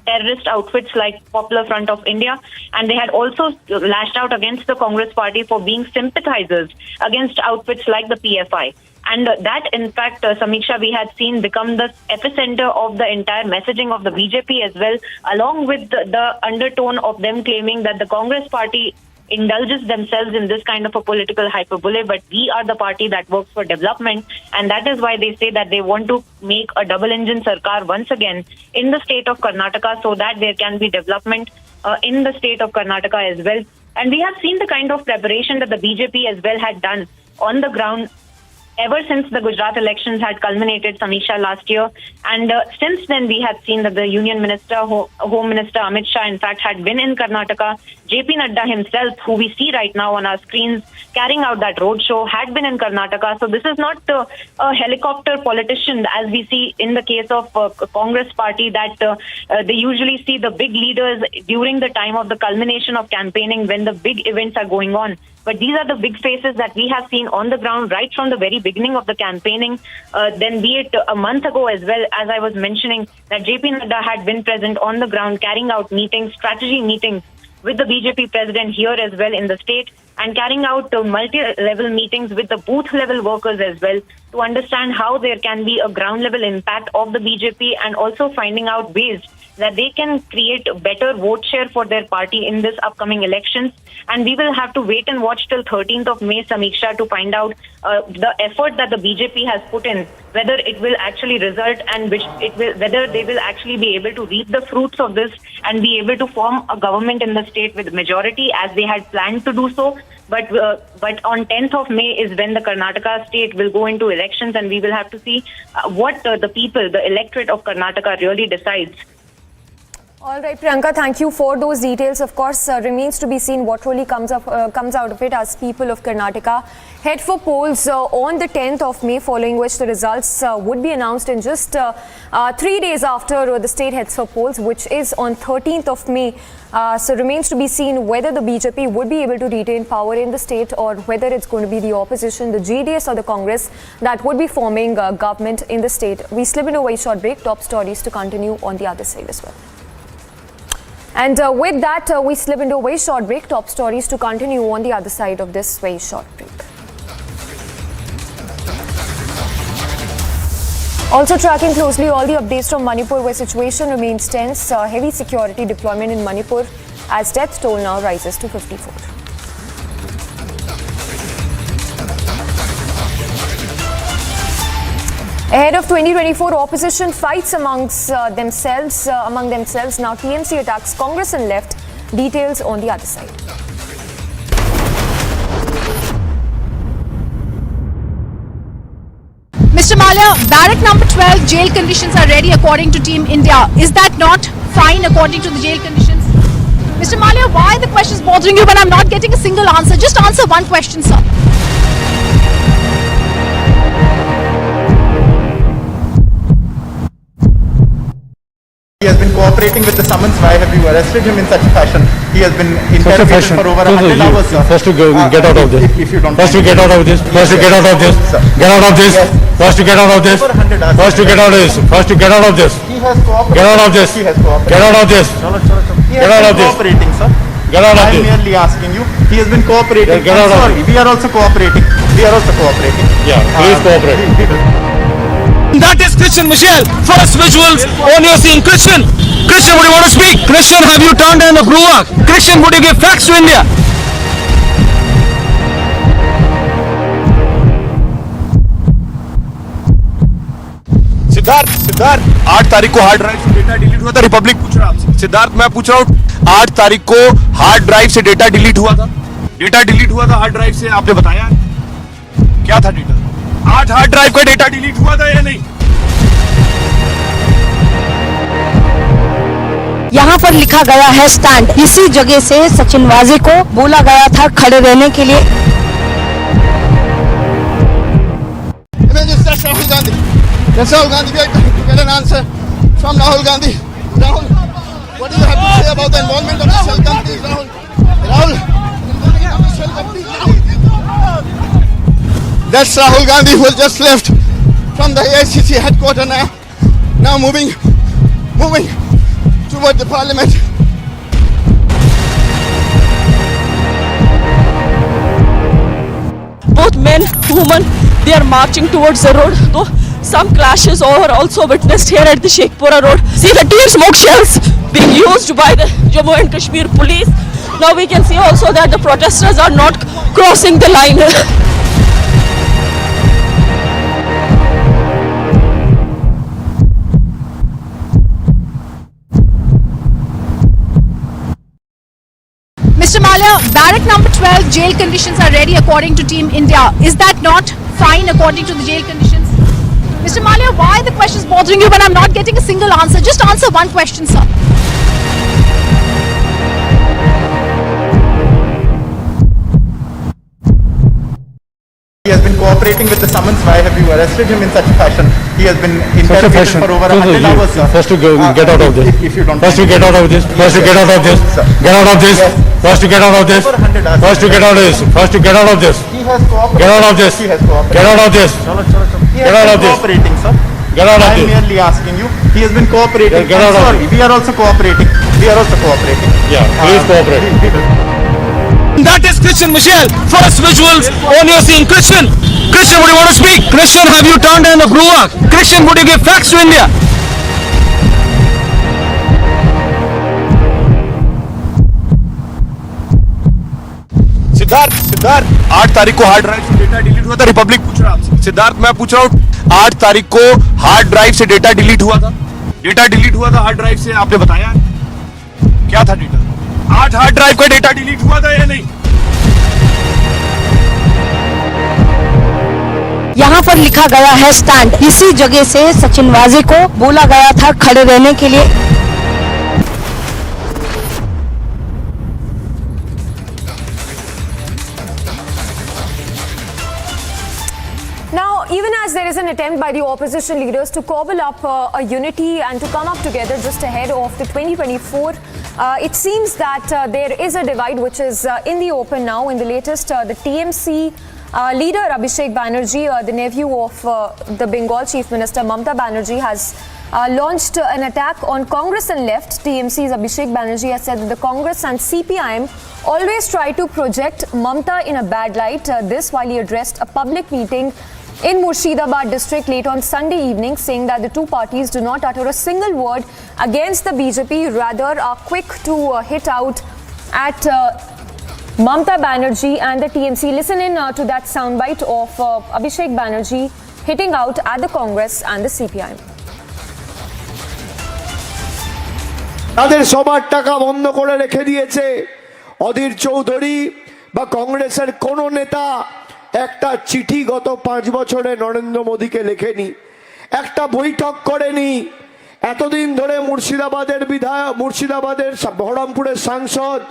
terrorist outfits like Popular Front of India. And they had also lashed out against the Congress party for being sympathizers against outfits like the PFI. And that, in fact, Samiksha, we had seen become the epicenter of the entire messaging of the BJP as well, along with the undertone of them claiming that the Congress party indulges themselves in this kind of a political hyperbole, but we are the party that works for development. And that is why they say that they want to make a double-engine Sarkar once again in the state of Karnataka, so that there can be development in the state of Karnataka as well. And we have seen the kind of preparation that the BJP as well had done on the ground ever since the Gujarat elections had culminated, Samisha, last year. And since then, we had seen that the Union Minister, Home Minister Amit Shah, in fact, had been in Karnataka. JP Nadda himself, who we see right now on our screens, carrying out that roadshow, had been in Karnataka. So this is not a helicopter politician, as we see in the case of Congress party, that they usually see the big leaders during the time of the culmination of campaigning when the big events are going on. But these are the big faces that we have seen on the ground right from the very beginning of the campaigning. Then be it a month ago as well, as I was mentioning, that JP Nadda had been present on the ground carrying out meetings, strategy meetings with the BJP president here as well in the state, and carrying out multi-level meetings with the booth-level workers as well to understand how there can be a ground-level impact of the BJP, and also finding out ways that they can create better vote share for their party in this upcoming elections. And we will have to wait and watch till 13th of May, Samiksha, to find out the effort that the BJP has put in, whether it will actually result and whether they will actually be able to reap the fruits of this and be able to form a government in the state with majority as they had planned to do so. But on 10th of May is when the Karnataka state will go into elections, and we will have to see what the people, the electorate of Karnataka really decides. All right, Priyanka, thank you for those details. Of course, remains to be seen what really comes out of it as people of Karnataka head for polls on the 10th of May, following which the results would be announced in just 3 days after the state heads for polls, which is on 13th of May. So remains to be seen whether the BJP would be able to retain power in the state, or whether it's going to be the opposition, the JDS or the Congress, that would be forming government in the state. We slip into a very short break. Top stories to continue on the other side as well. And with that, we slip into a very short break. Top stories to continue on the other side of this very short break. Also tracking closely all the updates from Manipur, where situation remains tense. Heavy security deployment in Manipur as death toll now rises to 54. Ahead of 2024, opposition fights among themselves. Now TMC attacks Congress and left. Details on the other side. Mr. Malia, barrack number 12, jail conditions are ready according to Team India. Is that not fine according to the jail conditions? Mr. Malia, why are the questions bothering you when I'm not getting a single answer? Just answer one question, sir. He has been cooperating with the summons. Why have you arrested him in such a fashion? He has been interrogated for over 100 hours. First to get out of this. First to get out of this. First to get out of this. Get out of this. First to get out of this. First to get out of this. First to get out of this. He has cooperated. Get out of this. He has cooperated. Get out of this. He Get out has of been this. cooperating, sir. Get out of I am this. merely asking you. He has been cooperating. Get out of Sorry, we are also cooperating. We are also cooperating. Yeah, please cooperate. That is Christian Michelle. First visuals on you're seeing Christian. Christian, would you want to speak? Christian, have you turned in a Bruak? Christian, would you give facts to India? Siddharth 8 तारीख को hard drive से data delete हुआ था. Republic पूछ रहा आपसे. सिद्धार्थ मैं पूछ रहा हूँ 8 तारीख को हार्ड ड्राइव से डेटा डिलीट हुआ था. डेटा डिलीट हुआ था हार्ड ड्राइव से, आपने बताया क्या था डेटा? 8 हार्ड ड्राइव का डेटा डिलीट हुआ था या नहीं? यहाँ पर लिखा गया है स्टैंड. इसी जगह से सचिन वाजे को बोला गया था खड़े रहने के लिए. Rahul Gandhi. Yes, Rahul Gandhi, we are trying to get an answer from Rahul Gandhi. Rahul, what do you have to say about the involvement of the shell companies, Rahul? Rahul, shell companies now. That's Rahul Gandhi who has just left from the AICC headquarters now moving toward the parliament. Both men, women, they are marching towards the road. Though some clashes are also witnessed here at the Sheikhpura road. See the tear smoke shells being used by the Jammu and Kashmir police. Now we can see also that the protesters are not crossing the line. Mr. Malia, barrack number 12, jail conditions are ready according to Team India. Is that not fine according to the jail conditions? Mr. Malia, why are the questions bothering you when I'm not getting a single answer? Just answer one question, sir. He has been cooperating with the summons. Why have you arrested him in such a fashion? He has been interrogated for over 100 hours. First to get out of this. First to get out of this. First to get out of this. Get out of this. First to get out of this. First to get out of this. First to get out of this. He has cooperated. Get out of this. He has cooperated. Get out of this. He Get out has of been this. cooperating, sir. Get out of I am this. merely asking you. He has been cooperating. Get out of Sorry, we are also cooperating. We are also cooperating. Yeah, please cooperate. That is Christian Michelle. First visuals on you're seeing Christian. Christian, would you want to speak? Christian, have you turned in a Bruak? Christian, would you give facts to India? Siddharth 8 तारीख को hard drive से data delete हुआ था. Republic पूछ रहा आपसे. सिद्धार्थ मैं पूछ रहा हूँ 8 तारीख को हार्ड ड्राइव से डेटा डिलीट हुआ था. डेटा डिलीट हुआ था हार्ड ड्राइव से, आपने बताया क्या था डेटा? 8 हार्ड ड्राइव का डेटा डिलीट हुआ था या नहीं? यहाँ पर लिखा गया है स्टैंड. इसी जगह से सचिन वाजे को बोला गया था खड़े रहने के लिए. Now, even as there is an attempt by the opposition leaders to cobble up a unity and to come up together just ahead of the 2024, it seems that there is a divide which is in the open now. In the latest, the TMC leader Abhishek Banerjee, the nephew of the Bengal Chief Minister Mamata Banerjee, has launched an attack on Congress and left. TMC's Abhishek Banerjee has said that the Congress and CPIM always try to project Mamta in a bad light. This while he addressed a public meeting in Murshidabad district late on Sunday evening, saying that the two parties do not utter a single word against the BJP, rather are quick to hit out at Mamta Banerjee and the TMC. Listen in to that soundbite of Abhishek Banerjee hitting out at the Congress and the CPIM. তাদের সবার টাকা বন্ধ করে রেখে দিয়েছে। অধীর চৌধুরী বা কংগ্রেসের কোন নেতা একটা চিঠি গত 5 বছরে নরেন্দ্র মোদীকে লেখেনি, একটা বৈঠক করেনি। এতদিন ধরে মুর্শিদাবাদের বিধায়ক, মুর্শিদাবাদের বহরমপুরের সাংসদ,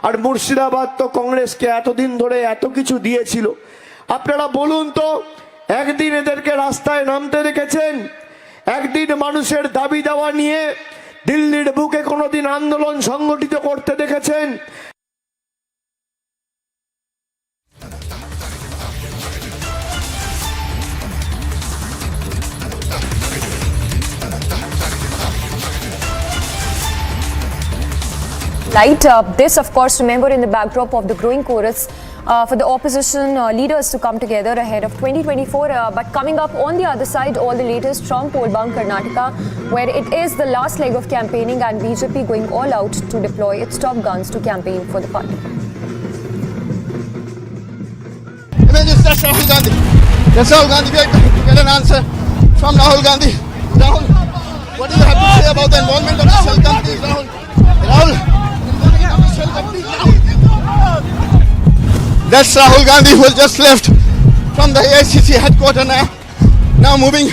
আর মুর্শিদাবাদ তো কংগ্রেসকে এতদিন ধরে এত কিছু দিয়েছিল। আপনারা বলুন তো, একদিন এদেরকে রাস্তায় নামতে দেখেছেন? একদিন মানুষের দাবি দাওয়া নিয়ে দিল্লির বুকে কোনোদিন আন্দোলন সংগঠিত করতে দেখেছেন? Light this, of course, remember, in the backdrop of the growing chorus for the opposition leaders to come together ahead of 2024. But coming up on the other side, all the latest from Polbang, Karnataka, where it is the last leg of campaigning and BJP going all out to deploy its top guns to campaign for the party. That's Rahul Gandhi. Yes, Rahul Gandhi. We are trying to get an answer from Rahul Gandhi. Rahul, what do you have to say about the involvement of the shell companies, Rahul? Rahul. That's Rahul Gandhi, who has just left from the AICC headquarters now moving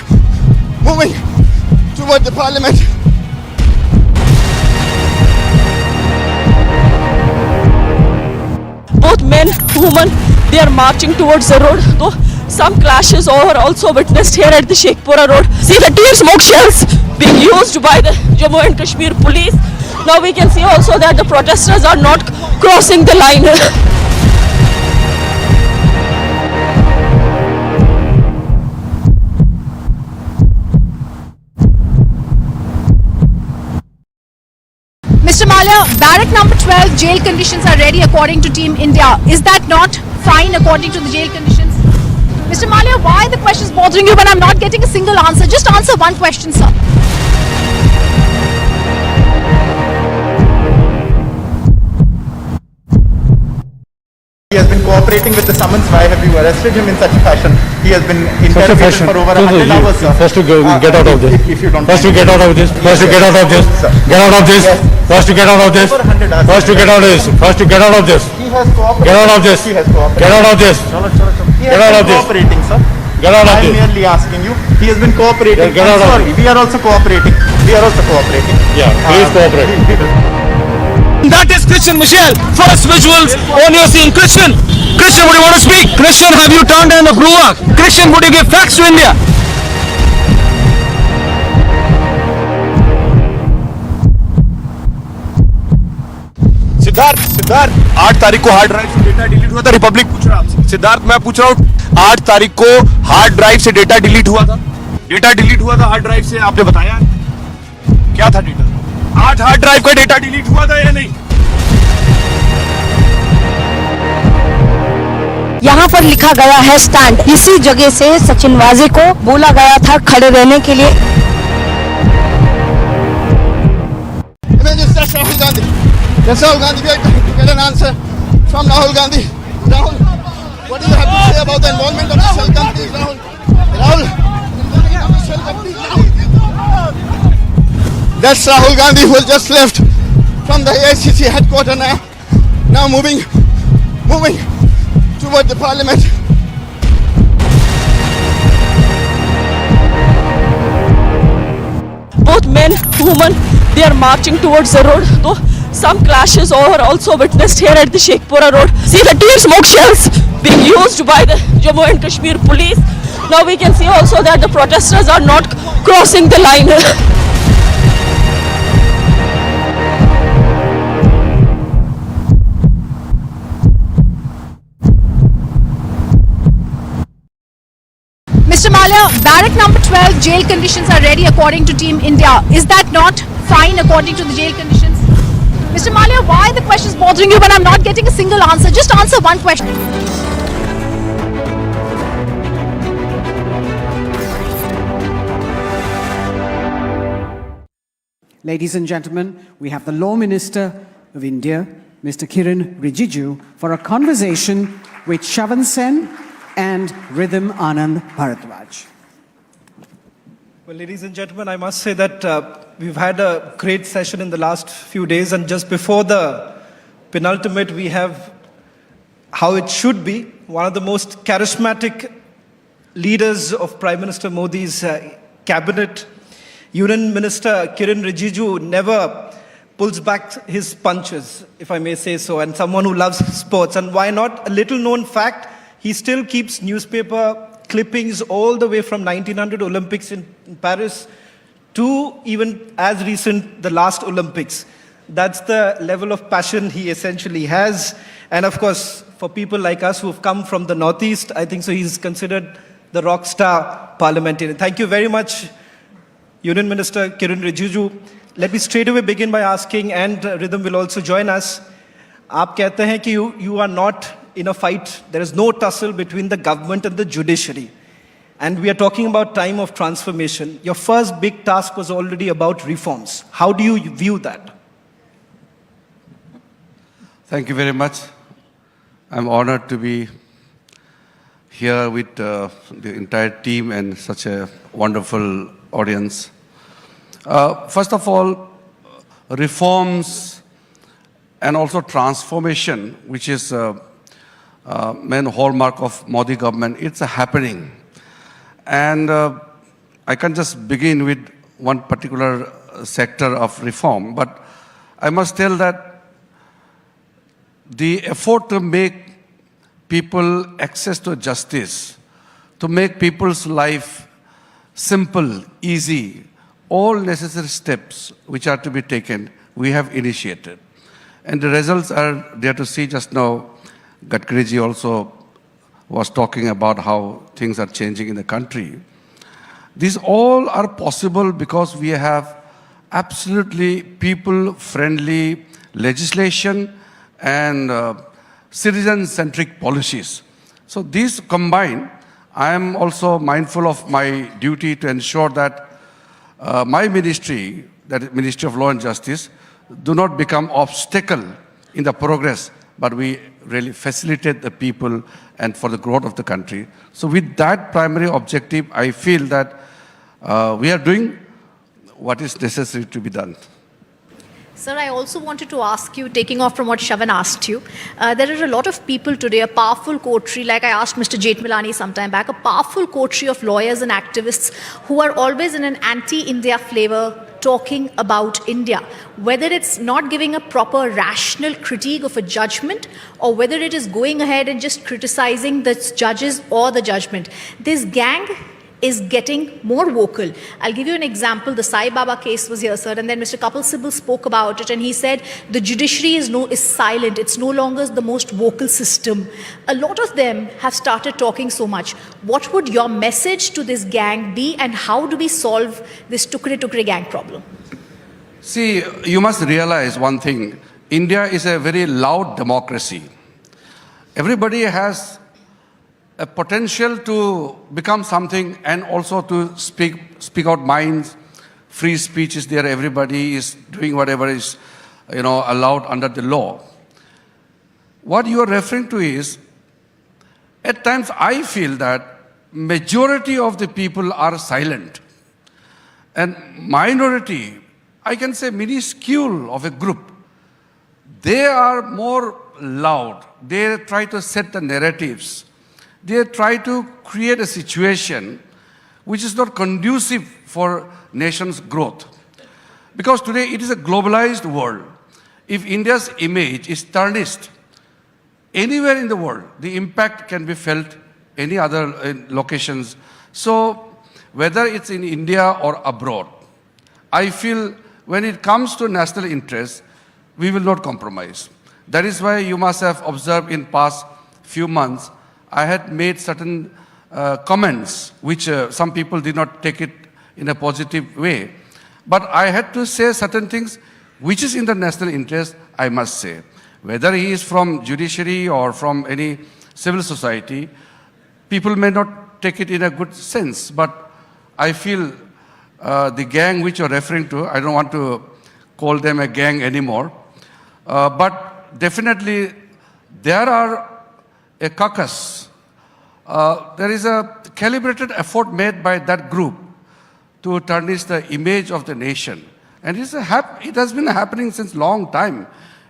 toward the parliament. Both men, women, they are marching towards the road. Though some clashes are also witnessed here at the Sheikhpura road. See the tear smoke shells being used by the Jammu and Kashmir police. Now we can see also that the protesters are not crossing the line. Mr. Malia, barrack number 12, jail conditions are ready according to Team India. Is that not fine according to the jail conditions? Mr. Malia, why are the questions bothering you when I'm not getting a single answer? Just answer one question, sir. He has been cooperating with the summons. Why have you arrested him in such a fashion? He has been interrogated for over 100 hours, sir. First to get out of this. If you don't First to get out of this. First to get out of this. Get out of this. First to get out of this. First to get out of this. First to get out of this. He has cooperated. Get out of this. He has cooperated. Get out of this. He has Get out been of this. cooperating, sir. Get out of I am this. merely asking you. He has been cooperating. Get out of sorry, this. we are also cooperating. We are also cooperating. Yeah, please cooperate. That is Christian Michelle. First visuals on your scene. Christian, would you want to speak? Christian, have you turned in a Gruak? Christian, would you give facts to India? Siddharth 8 तारीख को hard drive से data delete हुआ था। Republic पूछ रहा आपसे। सिद्धार्थ, मैं पूछ रहा हूँ, 8 तारीख को हार्ड ड्राइव से डेटा डिलीट हुआ था। डेटा डिलीट हुआ था हार्ड ड्राइव से, आपने बताया क्या था डेटा? 8 हार्ड ड्राइव का डेटा डिलीट हुआ था या नहीं? यहाँ पर लिखा गया है स्टैंड। इसी जगह से सचिन वाजे को बोला गया था खड़े रहने के लिए। That's Rahul Gandhi. Yes, Rahul Gandhi. We are trying to get an answer from Rahul Gandhi. Rahul, what do you have to say about the involvement of the shell companies, Rahul? Rahul. That's Rahul Gandhi, who has just left from the AICC headquarters now moving toward the parliament. Both men, women, they are marching towards the road. Though some clashes are also witnessed here at the Sheikhpura road. See the tear smoke shells being used by the Jammu and Kashmir police. Now we can see also that the protesters are not crossing the line. Mr. Malia, Malia, barrack number 12, jail conditions are ready according to Team India. Is that not fine according to the jail conditions? Mr. Malia, why the question is bothering you when I'm not getting a single answer? Just answer one question. Ladies and gentlemen, we have the Law Minister of India, Mr. Kiren Rijiju, for a conversation with Shavan Sen and Rhythm Anand Bharadwaj. Well, ladies and gentlemen, I must say that we've had a great session in the last few days, and just before the penultimate, we have how it should be, one of the most charismatic leaders of Prime Minister Modi's cabinet. Union Minister Kiren Rijiju never pulls back his punches, if I may say so, and someone who loves sports. And why not? A little known fact, he still keeps newspaper clippings all the way from 1900 Olympics in Paris to even as recent the last Olympics. That's the level of passion he essentially has. And of course, for people like us who've come from the Northeast, I think so he's considered the rock star parliamentarian. Thank you very much, Union Minister Kiren Rijiju. Let me straight away begin by asking, and Rhythm will also join us. आप कहते हैं कि you are not in a fight. There is no tussle between the government and the judiciary. And we are talking about time of transformation. Your first big task was already about reforms. How do you view that? Thank you very much. I'm honored to be here with the entire team and such a wonderful audience. First of all, reforms and also transformation, which is main hallmark of Modi government, it's happening. And I can just begin with one particular sector of reform, but I must tell that the effort to make people access to justice, to make people's life simple, easy, all necessary steps which are to be taken, we have initiated. And the results are there to see. Just now, Gadkariji also was talking about how things are changing in the country. These all are possible because we have absolutely people-friendly legislation and citizen-centric policies. So these combined, I am also mindful of my duty to ensure that my ministry, that is Ministry of Law and Justice, do not become obstacle in the progress, but we really facilitate the people and for the growth of the country. So with that primary objective, I feel that we are doing what is necessary to be done. Sir, I also wanted to ask you, taking off from what Shavan asked you, there are a lot of people today, a powerful coterie, like I asked Mr. Jethmalani some time back, a powerful coterie of lawyers and activists who are always in an anti-India flavor, talking about India. Whether it's not giving a proper rational critique of a judgment, or whether it is going ahead and just criticizing the judges or the judgment. This gang is getting more vocal. I'll give you an example. The Sai Baba case was here, sir, and then Mr. Kapil Sibal spoke about it, and he said the judiciary is silent. It's no longer the most vocal system. A lot of them have started talking so much. What would your message to this gang be, and how do we solve this Tukre gang problem? See, you must realize one thing. India is a very loud democracy. Everybody has a potential to become something and also to speak out minds. Free speech is there. Everybody is doing whatever is, allowed under the law. What you are referring to is, at times I feel that majority of the people are silent, and minority, I can say minuscule of a group, they are more loud. They try to set the narratives. They try to create a situation which is not conducive for nation's growth. Because today it is a globalized world. If India's image is tarnished anywhere in the world, the impact can be felt any other locations. So whether it's in India or abroad, I feel when it comes to national interest, we will not compromise. That is why you must have observed in past few months, I had made certain comments, which some people did not take it in a positive way. But I had to say certain things which is in the national interest, I must say. Whether he is from judiciary or from any civil society, people may not take it in a good sense. But I feel the gang which you're referring to, I don't want to call them a gang anymore. But definitely there are a caucus. There is a calibrated effort made by that group to tarnish the image of the nation. And it has been happening since long time.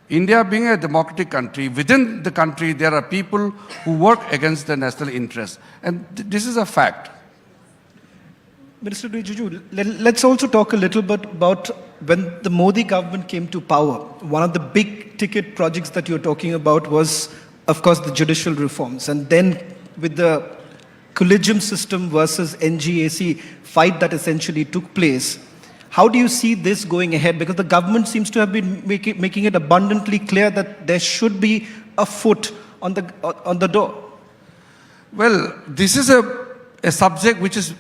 India being a democratic country, within the country there are people who work against the national interest. And this is a fact. Minister Rijiju, let's also talk a little bit about when the Modi government came to power. One of the big ticket projects that you're talking about was, of course, the judicial reforms. And then with the collegium system versus NGAC fight that essentially took place, how do you see this going ahead? Because the government seems to have been making it abundantly clear that there should be a foot on the door. Well, this is a subject which is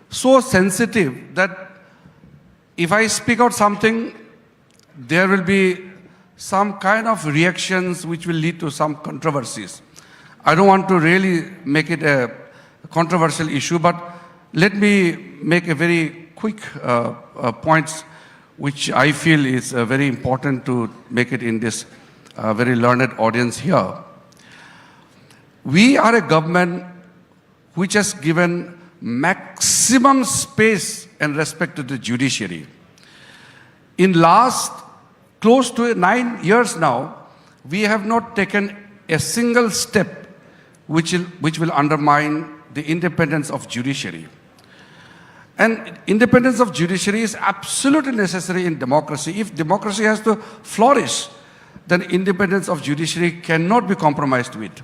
so sensitive that if I speak out something, there will be some kind of reactions which will lead to some controversies. I don't want to really make it a controversial issue, but let me make a very quick points which I feel is very important to make it in this very learned audience here. We are a government which has given maximum space and respect to the judiciary. In last close to 9 years now, we have not taken a single step which will undermine the independence of judiciary. And independence of judiciary is absolutely necessary in democracy. If democracy has to flourish, then independence of judiciary cannot be compromised with.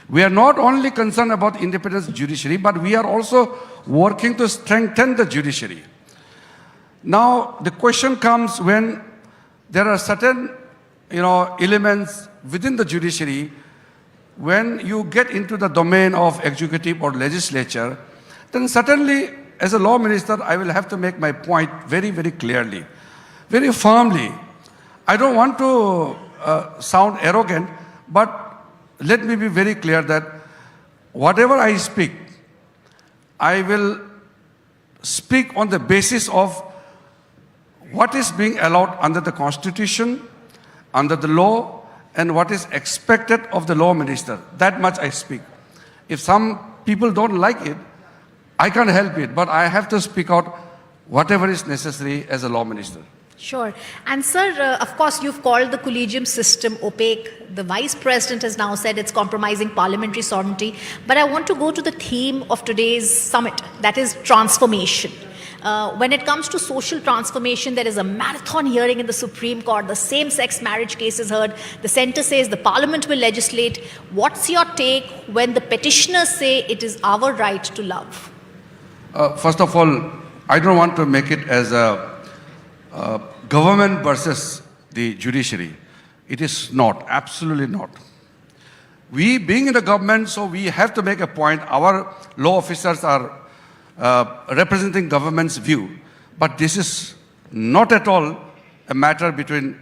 We are not only concerned about independence of judiciary, but we are also working to strengthen the judiciary. Now, the question comes when there are certain, elements within the judiciary. When you get into the domain of executive or legislature, then certainly, as a law minister, I will have to make my point very, very clearly, very firmly. I don't want to sound arrogant, but let me be very clear that whatever I speak, I will speak on the basis of what is being allowed under the Constitution, under the law, and what is expected of the law minister. That much I speak. If some people don't like it, I can't help it, but I have to speak out whatever is necessary as a law minister. Sure. And sir, of course, you've called the collegium system opaque. The Vice President has now said it's compromising parliamentary sovereignty. But I want to go to the theme of today's summit, that is transformation. When it comes to social transformation, there is a marathon hearing in the Supreme Court. The same-sex marriage case is heard. The centre says the parliament will legislate. What's your take when the petitioners say it is our right to love? First of all, I don't want to make it as a government versus the judiciary. It is not, absolutely not. We being in the government, so we have to make a point. Our law officers are representing government's view. But this is not at all a matter between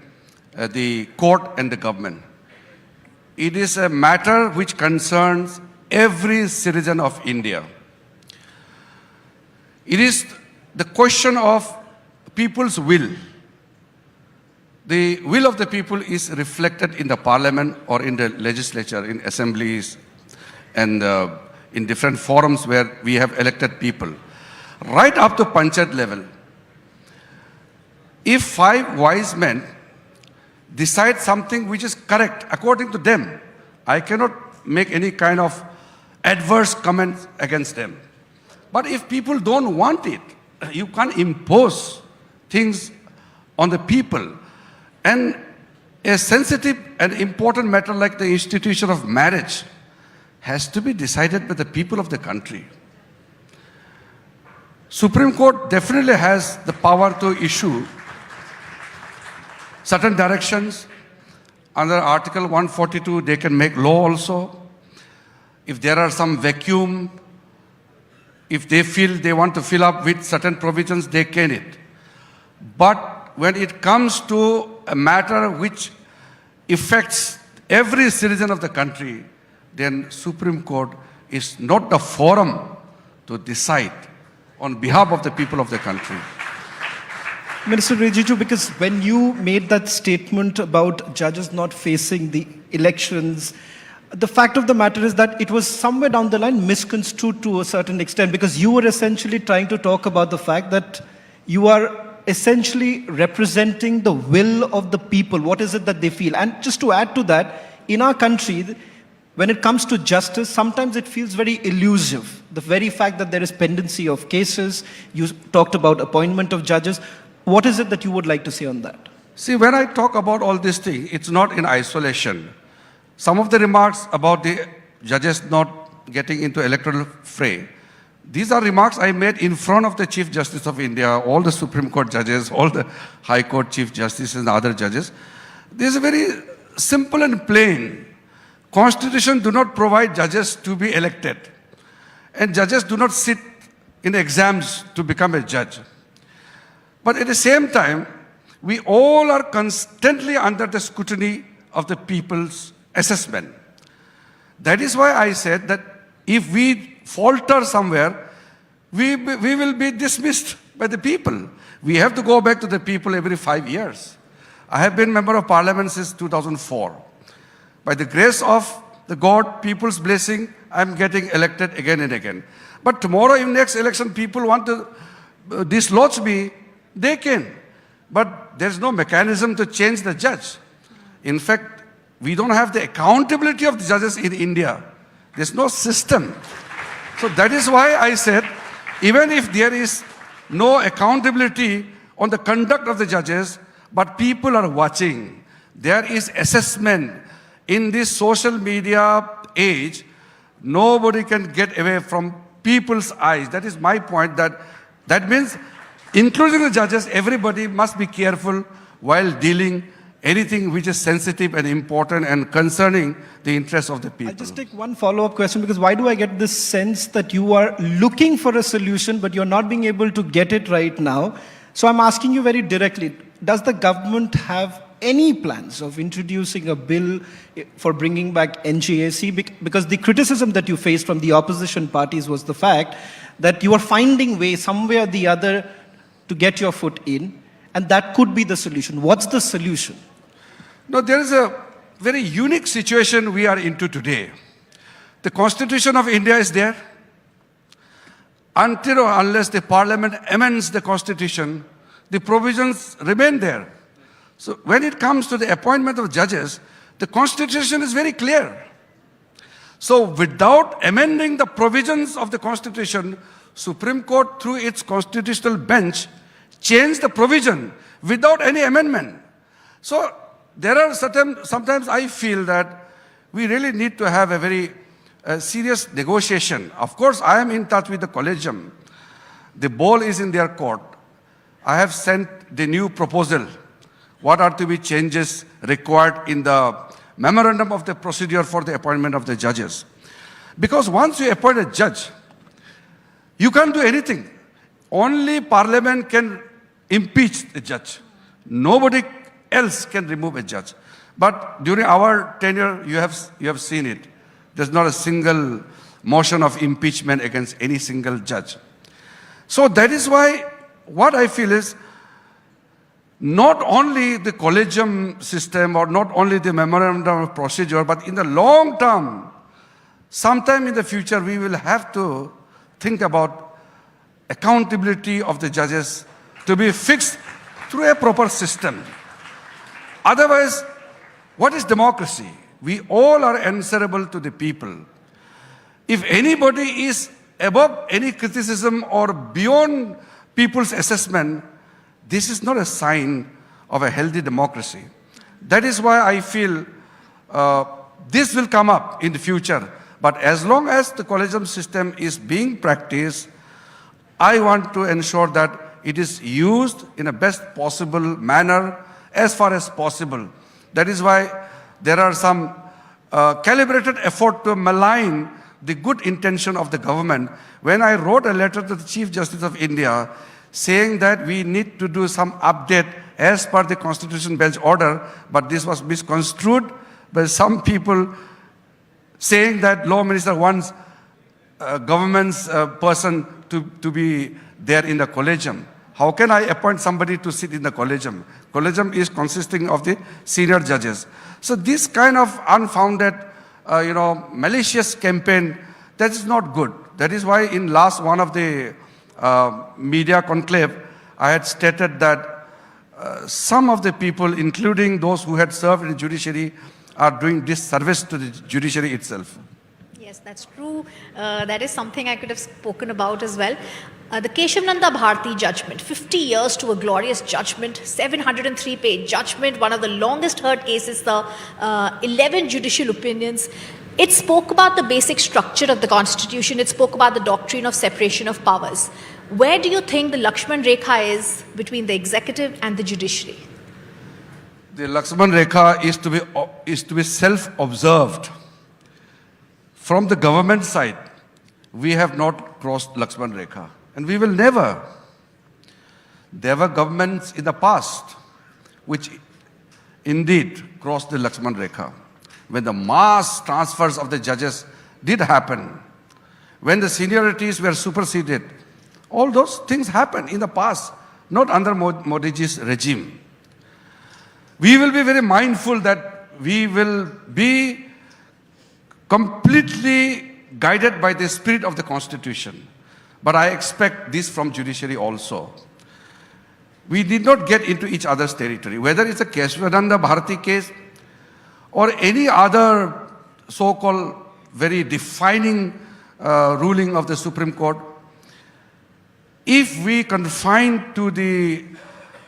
the court and the government. It is a matter which concerns every citizen of India. It is the question of people's will. The will of the people is reflected in the parliament or in the legislature, in assemblies, and in different forums where we have elected people. Right up to Panchayat level. If 5 wise men decide something which is correct according to them, I cannot make any kind of adverse comments against them. But if people don't want it, you can't impose things on the people. And a sensitive and important matter like the institution of marriage has to be decided by the people of the country. Supreme Court definitely has the power to issue certain directions. Under Article 142, they can make law also. If there are some vacuum If they feel they want to fill up with certain provisions, they can it. But when it comes to a matter which affects every citizen of the country, then Supreme Court is not the forum to decide on behalf of the people of the country. Minister Rijiju, because when you made that statement about judges not facing the elections, the fact of the matter is that it was somewhere down the line misconstrued to a certain extent, because you were essentially trying to talk about the fact that you are essentially representing the will of the people. What is it that they feel? And just to add to that, in our country, when it comes to justice, sometimes it feels very elusive. The very fact that there is pendency of cases, you talked about appointment of judges. What is it that you would like to say on that? See, when I talk about all these things, it's not in isolation. Some of the remarks about the judges not getting into electoral fray, these are remarks I made in front of the Chief Justice of India, all the Supreme Court judges, all the High Court Chief Justices and other judges. This is very simple and plain. Constitution do not provide judges to be elected. And judges do not sit in exams to become a judge. But at the same time, we all are constantly under the scrutiny of the people's assessment. That is why I said that if we falter somewhere, we will be dismissed by the people. We have to go back to the people every 5 years. I have been member of parliament since 2004. By the grace of the God, people's blessing, I'm getting elected again and again. But tomorrow in next election, people want to dislodge me, they can. But there's no mechanism to change the judge. In fact, we don't have the accountability of the judges in India. There's no system. So that is why I said, even if there is no accountability on the conduct of the judges, but people are watching, there is assessment. In this social media age, nobody can get away from people's eyes. That is my point. That means, including the judges, everybody must be careful while dealing anything which is sensitive and important and concerning the interests of the people. I'll just take one follow-up question, because why do I get this sense that you are looking for a solution, but you're not being able to get it right now? So I'm asking you very directly, does the government have any plans of introducing a bill for bringing back NGAC? Because the criticism that you faced from the opposition parties was the fact that you are finding ways, some way or the other, to get your foot in, and that could be the solution. What's the solution? No, there is a very unique situation we are into today. The Constitution of India is there. Until or unless the Parliament amends the Constitution, the provisions remain there. So when it comes to the appointment of judges, the Constitution is very clear. So without amending the provisions of the Constitution, Supreme Court, through its constitutional bench, changed the provision without any amendment. So there are sometimes I feel that we really need to have a very serious negotiation. Of course, I am in touch with the Collegium. The ball is in their court. I have sent the new proposal. What are to be changes required in the memorandum of the procedure for the appointment of the judges? Because once you appoint a judge, you can't do anything. Only Parliament can impeach the judge. Nobody else can remove a judge. But during our tenure, you have seen it. There's not a single motion of impeachment against any single judge. So that is why what I feel is, not only the collegium system or not only the memorandum of procedure, but in the long term, sometime in the future, we will have to think about accountability of the judges to be fixed through a proper system. Otherwise, what is democracy? We all are answerable to the people. If anybody is above any criticism or beyond people's assessment, this is not a sign of a healthy democracy. That is why I feel this will come up in the future. But as long as the collegium system is being practiced, I want to ensure that it is used in a best possible manner as far as possible. That is why there are some calibrated effort to malign the good intention of the government when I wrote a letter to the Chief Justice of India saying that we need to do some update as per the Constitution Bench order, but this was misconstrued by some people saying that Law Minister wants government's person to be there in the collegium. How can I appoint somebody to sit in the collegium? Collegium is consisting of the senior judges. So this kind of unfounded, malicious campaign, that is not good. That is why in last one of the media conclave, I had stated that some of the people, including those who had served in the judiciary, are doing disservice to the judiciary itself. Yes, that's true. That is something I could have spoken about as well. The Keshavananda Bharati judgment, 50 years to a glorious judgment, 703-page judgment, one of the longest heard cases, the 11 judicial opinions. It spoke about the basic structure of the constitution. It spoke about the doctrine of separation of powers. Where do you think the Lakshman Rekha is between the executive and the judiciary? The Lakshman Rekha is to be self-observed. From the government side, we have not crossed Lakshman Rekha, and we will never. There were governments in the past which indeed crossed the Lakshman Rekha. When the mass transfers of the judges did happen, when the seniorities were superseded, all those things happened in the past, not under Modiji's regime. We will be very mindful that we will be completely guided by the spirit of the Constitution. But I expect this from judiciary also. We did not get into each other's territory, whether it's a Keshavananda Bharati case or any other so-called very defining ruling of the Supreme Court. If we confine to the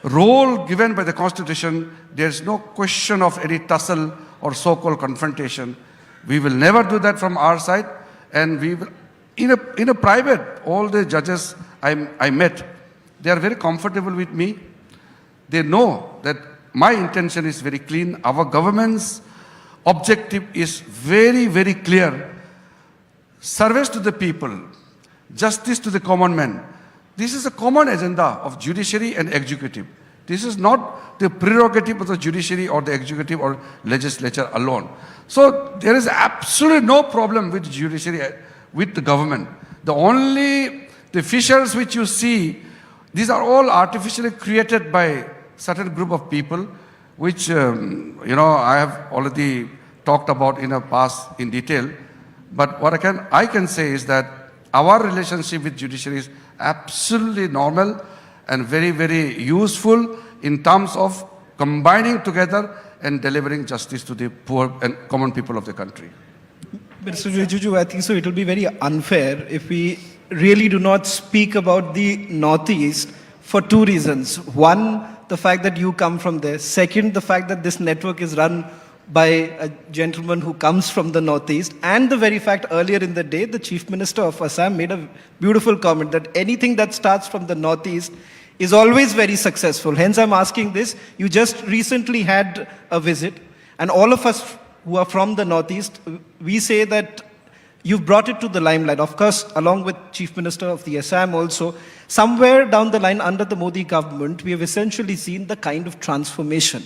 role given by the Constitution, there's no question of any tussle or so-called confrontation. We will never do that from our side, and we will, in a private, all the judges I met, they are very comfortable with me. They know that my intention is very clean. Our government's objective is very, very clear. Service to the people, justice to the common man. This is a common agenda of judiciary and executive. This is not the prerogative of the judiciary or the executive or legislature alone. So there is absolutely no problem with the judiciary, with the government. The fissures which you see, these are all artificially created by certain group of people, which I have already talked about in the past in detail. But what I can say is that our relationship with judiciary is absolutely normal and very, very useful in terms of combining together and delivering justice to the poor and common people of the country. Mr. Rijiju, I think so it will be very unfair if we really do not speak about the Northeast for two reasons. One, the fact that you come from there. Second, the fact that this network is run by a gentleman who comes from the Northeast, and the very fact earlier in the day, the Chief Minister of Assam made a beautiful comment that anything that starts from the Northeast is always very successful. Hence, I'm asking this. You just recently had a visit, and all of us who are from the Northeast, we say that you've brought it to the limelight. Of course, along with Chief Minister of the Assam also, somewhere down the line under the Modi government, we have essentially seen the kind of transformation.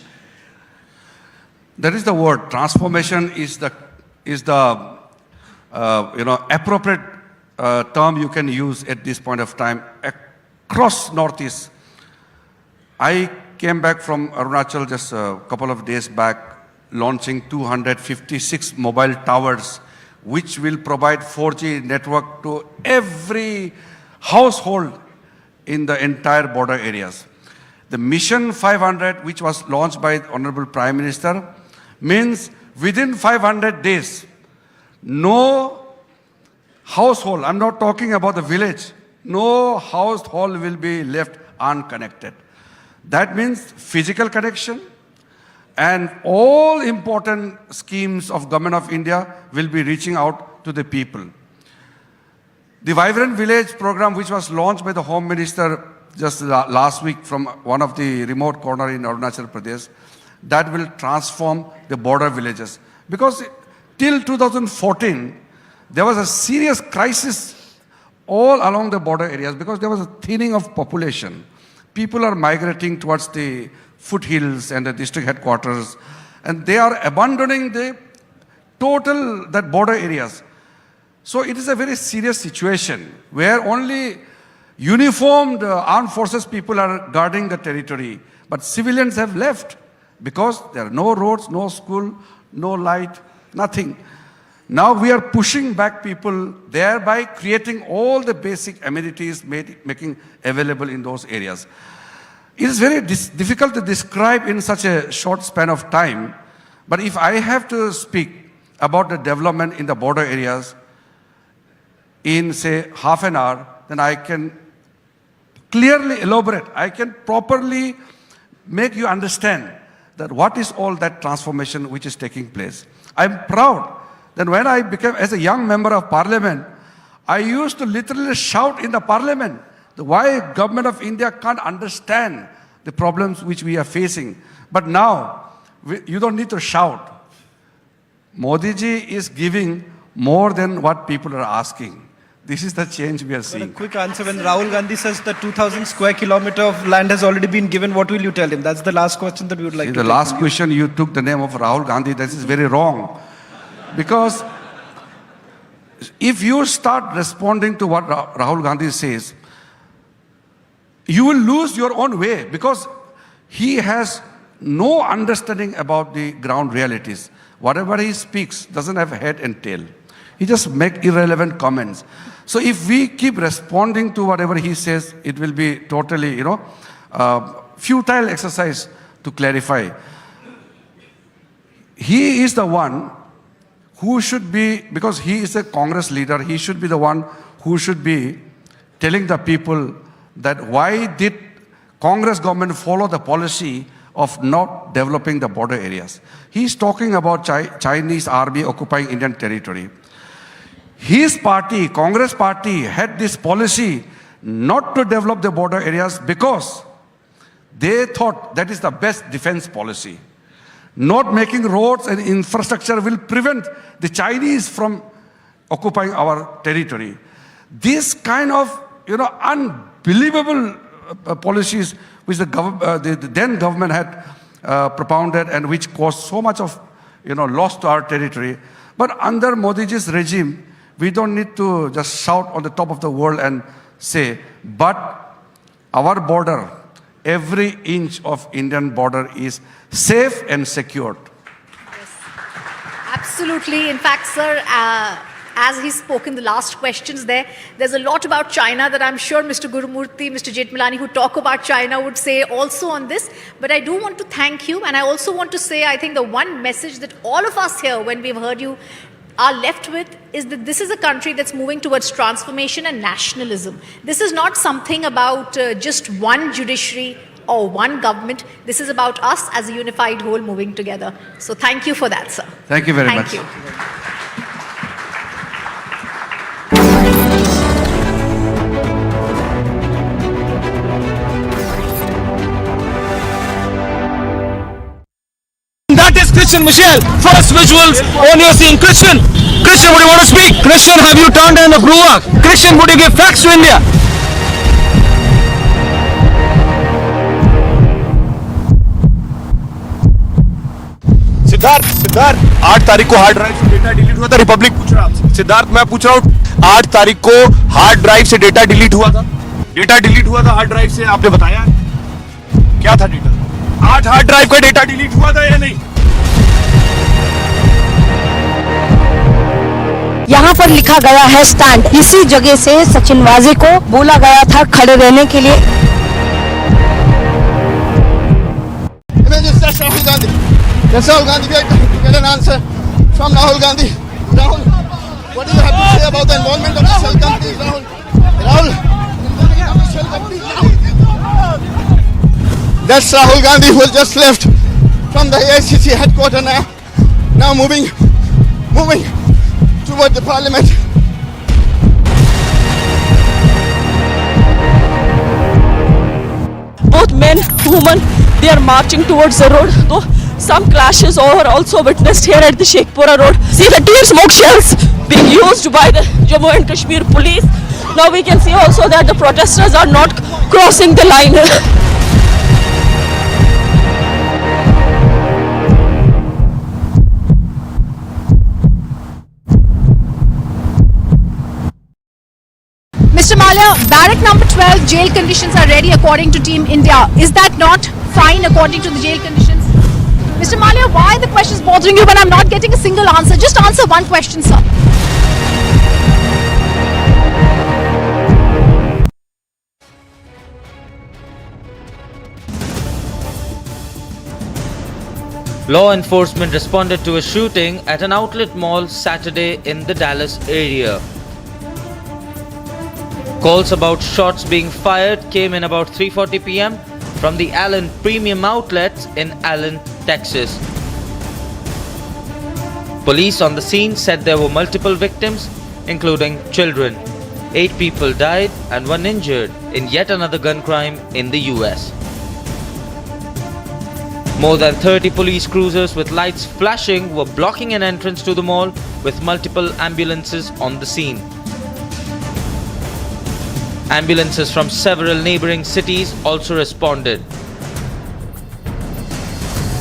That is the word. Transformation is the appropriate term you can use at this point of time across Northeast. I came back from Arunachal just a couple of days back, launching 256 mobile towers, which will provide 4G network to every household in the entire border areas. The Mission 500, which was launched by the Honorable Prime Minister, means within 500 days, no household, I'm not talking about the village, no household will be left unconnected. That means physical connection, and all important schemes of Government of India will be reaching out to the people. The Vibrant Village program, which was launched by the Home Minister just last week from one of the remote corner in Arunachal Pradesh, that will transform the border villages. Because till 2014, there was a serious crisis all along the border areas because there was a thinning of population. People are migrating towards the foothills and the district headquarters, and they are abandoning the total that border areas. So it is a very serious situation where only uniformed armed forces people are guarding the territory, but civilians have left because there are no roads, no school, no light, nothing. Now we are pushing back people, thereby creating all the basic amenities making available in those areas. It is very difficult to describe in such a short span of time, but if I have to speak about the development in the border areas in, say, half an hour, then I can clearly elaborate. I can properly make you understand that what is all that transformation which is taking place. I'm proud that when I became, as a young member of parliament, I used to literally shout in the parliament why government of India can't understand the problems which we are facing. But now, you don't need to shout. Modi ji is giving more than what people are asking. This is the change we are seeing. A quick answer, when Rahul Gandhi says that 2,000 square kilometer of land has already been given, what will you tell him? That's the last question that we would like to the last question, you took the name of Rahul Gandhi. This is very wrong. Because if you start responding to what Rahul Gandhi says, you will lose your own way because he has no understanding about the ground realities. Whatever he speaks doesn't have head and tail. He just makes irrelevant comments. So if we keep responding to whatever he says, it will be totally, futile exercise to clarify. He is the one who should be, because he is a Congress leader, he should be the one who should be telling the people that why did Congress government follow the policy of not developing the border areas. He's talking about Chinese army occupying Indian territory. His party, Congress party, had this policy not to develop the border areas because they thought that is the best defense policy. Not making roads and infrastructure will prevent the Chinese from occupying our territory. This kind of, unbelievable policies which the then government had propounded and which caused so much of, loss to our territory. But under Modi ji's regime, we don't need to just shout on the top of the world and say, but our border, every inch of Indian border is safe and secured. Yes, absolutely. In fact, sir, as he spoke in the last questions there's a lot about China that I'm sure Mr. Gurumurthy, Mr. Jethmalani, who talk about China would say also on this. But I do want to thank you. And I also want to say, I think the one message that all of us here, when we've heard you, are left with is that this is a country that's moving towards transformation and nationalism. This is not something about just one judiciary or one government. This is about us as a unified whole moving together. So thank you for that, sir. Thank you very much. Thank you. That is Christian Michelle. First visuals on your scene. Christian, would you want to speak? Christian, have you turned in a brewer? Christian, would you give facts to India? Siddharth 8 तारीख को hard drive से data delete हुआ था. Republic पूछ रहा आपसे. सिद्धार्थ, मैं पूछ रहा हूँ, 8 तारीख को हार्ड ड्राइव से डेटा डिलीट हुआ था. डेटा डिलीट हुआ था हार्ड ड्राइव से, आपने बताया क्या था डेटा? 8 हार्ड ड्राइव का डेटा डिलीट हुआ था या नहीं? यहाँ पर लिखा गया है स्टैंड. इसी जगह से सचिन वाजे को बोला गया था खड़े रहने के लिए. Yes, Rahul Gandhi, we are trying to get an answer from Rahul Gandhi. Rahul, what do you have to say about the involvement of the shell companies, Rahul? Rahul, that's Rahul Gandhi who has just left from the AICC headquarters now moving toward the parliament. Both men, women, they are marching towards the road. Though some clashes are also witnessed here at the Sheikhpura road. See the tear smoke shells being being used by the Jammu and Kashmir police. Now we can see also that the protesters are not crossing the line. Mr. Malia, barrack number 12 jail conditions are ready according to Team India. Is that not fine according to the jail conditions? Mr. Malia, why are the questions bothering you when I'm not getting a single answer? Just answer one question, sir. Law enforcement responded to a shooting at an outlet mall Saturday in the Dallas area. Calls about shots being fired came in about 3:40 p.m. from the Allen Premium Outlets in Allen, Texas. Police on the scene said there were multiple victims, including children. 8 people died and 1 injured in yet another gun crime in the US. More than 30 police cruisers with lights flashing were blocking an entrance to the mall, with multiple ambulances on the scene. Ambulances from several neighboring cities also responded.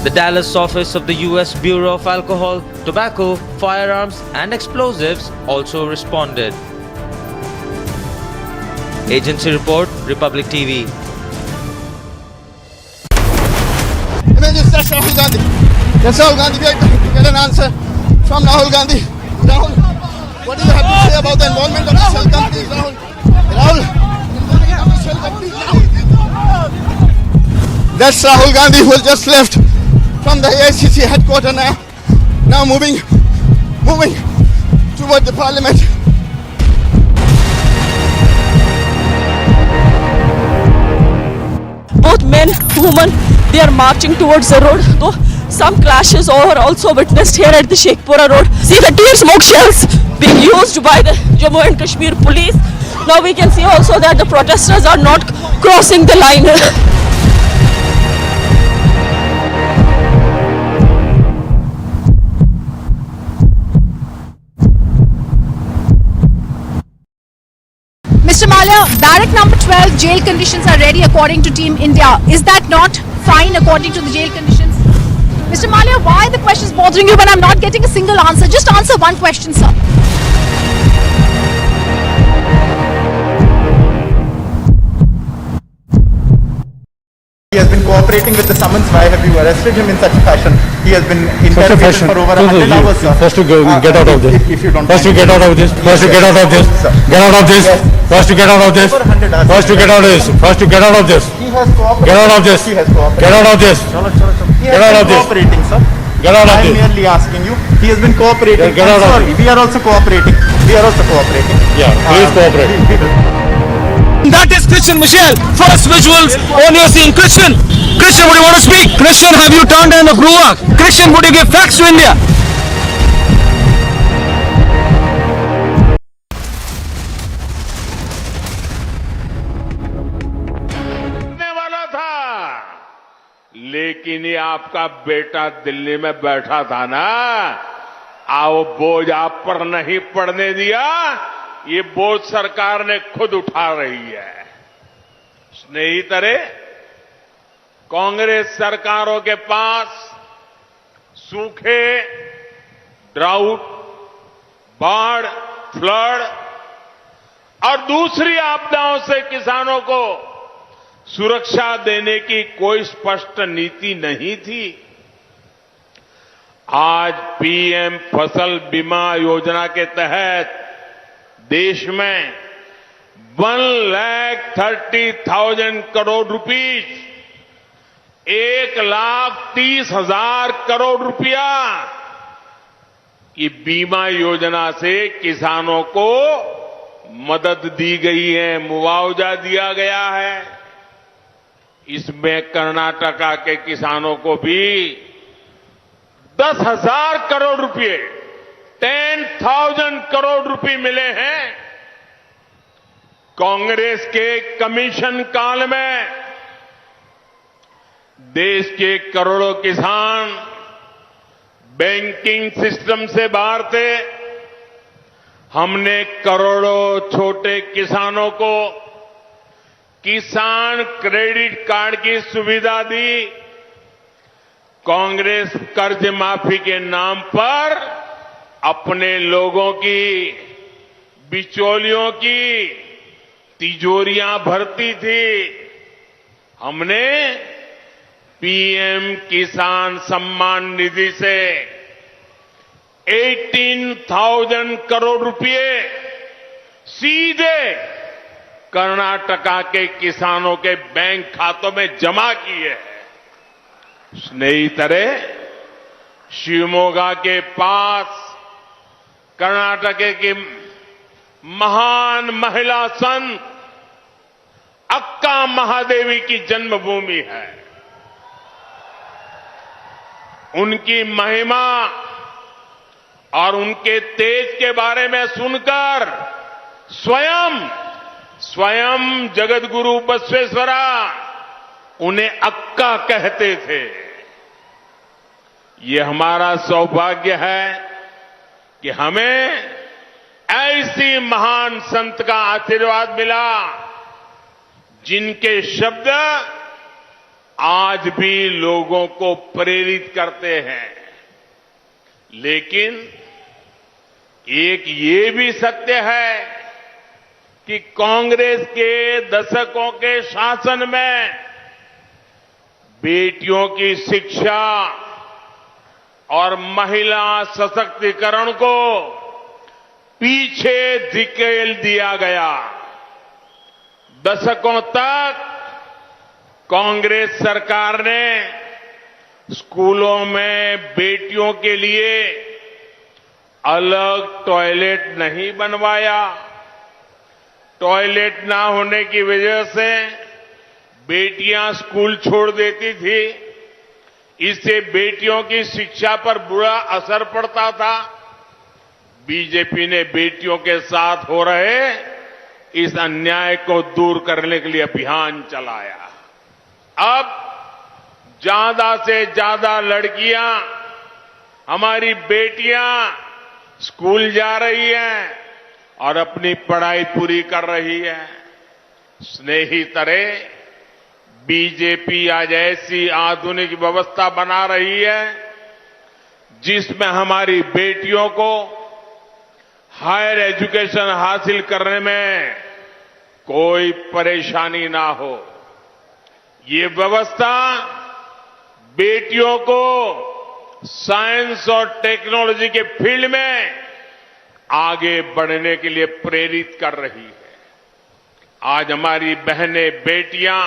The Dallas office of the US Bureau of Alcohol, Tobacco, Firearms and Explosives also responded. Agency report, Republic TV. Images, that's Rahul Gandhi. That's Rahul Gandhi. We are trying to get an answer from Rahul Gandhi. Rahul, what do you have to say about the involvement of the shell companies, Rahul? Rahul, shell companies, Rahul. That's Rahul Gandhi who has just left from the AICC headquarters now moving toward the parliament. Both men, women, they are marching towards the road. So some clashes are also witnessed here at the Sheikhpura road. See the tear smoke shells being used by the Jammu and Kashmir police. Now we can see also that the protesters are not crossing the line. Mr. Malia, barrack number 12 jail conditions are ready according to Team India. Is that not fine according to the jail conditions? Mr. Malia, why are the questions bothering you when I'm not getting a single answer? Just answer one question, sir. He has been cooperating with the summons. Why have you arrested him in such a fashion? He has been interrogated for over 100 hours, sir. First to get out of this. If you don't First to get out of this. First to get out of this. Get out of this. First to get out of this. First to get out of this. First to get out of this. He has cooperated. Get out of this. He has cooperated. Get out of this. He Get has out of been this. cooperating, sir. Get out of I am this. merely asking you. He has been cooperating. Get out of Sorry, we are also cooperating. We are also cooperating. Yeah, please cooperate. That is Christian Michelle. First visuals on you're seeing Christian. Christian, would you want to speak? Christian, have you turned in a Gruak? Christian, would you give facts to India? लेकिन ये आपका बेटा दिल्ली में बैठा था ना, आओ बोझ आप पर नहीं पड़ने दिया, ये बोझ सरकार ने खुद उठा रही है। स्नेहितरे, कांग्रेस सरकारों के पास सूखे, ड्राउट, बाढ़, फ्लड और दूसरी आपदाओं से किसानों को सुरक्षा देने की कोई स्पष्ट नीति नहीं थी। आज पीएम फसल बीमा योजना के तहत देश में 1,30,000 करोड़ रुपीस, 1,30,000 करोड़ रुपया की बीमा योजना से किसानों को मदद दी गई है, मुआवजा दिया गया है। इसमें कर्नाटका के किसानों को भी 10,000 करोड़ रुपए, 10,000 करोड़ रुपए मिले हैं। कांग्रेस के कमीशन काल में देश के करोड़ों किसान बैंकिंग सिस्टम से बाहर थे, हमने करोड़ों छोटे किसानों को किसान क्रेडिट कार्ड की सुविधा दी। कांग्रेस कर्ज माफी के नाम पर अपने लोगों की, बिचौलियों की तिजोरियां भरती थी। हमने पीएम किसान सम्मान निधि से 18,000 करोड़ रुपए सीधे कर्नाटका के किसानों के बैंक खातों में जमा किए हैं। स्नेहितरे, शिवमोगा के पास कर्नाटक की महान महिला संत अक्का महादेवी की जन्मभूमि है। उनकी महिमा और उनके तेज के बारे में सुनकर स्वयं जगत गुरु बसवेश्वरा उन्हें अक्का कहते थे। ये हमारा सौभाग्य है कि हमें ऐसी महान संत का आशीर्वाद मिला जिनके शब्द आज भी लोगों को प्रेरित करते हैं। लेकिन एक ये भी सत्य है कि कांग्रेस के दशकों के शासन में बेटियों की शिक्षा और महिला सशक्तिकरण को पीछे धकेल दिया गया। दशकों तक कांग्रेस सरकार ने स्कूलों में बेटियों के लिए अलग टॉयलेट नहीं बनवाया। टॉयलेट ना होने की वजह से बेटियां स्कूल छोड़ देती थी। इससे बेटियों की शिक्षा पर बुरा असर पड़ता था। बीजेपी ने बेटियों के साथ हो रहे इस अन्याय को दूर करने के लिए अभियान चलाया। अब ज्यादा से ज्यादा लड़कियां, हमारी बेटियां स्कूल जा रही हैं और अपनी पढ़ाई पूरी कर रही है। स्नेहितरे, बीजेपी आज ऐसी आधुनिक व्यवस्था बना रही है जिसमें हमारी बेटियों को हायर एजुकेशन हासिल करने में कोई परेशानी ना हो। ये व्यवस्था बेटियों को साइंस और टेक्नोलॉजी के फील्ड में आगे बढ़ने के लिए प्रेरित कर रही है। आज हमारी बहनें, बेटियां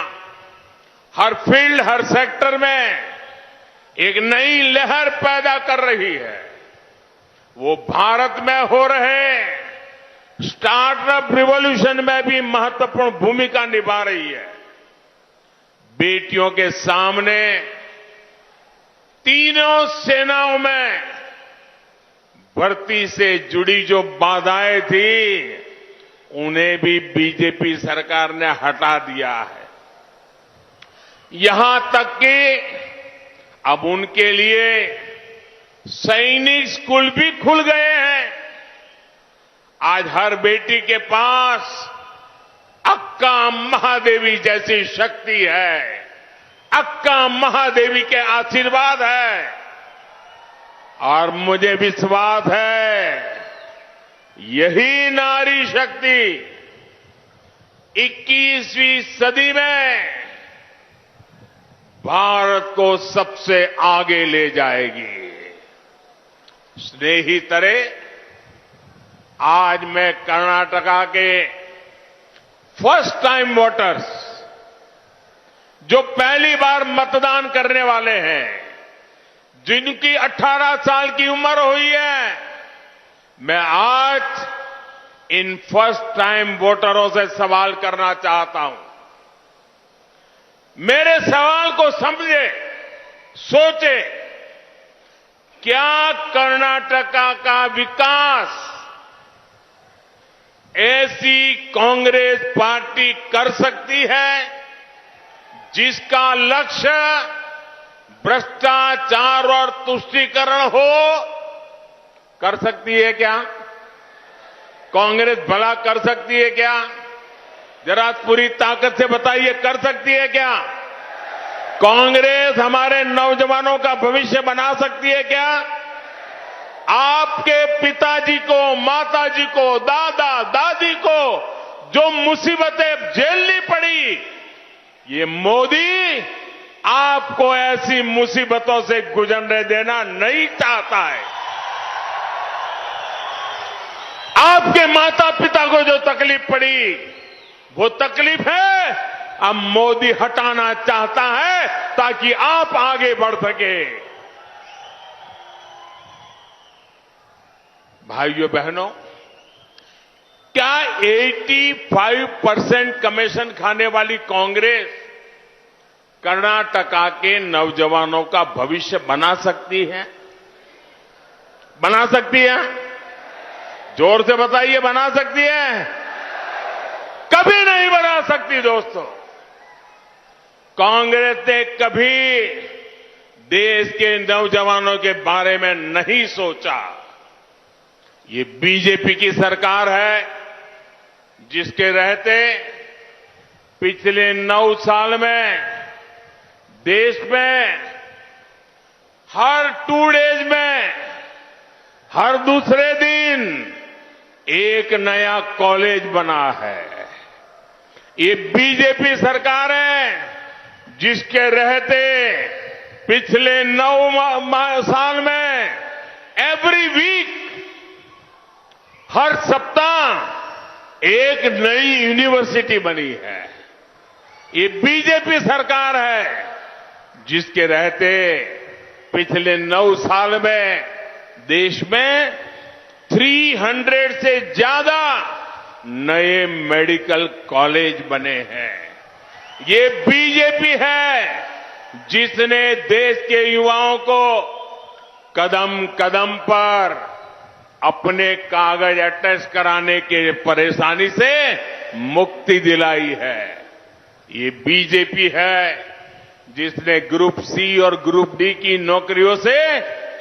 हर फील्ड, हर सेक्टर में एक नई लहर पैदा कर रही है। वो भारत में हो रहे स्टार्टअप रिवॉल्यूशन में भी महत्वपूर्ण भूमिका निभा रही है। बेटियों के सामने तीनों सेनाओं में भर्ती से जुड़ी जो बाधाएं थी, उन्हें भी बीजेपी सरकार ने हटा दिया है। यहां तक कि अब उनके लिए सैनिक स्कूल भी खुल गए हैं। आज हर बेटी के पास अक्का महादेवी जैसी शक्ति है। अक्का महादेवी के आशीर्वाद है और मुझे विश्वास है यही नारी शक्ति 21वीं सदी में भारत को सबसे आगे ले जाएगी। स्नेहितरे, आज मैं कर्नाटका के फर्स्ट टाइम वोटर्स, जो पहली बार मतदान करने वाले हैं, जिनकी 18 साल की उम्र हुई है, मैं आज इन फर्स्ट टाइम वोटरों से सवाल करना चाहता हूं। मेरे सवाल को समझे, सोचे, क्या कर्नाटका का विकास ऐसी कांग्रेस पार्टी कर सकती है जिसका लक्ष्य भ्रष्टाचार और तुष्टीकरण हो? कर सकती है क्या? कांग्रेस भला कर सकती है क्या? जरा पूरी ताकत से बताइए, कर सकती है क्या? कांग्रेस हमारे नौजवानों का भविष्य बना सकती है क्या? आपके पिताजी को, माताजी को, दादा दादी को जो मुसीबतें झेलनी पड़ी, ये मोदी आपको ऐसी मुसीबतों से गुजरने देना नहीं चाहता है। आपके माता पिता को जो तकलीफ पड़ी, वो तकलीफ है अब मोदी हटाना चाहता है ताकि आप आगे बढ़ सके। भाइयों बहनों, क्या 85% कमीशन खाने वाली कांग्रेस कर्नाटका के नौजवानों का भविष्य बना सकती है? बना सकती है? जोर से बताइए, बना सकती है? कभी नहीं बना सकती दोस्तों। कांग्रेस ने कभी देश के नौजवानों के बारे में नहीं सोचा। ये बीजेपी की सरकार है जिसके रहते पिछले 9 साल में देश में हर 2 डेज में हर दूसरे दिन एक नया कॉलेज बना है। ये बीजेपी सरकार है जिसके रहते पिछले 9 साल में एवरी वीक, हर सप्ताह एक नई यूनिवर्सिटी बनी है। ये बीजेपी सरकार है जिसके रहते पिछले 9 साल में देश में 300 से ज्यादा नए मेडिकल कॉलेज बने हैं। ये बीजेपी है जिसने देश के युवाओं को कदम कदम पर अपने कागज अटैच कराने के परेशानी से मुक्ति दिलाई है। ये बीजेपी है जिसने ग्रुप सी और ग्रुप डी की नौकरियों से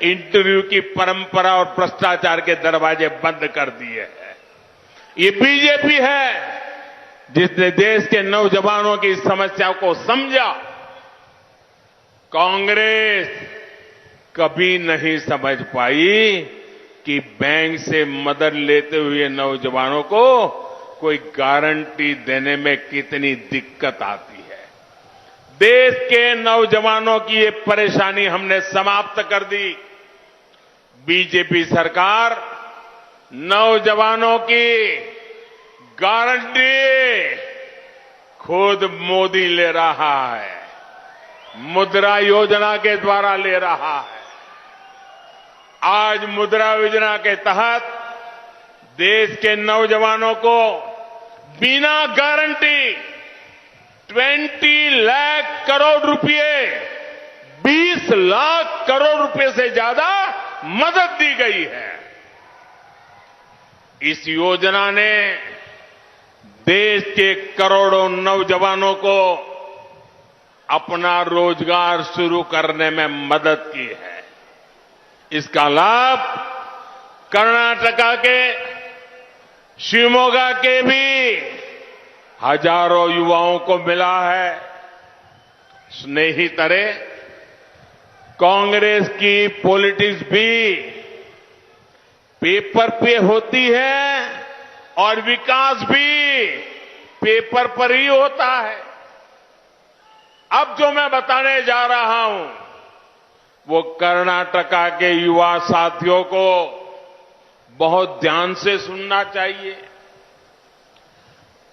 इंटरव्यू की परंपरा और भ्रष्टाचार के दरवाजे बंद कर दिए हैं। ये बीजेपी है जिसने देश के नौजवानों की समस्या को समझा। कांग्रेस कभी नहीं समझ पाई कि बैंक से मदद लेते हुए नौजवानों को कोई गारंटी देने में कितनी दिक्कत आती है। देश के नौजवानों की ये परेशानी हमने समाप्त कर दी। बीजेपी सरकार नौजवानों की गारंटी खुद मोदी ले रहा है, मुद्रा योजना के द्वारा ले रहा है। आज मुद्रा योजना के तहत देश के नौजवानों को बिना गारंटी 20 लाख करोड़ रुपए, 20 लाख करोड़ रुपए से ज्यादा मदद दी गई है। इस योजना ने देश के करोड़ों नौजवानों को अपना रोजगार शुरू करने में मदद की है। इसका लाभ कर्नाटका के शिवमोगा के भी हजारों युवाओं को मिला है। स्नेहितरे, कांग्रेस की पॉलिटिक्स भी पेपर पे होती है और विकास भी पेपर पर ही होता है। अब जो मैं बताने जा रहा हूं वो कर्नाटका के युवा साथियों को बहुत ध्यान से सुनना चाहिए।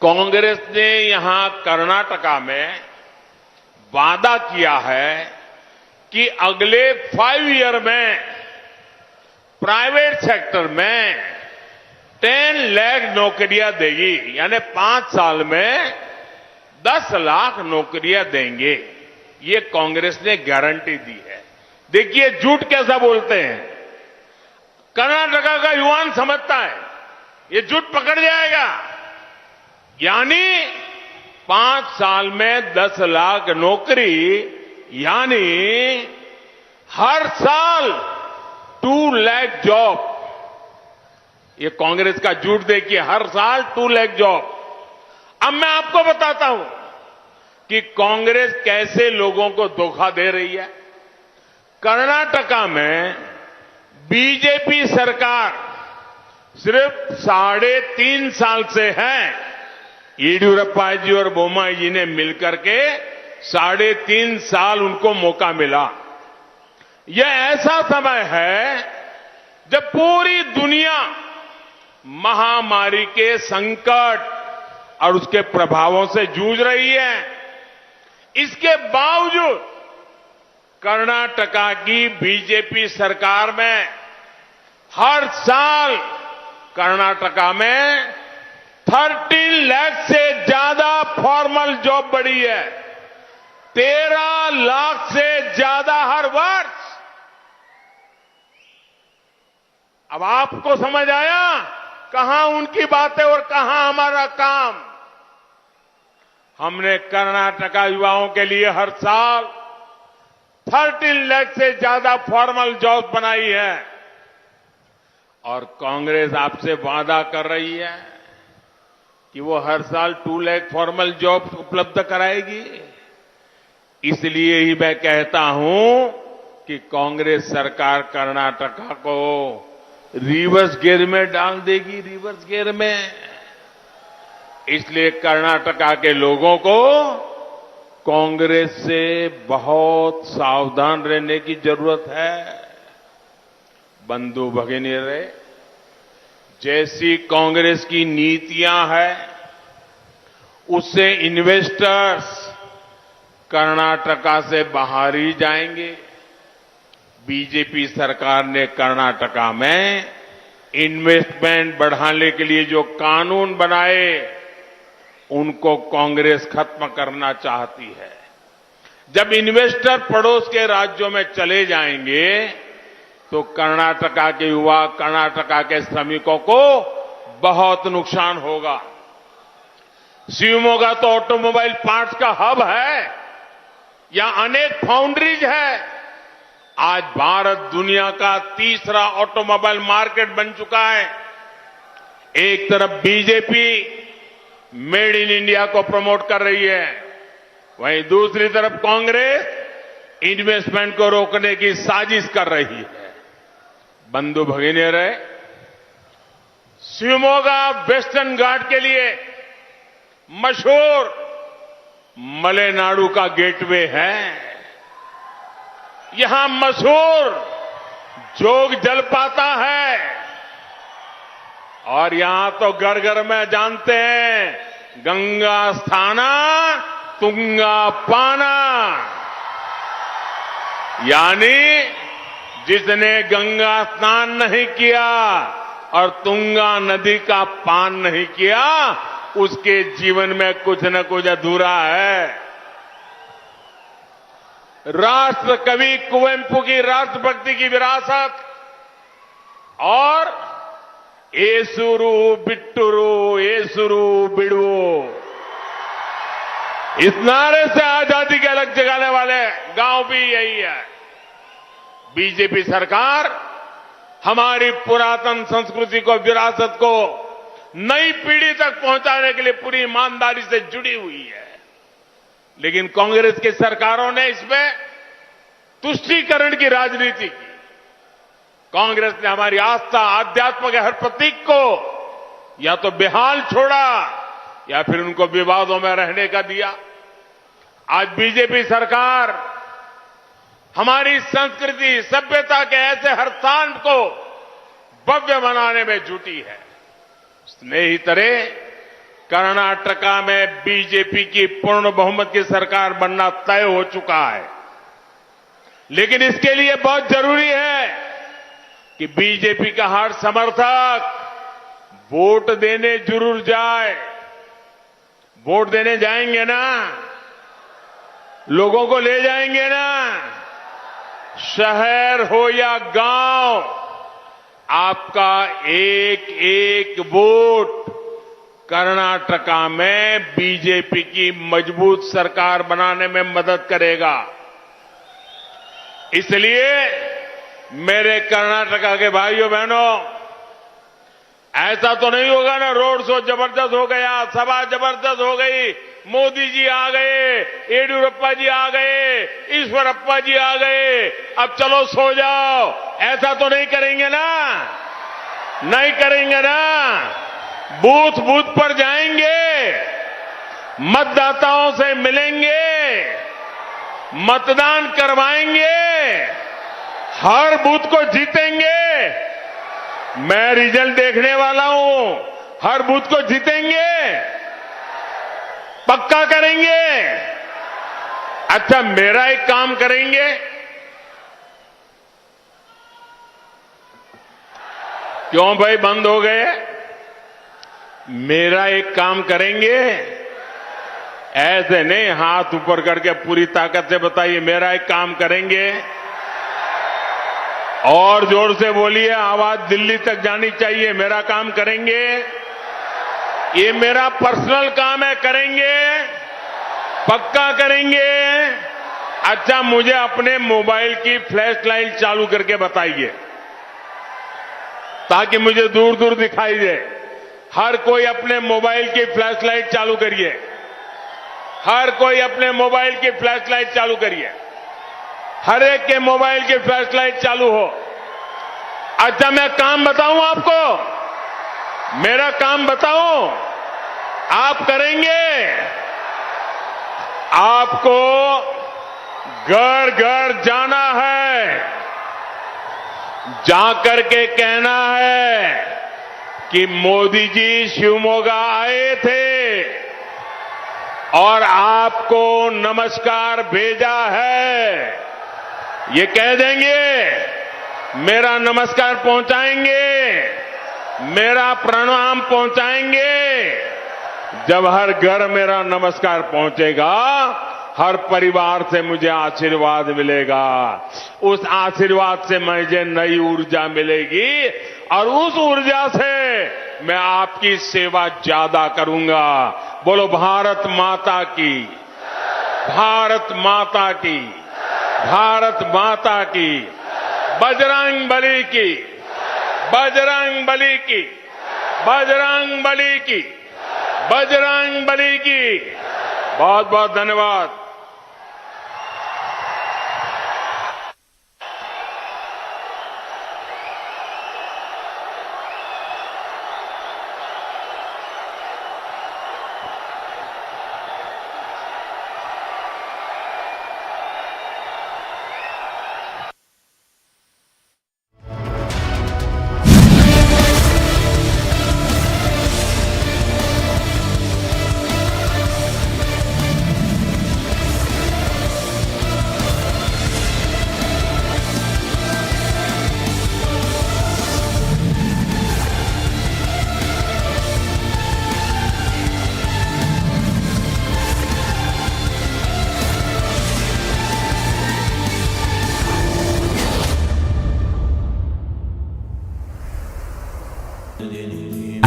कांग्रेस ने यहां कर्नाटका में वादा किया है कि अगले 5 ईयर में प्राइवेट सेक्टर में 10 लाख नौकरियां देगी, यानी 5 साल में 10 लाख नौकरियां देंगे। ये कांग्रेस ने गारंटी दी है। देखिए झूठ कैसा बोलते हैं। कर्नाटका का युवान समझता है ये झूठ पकड़ जाएगा, यानी 5 साल में 10 लाख नौकरी, यानी हर साल 2 लाख जॉब। ये कांग्रेस का झूठ देखिए, हर साल 2 लाख जॉब। अब मैं आपको बताता हूं कि कांग्रेस कैसे लोगों को धोखा दे रही है। कर्नाटका में बीजेपी सरकार सिर्फ 3.5 साल से है। येडियुरप्पा जी और बोम्माई जी ने मिलकर के 3.5 साल उनको मौका मिला। यह ऐसा समय है जब पूरी दुनिया महामारी के संकट और उसके प्रभावों से जूझ रही है। इसके बावजूद कर्नाटका की बीजेपी सरकार में हर साल कर्नाटका में 13 लाख से ज्यादा फॉर्मल जॉब बढ़ी है। 13 लाख से ज्यादा हर वर्ष। अब आपको समझ आया कहां उनकी बातें और कहां हमारा काम। हमने कर्नाटका युवाओं के लिए हर साल 13 लाख से ज्यादा फॉर्मल जॉब बनाई है और कांग्रेस आपसे वादा कर रही है कि वो हर साल 2 लाख फॉर्मल जॉब उपलब्ध कराएगी। इसलिए ही मैं कहता हूं कि कांग्रेस सरकार कर्नाटका को रिवर्स गियर में डाल देगी, रिवर्स गियर में। इसलिए कर्नाटका के लोगों को कांग्रेस से बहुत सावधान रहने की जरूरत है। बंधु भगिनीरे, जैसी कांग्रेस की नीतियां हैं उससे इन्वेस्टर्स कर्नाटका से बाहर ही जाएंगे। बीजेपी सरकार ने कर्नाटका में इन्वेस्टमेंट बढ़ाने के लिए जो कानून बनाए उनको कांग्रेस खत्म करना चाहती है। जब इन्वेस्टर पड़ोस के राज्यों में चले जाएंगे तो कर्नाटका के युवा, कर्नाटका के श्रमिकों को बहुत नुकसान होगा। शिवमोगा तो ऑटोमोबाइल पार्ट्स का हब है, यहां अनेक फाउंड्रीज है। आज भारत दुनिया का तीसरा ऑटोमोबाइल मार्केट बन चुका है। एक तरफ बीजेपी मेड इन इंडिया को प्रमोट कर रही है, वहीं दूसरी तरफ कांग्रेस इन्वेस्टमेंट को रोकने की साजिश कर रही है। बंधु भगिनीरे, शिवमोगा वेस्टर्न घाट के लिए मशहूर मलेनाडु का गेटवे है। यहां मशहूर जोग जलपाता है और यहां तो घर घर में जानते हैं गंगा स्थाना तुंगा पाना, यानी जिसने गंगा स्नान नहीं किया और तुंगा नदी का पान नहीं किया उसके जीवन में कुछ न कुछ अधूरा है। राष्ट्र कवि कुवेंपु की राष्ट्रभक्ति की विरासत और एसुरु बिट्टुरु एसुरु बिड़ुओ, इस नारे से आजादी के अलग जगाने वाले गांव भी यही है। बीजेपी सरकार हमारी पुरातन संस्कृति को, विरासत को नई पीढ़ी तक पहुंचाने के लिए पूरी ईमानदारी से जुड़ी हुई है। लेकिन कांग्रेस की सरकारों ने इसमें तुष्टीकरण की राजनीति की। कांग्रेस ने हमारी आस्था, आध्यात्म के हर प्रतीक को या तो बेहाल छोड़ा या फिर उनको विवादों में रहने का दिया। आज बीजेपी सरकार हमारी संस्कृति, सभ्यता के ऐसे हर स्थान को भव्य बनाने में जुटी है। स्नेहितरे, कर्नाटका में बीजेपी की पूर्ण बहुमत की सरकार बनना तय हो चुका है, लेकिन इसके लिए बहुत जरूरी है कि बीजेपी का हर समर्थक वोट देने जरूर जाए। वोट देने जाएंगे ना, लोगों को ले जाएंगे ना। शहर हो या गांव, आपका एक एक वोट कर्नाटका में बीजेपी की मजबूत सरकार बनाने में मदद करेगा। इसलिए मेरे कर्नाटका के भाइयों बहनों, ऐसा तो नहीं होगा ना, रोड शो जबरदस्त हो गया, सभा जबरदस्त हो गई, मोदी जी आ गए, येडियुरप्पा जी आ गए, ईश्वरप्पा जी आ गए, अब चलो सो जाओ, ऐसा तो नहीं करेंगे ना, नहीं करेंगे ना। बूथ बूथ पर जाएंगे, मतदाताओं से मिलेंगे, मतदान करवाएंगे, हर बूथ को जीतेंगे। मैं रिजल्ट देखने वाला हूं, हर बूथ को जीतेंगे, पक्का करेंगे। अच्छा, मेरा एक काम करेंगे, क्यों भाई बंद हो गए? मेरा एक काम करेंगे, ऐसे नहीं हाथ ऊपर करके पूरी ताकत से बताइए, मेरा एक काम करेंगे। और जोर से बोलिए, आवाज दिल्ली तक जानी चाहिए, मेरा काम करेंगे। ये मेरा पर्सनल काम है, करेंगे, पक्का करेंगे। अच्छा, मुझे अपने मोबाइल की फ्लैश लाइट चालू करके बताइए, ताकि मुझे दूर दूर दिखाई दे। हर कोई अपने मोबाइल की फ्लैश लाइट चालू करिए, हर कोई अपने मोबाइल की फ्लैश लाइट चालू करिए, हर एक के मोबाइल की फ्लैश लाइट चालू हो। अच्छा, मैं काम बताऊं आपको, मेरा काम बताऊं, आप करेंगे। आपको घर घर जाना है, जाकर के कहना है कि मोदी जी शिवमोगा आए थे और आपको नमस्कार भेजा है, ये कह देंगे, मेरा नमस्कार पहुंचाएंगे, मेरा प्रणाम पहुंचाएंगे। जब हर घर मेरा नमस्कार पहुंचेगा, हर परिवार से मुझे आशीर्वाद मिलेगा, उस आशीर्वाद से मुझे नई ऊर्जा मिलेगी और उस ऊर्जा से मैं आपकी सेवा ज्यादा करूंगा। बोलो भारत माता की, भारत माता की, भारत माता की, बजरंग बली की, बजरंग बली की, बजरंग बली की, बजरंग बली की। बहुत बहुत धन्यवाद।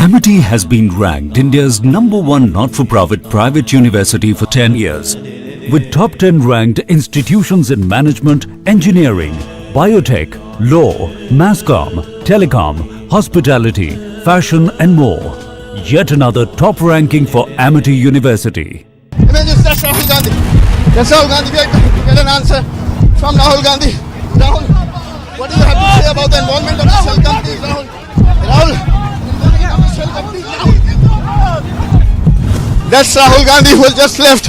Amity has been ranked India's #1 not-for-profit private university for 10 years, with top 10 ranked institutions in management, engineering, biotech, law, masscom, telecom, hospitality, fashion and more. Yet another top ranking for Amity University. That's Rahul Gandhi. That's Rahul Gandhi. We have to get an answer from Rahul Gandhi. Rahul, what do you have to say about the involvement of the shell companies, Rahul? Rahul. That's Rahul Gandhi, who has just left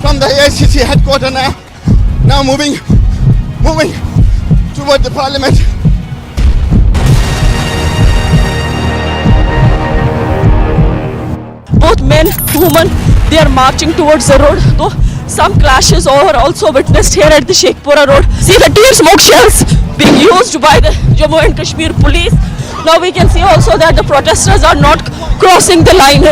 from the AICC headquarters now moving toward the parliament. Both men, women, they are marching towards the road. So some clashes are also witnessed here at the Sheikhpura road. See the tear smoke shells being used by the Jammu and Kashmir police. Now we can see also that the protesters are not crossing the line.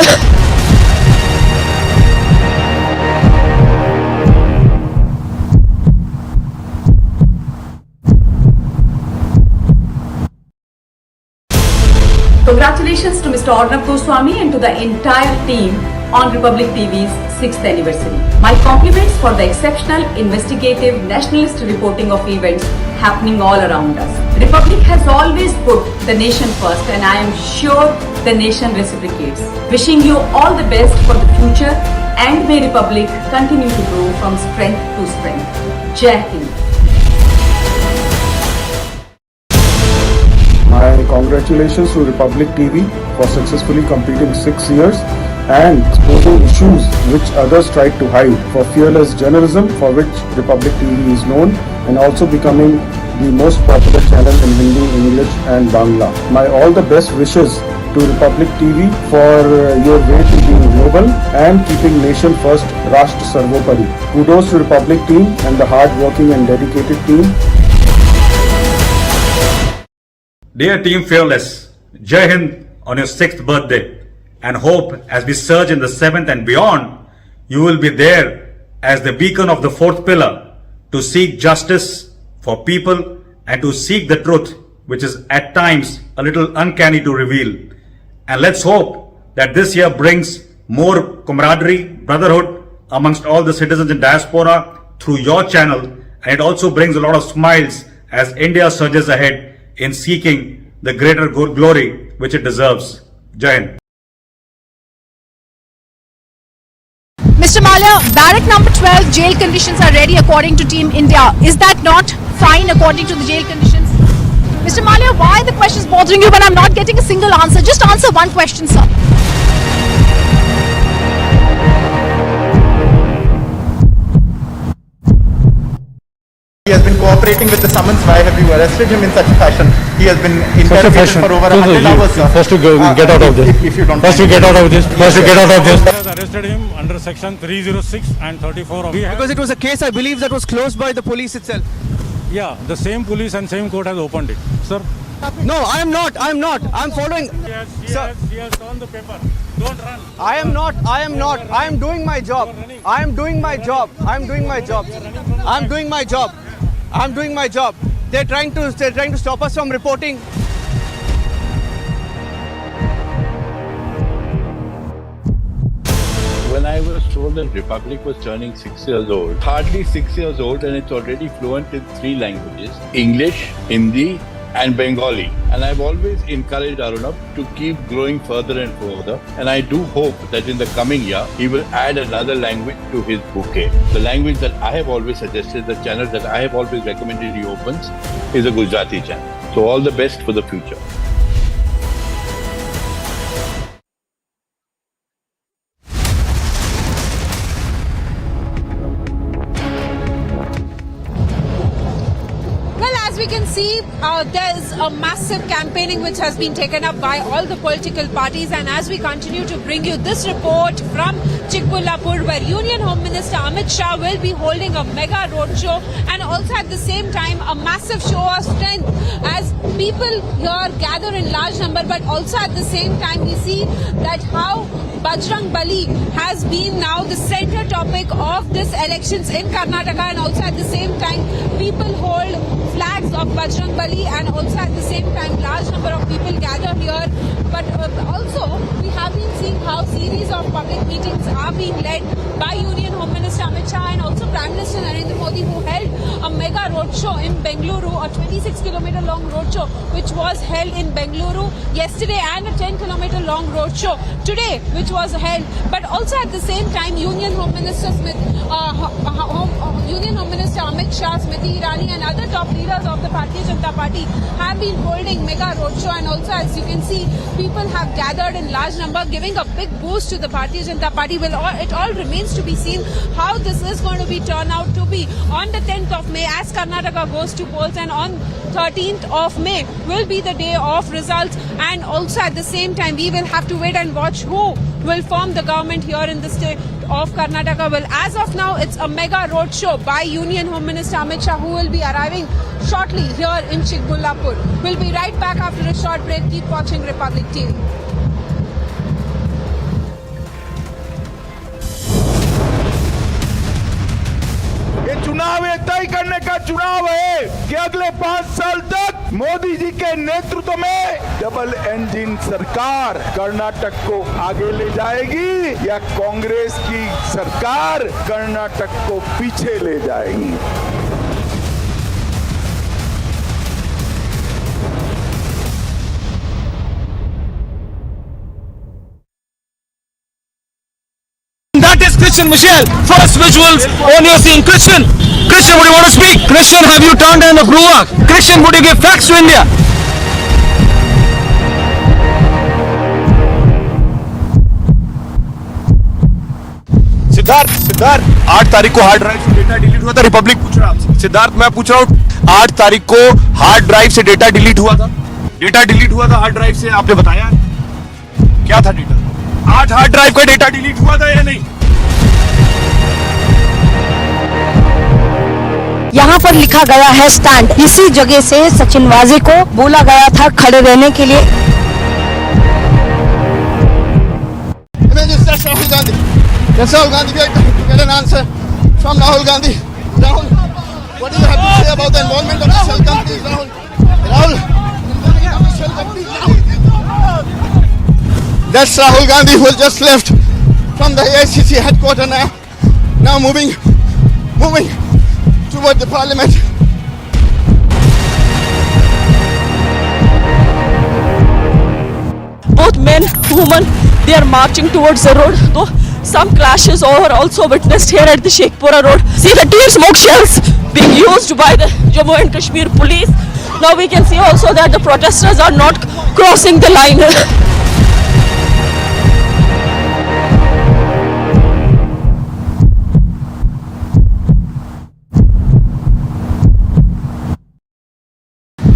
Congratulations to Mr. Arnab Goswami and to the entire team on Republic TV's 6th anniversary. My compliments for the exceptional, investigative, nationalist reporting of events happening all around us. Republic has always put the nation first, and I am sure the nation reciprocates. Wishing you all the best for the future, and may Republic continue to grow from strength to strength. Jai Hind. My congratulations to Republic TV for successfully completing 6 years and exposing issues which others tried to hide, for fearless journalism for which Republic TV is known, and also becoming the most popular channel in Hindi, English and Bangla. My all the best wishes to Republic TV for your way to being global and keeping nation first, Rashtra Sarvopari. Kudos to Republic team and the hard-working and dedicated team. Dear Team Fearless, Jai Hind on your 6th birthday, and hope as we surge in the 7th and beyond, you will be there as the beacon of the 4th pillar to seek justice for people and to seek the truth, which is at times a little uncanny to reveal. And let's hope that this year brings more camaraderie, brotherhood amongst all the citizens in diaspora through your channel, and it also brings a lot of smiles as India surges ahead in seeking the greater glory which it deserves. Jai Hind. Mr. Malia, barrack number 12, jail conditions are ready according to Team India. Is that not fine according to the jail conditions? Mr. Malia, why are the questions bothering you when I'm not getting a single answer? Just answer one question, sir. He has been cooperating with the summons. Why have you arrested him in such a fashion? He has been interrogated for over 100 hours, sir. First to get out of this. If you don't First to get out of this. First to get out of this. Has arrested him under section 306 and 34 of. Because it was a case, I believe, that was closed by the police itself. Yeah, the same police and same court has opened it, sir. No, I am not. I'm following. He has turned the paper. Don't run. I am not. I am doing my job. I'm doing my job. They're trying to stop us from reporting. When I was told that Republic was turning 6 years old, hardly 6 years old, and it's already fluent in 3 languages, English, Hindi and Bengali. And I've always encouraged Arunabh to keep growing further and further. And I do hope that in the coming year, he will add another language to his bouquet. The language that I have always suggested, the channel that I have always recommended he opens, is a Gujarati channel. So all the best for the future. We can see there's a massive campaigning which has been taken up by all the political parties, and as we continue to bring you this report from Chikbulapur, where Union Home Minister Amit Shah will be holding a mega roadshow, and also at the same time a massive show of strength as people here gather in large number, but also at the same time we see that how Bajrang Bali has been now the center topic of this elections in Karnataka, and also at the same time people hold flags of Bajrang Bali, and also at the same time large number of people gather here. But also we have been seeing how series of public meetings are being led by Union Home Minister Amit Shah and also Prime Minister Narendra Modi, who held a mega roadshow in Bengaluru, a 26-kilometer long roadshow which was held in Bengaluru yesterday, and a 10-kilometer long roadshow today which was held. But also at the same time Union Home Minister Amit Shah, Smriti Irani and other top leaders of the Bharatiya Janata Party have been holding mega roadshow, and also as you can see people have gathered in large number, giving a big boost to the Bharatiya Janata Party. It all remains to be seen how this is going to be turned out to be on the 10th of May as Karnataka goes to polls, and on 13th of May will be the day of results. And also at the same time we will have to wait and watch who will form the government here in the state of Karnataka. Well, as of now it's a mega roadshow by Union Home Minister Amit Shah, who will be arriving shortly here in Chikbulapur. We'll be right back after a short break. Keep watching Republic TV. ये चुनाव ये तय करने का चुनाव है कि अगले 5 साल तक मोदी जी के नेतृत्व में डबल इंजन सरकार कर्नाटक को आगे ले जाएगी या कांग्रेस की सरकार कर्नाटक को पीछे ले जाएगी। That is Christian Michelle. First visuals on your scene. Christian, would you want to speak? Christian, have you turned in a Bruak? Christian, would you give facts to India? Siddharth 8 तारीख को हार्ड ड्राइव से data delete हुआ था। Republic पूछ रहा आपसे। सिद्धार्थ मैं पूछ रहा हूँ 8 तारीख को हार्ड ड्राइव से डेटा डिलीट हुआ था। डेटा डिलीट हुआ था हार्ड ड्राइव से, आपने बताया क्या था डेटा? 8 हार्ड ड्राइव का डेटा डिलीट हुआ था या नहीं? यहाँ पर लिखा गया है स्टैंड। इसी जगह से सचिन वाजे को बोला गया था खड़े रहने के लिए। Rahul Gandhi. Yes, Rahul Gandhi, we are trying to get an answer from Rahul Gandhi. Rahul, what do you have to say about the involvement of the shell companies, Rahul? Rahul, shell companies, Rahul. That's Rahul Gandhi who has just left from the AICC headquarters now moving toward the parliament. Both men, women, they are marching towards the road. Though some clashes are also witnessed here at the Sheikhpura road. See the tear smoke shells being used by the Jammu and Kashmir police. Now we can see also that the protesters are not crossing the line.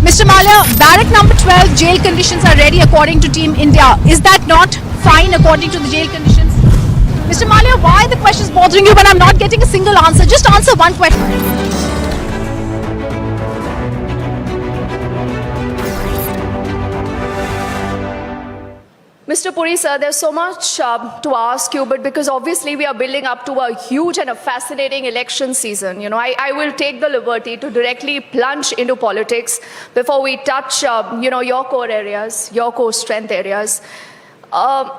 Mr. Malia, barrack number 12 jail conditions are ready according to Team India. Is that not fine according to the jail conditions? Mr. Malia, why the question is bothering you when I'm not getting a single answer? Just answer one question. Mr. Puri, sir, there's so much to ask you, but because obviously we are building up to a huge and a fascinating election season, you know, I will take the liberty to directly plunge into politics before we touch, your core areas, your core strength areas.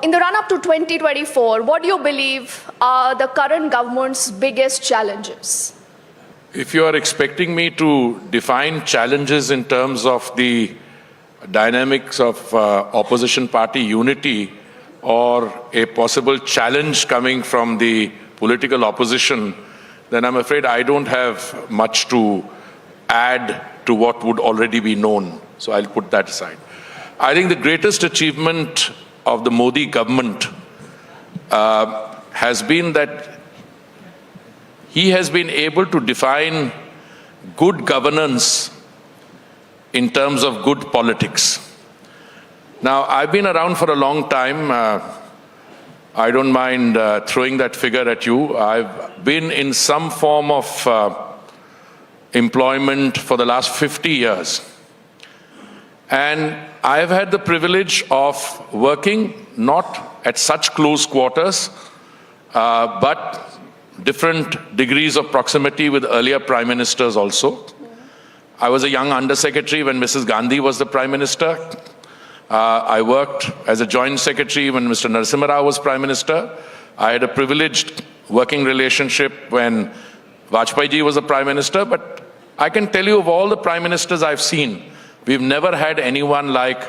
In the run-up to 2024, what do you believe are the current government's biggest challenges? If you are expecting me to define challenges in terms of the dynamics of opposition party unity or a possible challenge coming from the political opposition, then I'm afraid I don't have much to add to what would already be known. So I'll put that aside. I think the greatest achievement of the Modi government has been that he has been able to define good governance in terms of good politics. Now, I've been around for a long time. I don't mind throwing that figure at you. I've been in some form of employment for the last 50 years. And I've had the privilege of working not at such close quarters, but different degrees of proximity with earlier prime ministers also. I was a young undersecretary when Mrs. Gandhi was the Prime Minister. I worked as a joint secretary when Mr. Narasimha Rao was Prime Minister. I had a privileged working relationship when Vajpayee ji was the Prime Minister. But I can tell you of all the Prime Ministers I've seen, we've never had anyone like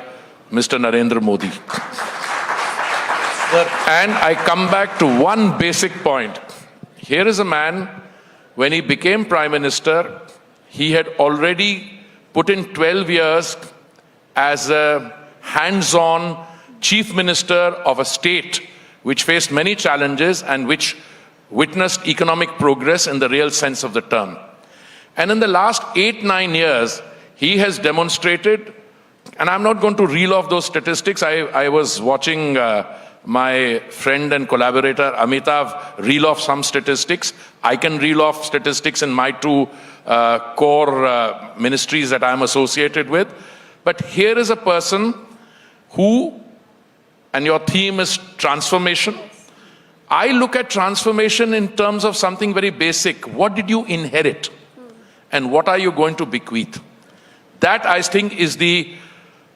Mr. Narendra Modi. And I come back to one basic point. Here is a man, when he became Prime Minister, he had already put in 12 years as a hands-on chief minister of a state which faced many challenges and which witnessed economic progress in the real sense of the term. And in the last 8-9 years, he has demonstrated, and I'm not going to reel off those statistics. I was watching my friend and collaborator Amitav reel off some statistics. I can reel off statistics in my two core ministries that I'm associated with. But here is a person who, and your theme is transformation. I look at transformation in terms of something very basic. What did you inherit? And what are you going to bequeath? That, I think, is the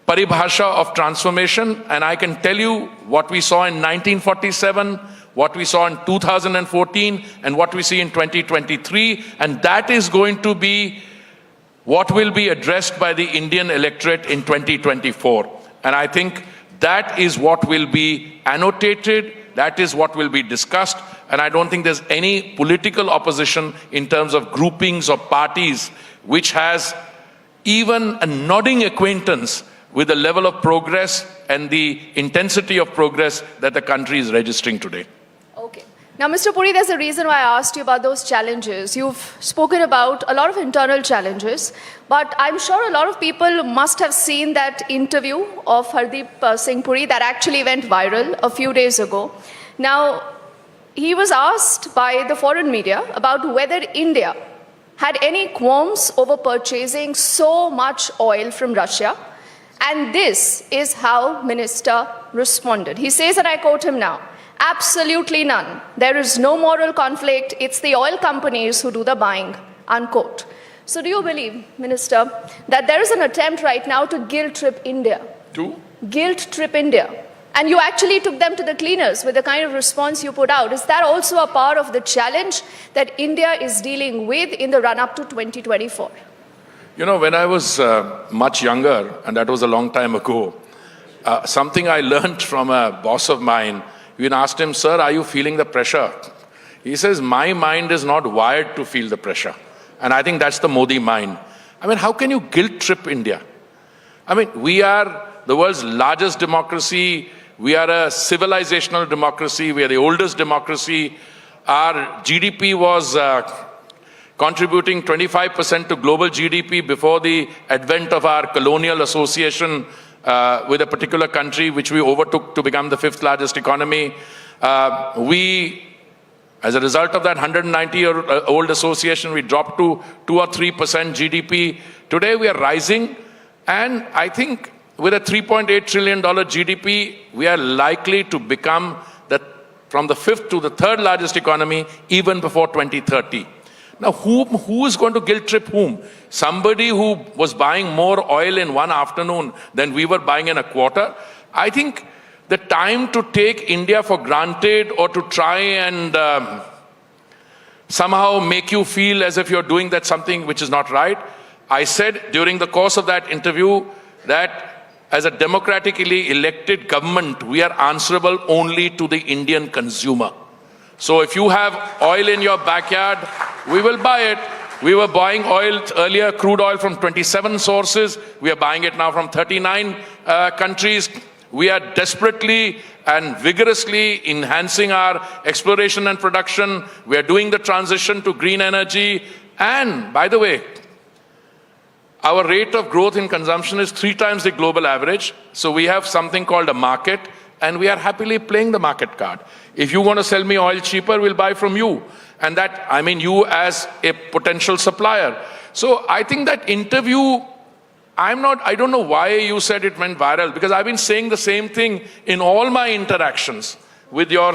paribhasha of transformation. And I can tell you what we saw in 1947, what we saw in 2014, and what we see in 2023. And that is going to be what will be addressed by the Indian electorate in 2024. And I think that is what will be annotated, that is what will be discussed. And I don't think there's any political opposition in terms of groupings or parties which has even a nodding acquaintance with the level of progress and the intensity of progress that the country is registering today. Okay. Now, Mr. Puri, there's a reason why I asked you about those challenges. You've spoken about a lot of internal challenges, but I'm sure a lot of people must have seen that interview of Hardeep Singh Puri that actually went viral a few days ago. Now, he was asked by the foreign media about whether India had any qualms over purchasing so much oil from Russia. And this is how Minister responded. He says, and I quote him now, "Absolutely none. There is no moral conflict. It's the oil companies who do the buying," unquote. So do you believe, Minister, that there is an attempt right now to guilt trip India? To? Guilt trip India. And you actually took them to the cleaners with the kind of response you put out. Is that also a part of the challenge that India is dealing with in the run-up to 2024? You know, when I was much younger, and that was a long time ago, something I learned from a boss of mine, we asked him, "Sir, are you feeling the pressure?" He says, "My mind is not wired to feel the pressure." And I think that's the Modi mind. I mean, how can you guilt trip India? I mean, we are the world's largest democracy. We are a civilizational democracy. We are the oldest democracy. Our GDP was contributing 25% to global GDP before the advent of our colonial association with a particular country, which we overtook to become the 5th largest economy. As a result of that 190-year-old association, we dropped to 2 or 3% GDP. Today we are rising, and I think with a $3.8 trillion GDP, we are likely to become from the 5th to the 3rd largest economy even before 2030. Now, who is going to guilt trip whom? Somebody who was buying more oil in one afternoon than we were buying in a quarter? I think the time to take India for granted or to try and somehow make you feel as if you're doing that something which is not right. I said during the course of that interview that as a democratically elected government, we are answerable only to the Indian consumer. So if you have oil in your backyard, we will buy it. We were buying oil earlier, crude oil from 27 sources. We are buying it now from 39 countries. We are desperately and vigorously enhancing our exploration and production. We are doing the transition to green energy. And by the way, our rate of growth in consumption is 3 times the global average. So we have something called a market, and we are happily playing the market card. If you want to sell me oil cheaper, we'll buy from you. And that, I mean you as a potential supplier. So I think that interview, I don't know why you said it went viral, because I've been saying the same thing in all my interactions with your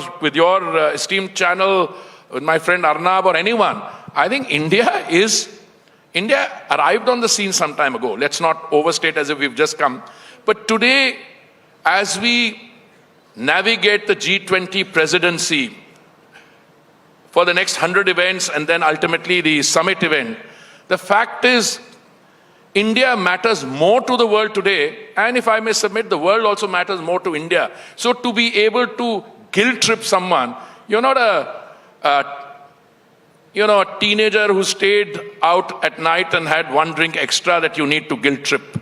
esteemed channel, with my friend Arnab or anyone. I think India arrived on the scene some time ago. Let's not overstate as if we've just come. But today, as we navigate the G20 presidency for the next 100 events and then ultimately the summit event, the fact is India matters more to the world today, and if I may submit, the world also matters more to India. So to be able to guilt trip someone, you're not a teenager who stayed out at night and had 1 drink extra that you need to guilt trip.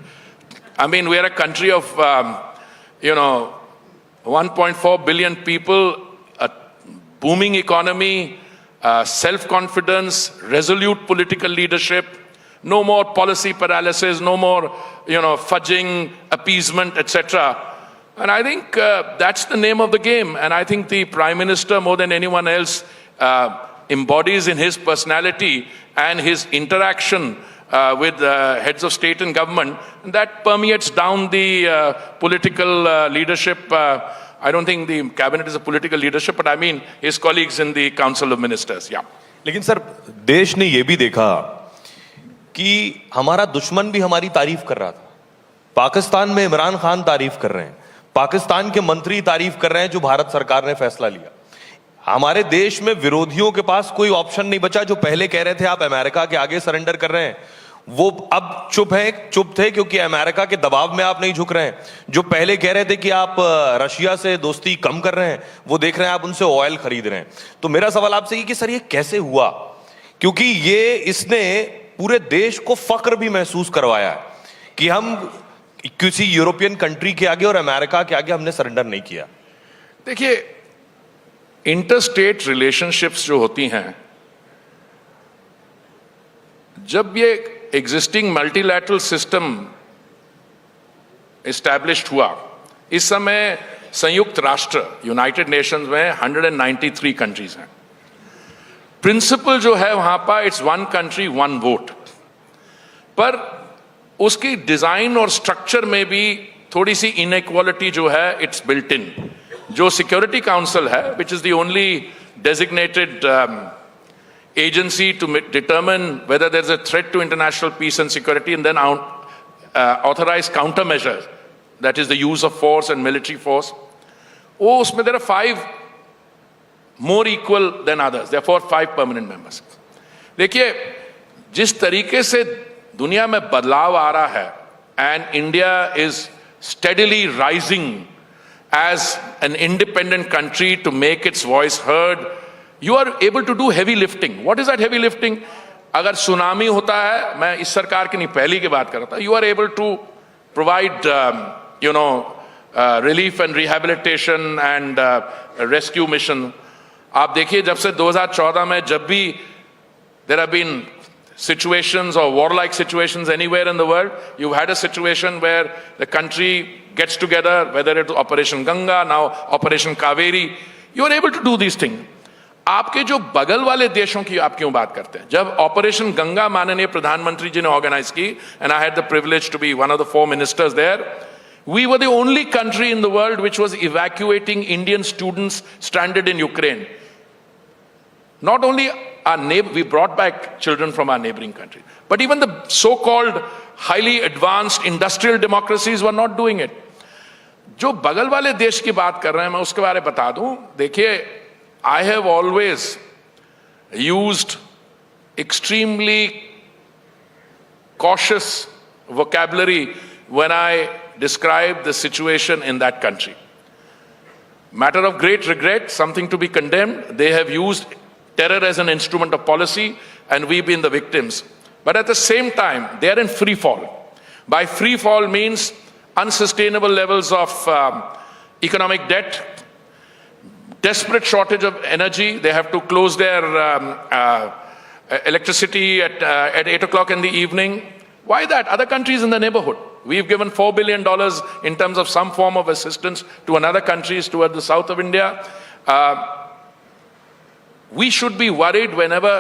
I mean, we are a country of, 1.4 billion people, a booming economy, self-confidence, resolute political leadership, no more policy paralysis, no more, fudging, appeasement, etc. And I think that's the name of the game. And I think the Prime Minister, more than anyone else, embodies in his personality and his interaction with heads of state and government, and that permeates down the political leadership. I don't think the cabinet is a political leadership, but I mean his colleagues in the Council of Ministers. Yeah. लेकिन sir देश ने ये भी देखा कि हमारा दुश्मन भी हमारी तारीफ कर रहा था। पाकिस्तान में इमरान खान तारीफ कर रहे हैं, पाकिस्तान के मंत्री तारीफ कर रहे हैं जो भारत सरकार ने फैसला लिया। हमारे देश में विरोधियों के पास कोई ऑप्शन नहीं बचा। जो पहले कह रहे थे आप अमेरिका के आगे सरेंडर कर रहे हैं, वो अब चुप थे क्योंकि अमेरिका के दबाव में आप नहीं झुक रहे हैं। जो पहले कह रहे थे कि आप रशिया से दोस्ती कम कर रहे हैं, वो देख रहे हैं आप उनसे ऑयल खरीद रहे हैं। तो मेरा सवाल आपसे ये कि सर ये कैसे हुआ? क्योंकि ये इसने पूरे देश को फक्र भी महसूस करवाया है कि हम किसी यूरोपियन कंट्री के आगे और अमेरिका के आगे हमने सरेंडर नहीं किया। देखिए, इंटरस्टेट रिलेशनशिप्स जो होती हैं, जब ये एग्जिस्टिंग मल्टीलैटरल सिस्टम एस्टैब्लिश्ड हुआ, इस समय संयुक्त राष्ट्र यूनाइटेड नेशंस में 193 कंट्रीज हैं। प्रिंसिपल जो है वहां पर it's one country one vote, पर उसकी डिजाइन और स्ट्रक्चर में भी थोड़ी सी इनइक्वालिटी जो है इट्स बिल्ट इन। जो सिक्योरिटी काउंसिल है, which is the only designated agency to determine whether there is a threat to international peace and security and then authorize countermeasures, that is the use of force and military force. Oh, usme there are 5 more equal than others. Therefore, 5 permanent members. देखिए, जिस तरीके से दुनिया में बदलाव आ रहा है, and India is steadily rising as an independent country to make its voice heard, you are able to do heavy lifting. What is that heavy lifting? अगर सुनामी होता है, मैं इस सरकार की नहीं पहली की बात कर रहा था, you are able to provide relief and rehabilitation and rescue mission. आप देखिए, जब से 2014 में जब भी there have been situations or warlike situations anywhere in the world, you've had a situation where the country gets together, whether it's Operation Ganga, now Operation Kaveri, you are able to do these things. आपके जो बगल वाले देशों की आप क्यों बात करते हैं? जब ऑपरेशन गंगा माननीय प्रधानमंत्री जी ने ऑर्गेनाइज की, and I had the privilege to be one of the 4 ministers there, we were the only country in the world which was evacuating Indian students stranded in Ukraine. Not only we brought back children from our neighboring countries, but even the so-called highly advanced industrial democracies were not doing it. जो बगल वाले देश की बात कर रहे हैं, मैं उसके बारे में बता दूं. देखिए, I have always used extremely cautious vocabulary when I describe the situation in that country. Matter of great regret, something to be condemned. They have used terror as an instrument of policy, and we've been the victims. But at the same time, they are in free fall. By free fall means unsustainable levels of economic debt, desperate shortage of energy. They have to close their electricity at 8 o'clock in the evening. Why that? Other countries in the neighborhood. We've given $4 billion in terms of some form of assistance to another countries toward the south of India. We should be worried whenever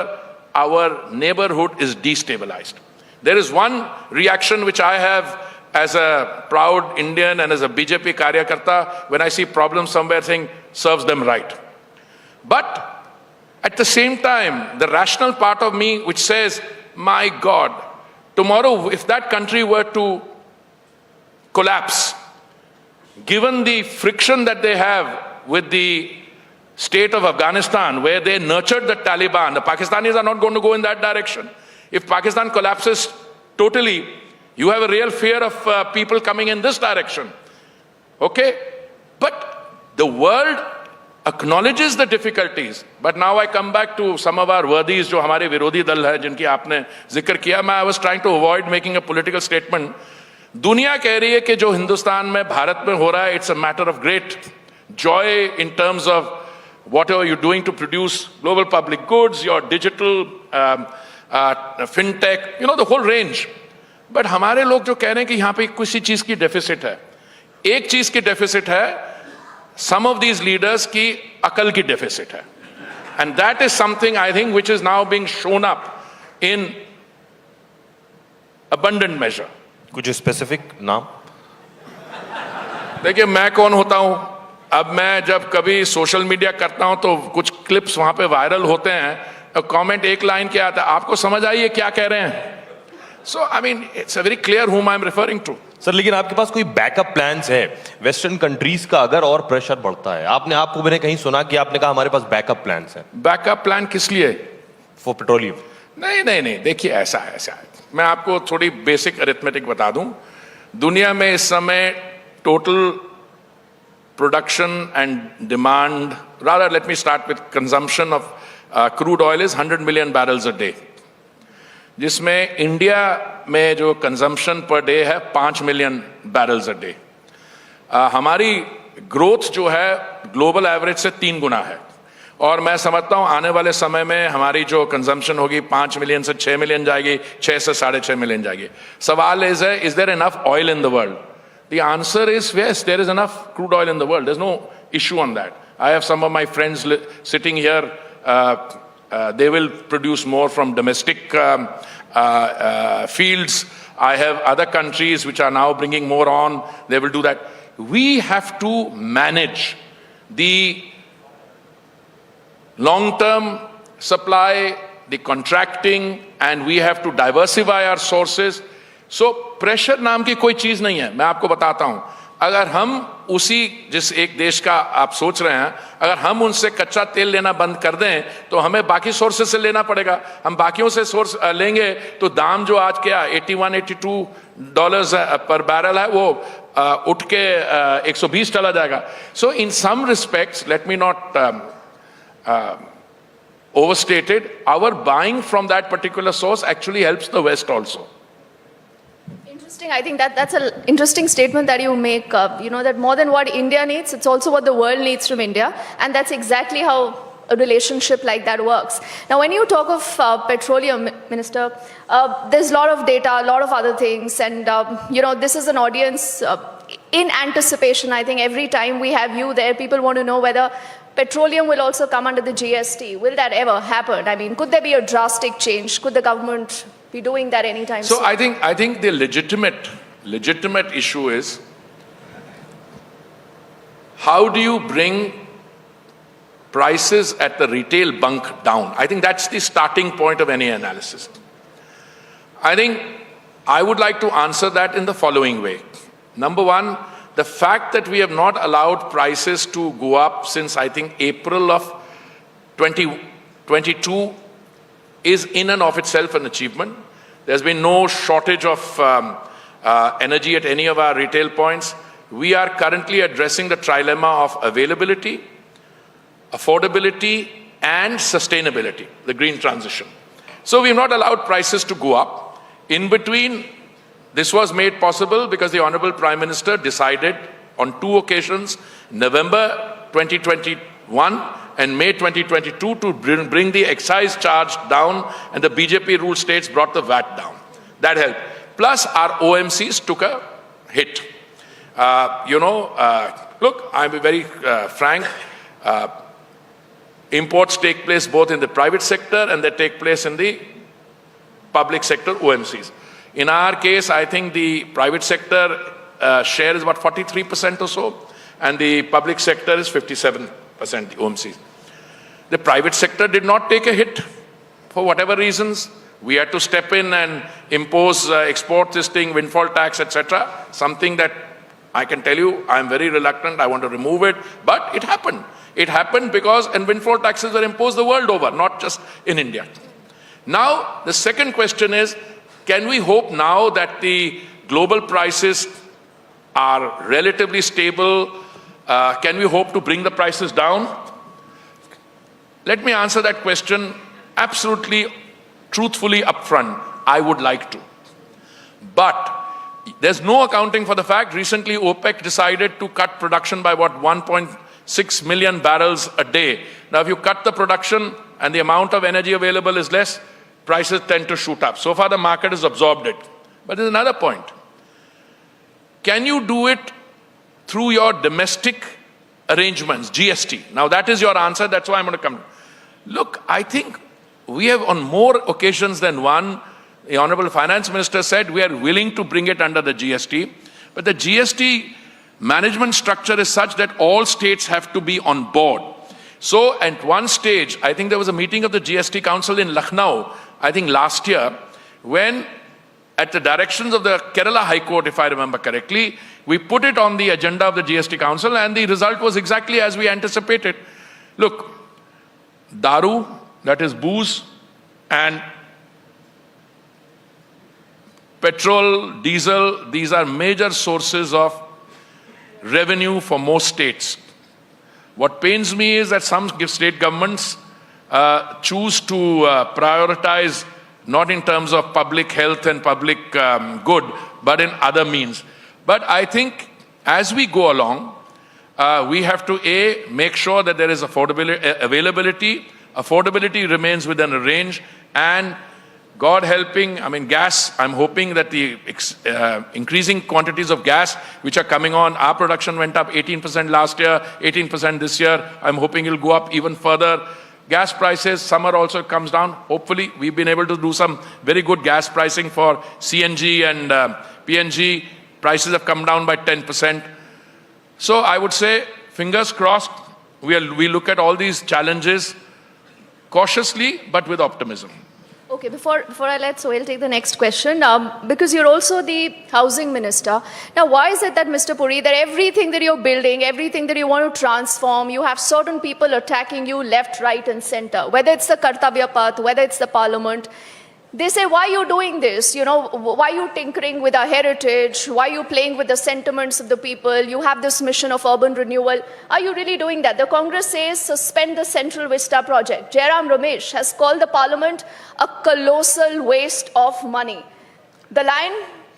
our neighborhood is destabilized. There is one reaction which I have as a proud Indian and as a BJP karyakarta, when I see problems somewhere, saying serves them right. But at the same time, the rational part of me which says, my God, tomorrow if that country were to collapse, given the friction that they have with the state of Afghanistan, where they nurtured the Taliban, the Pakistanis are not going to go in that direction. If Pakistan collapses totally, you have a real fear of people coming in this direction. Okay? But the world acknowledges the difficulties. But now I come back to some of our worthies, जो हमारे विरोधी दल है, जिनकी आपने जिक्र किया. I was trying to avoid making a political statement. दुनिया कह रही है कि जो हिंदुस्तान में, भारत में हो रहा है, it's a matter of great joy in terms of whatever you're doing to produce global public goods, your digital, fintech, the whole range. But हमारे लोग जो कह रहे हैं कि यहाँ पे किसी चीज की डेफिसिट है, एक चीज की डेफिसिट है, some of these leaders की अकल की डेफिसिट है. And that is something I think which is now being shown up in abundant measure. कुछ स्पेसिफिक नाम? देखिए, मैं कौन होता हूं अब मैं जब कभी सोशल मीडिया करता हूं तो कुछ क्लिप्स वहां पे वायरल होते हैं, कमेंट एक लाइन के आता है, आपको समझ आई है क्या कह रहे हैं? So I mean it's a very clear whom I am referring to. Sir लेकिन आपके पास कोई बैकअप प्लान्स है वेस्टर्न कंट्रीज का अगर और प्रेशर बढ़ता है? आपको मैंने कहीं सुना कि आपने कहा हमारे पास बैकअप प्लान्स हैं. बैकअप प्लान किस लिए? For petroleum. नहीं, देखिए ऐसा है. मैं आपको थोड़ी बेसिक अरिथमेटिक बता दूं. दुनिया में इस समय total production and demand, rather let me start with consumption of crude oil is 100 million barrels a day, जिसमें इंडिया में जो कंजम्पशन पर डे है 5 मिलियन बैरल्स अ डे. हमारी ग्रोथ जो है ग्लोबल एवरेज से 3 गुना है, और मैं समझता हूं आने वाले समय में हमारी जो कंजम्पशन होगी 5 मिलियन से 6 मिलियन जाएगी, 6 से 6.5 मिलियन जाएगी. सवाल is there enough oil in the world? The answer is yes, there is enough crude oil in the world. There is no issue on that. I have some of my friends sitting here. They will produce more from domestic fields. I have other countries which are now bringing more on. They will do that. We have to manage the long-term supply, the contracting, and we have to diversify our sources. So pressure नाम की कोई चीज नहीं है. मैं आपको बताता हूं, अगर हम उसी जिस एक देश का आप सोच रहे हैं, अगर हम उनसे कच्चा तेल लेना बंद कर दें तो हमें बाकी सोर्सेस से लेना पड़ेगा. हम बाकियों से सोर्स लेंगे तो दाम जो आज क्या $81-82 पर बैरल है वो उठ के 120 चला जाएगा. So in some respects, let me not overstate it, our buying from that particular source actually helps the West also. Interesting. I think that's an interesting statement that you make. That more than what India needs, it's also what the world needs from India, and that's exactly how a relationship like that works. Now, when you talk of petroleum, Minister, there's a lot of data, a lot of other things, and this is an audience in anticipation. I think every time we have you there, people want to know whether petroleum will also come under the GST. Will that ever happen? I mean, could there be a drastic change? Could the government be doing that anytime soon? So I think the legitimate issue is, how do you bring prices at the retail bunk down? I think that's the starting point of any analysis. I think I would like to answer that in the following way. Number one, the fact that we have not allowed prices to go up since I think April of 2022 is in and of itself an achievement. There's been no shortage of energy at any of our retail points. We are currently addressing the trilemma of availability, affordability, and sustainability, the green transition. So we've not allowed prices to go up. In between, this was made possible because the Honorable Prime Minister decided on 2 occasions, November 2021 and May 2022, to bring the excise charge down, and the BJP-ruled states brought the VAT down. That helped. Plus, our OMCs took a hit. Look, I'm very frank. Imports take place both in the private sector and they take place in the public sector, OMCs. In our case, I think the private sector share is about 43% or so, and the public sector is 57%, the OMCs. The private sector did not take a hit for whatever reasons. We had to step in and impose export listing, windfall tax, etc. Something that I can tell you, I'm very reluctant, I want to remove it, but it happened. It happened because, and windfall taxes were imposed the world over, not just in India. Now, the second question is, can we hope now that the global prices are relatively stable? Can we hope to bring the prices down? Let me answer that question absolutely, truthfully upfront. I would like to. But there's no accounting for the fact recently OPEC decided to cut production by what, 1.6 million barrels a day. Now, if you cut the production and the amount of energy available is less, prices tend to shoot up. So far, the market has absorbed it. But there's another point. Can you do it through your domestic arrangements, GST? Now, that is your answer. That's why I'm going to come. Look, I think we have on more occasions than one, the Honorable Finance Minister said we are willing to bring it under the GST. But the GST management structure is such that all states have to be on board. So at one stage, I think there was a meeting of the GST Council in Lucknow, I think last year, when at the directions of the Kerala High Court, if I remember correctly, we put it on the agenda of the GST Council and the result was exactly as we anticipated. Look, daru, that is booze, and petrol, diesel, these are major sources of revenue for most states. What pains me is that some state governments choose to prioritize not in terms of public health and public good, but in other means. But I think as we go along, we have to make sure that there is availability. Affordability remains within a range, and God helping, I mean gas, I'm hoping that the increasing quantities of gas which are coming on, our production went up 18% last year, 18% this year. I'm hoping it'll go up even further. Gas prices, summer also comes down. Hopefully, we've been able to do some very good gas pricing for CNG and PNG. Prices have come down by 10%. So I would say, fingers crossed, we look at all these challenges cautiously, but with optimism. Okay, before I let Sohail take the next question, because you're also the housing minister. Now, why is it that, Mr. Puri, that everything that you're building, everything that you want to transform, you have certain people attacking you left, right, and center, whether it's the Kartavya Path, whether it's the parliament. They say, why are you doing this? You know, why are you tinkering with our heritage? Why are you playing with the sentiments of the people? You have this mission of urban renewal. Are you really doing that? The Congress says, suspend the Central Vista project. Jairam Ramesh has called the parliament a colossal waste of money. The line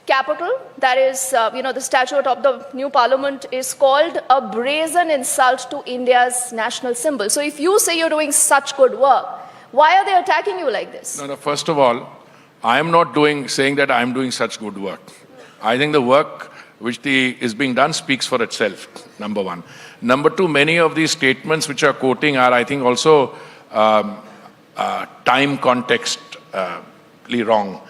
capital, that is, the statute of the new parliament is called a brazen insult to India's national symbol. So if you say you're doing such good work, why are they attacking you like this? No, first of all, I am not saying that I am doing such good work. I think the work which is being done speaks for itself, number one. Number two, many of these statements which are quoting are, I think, also time contextly wrong.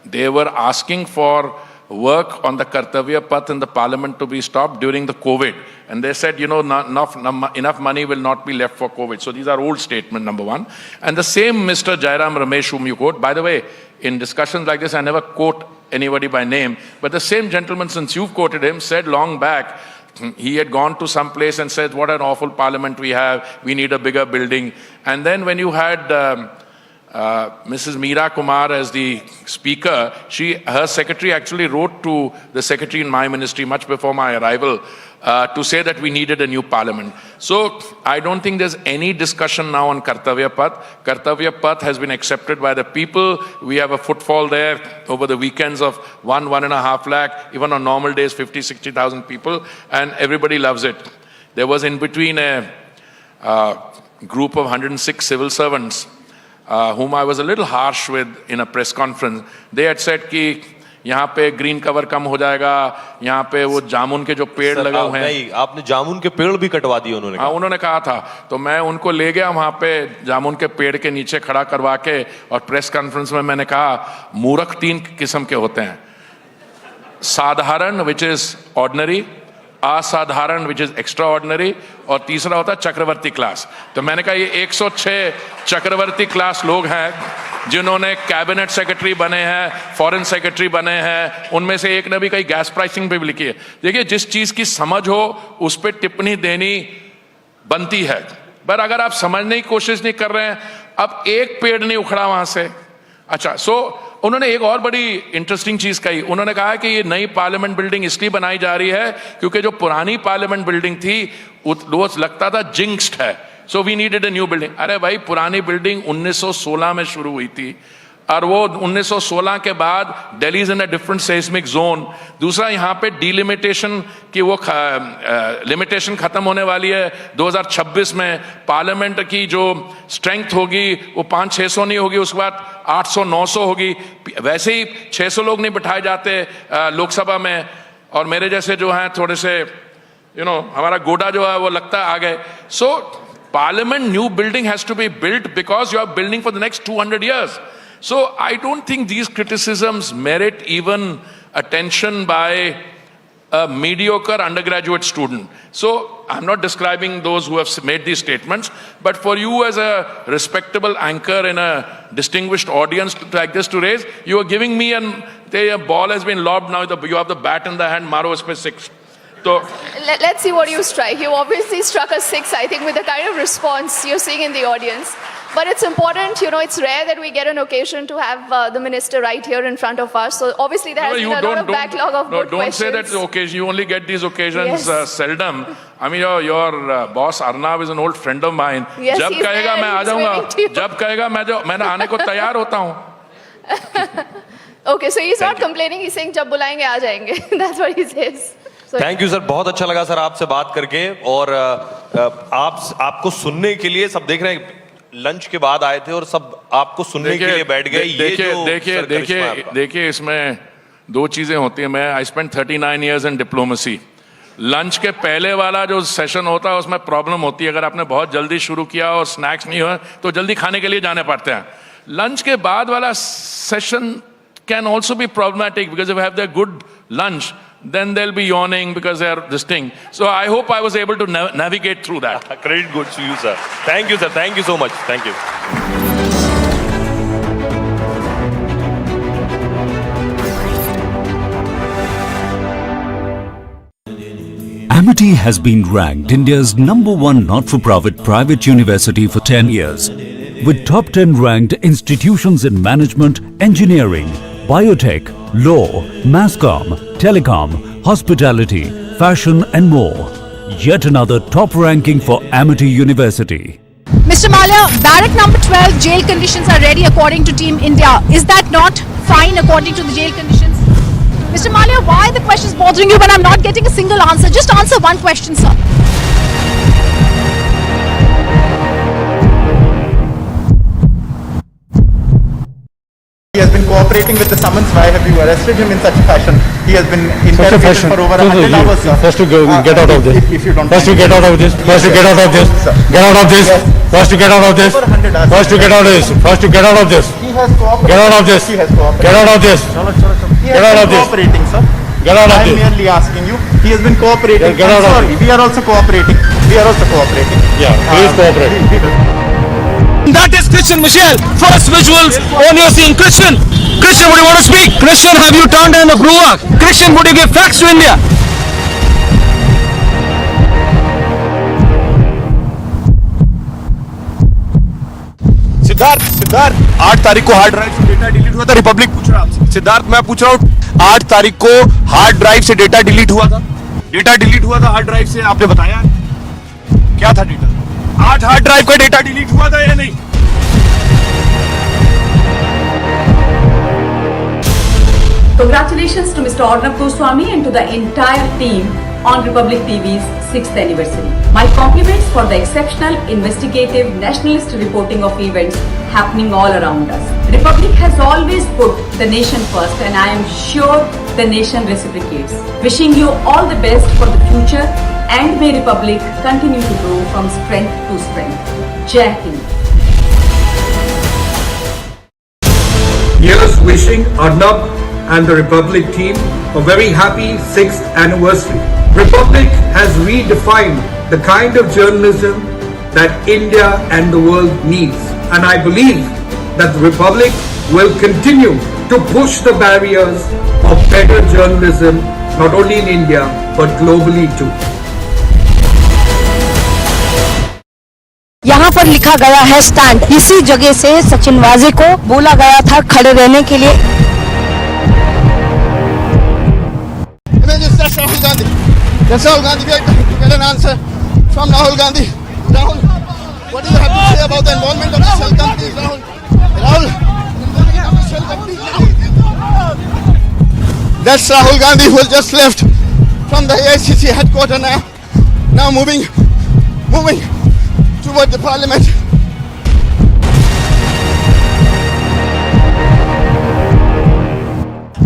They were asking for work on the Kartavya Path in the parliament to be stopped during the COVID. And they said, not enough money will not be left for COVID. So these are old statements, number one. And the same Mr. Jairam Ramesh whom you quote, by the way, in discussions like this, I never quote anybody by name, but the same gentleman, since you've quoted him, said long back, he had gone to some place and said, what an awful parliament we have, we need a bigger building. And then when you had Mrs. Meera Kumar as the speaker, her secretary actually wrote to the secretary in my ministry much before my arrival to say that we needed a new parliament. So I don't think there's any discussion now on Kartavya Path. Kartavya Path has been accepted by the people. We have a footfall there over the weekends of 1.5 lakh, even on normal days 50,000-60,000 people, and everybody loves it. There was in between a group of 106 civil servants whom I was a little harsh with in a press conference. They had said कि यहाँ पे green cover कम हो जाएगा, यहाँ पे वो जामुन के जो पेड़ लगे हुए हैं, नहीं, आपने जामुन के पेड़ भी कटवा दिए उन्होंने कहा। हाँ, उन्होंने कहा था, तो मैं उनको ले गया वहाँ पे जामुन के पेड़ के नीचे खड़ा करवा के, और प्रेस कॉन्फ्रेंस में मैंने कहा मूर्ख 3 किस्म के होते हैं, साधारण विच इज ऑर्डिनरी, असाधारण विच इज एक्स्ट्रा ऑर्डिनरी, और तीसरा होता है चक्रवर्ती क्लास। तो मैंने कहा ये 106 चक्रवर्ती क्लास लोग हैं जिन्होंने कैबिनेट सेक्रेटरी बने हैं, फॉरेन सेक्रेटरी बने हैं, उनमें से एक ने भी कहीं गैस प्राइसिंग पे भी लिखी है। देखिए, जिस चीज की समझ हो उस पर टिप्पणी देनी बनती है, पर अगर आप समझने की कोशिश नहीं कर रहे हैं, अब एक पेड़ नहीं उखड़ा वहां से। अच्छा, उन्होंने एक और बड़ी इंटरेस्टिंग चीज कही, उन्होंने कहा कि ये नई पार्लियामेंट बिल्डिंग इसलिए बनाई जा रही है क्योंकि जो पुरानी पार्लियामेंट बिल्डिंग थी वो लगता था जिंक्स्ड है, so we needed a new building. अरे भाई, पुरानी बिल्डिंग 1916 में शुरू हुई थी, और वो 1916 के बाद Delhi is in a different seismic zone. दूसरा, यहाँ पे डिलिमिटेशन की वो लिमिटेशन खत्म होने वाली है 2026 में। पार्लियामेंट की जो स्ट्रेंथ होगी वो 500-600 नहीं होगी, उसके बाद 800-900 होगी। वैसे ही 600 लोग नहीं बिठाए जाते लोकसभा में, और मेरे जैसे जो हैं थोड़े से हमारा गोडा जो है वो लगता है आ गए। So parliament new building has to be built because you are building for the next 200 years. So I don't think these criticisms merit even attention by a mediocre undergraduate student. So I'm not describing those who have made these statements, but for you as a respectable anchor in a distinguished audience like this to raise, you are giving me a ball has been lobbed, now you have the bat in the hand, maro uspe six. So Let's see what you strike. You obviously struck a 6, I think, with the kind of response you're seeing in the audience. But it's important, it's rare that we get an occasion to have the minister right here in front of us. So obviously there has been a lot of backlog of good questions. Don't say that occasion. You only get these occasions seldom. I mean, your boss Arnav is an old friend of mine. Yes, जब he's कहेगा there, मैं आ he's जाऊंगा. waiting to you. जब कहेगा मैं आने को तैयार होता हूँ. Okay, so he's not complaining. He's saying जब बुलाएंगे आ जाएंगे. That's what he says. Thank you sir, बहुत अच्छा लगा सर आपसे बात करके, और आपको सुनने के लिए सब देख रहे हैं, लंच के बाद आए थे और सब आपको सुनने के लिए बैठ गए। देखिए इसमें दो चीजें होती हैं। मैं I spend 39 years in diplomacy. Lunch के पहले वाला जो सेशन होता है उसमें प्रॉब्लम होती है, अगर आपने बहुत जल्दी शुरू किया और स्नैक्स नहीं हुआ तो जल्दी खाने के लिए जाने पड़ते हैं। लंच के बाद वाला session can also be problematic because if you have their good lunch, then they'll be yawning because they are this thing. So I hope I was able to navigate through that. Credit goes to you, sir. Thank you, sir. Thank you so much. Thank you. Amity has been ranked India's #1 not-for-profit private university for 10 years, with top 10 ranked institutions in management, engineering, biotech, law, masscom, telecom, hospitality, fashion and more. Yet another top ranking for Amity University. Mr. Malia, barrack number 12 jail conditions are ready according to Team India. Is that not fine according to the jail conditions? Mr. Malia, why the question is bothering you when I'm not getting a single answer? Just answer one question, sir. He has been cooperating with the summons. Why have you arrested him in such fashion? He has been interrogated for over 100 hours, sir. First to get out of this. If you don't First to get out of this. First to get out of this. Get out of this. First to get out of this. First to get out of this. First to get out of this. He has cooperated. Get out of this. He has cooperated. Get out of this. He Get out has of been this. cooperating, sir. Get out of I am this. merely asking you. He has been cooperating. Get out of Sorry, we are also cooperating. We are also cooperating. Yeah, please cooperate. That is Christian Michelle. First visuals on your scene. Christian, would you want to speak? Christian, have you turned in a Bruak? Christian, would you give facts to India? Siddharth 8 तारीख को hard drive से data delete हुआ था, Republic पूछ रहा है। सिद्धार्थ मैं पूछ रहा हूँ, 8 तारीख को हार्ड ड्राइव से डेटा डिलीट हुआ था, हार्ड ड्राइव से, आपने बताया क्या था डेटा? 8 हार्ड ड्राइव का डेटा डिलीट हुआ था या नहीं? Congratulations to Mr. Arnab Goswami and to the entire team on Republic TV's 6th anniversary. My compliments for the exceptional, investigative, nationalist reporting of events happening all around us. Republic has always put the nation first, and I am sure the nation reciprocates. Wishing you all the best for the future, and may Republic continue to grow from strength to strength. Jai Hind. Here's wishing Arnab and the Republic team a very happy 6th anniversary. Republic has redefined the kind of journalism that India and the world needs, and I believe that the Republic will continue to push the barriers of better journalism not only in India but globally too. यहाँ पर लिखा गया है stand. इसी जगह से सचिन वाजे को बोला गया था खड़े रहने के लिए। That's Rahul Gandhi. That's Rahul Gandhi. We are trying to get an answer from Rahul Gandhi. Rahul, what do you have to say about the involvement of the shell companies, Rahul? Rahul, shell companies, Rahul. That's Rahul Gandhi who has just left from the AICC headquarters now moving toward the parliament.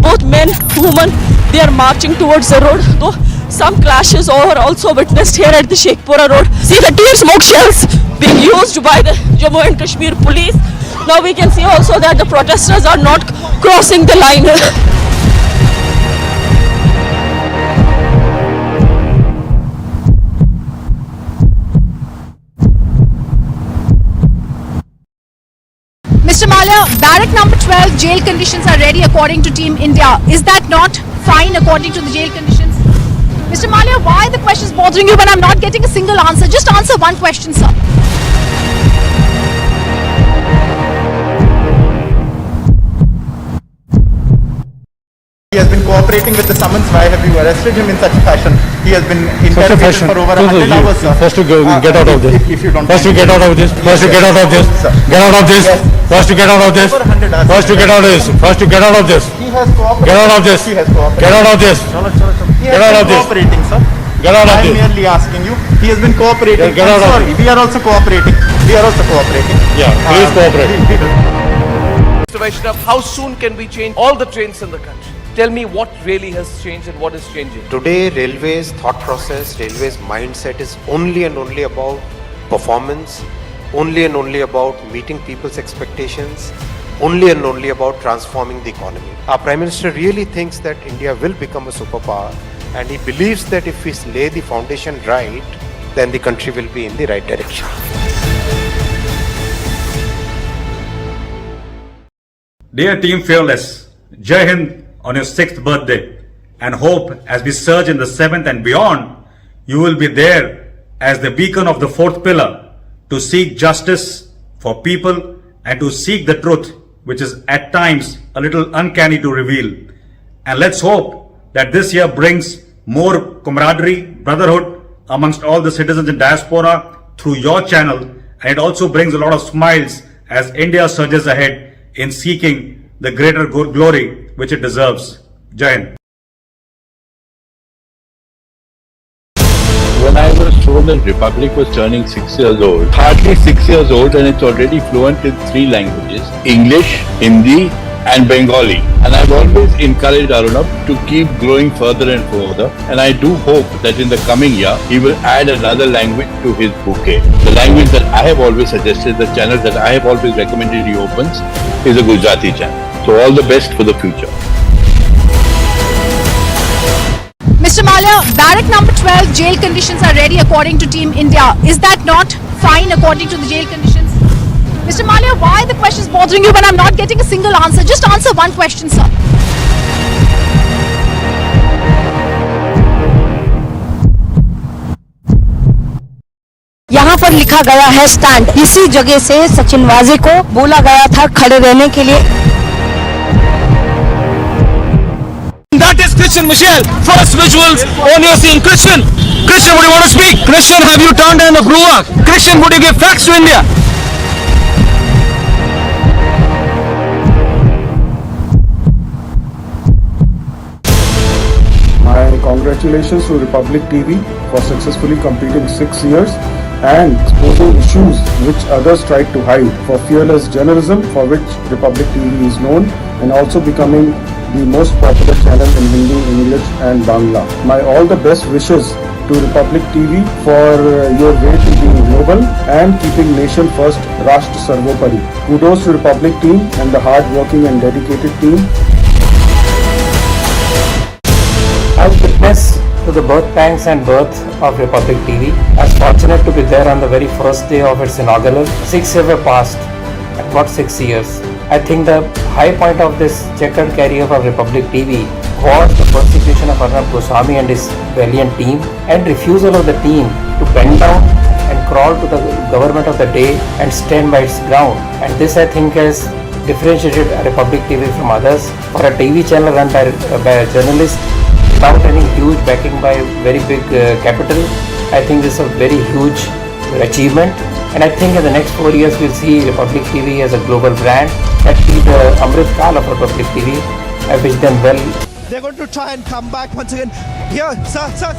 Both men, women, they are marching towards the road. Though some clashes are also witnessed here at the Sheikhpura road. See the tear smoke shells being used by the Jammu and Kashmir police. Now we can see also that the protesters are not crossing the line. Malia, barrack number 12 jail conditions are ready according to Team India. Is that not fine according to the jail conditions? Mr. Malia, why are the questions bothering you when I'm not getting a single answer? Just answer one question, sir. He has been cooperating with the summons. Why have you arrested him in such a fashion? He has been interrogated for over 100 hours, sir. First to get out of this. If you don't First to get out of this. First to get out of this. Get out of this. First to get out of this. First to get out of this. First to get out of this. He has cooperated. Get out of this. He has cooperated. Get out of this. He Get has out of been this. cooperating, sir. Get out of I am this. merely asking you. He has been cooperating. Get out of Sorry, we are also cooperating. We are also cooperating. Yeah, please cooperate. Mr. Vaishnaw, how soon can we change all the trains in the country? Tell me what really has changed and what is changing. Today, Railways thought process, Railways mindset is only and only about performance, only and only about meeting people's expectations, only and only about transforming the economy. Our Prime Minister really thinks that India will become a superpower, and he believes that if we lay the foundation right, then the country will be in the right direction. Dear Team Fearless, Jai Hind on your 6th birthday, and hope as we surge in the 7th and beyond, you will be there as the beacon of the 4th pillar to seek justice for people and to seek the truth, which is at times a little uncanny to reveal. And let's hope that this year brings more camaraderie, brotherhood amongst all the citizens in diaspora through your channel, and it also brings a lot of smiles as India surges ahead in seeking the greater glory which it deserves. Jai Hind. When I was told that Republic was turning 6 years old, hardly 6 years old, and it's already fluent in 3 languages, English, Hindi and Bengali. And I've always encouraged Arunab to keep growing further and further, and I do hope that in the coming year, he will add another language to his bouquet. The language that I have always suggested, the channel that I have always recommended he opens, is a Gujarati channel. So all the best for the future. Mr. Malia, barrack number 12 jail conditions are ready according to Team India. Is that not fine according to the jail conditions? Mr. Malia, why are the questions bothering you when I'm not getting a single answer? Just answer one question, sir. यहाँ पर लिखा गया है stand. इसी जगह से सचिन वाजे को बोला गया था खड़े रहने के लिए। That is Christian Michelle. First visuals on your scene. Christian, would you want to speak? Christian, have you turned down the Grua? Christian, would you give facts to India? My congratulations to Republic TV for successfully completing 6 years and exposing issues which others tried to hide, for fearless journalism for which Republic TV is known, and also becoming the most popular channel in Hindi, English and Bangla. My all the best wishes to Republic TV for your way to being global and keeping nation first, Rashtra Sarvopari. Kudos to Republic team and the hard-working and dedicated team. I've witnessed to the birth pangs and birth of Republic TV. I was fortunate to be there on the very first day of its inaugural. 6 years were passed. I've got 6 years. I think the high point of this checkered career of Republic TV was the persecution of Arnab Goswami and his valiant team, and refusal of the team to bend down and crawl to the government of the day and stand by its ground. And this, I think, has differentiated Republic TV from others. For a TV channel run by a journalist without any huge backing by very big capital, I think this is a very huge achievement. And I think in the next 4 years we'll see Republic TV as a global brand. That will be the Amrit Kal of Republic TV. I wish them well. They're going to try and come back once again. Here, sir. Sir,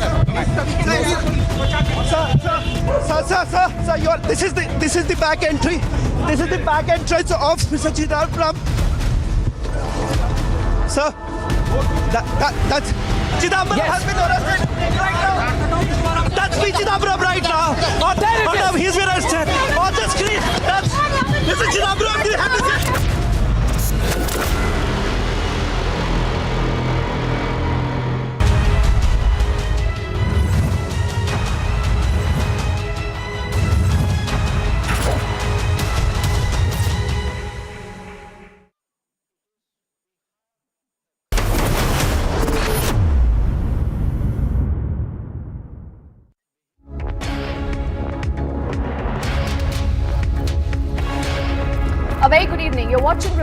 this is the back entry. This is the back entrance of Mr. Chidambaram. Sir, that's Chidambaram has been arrested right now. That's me, Chidambaram, right now. He's been arrested on the screen. That's Mr. Chidambaram. You have to see.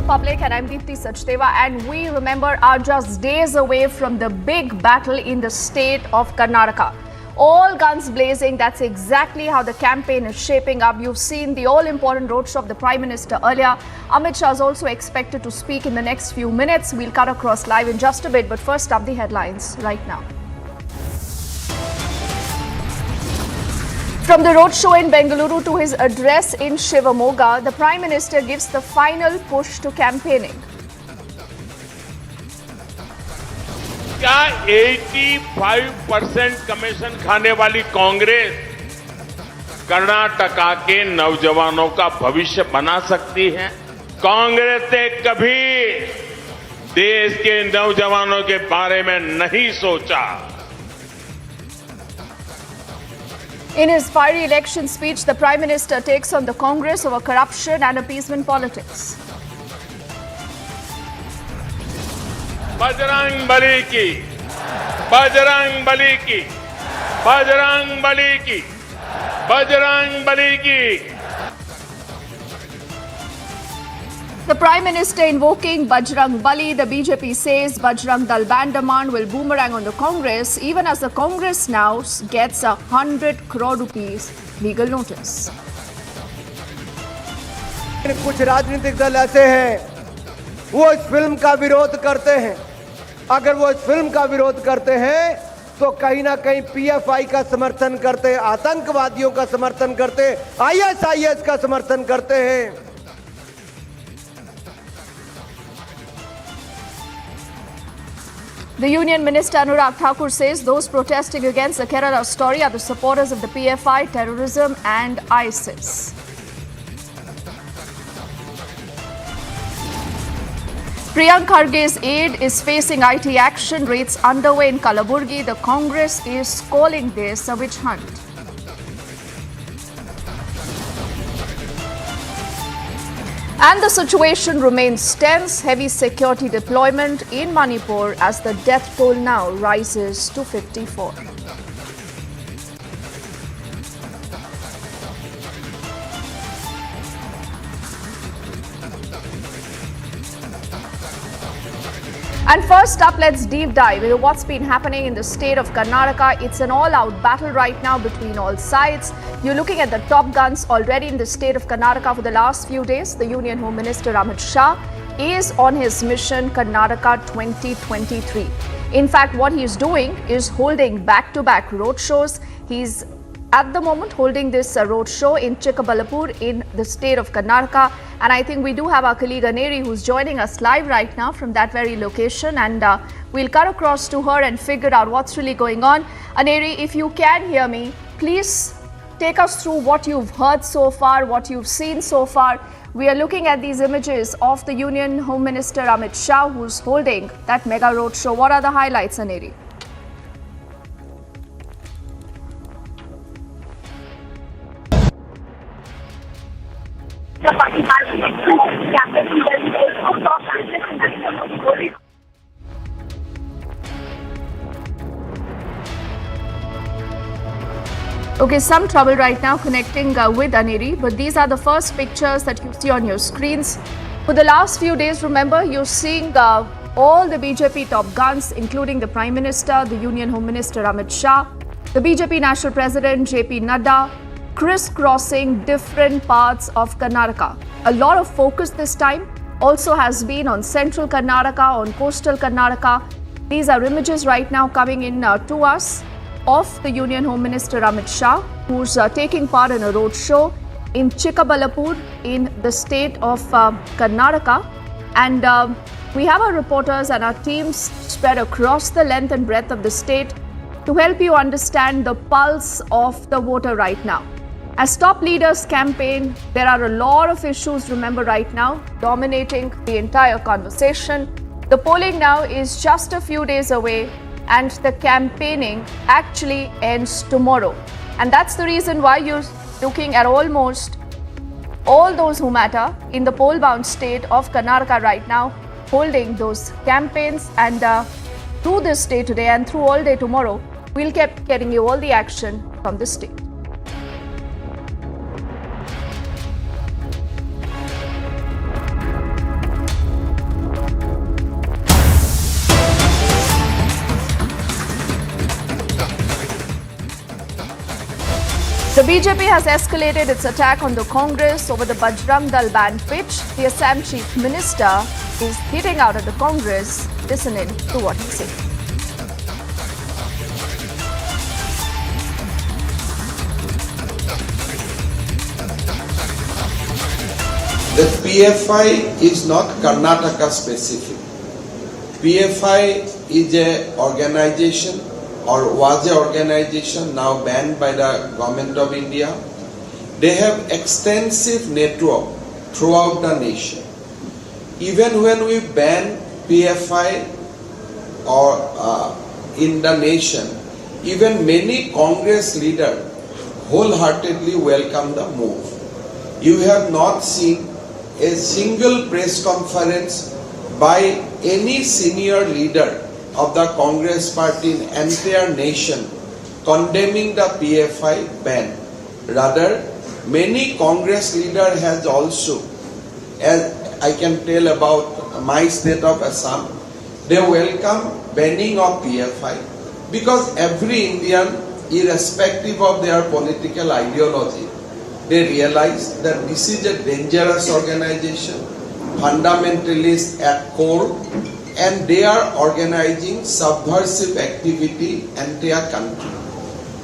Republic, and I'm Deepthi Sachdeva, and we are just days away from the big battle in the state of Karnataka. All guns blazing, that's exactly how the campaign is shaping up. You've seen the all-important roadshow of the Prime Minister earlier. Amit Shah is also expected to speak in the next few minutes. We'll cut across live in just a bit, but first up the headlines right now. From the roadshow in Bengaluru to his address in Shivamoga, the Prime Minister gives the final push to campaigning. क्या 85% commission खाने वाली कांग्रेस कर्नाटका के नौजवानों का भविष्य बना सकती है? कांग्रेस ने कभी देश के नौजवानों के बारे में नहीं सोचा. In his fiery election speech, the Prime Minister takes on the Congress over corruption and appeasement politics. Bajrang Bali की, बजरंग बली की, बजरंग बली की, बजरंग बली की. The Prime Minister invoking Bajrang Bali, the BJP says Bajrang Dal ban demand will boomerang on the Congress, even as the Congress now gets 100 crore rupees legal notice. कुछ राजनीतिक दल ऐसे हैं वो इस फिल्म का विरोध करते हैं. अगर वो इस फिल्म का विरोध करते हैं तो कहीं ना कहीं पीएफआई का समर्थन करते, आतंकवादियों का समर्थन करते, आईएसआईएस का समर्थन करते हैं. The Union Minister Anurag Thakur says those protesting against the Kerala story are the supporters of the PFI, terrorism and ISIS. Priyanka Kharge's aide is facing IT action, raids underway in Kalaburgi. The Congress is calling this a witch hunt. And the situation remains tense. Heavy security deployment in Manipur as the death toll now rises to 54. And first up, let's deep dive into what's been happening in the state of Karnataka. It's an all-out battle right now between all sides. You're looking at the top guns already in the state of Karnataka for the last few days. The Union Home Minister Amit Shah is on his mission Karnataka 2023. In fact, what he's doing is holding back-to-back roadshows. He's at the moment holding this roadshow in Chakrabarti in the state of Karnataka. And I think we do have our colleague Aneri who's joining us live right now from that very location. And we'll cut across to her and figure out what's really going on. Aneri, if you can hear me, please take us through what you've heard so far, what you've seen so far. We are looking at these images of the Union Home Minister Amit Shah who's holding that mega roadshow. What are the highlights, Aneri? Okay, some trouble right now connecting with Aneri, but these are the first pictures that you see on your screens. For the last few days, remember, you're seeing all the BJP top guns, including the Prime Minister, the Union Home Minister Amit Shah, the BJP National President JP Nadda, crisscrossing different parts of Karnataka. A lot of focus this time also has been on central Karnataka, on coastal Karnataka. These are images right now coming in to us of the Union Home Minister Amit Shah, who's taking part in a roadshow in Chikkaballapur in the state of Karnataka. And we have our reporters and our teams spread across the length and breadth of the state to help you understand the pulse of the voter right now. As top leaders campaign, there are a lot of issues, remember, right now, dominating the entire conversation. The polling now is just a few days away, and the campaigning actually ends tomorrow. And that's the reason why you're looking at almost all those who matter in the poll-bound state of Karnataka right now, holding those campaigns. And through this day today and through all day tomorrow, we'll keep getting you all the action from the state. The BJP has escalated its attack on the Congress over the Bajrang Dal ban pitch. The Assam Chief Minister is hitting out at the Congress. Listen in to what he said. The PFI is not Karnataka specific. PFI is a organization or was an organization now banned by the government of India. They have extensive network throughout the nation. Even when we ban PFI or in the nation, even many Congress leaders wholeheartedly welcome the move. You have not seen a single press conference by any senior leader of the Congress party in entire nation condemning the PFI ban. Rather, many Congress leader has also, as I can tell about my state of Assam, they welcome banning of PFI because every Indian, irrespective of their political ideology, they realize that this is a dangerous organization, fundamentalist at core, and they are organizing subversive activity entire country.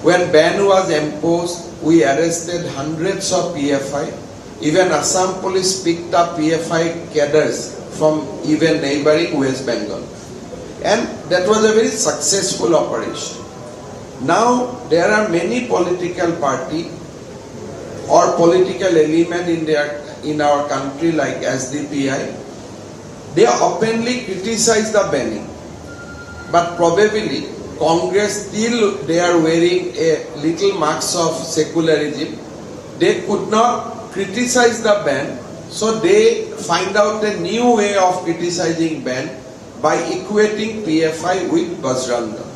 When ban was imposed, we arrested hundreds of PFI. Even Assam police picked up PFI cadres from even neighboring West Bengal. And that was a very successful operation. Now there are many political parties or political element in our country like SDPI, they openly criticize the banning. But probably Congress still they are wearing a little marks of secularism. They could not criticize the ban, so they find out a new way of criticizing ban by equating PFI with Bajrang Dal.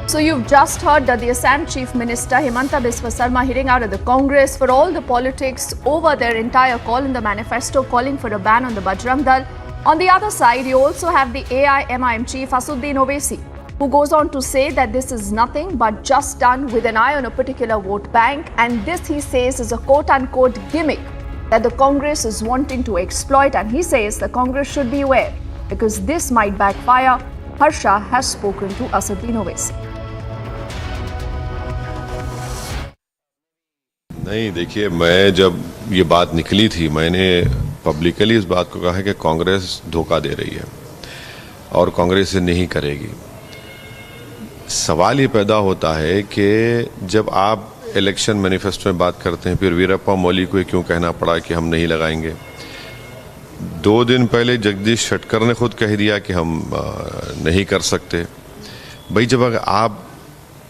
So you've just heard that the Assam Chief Minister Himanta Biswa Sarma hitting out at the Congress for all the politics over their entire call in the manifesto calling for a ban on the Bajrang Dal. On the other side, you also have the AIMIM Chief Asuddin Owaisi, who goes on to say that this is nothing but just done with an eye on a particular vote bank, and this, he says, is a quote-unquote gimmick that the Congress is wanting to exploit, and he says the Congress should be aware because this might backfire. Harsha has spoken to Asuddin Owaisi. नहीं, देखिए, मैं जब ये बात निकली थी मैंने publicly इस बात को कहा है कि कांग्रेस धोखा दे रही है और कांग्रेस ये नहीं करेगी। सवाल ये पैदा होता है कि जब आप इलेक्शन मैनिफेस्टो में बात करते हैं फिर वीरप्पा मोइली को क्यों कहना पड़ा कि हम नहीं लगाएंगे। 2 दिन पहले जगदीश शेट्टर ने खुद कह दिया कि हम नहीं कर सकते। भाई, जब अगर आप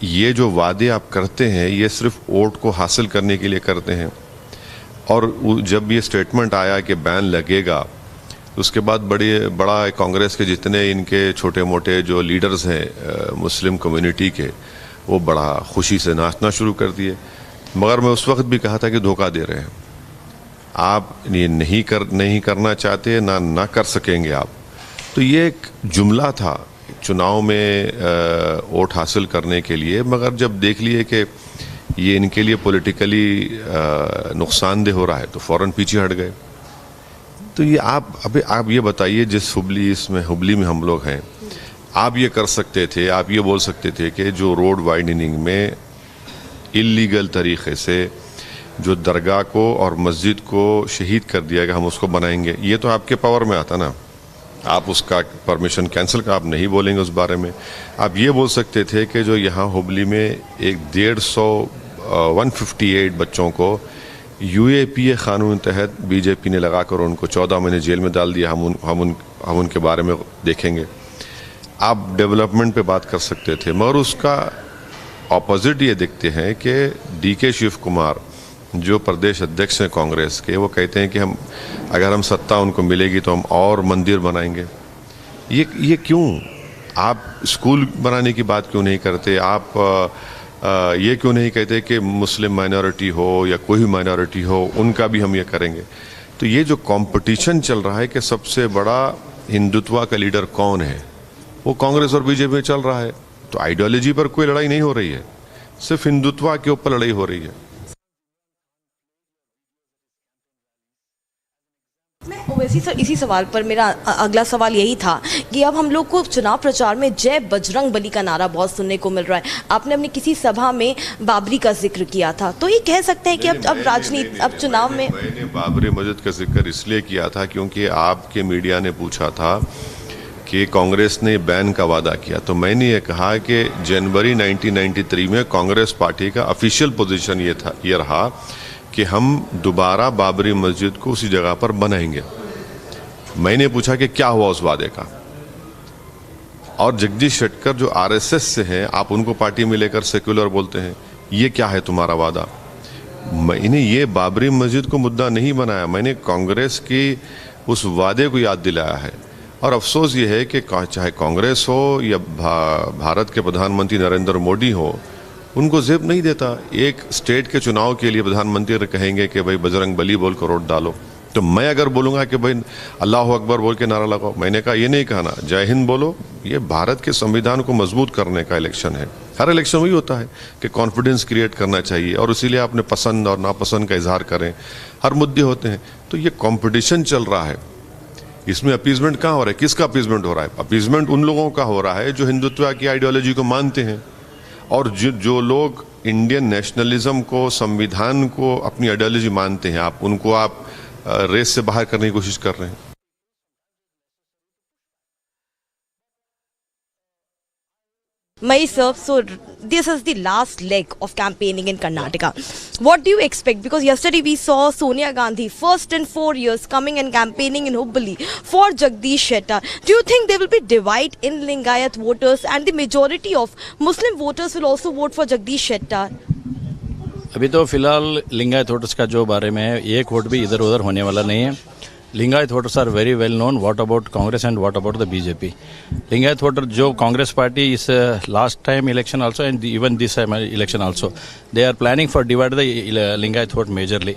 ये जो वादे आप करते हैं ये सिर्फ वोट को हासिल करने के लिए करते हैं और जब ये स्टेटमेंट आया कि बैन लगेगा उसके बाद बड़ा कांग्रेस के जितने इनके छोटे मोटे जो लीडर्स हैं मुस्लिम कम्युनिटी के वो बड़ा खुशी से नाचना शुरू कर दिए। मगर मैं उस वक्त भी कहा था कि धोखा दे रहे हैं, आप ये नहीं करना चाहते ना कर सकेंगे आप। तो ये एक जुमला था चुनाव में वोट हासिल करने के लिए, मगर जब देख लिए कि ये इनके लिए पॉलिटिकली नुकसानदेह हो रहा है तो फौरन पीछे हट गए। तो ये आप ये बताइए, जिस हुबली में हम लोग हैं, आप ये कर सकते थे, आप ये बोल सकते थे कि जो रोड वाइडनिंग में इल्लीगल तरीके से जो दरगाह को और मस्जिद को शहीद कर दिया गया हम उसको बनाएंगे, ये तो आपके पावर में आता ना। आप उसका परमिशन कैंसिल का आप नहीं बोलेंगे उस बारे में। आप ये बोल सकते थे कि जो यहाँ हुबली में 158 बच्चों को यूएपीए कानून तहत बीजेपी ने लगाकर उनको 14 महीने जेल में डाल दिया, हम उनके बारे में देखेंगे। आप डेवलपमेंट पे बात कर सकते थे, मगर उसका ऑपोजिट ये देखते हैं कि डीके शिव कुमार जो प्रदेश अध्यक्ष हैं कांग्रेस के, वो कहते हैं कि अगर हम सत्ता उनको मिलेगी तो हम और मंदिर बनाएंगे। ये क्यों? आप स्कूल बनाने की बात क्यों नहीं करते? आप ये क्यों नहीं कहते कि मुस्लिम माइनॉरिटी हो या कोई भी माइनॉरिटी हो उनका भी हम ये करेंगे? तो ये जो कंपटीशन चल रहा है कि सबसे बड़ा हिंदुत्व का लीडर कौन है, वो कांग्रेस और बीजेपी में चल रहा है। तो आइडियोलॉजी पर कोई लड़ाई नहीं हो रही है, सिर्फ हिंदुत्व के ऊपर लड़ाई हो रही है। वैसे सर इसी सवाल पर मेरा अगला सवाल यही था कि अब हम लोग को चुनाव प्रचार में जय बजरंग बली का नारा बहुत सुनने को मिल रहा है। आपने अपनी किसी सभा में बाबरी का जिक्र किया था, तो ये कह सकते हैं कि अब राजनीति अब चुनाव में मैंने बाबरी मस्जिद का जिक्र इसलिए किया था क्योंकि आपके मीडिया ने पूछा था कि कांग्रेस ने बैन का वादा किया, तो मैंने ये कहा कि जनवरी 1993 में कांग्रेस पार्टी का ऑफिशियल पोजीशन ये रहा कि हम दोबारा बाबरी मस्जिद को उसी जगह पर बनाएंगे। मैंने पूछा कि क्या हुआ उस वादे का, और जगदीश शेट्टर जो आरएसएस से हैं, आप उनको पार्टी में लेकर सेक्युलर बोलते हैं, ये क्या है तुम्हारा वादा? मैंने ये बाबरी मस्जिद को मुद्दा नहीं बनाया, मैंने कांग्रेस की उस वादे को याद दिलाया है। और अफसोस ये है कि चाहे कांग्रेस हो या भारत के प्रधानमंत्री नरेंद्र मोदी हो, उनको जेब नहीं देता। एक स्टेट के चुनाव के लिए प्रधानमंत्री अगर कहेंगे कि भाई बजरंग बली बोल कर वोट डालो, तो मैं अगर बोलूँगा कि भाई अल्लाह अकबर बोल के नारा लगाओ, मैंने कहा ये नहीं कहना, जय हिंद बोलो। ये भारत के संविधान को मजबूत करने का इलेक्शन है। हर इलेक्शन वही होता है कि कॉन्फिडेंस क्रिएट करना चाहिए और इसीलिए आपने पसंद और नापसंद का इजहार करें, हर मुद्दे होते हैं। तो ये कॉम्पिटिशन चल रहा है, इसमें अपीजमेंट कहाँ हो रहा है? किसका अपीजमेंट हो रहा है? अपीजमेंट उन लोगों का हो रहा है जो हिंदुत्व की आइडियोलॉजी को मानते हैं, और जो लोग इंडियन नेशनलिज्म को, संविधान को अपनी आइडियोलॉजी मानते हैं, आप उनको आप रेस से बाहर करने की कोशिश कर रहे हैं। Mai sir, so this is the last leg of campaigning in Karnataka. What do you expect? Because yesterday we saw Sonia Gandhi, first in 4 years, coming and campaigning in Hubballi for Jagdish Shettar. Do you think there will be divide in Lingayat voters and the majority of Muslim voters will also vote for Jagdish Shettar? अभी तो फिलहाल Lingayat voters का जो बारे में है, एक vote भी इधर उधर होने वाला नहीं है। Lingayat voters are very well known, what about Congress and what about the BJP. Lingayat voter जो कांग्रेस पार्टी इस last time election also and even this time election also they are planning for divide the Lingayat vote majorly.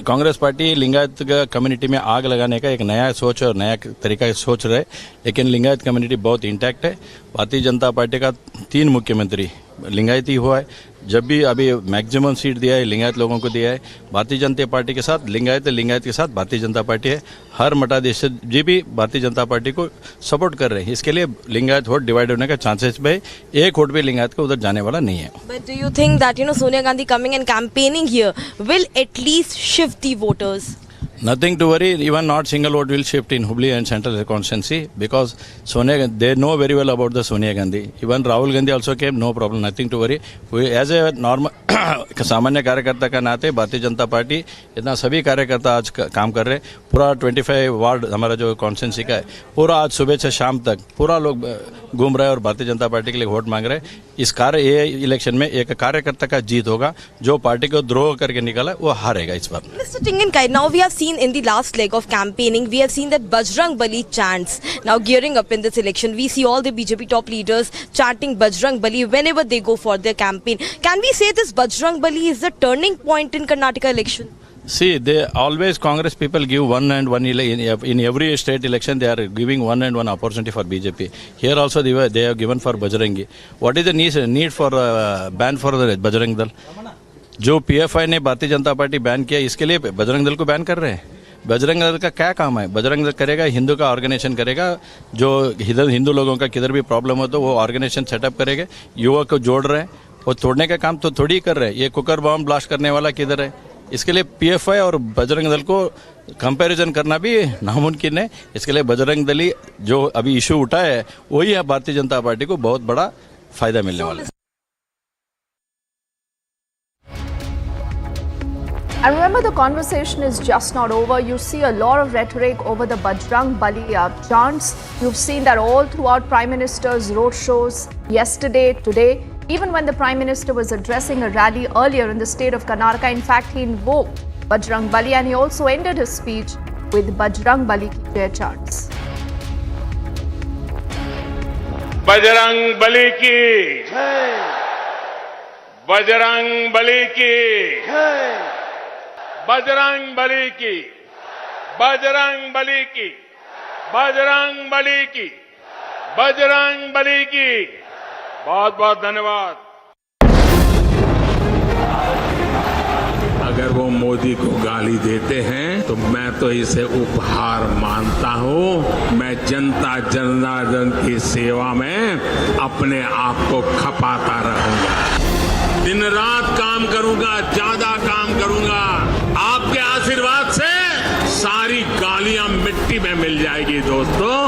Congress party Lingayat community में आग लगाने का एक नया सोच और नया तरीका सोच रहे, लेकिन लिंगायत कम्युनिटी बहुत इंटैक्ट है। भारतीय जनता पार्टी का 3 मुख्यमंत्री लिंगायत ही हुआ है, जब भी अभी मैक्सिमम सीट दिया है लिंगायत लोगों को दिया है। भारतीय जनता पार्टी के साथ लिंगायत के साथ भारतीय जनता पार्टी है। हर मठाधीश जी भी भारतीय जनता पार्टी को सपोर्ट कर रहे हैं, इसके लिए लिंगायत वोट डिवाइड होने का चांसेस भी, एक वोट भी लिंगायत को उधर जाने वाला नहीं है। But do you think that Sonia Gandhi coming and campaigning here will at least shift the voters? Nothing to worry, even not single vote will shift in Hubli and Central constituency because they know very well about the Sonia Gandhi. Even Rahul Gandhi also came, no problem, nothing to worry. We, as a normal सामान्य कार्यकर्ता का नाते Bharatiya Janata party इतना सभी कार्यकर्ता आज काम कर रहे हैं। पूरा 25 वार्ड हमारा जो कॉन्स्टिट्यूंसी का है, पूरा आज सुबह से शाम तक पूरा लोग घूम रहे हैं और भारतीय जनता पार्टी के लिए वोट मांग रहे हैं। ये इलेक्शन में एक कार्यकर्ता का जीत होगा, जो पार्टी को द्रोह करके निकाला वो हारेगा इस बार। Mr. Tingenkai, now we have seen in the last leg of campaigning, we have seen that Bajrang Bali chants now gearing up in this election. We see all the BJP top leaders chanting Bajrang Bali whenever they go for their campaign. Can we say this Bajrang Bali is the turning point in Karnataka election? See, they always Congress people give one and one in every state election. They are giving one and one opportunity for BJP. Here also they have given for Bajrangi. What is the need for ban for the Bajrang Dal? जो PFI ने Bharatiya Janata party ban किया, इसके लिए बजरंग दल को ban कर रहे हैं। बजरंग दल का क्या काम है? बजरंग दल करेगा, हिंदू का ऑर्गेनाइजेशन करेगा, जो हिंदू लोगों का किधर भी प्रॉब्लम हो तो वो ऑर्गेनाइजेशन सेटअप करेगा, युवा को जोड़ रहे हैं। वो तोड़ने का काम तो थोड़ी कर रहे हैं। ये कुकर बम ब्लास्ट करने वाला किधर है? इसके लिए PFI और बजरंग दल को कंपैरिजन करना भी नामुमकिन है। इसके लिए बजरंग दल जो अभी इशू उठा है वही है भारतीय जनता पार्टी को बहुत बड़ा फायदा मिलने वाला है। And remember, the conversation is just not over. You see a lot of rhetoric over the Bajrang Bali chants. You've seen that all throughout Prime Minister's roadshows yesterday, today. Even when the Prime Minister was addressing a rally earlier in the state of Karnataka, in fact, he invoked Bajrang Bali and he also ended his speech with Bajrang Bali ki jai chants. Bajrang Bali ki jai. Bajrang Bali ki jai. Bajrang Bali की, बजरंग बली की, बजरंग बली की, बजरंग बली की, बहुत बहुत धन्यवाद। अगर वो मोदी को गाली देते हैं तो मैं तो इसे उपहार मानता हूं। मैं जनता जनार्दन की सेवा में अपने आप को खपाता रहूंगा। दिन रात काम करूंगा, ज्यादा काम करूंगा। आपके आशीर्वाद से सारी गालियां मिट्टी में मिल जाएगी दोस्तों।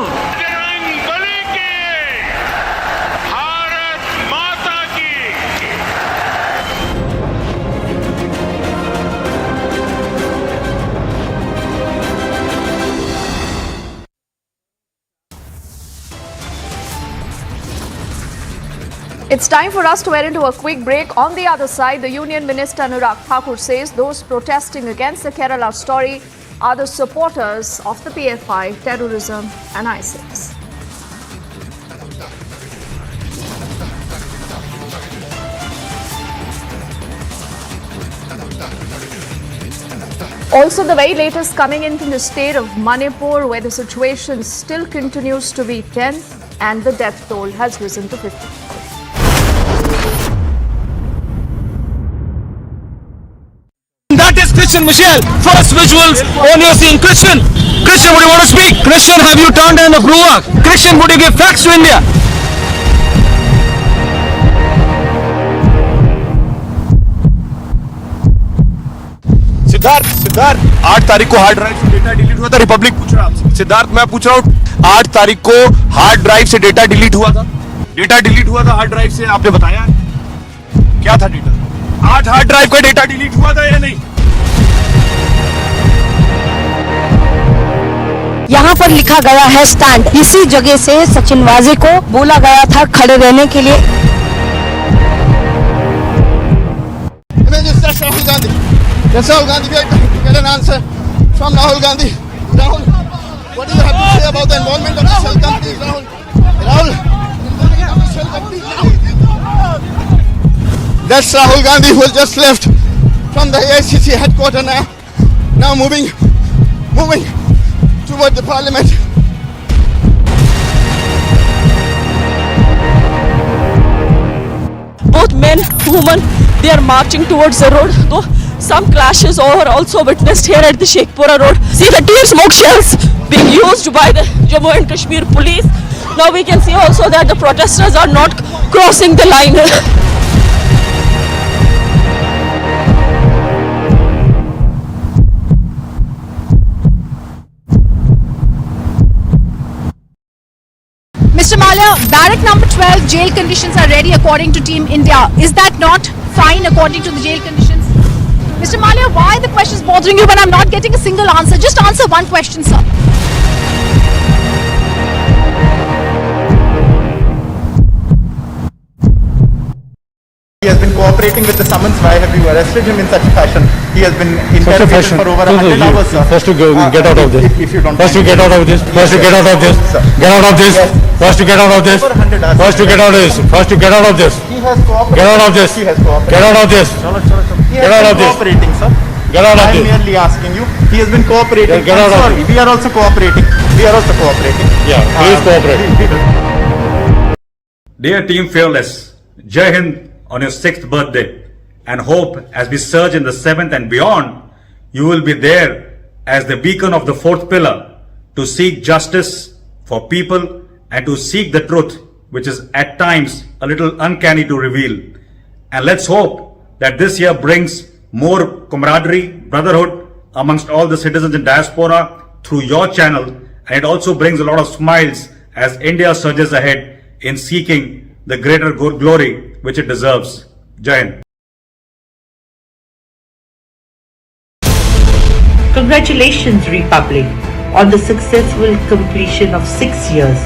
It's time for us to head into a quick break. On the other side, the Union Minister Anurag Thakur says those protesting against the Kerala story are the supporters of the PFI, terrorism and ISIS. Also, the very latest coming in from the state of Manipur, where the situation still continues to be tense and the death toll has risen to 50. That is Christian, Michelle. First visuals on your scene. Christian, would you want to speak? Christian, have you turned down the Gruak? Christian, would you give facts to India? Siddharth 8 तारीख को hard drive से data delete हुआ था। Republic पूछ रहा है सिद्धार्थ, मैं पूछ रहा हूँ 8 तारीख को हार्ड ड्राइव से डेटा डिलीट हुआ था। डेटा डिलीट हुआ था हार्ड ड्राइव से, आपने बताया क्या था डेटा? 8 हार्ड ड्राइव का डेटा डिलीट हुआ था या नहीं? यहाँ पर लिखा गया है स्टैंड। इसी जगह से सचिन वाजे को बोला गया था खड़े रहने के लिए। Rahul Gandhi. Yes, Rahul Gandhi, we are trying to get an answer from Rahul Gandhi. Rahul, what do you have to say about the involvement of the shell companies, Rahul? Rahul, that's Rahul Gandhi who has just left from the AICC headquarters now moving toward the parliament. Both men, women, they are marching towards the road. Though some clashes are also witnessed here at the Sheikhpura road. See the tear smoke shells being used by the Jammu and Kashmir police. Now we can see also that the protesters are not crossing the line. Mr. Malia, barrack number 12, jail conditions are ready according to Team India. Is that not fine according to the jail conditions? Mr. Malia, why are the questions bothering you when I'm not getting a single answer? Just answer one question, sir. He has been cooperating with the summons. Why have you arrested him in such fashion? He has been interrogated for over 100 hours, sir. First to get out of this. If you don't First to get out of this. First to get out of this. Get out of this. First to get out of this. First to get out of this. First to get out of this. He has cooperated. Get out of this. He has cooperated. Get out of this. He Get out has of been this. cooperating, sir. Get out of I am this. merely asking you. He has been cooperating. Get out of Sorry, we are also cooperating. We are also cooperating. Yeah, please cooperate. Dear Team Fearless, Jai Hind on your 6th birthday, and hope as we surge in the 7th and beyond, you will be there as the beacon of the 4th pillar to seek justice for people and to seek the truth, which is at times a little uncanny to reveal. And let's hope that this year brings more camaraderie, brotherhood amongst all the citizens in diaspora through your channel, and it also brings a lot of smiles as India surges ahead in seeking the greater glory which it deserves. Jai Hind. Congratulations, Republic, on the successful completion of 6 years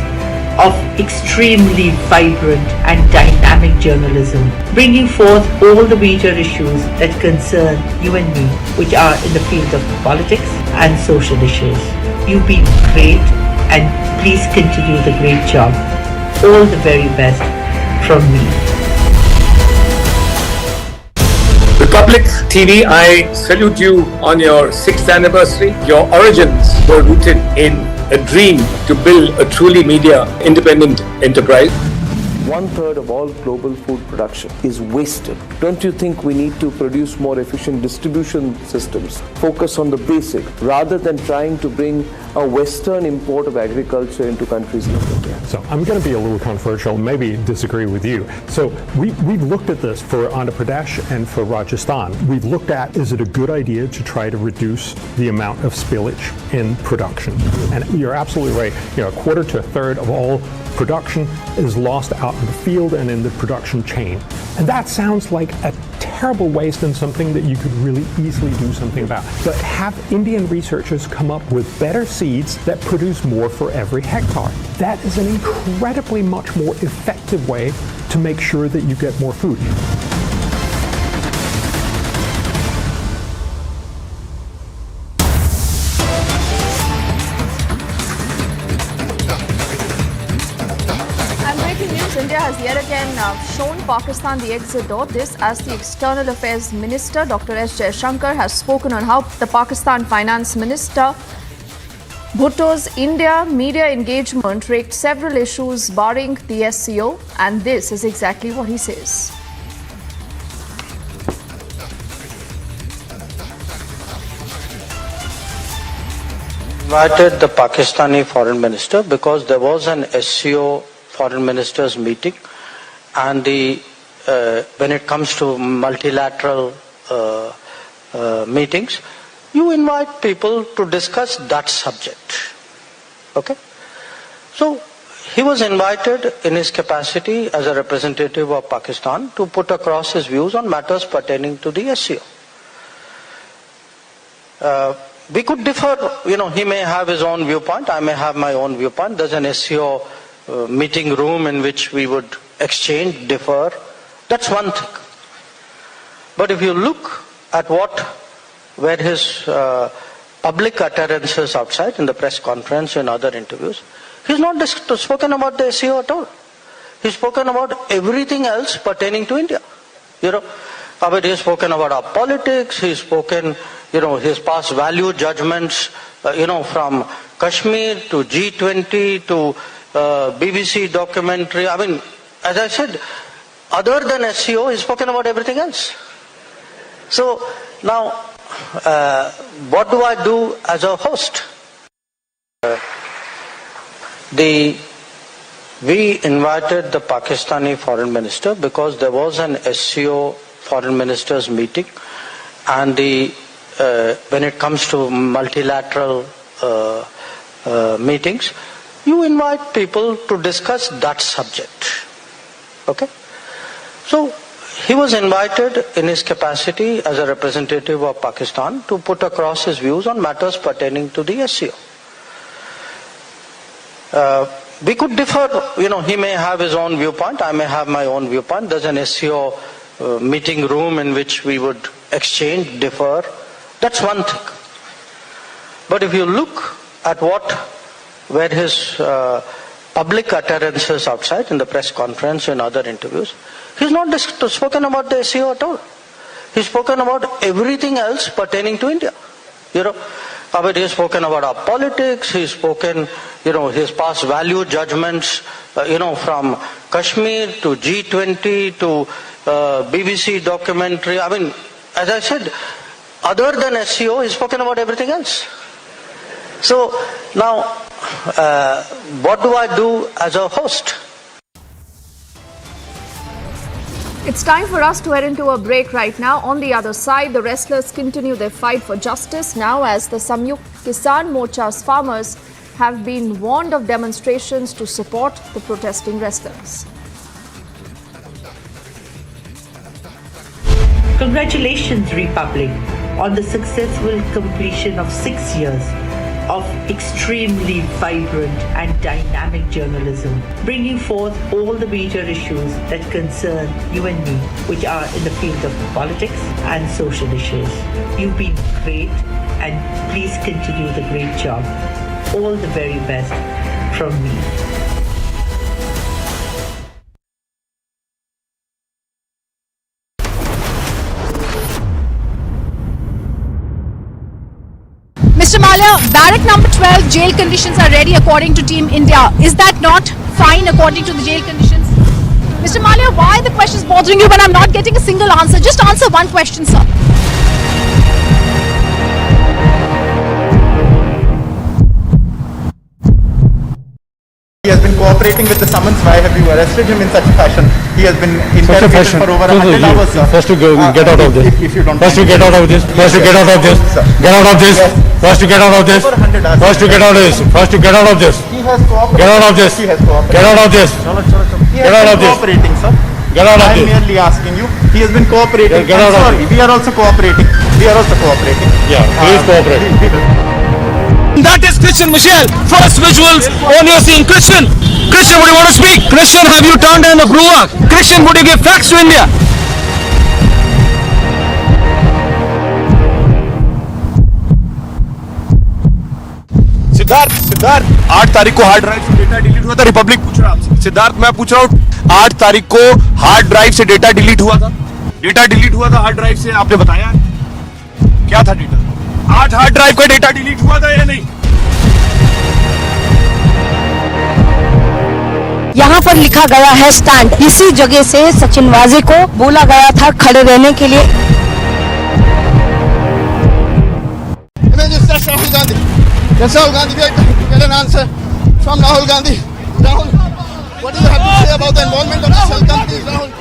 of extremely vibrant and dynamic journalism, bringing forth all the major issues that concern you and me, which are in the field of politics and social issues. You've been great, and please continue the great job. All the very best from me. Republic TV, I salute you on your 6th anniversary. Your origins were rooted in a dream to build a truly media independent enterprise. 1/3 of all global food production is wasted. Don't you think we need to produce more efficient distribution systems, focus on the basic, rather than trying to bring a Western import of agriculture into countries like India? So I'm going to be a little controversial, maybe disagree with you. So we've looked at this for Andhra Pradesh and for Rajasthan. We've looked at, is it a good idea to try to reduce the amount of spillage in production? And you're absolutely right. A quarter to a third of all production is lost out in the field and in the production chain. And that sounds like a terrible waste and something that you could really easily do something about. But have Indian researchers come up with better seeds that produce more for every hectare. That is an incredibly much more effective way to make sure that you get more food. India has yet again shown Pakistan the exit door. This as the External Affairs Minister Dr. S. Jaishankar has spoken on how the Pakistan Finance Minister Bhutto's India media engagement raked several issues barring the SCO, and this is exactly what he says. Invited the Pakistani foreign minister because there was an SCO foreign ministers meeting, and when it comes to multilateral meetings, you invite people to discuss that subject. Okay? So he was invited in his capacity as a representative of Pakistan to put across his views on matters pertaining to the SCO. We could differ, he may have his own viewpoint, I may have my own viewpoint. There's an SCO meeting room in which we would exchange, differ. That's one thing. But if you look at what were his public utterances outside in the press conference and other interviews, he's not spoken about the SCO at all. He's spoken about everything else pertaining to India. He's spoken about our politics, he's spoken, his past value judgments, from Kashmir to G20 to BBC documentary. I mean, as I said, other than SCO, he's spoken about everything else. So now, what do I do as a host? We invited the Pakistani foreign minister because there was an SCO foreign ministers meeting, and when it comes to multilateral meetings, you invite people to discuss that subject. Okay? So he was invited in his capacity as a representative of Pakistan to put across his views on matters pertaining to the SCO. We could differ, he may have his own viewpoint, I may have my own viewpoint. There's an SCO meeting room in which we would exchange, differ. That's one thing. But if you look at what were his public utterances outside in the press conference and other interviews, he's not spoken about the SCO at all. He's spoken about everything else pertaining to India. He's spoken about our politics, he's spoken, his past value judgments, from Kashmir to G20 to BBC documentary. I mean, as I said, other than SCO, he's spoken about everything else. So now, what do I do as a host? It's time for us to head into a break right now. On the other side, the wrestlers continue their fight for justice now as the Samyukt Kisan Morcha's farmers have been warned of demonstrations to support the protesting wrestlers. Congratulations, Republic, on the successful completion of 6 years of extremely vibrant and dynamic journalism, bringing forth all the major issues that concern you and me, which are in the field of politics and social issues. You've been great, and please continue the great job. All the very best from me. Mr. Malia, barrack number 12, jail conditions are ready according to Team India. Is that not fine according to the jail conditions? Mr. Malia, why are the questions bothering you when I'm not getting a single answer? Just answer one question, sir. He has been cooperating with the summons. Why have you arrested him in such a fashion? He has been interrogated for over 100 hours, sir. First to get out of this. If you don't First to get out of this. First to get out of this. Get out of this. First to get out of this. First to get out of this. First to get out of this. He has cooperated. Get out of this. He has cooperated. Get out of this. He Get out has of been this. cooperating, sir. Get out of I'm this. merely asking you. He has been cooperating. Get out of Sorry, we are also cooperating. We are also cooperating. Yeah, please cooperate. That is Christian Michelle. First visuals on you're seeing Christian. Christian, would you want to speak? Christian, have you turned in the Gruak? Christian, would you give facts to India? Siddharth 8 तारीख को hard drive से data delete हुआ था। Republic पूछ रहा आपसे। सिद्धार्थ मैं पूछ रहा हूँ 8 तारीख को हार्ड ड्राइव से डेटा डिलीट हुआ था। डेटा डिलीट हुआ था हार्ड ड्राइव से, आपने बताया क्या था डेटा? 8 हार्ड ड्राइव का डेटा डिलीट हुआ था या नहीं? यहाँ पर लिखा गया है स्टैंड। इसी जगह से सचिन वाजे को बोला गया था खड़े रहने के लिए। Rahul Gandhi. Yes, Rahul Gandhi, we are trying to get an answer from Rahul Gandhi. Rahul, what do you have to say about the involvement of the shell companies, Rahul?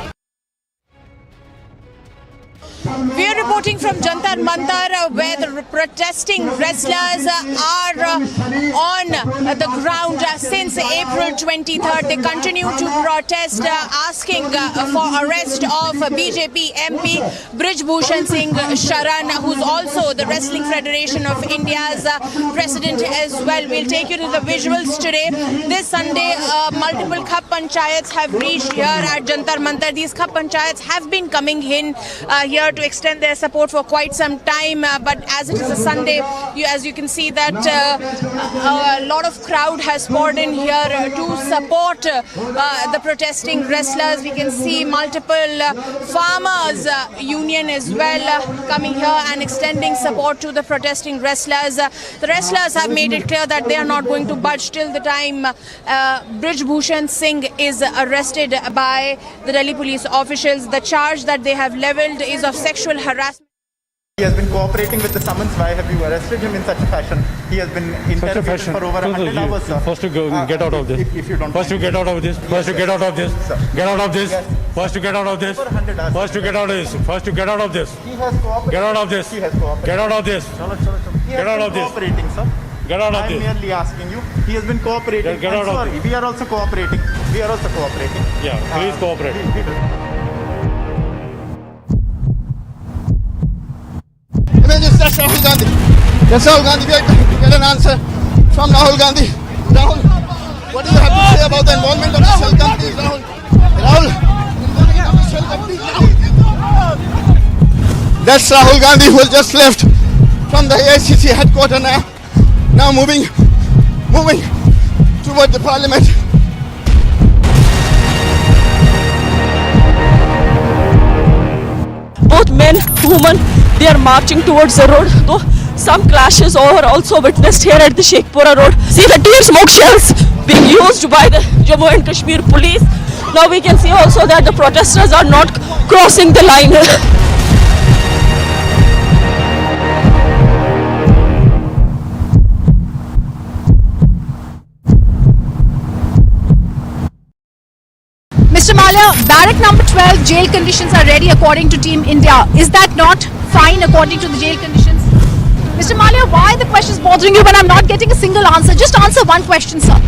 We are reporting from Jantar Mantar where the protesting wrestlers are on the ground since April 23rd. They continue to protest asking for arrest of BJP MP Brij Bhushan Singh Sharan, who's also the Wrestling Federation of India's president as well. We'll take you to the visuals today. This Sunday, multiple Khap Panchayats have reached here at Jantar Mantar. These Khap Panchayats have been coming in here to extend their support for quite some time, but as it is a Sunday, as you can see that a lot of crowd has poured in here to support the protesting wrestlers. We can see multiple farmers union as well coming here and extending support to the protesting wrestlers. The wrestlers have made it clear that they are not going to budge till the time Brij Bhushan Singh is arrested by the Delhi police officials. The charge that they have levelled is of sexual harassment. He has been cooperating with the summons. Why have you arrested him in such a fashion? He has been interrogated for over 100 hours, sir. First to get out of this. If you don't First to get out of this. First to get out of this. Get out of this. First to get out of this. First to get out of this. First to get out of this. He has cooperated. Get out of this. He has cooperated. Get out of this. Get out of this. Cooperating, sir. Get out of I'm this. merely asking you. He has been cooperating. Get out of sorry, this. we are also cooperating. We are also cooperating. Yeah, please cooperate. Rahul Gandhi. Yes, Rahul Gandhi, we are trying to get an answer from Rahul Gandhi. Rahul, what do you have to say about the involvement of the shell companies, Rahul? Rahul, that's Rahul Gandhi who has just left from the AICC headquarters now moving toward the parliament. Both men, women, they are marching towards the road. Though some clashes are also witnessed here at the Sheikhpura road. See the tear smoke shells being used by the Jammu and Kashmir police. Now we can see also that the protesters are not crossing the line. Mr. Malia, barrack number 12, jail conditions are ready according to Team India. Is that not fine according to the jail conditions? Mr. Malia, why are the questions bothering you when I'm not getting a single answer? Just answer one question, sir.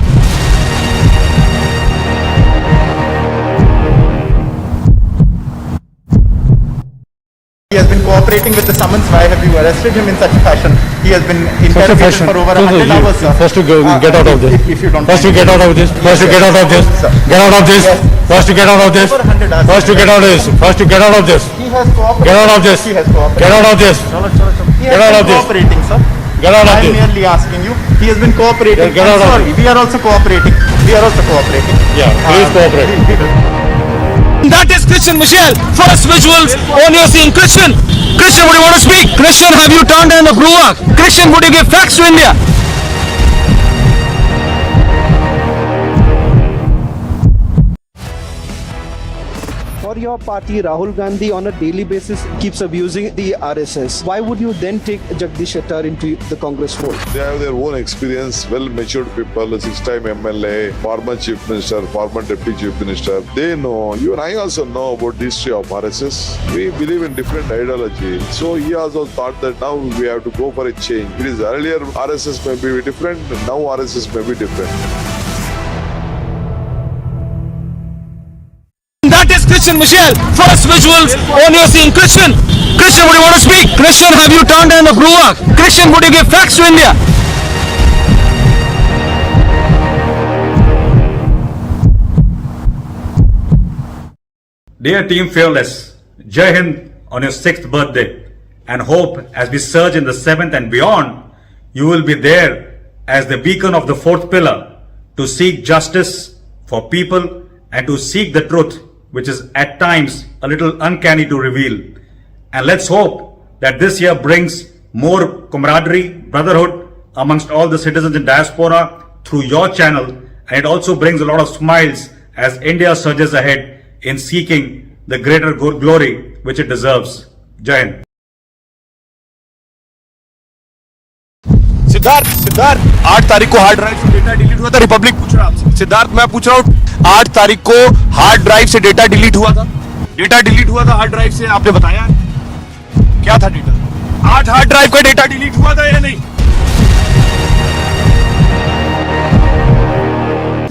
He has been cooperating with the summons. Why have you arrested him in such a fashion? He has been interrogated for over 100 hours, sir. First to get out of this. If you don't First to get out of this. First to get out of this. Get out of this. First to get out of this. First to get out of this. First to get out of this. He has cooperated. Get out of this. He has cooperated. Get out of this. Get out of this. Cooperating, sir. Get out of I'm this. merely asking you. He has been cooperating. Get out of sorry, we are also cooperating. We are also cooperating. Yeah, please cooperate. That is Christian Michelle. First visuals on you're seeing Christian. Christian, would you want to speak? Christian, have you turned in the Gruak? Christian, would you give facts to India? your party, Rahul Gandhi, on a daily basis keeps abusing the RSS. Why would you then take Jagdish Shettar into the Congress fold? They have their own experience, well-matured people, a 6-time MLA, former Chief Minister, former Deputy Chief Minister. They know. Even I also know about the history of RSS. We believe in different ideology. So he also thought that now we have to go for a change. It is earlier RSS may be different, now RSS may be different. That is Christian Michelle. First visuals on your scene. Christian, would you want to speak? Christian, have you turned down the Gruak? Christian, would you give facts to India? Dear Team Fearless, Jai Hind on your 6th birthday, and hope as we surge in the 7th and beyond, you will be there as the beacon of the 4th pillar to seek justice for people and to seek the truth, which is at times a little uncanny to reveal. And let's hope that this year brings more camaraderie, brotherhood amongst all the citizens in diaspora through your channel, and it also brings a lot of smiles as India surges ahead in seeking the greater glory which it deserves. Jai Hind. Siddharth 8 तारीख को hard drive से data delete हुआ था। Republic पूछ रहा आपसे। सिद्धार्थ मैं पूछ रहा हूँ 8 तारीख को हार्ड ड्राइव से डेटा डिलीट हुआ था। डेटा डिलीट हुआ था हार्ड ड्राइव से, आपने बताया क्या था डेटा? 8 हार्ड ड्राइव का डेटा डिलीट हुआ था या नहीं?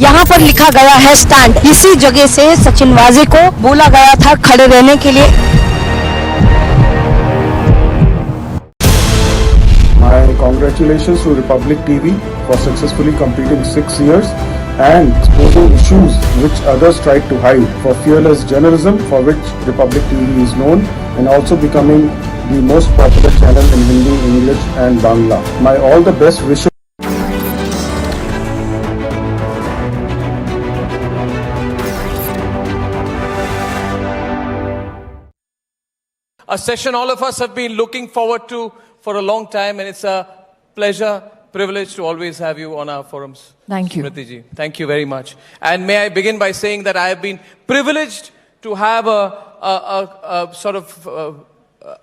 यहाँ पर लिखा गया है स्टैंड। इसी जगह से सचिन वाजे को बोला गया था खड़े रहने के लिए। My congratulations to Republic TV for successfully completing 6 years and exposing issues which others tried to hide, for fearless journalism for which Republic TV is known, and also becoming the most popular channel in Hindi, English and Bangla. My all the best wishes. A session all of us have been looking forward to for a long time, and it's a pleasure, privilege to always have you on our forums. Thank you. Smriti ji, thank you very much. And may I begin by saying that I have been privileged to have a sort of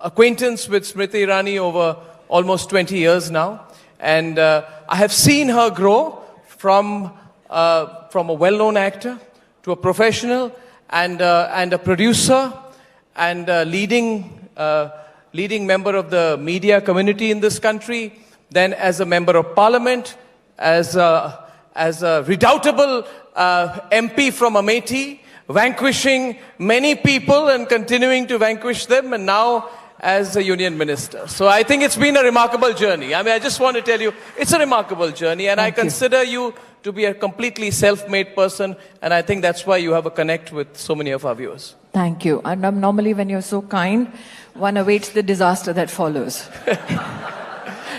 acquaintance with Smriti Irani over almost 20 years now. And I have seen her grow from a well-known actor to a professional and a producer and leading member of the media community in this country, then as a member of parliament, as a redoubtable MP from Amethi, vanquishing many people and continuing to vanquish them, and now as a union minister. So I think it's been a remarkable journey. I mean, I just want to tell you, it's a remarkable journey, and I consider you to be a completely self-made person, and I think that's why you have a connect with so many of our viewers. Thank you. And normally when you're so kind, one awaits the disaster that follows.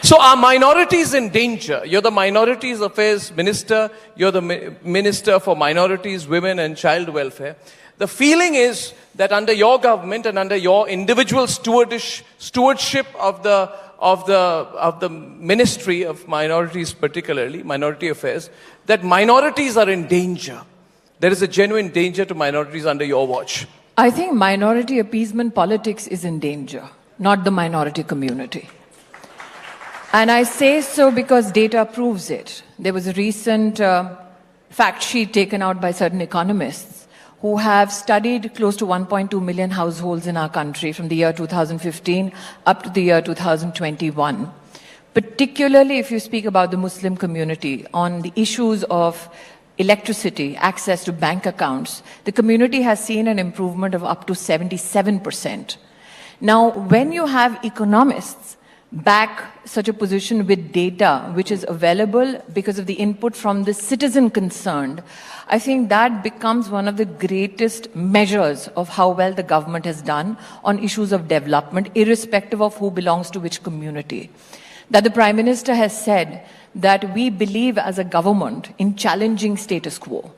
So are minorities in danger? You're the Minorities Affairs Minister. You're the Minister for Minorities, Women and Child Welfare. The feeling is that under your government and under your individual stewardship of the Ministry of Minorities, particularly Minority Affairs, that minorities are in danger. There is a genuine danger to minorities under your watch. I think minority appeasement politics is in danger, not the minority community. And I say so because data proves it. There was a recent fact sheet taken out by certain economists who have studied close to 1.2 million households in our country from the year 2015 up to the year 2021. Particularly if you speak about the Muslim community on the issues of electricity, access to bank accounts, the community has seen an improvement of up to 77%. Now, when you have economists back such a position with data which is available because of the input from the citizen concerned, I think that becomes one of the greatest measures of how well the government has done on issues of development, irrespective of who belongs to which community. That the Prime Minister has said that we believe as a government in challenging status quo.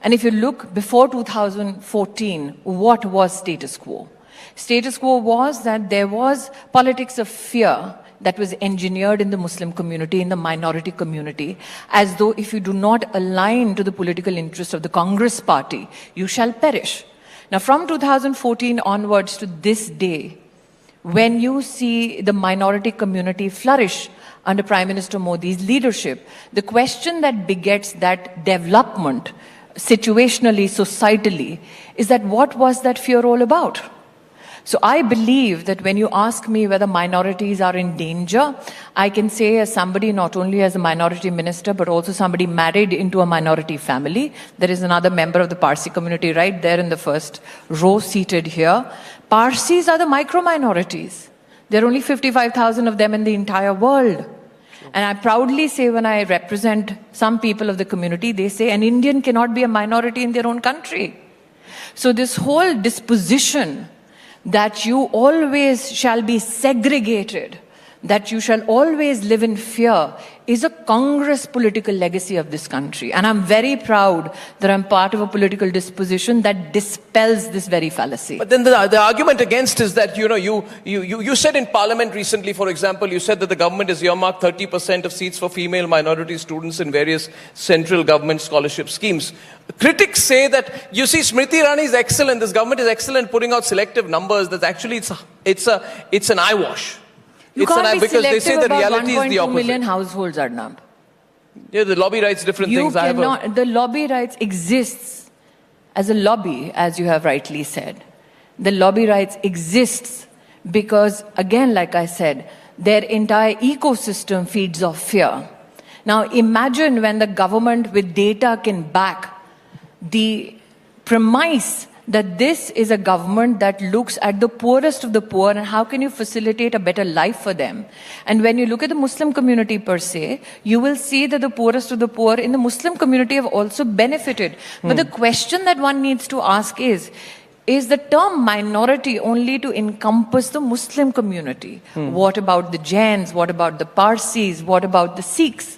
And if you look before 2014, what was status quo? Status quo was that there was politics of fear that was engineered in the Muslim community, in the minority community, as though if you do not align to the political interests of the Congress party, you shall perish. Now, from 2014 onwards to this day, when you see the minority community flourish under Prime Minister Modi's leadership, the question that begets that development, situationally, societally, is that what was that fear all about? So I believe that when you ask me whether minorities are in danger, I can say as somebody, not only as a minority minister, but also somebody married into a minority family. There is another member of the Parsi community right there in the first row seated here. Parsis are the micro-minorities. There are only 55,000 of them in the entire world. And I proudly say, when I represent some people of the community, they say an Indian cannot be a minority in their own country. So this whole disposition that you always shall be segregated, that you shall always live in fear, is a Congress political legacy of this country. And I'm very proud that I'm part of a political disposition that dispels this very fallacy. But then the argument against is that, you said in Parliament recently, for example, you said that the government has earmarked 30% of seats for female minority students in various central government scholarship schemes. Critics say that, you see, Smriti Irani is excellent, this government is excellent putting out selective numbers, that actually it's an eyewash. You can't be because they say the about reality is the 1.2 opposite. million households, Arnab. Yeah, the lobby writes different things. The lobby rights exists as a lobby, as you have rightly said. The lobby rights exists because, again, like I said, their entire ecosystem feeds off fear. Now imagine when the government with data can back the premise that this is a government that looks at the poorest of the poor and how can you facilitate a better life for them. And when you look at the Muslim community per se, you will see that the poorest of the poor in the Muslim community have also benefited. But the question that one needs to ask is the term minority only to encompass the Muslim community? What about the Jains? What about the Parsis? What about the Sikhs?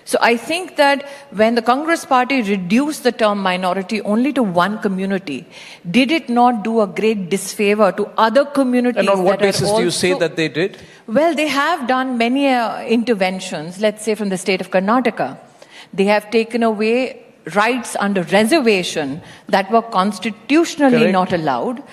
So I think that when the Congress party reduced the term minority only to one community, did it not do a great disfavor to other communities? And on what basis do you say that they did? Well, they have done many interventions, let's say from the state of Karnataka. They have taken away rights under reservation that were constitutionally not allowed,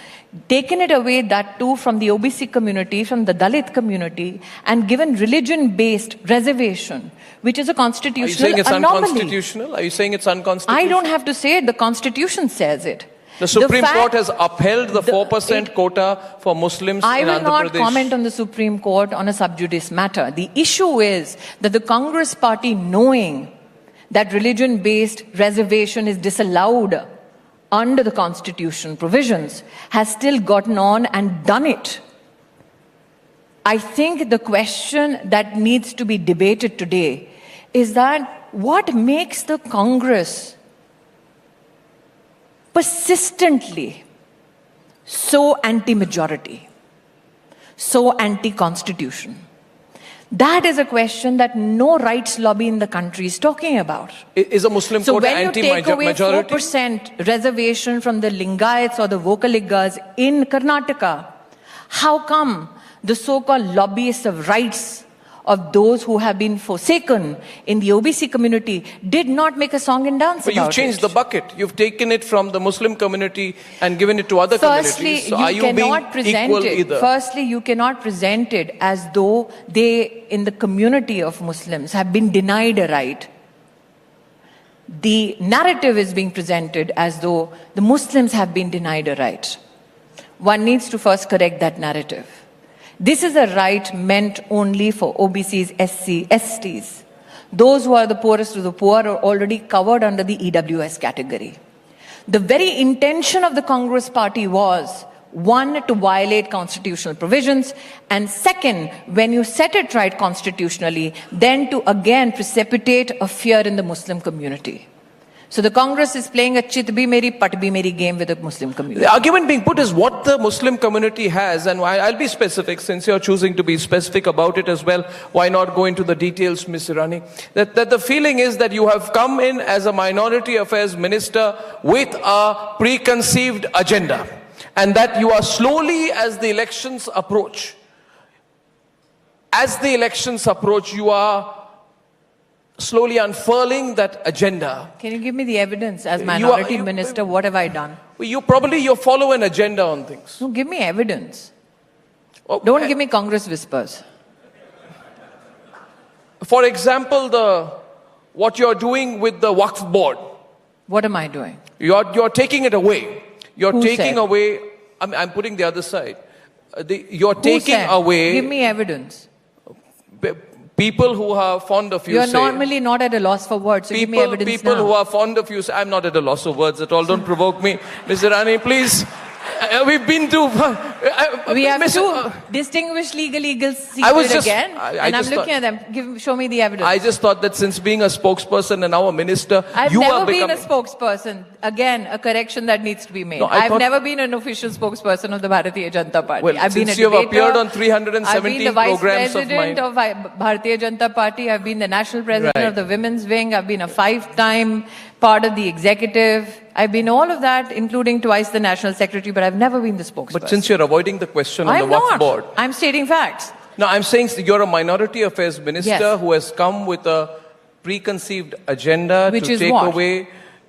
taken it away, that too, from the OBC community, from the Dalit community, and given religion-based reservation, which is a constitutional anomaly. Are you saying it's unconstitutional? Are you saying it's unconstitutional? I don't have to say it. The Constitution says it. The Supreme Court has upheld the 4% quota for Muslims in Andhra Pradesh. I will not comment on the Supreme Court on a sub judice matter. The issue is that the Congress party, knowing that religion-based reservation is disallowed under the Constitution provisions, has still gotten on and done it. I think the question that needs to be debated today is that what makes the Congress persistently so anti-majority, so anti-constitution? That is a question that no rights lobby in the country is talking about. Is a Muslim quota anti-majority? So when you take away 4% reservation from the Lingayats or the Vokaligas in Karnataka, how come the so-called lobbyists of rights of those who have been forsaken in the OBC community did not make a song and dance about it? But you've changed the bucket. You've taken it from the Muslim community and given it to other communities. So are you being equal either? Firstly, you cannot present it as though they, in the community of Muslims, have been denied a right. The narrative is being presented as though the Muslims have been denied a right. One needs to first correct that narrative. This is a right meant only for OBCs, SC, STs. Those who are the poorest of the poor are already covered under the EWS category. The very intention of the Congress party was, one, to violate constitutional provisions, and second, when you set it right constitutionally, then to again precipitate a fear in the Muslim community. So the Congress is playing a chit bhi meri, pat bhi meri game with the Muslim community. The argument being put is what the Muslim community has, and I'll be specific since you're choosing to be specific about it as well. Why not go into the details, Ms. Irani? That the feeling is that you have come in as a minority affairs minister with a preconceived agenda, and that you are slowly, as the elections approach, you are slowly unfurling that agenda. Can you give me the evidence as minority minister? What have I done? You follow an agenda on things. No, give me evidence. Don't give me Congress whispers. For example, what you're doing with the Waqf board. What am I doing? You're taking it away. Who said? Away. I'm putting the other side. You're taking away. Give me evidence. People who are fond of you. You're normally not at a loss for words. So give me evidence People now. who are fond of you. I'm not at a loss of words at all. Don't provoke me, Ms. Irani, please. We've been to. We have two distinguished legal eagles seated again, and I'm looking at them. Show me the evidence. I just thought that since being a spokesperson and now a minister, I've never been a spokesperson. Again, a correction that needs to be made. I've never been an official spokesperson of the Bharatiya Janata Party. Well, I've been since a you have debater, appeared on 317 I've been the vice programs president of Bharatiya Janata Party. I've been the national president of the women's wing. I've been a 5-time part of the executive. I've been all of that, including twice the national secretary, but I've never been the spokesperson. But since you're avoiding the question on the Waqf board. I'm stating facts. No, I'm saying you're a minority affairs minister who has come with a preconceived agenda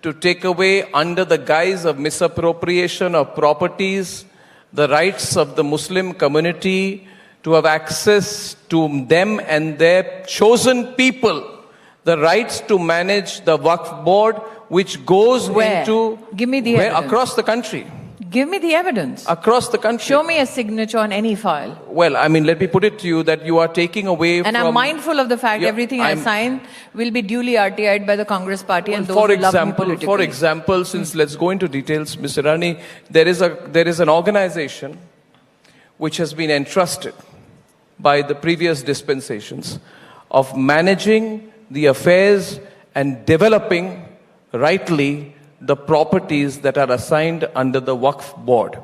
to take away under the guise of misappropriation of properties, the rights of the Muslim community, to have access to them and their chosen people, the rights to manage the Waqf board, which goes into... Give me the evidence. Across the country. Give me the evidence. Across the country. Show me a signature on any file. Well, let me put it to you that you are taking away and I'm mindful of the fact everything I sign will be duly RTI'd by the Congress party and those who love me politically. For example, since let's go into details, Ms. Irani, there is an organization which has been entrusted by the previous dispensations of managing the affairs and developing rightly the properties that are assigned under the Waqf board.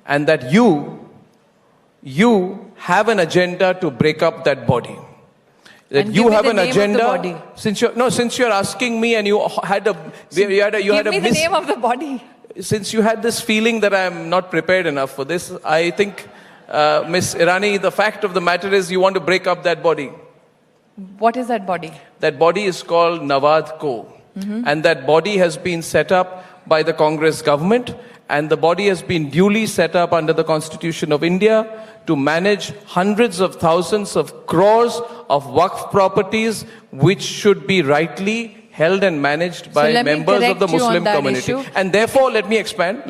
And that you have an agenda to break up that body. That and you have an name agenda. Of the body. Since you're asking me and you had a give me the name of the body. Since you had this feeling that I'm not prepared enough for this, I think, Ms. Irani, the fact of the matter is you want to break up that body. What is that body? That body is called Nawad Co. And that body has been set up by the Congress government, and the body has been duly set up under the Constitution of India to manage hundreds of thousands of crores of Waqf properties, which should be rightly held and managed by members of the Muslim community. And therefore, let me expand.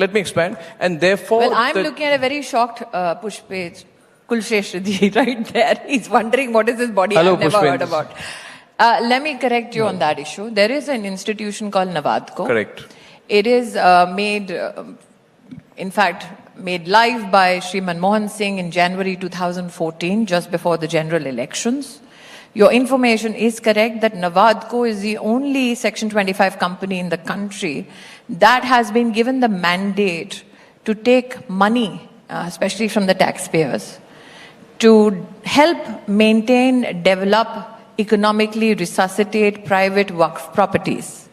And therefore... Well, I'm looking at a very shocked push page. Kulsheshji right there. He's wondering what is this body I've never heard about. Let me correct you on that issue. There is an institution called Nawad Co. Correct. It is made live by Shri Manmohan Singh in January 2014, just before the general elections. Your information is correct that Nawad Co is the only Section 25 company in the country that has been given the mandate to take money, especially from the taxpayers, to help maintain, develop, economically resuscitate private Waqf properties.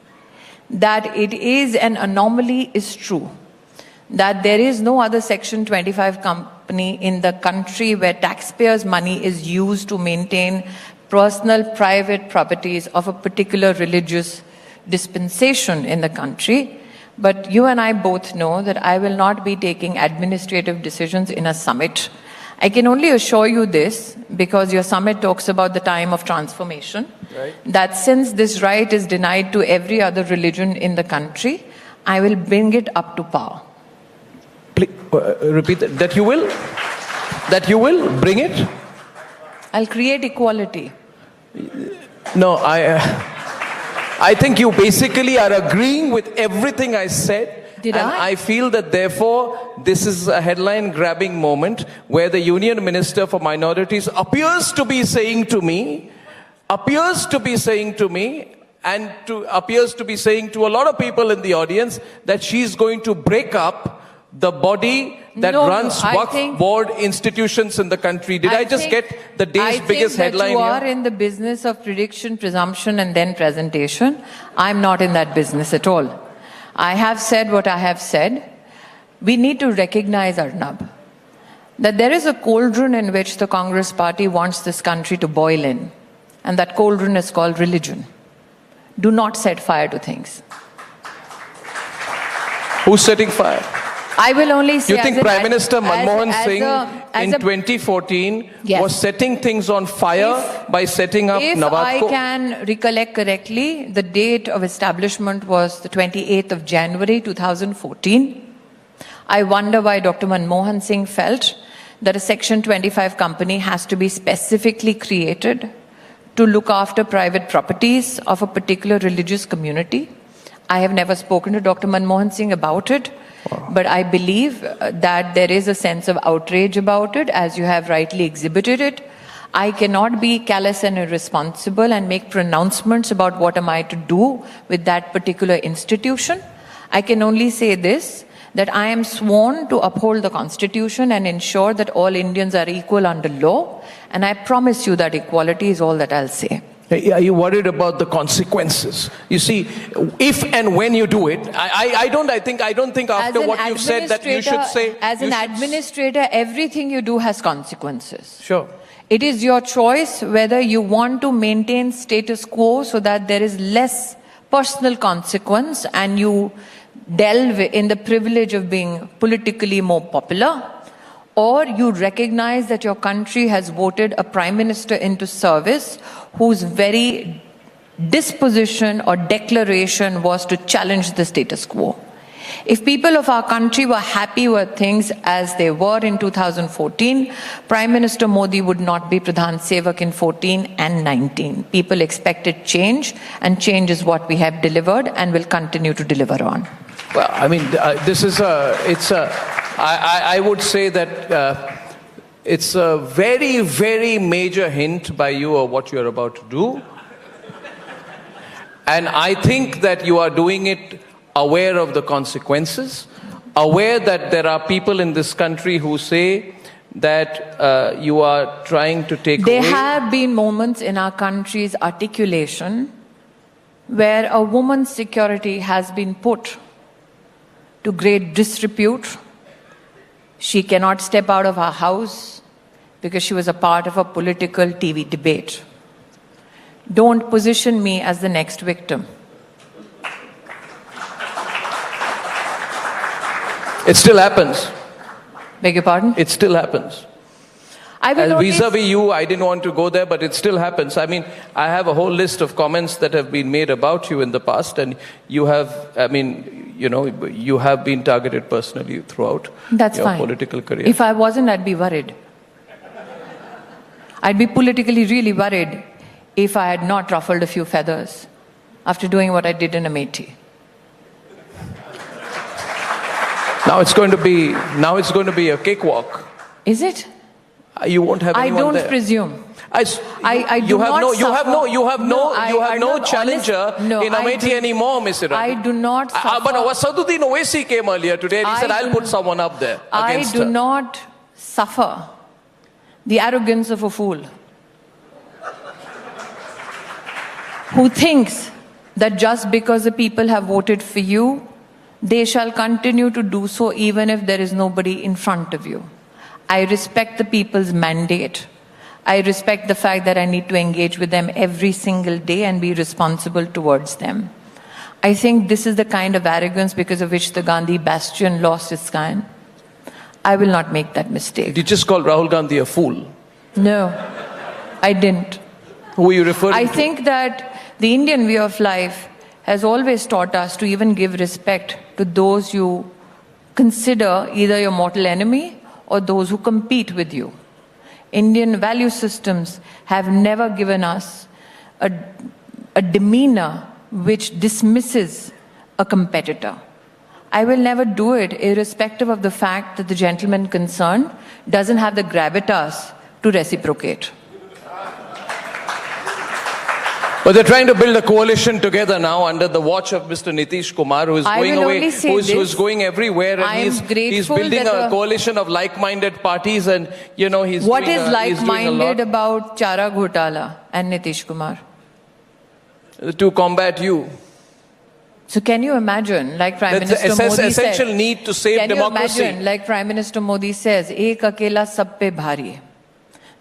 That it is an anomaly is true. That there is no other Section 25 company in the country where taxpayers' money is used to maintain personal private properties of a particular religious dispensation in the country. But you and I both know that I will not be taking administrative decisions in a summit. I can only assure you this, because your summit talks about the time of transformation, that since this right is denied to every other religion in the country, I will bring it up to par. Please, repeat that. That you will? That you will bring it? I'll create equality. No, I think you basically are agreeing with everything I said. I feel that therefore this is a headline-grabbing moment where the Union Minister for Minorities appears to be saying to me, and appears to be saying to a lot of people in the audience that she's going to break up the body that runs Waqf board institutions in the country. Did I just get the day's biggest headline here? You are in the business of prediction, presumption, and then presentation. I'm not in that business at all. I have said what I have said. We need to recognize, Arnab, that there is a cauldron in which the Congress party wants this country to boil in. and that cauldron is called religion. Do not set fire to things. Who's setting fire? I will only say... You think Prime Minister Manmohan Singh in 2014 Yes. was setting things on fire by setting up If Nawaz I Ko? can recollect correctly, the date of establishment was the 28th of January 2014. I wonder why Dr. Manmohan Singh felt that a Section 25 company has to be specifically created to look after private properties of a particular religious community. I have never spoken to Dr. Manmohan Singh about it, but I believe that there is a sense of outrage about it, as you have rightly exhibited it. I cannot be callous and irresponsible and make pronouncements about what am I to do with that particular institution. I can only say this, that I am sworn to uphold the Constitution and ensure that all Indians are equal under law, and I promise you that equality is all that I'll say. Are you worried about the consequences? You see, if and when you do it, I don't think after what you've said that you should say... As an administrator, everything you do has consequences. Sure. It is your choice whether you want to maintain status quo so that there is less personal consequence and you delve in the privilege of being politically more popular, or you recognize that your country has voted a prime minister into service whose very disposition or declaration was to challenge the status quo. If people of our country were happy with things as they were in 2014, Prime Minister Modi would not be Pradhan Sevak in 14 and 19. People expected change, and change is what we have delivered and will continue to deliver on. Well, I mean, I would say that it's a very, very major hint by you of what you're about to do. And I think that you are doing it aware of the consequences, aware that there are people in this country who say that you are trying to take away. There have been moments in our country's articulation where a woman's security has been put to great disrepute. She cannot step out of her house because she was a part of a political TV debate. Don't position me as the next victim. It still happens. Beg your pardon? It still happens. Vis-a-vis you, I didn't want to go there, but it still happens. I mean, I have a whole list of comments that have been made about you in the past, and you have, I mean, you know, you have been targeted personally throughout your political career. If I wasn't, I'd be worried. I'd be politically really worried if I had not ruffled a few feathers after doing what I did in Amethi. Now it's going to be a cakewalk. Is it? You won't have anyone there. I don't presume. You have no challenger in Amethi anymore, Ms. Irani. I do not suffer. But Wasaduddin Owaisi came earlier today and he said, I'll put someone up there against her. I do not suffer the arrogance of a fool who thinks that just because the people have voted for you, they shall continue to do so even if there is nobody in front of you. I respect the people's mandate. I respect the fact that I need to engage with them every single day and be responsible towards them. I think this is the kind of arrogance because of which the Gandhi bastion lost its kind. I will not make that mistake. Did you just call Rahul Gandhi a fool? No, I didn't. Who were you referring to? I think that the Indian way of life has always taught us to even give respect to those you consider either your mortal enemy or those who compete with you. Indian value systems have never given us a demeanor which dismisses a competitor. I will never do it irrespective of the fact that the gentleman concerned doesn't have the gravitas to reciprocate. But they're trying to build a coalition together now under the watch of Mr. Nitish Kumar, who is going away, who's going everywhere, and he's building a coalition of like-minded parties, and you know he's what doing is like-minded about Chara Ghotala and Nitish Kumar? To combat you. So can you imagine, like Prime Minister Modi said, essential need to save democracy. Can you imagine, like Prime Minister Modi says, "Ek akela sab pe bhari,"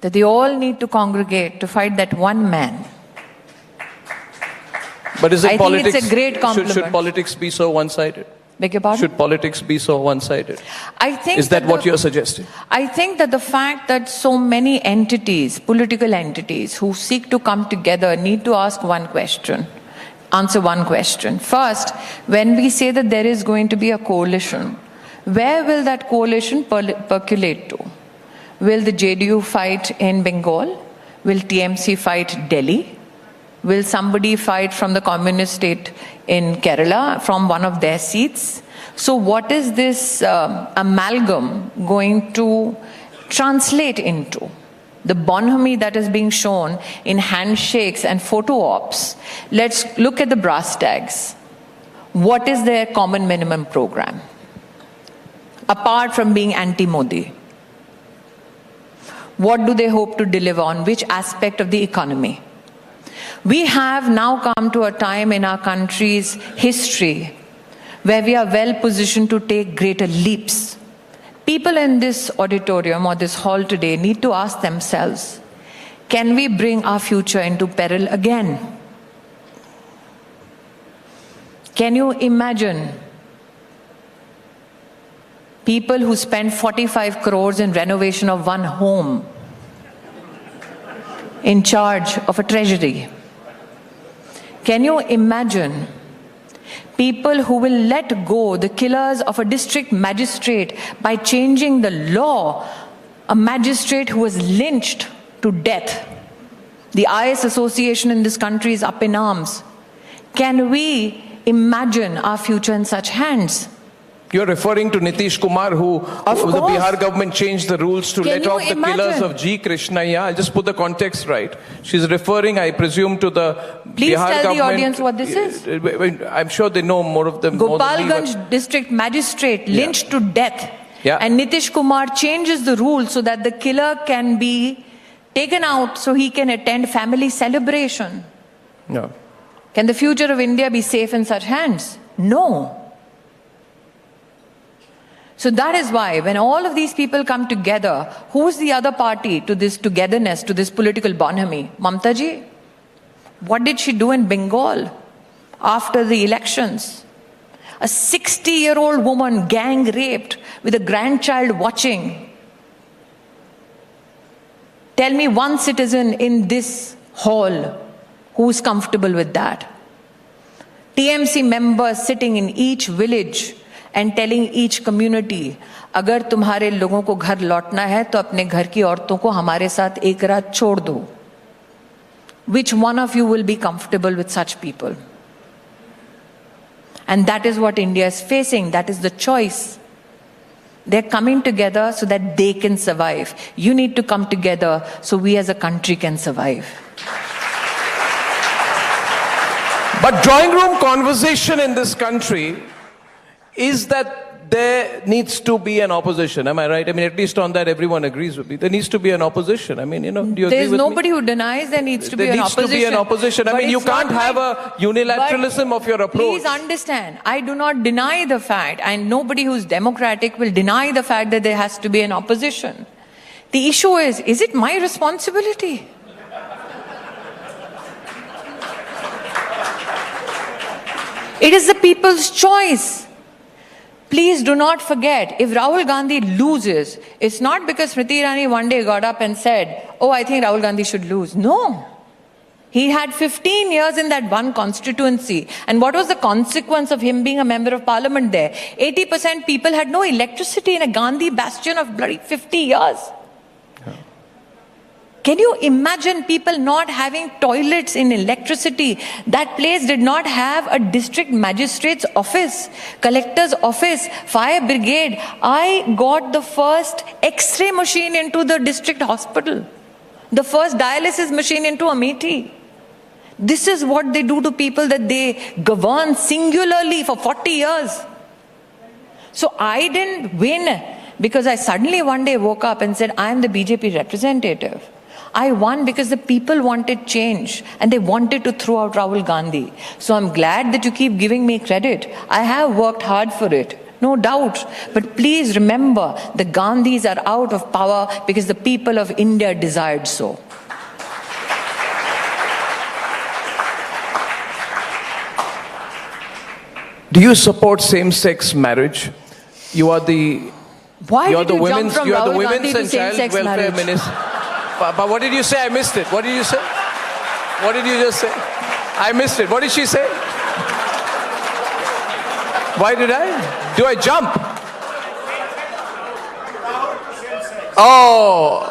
that they all need to congregate to fight that one man. But is it I politics? think it's a great compliment. Should politics be so one-sided? Beg your pardon? Should politics be so one-sided? I think Is that what you're suggesting? I think that the fact that so many entities, political entities, who seek to come together need to ask one question, answer one question. First, when we say that there is going to be a coalition, where will that coalition percolate to? Will the JDU fight in Bengal? Will TMC fight Delhi? Will somebody fight from the communist state in Kerala from one of their seats? So what is this amalgam going to translate into? The bonhomie that is being shown in handshakes and photo ops. Let's look at the brass tags. What is their common minimum program? Apart from being anti-Modi. What do they hope to deliver on which aspect of the economy? We have now come to a time in our country's history where we are well positioned to take greater leaps. People in this auditorium or this hall today need to ask themselves, can we bring our future into peril again? Can you imagine people who spend 45 crores in renovation of one home in charge of a treasury? Can you imagine people who will let go the killers of a district magistrate by changing the law, a magistrate who was lynched to death? The IS association in this country is up in arms. Can we imagine our future in such hands? You're referring to Nitish Kumar, who the Bihar government changed the rules to let off the killers of G. Krishnaiah. I'll just put the context right. She's referring, I presume, to the Please Bihar tell government. the audience what this is. I'm sure they know more of them. Gopalganj district magistrate lynched to death. Yeah. And Nitish Kumar changes the rules so that the killer can be taken out so he can attend family celebration. No. Can the future of India be safe in such hands? No. So that is why when all of these people come together, who's the other party to this togetherness, to this political bonhomie? Mamta ji? What did she do in Bengal after the elections? A 60-year-old woman gang raped with a grandchild watching. Tell me one citizen in this hall who's comfortable with that. TMC members sitting in each village and telling each community, अगर तुम्हारे लोगों को घर लौटना है तो अपने घर की औरतों को हमारे साथ एक रात छोड़ दो. Which one of you will be comfortable with such people? And that is what India is facing. That is the choice. They're coming together so that they can survive. You need to come together so we as a country can survive. But drawing room conversation in this country is that there needs to be an opposition. Am I right? I mean, at least on that, everyone agrees with me. There needs to be an opposition. I mean, do you agree with me? There's nobody who denies there needs to be an opposition. There needs to be an opposition. I mean, you can't have a unilateralism of your approach. Please understand, I do not deny the fact, and nobody who's democratic will deny the fact that there has to be an opposition. The issue is it my responsibility? It is the people's choice. Please do not forget, if Rahul Gandhi loses, it's not because Smriti Irani one day got up and said, oh, I think Rahul Gandhi should lose. No. He had 15 years in that one constituency. And what was the consequence of him being a member of parliament there? 80% people had no electricity in a Gandhi bastion of bloody 50 years. Can you imagine people not having toilets in electricity? That place did not have a district magistrate's office, collector's office, fire brigade. I got the first X-ray machine into the district hospital, the first dialysis machine into Amethi. This is what they do to people that they govern singularly for 40 years. So I didn't win because I suddenly one day woke up and said, I am the BJP representative. I won because the people wanted change and they wanted to throw out Rahul Gandhi. So I'm glad that you keep giving me credit. I have worked hard for it, no doubt. But please remember, the Gandhis are out of power because the people of India desired so. Do you support same-sex marriage? You are the Why you are did the you jump women's from you are the Rahul women's Gandhi and to child same-sex welfare marriage? minister. But what did you say? I missed it. What did you say? What did you just say? I missed it. What did she say? Why did I? Do I jump? Oh.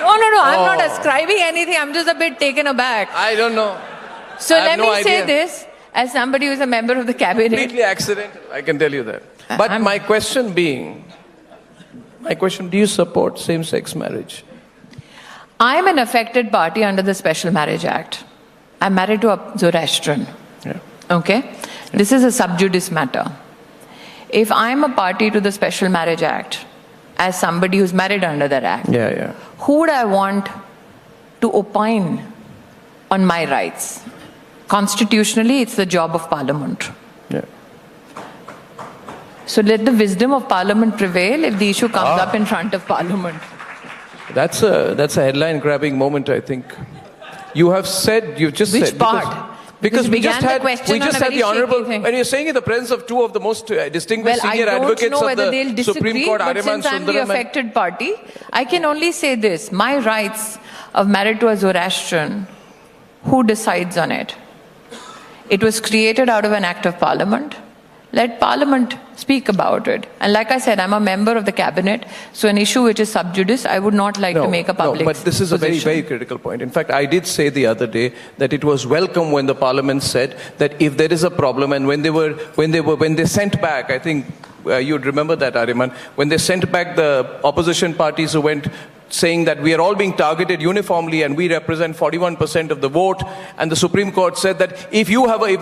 No, I'm not ascribing anything. I'm just a bit taken aback. I don't know. So I have let no me say idea. this, as somebody who is a member of the cabinet. Completely accidental, I can tell you that. But my question, do you support same-sex marriage? I'm an affected party under the Special Marriage Act. I'm married to a Zoroastrian. Yeah. Okay? This is a sub judice matter. If I'm a party to the Special Marriage Act, as somebody who's married under that act, who would I want to opine on my rights? Constitutionally, it's the job of Parliament. Yeah. So let the wisdom of Parliament prevail if the issue comes up in front of Parliament. That's a headline-grabbing moment, I think. You've just said... Which part? Because we began just had the question the on a very honourable... shaky thing. When you're saying in the presence of two of the most distinguished senior advocates of the Supreme Court, but since I'm the affected party, I can only say this. My rights of married to a Zoroastrian, who decides on it? It was created out of an act of Parliament. Let Parliament speak about it. And like I said, I'm a member of the cabinet, so an issue which is sub judice, I would not like to make a public but this is a very, position. very critical point. In fact, I did say the other day that it was welcome when the Parliament said that if there is a problem, and when they sent back, I think you'd remember that, Ariman, when they sent back the opposition parties who went saying that we are all being targeted uniformly and we represent 41% of the vote, and the Supreme Court said that if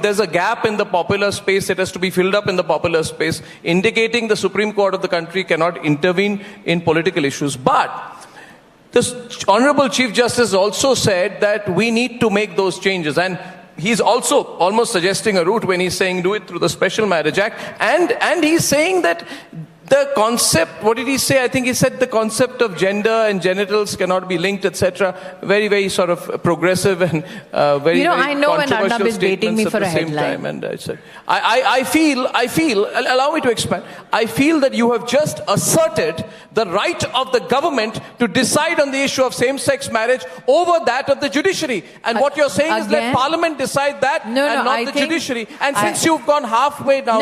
there's a gap in the popular space, it has to be filled up in the popular space, indicating the Supreme Court of the country cannot intervene in political issues. But the Honorable Chief Justice also said that we need to make those changes, and he's also almost suggesting a route when he's saying do it through the Special Marriage Act, and he's saying that the concept, what did he say? I think he said the concept of gender and genitals cannot be linked, etc. Very, very sort of progressive and very, I know when controversial Nadda is baiting me statements for at the a same headline. time. And I said, I feel, allow me to expand. I feel that you have just asserted the right of the government to decide on the issue of same-sex marriage over that of the judiciary. And what you're saying is let Parliament decide that and not the judiciary. And since you've gone halfway down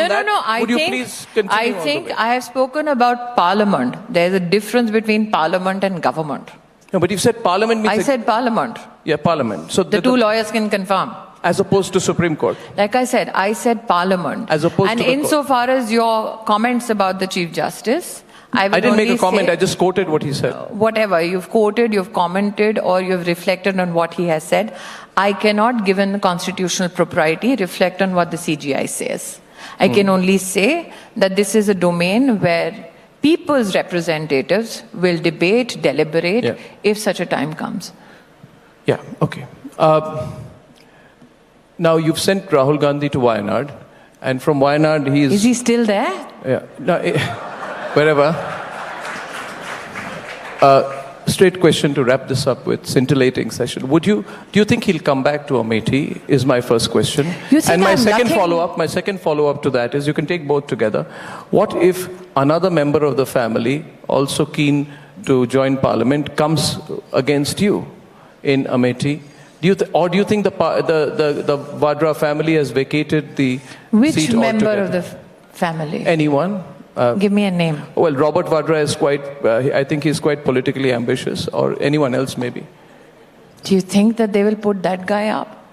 would you please continue I on the think way? I have spoken about Parliament. There's a difference between Parliament and government. No, but you've said Parliament means... I said Parliament. Yeah, Parliament. So the two lawyers can confirm. As opposed to Supreme Court. Like I said Parliament. As opposed and to the insofar as your comments about the Chief Justice, I didn't make a comment, I just quoted what he said. Whatever, you've quoted, you've commented, or you've reflected on what he has said. I cannot, given the constitutional propriety, reflect on what the CGI says. I can only say that this is a domain where people's representatives will debate, deliberate, if such a time comes. Yeah, okay. Now, you've sent Rahul Gandhi to Wayanad, and from Wayanad Is he still there? Yeah, no, wherever. Straight question to wrap this up with, scintillating session. Do you think he'll come back to Amethi, is my first question. And my second follow-up to that is, you can take both together. What if another member of the family, also keen to join Parliament, comes against you in Amethi? Do you think the Vadra family has vacated the seat altogether? Which member of the family? Anyone. Give me a name. Well, Robert Vadra is I think he's quite politically ambitious, or anyone else maybe. Do you think that they will put that guy up?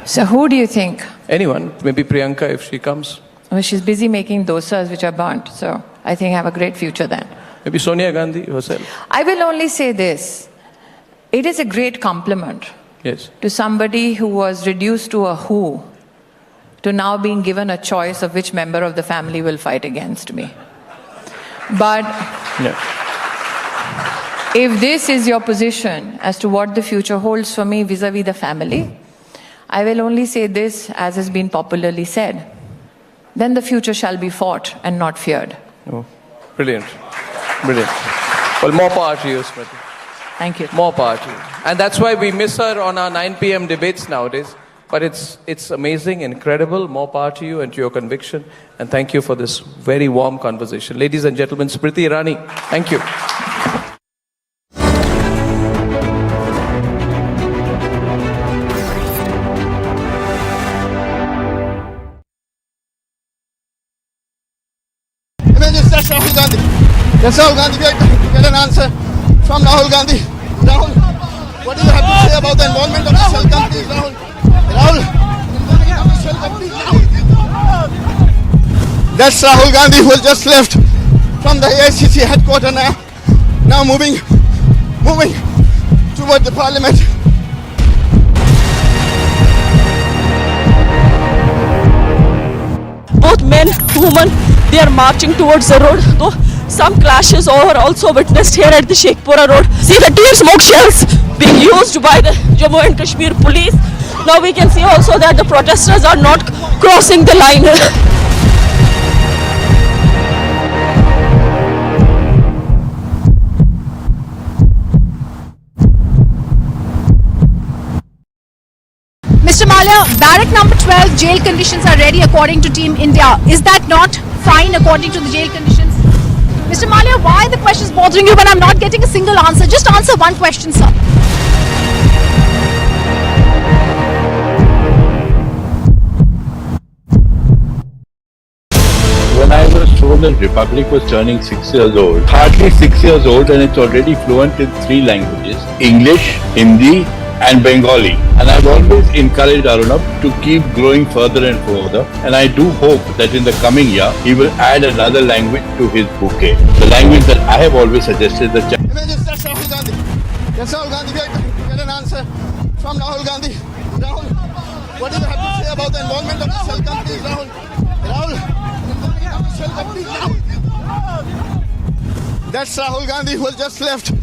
So who do you think? Anyone, maybe Priyanka if she comes. Well, she's busy making dosas which are burnt, so I think I have a great future then. Maybe Sonia Gandhi herself. I will only say this. It is a great compliment to somebody who was reduced to a who, to now being given a choice of which member of the family will fight against me. But if this is your position as to what the future holds for me vis-a-vis the family, I will only say this, as has been popularly said, then the future shall be fought and not feared. Oh, brilliant. Brilliant. Well, more power to you, Smriti. Thank you. More power to you. And that's why we miss her on our 9 p.m. debates nowadays. But it's amazing, incredible. More power to you and to your conviction. And thank you for this very warm conversation. Ladies and gentlemen, Smriti Irani, thank you. That's Rahul Gandhi. That's Rahul Gandhi. We are trying to get an answer from Rahul Gandhi. Rahul, what do you have to say about the involvement of the shell companies, Rahul? Rahul, that's Rahul Gandhi who has just left from the AICC headquarters now moving toward the parliament. Both men, women, they are marching towards the road. Though some clashes are also witnessed here at the Sheikhpura road. See the tear smoke shells being used by the Jammu and Kashmir police. Now we can see also that the protesters are not crossing the line. Mr. Malia, barrack number 12, jail conditions are ready according to Team India. Is that not fine according to the jail conditions? Mr. Malia, why are the questions bothering you when I'm not getting a single answer? Just answer one question, sir. When I was told that Republic was turning 6 years old, hardly 6 years old, and it's already fluent in 3 languages, English, Hindi, and Bengali. And I've always encouraged Arunab to keep growing further and further. And I do hope that in the coming year, he will add another language to his bouquet. The language that I have always suggested that... That's Rahul Gandhi. That's Rahul Gandhi. We are trying to get an answer from Rahul Gandhi. Rahul, what do you have to say about the involvement of the shell companies, Rahul? Rahul, shell companies, Rahul. That's Rahul Gandhi who has just left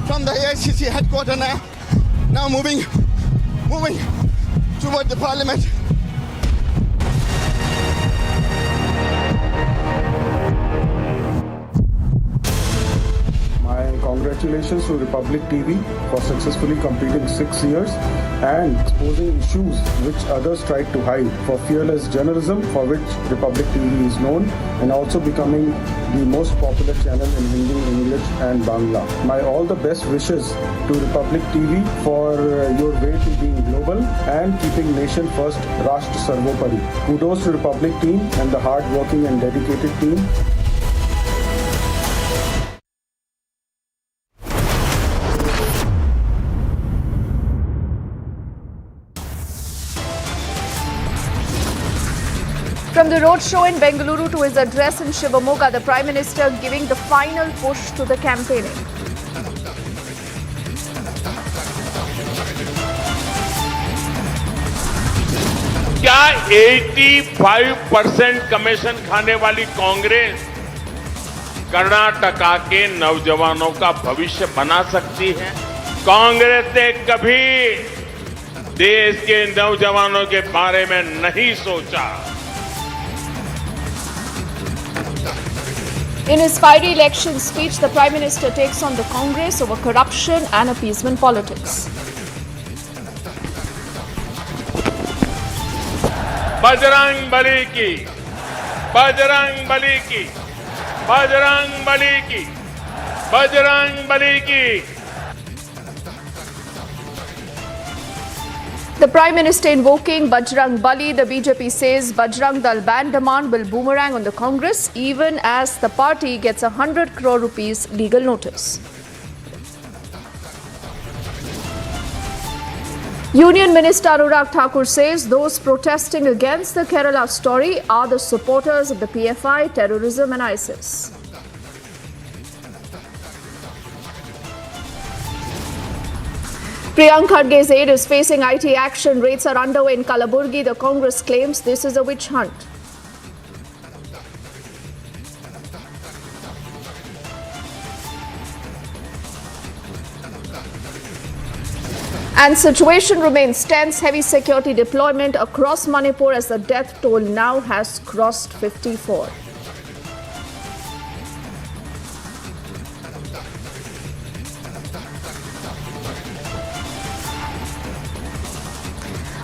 from the AICC headquarters now moving toward the parliament. My congratulations to Republic TV for successfully completing 6 years and exposing issues which others tried to hide, for fearless journalism for which Republic TV is known, and also becoming the most popular channel in Hindi, English and Bangla. My all the best wishes to Republic TV for your way to being global and keeping nation first, Rashtra Sarvopari. Kudos to Republic team and the hard-working and dedicated team. From the roadshow in Bengaluru to his address in Shivamoga, the Prime Minister giving the final push to the campaigning. क्या 85% commission खाने वाली कांग्रेस कर्नाटका के नौजवानों का भविष्य बना सकती है? कांग्रेस ने कभी देश के नौजवानों के बारे में नहीं सोचा। In his fiery election speech, the Prime Minister takes on the Congress over corruption and appeasement politics. Bajrang Bali की, बजरंग बली की, बजरंग बली की, बजरंग बली की। The Prime Minister invoking Bajrang Bali, the BJP says Bajrang Dal ban demand will boomerang on the Congress even as the party gets 100 crore rupees legal notice. Union Minister Anurag Thakur says those protesting against the Kerala story are the supporters of the PFI, terrorism and ISIS. Priyanka's aide is facing IT action. Raids are underway in Kalaburgi. The Congress claims this is a witch hunt. And situation remains tense. Heavy security deployment across Manipur as the death toll now has crossed 54.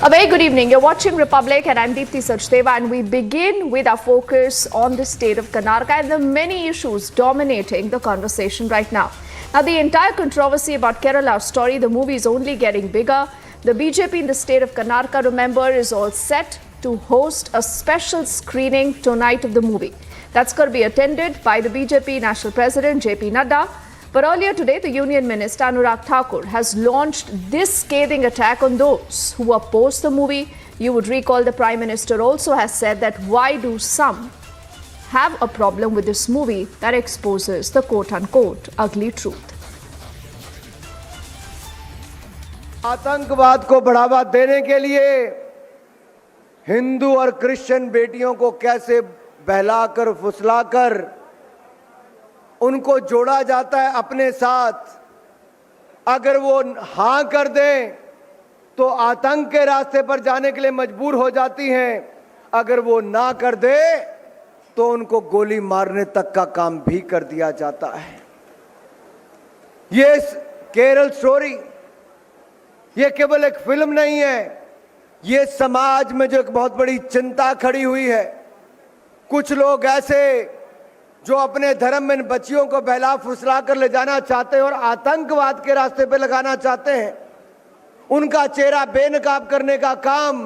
A very good evening. You're watching Republic and I'm Deepthi Sachdeva, and we begin with our focus on the state of Karnataka and the many issues dominating the conversation right now. Now, the entire controversy about Kerala's story, the movie is only getting bigger. The BJP in the state of Karnataka, remember, is all set to host a special screening tonight of the movie. That's going to be attended by the BJP National President JP Nadda. But earlier today, the Union Minister Anurag Thakur has launched this scathing attack on those who oppose the movie. You would recall the Prime Minister also has said that why do some have a problem with this movie that exposes the quote-unquote ugly truth. आतंकवाद को बढ़ावा देने के लिए हिंदू और Christian बेटियों को कैसे बहलाकर फुसलाकर उनको जोड़ा जाता है अपने साथ। अगर वो हाँ कर दें तो आतंक के रास्ते पर जाने के लिए मजबूर हो जाती हैं, अगर वो ना कर दे तो उनको गोली मारने तक का काम भी कर दिया जाता है। ये केरल स्टोरी ये केवल एक फिल्म नहीं है, ये समाज में जो एक बहुत बड़ी चिंता खड़ी हुई है। कुछ लोग ऐसे जो अपने धर्म में बच्चियों को बहला फुसला कर ले जाना चाहते हैं और आतंकवाद के रास्ते पे लगाना चाहते हैं, उनका चेहरा बेनकाब करने का काम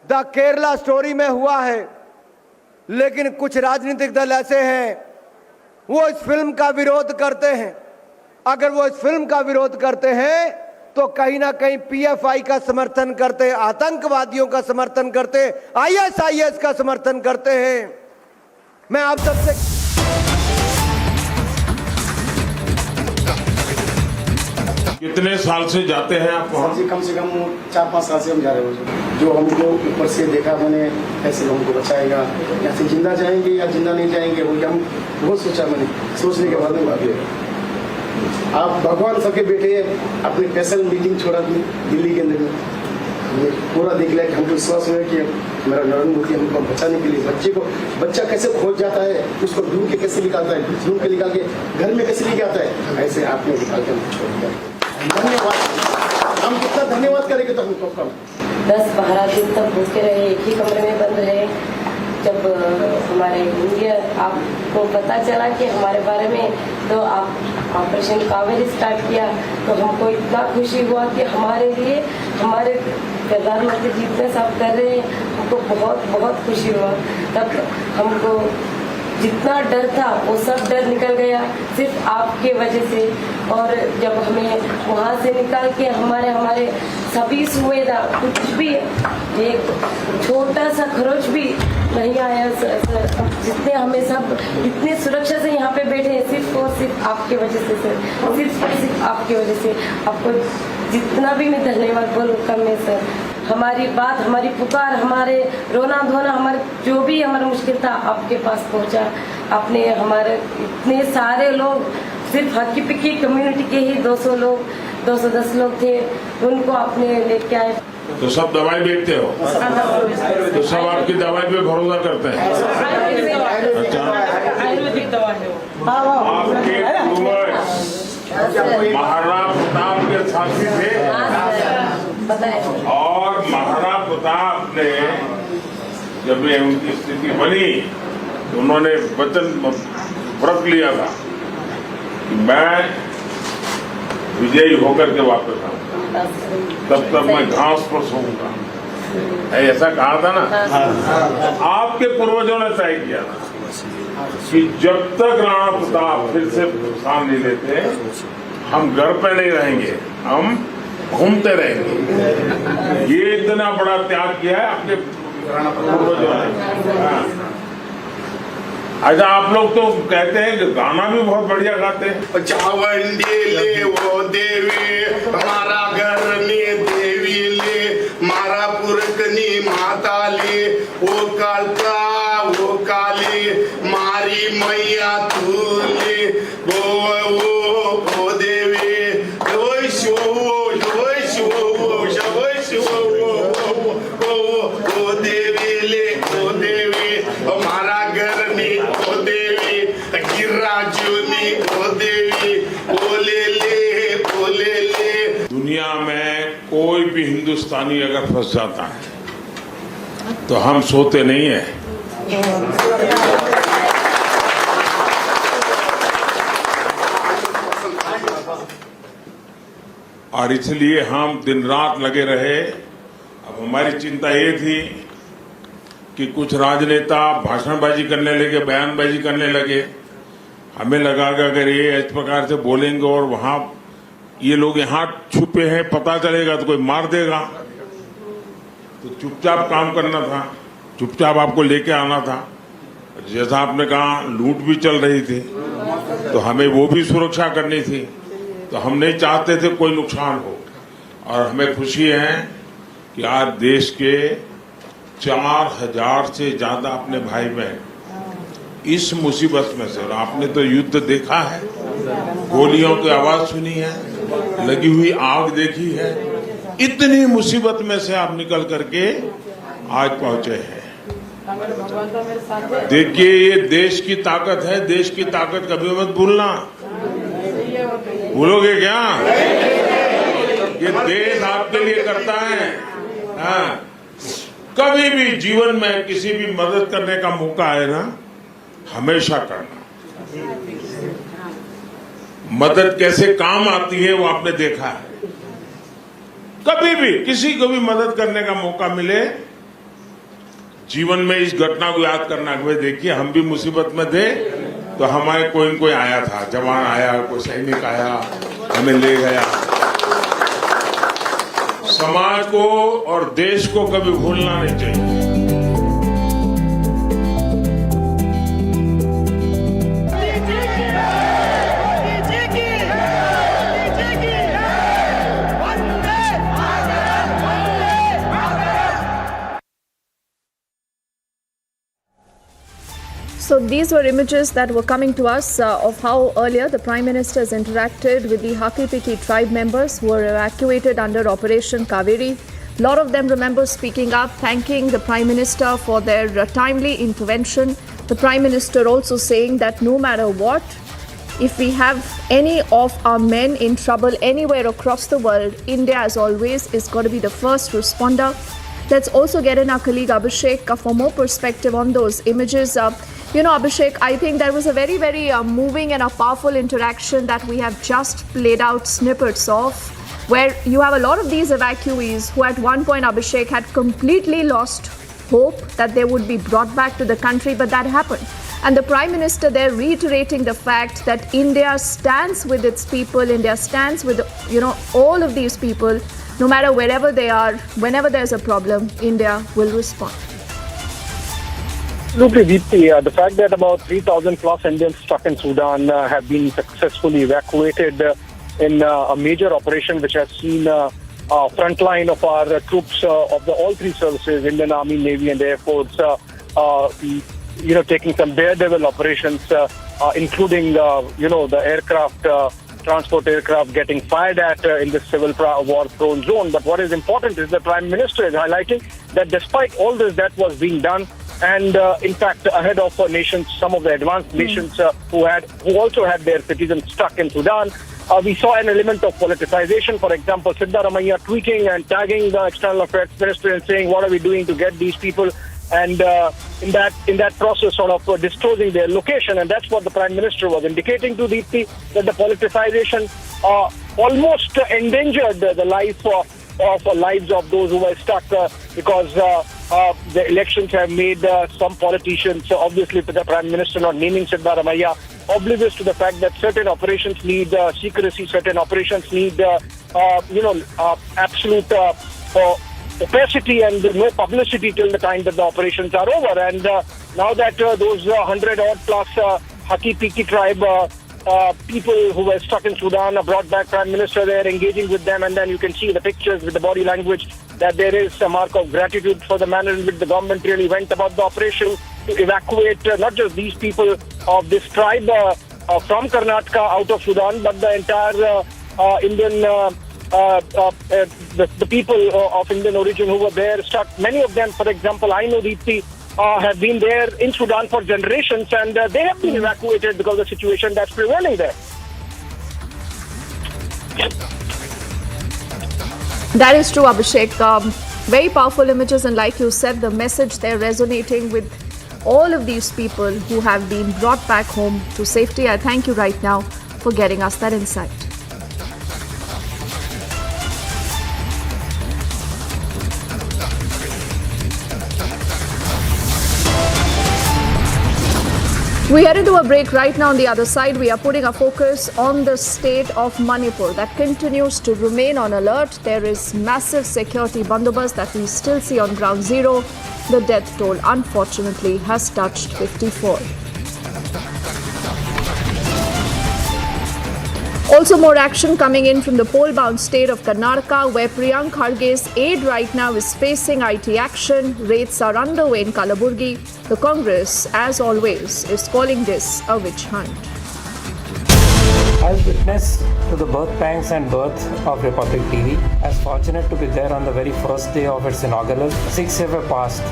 द केरला स्टोरी में हुआ है। लेकिन कुछ राजनीतिक दल ऐसे हैं, वो इस फिल्म का विरोध करते हैं। अगर वो इस फिल्म का विरोध करते हैं तो कहीं ना कहीं पीएफआई का समर्थन करते, आतंकवादियों का समर्थन करते, आईएसआईएस का समर्थन करते हैं। मैं आप सबसे कितने साल से जाते हैं आप वहाँ? कम से कम 4-5 साल से हम जा रहे हैं। जो हमको ऊपर से देखा मैंने ऐसे लोगों को बचाएगा, या फिर जिंदा जाएंगे या जिंदा नहीं जाएंगे, वो हम बहुत सोचा। मैंने सोचने के बाद में भाग गया। आप भगवान सबके बेटे अपने स्पेशल मीटिंग छोड़ा दिल्ली के अंदर में पूरा देख लिया कि हमको विश्वास हुआ कि मेरा नरेंद्र मोदी हमको बचाने के लिए बच्चा कैसे खोज जाता है, उसको ढूंढ के कैसे निकालता है, ढूंढ के निकाल के घर में कैसे लेके आता है, ऐसे आपने निकाल के हमको छोड़ दिया। धन्यवाद। हम कितना धन्यवाद करेंगे तो हमको कम। 10-12 दिन तक भूखे रहे, एक ही कमरे में बंद रहे। जब हमारे इंडिया आपको पता चला कि हमारे बारे में, तो आप ऑपरेशन कावेरी स्टार्ट किया, तो हमको इतना खुशी हुआ कि हमारे लिए हमारे प्रधानमंत्री जितने सब कर रहे हैं, हमको बहुत बहुत खुशी हुआ। तब हमको जितना डर था वो सब डर निकल गया सिर्फ आपके वजह से। और जब हमें वहाँ से निकाल के हमारे सभी सुविधा कुछ भी एक छोटा सा खरोच भी नहीं आया जितने हमें सब इतने सुरक्षा से यहाँ पे बैठे हैं, सिर्फ और सिर्फ आपके वजह से सर, सिर्फ आपकी वजह से। आपको जितना भी मैं धन्यवाद बोलूँ कम है सर। हमारी बात, हमारी पुकार, हमारे रोना धोना, हमारे जो भी हमारा मुश्किल था आपके पास पहुंचा। आपने हमारे इतने सारे लोग, सिर्फ हक्की पिक्की कम्युनिटी के ही 200 लोग, 210 लोग थे, उनको आपने लेके आए। तो सब दवाई बेचते हो? तो सब आपकी दवाई पे भरोसा करते हैं? अच्छा, आयुर्वेदिक दवा है। आपके महाराणा प्रताप के साथी थे और महाराणा प्रताप ने जब उनकी स्थिति बनी तो उन्होंने वचन व्रत लिया था कि मैं विजयी होकर के वापस आऊंगा, तब तक मैं घास पर सोऊंगा, ऐसा कहा था ना। आपके पूर्वजों ने तय किया था कि जब तक राणा प्रताप फिर से स्थान नहीं लेते, हम घर पे नहीं रहेंगे, हम घूमते रहेंगे। ये इतना बड़ा त्याग किया है आपके पूर्वजों ने। अच्छा, आप लोग तो कहते हैं कि गाना भी बहुत बढ़िया गाते हैं। चावंडी ले वो देवी, हमारा घर ने देवी ले, मारा पुरकनी माता ले, वो कालका वो काली, मारी मैया तू ले, वो देवी, वो देवी ले, वो देवी, हमारा घर ने वो देवी, गिरिराजू ने वो देवी, बोले ले। दुनिया में कोई भी हिंदू हिंदुस्तानी अगर फंस जाता है तो हम सोते नहीं है। और इसलिए हम दिन रात लगे रहे। अब हमारी चिंता ये थी कि कुछ राजनेता भाषणबाजी करने लगे, बयानबाजी करने लगे। हमें लगा कि अगर ये इस प्रकार से बोलेंगे और वहां ये लोग यहाँ छुपे हैं, पता चलेगा तो कोई मार देगा। तो चुपचाप काम करना था, चुपचाप आपको लेके आना था। जैसा आपने कहा लूट भी चल रही थी तो हमें वो भी सुरक्षा करनी थी। तो हम नहीं चाहते थे कोई नुकसान हो। और हमें खुशी है कि आज देश के 4000 से ज्यादा अपने भाई बहन इस मुसीबत में से, और आपने तो युद्ध देखा है, गोलियों की आवाज सुनी है, लगी हुई आग देखी है, इतनी मुसीबत में से आप निकल करके आज पहुंचे हैं। देखिए ये देश की ताकत है, देश की ताकत कभी मत भूलना। भूलोगे क्या? ये देश आपके लिए करता है। हाँ, कभी भी जीवन में किसी भी मदद करने का मौका आए ना, हमेशा करना। मदद कैसे काम आती है वो आपने देखा है। कभी भी किसी को भी मदद करने का मौका मिले, जीवन में इस घटना को याद करना। देखिए हम भी मुसीबत में थे तो हमारे कोई न कोई आया था, जवान आया, कोई सैनिक आया, हमें ले गया। समाज को और देश को कभी भूलना नहीं चाहिए। So these were images that were coming to us of how earlier the Prime Minister has interacted with the Haki-Piki tribe members who were evacuated under Operation Kaveri. A lot of them remember speaking up, thanking the Prime Minister for their timely intervention. The Prime Minister also saying that no matter what, if we have any of our men in trouble anywhere across the world, India as always is going to be the first responder. Let's also get in our colleague Abhishek for more perspective on those images. Abhishek, I think there was a very, very moving and a powerful interaction that we have just played out snippets of, where you have a lot of these evacuees who at one point, Abhishek, had completely lost hope that they would be brought back to the country, but that happened. And the Prime Minister there reiterating the fact that India stands with its people, India stands with, all of these people, no matter wherever they are, whenever there's a problem, India will respond. Absolutely, Deepti. The fact that about 3,000 plus Indians stuck in Sudan have been successfully evacuated in a major operation which has seen frontline of our troops of all three services, Indian Army, Navy and Air Force, taking some daredevil operations, including, the aircraft, transport aircraft getting fired at in the civil war-prone zone. But what is important is the Prime Minister is highlighting that despite all this that was being done, and in fact, ahead of nations, some of the advanced nations who also had their citizens stuck in Sudan, we saw an element of politicization. For example, Siddaramaiah tweeting and tagging the External Affairs Minister and saying, "What are we doing to get these people?" And in that process, sort of disclosing their location. And that's what the Prime Minister was indicating to Deepti, that the politicization almost endangered the lives of those who were stuck because the elections have made some politicians, obviously with the Prime Minister not naming Siddaramaiah, oblivious to the fact that certain operations need secrecy, certain operations need absolute opacity and no publicity till the time that the operations are over. And now that those 100 odd plus Haki-Piki tribe people who were stuck in Sudan are brought back, Prime Minister there engaging with them, and then you can see the pictures with the body language that there is a mark of gratitude for the manner in which the government really went about the operation to evacuate not just these people of this tribe from Karnataka out of Sudan, but the entire Indian the people of Indian origin who were there stuck. Many of them, for example, I know Deepti, have been there in Sudan for generations, and they have been evacuated because of the situation that's prevailing there. That is true, Abhishek. Very powerful images, and like you said, the message there resonating with all of these people who have been brought back home to safety. I thank you right now for getting us that insight. We head into a break right now. On the other side, we are putting our focus on the state of Manipur that continues to remain on alert. There is massive security bandobast that we still see on ground zero. The death toll, unfortunately, has touched 54. Also, more action coming in from the poll-bound state of Karnataka, where Priyanka Kharge's aide right now is facing IT action. Raids are underway in Kalaburgi. The Congress, as always, is calling this a witch hunt. As witness to the birth pangs and birth of Republic TV, as fortunate to be there on the very first day of its inaugural. 6 years have passed.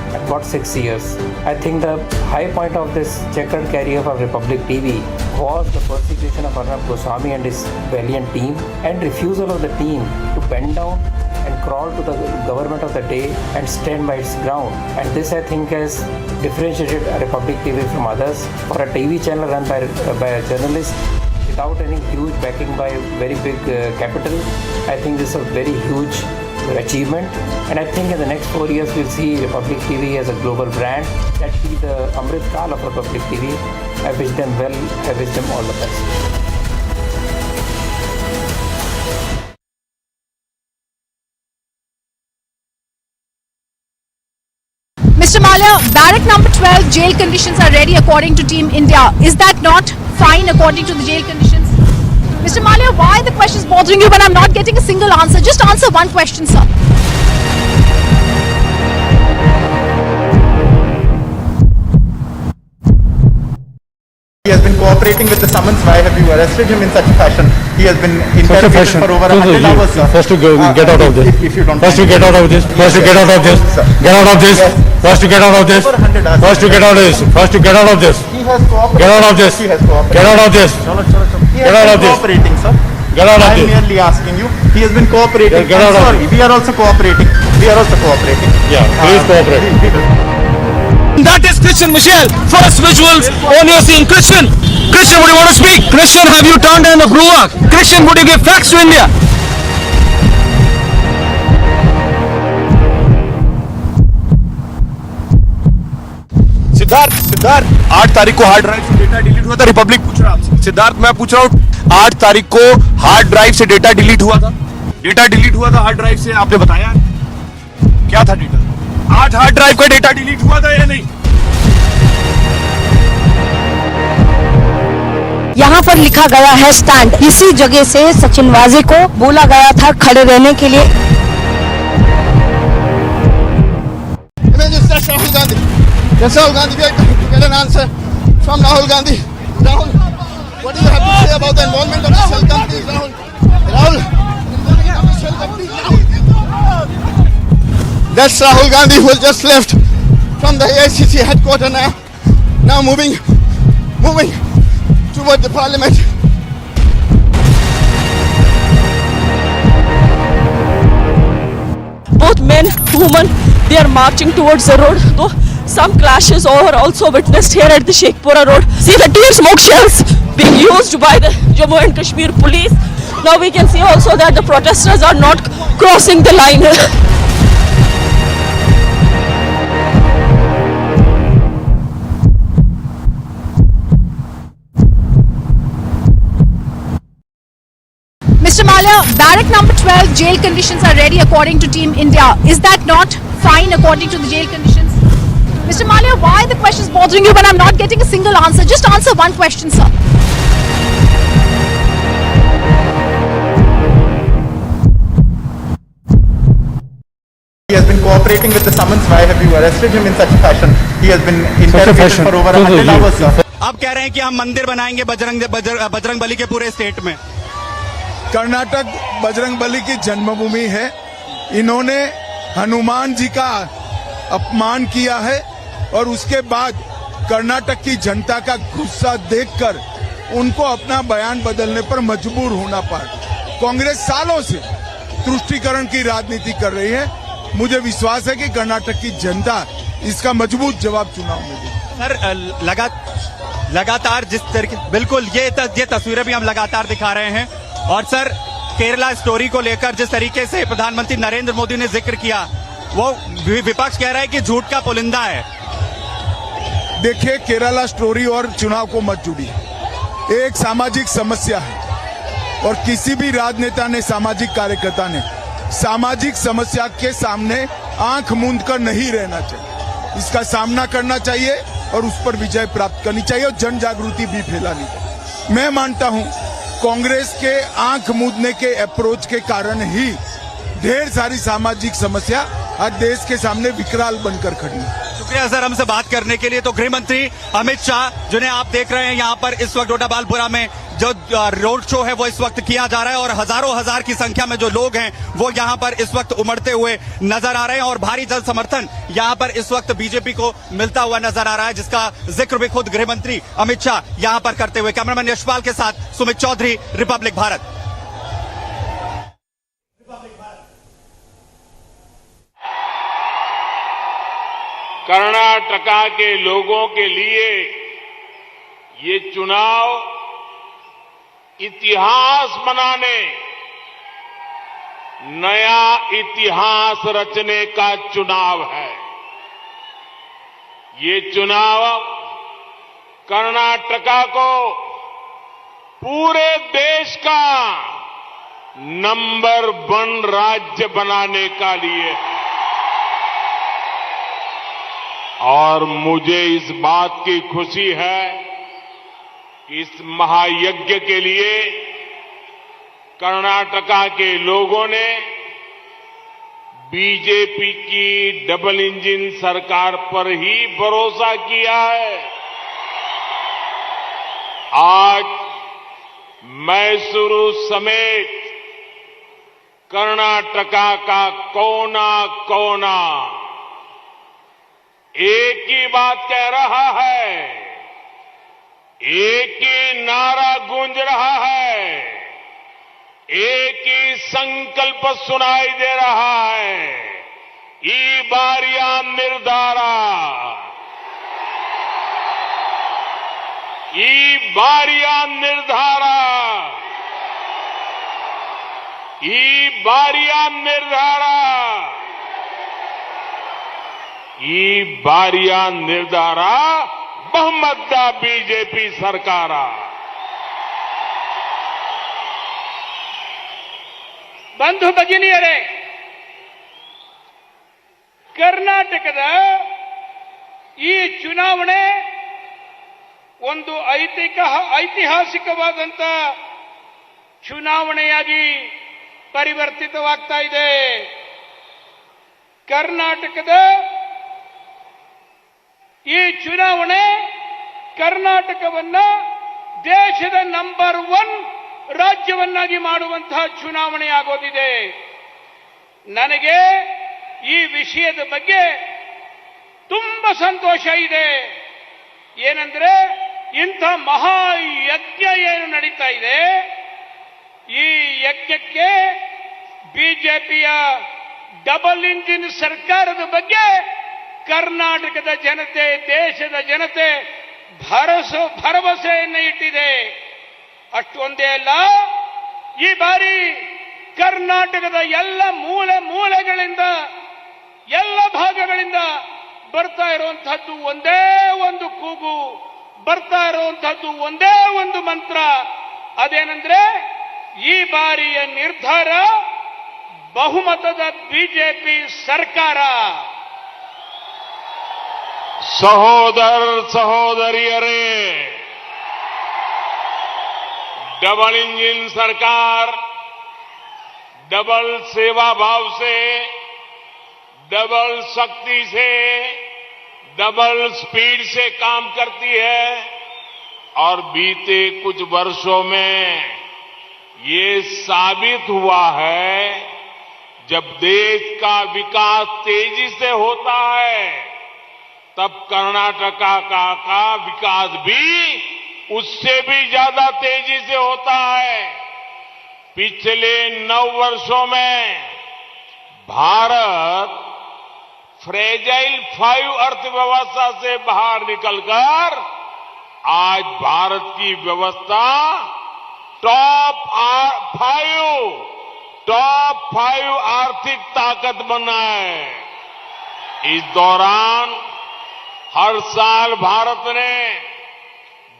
About 6 years. I think the high point of this checkered career of Republic TV was the persecution of Arnab Goswami and his valiant team, and refusal of the team to bend down and crawl to the government of the day and stand by its ground. And this, I think, has differentiated Republic TV from others. For a TV channel run by a journalist without any huge backing by very big capital, I think this is a very huge achievement. And I think in the next 4 years we'll see Republic TV as a global brand. That be the Amrit Kal of Republic TV. I wish them well. I wish them all the best. Mr. Malia, barrack number 12 jail conditions are ready according to Team India. Is that not fine according to the jail conditions? Mr. Malia, why are the questions bothering you when I'm not getting a single answer? Just answer one question, sir. He has been cooperating with the summons. Why have you arrested him in such a fashion? He has been interrogated for over 100 hours, sir. First to go, get out of this. If you don't First to get out of this. First to get out of this. Get out of this. First to get out of this. First to get out of this. First to get out of this. He has cooperated. Get out of this. He has cooperated. Get out of this. He Get has out of been this. cooperating, sir. Get out of I am this. merely asking you. He has been cooperating. Get out of Sorry, we are also cooperating. We are also cooperating. Yeah, please cooperate. That is Christian Michelle. First visuals, only you're seeing Christian. Christian, would you want to speak? Christian, have you turned down the Gruak? Christian, would you give facts to India? Siddharth 8 तारीख को hard drive से data delete हुआ था। Republic पूछ रहा आपसे। सिद्धार्थ, मैं पूछ रहा हूँ 8 तारीख को हार्ड ड्राइव से डेटा डिलीट हुआ था। डेटा डिलीट हुआ था हार्ड ड्राइव से, आपने बताया क्या था डेटा? 8 हार्ड ड्राइव का डेटा डिलीट हुआ था या नहीं? यहाँ पर लिखा गया है स्टैंड। इसी जगह से सचिन वाजे को बोला गया था खड़े रहने के लिए। Rahul Gandhi. Yes, Rahul Gandhi, we are trying to get an answer from Rahul Gandhi. Rahul, what do you have to say about the involvement of the shell companies, Rahul? Rahul, that's Rahul Gandhi who has just left from the AICC headquarters now moving toward the parliament. Both men, women, they are marching towards the road. Though some clashes are also witnessed here at the Sheikhpura road. See the tear smoke shells being used by the Jammu and Kashmir police. Now we can see also that the protesters are not crossing the line. Mr. Malia, barrack number 12 jail conditions are ready according to Team India. Is that not fine according to the jail conditions? Mr. Malia, why are the questions bothering you when I'm not getting a single answer? Just answer one question, sir. He has been cooperating with the summons. Why have you arrested him in such a fashion? He has been interrogated for over 100 hours, sir. अब कह रहे हैं कि हम मंदिर बनाएंगे बजरंग बली के पूरे स्टेट में। कर्नाटक बजरंग बली की जन्मभूमि है। इन्होंने हनुमान जी का अपमान किया है और उसके बाद कर्नाटक की जनता का गुस्सा देखकर उनको अपना बयान बदलने पर मजबूर होना पड़ा। कांग्रेस सालों से तुष्टीकरण की राजनीति कर रही है। मुझे विश्वास है कि कर्नाटक की जनता इसका मजबूत जवाब चुनाव में देगी। सर लगातार जिस तरीके बिल्कुल ये तस्वीरें भी हम लगातार दिखा रहे हैं। और सर केरला स्टोरी को लेकर जिस तरीके से प्रधानमंत्री नरेंद्र मोदी ने जिक्र किया, वो विपक्ष कह रहा है कि झूठ का पुलिंदा है। देखिए, केरला स्टोरी और चुनाव को मत जोड़िए। एक सामाजिक समस्या है और किसी भी राजनेता ने, सामाजिक कार्यकर्ता ने सामाजिक समस्या के सामने आंख मूंद कर नहीं रहना चाहिए। इसका सामना करना चाहिए और उस पर विजय प्राप्त करनी चाहिए और जन जागृति भी फैलानी चाहिए। मैं मानता हूं कांग्रेस के आंख मूंदने के अप्रोच के कारण ही ढेर सारी सामाजिक समस्या आज देश के सामने विकराल बनकर खड़ी है। शुक्रिया सर हमसे बात करने के लिए। तो गृह मंत्री अमित शाह, जिन्हें आप देख रहे हैं यहाँ पर इस वक्त डोडाबालपुरा में जो रोड शो है वो इस वक्त किया जा रहा है और हजारों हजार की संख्या में जो लोग हैं वो यहाँ पर इस वक्त उमड़ते हुए नजर आ रहे हैं और भारी जन समर्थन यहाँ पर इस वक्त बीजेपी को मिलता हुआ नजर आ रहा है, जिसका जिक्र भी खुद गृह मंत्री अमित शाह यहाँ पर करते हुए। कैमरामैन यशपाल के साथ सुमित चौधरी, रिपब्लिक भारत। कर्नाटका के लोगों के लिए ये चुनाव इतिहास बनाने, नया इतिहास रचने का चुनाव है। ये चुनाव कर्नाटका को पूरे देश का नंबर 1 राज्य बनाने का लिए है। और मुझे इस बात की खुशी है कि इस महायज्ञ के लिए कर्नाटका के लोगों ने बीजेपी की डबल इंजन सरकार पर ही भरोसा किया है। आज मैसूरू समेत कर्नाटका का कोना कोना एक ही बात कह रहा है, एक ही नारा गूंज रहा है, एक ही संकल्प सुनाई दे रहा है, ई बारिया निर्धारा, ई बारिया निर्धारा, ई बारिया निर्धारा, ई बारिया निर्धारा बहुमत बीजेपी सरकार। ಬಂಧು ಭಗಿನಿಯರೇ, ಕರ್ನಾಟಕದ ಈ ಚುನಾವಣೆ ಒಂದು ಐತಿಹಾಸಿಕವಾದಂತ ಚುನಾವಣೆಯಾಗಿ ಪರಿವರ್ತಿತವಾಗ್ತಾ ಇದೆ। ಕರ್ನಾಟಕದ ಈ ಚುನಾವಣೆ ಕರ್ನಾಟಕವನ್ನ ದೇಶದ ನಂಬರ್ 1 ರಾಜ್ಯವನ್ನಾಗಿ ಮಾಡುವಂತಹ ಚುನಾವಣೆ ಆಗೋದಿದೆ। ನನಗೆ ಈ ವಿಷಯದ ಬಗ್ಗೆ ತುಂಬಾ ಸಂತೋಷ ಇದೆ। ಏನಂದ್ರೆ ಇಂಥ ಮಹಾಯಜ್ಞ ಏನು ನಡೀತಾ ಇದೆ, ಈ ಯಜ್ಞಕ್ಕೆ ಬಿಜೆಪಿಯ ಡಬಲ್ ಇಂಜಿನ್ ಸರ್ಕಾರದ ಬಗ್ಗೆ ಕರ್ನಾಟಕದ ಜನತೆ, ದೇಶದ ಜನತೆ ಭರವಸೆಯನ್ನು ಇಟ್ಟಿದೆ। ಅಷ್ಟೊಂದೇ ಅಲ್ಲ, ಈ ಬಾರಿ ಕರ್ನಾಟಕದ ಎಲ್ಲ ಮೂಲೆಗಳಿಂದ, ಎಲ್ಲ ಭಾಗಗಳಿಂದ ಬರ್ತಾ ಇರುವಂತಹದ್ದು ಒಂದೇ ಒಂದು ಕೂಗು, ಬರ್ತಾ ಇರುವಂತಹದ್ದು ಒಂದೇ ಒಂದು ಮಂತ್ರ। ಅದೇನೆಂದ್ರೆ ಈ ಬಾರಿಯ ನಿರ್ಧಾರ ಬಹುಮತದ ಬಿಜೆಪಿ ಸರ್ಕಾರ। सहोदर सहोदरियरे, डबल इंजन सरकार डबल सेवा भाव से, डबल शक्ति से, डबल स्पीड से काम करती है और बीते कुछ वर्षों में ये साबित हुआ है, जब देश का विकास तेजी से होता है तब कर्नाटका का विकास भी उससे भी ज्यादा तेजी से होता है। पिछले 9 वर्षों में भारत फ्रेजाइल 5 अर्थव्यवस्था से बाहर निकलकर आज भारत की व्यवस्था टॉप 5 आर्थिक ताकत बना है। इस दौरान हर साल भारत ने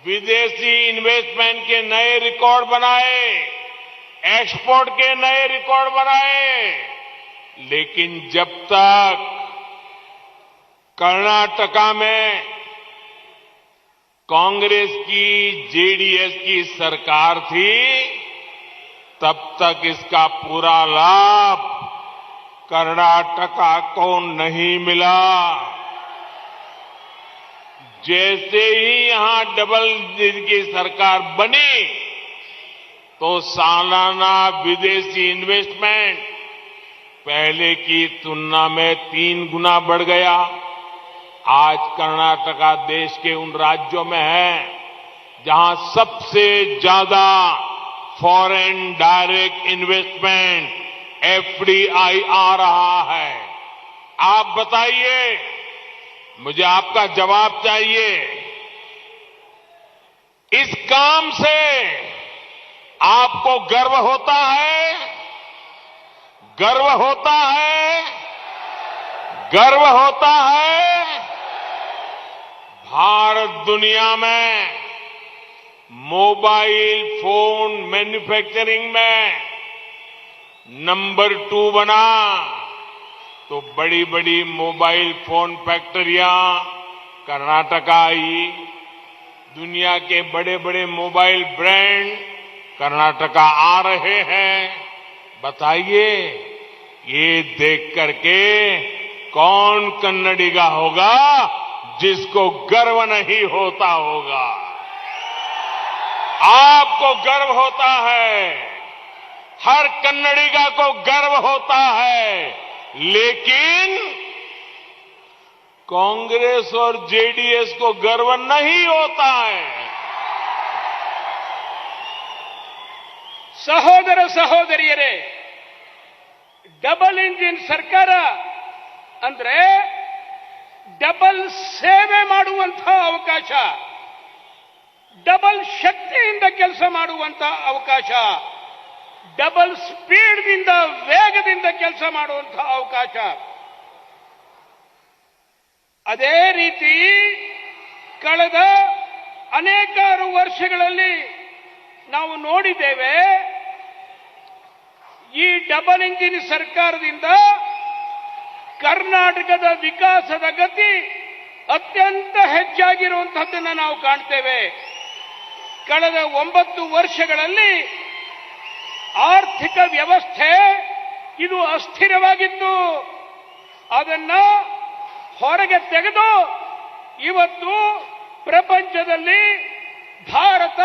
विदेशी इन्वेस्टमेंट के नए रिकॉर्ड बनाए, एक्सपोर्ट के नए रिकॉर्ड बनाए, लेकिन जब तक कर्नाटका में कांग्रेस की, जेडीएस की सरकार थी, तब तक इसका पूरा लाभ कर्नाटका को नहीं मिला। जैसे ही यहां डबल इंजन की सरकार बनी तो सालाना विदेशी इन्वेस्टमेंट पहले की तुलना में 3 गुना बढ़ गया। आज कर्नाटका देश के उन राज्यों में है जहां सबसे ज्यादा फॉरेन डायरेक्ट इन्वेस्टमेंट एफडीआई आ रहा है। आप बताइए, मुझे आपका जवाब चाहिए। इस काम से आपको गर्व होता है? गर्व होता है? गर्व होता है? भारत दुनिया में मोबाइल फोन मैन्युफैक्चरिंग में नंबर 2 बना तो बड़ी बड़ी मोबाइल फोन फैक्ट्रियां कर्नाटका आई। दुनिया के बड़े बड़े मोबाइल ब्रांड कर्नाटका आ रहे हैं। बताइए, ये देख करके कौन कन्नडिगा होगा जिसको गर्व नहीं होता होगा? आपको गर्व होता है, हर कन्नडिगा को गर्व होता है, लेकिन कांग्रेस और जेडीएस को गर्व नहीं होता है। ಸಹೋದರ ಸಹೋದರಿಯರೇ, ಡಬಲ್ ಇಂಜಿನ್ ಸರ್ಕಾರ ಅಂದ್ರೆ ಡಬಲ್ ಸೇವೆ ಮಾಡುವಂತಹ ಅವಕಾಶ, ಡಬಲ್ ಶಕ್ತಿಯಿಂದ ಕೆಲಸ ಮಾಡುವಂತಹ ಅವಕಾಶ, ಡಬಲ್ ಸ್ಪೀಡ್ನಿಂದ ವೇಗದಿಂದ ಕೆಲಸ ಮಾಡುವಂತಹ ಅವಕಾಶ. ಅದೇ ರೀತಿ ಕಳೆದ ಅನೇಕಾರು ವರ್ಷಗಳಲ್ಲಿ ನಾವು ನೋಡಿದ್ದೇವೆ, ಈ ಡಬಲ್ ಇಂಜಿನ್ ಸರ್ಕಾರದಿಂದ ಕರ್ನಾಟಕದ ವಿಕಾಸದ ಗತಿ ಅತ್ಯಂತ ಹೆಚ್ಚಾಗಿರುವಂತಹದ್ದನ್ನು ನಾವು ಕಾಣ್ತೇವೆ. ಕಳೆದ 9 ವರ್ಷಗಳಲ್ಲಿ ಆರ್ಥಿಕ ವ್ಯವಸ್ಥೆ ಇದು ಅಸ್ಥಿರವಾಗಿತ್ತು. ಅದನ್ನ ಹೊರಗೆ ತೆಗೆದು ಇವತ್ತು ಪ್ರಪಂಚದಲ್ಲಿ ಭಾರತ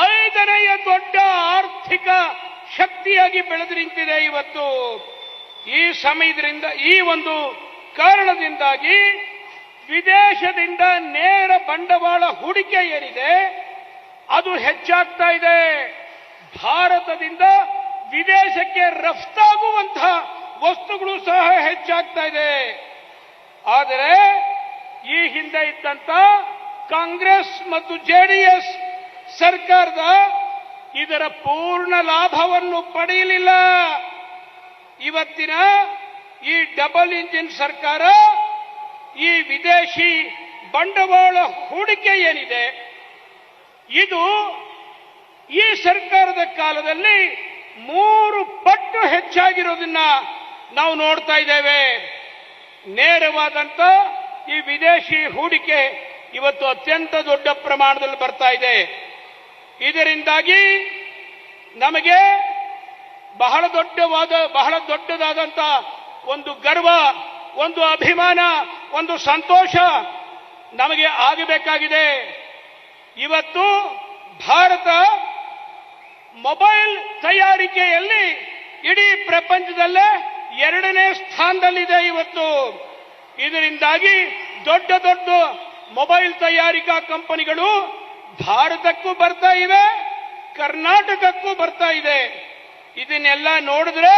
5ನೇ ದೊಡ್ಡ ಆರ್ಥಿಕ ಶಕ್ತಿಯಾಗಿ ಬೆಳೆದು ನಿಂತಿದೆ. ಇವತ್ತು ಈ ಸಮಯದಿಂದ, ಈ ಒಂದು ಕಾರಣದಿಂದಾಗಿ ವಿದೇಶದಿಂದ ನೇರ ಬಂಡವಾಳ ಹೂಡಿಕೆ ಏನಿದೆ ಅದು ಹೆಚ್ಚಾಗ್ತಾ ಇದೆ. ಭಾರತದಿಂದ ವಿದೇಶಕ್ಕೆ ರಫ್ತಾಗುವಂತಹ ವಸ್ತುಗಳು ಸಹ ಹೆಚ್ಚಾಗ್ತಾ ಇದೆ. ಆದರೆ ಈ ಹಿಂದೆ ಇದ್ದಂತ ಕಾಂಗ್ರೆಸ್ ಮತ್ತು ಜೆಡಿಎಸ್ ಸರ್ಕಾರದ ಇದರ ಪೂರ್ಣ ಲಾಭವನ್ನು ಪಡೆಯಲಿಲ್ಲ. ಇವತ್ತಿನ ಈ ಡಬಲ್ ಇಂಜಿನ್ ಸರ್ಕಾರ ಈ ವಿದೇಶಿ ಬಂಡವಾಳ ಹೂಡಿಕೆ ಏನಿದೆ ಇದು ಈ ಸರ್ಕಾರದ ಕಾಲದಲ್ಲಿ 3 ಪಟ್ಟು ಹೆಚ್ಚಾಗಿರೋದನ್ನ ನಾವು ನೋಡ್ತಾ ಇದ್ದೇವೆ. ನೇರವಾದಂತ ಈ ವಿದೇಶಿ ಹೂಡಿಕೆ ಇವತ್ತು ಅತ್ಯಂತ ದೊಡ್ಡ ಪ್ರಮಾಣದಲ್ಲಿ ಬರ್ತಾ ಇದೆ. ಇದರಿಂದಾಗಿ ನಮಗೆ ಬಹಳ ದೊಡ್ಡದಾದಂತ ಒಂದು ಗರ್ವ, ಒಂದು ಅಭಿಮಾನ, ಒಂದು ಸಂತೋಷ ನಮಗೆ ಆಗಬೇಕಾಗಿದೆ. ಇವತ್ತು ಭಾರತ ಮೊಬೈಲ್ ತಯಾರಿಕೆಯಲ್ಲಿ ಇಡೀ ಪ್ರಪಂಚದಲ್ಲೇ 2ನೇ ಸ್ಥಾನದಲ್ಲಿದೆ ಇವತ್ತು. ಇದರಿಂದಾಗಿ ದೊಡ್ಡ ದೊಡ್ಡ ಮೊಬೈಲ್ ತಯಾರಿಕಾ ಕಂಪನಿಗಳು ಭಾರತಕ್ಕೂ ಬರ್ತಾ ಇವೆ, ಕರ್ನಾಟಕಕ್ಕೂ ಬರ್ತಾ ಇದೆ. ಇದನ್ನೆಲ್ಲ ನೋಡಿದ್ರೆ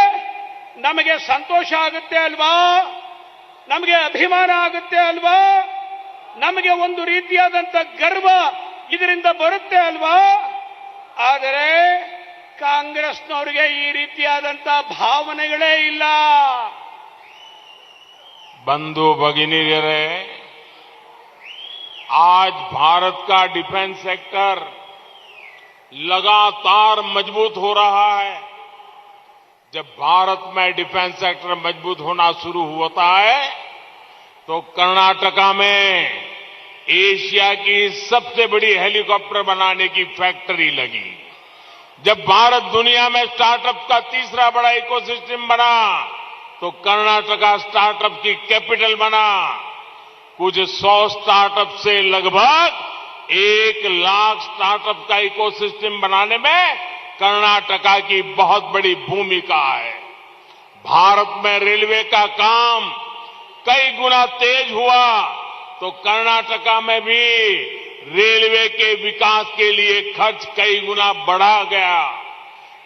ನಮಗೆ ಸಂತೋಷ ಆಗುತ್ತೆ ಅಲ್ವಾ? ನಮಗೆ ಅಭಿಮಾನ ಆಗುತ್ತೆ ಅಲ್ವಾ? ನಮಗೆ ಒಂದು ರೀತಿಯಾದಂತ ಗರ್ವ ಇದರಿಂದ ಬರುತ್ತೆ ಅಲ್ವಾ? ಆದರೆ ಕಾಂಗ್ರೆಸ್ನವರಿಗೆ ಈ ರೀತಿಯಾದಂತ ಭಾವನೆಗಳೇ ಇಲ್ಲ. बंधु भगिनीरे, आज भारत का डिफेंस सेक्टर लगातार मजबूत हो रहा है. जब भारत में डिफेंस सेक्टर मजबूत होना शुरू होता है तो कर्नाटका में एशिया की सबसे बड़ी हेलीकॉप्टर बनाने की फैक्ट्री लगी. जब भारत दुनिया में स्टार्टअप का तीसरा बड़ा इकोसिस्टम बना तो कर्नाटका स्टार्टअप की कैपिटल बना. कुछ 100 स्टार्टअप से लगभग 1 लाख स्टार्टअप का इकोसिस्टम बनाने में कर्नाटका की बहुत बड़ी भूमिका है. भारत में रेलवे का काम कई गुना तेज हुआ तो कर्नाटका में भी रेलवे के विकास के लिए खर्च कई गुना बढ़ा गया.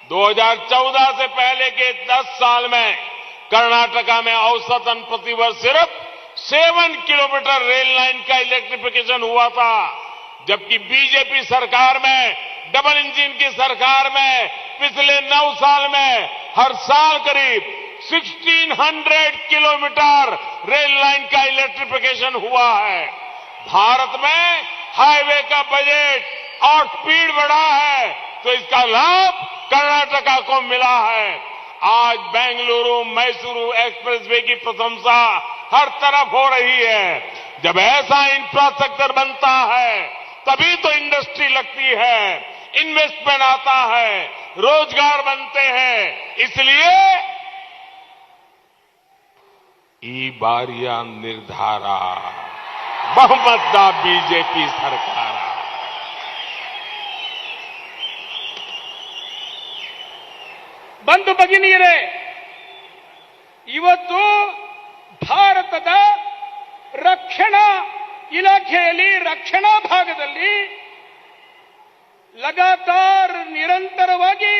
2014 से पहले के 10 साल में कर्नाटका में औसतन प्रतिवर्ष सिर्फ 7 किलोमीटर रेल लाइन का इलेक्ट्रिफिकेशन हुआ था, जबकि बीजेपी सरकार में, डबल इंजन की सरकार में पिछले 9 साल में हर साल करीब 1600 किलोमीटर रेल लाइन का इलेक्ट्रिफिकेशन हुआ है. भारत में हाईवे का बजट और स्पीड बढ़ा है तो इसका लाभ कर्नाटका को मिला है. आज बेंगलुरु मैसूरू एक्सप्रेसवे की प्रशंसा हर तरफ हो रही है. जब ऐसा इंफ्रास्ट्रक्चर बनता है तभी तो इंडस्ट्री लगती है, इन्वेस्टमेंट आता है, रोजगार बनते हैं. इसलिए ಈ ಬಾರಿಯ ನಿರ್ಧಾರ ಬಹುಮತದ ಬಿಜೆಪಿ ಸರ್ಕಾರ. ಬಂಧು ಭಗಿನಿಯರೇ, ಇವತ್ತು ಭಾರತದ ರಕ್ಷಣಾ ಇಲಾಖೆಯಲ್ಲಿ, ರಕ್ಷಣಾ ಭಾಗದಲ್ಲಿ ಲಗಾತಾರ್ ನಿರಂತರವಾಗಿ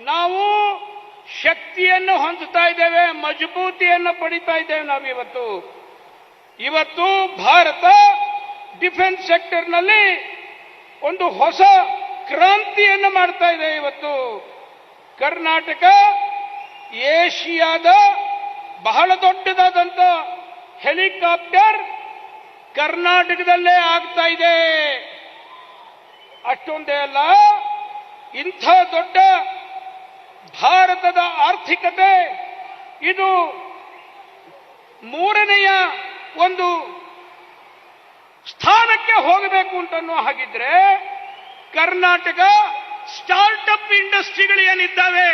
ನಾವು ಶಕ್ತಿಯನ್ನು ಹೊಂದುತ್ತಾ ಇದ್ದೇವೆ, ಮಜಬೂತಿಯನ್ನು ಪಡಿತಾ ಇದ್ದೇವೆ. ನಾವು ಇವತ್ತು ಭಾರತ ಡಿಫೆನ್ಸ್ ಸೆಕ್ಟರ್ನಲ್ಲಿ ಒಂದು ಹೊಸ ಕ್ರಾಂತಿಯನ್ನು ಮಾಡ್ತಾ ಇದೆ. ಇವತ್ತು ಕರ್ನಾಟಕ ಏಷಿಯಾದ ಬಹಳ ದೊಡ್ಡದಾದಂತ ಹೆಲಿಕಾಪ್ಟರ್ ಕರ್ನಾಟಕದಲ್ಲೇ ಆಗ್ತಾ ಇದೆ. ಅಷ್ಟೊಂದೇ ಅಲ್ಲ, ಇಂಥ ದೊಡ್ಡ ಭಾರತದ ಆರ್ಥಿಕತೆ ಇದು ಮೂರನೆಯ ಒಂದು ಸ್ಥಾನಕ್ಕೆ ಹೋಗಬೇಕು ಅಂತನೋ ಹಾಗಿದ್ರೆ ಕರ್ನಾಟಕ ಸ್ಟಾರ್ಟ್ಅಪ್ ಇಂಡಸ್ಟ್ರಿಗಳು ಏನಿದ್ದಾವೆ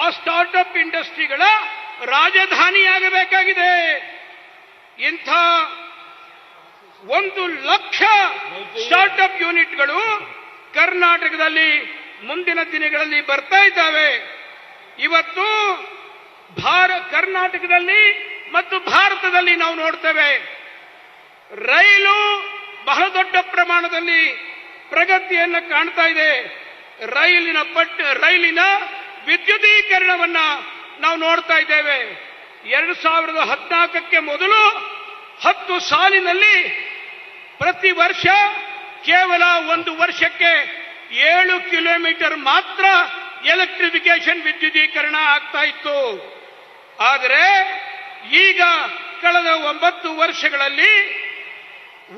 ಆ ಸ್ಟಾರ್ಟ್ಅಪ್ ಇಂಡಸ್ಟ್ರಿಗಳ ರಾಜಧಾನಿಯಾಗಬೇಕಾಗಿದೆ. ಇಂಥ 1 ಲಕ್ಷ ಸ್ಟಾರ್ಟ್ಅಪ್ ಯೂನಿಟ್ಗಳು ಕರ್ನಾಟಕದಲ್ಲಿ ಮುಂದಿನ ದಿನಗಳಲ್ಲಿ ಬರ್ತಾ ಇದ್ದಾವೆ. ಇವತ್ತು ಕರ್ನಾಟಕದಲ್ಲಿ ಮತ್ತು ಭಾರತದಲ್ಲಿ ನಾವು ನೋಡ್ತೇವೆ, ರೈಲು ಬಹಳ ದೊಡ್ಡ ಪ್ರಮಾಣದಲ್ಲಿ ಪ್ರಗತಿಯನ್ನು ಕಾಣ್ತಾ ಇದೆ. ರೈಲಿನ ವಿದ್ಯುದೀಕರಣವನ್ನ ನಾವು ನೋಡ್ತಾ ಇದ್ದೇವೆ. 2014ಕ್ಕೆ ಮೊದಲು 10 ಸಾಲಿನಲ್ಲಿ ಪ್ರತಿ ವರ್ಷ ಕೇವಲ 1 ವರ್ಷಕ್ಕೆ 7 ಕಿಲೋಮೀಟರ್ ಮಾತ್ರ ಎಲೆಕ್ಟ್ರಿಫಿಕೇಶನ್ ವಿದ್ಯುದೀಕರಣ ಆಗ್ತಾ ಇತ್ತು. ಆದರೆ ಈಗ ಕಳೆದ 9 ವರ್ಷಗಳಲ್ಲಿ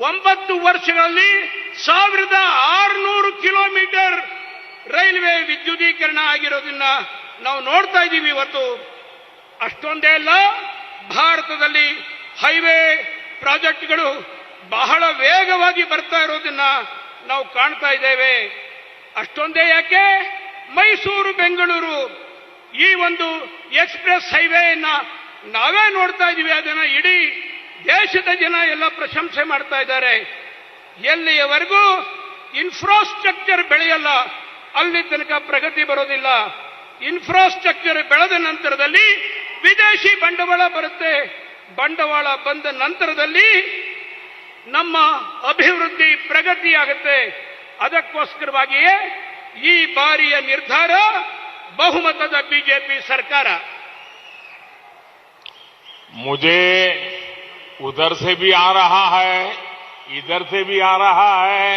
1600 ಕಿಲೋಮೀಟರ್ ರೈಲ್ವೆ ವಿದ್ಯುದೀಕರಣ ಆಗಿರೋದನ್ನ ನಾವು ನೋಡ್ತಾ ಇದ್ದೀವಿ ಇವತ್ತು. ಅಷ್ಟೊಂದೇ ಅಲ್ಲ, ಭಾರತದಲ್ಲಿ ಹೈವೇ ಪ್ರಾಜೆಕ್ಟ್ಗಳು ಬಹಳ ವೇಗವಾಗಿ ಬರ್ತಾ ಇರೋದನ್ನ ನಾವು ಕಾಣ್ತಾ ಇದ್ದೇವೆ. ಅಷ್ಟೊಂದೇ ಯಾಕೆ, ಮೈಸೂರು ಬೆಂಗಳೂರು ಈ ಒಂದು ಎಕ್ಸ್ಪ್ರೆಸ್ ಹೈವೇಯನ್ನ ನಾವೇ ನೋಡ್ತಾ ಇದ್ದೀವಿ. ಅದನ್ನ ಇಡೀ ದೇಶದ ಜನ ಎಲ್ಲ ಪ್ರಶಂಸೆ ಮಾಡ್ತಾ ಇದ್ದಾರೆ. ಎಲ್ಲಿಯವರೆಗೂ ಇನ್ಫ್ರಾಸ್ಟ್ರಕ್ಚರ್ ಬೆಳೆಯಲ್ಲ ಅಲ್ಲಿ ತನಕ ಪ್ರಗತಿ ಬರೋದಿಲ್ಲ. ಇನ್ಫ್ರಾಸ್ಟ್ರಕ್ಚರ್ ಬೆಳೆದ ನಂತರದಲ್ಲಿ ವಿದೇಶಿ ಬಂಡವಾಳ ಬರುತ್ತೆ. ಬಂಡವಾಳ ಬಂದ ನಂತರದಲ್ಲಿ ನಮ್ಮ ಅಭಿವೃದ್ಧಿ ಪ್ರಗತಿ ಆಗುತ್ತೆ. ಅದಕ್ಕೋಸ್ಕರವಾಗಿಯೇ ಈ ಬಾರಿಯ ನಿರ್ಧಾರ ಬಹುಮತದ ಬಿಜೆಪಿ ಸರ್ಕಾರ. मुझे उधर से भी आ रहा है, इधर से भी आ रहा है.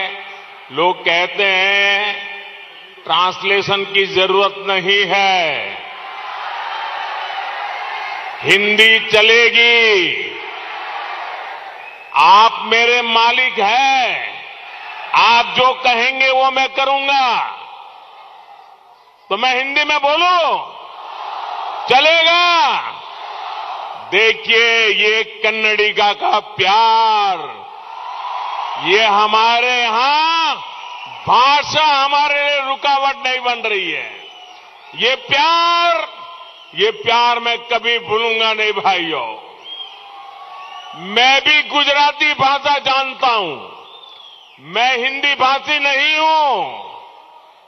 लोग कहते हैं ट्रांसलेशन की जरूरत नहीं है, हिंदी चलेगी. आप मेरे मालिक हैं, आप जो कहेंगे वो मैं करूंगा. तो मैं हिंदी में बोलूं, चलेगा? देखिए, ये कन्नडिगा का प्यार, ये हमारे यहां भाषा हमारे लिए रुकावट नहीं बन रही है. ये प्यार मैं कभी भूलूंगा नहीं भाइयों. मैं भी गुजराती भाषा जानता हूं, मैं हिंदी भाषी नहीं हूं.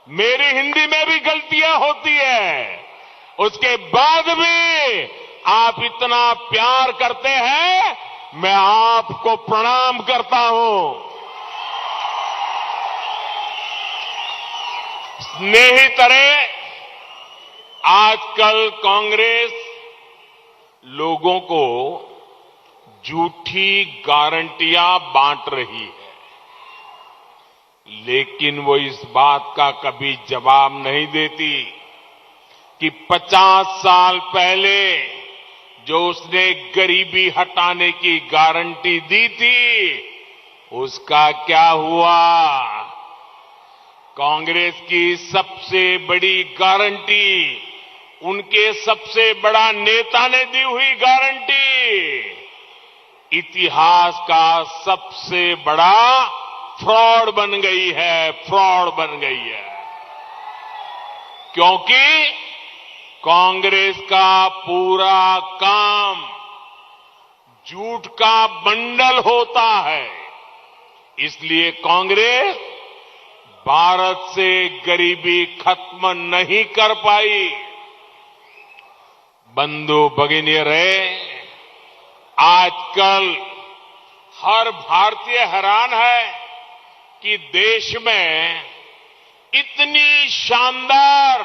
मेरी हिंदी में भी गलतियां होती है, उसके बाद भी आप इतना प्यार करते हैं, मैं आपको प्रणाम करता हूं. स्नेहितरे, आजकल कांग्रेस लोगों को झूठी गारंटियां बांट रही है, लेकिन वो इस बात का कभी जवाब नहीं देती कि 50 साल पहले जो उसने गरीबी हटाने की गारंटी दी थी, उसका क्या हुआ. कांग्रेस की सबसे बड़ी गारंटी, उनके सबसे बड़ा नेता ने दी हुई गारंटी, इतिहास का सबसे बड़ा फ्रॉड बन गई है, फ्रॉड बन गई है. क्योंकि कांग्रेस का पूरा काम झूठ का बंडल होता है. इसलिए कांग्रेस भारत से गरीबी खत्म नहीं कर पाई. बंधु भगिनीरे, आजकल हर भारतीय हैरान है कि देश में इतनी शानदार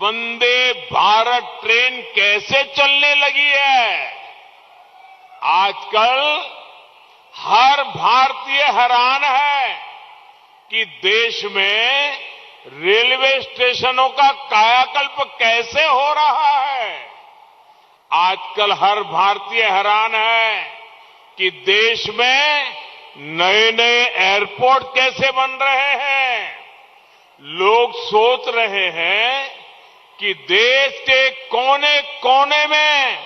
वंदे भारत ट्रेन कैसे चलने लगी है. आजकल हर भारतीय हैरान है कि देश में रेलवे स्टेशनों का कायाकल्प कैसे हो रहा है. आजकल हर भारतीय हैरान है कि देश में नए नए एयरपोर्ट कैसे बन रहे हैं. लोग सोच रहे हैं कि देश के कोने कोने में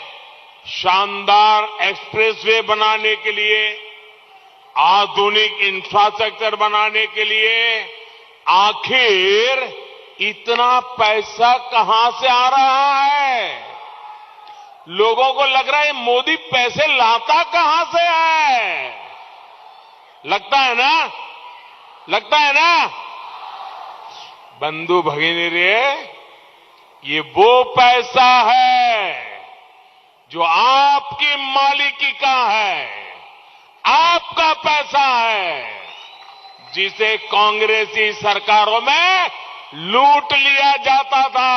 शानदार एक्सप्रेसवे बनाने के लिए, आधुनिक इंफ्रास्ट्रक्चर बनाने के लिए आखिर इतना पैसा कहां से आ रहा है. लोगों को लग रहा है मोदी पैसे लाता कहां से है. लगता है ना, लगता है ना. बंधु भगिनी रे, ये वो पैसा है जो आपकी मालिकी का है, आपका पैसा है, जिसे कांग्रेसी सरकारों में लूट लिया जाता था.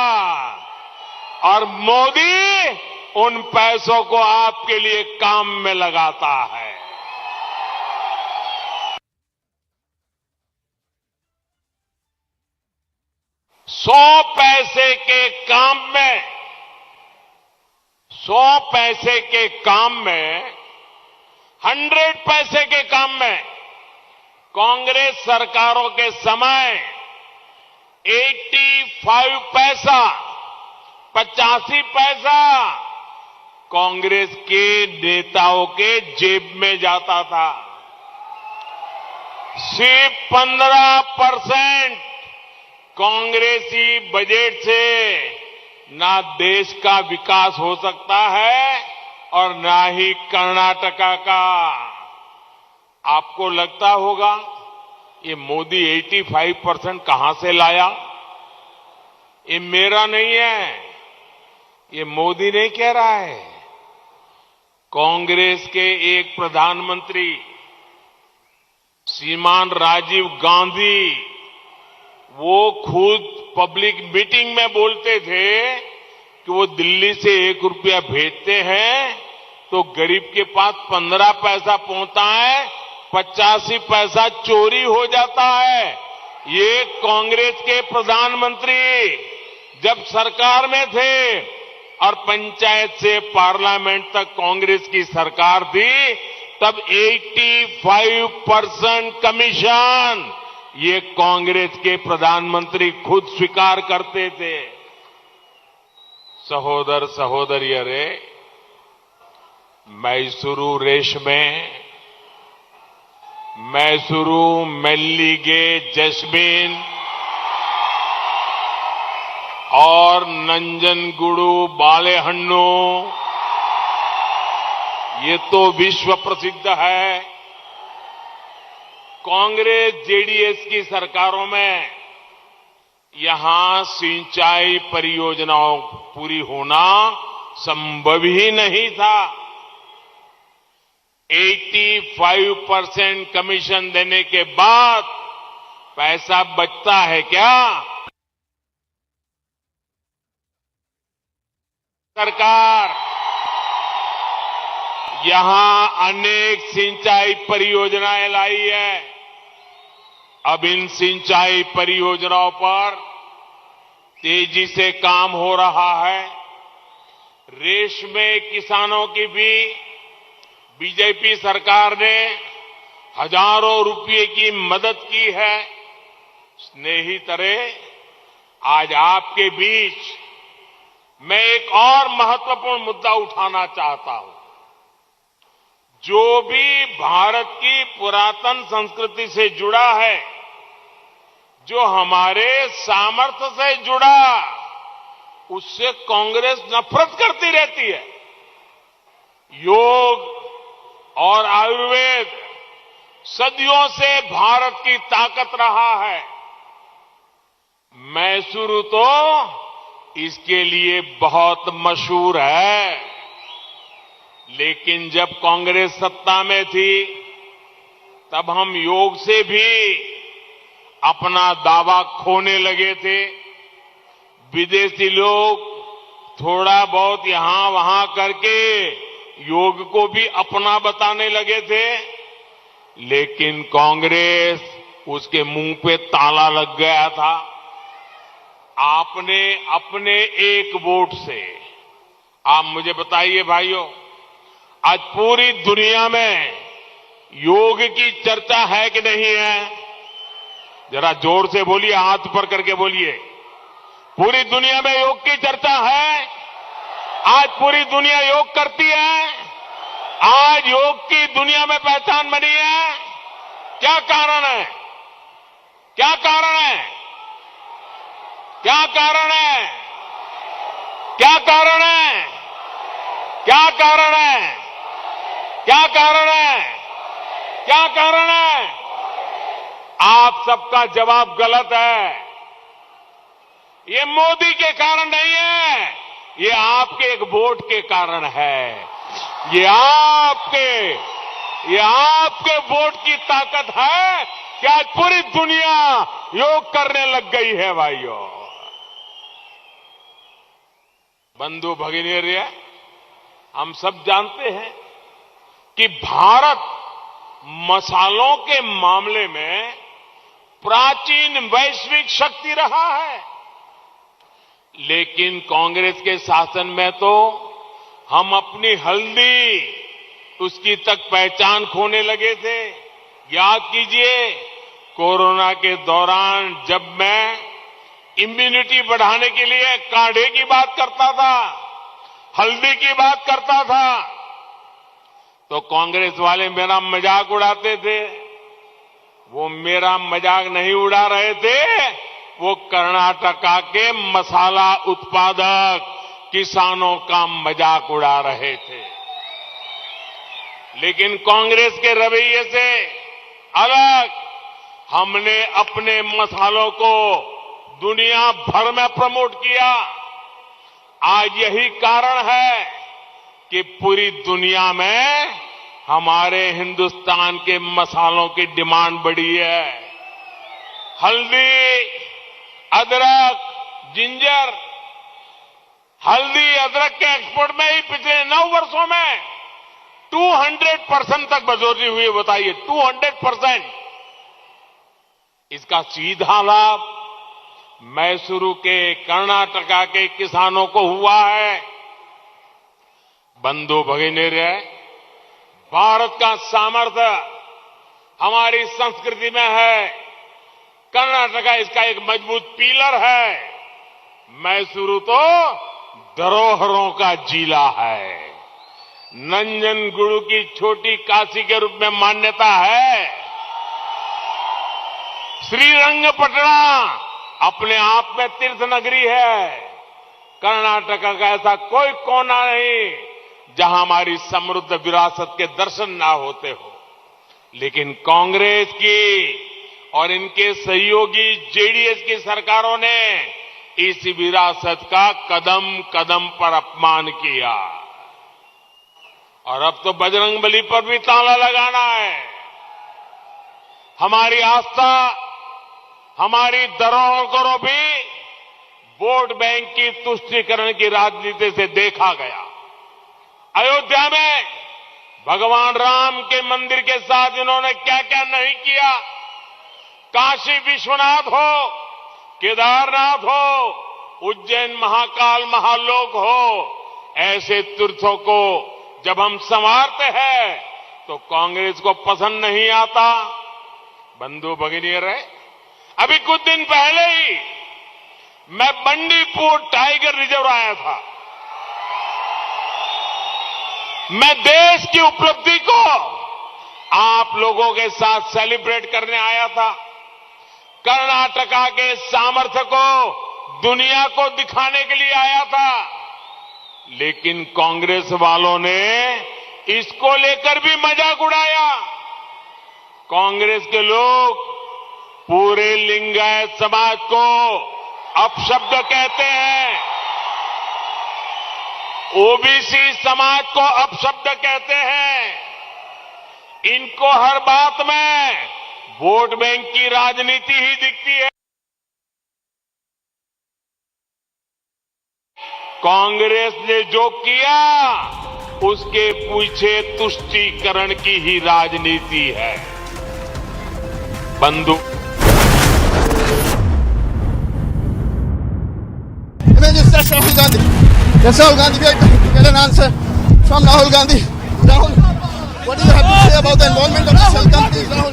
और मोदी उन पैसों को आपके लिए काम में लगाता है. $100 पैसे के काम में, 100 पैसे के काम में, 100 पैसे के काम में कांग्रेस सरकारों के समय 85 पैसा, 85 पैसा कांग्रेस के नेताओं के जेब में जाता था. सिर्फ 15% कांग्रेसी बजट से ना देश का विकास हो सकता है और ना ही कर्नाटका का. आपको लगता होगा ये मोदी 85% कहां से लाया. ये मेरा नहीं है, ये मोदी नहीं कह रहा है. कांग्रेस के एक प्रधानमंत्री श्रीमान राजीव गांधी, वो खुद पब्लिक मीटिंग में बोलते थे कि वो दिल्ली से 1 रुपया भेजते हैं तो गरीब के पास 15 पैसा पहुंचता है, 85 पैसा चोरी हो जाता है। ये कांग्रेस के प्रधानमंत्री जब सरकार में थे और पंचायत से पार्लियामेंट तक कांग्रेस की सरकार थी, तब 85% कमीशन ये कांग्रेस के प्रधानमंत्री खुद स्वीकार करते थे। सहोदर सहोदरियरे, मैसूरू ರೇಷ್ಮೆ, मैसूरू मल्लिगे जैस्मिन और ನಂಜನಗೂಡು ಬಾಳೆಹಣ್ಣು, ये तो विश्व प्रसिद्ध है। कांग्रेस जेडीएस की सरकारों में यहां सिंचाई परियोजनाओं पूरी होना संभव ही नहीं था। 85% कमीशन देने के बाद पैसा बचता है क्या? सरकार यहां अनेक सिंचाई परियोजनाएं लाई है। अब इन सिंचाई परियोजनाओं पर तेजी से काम हो रहा है। रेशमे किसानों की भी बीजेपी सरकार ने हजारों रुपये की मदद की है। स्नेहितरे, आज आपके बीच मैं एक और महत्वपूर्ण मुद्दा उठाना चाहता हूं। जो भी भारत की पुरातन संस्कृति से जुड़ा है, जो हमारे सामर्थ्य से जुड़ा, उससे कांग्रेस नफरत करती रहती है। योग और आयुर्वेद सदियों से भारत की ताकत रहा है। मैसूरू तो इसके लिए बहुत मशहूर है। लेकिन जब कांग्रेस सत्ता में थी, तब हम योग से भी अपना दावा खोने लगे थे। विदेशी लोग थोड़ा बहुत यहां वहां करके योग को भी अपना बताने लगे थे, लेकिन कांग्रेस उसके मुंह पे ताला लग गया था। आपने अपने एक वोट से, आप मुझे बताइए भाइयों, आज पूरी दुनिया में योग की चर्चा है कि नहीं है? जरा जोर से बोलिए, हाथ ऊपर करके बोलिए। पूरी दुनिया में योग की चर्चा है। आज पूरी दुनिया योग करती है। आज योग की दुनिया में पहचान बनी है। क्या कारण है? क्या कारण है? क्या कारण है? क्या कारण है? क्या कारण है? क्या कारण है? क्या कारण है? आप सबका जवाब गलत है। ये मोदी के कारण नहीं है, ये आपके एक वोट के कारण है। ये आपके वोट की ताकत है कि आज पूरी दुनिया योग करने लग गई है। भाइयों, बंधु भगिनी, हम सब जानते हैं कि भारत मसालों के मामले में प्राचीन वैश्विक शक्ति रहा है। लेकिन कांग्रेस के शासन में तो हम अपनी हल्दी, उसकी तक पहचान खोने लगे थे। याद कीजिए, कोरोना के दौरान जब मैं इम्यूनिटी बढ़ाने के लिए काढ़े की बात करता था, हल्दी की बात करता था, तो कांग्रेस वाले मेरा मजाक उड़ाते थे। वो मेरा मजाक नहीं उड़ा रहे थे, वो कर्नाटका के मसाला उत्पादक किसानों का मजाक उड़ा रहे थे। लेकिन कांग्रेस के रवैये से अलग हमने अपने मसालों को दुनिया भर में प्रमोट किया। आज यही कारण है कि पूरी दुनिया में हमारे हिंदुस्तान के मसालों की डिमांड बढ़ी है। हल्दी अदरक, जिंजर, हल्दी, अदरक के एक्सपोर्ट में ही पिछले 9 वर्षों में 200% तक बढ़ोतरी हुई है। बताइए, 200%। इसका सीधा लाभ मैसूरू के, कर्नाटका के किसानों को हुआ है। बंधु भगिनीरे, भारत का सामर्थ्य हमारी संस्कृति में है। कर्नाटका इसका एक मजबूत पिलर है। मैसूरू तो धरोहरों का जिला है। नंजनगुरु की छोटी काशी के रूप में मान्यता है। श्रीरंगपटना अपने आप में तीर्थ नगरी है। कर्नाटका का ऐसा कोई कोना नहीं जहां हमारी समृद्ध विरासत के दर्शन ना होते हो। लेकिन कांग्रेस की और इनके सहयोगी जेडीएस की सरकारों ने इस विरासत का कदम कदम पर अपमान किया। और अब तो बजरंगबली पर भी ताला लगाना है। हमारी आस्था, हमारी धरोहर को भी वोट बैंक की तुष्टीकरण की राजनीति से देखा गया। अयोध्या में भगवान राम के मंदिर के साथ इन्होंने क्या क्या नहीं किया। काशी विश्वनाथ हो, केदारनाथ हो, उज्जैन महाकाल महालोक हो, ऐसे तीर्थों को जब हम संवारते हैं तो कांग्रेस को पसंद नहीं आता। बंधु भगिनीरे, अभी कुछ दिन पहले ही मैं बंडीपुर टाइगर रिजर्व आया था। मैं देश की उपलब्धि को आप लोगों के साथ सेलिब्रेट करने आया था। कर्नाटका के सामर्थ्य को दुनिया को दिखाने के लिए आया था। लेकिन कांग्रेस वालों ने इसको लेकर भी मजाक उड़ाया। कांग्रेस के लोग पूरे लिंगायत समाज को अपशब्द कहते हैं, ओबीसी समाज को अपशब्द कहते हैं। इनको हर बात में वोट बैंक की राजनीति ही दिखती है। कांग्रेस ने जो किया उसके पीछे तुष्टीकरण की ही राजनीति है। बंधु Rahul Gandhi. Yes, Rahul Gandhi, we are trying to get an answer from Rahul Gandhi. Rahul, what do you have to say about the involvement of the shell companies, Rahul?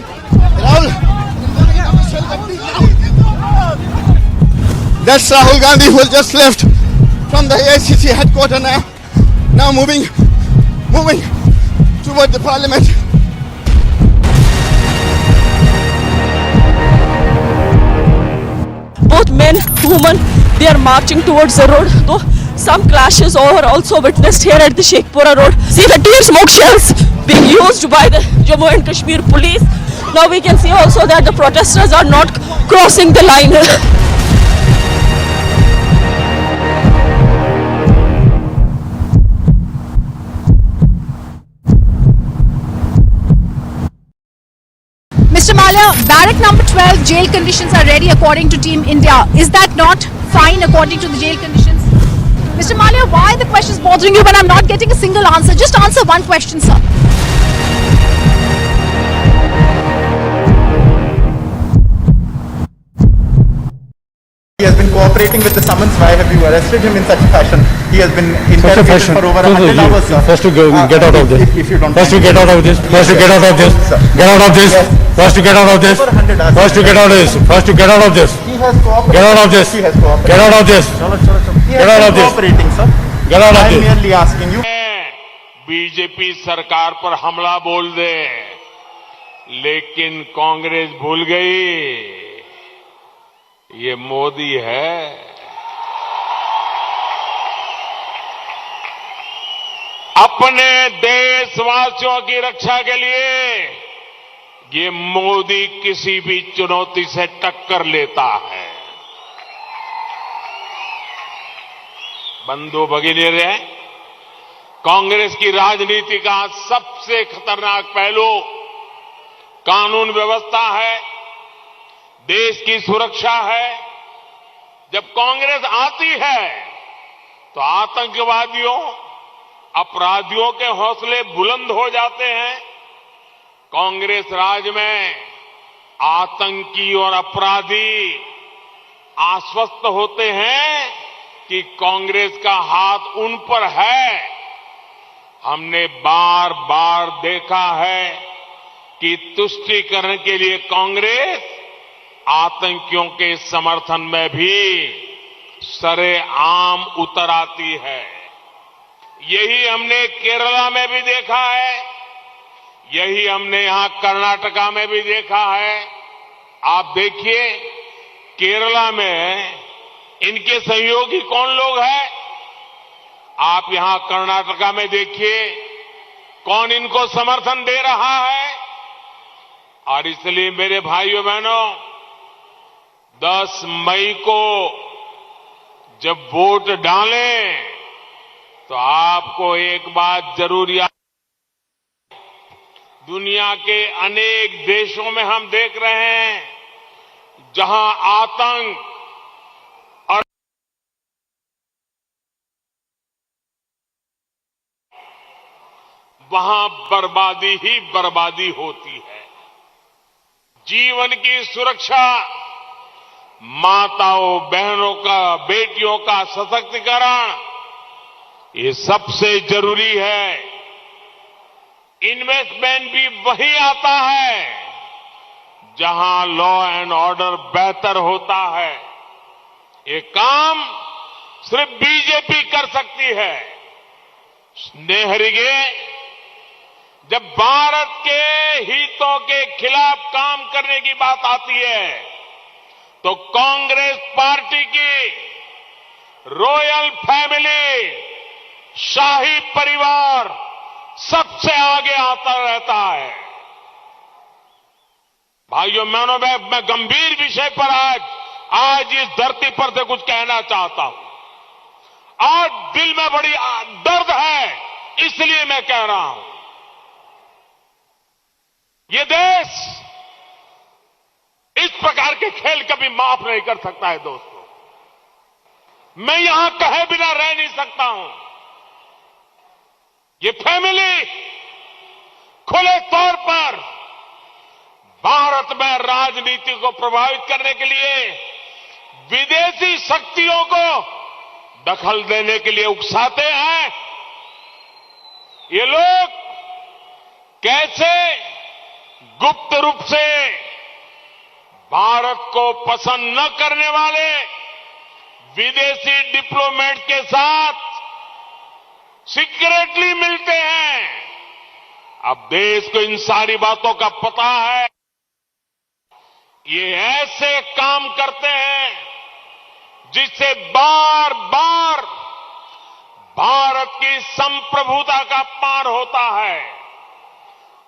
Rahul, that's Rahul Gandhi who has just left from the AICC headquarters now moving toward the parliament. Both men, women, they are marching towards the road. Though some clashes are also witnessed here at the Sheikhpura road. See the tear smoke shells being used by the Jammu and Kashmir police. Now we can see also that the protesters are not crossing the line. Mr. Malia, barrack number 12, jail conditions are ready according to Team India. Is that not fine according to the jail conditions? Mr. Malia, why are the questions bothering you when I'm not getting a single answer? Just answer one question, sir. He has been cooperating with the summons. Why have you arrested him in such fashion? He has been interrogated for over 100 hours, sir. First to get out of this. If you don't First to get out of this. First to get out of this. Get out of this. First to get out of this. First to get out of this. First to get out of this. He has cooperated. Get out of this. He has cooperated. Get out of this. He Get out has of been this. cooperating, sir. Get out of I am this. merely asking you. BJP सरकार पर हमला बोल दे, लेकिन कांग्रेस भूल गई ये मोदी है। अपने देशवासियों की रक्षा के लिए ये मोदी किसी भी चुनौती से टक्कर लेता है। बंधु भगिनीरे, कांग्रेस की राजनीति का सबसे खतरनाक पहलू कानून व्यवस्था है, देश की सुरक्षा है, जब कांग्रेस आती है तो आतंकवादियों, अपराधियों के हौसले बुलंद हो जाते हैं। कांग्रेस राज में आतंकी और अपराधी आश्वस्त होते हैं कि कांग्रेस का हाथ उन पर है। हमने बार बार देखा है कि तुष्टीकरण के लिए कांग्रेस आतंकियों के समर्थन में भी सरेआम उतर आती है। यही हमने केरला में भी देखा है, यही हमने यहां कर्नाटका में भी देखा है। आप देखिए केरला में इनके सहयोगी कौन लोग हैं, आप यहां कर्नाटका में देखिए कौन इनको समर्थन दे रहा है। और इसलिए मेरे भाइयों बहनों, 10 मई को जब वोट डालें तो आपको एक बात जरूर याद, दुनिया के अनेक देशों में हम देख रहे हैं जहां आतंक और वहां बर्बादी ही बर्बादी होती है। जीवन की सुरक्षा, माताओं बहनों का, बेटियों का सशक्तिकरण, ये सबसे जरूरी है। इन्वेस्टमेंट भी वहीं आता है जहां लॉ एंड ऑर्डर बेहतर होता है। ये काम सिर्फ बीजेपी कर सकती है। स्नेहरिगे, जब भारत के हितों के खिलाफ काम करने की बात आती है तो कांग्रेस पार्टी की रॉयल फैमिली, शाही परिवार सबसे आगे आता रहता है। भाइयों बहनों, मैं गंभीर विषय पर आज इस धरती पर से कुछ कहना चाहता हूं। आज दिल में बड़ी दर्द है, इसलिए मैं कह रहा हूं। ये देश इस प्रकार के खेल कभी माफ नहीं कर सकता है दोस्तों। मैं यहां कहे बिना रह नहीं सकता हूं। ये फैमिली खुले तौर पर भारत में राजनीति को प्रभावित करने के लिए विदेशी शक्तियों को दखल देने के लिए उकसाते हैं। ये लोग कैसे गुप्त रूप से भारत को पसंद न करने वाले विदेशी डिप्लोमेट के साथ सीक्रेटली मिलते हैं। अब देश को इन सारी बातों का पता है। ये ऐसे काम करते हैं जिससे बार बार भारत की संप्रभुता का अपमान होता है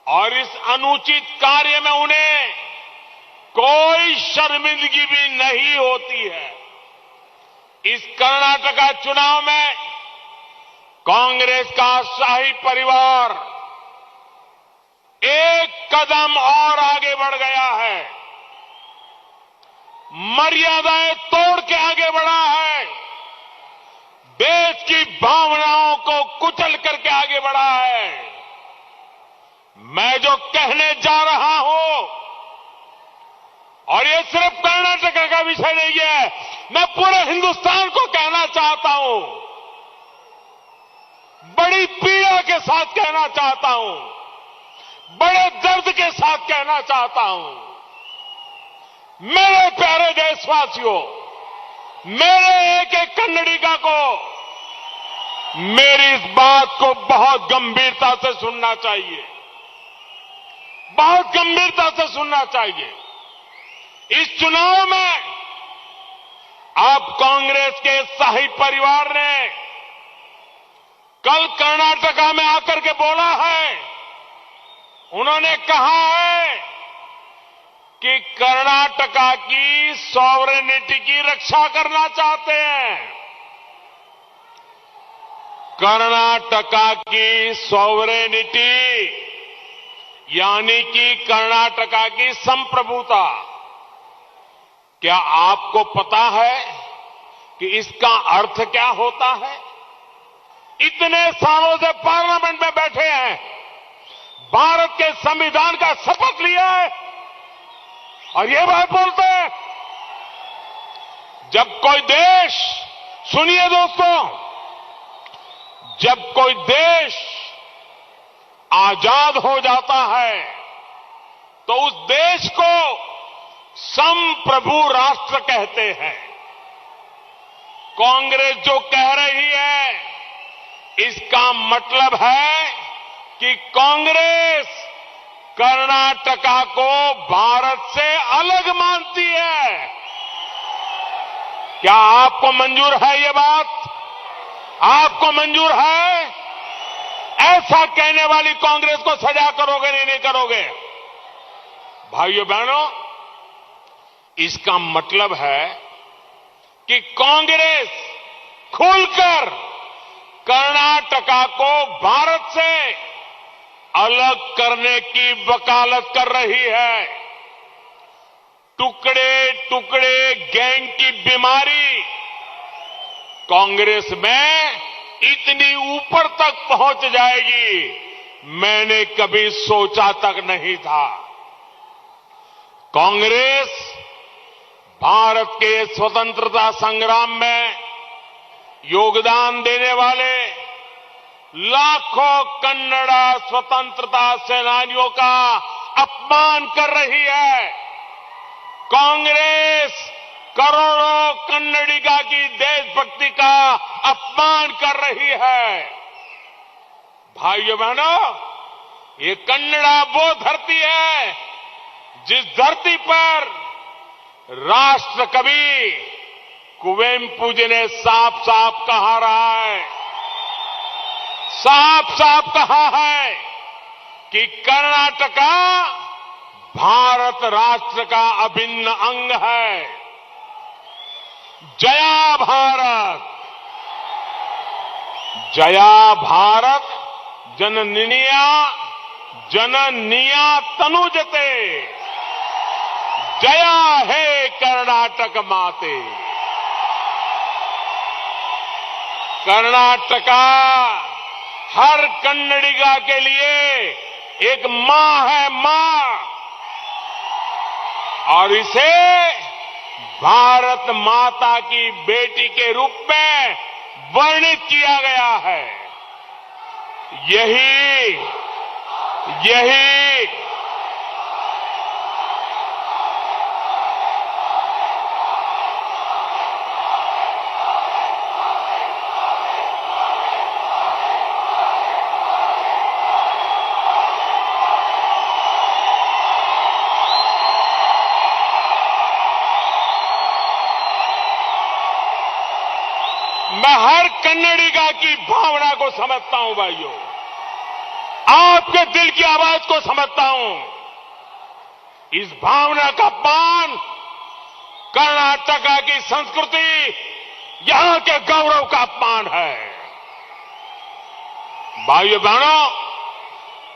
और इस अनुचित कार्य में उन्हें कोई शर्मिंदगी भी नहीं होती है। इस कर्नाटका चुनाव में कांग्रेस का शाही परिवार एक कदम और आगे बढ़ गया है, मर्यादाएं तोड़ के आगे बढ़ा है, देश की भावनाओं को कुचल करके आगे बढ़ा है। मैं जो कहने जा रहा हूं, और ये सिर्फ कर्नाटक का विषय नहीं है, मैं पूरे हिंदुस्तान को कहना चाहता हूं, बड़ी पीड़ा के साथ कहना चाहता हूं, बड़े दर्द के साथ कहना चाहता हूं। मेरे प्यारे देशवासियों, मेरे एक एक कन्नडिगा को मेरी इस बात को बहुत गंभीरता से सुनना चाहिए, बहुत गंभीरता से सुनना चाहिए। इस चुनाव में अब कांग्रेस के शाही परिवार ने कल कर्नाटका में आकर के बोला है, उन्होंने कहा है कि कर्नाटका की सॉवरेनिटी की रक्षा करना चाहते हैं। कर्नाटका की सॉवरेनिटी यानी कि कर्नाटका की संप्रभुता। क्या आपको पता है कि इसका अर्थ क्या होता है। इतने सालों से पार्लियामेंट में बैठे हैं, भारत के संविधान का शपथ लिया है और ये बात बोलते हैं। जब कोई देश, सुनिए दोस्तों, जब कोई देश आजाद हो जाता है तो उस देश को संप्रभु राष्ट्र कहते हैं। कांग्रेस जो कह रही है, इसका मतलब है कि कांग्रेस कर्नाटका को भारत से अलग मानती है। क्या आपको मंजूर है ये बात? आपको मंजूर है? ऐसा कहने वाली कांग्रेस को सजा करोगे नहीं करोगे? भाइयों बहनों, इसका मतलब है कि कांग्रेस खुलकर कर्नाटका को भारत से अलग करने की वकालत कर रही है। टुकड़े टुकड़े गैंग की बीमारी कांग्रेस में इतनी ऊपर तक पहुंच जाएगी, मैंने कभी सोचा तक नहीं था। कांग्रेस भारत के स्वतंत्रता संग्राम में योगदान देने वाले लाखों कन्नड़ा स्वतंत्रता सेनानियों का अपमान कर रही है। कांग्रेस करोड़ों कन्नडिगा की देशभक्ति का अपमान कर रही है। भाइयों बहनों, ये कन्नड़ा वो धरती है जिस धरती पर राष्ट्र कवि कुवेंपु जी ने साफ साफ कहा रहा है, साफ साफ कहा है कि कर्नाटका भारत राष्ट्र का अभिन्न अंग है। जया भारत, जया भारत जननिया जननिया तनुजते, जया है कर्नाटक माते। कर्नाटका हर कन्नडिगा के लिए एक मां है, मां, और इसे भारत माता की बेटी के रूप में वर्णित किया गया है। यही मैं हर कन्नडिगा की भावना को समझता हूं भाइयों, आपके दिल की आवाज को समझता हूं। इस भावना का अपमान कर्नाटका की संस्कृति, यहां के गौरव का अपमान है। भाइयों बहनों,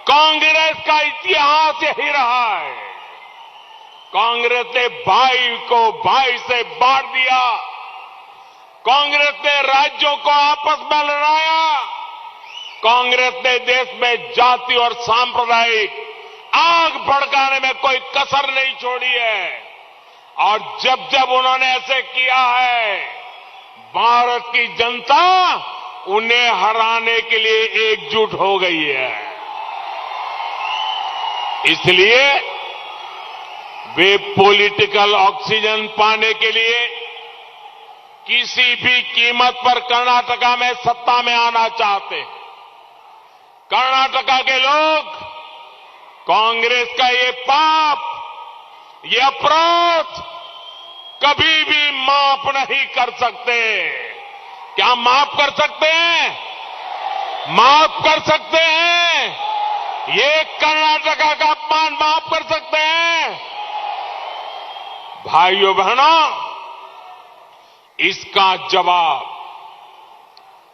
कांग्रेस का इतिहास यही रहा है। कांग्रेस ने भाई को भाई से बांट दिया, कांग्रेस ने राज्यों को आपस में लड़ाया, कांग्रेस ने देश में जाति और सांप्रदायिक आग भड़काने में कोई कसर नहीं छोड़ी है। और जब जब उन्होंने ऐसे किया है, भारत की जनता उन्हें हराने के लिए एकजुट हो गई है। इसलिए वे पॉलिटिकल ऑक्सीजन पाने के लिए किसी भी कीमत पर कर्नाटका में सत्ता में आना चाहते हैं। कर्नाटका के लोग कांग्रेस का ये पाप, ये अपराध कभी भी माफ नहीं कर सकते। क्या माफ कर सकते हैं? माफ कर सकते हैं? ये कर्नाटका का अपमान माफ कर सकते हैं? भाइयों बहनों, इसका जवाब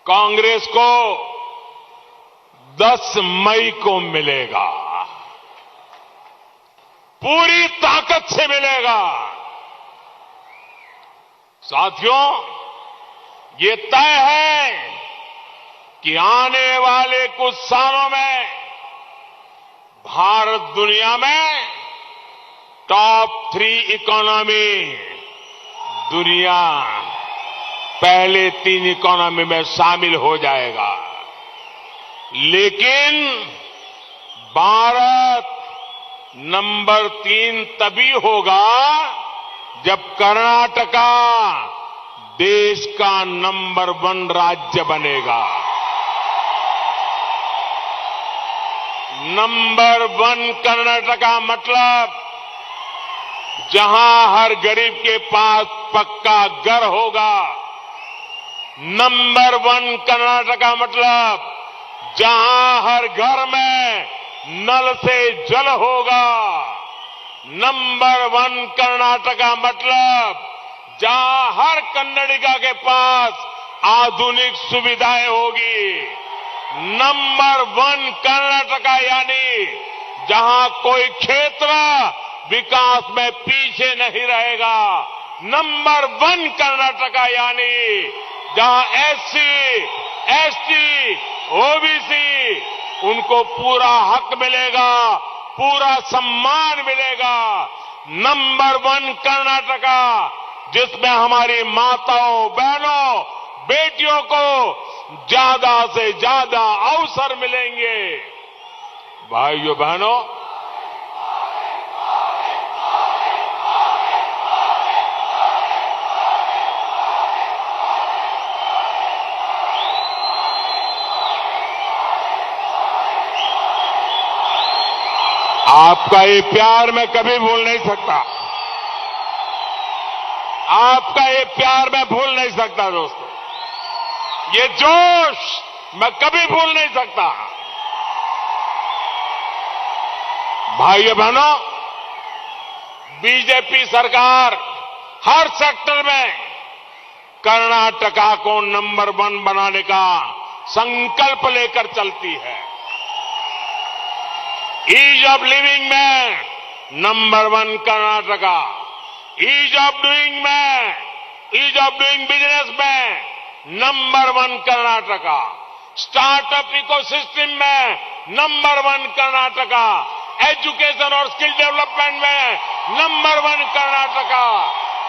कांग्रेस को 10 मई को मिलेगा, पूरी ताकत से मिलेगा। साथियों, ये तय है कि आने वाले कुछ सालों में भारत दुनिया में टॉप 3 इकोनॉमी, दुनिया पहले 3 इकोनॉमी में शामिल हो जाएगा। लेकिन भारत नंबर 3 तभी होगा जब कर्नाटका देश का नंबर 1 राज्य बनेगा। नंबर 1 कर्नाटका मतलब जहां हर गरीब के पास पक्का घर होगा। नंबर 1 कर्नाटका मतलब जहां हर घर में नल से जल होगा। नंबर 1 कर्नाटका मतलब जहां हर कन्नडिगा के पास आधुनिक सुविधाएं होगी। नंबर 1 कर्नाटका यानी जहां कोई क्षेत्र विकास में पीछे नहीं रहेगा। नंबर 1 कर्नाटका यानी जहां एससी, एसटी, ओबीसी उनको पूरा हक मिलेगा, पूरा सम्मान मिलेगा। नंबर 1 कर्नाटका जिसमें हमारी माताओं, बहनों, बेटियों को ज्यादा से ज्यादा अवसर मिलेंगे। भाइयों बहनों, आपका ये प्यार मैं कभी भूल नहीं सकता। आपका ये प्यार मैं भूल नहीं सकता दोस्तों। ये जोश मैं कभी भूल नहीं सकता। भाइयों बहनों, बीजेपी सरकार हर सेक्टर में कर्नाटका को नंबर 1 बनाने का संकल्प लेकर चलती है। ईज ऑफ लिविंग में number 1 Karnataka, ease of doing में, ईज ऑफ डूइंग बिजनेस में नंबर 1 कर्नाटका, स्टार्टअप इकोसिस्टम में नंबर 1 कर्नाटका, एजुकेशन और स्किल डेवलपमेंट में number 1 Karnataka,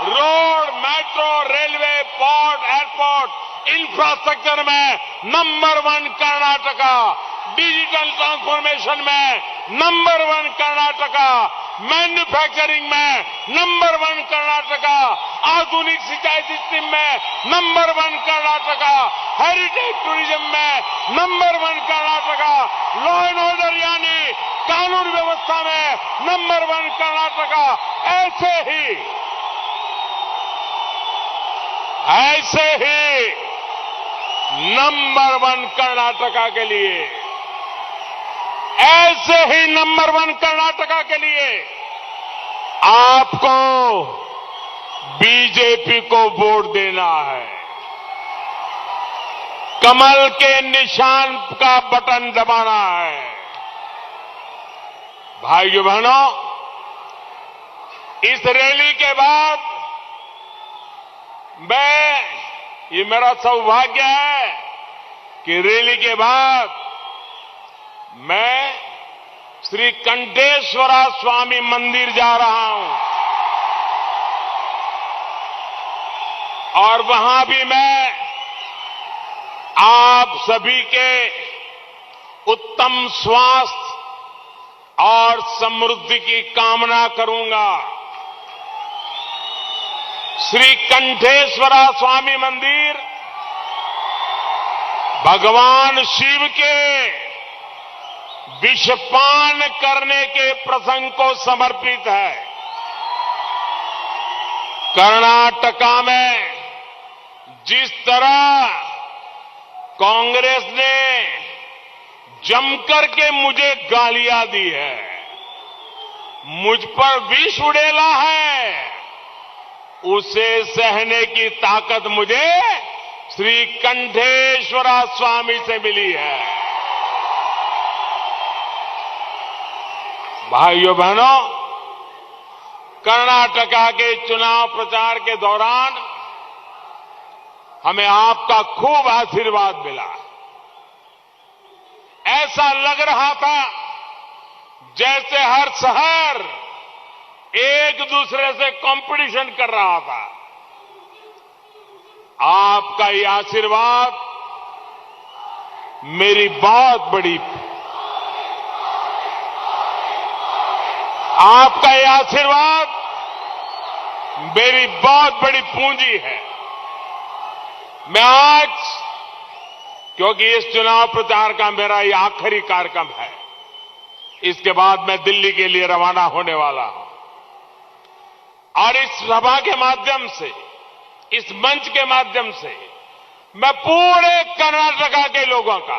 road, metro, railway, port, airport, infrastructure में नंबर 1 कर्नाटका, डिजिटल ट्रांसफॉर्मेशन में नंबर 1 कर्नाटका, मैन्युफैक्चरिंग में नंबर 1 कर्नाटका, आधुनिक सिंचाई सिस्टम में नंबर 1 कर्नाटका, हेरिटेज टूरिज्म में number 1 Karnataka, law and order यानी कानून व्यवस्था में नंबर 1 कर्नाटका। ऐसे ही नंबर 1 कर्नाटका के लिए, ऐसे ही नंबर 1 कर्नाटका के लिए आपको बीजेपी को वोट देना है। कमल के निशान का बटन दबाना है। भाइयों बहनों, इस रैली के बाद ये मेरा सौभाग्य है कि रैली के बाद मैं श्री कंठेश्वरा स्वामी मंदिर जा रहा हूं और वहां भी मैं आप सभी के उत्तम स्वास्थ्य और समृद्धि की कामना करूंगा। श्री कंठेश्वरा स्वामी मंदिर भगवान शिव के विषपान करने के प्रसंग को समर्पित है। कर्नाटका में जिस तरह कांग्रेस ने जमकर के मुझे गालियां दी है, मुझ पर विष उड़ेला है, उसे सहने की ताकत मुझे श्री कंठेश्वरा स्वामी से मिली है। भाइयों बहनों, कर्नाटका के चुनाव प्रचार के दौरान हमें आपका खूब आशीर्वाद मिला। ऐसा लग रहा था जैसे हर शहर एक दूसरे से कंपटीशन कर रहा था। आपका ये आशीर्वाद मेरी बहुत बड़ी, आपका ये आशीर्वाद मेरी बहुत बड़ी पूंजी है। मैं आज, क्योंकि इस चुनाव प्रचार का मेरा ये आखिरी कार्यक्रम है, इसके बाद मैं दिल्ली के लिए रवाना होने वाला हूं और इस सभा के माध्यम से, इस मंच के माध्यम से मैं पूरे कर्नाटका के लोगों का,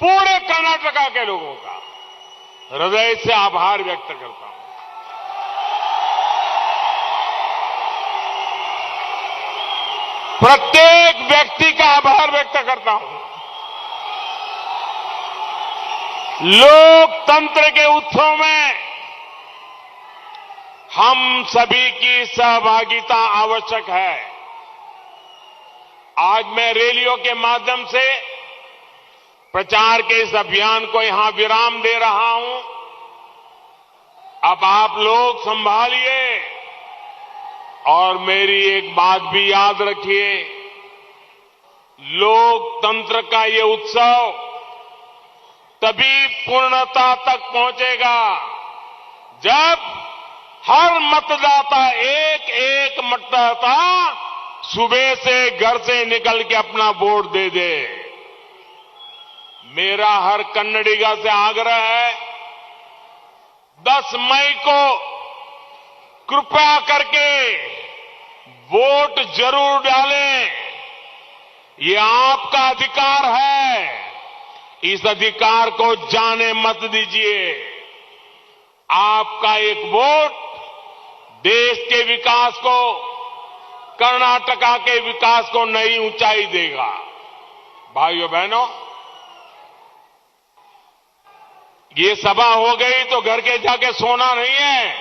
पूरे कर्नाटका के लोगों का हृदय से आभार व्यक्त करता हूं। प्रत्येक व्यक्ति का आभार व्यक्त करता हूं। लोकतंत्र के उत्सव में हम सभी की सहभागिता आवश्यक है। आज मैं रैलियों के माध्यम से प्रचार के इस अभियान को यहां विराम दे रहा हूं। अब आप लोग संभालिए और मेरी एक बात भी याद रखिए, लोकतंत्र का ये उत्सव तभी पूर्णता तक पहुंचेगा जब हर मतदाता, एक एक मतदाता सुबह से घर से निकल के अपना वोट दे दे। मेरा हर कन्नडिगा से आग्रह है, 10 मई को कृपया करके वोट जरूर डालें। ये आपका अधिकार है, इस अधिकार को जाने मत दीजिए। आपका एक वोट देश के विकास को, कर्नाटका के विकास को नई ऊंचाई देगा। भाइयों बहनों, ये सभा हो गई तो घर के जाके सोना नहीं है।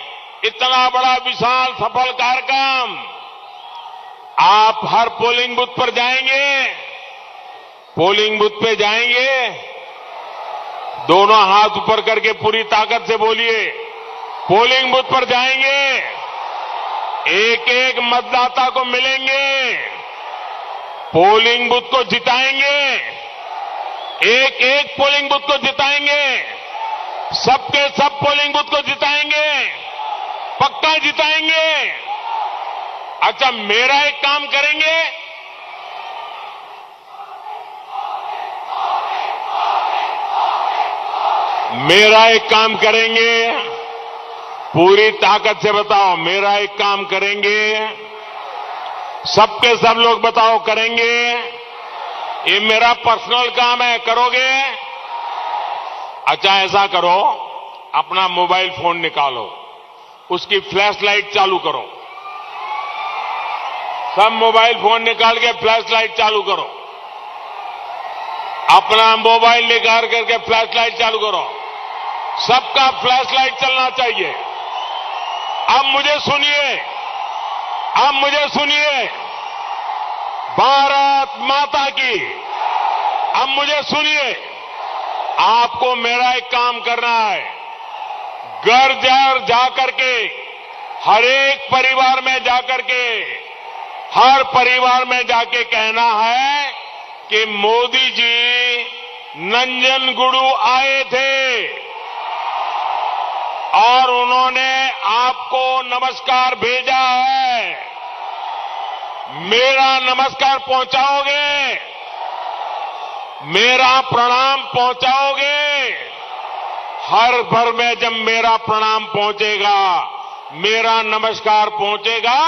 इतना बड़ा विशाल सफल कार्यक्रम, आप हर पोलिंग बूथ पर जाएंगे, पोलिंग बूथ पे जाएंगे, दोनों हाथ ऊपर करके पूरी ताकत से बोलिए, पोलिंग बूथ पर जाएंगे, एक एक मतदाता को मिलेंगे, पोलिंग बूथ को जिताएंगे, एक एक पोलिंग बूथ को जिताएंगे, सबके सब पोलिंग बूथ को जिताएंगे, पक्का जिताएंगे। अच्छा, मेरा एक काम करेंगे, मेरा एक काम करेंगे, पूरी ताकत से बताओ, मेरा एक काम करेंगे, सबके सब लोग बताओ करेंगे। ये मेरा पर्सनल काम है, करोगे? अच्छा, ऐसा करो, अपना मोबाइल फोन निकालो, उसकी फ्लैश लाइट चालू करो, सब मोबाइल फोन निकाल के फ्लैश लाइट चालू करो, अपना मोबाइल निकाल करके फ्लैश लाइट चालू करो, सबका फ्लैश लाइट चलना चाहिए। अब मुझे सुनिए, अब मुझे सुनिए, भारत माता की, अब मुझे सुनिए, आपको मेरा एक काम करना है, घर जाकर के, हर एक परिवार में जाकर के, हर परिवार में जाके कहना है कि मोदी जी नंजनगुड़ू आए थे और उन्होंने आपको नमस्कार भेजा है, मेरा नमस्कार पहुंचाओगे, मेरा प्रणाम पहुंचाओगे। हर भर में जब मेरा प्रणाम पहुंचेगा, मेरा नमस्कार पहुंचेगा,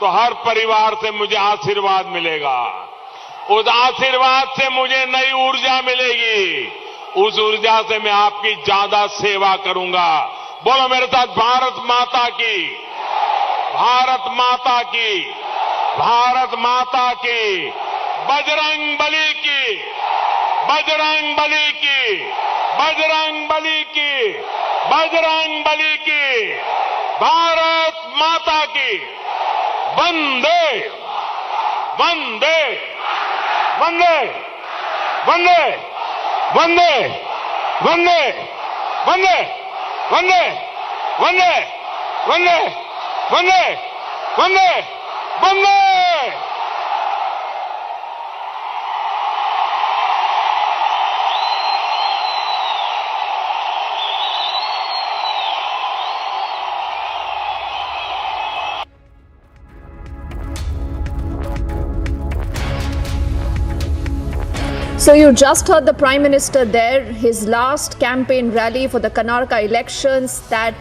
तो हर परिवार से मुझे आशीर्वाद मिलेगा, उस आशीर्वाद से मुझे नई ऊर्जा मिलेगी, उस ऊर्जा से मैं आपकी ज्यादा सेवा करूंगा। बोलो मेरे साथ, भारत माता की, भारत माता की, भारत माता की, बजरंग बली की, बजरंग बली की, बजरंग बली की, बजरंग बली की, भारत माता की, वंदे वंदे वंदे वंदे वंदे वंदे वंदे वंदे वंदे वंदे वंदे वंदे वंदे So you just heard the Prime Minister there, his last campaign rally for the Karnataka elections that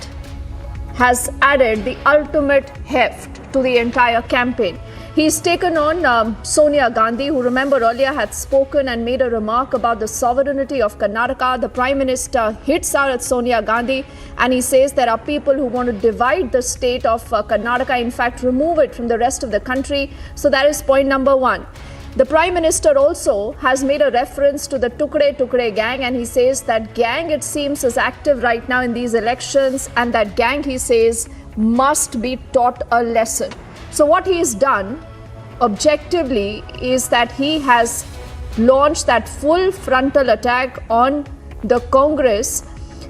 has added the ultimate heft to the entire campaign. He's taken on Sonia Gandhi, who remember earlier had spoken and made a remark about the sovereignty of Karnataka. The Prime Minister hits out at Sonia Gandhi and he says there are people who want to divide the state of Karnataka, in fact remove it from the rest of the country. So that is point number one. The Prime Minister also has made a reference to the Tukde Tukde gang, and he says that gang, it seems, is active right now in these elections, and that gang, he says, must be taught a lesson. So what he has done objectively is that he has launched that full frontal attack on the Congress.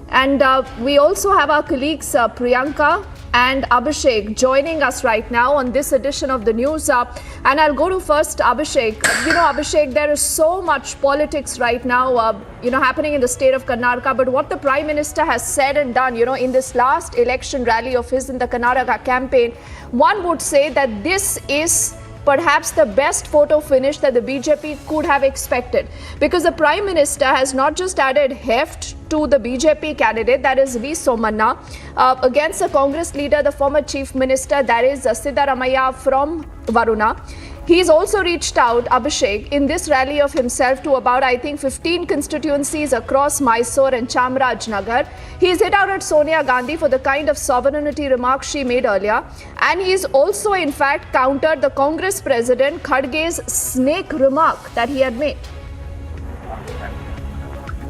And we also have our colleagues Priyanka and Abhishek joining us right now on this edition of the news. And I'll go to first Abhishek. Abhishek, there is so much politics right now, happening in the state of Karnataka. But what the Prime Minister has said and done, in this last election rally of his in the Karnataka campaign, one would say that this is perhaps the best photo finish that the BJP could have expected, because the Prime Minister has not just added heft to the BJP candidate, that is V. Somanna, against the Congress leader, the former Chief Minister, that is Siddaramaiah from Varuna. He's also reached out, Abhishek, in this rally of himself to about, I think, 15 constituencies across Mysore and Chamarajnagar. He's hit out at Sonia Gandhi for the kind of sovereignty remarks she made earlier. And he's also, in fact, countered the Congress President Kharge's snake remark that he had made.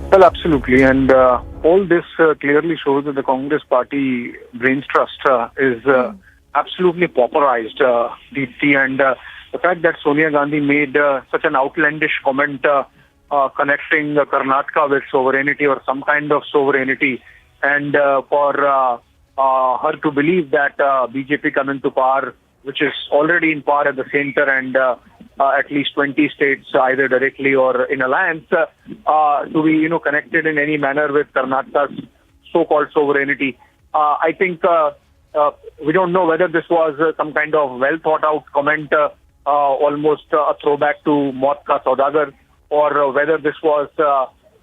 Well, absolutely. And all this clearly shows that the Congress party brains trust is absolutely pauperized, Deepthi. And the fact that Sonia Gandhi made such an outlandish comment connecting Karnataka with sovereignty or some kind of sovereignty, and for her to believe that BJP come into power, which is already in power at the center, and at least 20 states either directly or in alliance, to be connected in any manner with Karnataka's so-called sovereignty. I think we don't know whether this was some kind of well thought out comment, almost a throwback to Maut Ka Saudagar, or whether this was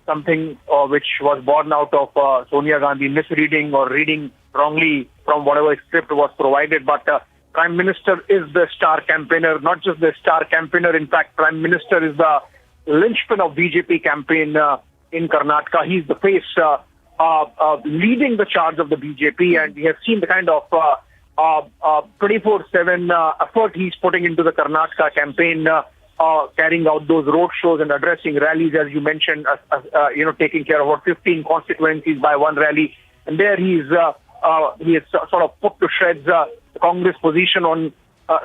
something which was born out of Sonia Gandhi misreading or reading wrongly from whatever script was provided. But Prime Minister is the star campaigner, not just the star campaigner. In fact, Prime Minister is the linchpin of BJP campaign in Karnataka. He's the face leading the charge of the BJP, and we have seen the kind of 24/7 effort he's putting into the Karnataka campaign, carrying out those road shows and addressing rallies, as you mentioned, taking care of about 15 constituencies by one rally. And there he is sort of put to shreds the Congress position on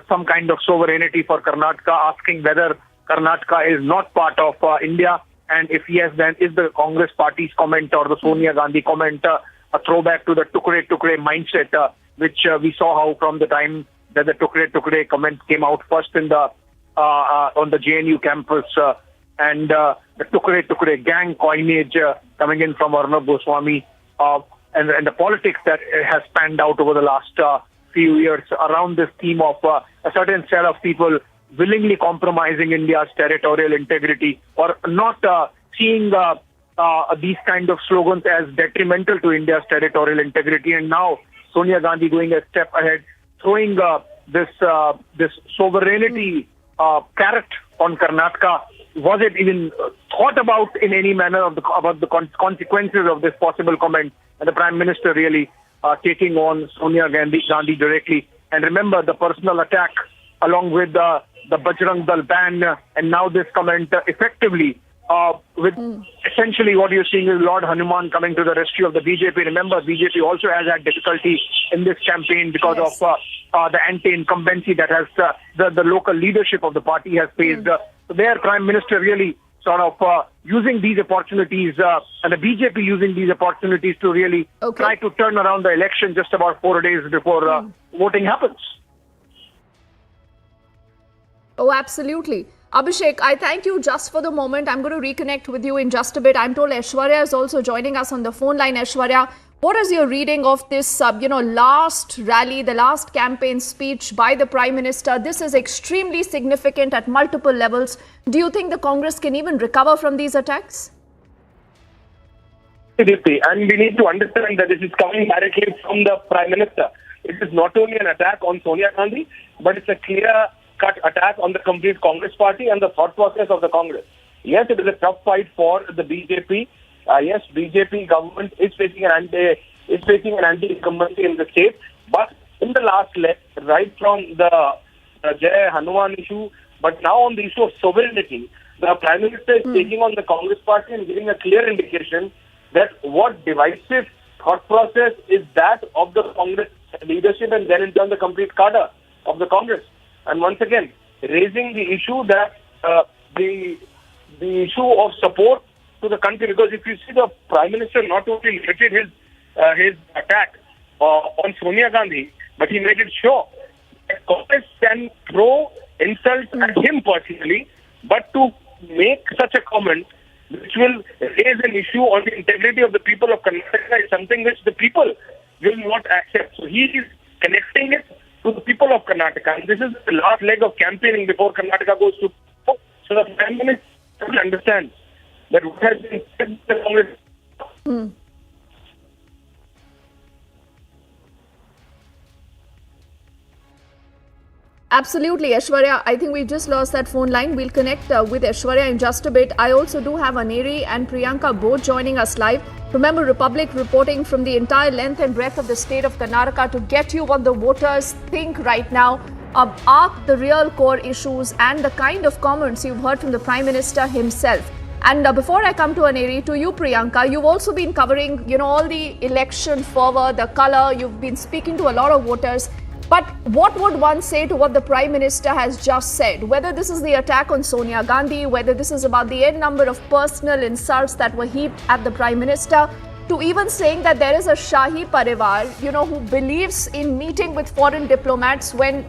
some kind of sovereignty for Karnataka, asking whether Karnataka is not part of India. And if yes, then is the Congress party's comment or the Sonia Gandhi comment a throwback to the Tukde Tukde mindset, which we saw how from the time that the Tukde Tukde comment came out first in the on the JNU campus, and the Tukde Tukde gang coinage coming in from Arnab Goswami, and the politics that has panned out over the last few years around this theme of a certain set of people willingly compromising India's territorial integrity, or not seeing these kind of slogans as detrimental to India's territorial integrity. And now Sonia Gandhi going a step ahead, throwing this sovereignty carrot on Karnataka. Was it even thought about in any manner about the consequences of this possible comment? And the Prime Minister really taking on Sonia Gandhi directly. And remember the personal attack along with the Bajrang Dal ban, and now this comment effectively with essentially what you're seeing is Lord Hanuman coming to the rescue of the BJP. Remember, BJP also has had difficulty in this campaign because of the anti-incumbency that has the local leadership of the party has faced. So their Prime Minister really sort of using these opportunities and the BJP using these opportunities to really try to turn around the election just about 4 days before voting happens. Oh, absolutely. Abhishek, I thank you just for the moment. I'm going to reconnect with you in just a bit. I'm told Aishwarya is also joining us on the phone line. Aishwarya, what is your reading of this, last rally, the last campaign speech by the Prime Minister? This is extremely significant at multiple levels. Do you think the Congress can even recover from these attacks? And we need to understand that this is coming directly from the Prime Minister. It is not only an attack on Sonia Gandhi, but it's a clear-cut attack on the complete Congress party and the thought process of the Congress. Yes, it is a tough fight for the BJP. Yes, BJP government is facing an anti-incumbency in the state. But in the last leg, right from the Jai Hanuman issue, but now on the issue of sovereignty, the Prime Minister is taking on the Congress party and giving a clear indication that what divisive thought process is that of the Congress leadership and then in turn the complete cadre of the Congress. And once again, raising the issue that the issue of support to the country, because if you see the Prime Minister not only limited his attack on Sonia Gandhi, but he made it sure that Congress can throw insults at him personally, but to make such a comment which will raise an issue on the integrity of the people of Karnataka is something which the people will not accept. So he is connecting it to the people of Karnataka. And this is the last leg of campaigning before Karnataka goes to. So the Prime Minister understands that what has been said in the Congress. Absolutely, Aishwarya. I think we just lost that phone line. We'll connect with Aishwarya in just a bit. I also do have Aneri and Priyanka both joining us live. Remember, Republic reporting from the entire length and breadth of the state of Karnataka to get you what the voters think right now. Are the real core issues and the kind of comments you've heard from the Prime Minister himself. And before I come to Aneri, to you, Priyanka, you've also been covering, all the election fervor, the color. You've been speaking to a lot of voters. But what would one say to what the Prime Minister has just said? Whether this is the attack on Sonia Gandhi, whether this is about the end number of personal insults that were heaped at the Prime Minister, to even saying that there is a Shahi Parivar, who believes in meeting with foreign diplomats when,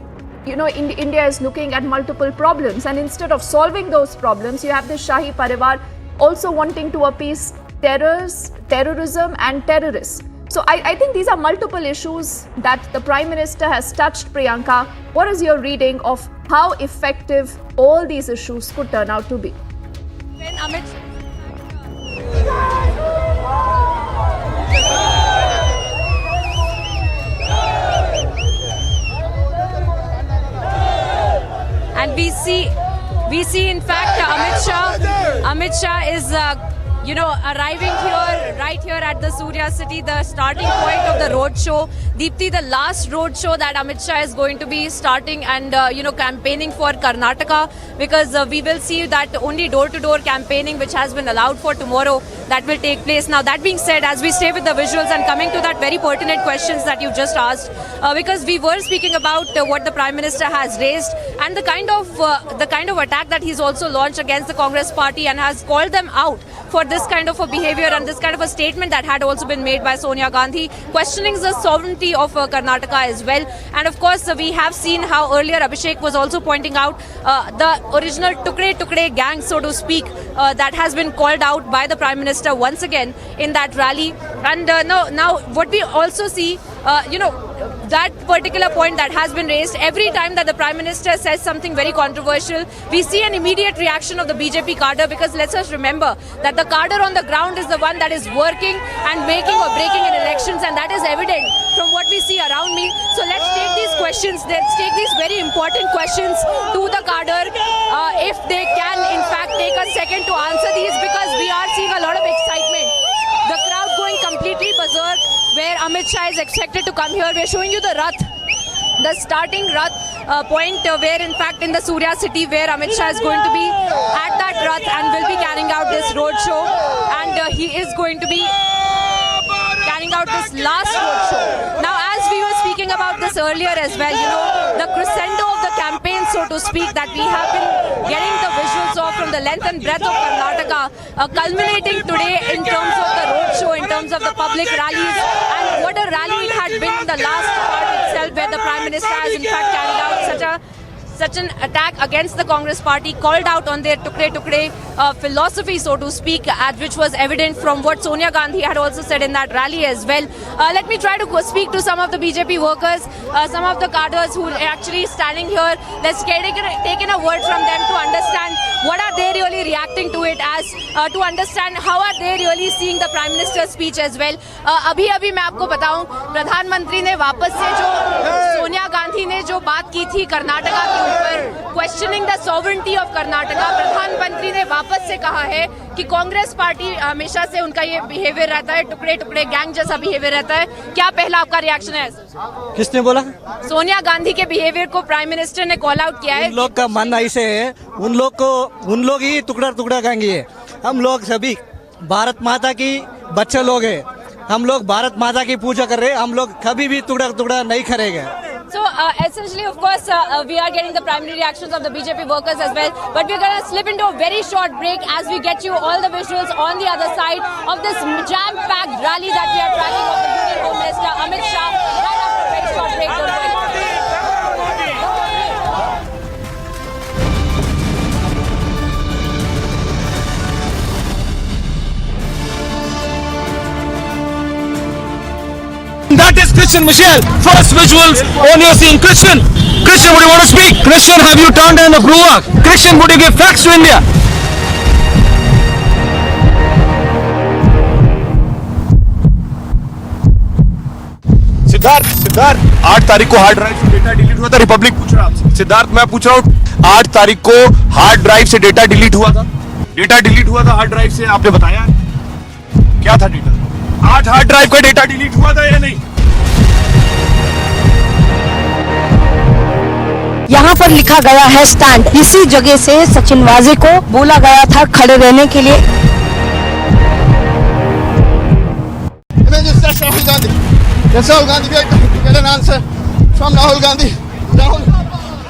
India is looking at multiple problems. And instead of solving those problems, you have this Shahi Parivar also wanting to appease terrorism and terrorists. So I think these are multiple issues that the Prime Minister has touched, Priyanka. What is your reading of how effective all these issues could turn out to be? When Amit and we see in fact Amit Shah is arriving here, right here at the Surya City, the starting point of the roadshow. Deepthi, the last roadshow that Amit Shah is going to be starting and, campaigning for Karnataka, because we will see that only door-to-door campaigning, which has been allowed for tomorrow, that will take place. Now, that being said, as we stay with the visuals and coming to that very pertinent questions that you just asked, because we were speaking about what the Prime Minister has raised and the kind of attack that he's also launched against the Congress party and has called them out for this kind of a behavior and this kind of a statement that had also been made by Sonia Gandhi, questioning the sovereignty of Karnataka as well. And of course, we have seen how earlier Abhishek was also pointing out the original Tukre gang, so to speak, that has been called out by the Prime Minister once again in that rally. And now what we also see, that particular point that has been raised, every time that the Prime Minister says something very controversial, we see an immediate reaction of the BJP cadre, because let's just remember that the cadre on the ground is the one that is working and making or breaking in elections, and that is evident from what we see around me. So let's take these questions, let's take these very important questions to the cadre, if they can in fact take a second to answer these, because we are seeing a lot of excitement. The crowd going completely berserk, where Amit Shah is expected to come here. We're showing you the Rath, the starting Rath, point where in fact in the Surya city where Amit Shah is going to be at that Rath and will be carrying out this roadshow, and he is going to be carrying out this last roadshow. Now, as we were speaking about this earlier as well, you know, the crescendo of the campaign, so to speak, that we have been getting the visuals of from the length and breadth of Karnataka, culminating today in terms of the roadshow, in terms of the public rallies, and what a rally it had been in the last part itself, where the Prime Minister has in fact carried out such an attack against the Congress party, called out on their tukre philosophy, so to speak, which was evident from what Sonia Gandhi had also said in that rally as well. Let me try to speak to some of the BJP workers, some of the cadres who are actually standing here. Let's take in a word from them to understand what are they really reacting to it as, to understand how are they really seeing the Prime Minister's speech as well. अभी मैं आपको बताऊं, प्रधानमंत्री ने वापस से जो सोनिया गांधी ने जो बात की थी कर्नाटका के ऊपर, questioning the sovereignty of Karnataka, प्रधानमंत्री ने वापस से कहा है कि कांग्रेस पार्टी हमेशा से उनका ये बिहेवियर रहता है, टुकड़े गैंग जैसा बिहेवियर रहता है. क्या पहला आपका रिएक्शन है? किसने बोला? सोनिया गांधी के बिहेवियर को प्राइम मिनिस्टर ने कॉल आउट किया है. उन लोग का मानना ऐसे है, उन लोग ही टुकड़ा गैंग है. हम लोग सभी भारत माता की बच्चे लोग हैं. हम लोग भारत माता की पूजा कर रहे हैं. हम लोग कभी भी टुकड़ा नहीं करेंगे. So essentially, of course, we are getting the primary reactions of the BJP workers as well. But we're going to slip into a very short break as we get you all the visuals on the other side of this jam-packed rally that we are tracking of the Union Home Minister Amit Shah. Right after a very short break. Don't worry. That is Christian Michelle. First visuals on your scene. Christian, would you want to speak? Christian, have you turned in a brewer? Christian, would you give facts to India? Siddharth 8 तारीख को hard drive से data delete हुआ था. Republic पूछ रहा आपसे. सिद्धार्थ, मैं पूछ रहा हूँ, 8 तारीख को हार्ड ड्राइव से डेटा डिलीट हुआ था. डेटा डिलीट हुआ था हार्ड ड्राइव से, आपने बताया क्या था डेटा? 8 हार्ड ड्राइव का डेटा डिलीट हुआ था या नहीं? यहाँ पर लिखा गया है स्टैंड. इसी जगह से सचिन वाजे को बोला गया था खड़े रहने के लिए. Rahul Gandhi. Yes, Rahul Gandhi, we are trying to get an answer from Rahul Gandhi. Rahul,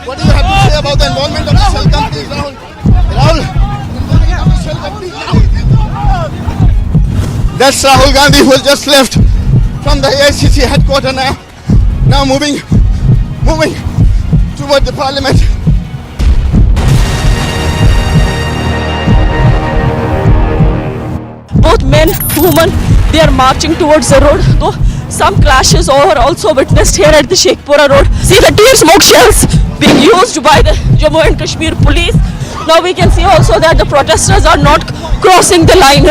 what do you have to say about the involvement of the shell companies, Rahul? That's Rahul Gandhi who has just left from the AICC headquarters now moving toward the parliament. Both men, women, they are marching towards the road. Though some clashes are also witnessed here at the Sheikhpura road. See the tear smoke shells being used by the Jammu and Kashmir police. Now we can see also that the protesters are not crossing the line.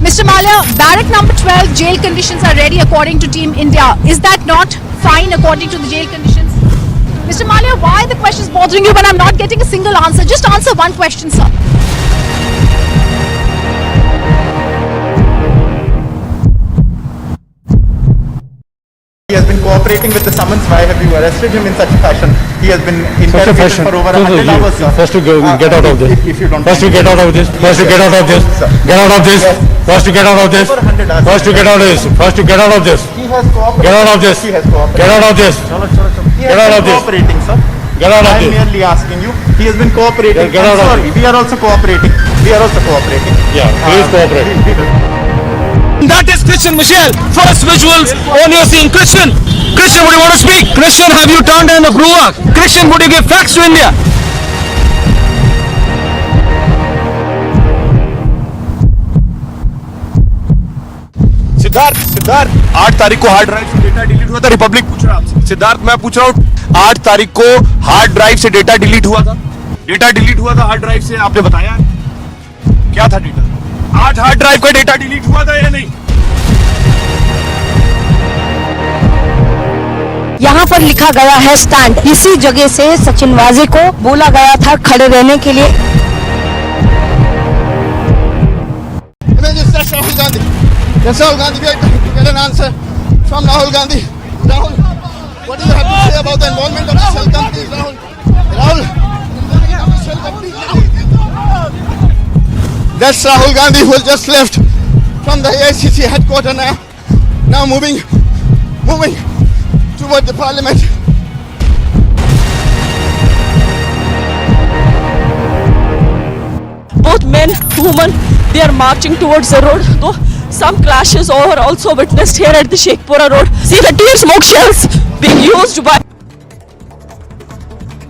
Mr. Malia, barrack number 12, jail conditions are ready according to Team India. Is that not fine according to the jail conditions? Mr. Malia, why are the questions bothering you when I'm not getting a single answer? Just answer one question, sir. He has been cooperating with the summons. Why have you arrested him in such a fashion? He has been interrogated for over 100 hours. First to get out of this. If you don't First to get out of this. First to get out of this. Get out of this. First to get out of this. First to get out of this. First to get out of this. He has cooperated. Get out of this. He has cooperated. Get out of this. He Get out has of been this. cooperating, sir. Get out of I am this. merely asking you. He has been cooperating. Get out of sorry. We are also cooperating. Yeah, please cooperate. That is Christian Michelle. First visuals on your scene. Christian, would you want to speak? Christian, have you turned in a brewer? Christian, would you give facts to India? Siddharth 8 तारीख को hard drive से data delete हुआ था. Republic पूछ रहा आपसे. सिद्धार्थ, मैं पूछ रहा हूँ, 8 तारीख को हार्ड ड्राइव से डेटा डिलीट हुआ था. डेटा डिलीट हुआ था हार्ड ड्राइव से, आपने बताया क्या था डेटा? 8 हार्ड ड्राइव का डेटा डिलीट हुआ था या नहीं? यहाँ पर लिखा गया है स्टैंड. इसी जगह से सचिन वाजे को बोला गया था खड़े रहने के लिए. Gandhi. Yes, Rahul Gandhi, we are trying to get an answer from Rahul Gandhi. Rahul, what do you have to say about the involvement of the shell companies, Rahul? Rahul, that's Rahul Gandhi who has just left from the AICC headquarters now moving toward the parliament. Both men, women, they are marching towards the road. Though some clashes are also witnessed here at the Sheikhpura road. See the tear smoke shells being used by.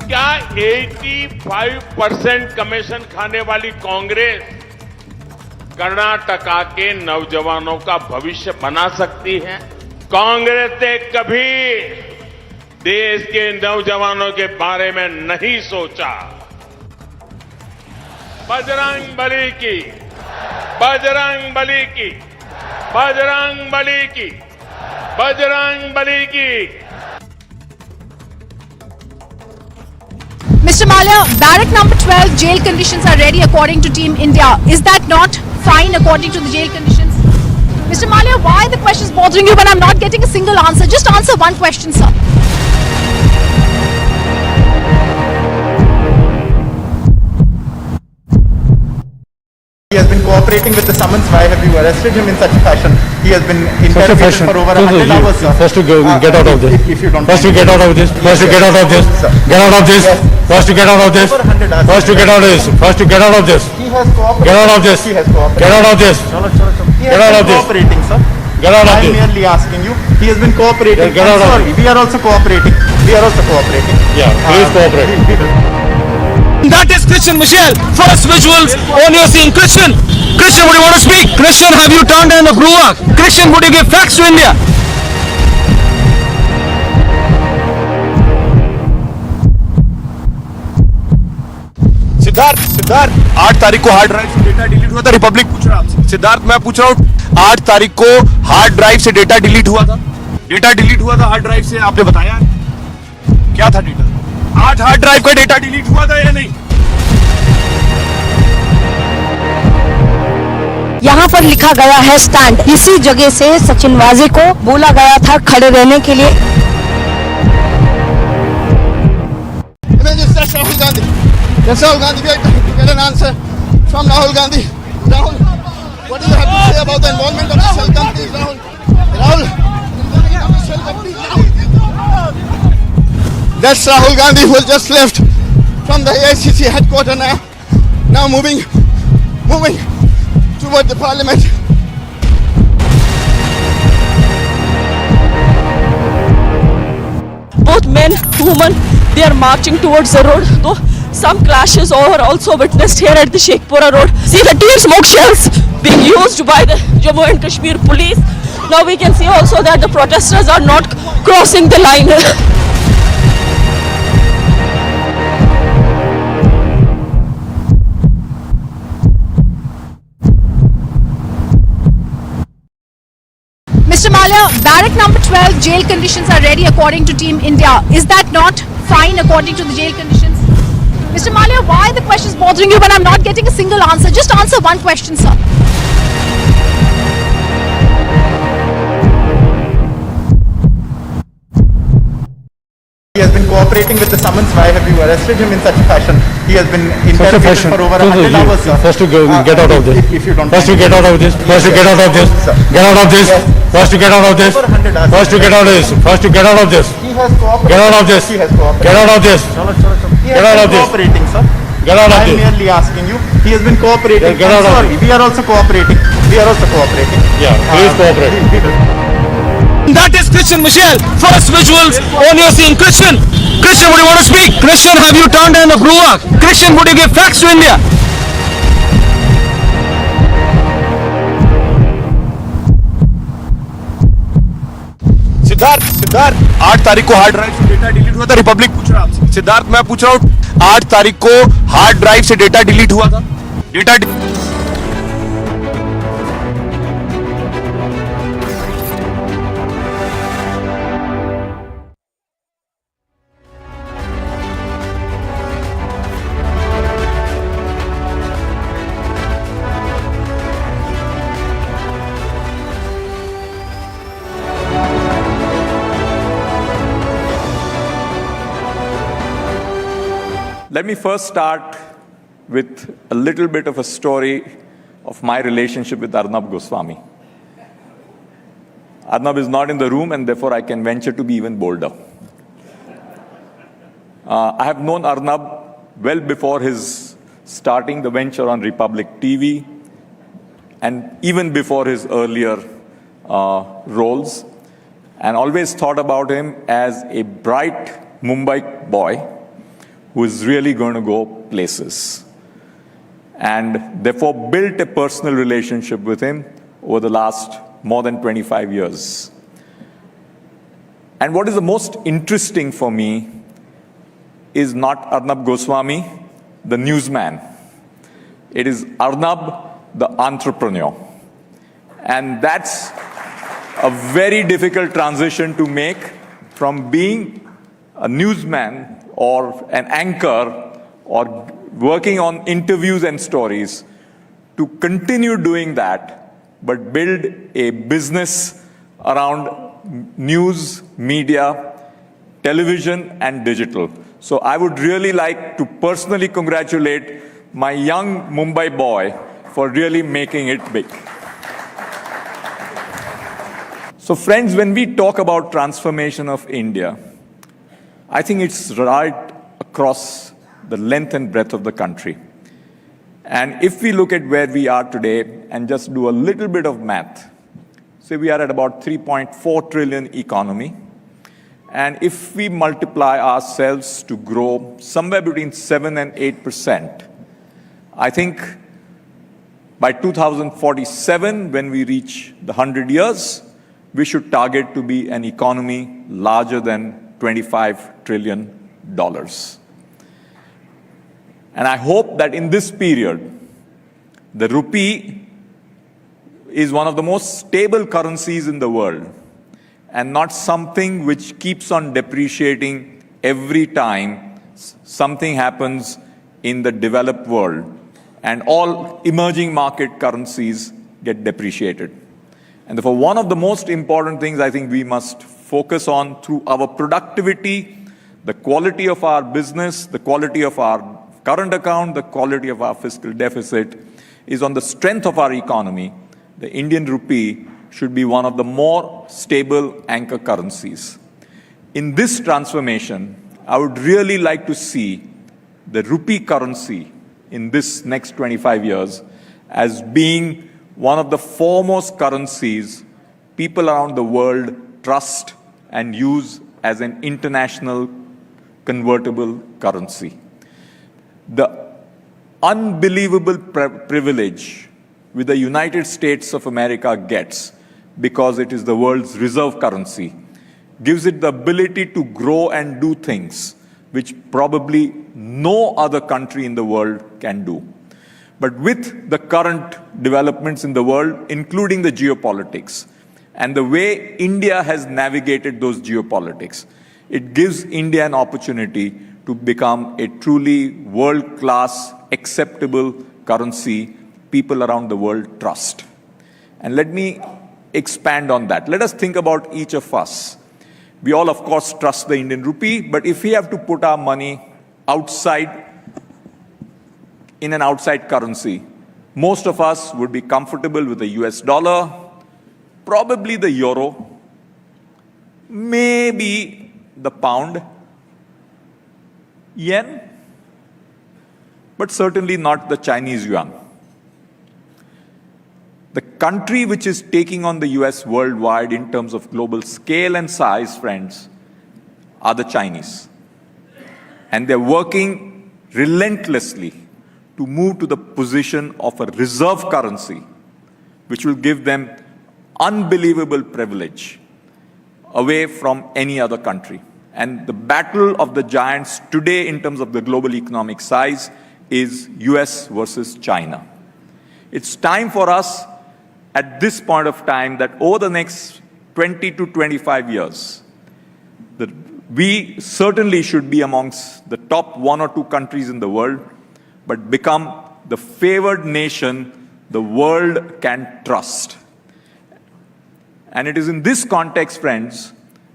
क्या 85% commission खाने वाली कांग्रेस कर्नाटका के नौजवानों का भविष्य बना सकती है? कांग्रेस ने कभी देश के नौजवानों के बारे में नहीं सोचा। बजरंग बली की, बजरंग बली की, बजरंग बली की, बजरंग बली की। Mr. Malia, barrack number 12 jail conditions are ready according to Team India. Is that not fine according to the jail conditions? Mr. Malia, why are the questions bothering you when I'm not getting a single answer? Just answer one question, sir. He has been cooperating with the summons. Why have you arrested him in such a fashion? He has been interrogated for over 100 hours. First to go, get out of this. If you don't First to get out of this. First to get out of this. Get out of this. First to get out of this. First to get out of this. First to get out of this. He has cooperated. Get out of this. He has cooperated. Get out of this. He Get has out of been this. cooperating, sir. Get out of I am this. merely asking you. He has been cooperating. Get out of Sorry, we are also cooperating. We are also cooperating. Yeah, please cooperate. That is Christian Michelle. First visuals on you seeing Christian. Christian, would you want to speak? Christian, have you turned down the Gruak? Christian, would you give facts to India? Siddharth 8 तारीख को hard drive से data delete हुआ था। Republic पूछ रहा आपसे। सिद्धार्थ, मैं पूछ रहा हूँ 8 तारीख को हार्ड ड्राइव से डेटा डिलीट हुआ था। डेटा डिलीट हुआ था हार्ड ड्राइव से, आपने बताया क्या था डेटा? 8 हार्ड ड्राइव का डेटा डिलीट हुआ था या नहीं? यहाँ पर लिखा गया है स्टैंड। इसी जगह से सचिन वाजे को बोला गया था खड़े रहने के लिए। Rahul Gandhi. Yes, Rahul Gandhi, we are trying to get an answer from Rahul Gandhi. Rahul, what do you have to say about the involvement of the shell companies, Rahul? Rahul, that's Rahul Gandhi who has just left from the AICC headquarters now moving toward the parliament. Both men, women, they are marching towards the road. Though some clashes are also witnessed here at the Sheikhpura road. See the tear smoke shells being used by the Jammu and Kashmir police. Now we can see also that the protesters are not crossing the line. Mr. Malia, barrack number 12 jail conditions are ready according to Team India. Is that not fine according to the jail conditions? Mr. Malia, why are the questions bothering you when I'm not getting a single answer? Just answer one question, sir. He has been cooperating with the summons. Why have you arrested him in such a fashion? He has been interrogated for over 100 hours. First to go, get out of this. If you don't First to get out of this. First to get out of this. Get out of this. First to get out of this. First to get out of this. First to get out of this. He has cooperated. Get out of this. He has cooperated. Get out of this. He Get out has of been this. cooperating, sir. Get out of I am this. merely asking you. He has been cooperating. Get out of Sorry, we are also cooperating. We are also cooperating. Yeah, please cooperate. That is Christian Michelle. First visuals on you seeing Christian. Christian, would you want to speak? Christian, have you turned down the Gruak? Christian, would you give facts to India? Siddharth 8 तारीख को hard drive से data delete हुआ था। Republic पूछ रहा आपसे। सिद्धार्थ, मैं पूछ रहा हूँ 8 तारीख को हार्ड ड्राइव से डेटा डिलीट हुआ था। Data Let me first start with a little bit of a story of my relationship with Arnab Goswami. Arnab is not in the room, and therefore I can venture to be even bolder. I have known Arnab well before his starting the venture on Republic TV, and even before his earlier roles, and always thought about him as a bright Mumbai boy who is really going to go places. And therefore built a personal relationship with him over the last more than 25 years. And what is the most interesting for me is not Arnab Goswami, the newsman. It is Arnab, the entrepreneur. And that's a very difficult transition to make from being a newsman or an anchor or working on interviews and stories to continue doing that, but build a business around news, media, television, and digital. So I would really like to personally congratulate my young Mumbai boy for really making it big. So friends, when we talk about transformation of India, I think it's right across the length and breadth of the country. And if we look at where we are today and just do a little bit of math, say we are at about 3.4 trillion economy. And if we multiply ourselves to grow somewhere between 7 and 8%, I think by 2047, when we reach the 100 years, we should target to be an economy larger than $25 trillion. And I hope that in this period, the rupee is one of the most stable currencies in the world and not something which keeps on depreciating every time something happens in the developed world and all emerging market currencies get depreciated. And therefore, one of the most important things I think we must focus on through our productivity, the quality of our business, the quality of our current account, the quality of our fiscal deficit, is on the strength of our economy. The Indian rupee should be one of the more stable anchor currencies. In this transformation, I would really like to see the rupee currency in this next 25 years as being one of the foremost currencies people around the world trust and use as an international convertible currency. The unbelievable privilege which the United States of America gets because it is the world's reserve currency gives it the ability to grow and do things which probably no other country in the world can do. But with the current developments in the world, including the geopolitics, and the way India has navigated those geopolitics, it gives India an opportunity to become a truly world-class, acceptable currency people around the world trust. And let me expand on that. Let us think about each of us. We all, of course, trust the Indian rupee, but if we have to put our money outside, in an outside currency, most of us would be comfortable with the US dollar, probably the euro, maybe the pound, yen, but certainly not the Chinese yuan. The country which is taking on the US worldwide in terms of global scale and size, friends, are the Chinese. And they're working relentlessly to move to the position of a reserve currency, which will give them unbelievable privilege away from any other country. And the battle of the giants today in terms of the global economic size is US versus China. It's time for us at this point of time that over the next 20 to 25 years, that we certainly should be amongst the top 1 or 2 countries in the world, but become the favored nation the world can trust. And it is in this context, friends,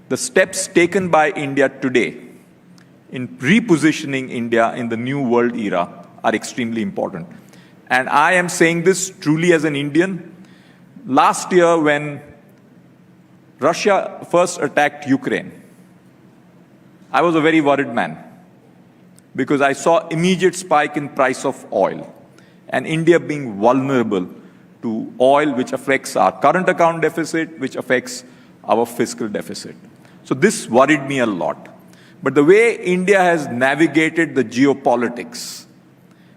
the steps taken by India today in repositioning India in the new world era are extremely important. And I am saying this truly as an Indian. Last year, when Russia first attacked Ukraine, I was a very worried man because I saw immediate spike in price of oil and India being vulnerable to oil, which affects our current account deficit, which affects our fiscal deficit. So this worried me a lot. But the way India has navigated the geopolitics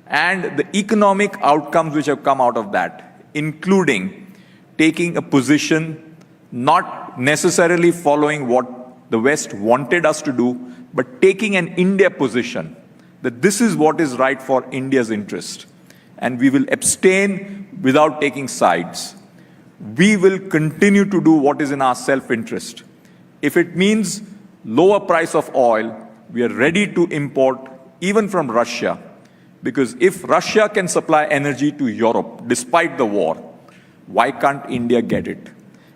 and the economic outcomes which have come out of that, including taking a position not necessarily following what the West wanted us to do, but taking an India position that this is what is right for India's interest. And we will abstain without taking sides. We will continue to do what is in our self-interest. If it means lower price of oil, we are ready to import even from Russia. Because if Russia can supply energy to Europe despite the war, why can't India get it?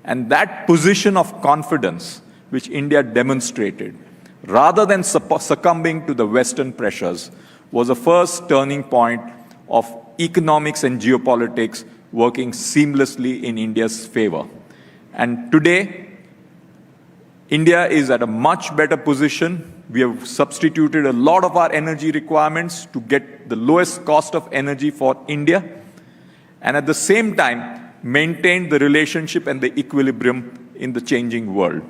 And that position of confidence which India demonstrated, rather than succumbing to the Western pressures, was the first turning point of economics and geopolitics working seamlessly in India's favor. And today, India is at a much better position. We have substituted a lot of our energy requirements to get the lowest cost of energy for India, and at the same time, maintain the relationship and the equilibrium in the changing world.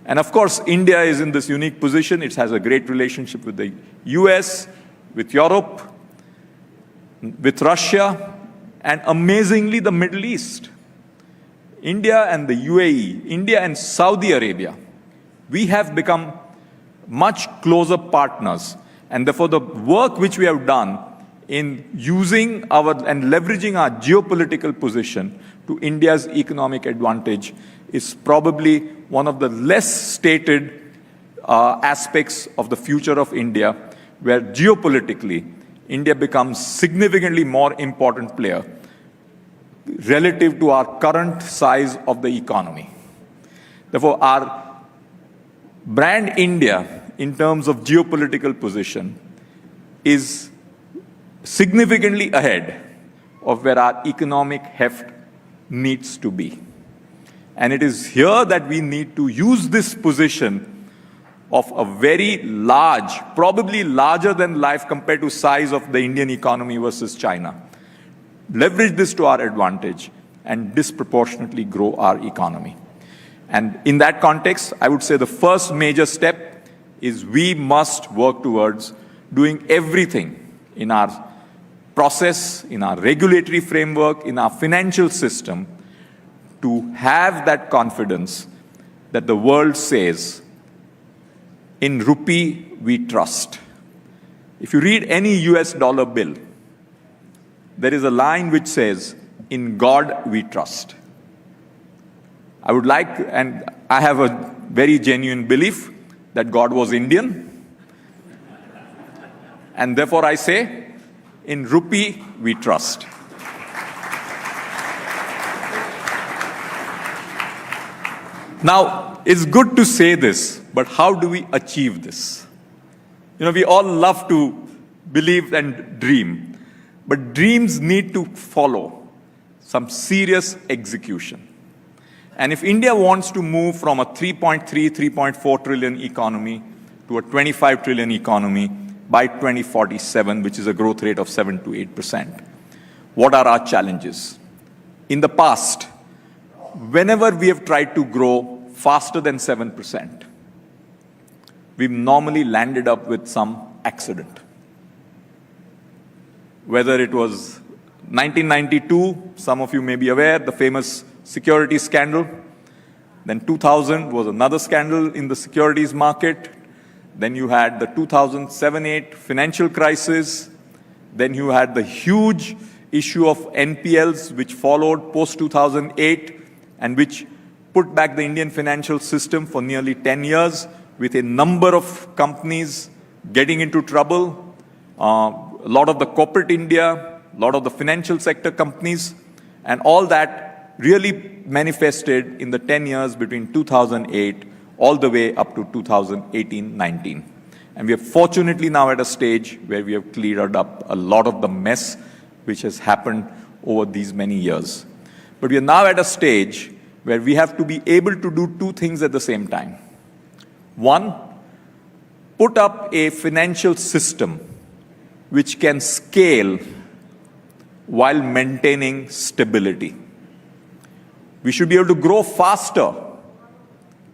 And of course, India is in this unique position. It has a great relationship with the US, with Europe, with Russia, and amazingly, the Middle East. India and the UAE, India and Saudi Arabia, we have become much closer partners. And therefore, the work which we have done in using our and leveraging our geopolitical position to India's economic advantage is probably one of the less stated aspects of the future of India, where geopolitically, India becomes significantly more important player relative to our current size of the economy. Therefore, our brand India in terms of geopolitical position is significantly ahead of where our economic heft needs to be. And it is here that we need to use this position of a very large, probably larger than life compared to size of the Indian economy versus China. Leverage this to our advantage and disproportionately grow our economy. And in that context, I would say the first major step is we must work towards doing everything in our process, in our regulatory framework, in our financial system to have that confidence that the world says, in rupee we trust. If you read any US dollar bill, there is a line which says, in God we trust. I would like, and I have a very genuine belief that God was Indian. And therefore I say, in rupee we trust. Now, it's good to say this, but how do we achieve this? You know, we all love to believe and dream, but dreams need to follow some serious execution. And if India wants to move from a 3.3, 3.4 trillion economy to a 25 trillion economy by 2047, which is a growth rate of 7 to 8%, what are our challenges? In the past, whenever we have tried to grow faster than 7%, we've normally landed up with some accident. Whether it was 1992, some of you may be aware, the famous securities scandal. Then 2000 was another scandal in the securities market. Then you had the 2007-8 financial crisis. Then you had the huge issue of NPLs, which followed post-2008 and which put back the Indian financial system for nearly 10 years with a number of companies getting into trouble. A lot of the corporate India, a lot of the financial sector companies, and all that really manifested in the 10 years between 2008 all the way up to 2018-19. And we are fortunately now at a stage where we have cleared up a lot of the mess which has happened over these many years. But we are now at a stage where we have to be able to do two things at the same time. One, put up a financial system which can scale while maintaining stability. We should be able to grow faster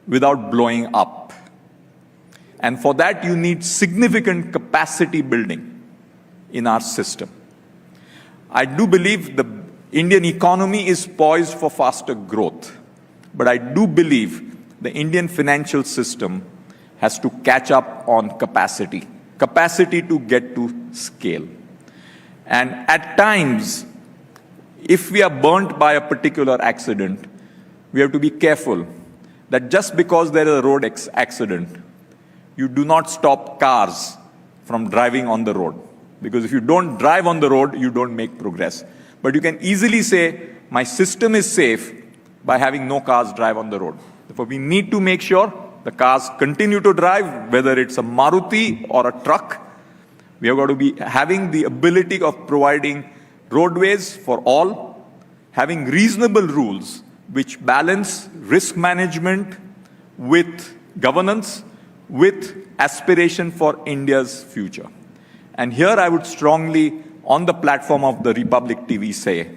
without blowing up. And for that, you need significant capacity building in our system. I do believe the Indian economy is poised for faster growth, but I do believe the Indian financial system has to catch up on capacity to get to scale. And at times, if we are burnt by a particular accident, we have to be careful that just because there is a road accident, you do not stop cars from driving on the road. Because if you don't drive on the road, you don't make progress. But you can easily say, my system is safe by having no cars drive on the road. Therefore, we need to make sure the cars continue to drive, whether it's a Maruti or a truck. We have got to be having the ability of providing roadways for all, having reasonable rules which balance risk management with governance, with aspiration for India's future. And here I would strongly, on the platform of the Republic TV, say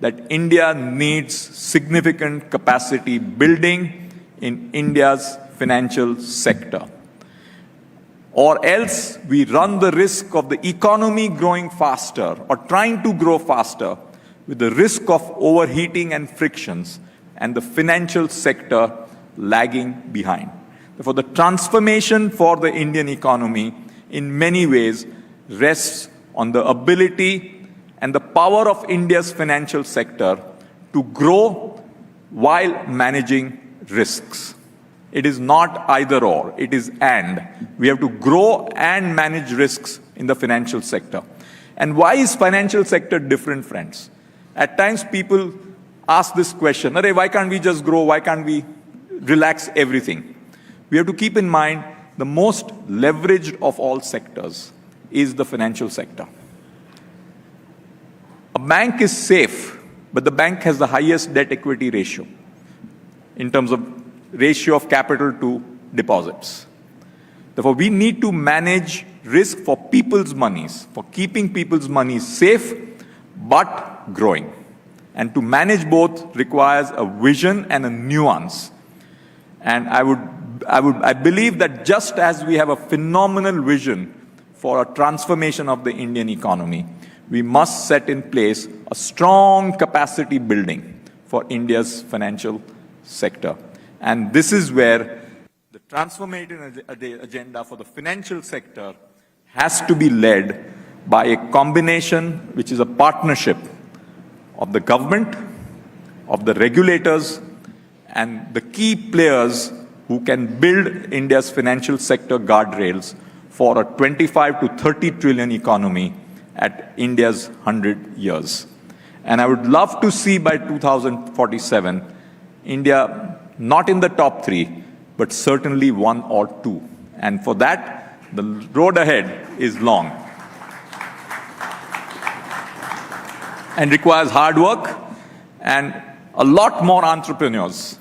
that India needs significant capacity building in India's financial sector. Or else we run the risk of the economy growing faster or trying to grow faster with the risk of overheating and frictions and the financial sector lagging behind. Therefore, the transformation for the Indian economy in many ways rests on the ability and the power of India's financial sector to grow while managing risks. It is not either or, it is and. We have to grow and manage risks in the financial sector. And why is financial sector different, friends? At times people ask this question, why can't we just grow? Why can't we relax everything? We have to keep in mind the most leveraged of all sectors is the financial sector. A bank is safe, but the bank has the highest debt equity ratio in terms of ratio of capital to deposits. Therefore, we need to manage risk for people's monies, for keeping people's money safe but growing. And to manage both requires a vision and a nuance. And I believe that just as we have a phenomenal vision for a transformation of the Indian economy, we must set in place a strong capacity building for India's financial sector. And this is where the transformative agenda for the financial sector has to be led by a combination which is a partnership of the government, of the regulators, and the key players who can build India's financial sector guardrails for a 25 to 30 trillion economy at India's 100 years. And I would love to see by 2047, India not in the top 3, but certainly 1 or 2. And for that, the road ahead is long and requires hard work and a lot more entrepreneurs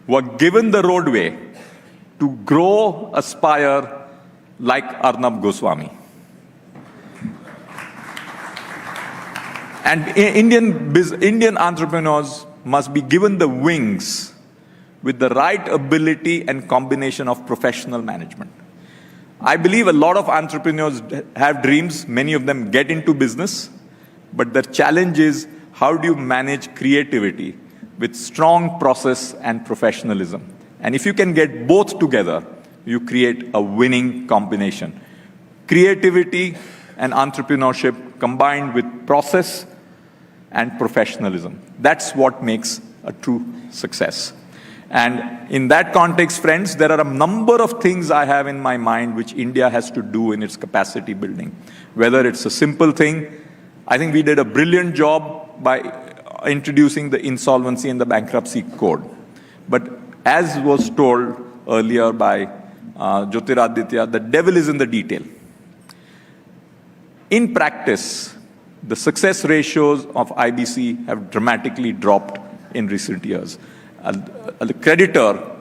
who are given the roadway to grow, aspire like Arnab Goswami. And Indian entrepreneurs must be given the wings with the right ability and combination of professional management. I believe a lot of entrepreneurs have dreams, many of them get into business, but the challenge is how do you manage creativity with strong process and professionalism? And if you can get both together, you create a winning combination. Creativity and entrepreneurship combined with process and professionalism. That's what makes a true success. And in that context, friends, there are a number of things I have in my mind which India has to do in its capacity building. Whether it's a simple thing, I think we did a brilliant job by introducing the insolvency and the bankruptcy code. But as was told earlier by Jyotiraditya, the devil is in the detail. In practice, the success ratios of IBC have dramatically dropped in recent years. The creditor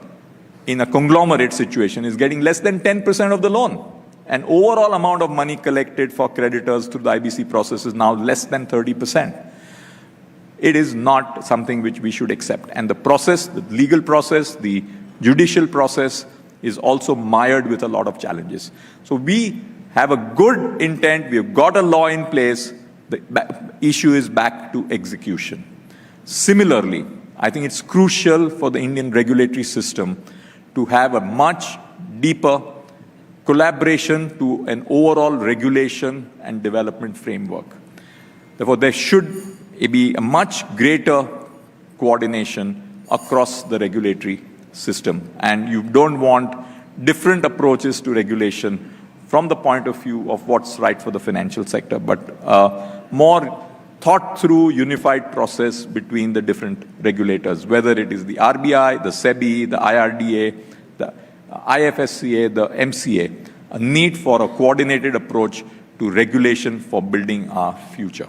in a conglomerate situation is getting less than 10% of the loan. And overall amount of money collected for creditors through the IBC process is now less than 30%. It is not something which we should accept. And the process, the legal process, the judicial process is also mired with a lot of challenges. So we have a good intent, we have got a law in place, the issue is back to execution. Similarly, I think it's crucial for the Indian regulatory system to have a much deeper collaboration to an overall regulation and development framework. Therefore, there should be a much greater coordination across the regulatory system. And you don't want different approaches to regulation from the point of view of what's right for the financial sector, but more thought through unified process between the different regulators, whether it is the RBI, the SEBI, the IRDA, the IFSCA, the MCA, a need for a coordinated approach to regulation for building our future.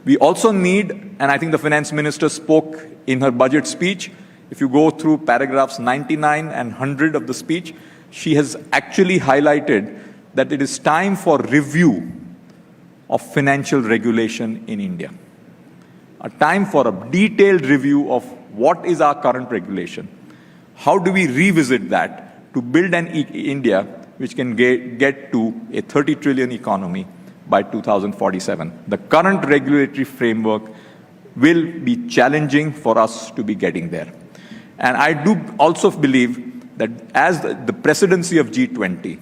We also need, and I think the finance minister spoke in her budget speech, if you go through paragraphs 99 and 100 of the speech, she has actually highlighted that it is time for review of financial regulation in India. A time for a detailed review of what is our current regulation. How do we revisit that to build an India which can get to a 30 trillion economy by 2047. The current regulatory framework will be challenging for us to be getting there. And I do also believe that as the presidency of G20,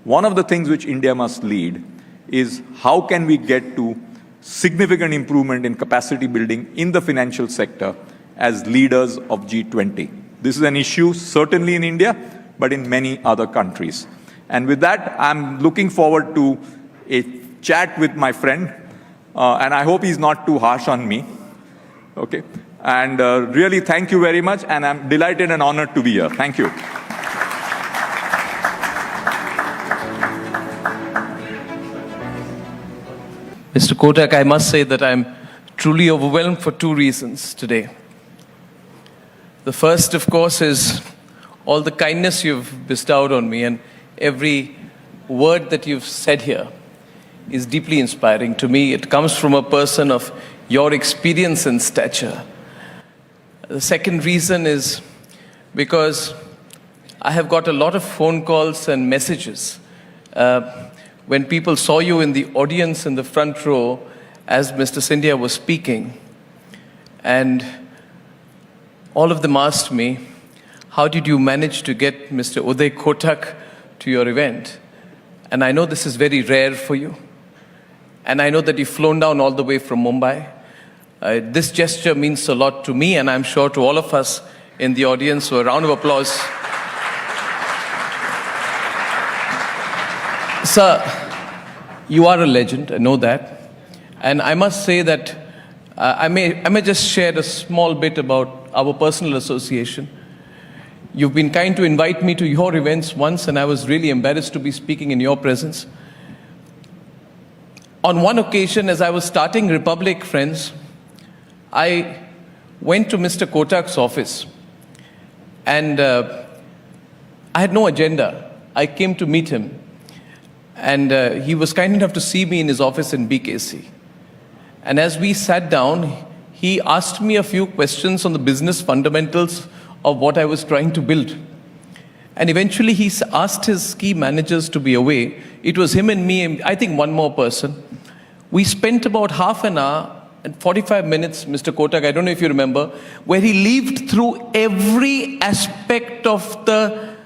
one of the things which India must lead is how can we get to significant improvement in capacity building in the financial sector as leaders of G20. This is an issue certainly in India, but in many other countries. And with that, I'm looking forward to a chat with my friend, and I hope he's not too harsh on me. Okay, and really thank you very much, and I'm delighted and honored to be here. Thank you. Mr. Kotak, I must say that I'm truly overwhelmed for two reasons today. The first, of course, is all the kindness you've bestowed on me, and every word that you've said here is deeply inspiring to me. It comes from a person of your experience and stature. The second reason is because I have got a lot of phone calls and messages when people saw you in the audience in the front row as Mr. Scindia was speaking, and all of them asked me, how did you manage to get Mr. Uday Kotak to your event? And I know this is very rare for you. And I know that you've flown down all the way from Mumbai. This gesture means a lot to me, and I'm sure to all of us in the audience. So a round of applause. Sir, you are a legend, I know that. And I must say that I may just share a small bit about our personal association. You've been kind to invite me to your events once, and I was really embarrassed to be speaking in your presence. On one occasion, as I was starting Republic, friends, I went to Mr. Kotak's office, and I had no agenda. I came to meet him, and he was kind enough to see me in his office in BKC. And as we sat down, he asked me a few questions on the business fundamentals of what I was trying to build. And eventually he asked his key managers to be away. It was him and me, and I think one more person. We spent about half an hour and 45 minutes, Mr. Kotak, I don't know if you remember, where he lived through every aspect of the,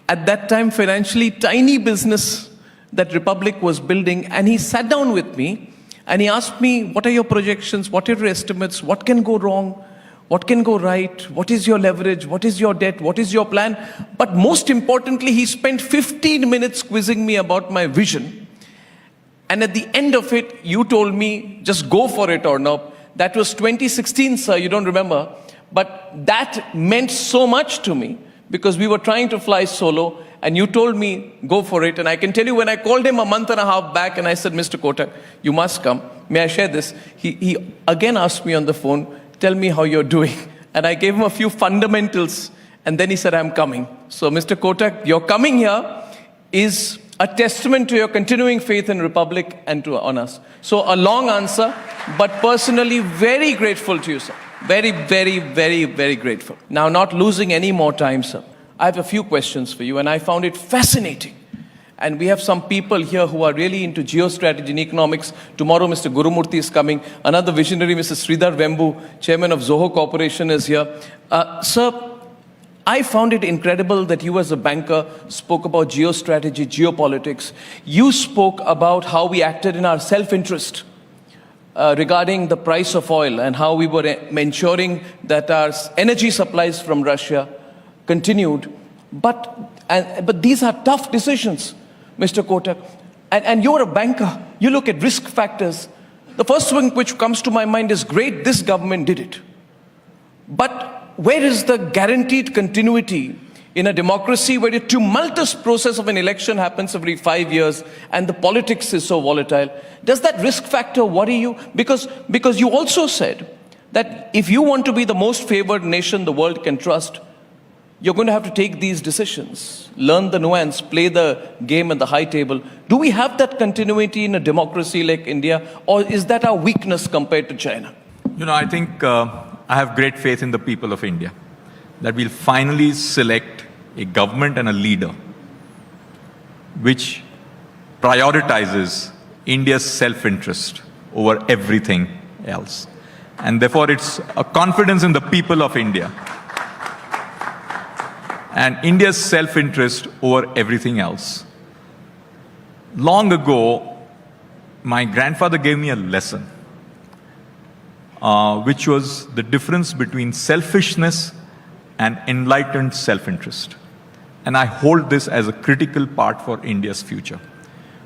at that time, financially tiny business that Republic was building. And he sat down with me and he asked me, what are your projections? What are your estimates? What can go wrong? What can go right? What is your leverage? What is your debt? What is your plan? But most importantly, he spent 15 minutes quizzing me about my vision. And at the end of it, you told me, just go for it or not. That was 2016, sir, you don't remember. But that meant so much to me because we were trying to fly solo. and you told me, go for it. And I can tell you, when I called him a month and a half back and I said, Mr. Kotak, you must come. May I share this? He again asked me on the phone, tell me how you're doing. And I gave him a few fundamentals, and then he said, I'm coming. So, Mr. Kotak, your coming here is a testament to your continuing faith in Republic and on us. So, a long answer, but personally very grateful to you, sir. Very, very, very, very grateful. Now, not losing any more time, sir, I have a few questions for you, and I found it fascinating. And we have some people here who are really into geostrategy and economics. Tomorrow, Mr. Gurumurthy is coming. Another visionary, Mr. Sridhar Vembu, chairman of Zoho Corporation, is here. Sir, I found it incredible that you as a banker spoke about geostrategy, geopolitics. You spoke about how we acted in our self-interest regarding the price of oil and how we were ensuring that our energy supplies from Russia continued. But these are tough decisions, Mr. Kotak. And you're a banker. You look at risk factors. The first thing which comes to my mind is, great, this government did it. But where is the guaranteed continuity in a democracy where a tumultuous process of an election happens every 5 years and the politics is so volatile? Does that risk factor worry you? Because you also said that if you want to be the most favored nation the world can trust, you're going to have to take these decisions, learn the nuance, play the game at the high table. Do we have that continuity in a democracy like India, or is that our weakness compared to China? I think I have great faith in the people of India, that we'll finally select a government and a leader which prioritizes India's self-interest over everything else. And therefore, it's a confidence in the people of India and India's self-interest over everything else. Long ago, my grandfather gave me a lesson, which was the difference between selfishness and enlightened self-interest. And I hold this as a critical part for India's future.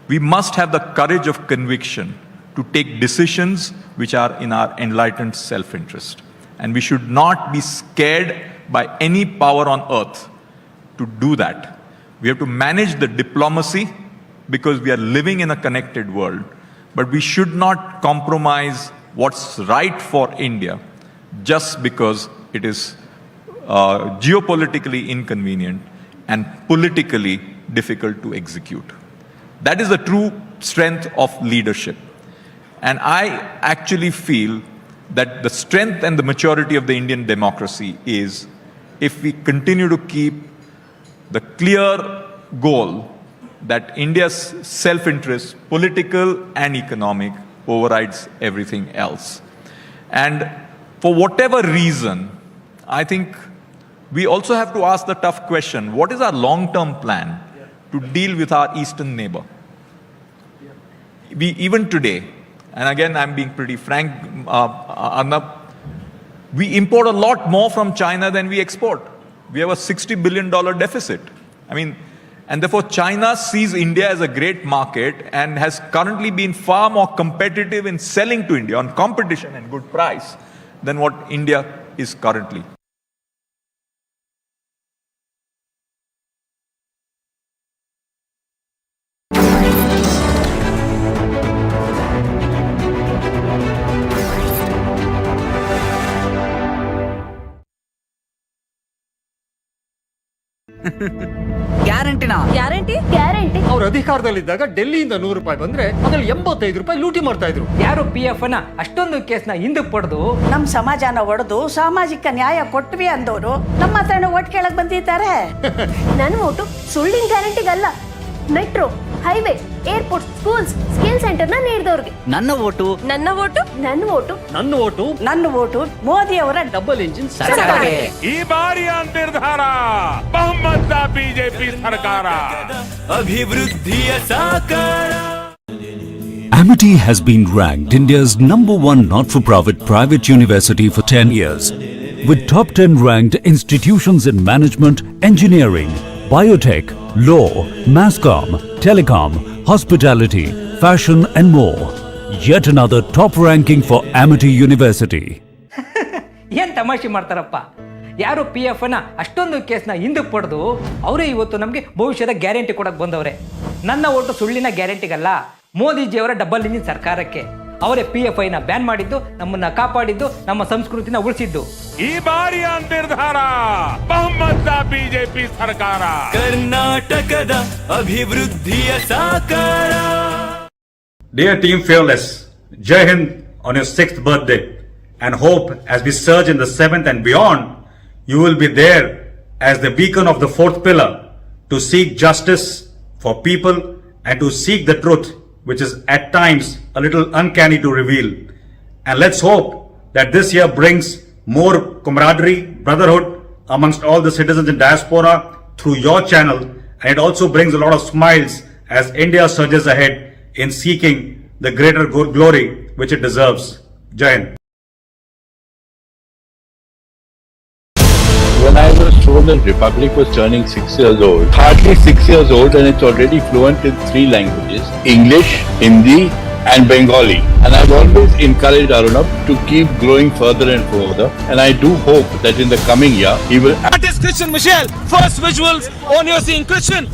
We must have the courage of conviction to take decisions which are in our enlightened self-interest. And we should not be scared by any power on earth to do that. We have to manage the diplomacy because we are living in a connected world. But we should not compromise what's right for India just because it is geopolitically inconvenient and politically difficult to execute. That is the true strength of leadership. And I actually feel that the strength and the maturity of the Indian democracy is if we continue to keep the clear goal that India's self-interest, political and economic, overrides everything else. And for whatever reason, I think we also have to ask the tough question, what is our long-term plan to deal with our eastern neighbor? We, even today, and again I'm being pretty frank, Arnab, we import a lot more from China than we export. We have a $60 billion deficit. And therefore China sees India as a great market and has currently been far more competitive in selling to India on competition and good price than what India is currently. ಗ್ಯಾರಂಟಿನಾ? Guarantee guarantee ಅವ್ರ ಅಧಿಕಾರದಲ್ಲಿದ್ದಾಗ ಡೆಲ್ಲಿಯಿಂದ ₹100 ಬಂದ್ರೆ ಅದ್ರಲ್ಲಿ ₹85 ಲೂಟಿ ಮಾಡ್ತಾ ಇದ್ರು. ಯಾರು PF ನ ಅಷ್ಟೊಂದು ಕೇಸ್ನ ಹಿಂದಕ್ಕೆ ಪಡೆದು ನಮ್ಮ ಸಮಾಜನ ಒಡೆದು ಸಾಮಾಜಿಕ ನ್ಯಾಯ ಕೊಟ್ವಿ ಅಂದವರು ನಮ್ಮ ಹತ್ರನೇ ಓಟ್ ಕೇಳಕ್ ಬಂದಿದ್ದಾರೆ. ನನ್ನ ಓಟು ಸುಳ್ಳಿನ ಗ್ಯಾರಂಟಿಗಲ್ಲ, metro, highway, airport, schools, skill ಸೆಂಟರ್ನ ನೀಡಿದವ್ರಿಗೆ. ನನ್ನ ಓಟು ನನ್ನ ಓಟು ನನ್ನ ಓಟು ನನ್ನ ಓಟು ನನ್ನ ಓಟು ಮೋದಿ ಅವರ ಡಬಲ್ ಇಂಜಿನ್ ಸರ್ಕಾರಕ್ಕೆ. ಈ ಬಾರಿಯ ನಿರ್ಧಾರ ಬಹುಮತ ಬಿಜೆಪಿ ಸರ್ಕಾರ, ಅಭಿವೃದ್ಧಿಯ ಸಾಕಾರ. Amity has been ranked India's #1 not-for-profit private university for 10 years, with top 10 ranked institutions in management, engineering, biotech, law, mass comm, telecom, hospitality, fashion and more. Yet another top ranking for Amity University. ಏನ್ ತಮಾಷೆ ಮಾಡ್ತಾರಪ್ಪ, ಯಾರು PF ಅಷ್ಟೊಂದು ಕೇಸ್ನ ಹಿಂದಕ್ಕೆ ಪಡೆದು ಅವರೇ ಇವತ್ತು ನಮಗೆ ಭವಿಷ್ಯದ ಗ್ಯಾರಂಟಿ ಕೊಡಕ್ಕೆ ಬಂದವ್ರೆ. ನನ್ನ ಓಟು ಸುಳ್ಳಿನ ಗ್ಯಾರಂಟಿಗಲ್ಲ, ಮೋದಿಜಿಯವರ ಡಬಲ್ ಇಂಜಿನ್ ಸರ್ಕಾರಕ್ಕೆ. ಅವರೇ PFI ಬ್ಯಾನ್ ಮಾಡಿದ್ದು, ನಮ್ಮನ್ನ ಕಾಪಾಡಿದ್ದು, ನಮ್ಮ ಸಂಸ್ಕೃತಿನ ಉಳಿಸಿದ್ದು. ಈ ಬಾರಿಯ ನಿರ್ಧಾರ ಬಹುಮತ ಬಿಜೆಪಿ ಸರ್ಕಾರ, ಕರ್ನಾಟಕದ ಅಭಿವೃದ್ಧಿಯ ಸಾಕಾರ. Dear Team Fearless, Jai Hind on your 6th birthday, and hope as we surge in the 7th and beyond, you will be there as the beacon of the 4th pillar to seek justice for people and to seek the truth, which is at times a little uncanny to reveal. And let's hope that this year brings more camaraderie, brotherhood amongst all the citizens in diaspora through your channel, and it also brings a lot of smiles as India surges ahead in seeking the greater glory which it deserves. Jai Hind. When I was told that Republic was turning 6 years old, hardly 6 years old, and it's already fluent in 3 languages, English, Hindi and Bengali. And I've always encouraged Arunab to keep growing further and further, and I do hope that in the coming year he will... That is Christian Michelle. First visuals on your scene. Christian,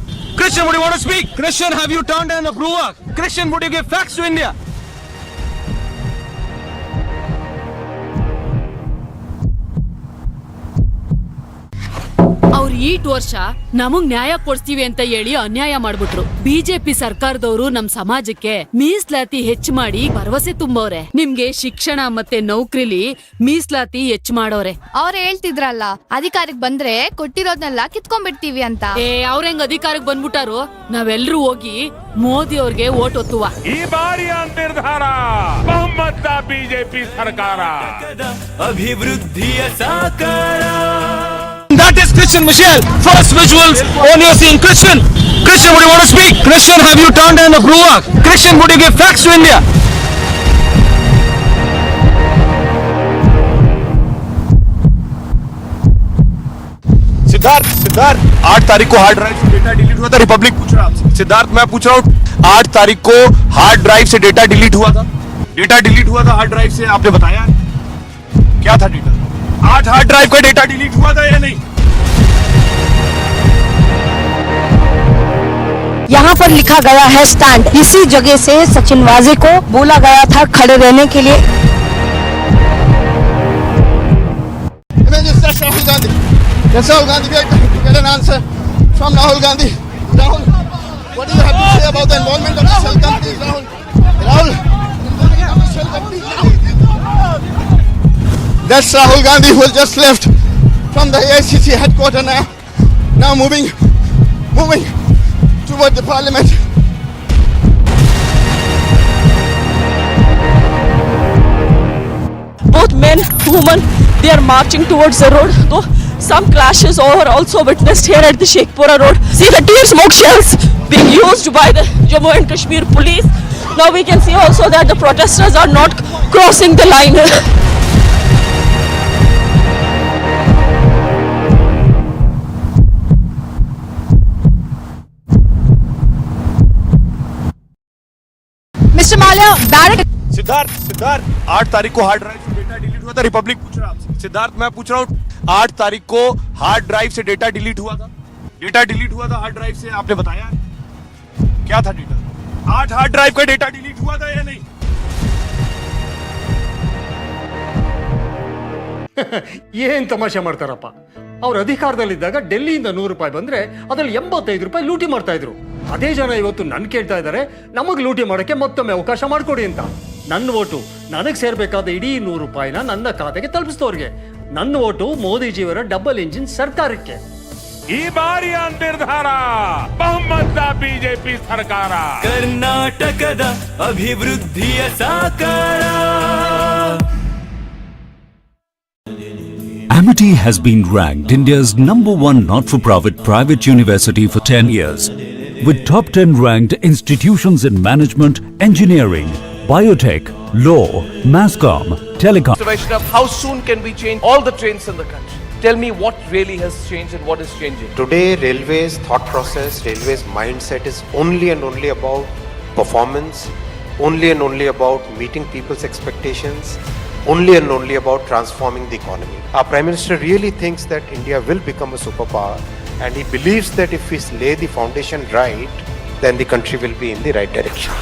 would you want to speak? Christian, have you turned down a brewer? Christian, would you give facts to India? ಅವ್ರು 8 ವರ್ಷ ನಮಗ್ ನ್ಯಾಯ ಕೊಡ್ತೀವಿ ಅಂತ ಹೇಳಿ ಅನ್ಯಾಯ ಮಾಡ್ಬಿಟ್ರು. BJP ಸರ್ಕಾರದವರು ನಮ್ ಸಮಾಜಕ್ಕೆ ಮೀಸಲಾತಿ ಹೆಚ್ಚು ಮಾಡಿ ಭರವಸೆ ತುಂಬವ್ರೆ. ನಿಮ್ಗೆ ಶಿಕ್ಷಣ ಮತ್ತೆ ನೌಕರಿಲಿ ಮೀಸಲಾತಿ ಹೆಚ್ಚು ಮಾಡೋರೆ. ಅವ್ರು ಹೇಳ್ತಿದ್ರಲ್ಲ, ಅಧಿಕಾರಕ್ಕೆ ಬಂದ್ರೆ ಕೊಟ್ಟಿರೋದ್ನೆಲ್ಲ ಕಿತ್ಕೊಂಡ್ಬಿಡ್ತೀವಿ ಅಂತ. ಅವ್ರ ಹೆಂಗ್ ಅಧಿಕಾರಕ್ಕೆ ಬಂದ್ಬಿಟ್ಟಾರು? ನಾವೆಲ್ಲರೂ ಹೋಗಿ ಮೋದಿ ಅವ್ರಿಗೆ ಓಟ್ ಒತ್ತುವ. ಈ ಬಾರಿಯ ನಿರ್ಧಾರ ಬಹುಮತ ಬಿಜೆಪಿ ಸರ್ಕಾರ, ಅಭಿವೃದ್ಧಿಯ ಸಾಕಾರ. That is Christian Michelle. First visuals on your scene. Christian, would you want to speak? Christian, have you turned down a brewer? Christian, would you give facts to India? Siddharth 8 तारीख को hard drive से data delete हुआ था. Republic पूछ रहा आपसे. सिद्धार्थ मैं पूछ रहा हूँ, 8 तारीख को हार्ड ड्राइव से डेटा डिलीट हुआ था. डेटा डिलीट हुआ था हार्ड ड्राइव से, आपने बताया क्या था डेटा? 8 हार्ड ड्राइव का डेटा डिलीट हुआ था या नहीं? यहाँ पर लिखा गया है स्टैंड. इसी जगह से सचिन वाजे को बोला गया था खड़े रहने के लिए. Rahul Gandhi. Yes, Rahul Gandhi. We are trying to get an answer from Rahul Gandhi. Rahul, what do you have to say about the involvement of the shell companies, Rahul? That's Rahul Gandhi who has just left from the AICC headquarters now moving toward the parliament. Both men, women, they are marching towards the road. Though some clashes are also witnessed here at the Sheikhpura road. See the tear smoke shells being used by the Jammu and Kashmir police. Now we can see also that the protesters are not crossing the line. Mr. Malia, barrack. Siddharth 8 तारीख को hard drive से data delete हुआ था. Republic पूछ रहा आपसे. सिद्धार्थ मैं पूछ रहा हूँ, 8 तारीख को हार्ड ड्राइव से डेटा डिलीट हुआ था. डेटा डिलीट हुआ था हार्ड ड्राइव से, आपने बताया क्या था डेटा? 8 हार्ड ड्राइव का डेटा डिलीट हुआ था या नहीं? ಏನ್ ತಮಾಷೆ ಮಾಡ್ತಾರಪ್ಪ. ಅವ್ರ ಅಧಿಕಾರದಲ್ಲಿದ್ದಾಗ ಡೆಲ್ಲಿಯಿಂದ ₹100 ಬಂದ್ರೆ ಅದ್ರಲ್ಲಿ ₹85 ಲೂಟಿ ಮಾಡ್ತಾ ಇದ್ರು. ಅದೇ ಜನ ಇವತ್ತು ನನ್ ಕೇಳ್ತಾ ಇದ್ದಾರೆ, ನಮಗ್ ಲೂಟಿ ಮಾಡಕ್ಕೆ ಮತ್ತೊಮ್ಮೆ ಅವಕಾಶ ಮಾಡ್ಕೊಡಿ ಅಂತ. ನನ್ನ ಓಟು ನನಗ್ ಸೇರ್ಬೇಕಾದ ಇಡೀ ₹100 ನನ್ನ ಖಾತೆಗೆ ತಲುಪಿಸಿದವ್ರಿಗೆ. ನನ್ನ ಓಟು ಮೋದಿಜಿಯವರ ಡಬಲ್ ಇಂಜಿನ್ ಸರ್ಕಾರಕ್ಕೆ. ಈ ಬಾರಿಯ ನಿರ್ಧಾರ ಬಹುಮತ ಬಿಜೆಪಿ ಸರ್ಕಾರ, ಕರ್ನಾಟಕದ ಅಭಿವೃದ್ಧಿಯ ಸಾಕಾರ. Amity has been ranked India's #1 not-for-profit private university for 10 years, with top 10 ranked institutions in management, engineering, biotech, law, masscom, telecom. Mr. Vaishnaw, how soon can we change all the trains in the country? Tell me what really has changed and what is changing. Today, Railways thought process, Railways mindset is only and only about performance, only and only about meeting people's expectations, only and only about transforming the economy. Our Prime Minister really thinks that India will become a superpower, and he believes that if we lay the foundation right, then the country will be in the right direction.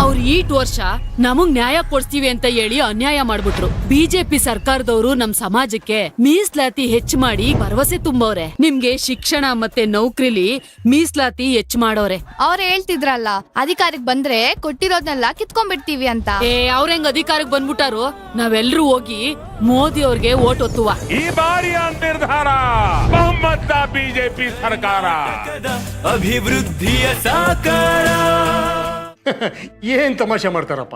ಅವ್ರು ಈಟ್ ವರ್ಷ ನಮಗ್ ನ್ಯಾಯ ಕೊಡ್ತೀವಿ ಅಂತ ಹೇಳಿ ಅನ್ಯಾಯ ಮಾಡ್ಬಿಟ್ರು. BJP ಸರ್ಕಾರದವರು ನಮ್ ಸಮಾಜಕ್ಕೆ ಮೀಸಲಾತಿ ಹೆಚ್ಚು ಮಾಡಿ ಭರವಸೆ ತುಂಬವ್ರೆ. ನಿಮ್ಗೆ ಶಿಕ್ಷಣ ಮತ್ತೆ ನೌಕರಿಲಿ ಮೀಸಲಾತಿ ಹೆಚ್ಚು ಮಾಡೋರೆ. ಅವ್ರು ಹೇಳ್ತಿದ್ರಲ್ಲ ಅಧಿಕಾರಕ್ಕೆ ಬಂದ್ರೆ ಕೊಟ್ಟಿರೋದ್ನೆಲ್ಲ ಕಿತ್ಕೊಂಡ್ಬಿಡ್ತೀವಿ ಅಂತ. ಅವ್ರ ಹೆಂಗ್ ಅಧಿಕಾರಕ್ಕೆ ಬಂದ್ಬಿಟ್ಟಾರು? ನಾವೆಲ್ಲರೂ ಹೋಗಿ ಮೋದಿ ಅವ್ರಿಗೆ ಓಟ್ ಒತ್ತುವ. ಈ ಬಾರಿಯ ನಿರ್ಧಾರ ಬಹುಮತ ಬಿಜೆಪಿ ಸರ್ಕಾರ, ಅಭಿವೃದ್ಧಿಯ ಸಾಕಾರ. ಏನ್ ತಮಾಷೆ ಮಾಡ್ತಾರಪ್ಪ.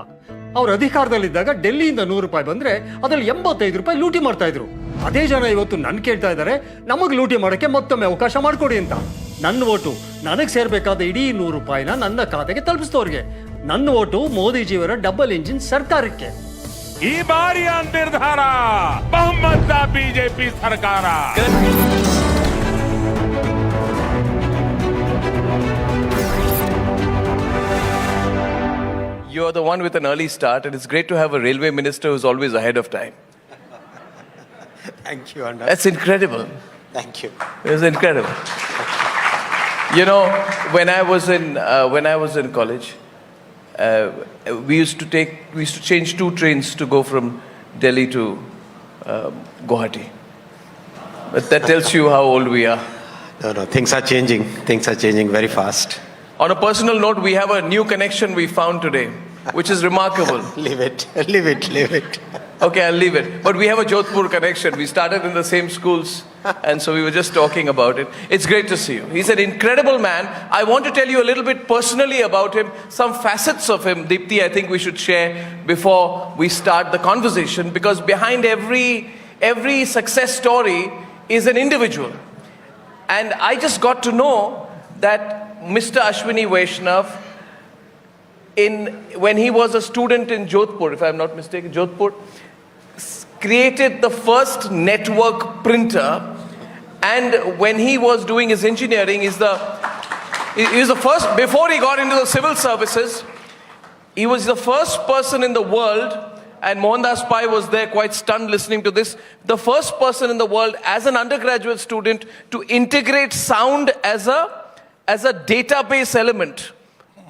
ಅವ್ರ ಅಧಿಕಾರದಲ್ಲಿದ್ದಾಗ ಡೆಲ್ಲಿಯಿಂದ 100 ರೂಪಾಯಿ ಬಂದ್ರೆ ಅದ್ರಲ್ಲಿ 85 ರೂಪಾಯಿ ಲೂಟಿ ಮಾಡ್ತಾ ಇದ್ರು. ಅದೇ ಜನ ಇವತ್ತು ನನ್ ಕೇಳ್ತಾ ಇದ್ದಾರೆ ನಮಗ್ ಲೂಟಿ ಮಾಡಕ್ಕೆ ಮತ್ತೊಮ್ಮೆ ಅವಕಾಶ ಮಾಡ್ಕೊಡಿ ಅಂತ. ನನ್ನ ಓಟು ನನಗ್ ಸೇರ್ಬೇಕಾದ ಇಡೀ 100 ರೂಪಾಯಿನ ನನ್ನ ಖಾತೆಗೆ ತಲುಪಿಸ್ತವ್ರಿಗೆ. ನನ್ನ ಓಟು ಮೋದಿಜಿಯವರ ಡಬಲ್ ಇಂಜಿನ್ ಸರ್ಕಾರಕ್ಕೆ. ಈ ಬಾರಿಯ ನಿರ್ಧಾರ ಬಹುಮತ ಬಿಜೆಪಿ ಸರ್ಕಾರ. You're the one with an early start, and it's great to have a railway minister who's always ahead of time. Thank you, Anna. That's incredible. Thank you. It's incredible. You know, when I was in college, we used to change 2 trains to go from Delhi to Guwahati. But that tells you how old we are. No, things are changing. Things are changing very fast. On a personal note, we have a new connection we found today, which is remarkable. Leave it. Okay, I'll leave it. But we have a Jodhpur connection. We started in the same schools, and so we were just talking about it. It's great to see you. He's an incredible man. I want to tell you a little bit personally about him, some facets of him, Deepthi, I think we should share before we start the conversation, because behind every success story is an individual. And I just got to know that Mr. Ashwini Vaishnaw, when he was a student in Jodhpur, if I'm not mistaken, Jodhpur, created the first network printer. And when he was doing his engineering, he was the first, before he got into the civil services, he was the first person in the world, and Mohandas Pai was there quite stunned listening to this, the first person in the world as an undergraduate student to integrate sound as a database element.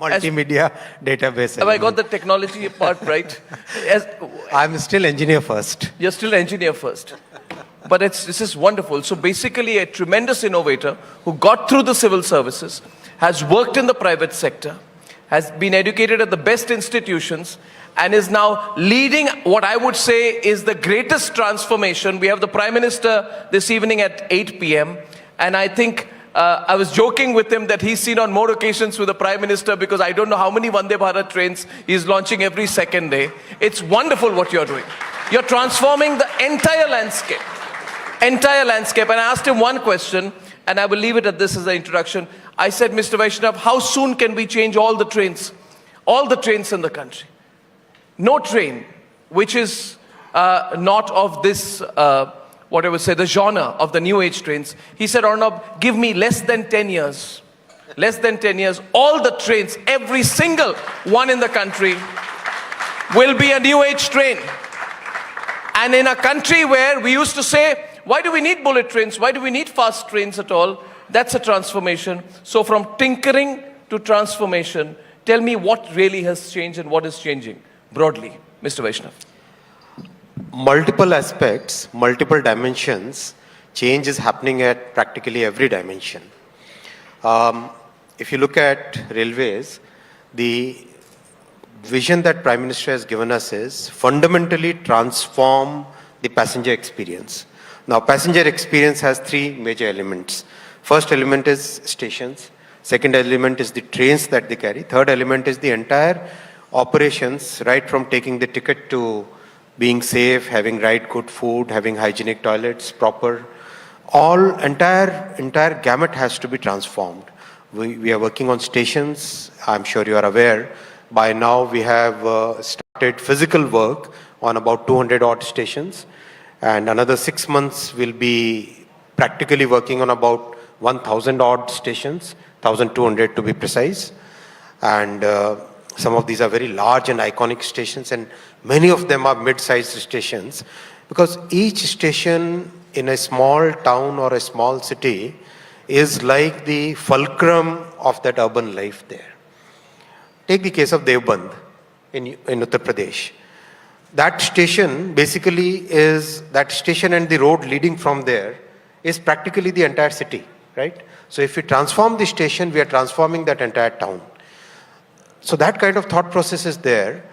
Multimedia database element. Have I got the technology part right? I'm still engineer first. You're still engineer first. But this is wonderful. So basically a tremendous innovator who got through the civil services, has worked in the private sector, has been educated at the best institutions, and is now leading what I would say is the greatest transformation. We have the Prime Minister this evening at 8 p.m. And I think I was joking with him that he's seen on more occasions with the Prime Minister, because I don't know how many Vande Bharat trains he's launching every second day. It's wonderful what you're doing. You're transforming the entire landscape. And I asked him one question, and I will leave it at this as an introduction. I said, Mr. Vaishnaw, how soon can we change all the trains in the country? No train which is not of this, what I would say, the genre of the new age trains. He said, Arnab, give me less than 10 years. Less than 10 years, all the trains, every single one in the country will be a new age train. And in a country where we used to say, why do we need bullet trains? Why do we need fast trains at all? That's a transformation. So from tinkering to transformation, tell me what really has changed and what is changing broadly, Mr. Vaishnaw. Multiple aspects, multiple dimensions, change is happening at practically every dimension. If you look at railways, the vision that Prime Minister has given us is fundamentally transform the passenger experience. Now, passenger experience has 3 major elements. First element is stations. Second element is the trains that they carry. Third element is the entire operations, right from taking the ticket to being safe, having right good food, having hygienic toilets, proper. Entire gamut has to be transformed. We are working on stations. I'm sure you are aware. By now, we have started physical work on about 200 odd stations. And another 6 months, we'll be practically working on about 1,000 odd stations, 1,200 to be precise. And Some of these are very large and iconic stations, and many of them are mid-sized stations, because each station in a small town or a small city is like the fulcrum of that urban life there. Take the case of Devband in Uttar Pradesh. That station basically is, that station and the road leading from there is practically the entire city, right? So if we transform the station, we are transforming that entire town. So that kind of thought process is there.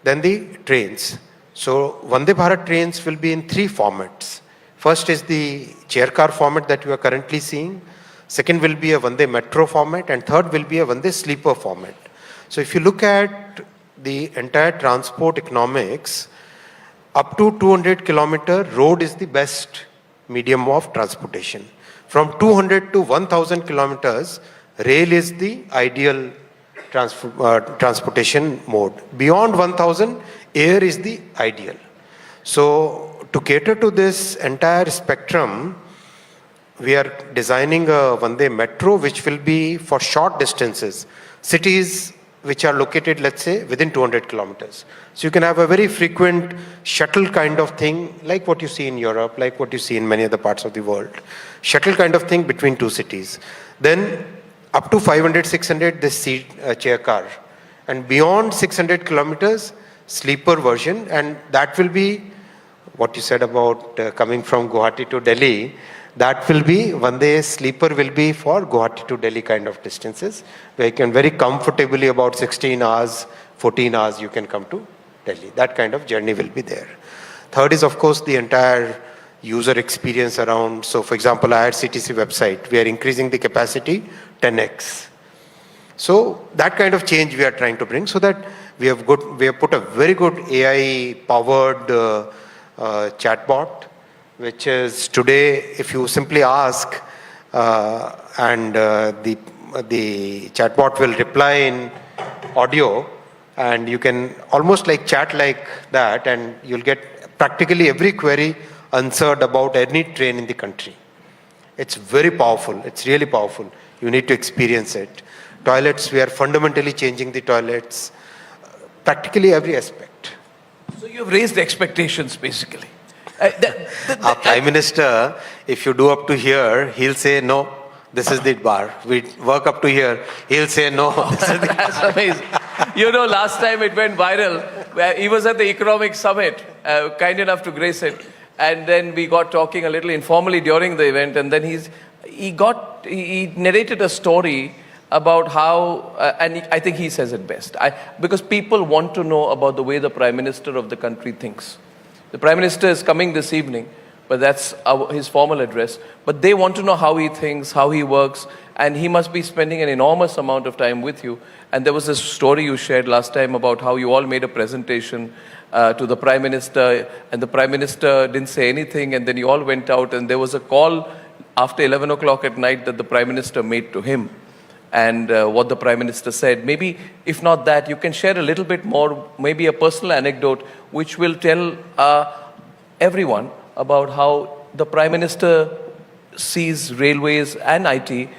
Then the trains. So Vande Bharat trains will be in three formats. First is the chair car format that you are currently seeing. Second will be a Vande Metro format, and third will be a Vande Sleeper format. So if you look at the entire transport economics, up to 200 kilometer, road is the best medium of transportation. From 200 to 1000 kilometers, rail is the ideal transportation mode. Beyond 1000, air is the ideal. So to cater to this entire spectrum, we are designing a Vande Metro, which will be for short distances. Cities which are located, let's say, within 200 kilometers. So you can have a very frequent shuttle kind of thing, like what you see in Europe, like what you see in many other parts of the world. Shuttle kind of thing between two cities. Then up to 500, 600, this seat chair car. And beyond 600 kilometers, sleeper version. And that will be what you said about coming from Guwahati to Delhi. That will be, Vande Sleeper will be for Guwahati to Delhi kind of distances, where you can very comfortably, about 16 hours, 14 hours, you can come to Delhi. That kind of journey will be there. Third is, of course, the entire user experience around. So, for example, IRCTC website, we are increasing the capacity 10x. So, that kind of change we are trying to bring, so that we have put a very good AI-powered chatbot, which is today, if you simply ask, and the chatbot will reply in audio, and you can almost like chat like that, and you'll get practically every query answered about any train in the country. It's very powerful. It's really powerful. You need to experience it. Toilets, we are fundamentally changing the toilets, practically every aspect. So you've raised expectations, basically. Our Prime Minister, if you do up to here, he'll say, no, this is the bar. We work up to here, he'll say, no, this is the That's amazing. You know, last time it went viral, where he was at the economic summit, kind enough to grace it. And then we got talking a little informally during the event, and then he narrated a story about how, and I think he says it best, because people want to know about the way the Prime Minister of the country thinks. The Prime Minister is coming this evening, but that's his formal address. But they want to know how he thinks, how he works, and he must be spending an enormous amount of time with you. And there was this story you shared last time about how you all made a presentation to the Prime Minister, and the Prime Minister didn't say anything, and then you all went out, and there was a call after 11 o'clock at night that the Prime Minister made to him, and what the Prime Minister said. Maybe, if not that, you can share a little bit more, maybe a personal anecdote, which will tell everyone about how the Prime Minister sees railways and IT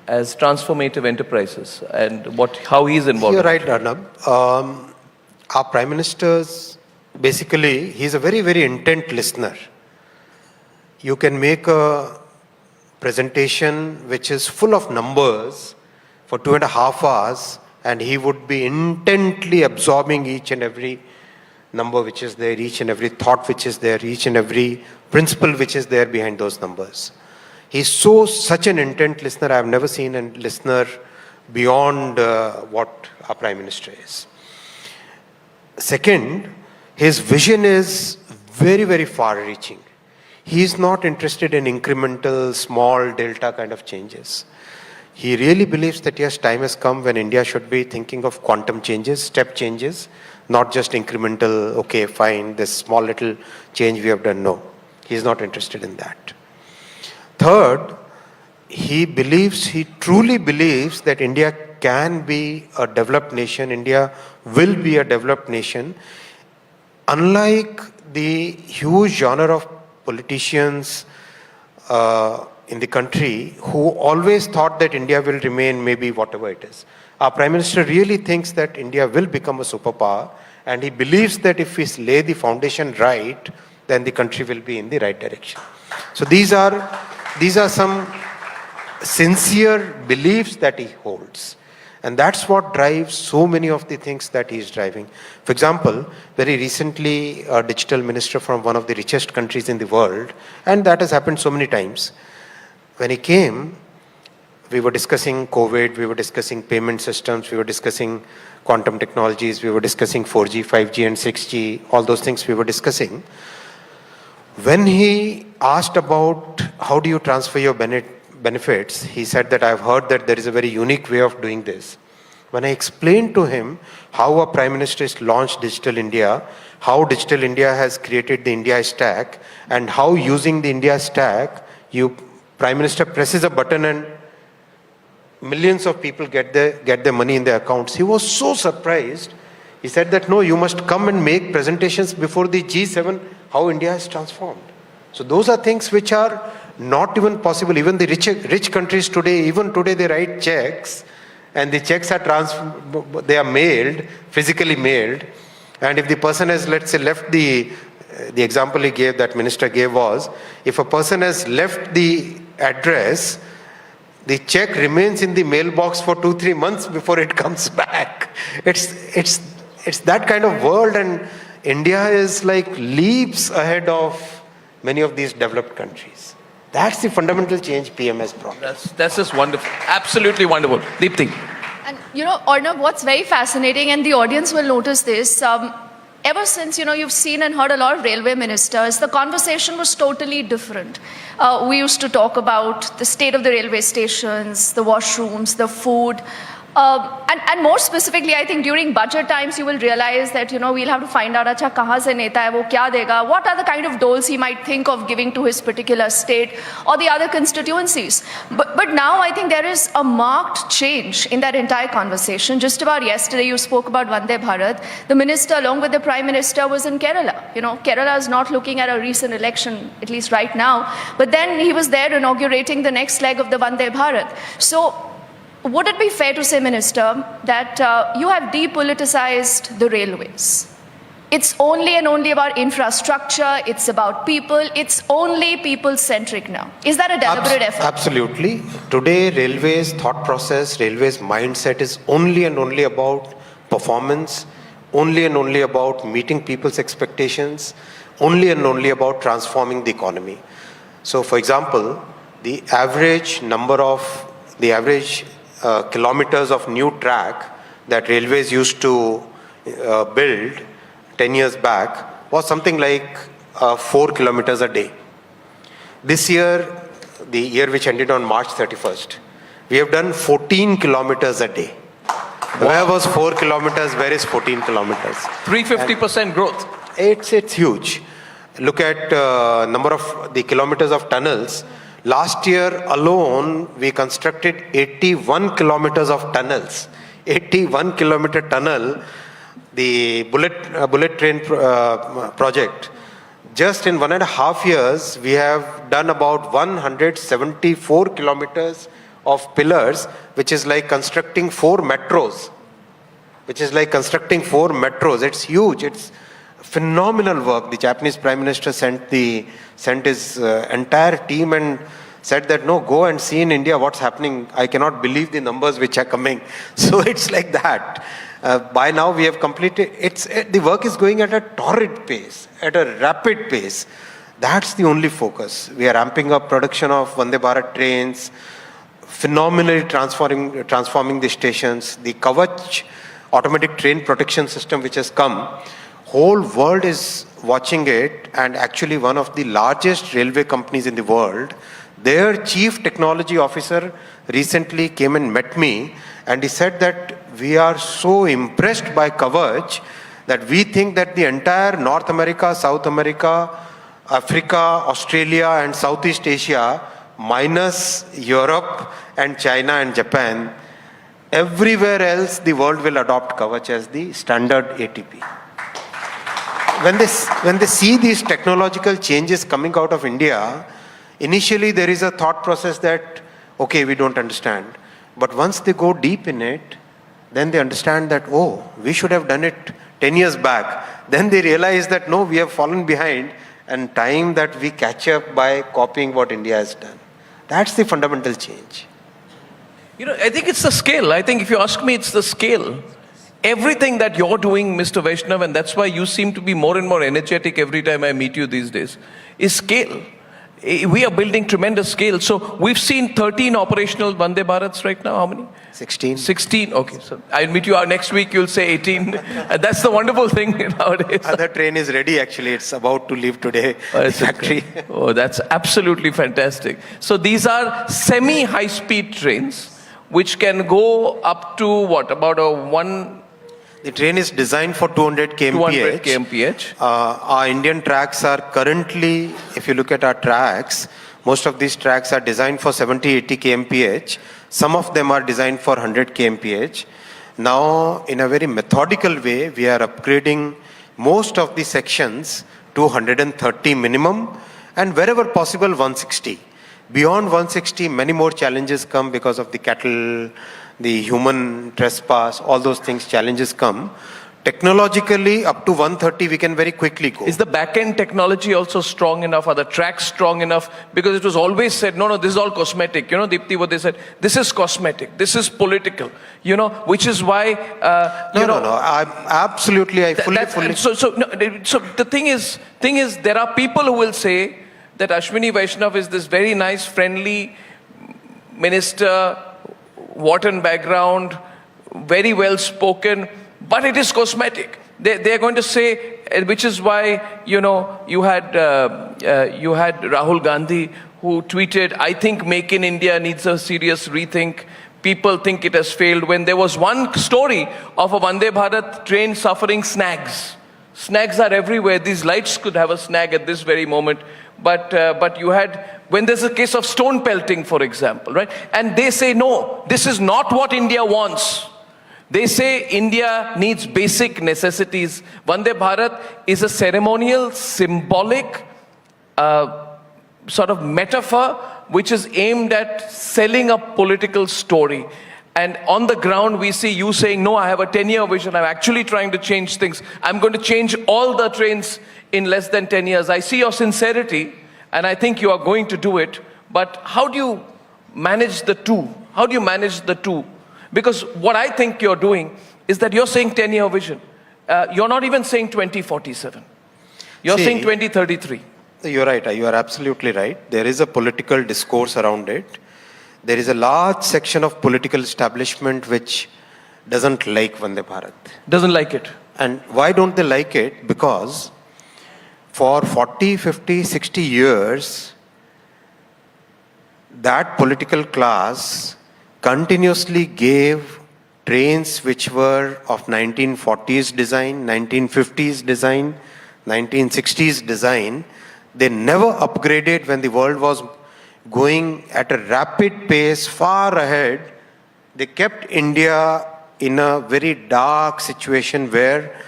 as transformative enterprises, and how he's involved. You're right, Arnab. Our Prime Minister's, basically, he's a very, very intent listener. You can make a presentation which is full of numbers for 2.5 hours, and he would be intently absorbing each and every number which is there, each and every thought which is there, each and every principle which is there behind those numbers. He's such an intent listener. I have never seen a listener beyond what our Prime Minister is. Second, his vision is very, very far-reaching. He's not interested in incremental, small, delta kind of changes. He really believes that yes, time has come when India should be thinking of quantum changes, step changes, not just incremental, okay, fine, this small little change we have done. No, he's not interested in that. Third, he truly believes that India can be a developed nation, India will be a developed nation. Unlike the huge genre of politicians in the country who always thought that India will remain maybe whatever it is. Our Prime Minister really thinks that India will become a superpower, and he believes that if we lay the foundation right, then the country will be in the right direction. So these are some sincere beliefs that he holds. And that's what drives so many of the things that he is driving. For example, very recently, a digital minister from one of the richest countries in the world, and that has happened so many times, when he came, we were discussing COVID, we were discussing payment systems, we were discussing quantum technologies, we were discussing 4G, 5G and 6G, all those things we were discussing. When he asked about how do you transfer your benefits, he said that I've heard that there is a very unique way of doing this. When I explained to him how a Prime Minister has launched Digital India, how Digital India has created the India Stack, and how using the India Stack, Prime Minister presses a button and millions of people get their money in their accounts. He was so surprised. He said that, no, you must come and make presentations before the G7, how India has transformed. So those are things which are not even possible. Even the rich countries today, even today they write checks, and the checks are they are mailed, physically mailed. And if the person has, let's say, left the example he gave, that minister gave was, if a person has left the address, the check remains in the mailbox for 2-3 months before it comes back. It's that kind of world, and India is like leaps ahead of many of these developed countries. That's the fundamental change PM has brought. That's just wonderful. Absolutely wonderful. Deepthi. And Arnab, what's very fascinating, and the audience will notice this, ever since, you've seen and heard a lot of railway ministers, the conversation was totally different. We used to talk about the state of the railway stations, the washrooms, the food. And more specifically, I think during budget times, you will realize that, we'll have to find out, acha, kahan se neta hai, wo kya dega? What are the kind of doles he might think of giving to his particular state or the other constituencies? But now I think there is a marked change in that entire conversation. Just about yesterday, you spoke about Vande Bharat. The minister, along with the Prime Minister, was in Kerala. Kerala is not looking at a recent election, at least right now. But then he was there inaugurating the next leg of the Vande Bharat. So, would it be fair to say, Minister, that you have depoliticized the railways? It's only and only about infrastructure, it's about people, it's only people-centric now. Is that a deliberate effort? Absolutely. Today, railways thought process, railways mindset is only and only about performance, only and only about meeting people's expectations, only and only about transforming the economy. So, for example, the average kilometers of new track that railways used to build 10 years back was something like 4 kilometers a day. This year, the year which ended on March 31st, we have done 14 kilometers a day. Wow. Where was 4 kilometers? Where is 14 kilometers? 350% growth. It's huge. Look at number of the kilometers of tunnels. Last year alone, we constructed 81 kilometers of tunnels. 81 kilometer tunnel, the bullet train project. Just in 1.5 years, we have done about 174 kilometers of pillars, which is like constructing 4 metros. It's huge. It's phenomenal work. The Japanese Prime Minister sent his entire team and said that, no, go and see in India what's happening. I cannot believe the numbers which are coming. So it's like that. By now we have completed, the work is going at a torrid pace, at a rapid pace. That's the only focus. We are ramping up production of Vande Bharat trains, phenomenally transforming the stations. The Kavach automatic train protection system which has come, whole world is watching it, and actually one of the largest railway companies in the world, their chief technology officer recently came and met me, and he said that we are so impressed by Kavach that we think that the entire North America, South America, Africa, Australia and Southeast Asia, minus Europe and China and Japan, everywhere else the world will adopt Kavach as the standard ATP. When they see these technological changes coming out of India, initially there is a thought process that, okay, we don't understand. But once they go deep in it, then they understand that, oh, we should have done it 10 years back. Then they realize that, no, we have fallen behind, and time that we catch up by copying what India has done. That's the fundamental change. You know, I think it's the scale. I think if you ask me, it's the scale. Everything that you're doing, Mr. Vaishnaw, and that's why you seem to be more and more energetic every time I meet you these days, is scale. We are building tremendous scale. So we've seen 13 operational Vande Bharats right now. How many? 16. 16. Okay, so I'll meet you next week. You'll say 18. That's the wonderful thing nowadays. Other train is ready, actually. It's about to leave today. Factory. Oh, that's absolutely fantastic. So these are semi-high-speed trains, which can go up to what? About a one... The train is designed for 200 kmph. 200 kmph. Our Indian tracks are currently, if you look at our tracks, most of these tracks are designed for 70-80 kmph. Some of them are designed for 100 kmph. Now, in a very methodical way, we are upgrading most of the sections to 130 minimum, and wherever possible 160. Beyond 160, many more challenges come because of the cattle, the human trespass, all those things, challenges come. Technologically, up to 130, we can very quickly go. Is the back-end technology also strong enough? Are the tracks strong enough? Because it was always said, no, this is all cosmetic. You know, Deepti, what they said, this is cosmetic, this is political. You know, which is why, No, I fully. So the thing is, there are people who will say that Ashwini Vaishnaw is this very nice, friendly minister, Wharton background, very well spoken, but it is cosmetic. They're going to say, which is why, you know, you had Rahul Gandhi who tweeted, I think Make in India needs a serious rethink. People think it has failed, when there was one story of a Vande Bharat train suffering snags. Snags are everywhere. These lights could have a snag at this very moment. But you had, when there's a case of stone pelting, for example, right? And they say, no, this is not what India wants. They say India needs basic necessities. Vande Bharat is a ceremonial, symbolic sort of metaphor which is aimed at selling a political story. And on the ground, we see you saying, no, I have a 10-year vision. I'm actually trying to change things. I'm going to change all the trains in less than 10 years. I see your sincerity, and I think you are going to do it. But how do you manage the two? How do you manage the two? Because what I think you're doing is that you're saying 10-year vision. You're not even saying 2047. You're saying 2033. You're right. You are absolutely right. There is a political discourse around it. There is a large section of political establishment which doesn't like Vande Bharat. Doesn't like it. And why don't they like it? Because for 40, 50, 60 years, that political class continuously gave trains which were of 1940s design, 1950s design, 1960s design. They never upgraded when the world was going at a rapid pace far ahead. They kept India in a very dark situation where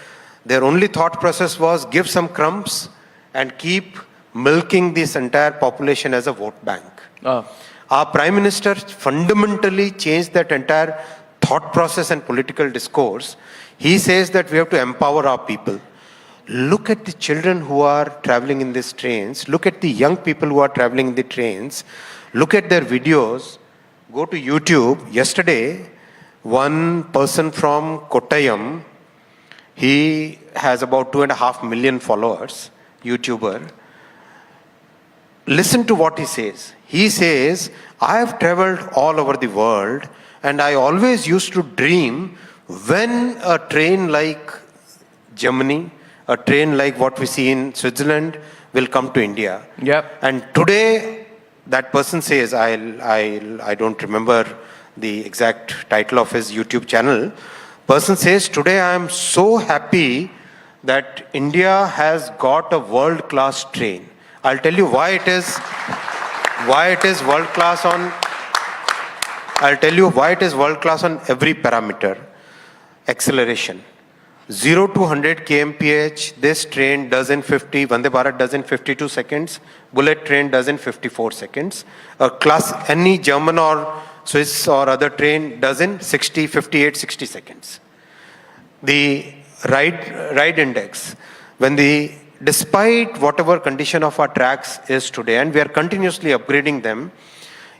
their only thought process was give some crumbs and keep milking this entire population as a vote bank. Our Prime Minister fundamentally changed that entire thought process and political discourse. He says that we have to empower our people. Look at the children who are traveling in these trains. Look at the young people who are traveling in the trains. Look at their videos. Go to YouTube. Yesterday, one person from Kottayam, he has about 2.5 million followers, YouTuber. Listen to what he says. He says, I have traveled all over the world, and I always used to dream when a train like Germany, a train like what we see in Switzerland will come to India. Yep. And today, that person says, I don't remember the exact title of his YouTube channel. Person says, today I am so happy that India has got a world-class train. I'll tell you why it is world-class on, I'll tell you why it is world-class on every parameter. Acceleration. 0 to 100 kmph, this train does in 50, Vande Bharat does in 52 seconds, bullet train does in 54 seconds. Any German or Swiss or other train does in 60, 58, 60 seconds. The ride index, despite whatever condition of our tracks is today, and we are continuously upgrading them,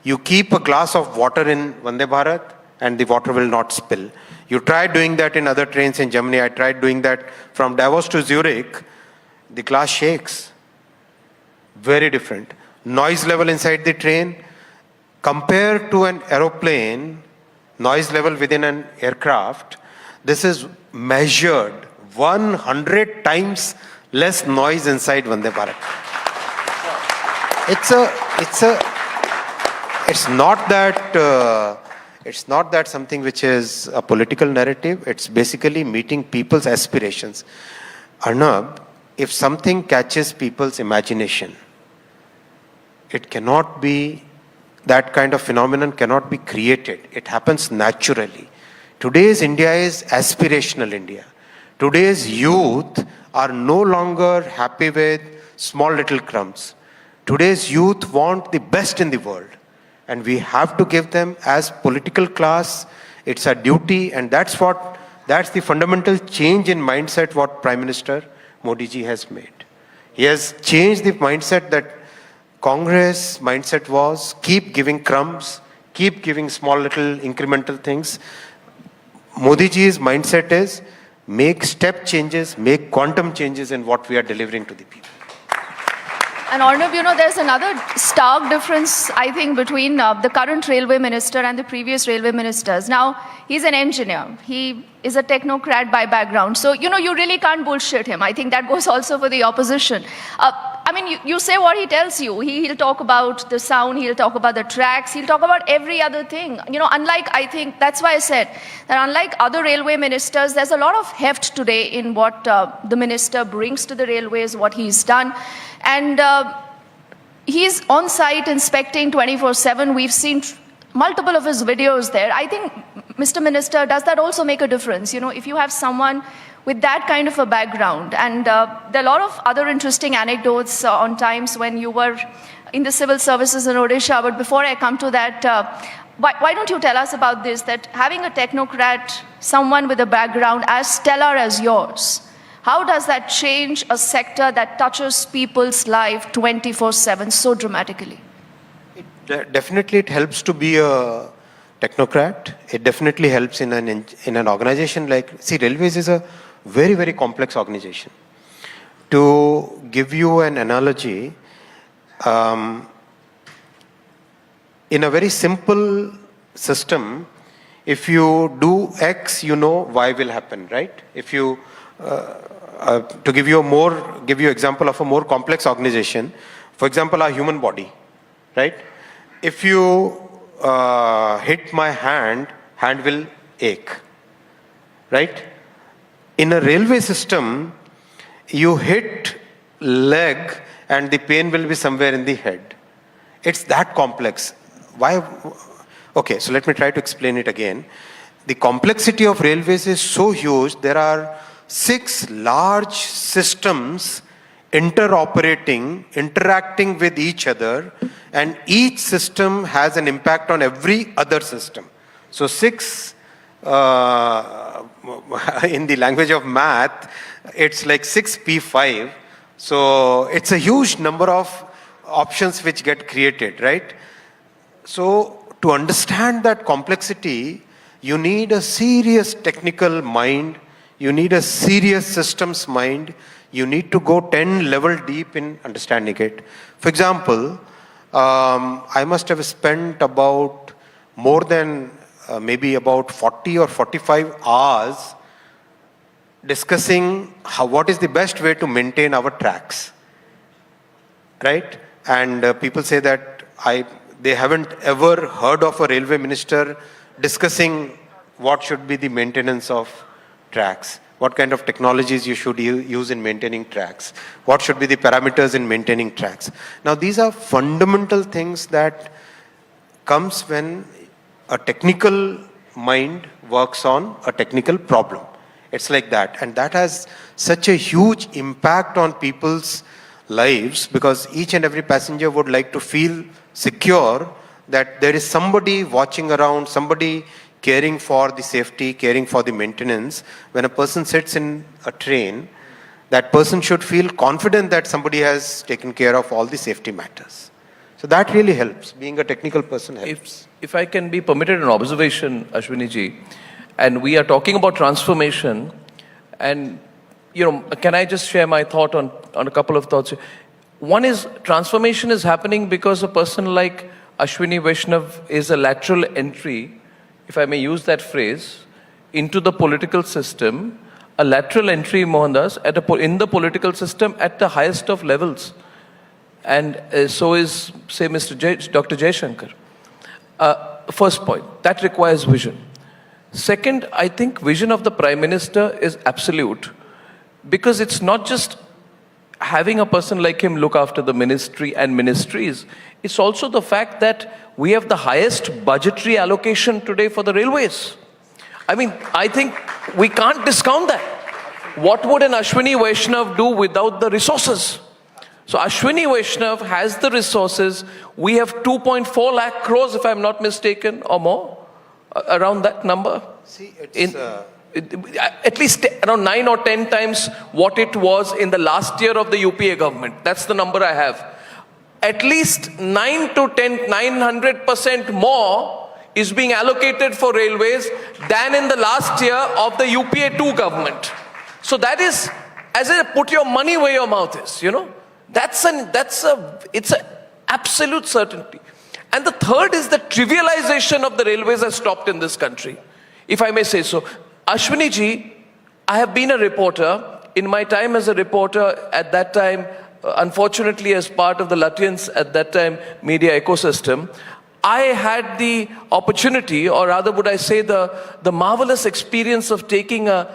you keep a glass of water in Vande Bharat and the water will not spill. You try doing that in other trains in Germany. I tried doing that from Davos to Zurich. The glass shakes. Very different. Noise level inside the train, compared to an aeroplane, noise level within an aircraft, this is measured 100 times less noise inside Vande Bharat. It's not that something which is a political narrative. It's basically meeting people's aspirations. Arnab, if something catches people's imagination, it cannot be, that kind of phenomenon cannot be created. It happens naturally. Today's India is aspirational India. Today's youth are no longer happy with small little crumbs. Today's youth want the best in the world. And we have to give them as political class. It's a duty, and that's the fundamental change in mindset what Prime Minister Modi ji has made. He has changed the mindset that Congress mindset was keep giving crumbs, keep giving small little incremental things. Modi ji's mindset is make step changes, make quantum changes in what we are delivering to the people. And Arnab, there's another stark difference, I think, between the current railway minister and the previous railway ministers. Now, he's an engineer. He is a technocrat by background. So, you really can't bullshit him. I think that goes also for the opposition. You say what he tells you. He'll talk about the sound, he'll talk about the tracks, he'll talk about every other thing. I think, that's why I said that unlike other railway ministers, there's a lot of heft today in what the minister brings to the railways, what he's done. And he's on site inspecting 24/7. We've seen multiple of his videos there. I think, Mr. Minister, does that also make a difference? If you have someone with that kind of a background, and there are a lot of other interesting anecdotes on times when you were in the civil services in Odisha. But before I come to that, why don't you tell us about this, that having a technocrat, someone with a background as stellar as yours, how does that change a sector that touches people's life 24/7 so dramatically? Definitely it helps to be a technocrat. It definitely helps in an organization like, Railways is a very, very complex organization. To give you an analogy, in a very simple system, if you do X, Y will happen, right? If you to give you example of a more complex organization, for example, our human body, right? If you hit my hand will ache, right? In a railway system, you hit leg and the pain will be somewhere in the head. It's that complex. Why? Okay, so let me try to explain it again. The complexity of railways is so huge. There are 6 large systems interoperating, interacting with each other, and each system has an impact on every other system. So 6, in the language of math, it's like 6p5. So it's a huge number of options which get created, right? So to understand that complexity, you need a serious technical mind, you need a serious systems mind, you need to go 10 level deep in understanding it. For example, I must have spent about more than maybe about 40 or 45 hours discussing what is the best way to maintain our tracks, right? And people say that they haven't ever heard of a railway minister discussing what should be the maintenance of tracks, what kind of technologies you should use in maintaining tracks, what should be the parameters in maintaining tracks. Now, these are fundamental things that comes when a technical mind works on a technical problem. It's like that. And that has such a huge impact on people's lives, because each and every passenger would like to feel secure that there is somebody watching around, somebody caring for the safety, caring for the maintenance. When a person sits in a train, that person should feel confident that somebody has taken care of all the safety matters. So that really helps. Being a technical person helps. If I can be permitted an observation, Ashwini ji, and we are talking about transformation, and can I just share my thought on a couple of thoughts? One is, transformation is happening because a person like Ashwini Vaishnaw is a lateral entry, if I may use that phrase, into the political system, a lateral entry, Mohandas, in the political system at the highest of levels. And so is, say, Dr. Jaishankar. First point, that requires vision. Second, I think vision of the Prime Minister is absolute, because it's not just having a person like him look after the ministry and ministries. It's also the fact that we have the highest budgetary allocation today for the railways. I mean, I think we can't discount that. What would an Ashwini Vaishnaw do without the resources? So Ashwini Vaishnaw has the resources. We have 2.4 lakh crores, if I'm not mistaken, or more, around that number. See, it's... at least around 9 or 10 times what it was in the last year of the UPA government. That's the number I have. At least 900% more is being allocated for railways than in the last year of the UPA 2 government. So that is, as I put your money where your mouth is, it's an absolute certainty. And the third is the trivialization of the railways has stopped in this country, if I may say so. Ashwini ji, I have been a reporter. In my time as a reporter, at that time, unfortunately as part of the Lutyens at that time media ecosystem, I had the opportunity, or rather would I say the marvelous experience of taking a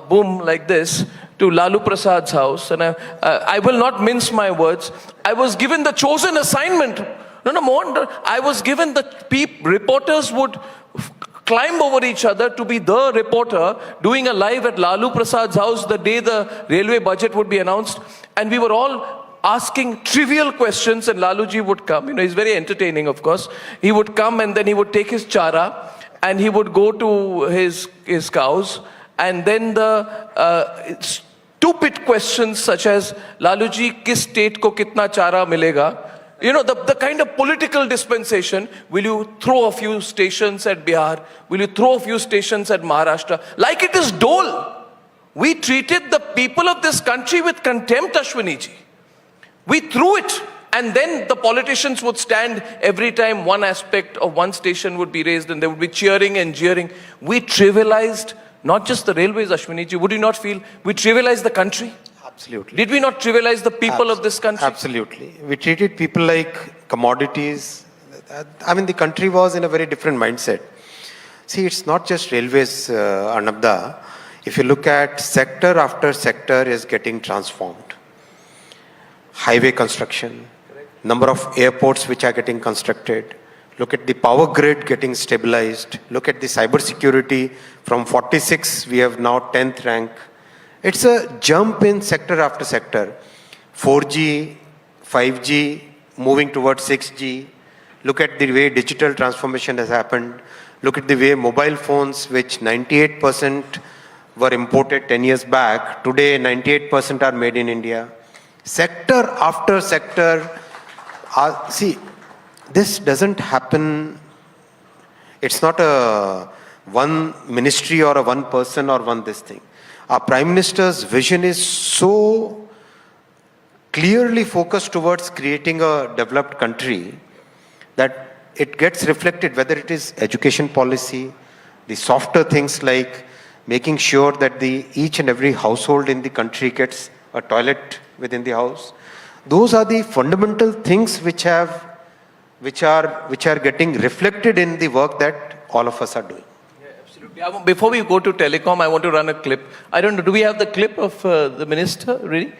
boom like this to Lalu Prasad's house. And I will not mince my words. I was given the chosen assignment. No, I was given the reporters would climb over each other to be the reporter doing a live at Lalu Prasad's house the day the railway budget would be announced. And we were all asking trivial questions, and Laluji would come. He's very entertaining, of course. He would come and then he would take his chara and he would go to his cows. And then the stupid questions such as, Laluji, kis state ko kitna chara milega? The kind of political dispensation. Will you throw a few stations at Bihar? Will you throw a few stations at Maharashtra? Like it is dole. We treated the people of this country with contempt, Ashwini ji. We threw it. And then the politicians would stand every time one aspect of one station would be raised and they would be cheering and jeering. We trivialized not just the railways, Ashwini ji. Would you not feel we trivialized the country? Absolutely. Did we not trivialize the people of this country? Absolutely. We treated people like commodities. I mean, the country was in a very different mindset. See, it's not just railways, Nadda. If you look at sector after sector is getting transformed. Highway construction, number of airports which are getting constructed. Look at the power grid getting stabilized. Look at the cyber security. From 46, we have now 10th rank. It's a jump in sector after sector. 4G, 5G, moving towards 6G. Look at the way digital transformation has happened. Look at the way mobile phones, which 98% were imported 10 years back. Today, 98% are made in India. Sector after sector. See, this doesn't happen. It's not a one ministry or a one person or one this thing. Our Prime Minister's vision is so clearly focused towards creating a developed country that it gets reflected, whether it is education policy, the softer things like making sure that each and every household in the country gets a toilet within the house. Those are the fundamental things which are getting reflected in the work that all of us are doing. Before we go to Telecom, I want to run a clip. I don't know, do we have the clip of the minister, really?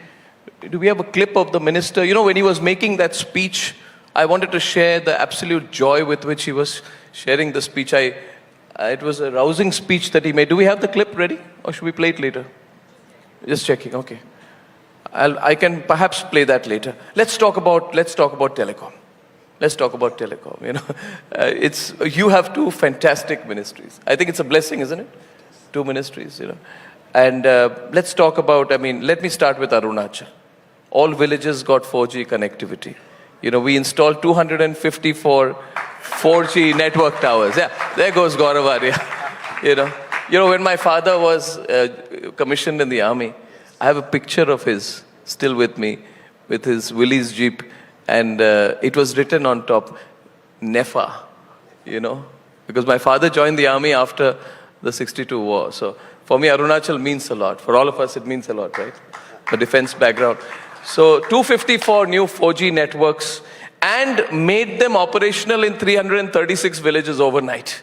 Do we have a clip of the minister? When he was making that speech, I wanted to share the absolute joy with which he was sharing the speech. It was a rousing speech that he made. Do we have the clip ready? Or should we play it later? Just checking, okay. I can perhaps play that later. Let's talk about Telecom. let's talk about telecom. You have two fantastic ministries. I think it's a blessing, isn't it? Two ministries, And let's talk about, let me start with Arunachal. All villages got 4G connectivity. We installed 254 4G network towers. Yeah, there goes Gaurav. When my father was commissioned in the army, I have a picture of his still with me, with his Willys Jeep, and it was written on top, NEFA, because my father joined the army after the 62 war. So for me, Arunachal means a lot. For all of us, it means a lot, right? The defense background. So 254 new 4G networks and made them operational in 336 villages overnight.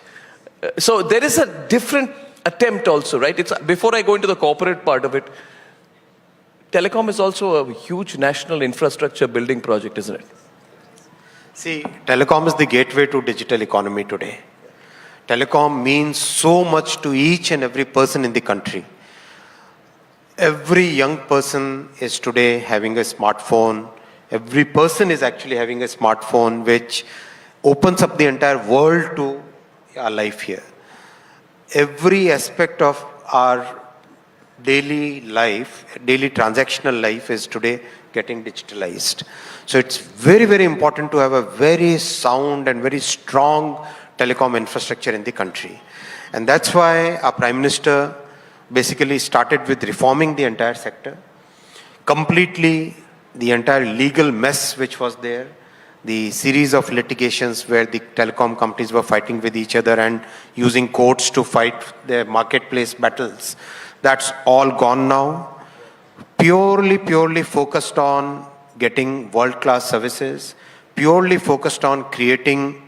So there is a different attempt also, right? Before I go into the corporate part of it, telecom is also a huge national infrastructure building project, isn't it? See, telecom is the gateway to digital economy today. Telecom means so much to each and every person in the country. Every young person is today having a smartphone. Every person is actually having a smartphone, which opens up the entire world to our life here. Every aspect of our daily life, daily transactional life is today getting digitalized. So it's very, very important to have a very sound and very strong telecom infrastructure in the country. And that's why our Prime Minister basically started with reforming the entire sector. Completely, the entire legal mess which was there, the series of litigations where the telecom companies were fighting with each other and using courts to fight their marketplace battles, that's all gone now. Purely focused on getting world-class services, purely focused on creating,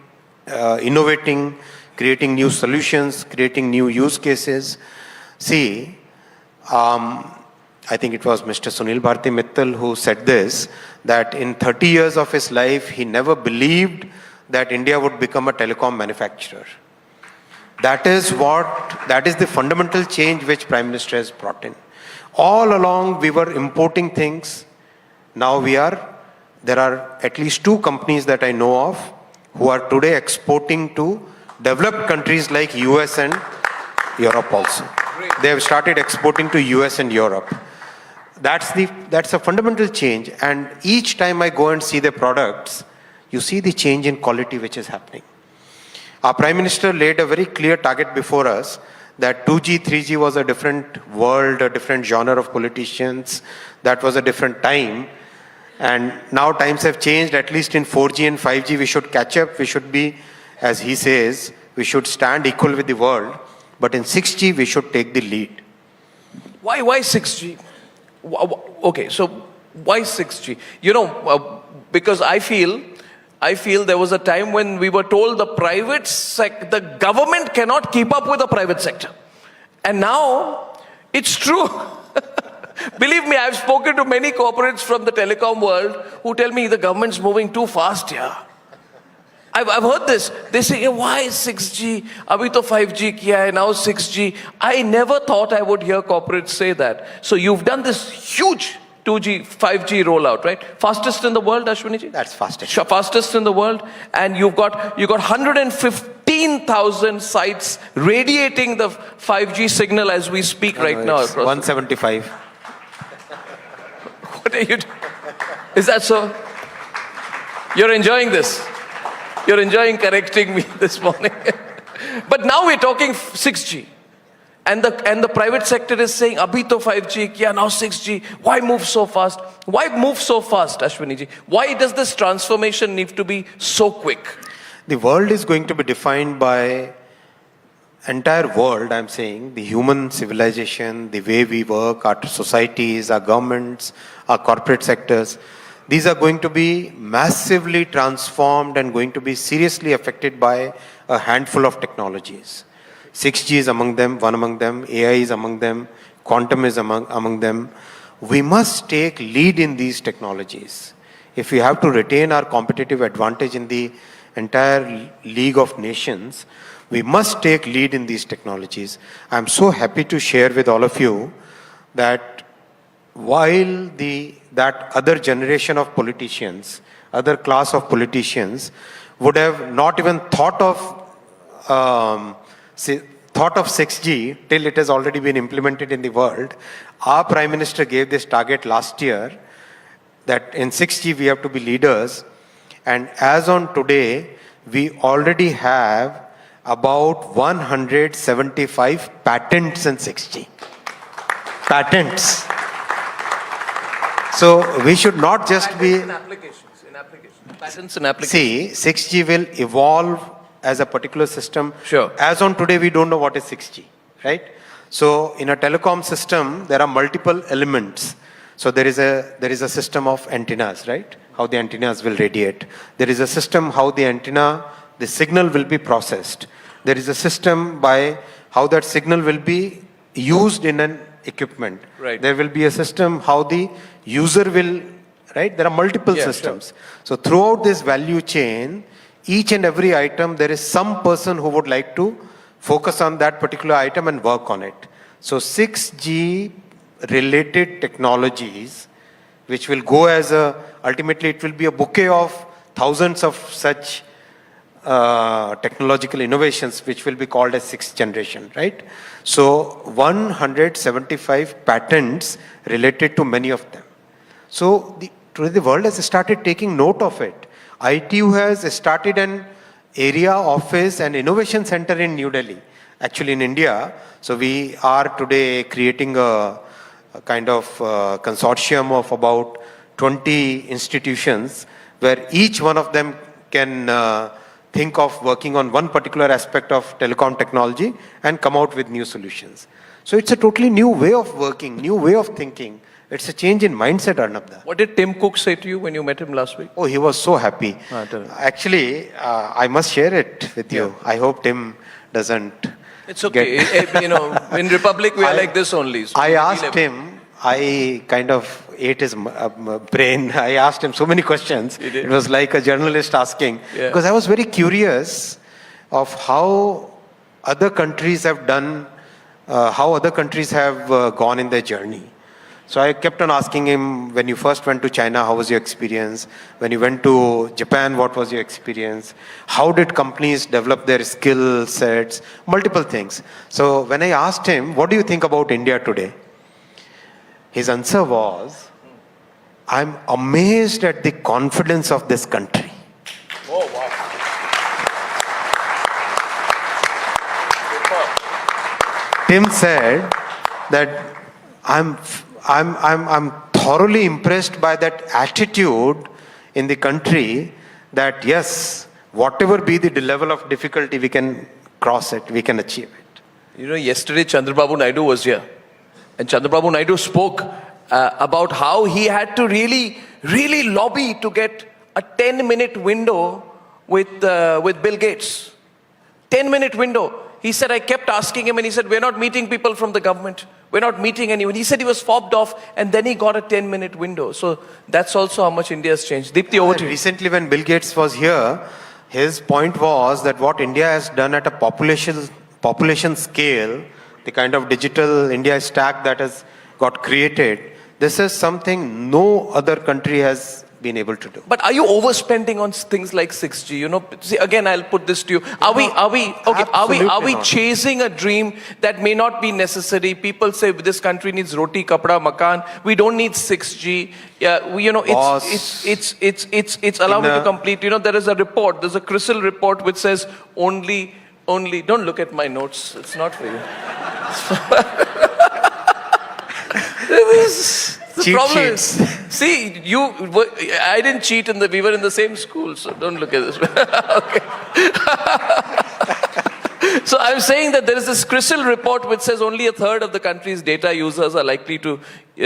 innovating, creating new solutions, creating new use cases. See, I think it was Mr. Sunil Bharti Mittal who said this, that in 30 years of his life, he never believed that India would become a telecom manufacturer. That is the fundamental change which Prime Minister has brought in. All along, we were importing things. Now there are at least two companies that I know of who are today exporting to developed countries like US and Europe also. They have started exporting to US and Europe. That's a fundamental change. And each time I go and see the products, you see the change in quality which is happening. Our Prime Minister laid a very clear target before us that 2G, 3G was a different world, a different genre of politicians. That was a different time. And now times have changed. At least in 4G and 5G, we should catch up. We should be, as he says, we should stand equal with the world. But in 6G, we should take the lead. Why 6G? Okay, so why 6G? Because I feel there was a time when we were told the government cannot keep up with the private sector. And now, it's true. Believe me, I've spoken to many corporates from the telecom world who tell me the government's moving too fast here. I've heard this. They say, why 6G? Abhi to 5G kiya hai, now 6G. I never thought I would hear corporates say that. So you've done this huge 2G, 5G rollout, right? Fastest in the world, Ashwini ji? That's fastest. Fastest in the world. And you got 115,000 sites radiating the 5G signal as we speak right now. 175. What are you doing? Is that so? You're enjoying this? You're enjoying correcting me this morning. But now we're talking 6G. And the private sector is saying, abhi to 5G kiya, now 6G. Why move so fast? Why move so fast, Ashwini ji? Why does this transformation need to be so quick? The world is going to be defined by entire world, I'm saying, the human civilization, the way we work, our societies, our governments, our corporate sectors. These are going to be massively transformed and going to be seriously affected by a handful of technologies. 6G is among them, one among them, AI is among them, quantum is among them. We must take lead in these technologies. If we have to retain our competitive advantage in the entire League of Nations, we must take lead in these technologies. I'm so happy to share with all of you that while that other generation of politicians other class of politicians would have not even thought of 6G till it has already been implemented in the world. Our Prime Minister gave this target last year that in 6G we have to be leaders, and as on today we already have about 175 patents in 6G. Patents. So we should not just be... In applications. Patents and applications. See, 6G will evolve as a particular system. Sure. As on today, we don't know what is 6G, right? So in a telecom system, there are multiple elements. So there is a system of antennas, right? How the antennas will radiate. There is a system how the antenna, the signal will be processed. There is a system by how that signal will be used in an equipment. Right. There will be a system how the user will, right? There are multiple systems. Sure. So throughout this value chain, each and every item, there is some person who would like to focus on that particular item and work on it. So 6G related technologies, which will go as ultimately it will be a bouquet of thousands of such technological innovations, which will be called as 6th generation, right? So 175 patents related to many of them. So today the world has started taking note of it. ITU has started an area office and innovation center in New Delhi, actually in India. So we are today creating a kind of consortium of about 20 institutions where each one of them can think of working on one particular aspect of telecom technology and come out with new solutions. So it's a totally new way of working, new way of thinking. It's a change in mindset, Arnabda. What did Tim Cook say to you when you met him last week? Oh, he was so happy. Actually, I must share it with you. I hope Tim doesn't. It's okay. In Republic we are like this only. So I asked him, I kind of ate his brain. I asked him so many questions. It was like a journalist asking. Yeah. Because I was very curious of how other countries have done, how other countries have gone in their journey. So I kept on asking him, when you first went to China, how was your experience? When you went to Japan, what was your experience? How did companies develop their skill sets? Multiple things. So when I asked him, what do you think about India today? His answer was, I'm amazed at the confidence of this country. Oh, wow. Tim said that I'm thoroughly impressed by that attitude in the country that yes, whatever be the level of difficulty, we can cross it, we can achieve it. You know, yesterday Chandrababu Naidu was here. And Chandrababu Naidu spoke about how he had to really lobby to get a 10-minute window with Bill Gates. 10-minute window. He said, I kept asking him and he said, we're not meeting people from the government. We're not meeting anyone. He said he was fobbed off and then he got a 10-minute window. So that's also how much India has changed. Deepti, over to you. Recently when Bill Gates was here, his point was that what India has done at a population scale, the kind of digital India stack that has got created, this is something no other country has been able to do. But are you overspending on things like 6G? You know, see, again, I'll put this to you. Are we chasing a dream that may not be necessary? People say this country needs roti, kapda, makan. We don't need 6G. Yeah, it's allow me to complete. You know, there is a report. There's a CRISIL report which says only. Don't look at my notes. It's not for you. The problem is, see, I didn't cheat we were in the same school, so don't look at this. Okay. So I'm saying that there is this CRISIL report which says only a third of the country's data users are likely to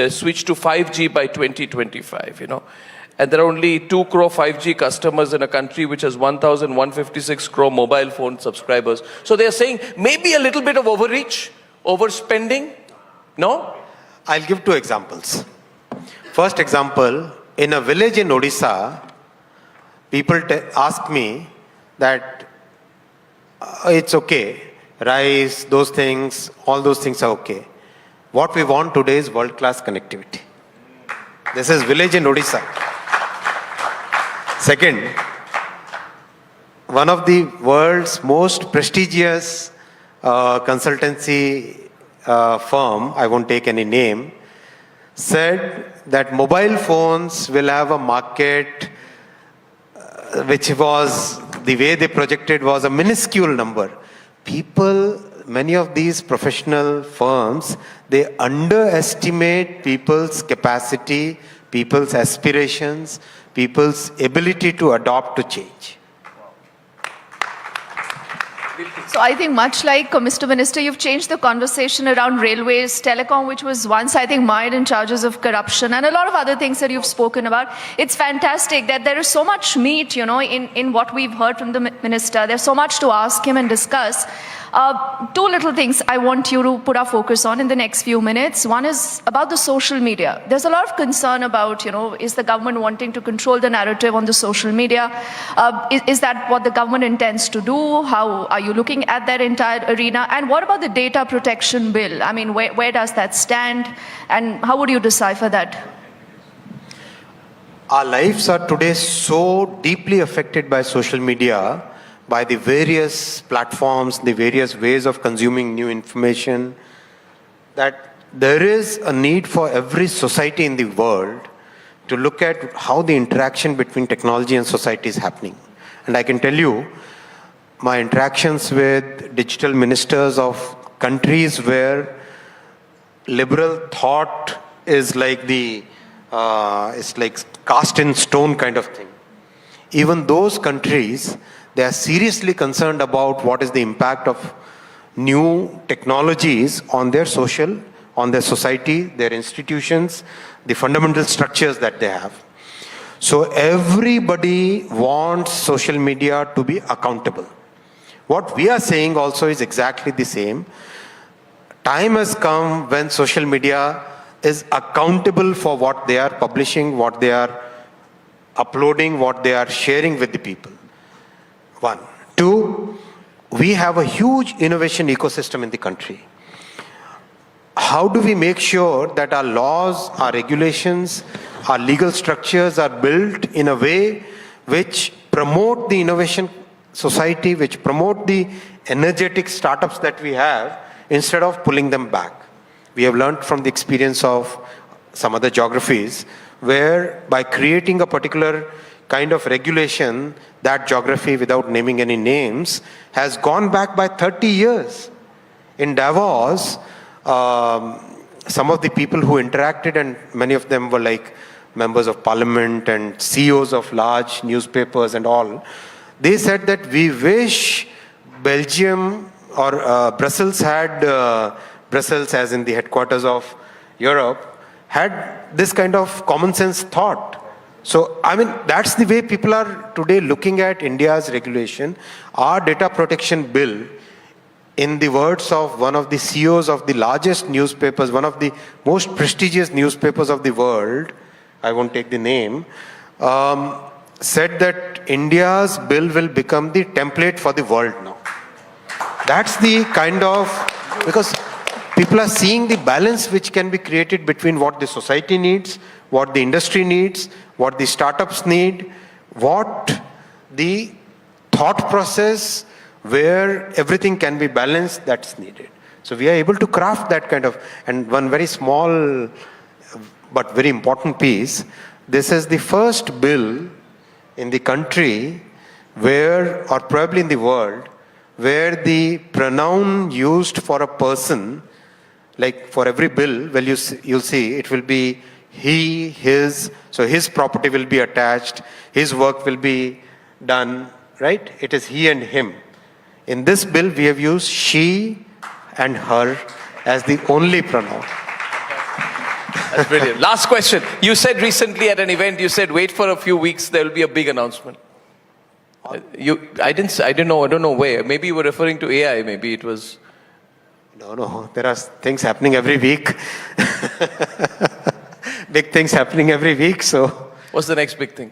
switch to 5G by 2025, you know. And there are only 2 crore 5G customers in a country which has 1,156 crore mobile phone subscribers. So they're saying maybe a little bit of overreach, overspending, no? I'll give 2 examples. First example, in a village in Odisha, people ask me that it's okay, rice, those things, all those things are okay. What we want today is world-class connectivity. This is village in Odisha. Second, one of the world's most prestigious consultancy firm, I won't take any name, said that mobile phones will have a market which was, the way they projected was a minuscule number. People, many of these professional firms, they underestimate people's capacity, people's aspirations, people's ability to adopt to change. So I think much like Mr. Minister, you've changed the conversation around railways, telecom, which was once, I think, mired in charges of corruption, and a lot of other things that you've spoken about. It's fantastic that there is so much meat, in what we've heard from the minister. There's so much to ask him and discuss. Two little things I want you to put our focus on in the next few minutes. One is about the social media. There's a lot of concern about, is the government wanting to control the narrative on the social media? Is that what the government intends to do? How are you looking at that entire arena? And what about the data protection bill? I mean, where does that stand? And how would you decipher that? Our lives are today so deeply affected by social media, by the various platforms, the various ways of consuming new information, that there is a need for every society in the world to look at how the interaction between technology and society is happening. And I can tell you, my interactions with digital ministers of countries where liberal thought is like it's like cast in stone kind of thing. Even those countries, they are seriously concerned about what is the impact of new technologies on their social, on their society, their institutions, the fundamental structures that they have. So everybody wants social media to be accountable. What we are saying also is exactly the same. Time has come when social media is accountable for what they are publishing, what they are uploading, what they are sharing with the people. One. Two, we have a huge innovation ecosystem in the country. How do we make sure that our laws, our regulations, our legal structures are built in a way which promote the innovation society, which promote the energetic startups that we have, instead of pulling them back? We have learned from the experience of some other geographies where by creating a particular kind of regulation, that geography, without naming any names, has gone back by 30 years. In Davos, some of the people who interacted, and many of them were like members of parliament and CEOs of large newspapers and all, they said that we wish Belgium or Brussels had, Brussels as in the headquarters of Europe, had this kind of common sense thought. So, I mean, that's the way people are today looking at India's regulation. Our data protection bill, in the words of one of the CEOs of the largest newspapers, one of the most prestigious newspapers of the world, I won't take the name, said that India's bill will become the template for the world now. That's the kind of, because people are seeing the balance which can be created between what the society needs, what the industry needs, what the startups need, what the thought process where everything can be balanced, that's needed. So we are able to craft that kind of, and one very small but very important piece, this is the first bill in the country where, or probably in the world, where the pronoun used for a person, like for every bill, well, you'll see it will be he, his, so his property will be attached, his work will be done, right? It is he and him. In this bill, we have used she and her as the only pronoun. That's brilliant. Last question. You said recently at an event, you said wait for a few weeks, there will be a big announcement. I don't know where. Maybe you were referring to AI, maybe it was... No, there are things happening every week. Big things happening every week, so... What's the next big thing?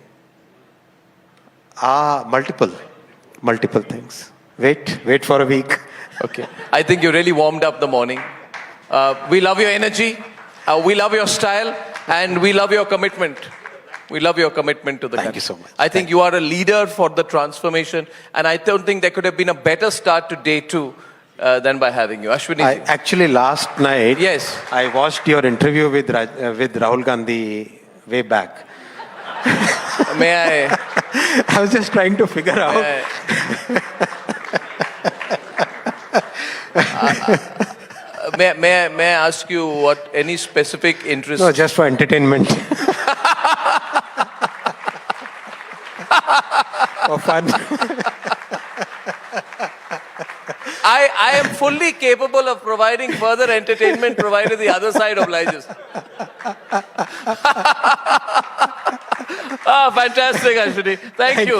Multiple things. Wait for a week. Okay. I think you really warmed up the morning. We love your energy, we love your style, and we love your commitment. We love your commitment to the country. Thank you so much. I think you are a leader for the transformation, and I don't think there could have been a better start to day two than by having you. Ashwini. Actually, last night, Yes. I watched your interview with Rahul Gandhi way back. May I? I was just trying to figure out. May I ask you what any specific interest? No, just for entertainment. For fun. I am fully capable of providing further entertainment provided the other side obliges. Fantastic, Ashwini. Thank you.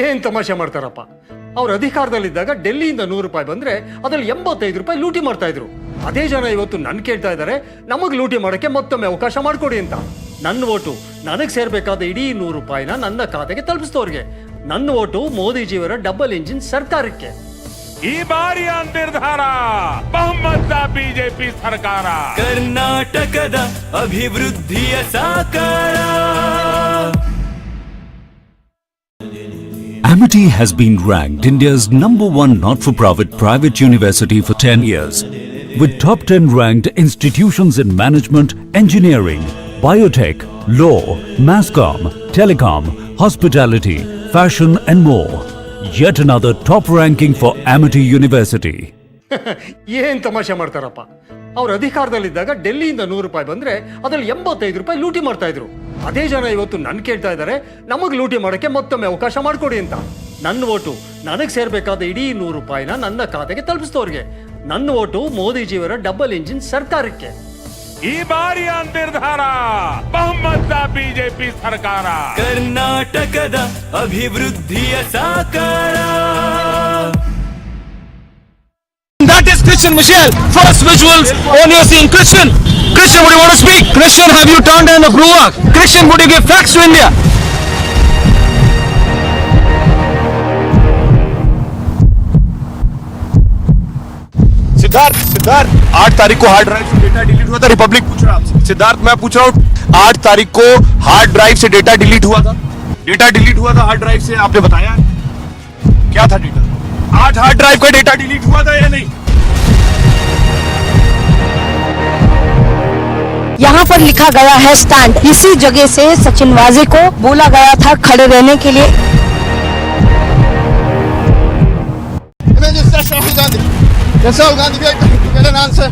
ಏನ್ ತಮಾಷೆ ಮಾಡ್ತಾರಪ್ಪ. ಅವ್ರ ಅಧಿಕಾರದಲ್ಲಿದ್ದಾಗ ಡೆಲ್ಲಿಯಿಂದ 100 ರೂಪಾಯಿ ಬಂದ್ರೆ ಅದ್ರಲ್ಲಿ 85 ರೂಪಾಯಿ ಲೂಟಿ ಮಾಡ್ತಾ ಇದ್ರು. ಅದೇ ಜನ ಇವತ್ತು ನನ್ ಕೇಳ್ತಾ ಇದ್ದಾರೆ, ನಮಗ್ ಲೂಟಿ ಮಾಡಕ್ಕೆ ಮತ್ತೊಮ್ಮೆ ಅವಕಾಶ ಮಾಡ್ಕೊಡಿ ಅಂತ. ನನ್ನ ಓಟು ನನಗ್ ಸೇರ್ಬೇಕಾದ ಇಡೀ 100 ರೂಪಾಯಿನ ನನ್ನ ಖಾತೆಗೆ ತಲುಪಿಸ್ತವ್ರಿಗೆ. ನನ್ನ ಓಟು ಮೋದಿಜಿಯವರ ಡಬಲ್ ಇಂಜಿನ್ ಸರ್ಕಾರಕ್ಕೆ. ಈ ಬಾರಿಯ ನಿರ್ಧಾರ ಬಹುಮತ ಬಿಜೆಪಿ ಸರ್ಕಾರ. ಕರ್ನಾಟಕದ ಅಭಿವೃದ್ಧಿಯ ಸಾಕಾರ. Amity has been ranked India's #1 not-for-profit private university for 10 years, with top 10 ranked institutions in management, engineering, biotech, law, masscom, telecom, hospitality, fashion and more. Yet another top ranking for Amity University. ಏನ್ ತಮಾಷೆ ಮಾಡ್ತಾರಪ್ಪ. ಅವ್ರ ಅಧಿಕಾರದಲ್ಲಿದ್ದಾಗ ಡೆಲ್ಲಿಯಿಂದ 100 ರೂಪಾಯಿ ಬಂದ್ರೆ ಅದ್ರಲ್ಲಿ 85 ರೂಪಾಯಿ ಲೂಟಿ ಮಾಡ್ತಾ ಇದ್ರು. ಅದೇ ಜನ ಇವತ್ತು ನನ್ ಕೇಳ್ತಾ ಇದ್ದಾರೆ, ನಮಗ್ ಲೂಟಿ ಮಾಡಕ್ಕೆ ಮತ್ತೊಮ್ಮೆ ಅವಕಾಶ ಮಾಡ್ಕೊಡಿ ಅಂತ. ನನ್ನ ಓಟು ನನಗ್ ಸೇರ್ಬೇಕಾದ ಇಡೀ 100 ರೂಪಾಯಿನ ನನ್ನ ಖಾತೆಗೆ ತಲುಪಿಸ್ತವ್ರಿಗೆ. ನನ್ನ ಓಟು ಮೋದಿಜಿಯವರ ಡಬಲ್ ಇಂಜಿನ್ ಸರ್ಕಾರಕ್ಕೆ. ಈ ಬಾರಿಯ ನಿರ್ಧಾರ ಬಹುಮತ ಬಿಜೆಪಿ ಸರ್ಕಾರ. ಕರ್ನಾಟಕದ ಅಭಿವೃದ್ಧಿಯ ಸಾಕಾರ. That is Christian Michelle. First visuals on your scene. Christian, would you want to speak? Christian, have you turned down the Bruak? Christian, would you give facts to India? Siddharth 8 तारीख को हार्ड ड्राइव से data delete हुआ था. Republic पूछ रहा आपसे. सिद्धार्थ मैं पूछ रहा हूँ, 8 तारीख को हार्ड ड्राइव से डेटा डिलीट हुआ था. डेटा डिलीट हुआ था हार्ड ड्राइव से, आपने बताया क्या था डेटा? 8 हार्ड ड्राइव का डेटा डिलीट हुआ था या नहीं? यहाँ पर लिखा गया है स्टैंड. इसी जगह से सचिनवाजी को बोला गया था खड़े रहने के लिए. Rahul Gandhi. Yes, Rahul Gandhi, we are trying to get an answer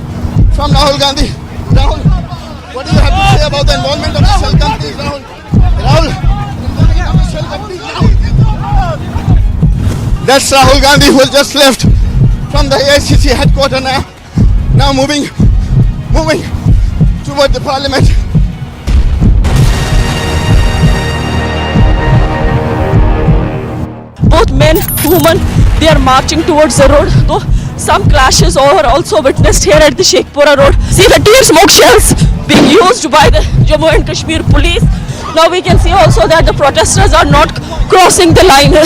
from Rahul Gandhi. Rahul, what do you have to say about the involvement of the shell companies, Rahul? Rahul, shell companies, Rahul. That's Rahul Gandhi who has just left from the AICC headquarters now moving toward the parliament. Both men, women, they are marching towards the road. Though some clashes are also witnessed here at the Sheikhpura road. See the tear smoke shells being used by the Jammu and Kashmir police. Now we can see also that the protesters are not crossing the line.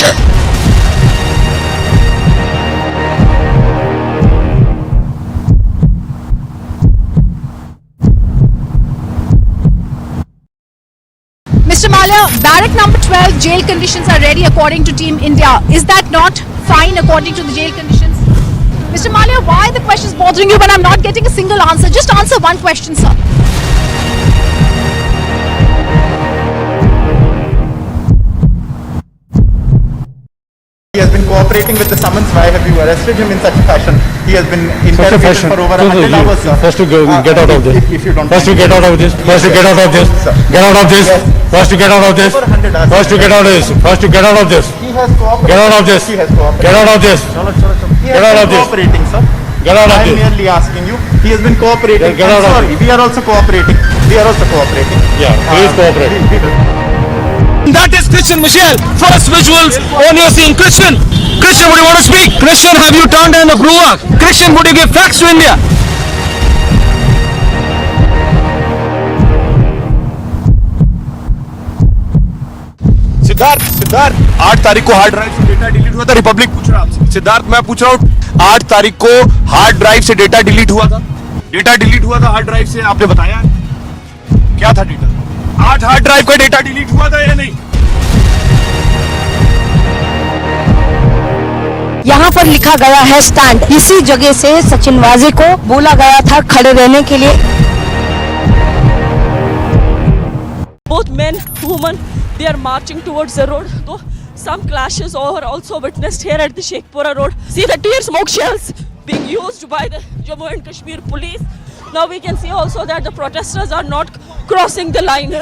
Mr. Malia, barrack number 12 jail conditions are ready according to Team India. Is that not fine according to the jail conditions? Mr. Malia, why are the questions bothering you when I'm not getting a single answer? Just answer one question, sir. He has been cooperating with the summons. Why have you arrested him in such a fashion? He has been interrogated for over 100 hours, sir. First to get out of this. If you don't First to get out of this. First to get out of this. Get out of this. First to get out of this. First to get out of this. First to get out of this. He has cooperated. Get out of this. He has cooperated. Get out of this. He Get has out of been this. cooperating, sir. Get out of I am this. merely asking you. He has been cooperating. Get out of Sorry, we are also cooperating. We are also cooperating. Yeah, please cooperate. That is Christian Michelle. First visuals on your scene. Christian, would you want to speak? Christian, have you turned down the Bruak? Christian, would you give facts to India? Siddharth 8 तारीख को hard drive से data delete हुआ था, Republic पूछ रहा आपसे। सिद्धार्थ मैं पूछ रहा हूँ 8 तारीख को हार्ड ड्राइव से डेटा डिलीट हुआ था, हार्ड ड्राइव से, आपने बताया क्या था डेटा? 8 हार्ड ड्राइव का डेटा डिलीट हुआ था या नहीं? यहाँ पर लिखा गया है स्टैंड। इसी जगह से सचिन वाजे को बोला गया था खड़े रहने के लिए। Both men, women, they are marching towards the road. So some clashes are also witnessed here at the Sheikhpura road. See the tear smoke shells being used by the Jammu and Kashmir police. Now we can see also that the protesters are not crossing the line.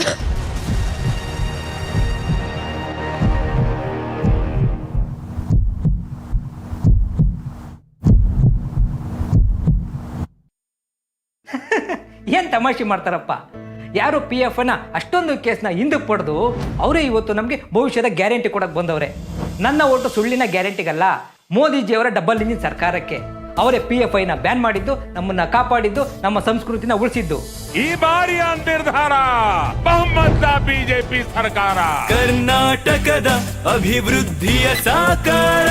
ಏನ್ ತಮಾಷೆ ಮಾಡ್ತಾರಪ್ಪ. ಯಾರು PF ನ ಅಷ್ಟೊಂದು ಕೇಸ್ನ ಹಿಂದಕ್ಕೆ ಪಡೆದು ಅವರೇ ಇವತ್ತು ನಮಗೆ ಭವಿಷ್ಯದ ಗ್ಯಾರಂಟಿ ಕೊಡಕ್ಕೆ ಬಂದವ್ರೆ. ನನ್ನ ಓಟು ಸುಳ್ಳಿನ ಗ್ಯಾರಂಟಿಗಲ್ಲ, ಮೋದಿಜಿಯವರ ಡಬಲ್ ಇಂಜಿನ್ ಸರ್ಕಾರಕ್ಕೆ. ಅವರೇ PFI ನ ಬ್ಯಾನ್ ಮಾಡಿದ್ದು, ನಮ್ಮನ್ನ ಕಾಪಾಡಿದ್ದು, ನಮ್ಮ ಸಂಸ್ಕೃತಿನ ಉಳಿಸಿದ್ದು. ಈ ಬಾರಿಯ ನಿರ್ಧಾರ ಬಹುಮತ ಬಿಜೆಪಿ ಸರ್ಕಾರ, ಕರ್ನಾಟಕದ ಅಭಿವೃದ್ಧಿಯ ಸಾಕಾರ.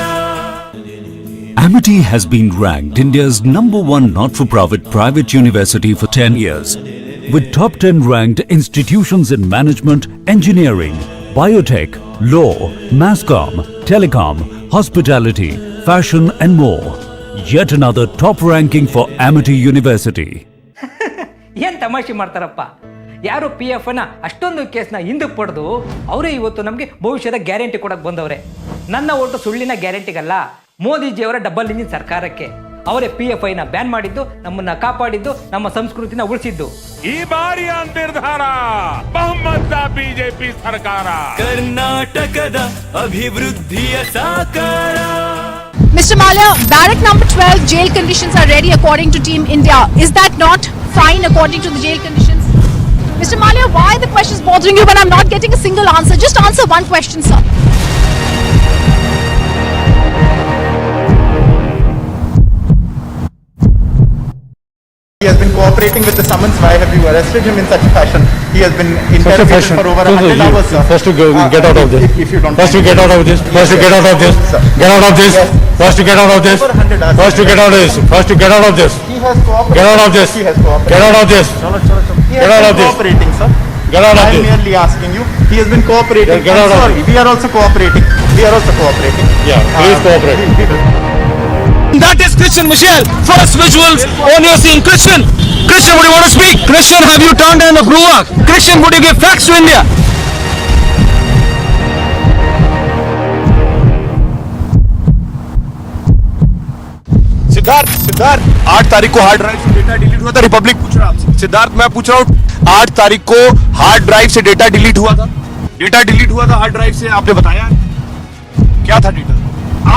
Amity has been ranked India's #1 not-for-profit private university for 10 years, with top 10 ranked institutions in management, engineering, biotech, law, masscom, telecom, hospitality, fashion and more. Yet another top ranking for Amity University. ಏನ್ ತಮಾಷೆ ಮಾಡ್ತಾರಪ್ಪ. ಯಾರು PF ನ ಅಷ್ಟೊಂದು ಕೇಸ್ನ ಹಿಂದಕ್ಕೆ ಪಡೆದು ಅವರೇ ಇವತ್ತು ನಮಗೆ ಭವಿಷ್ಯದ ಗ್ಯಾರಂಟಿ ಕೊಡಕ್ಕೆ ಬಂದವ್ರೆ. ನನ್ನ ಓಟು ಸುಳ್ಳಿನ ಗ್ಯಾರಂಟಿಗಲ್ಲ, ಮೋದಿಜಿಯವರ ಡಬಲ್ ಇಂಜಿನ್ ಸರ್ಕಾರಕ್ಕೆ. ಅವರೇ PFI ನ ಬ್ಯಾನ್ ಮಾಡಿದ್ದು, ನಮ್ಮನ್ನ ಕಾಪಾಡಿದ್ದು, ನಮ್ಮ ಸಂಸ್ಕೃತಿನ ಉಳಿಸಿದ್ದು. ಈ ಬಾರಿಯ ನಿರ್ಧಾರ ಬಹುಮತ ಬಿಜೆಪಿ ಸರ್ಕಾರ, ಕರ್ನಾಟಕದ ಅಭಿವೃದ್ಧಿಯ ಸಾಕಾರ. Mr. Malia, barrack number 12 jail conditions are ready according to Team India. Is that not fine according to the jail conditions? Mr. Malia, why are the questions bothering you when I'm not getting a single answer? Just answer one question, sir. He has been cooperating with the summons. Why have you arrested him in such a fashion? He has been interrogated for over 100 hours, sir. First to go, get out of this. If you don't First to get out of this. First to get out of this. Get out of this. First to get out of this. First to get out of this. First to get out of this. He has cooperated. Get out of this. He has cooperated. Get out of this. He Get has out of been this. cooperating, sir. Get out of I am this. merely asking you. He has been cooperating. Get out I'm of sorry. We are also cooperating. Yeah, please cooperate. That is Christian Michelle. First visuals on you seeing Christian. Christian, would you want to speak? Christian, have you turned down the Gruak? Christian, would you give facts to India? Siddharth 8 तारीख को hard drive से data delete हुआ था, Republic पूछ रहा आपसे। सिद्धार्थ मैं पूछ रहा हूँ 8 तारीख को हार्ड ड्राइव से डेटा डिलीट हुआ था, हार्ड ड्राइव से, आपने बताया क्या था डेटा?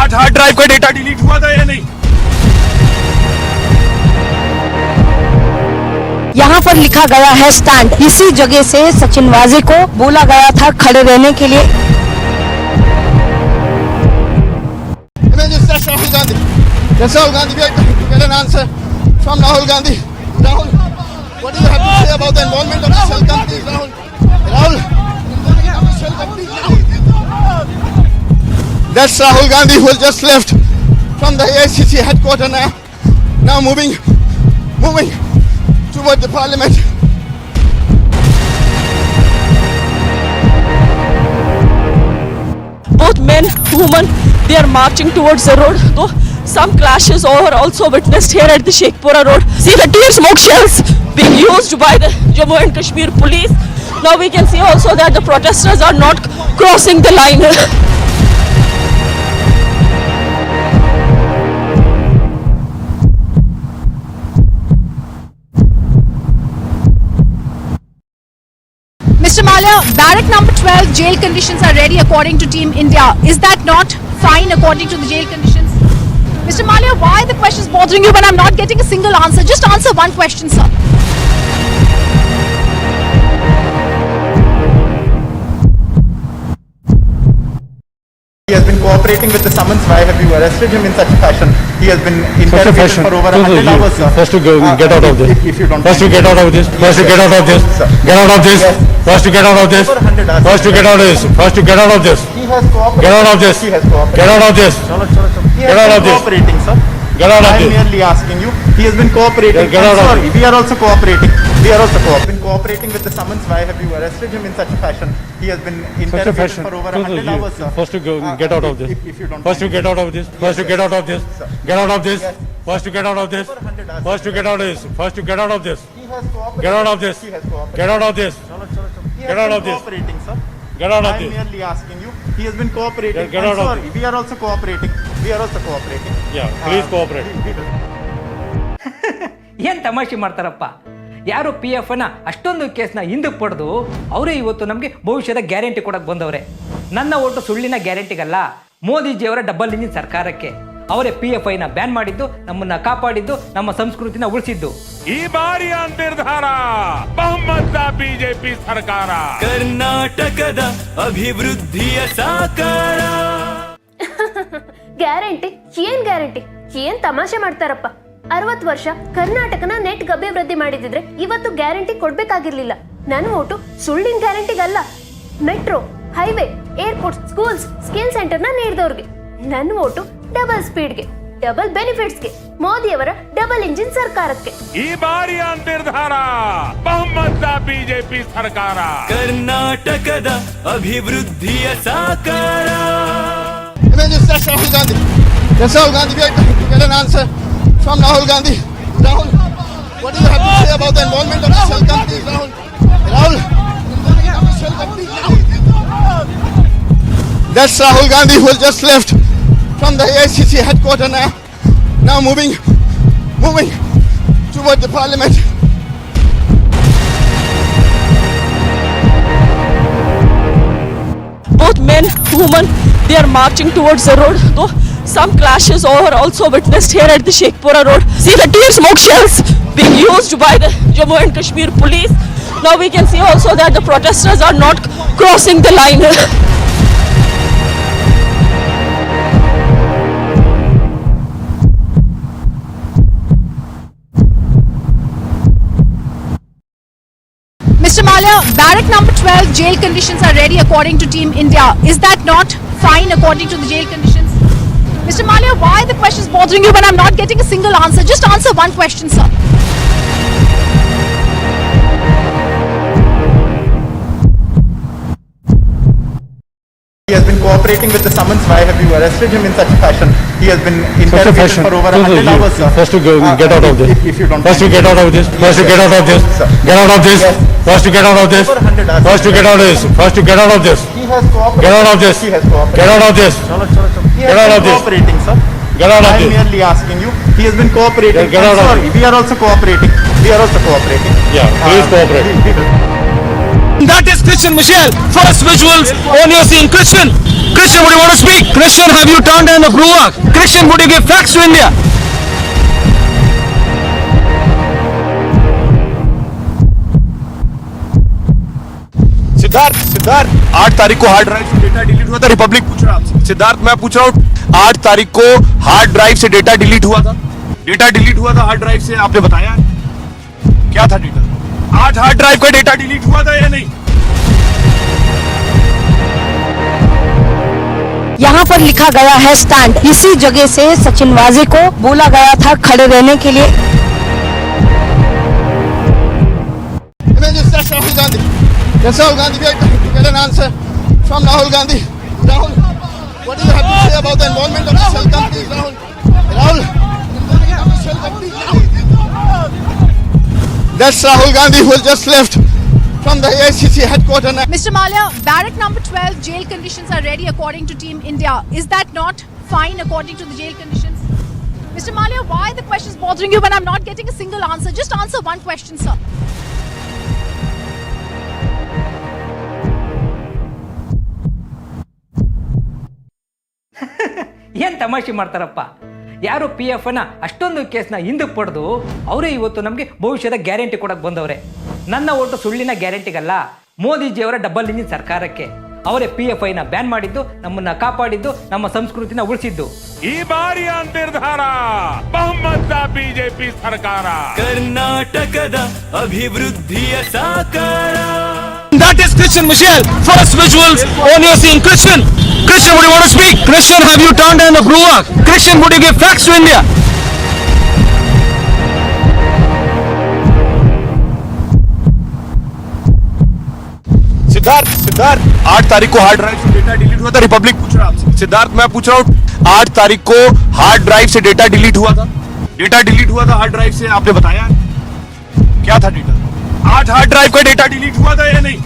8 हार्ड ड्राइव का डेटा डिलीट हुआ था या नहीं? यहाँ पर लिखा गया है स्टैंड। इसी जगह से सचिन वाजे को बोला गया था खड़े रहने के लिए। Rahul Gandhi. Yes, Rahul Gandhi, we are trying to get an answer from Rahul Gandhi. Rahul, what do you have to say about the involvement of the shell companies, Rahul? Rahul, that's Rahul Gandhi who has just left from the AICC headquarters now moving toward the parliament. Both men, women, they are marching towards the road. So some clashes are also witnessed here at the Sheikhpura road. See the tear smoke shells being used by the Jammu and Kashmir police. Now we can see also that the protesters are not crossing the line. Mr. Malia, barrack number 12 jail conditions are ready according to Team India. Is that not fine according to the jail conditions? Mr. Malia, why are the questions bothering you when I'm not getting a single answer? Just answer one question, sir. He has been been cooperating with the summons. Why have you arrested him in such fashion? He has been interrogated for over 100 hours, sir. First to get out of this. If you don't First to get out of this. First to get out of this. Get out of this. First to get out of this. First to get out of this. First to get out of this. He has cooperated. Get out of this. He has cooperated. Get out of this. He has Get out been of this. cooperating, sir. Get out of I am this. merely asking you. He has been cooperating. Get out of Sorry, this. we are also cooperating. We are also been cooperating with the summons. Why have you arrested him in such a fashion? He has been interrogated for over 100 hours, sir. First to get out of this. If you don't First to get out of this. First to get out of this. Get out of this. First to get out of this. First to get out of this. First to get out of this. He has cooperated. Get out of this. He has cooperated. Get out of this. He Get has out been of this. cooperating, sir. Get out of I am this. merely asking you. He has been cooperating. Get I'm out of sorry, we are also cooperating. We are also cooperating. Yeah, please cooperate. ಏನು ತಮಾಷೆ ಮಾಡ್ತಾರಪ್ಪ. ಯಾರು P F ನ ಅಷ್ಟೊಂದು ಕೇಸ್ನ ಹಿಂದಕ್ಕೆ ಪಡೆದು ಅವರೇ ಇವತ್ತು ನಮಗೆ ಭವಿಷ್ಯದ ಗ್ಯಾರಂಟಿ ಕೊಡಕ್ಕೆ ಬಂದವ್ರೆ. ನನ್ನ ಓಟು ಸುಳ್ಳಿನ ಗ್ಯಾರಂಟಿಗಲ್ಲ, ಮೋದಿಜಿಯವರ ಡಬಲ್ ಇಂಜಿನ್ ಸರ್ಕಾರಕ್ಕೆ. ಅವರೇ ಪಿ ಎಫ್ ಐನ ಬ್ಯಾನ್ ಮಾಡಿದ್ದು, ನಮ್ಮನ್ನ ಕಾಪಾಡಿದ್ದು, ನಮ್ಮ ಸಂಸ್ಕೃತಿನ ಉಳಿಸಿದ್ದು. ಈ ಬಾರಿಯ ನಿರ್ಧಾರ ಬಹುಮತ ಬಿಜೆಪಿ ಸರ್ಕಾರ. ಕರ್ನಾಟಕದ ಅಭಿವೃದ್ಧಿಯ ಸಾಕಾರ. ಗ್ಯಾರಂಟಿ ಏನ್ ಗ್ಯಾರಂಟಿ? ಏನ್ ತಮಾಷೆ ಮಾಡ್ತಾರಪ್ಪ. 60 ವರ್ಷ ಕರ್ನಾಟಕನ ನೆಟ್ ಅಭಿವೃದ್ಧಿ ಮಾಡಿದಿದ್ರೆ ಇವತ್ತು ಗ್ಯಾರಂಟಿ ಕೊಡ್ಬೇಕಾಗಿರ್ಲಿಲ್ಲ. ನನ್ನ ಓಟು ಸುಳ್ಳಿನ ಗ್ಯಾರಂಟಿಗಲ್ಲ, metro, highway, airport, schools, skill ಸೆಂಟರ್ನ ನೀಡಿದವ್ರಿಗೆ. ನನ್ನ ಓಟು ಡಬಲ್ ಸ್ಪೀಡ್ಗೆ, ಡಬಲ್ ಬೆನಿಫಿಟ್ಸ್ಗೆ, ಮೋದಿಯವರ ಡಬಲ್ ಇಂಜಿನ್ ಸರ್ಕಾರಕ್ಕೆ. ಈ ಬಾರಿಯ ನಿರ್ಧಾರ ಬಹುಮತ ಬಿಜೆಪಿ ಸರ್ಕಾರ. ಕರ್ನಾಟಕದ ಅಭಿವೃದ್ಧಿಯ ಸಾಕಾರ. Rahul Gandhi. Yes, Rahul Gandhi, we are trying to get an answer from Rahul Gandhi. Rahul, what do you have to say about the involvement of the shell companies, Rahul? Rahul, that's Rahul Gandhi who has just left from the AICC headquarters now moving toward the parliament. Both men, women, they are marching towards the road. Though some clashes are also witnessed here at the Sheikhpura road. See the tear smoke shells being used by the Jammu and Kashmir police. Now we can see also that the protesters are not crossing the line. Mr. Malia, barrack number 12 jail conditions are ready according to Team India. Is that not fine according to the jail conditions? Mr. Malia, why are the questions bothering you when I'm not getting a single answer? Just answer one question, sir. He has been cooperating with the summons. Why have you arrested him in such a fashion? He has been interrogated for over 100 hours, sir. First to get out of this. If you don't First to get out of this. First to get out of this. Get out of this. First to get out of this. First to get out of this. First to get out of this. He has cooperated. Get out of this. He has cooperated. Get out of this. He has Get out been of this. cooperating, sir. Get out of I am this. merely asking you. He has been cooperating. Get out I'm of sorry, we are also cooperating. We are also cooperating. Yeah, please cooperate. That is Christian Michelle. First visuals on your scene. Christian, would you want to speak? Christian, have you turned in a brewer? Christian, would you give facts to India? Siddharth 8 तारीख को hard drive से data delete हुआ था. Republic पूछ रहा आपसे. सिद्धार्थ मैं पूछ रहा हूँ 8 तारीख को हार्ड ड्राइव से डेटा डिलीट हुआ था. डेटा डिलीट हुआ था हार्ड ड्राइव से, आपने बताया क्या था डेटा? 8 हार्ड ड्राइव का डेटा डिलीट हुआ था या नहीं? यहाँ पर लिखा गया है स्टैंड. इसी जगह से सचिनवाजी को बोला गया था खड़े रहने के लिए. Rahul Gandhi. Yes, Rahul Gandhi, we are trying to get an answer from Rahul Gandhi. Rahul, what do you have to say about the involvement of the shell companies, Rahul? Rahul, that's Rahul Gandhi who has just left from the AICC headquarters. Mr. Malia, barrack number 12 jail conditions are ready according to Team India. Is that not fine according to the jail conditions? Mr. Malia, why are the questions bothering you when I'm not getting a single answer? Just answer one question, sir. ಏನು ತಮಾಷೆ ಮಾಡ್ತಾರಪ್ಪ. ಯಾರು P F ನ ಅಷ್ಟೊಂದು ಕೇಸ್ನ ಹಿಂದಕ್ಕೆ ಪಡೆದು ಅವರೇ ಇವತ್ತು ನಮಗೆ ಭವಿಷ್ಯದ ಗ್ಯಾರಂಟಿ ಕೊಡಕ್ಕೆ ಬಂದವ್ರೆ. ನನ್ನ ಓಟು ಸುಳ್ಳಿನ ಗ್ಯಾರಂಟಿಗಲ್ಲ, ಮೋದಿಜಿಯವರ ಡಬಲ್ ಇಂಜಿನ್ ಸರ್ಕಾರಕ್ಕೆ. ಅವರೇ PFIನ ಬ್ಯಾನ್ ಮಾಡಿದ್ದು, ನಮ್ಮನ್ನ ಕಾಪಾಡಿದ್ದು, ನಮ್ಮ ಸಂಸ್ಕೃತಿನ ಉಳಿಸಿದ್ದು. ಈ ಬಾರಿಯ ನಿರ್ಧಾರ ಬಹುಮತ ಬಿಜೆಪಿ ಸರ್ಕಾರ. ಕರ್ನಾಟಕದ ಅಭಿವೃದ್ಧಿಯ ಸಾಕಾರ. That is Christian Michelle. First visuals on your scene. Christian, would you want to speak? Christian, have you turned down the Bruak? Christian, would you give facts to India? Siddharth 8 तारीख को हार्ड ड्राइव से data delete हुआ था. Republic पूछ रहा आपसे. सिद्धार्थ मैं पूछ रहा हूँ 8 तारीख को हार्ड ड्राइव से डेटा डिलीट हुआ था. डेटा डिलीट हुआ था हार्ड ड्राइव से, आपने बताया क्या था डेटा? 8 हार्ड ड्राइव का डेटा डिलीट हुआ था या नहीं?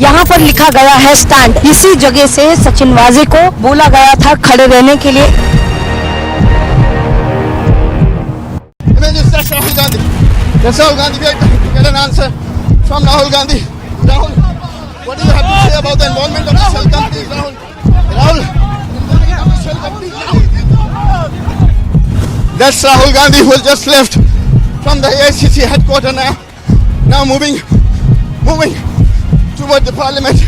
यहाँ पर लिखा गया है स्टैंड. इसी जगह से सचिन वाजे को बोला गया था खड़े रहने के लिए. Rahul Gandhi. Yes, Rahul Gandhi, we are trying to get an answer from Rahul Gandhi. Rahul, what do you have to say about the involvement of the shell companies, Rahul? That's Rahul Gandhi who has just left from the AICC headquarters now moving toward the parliament.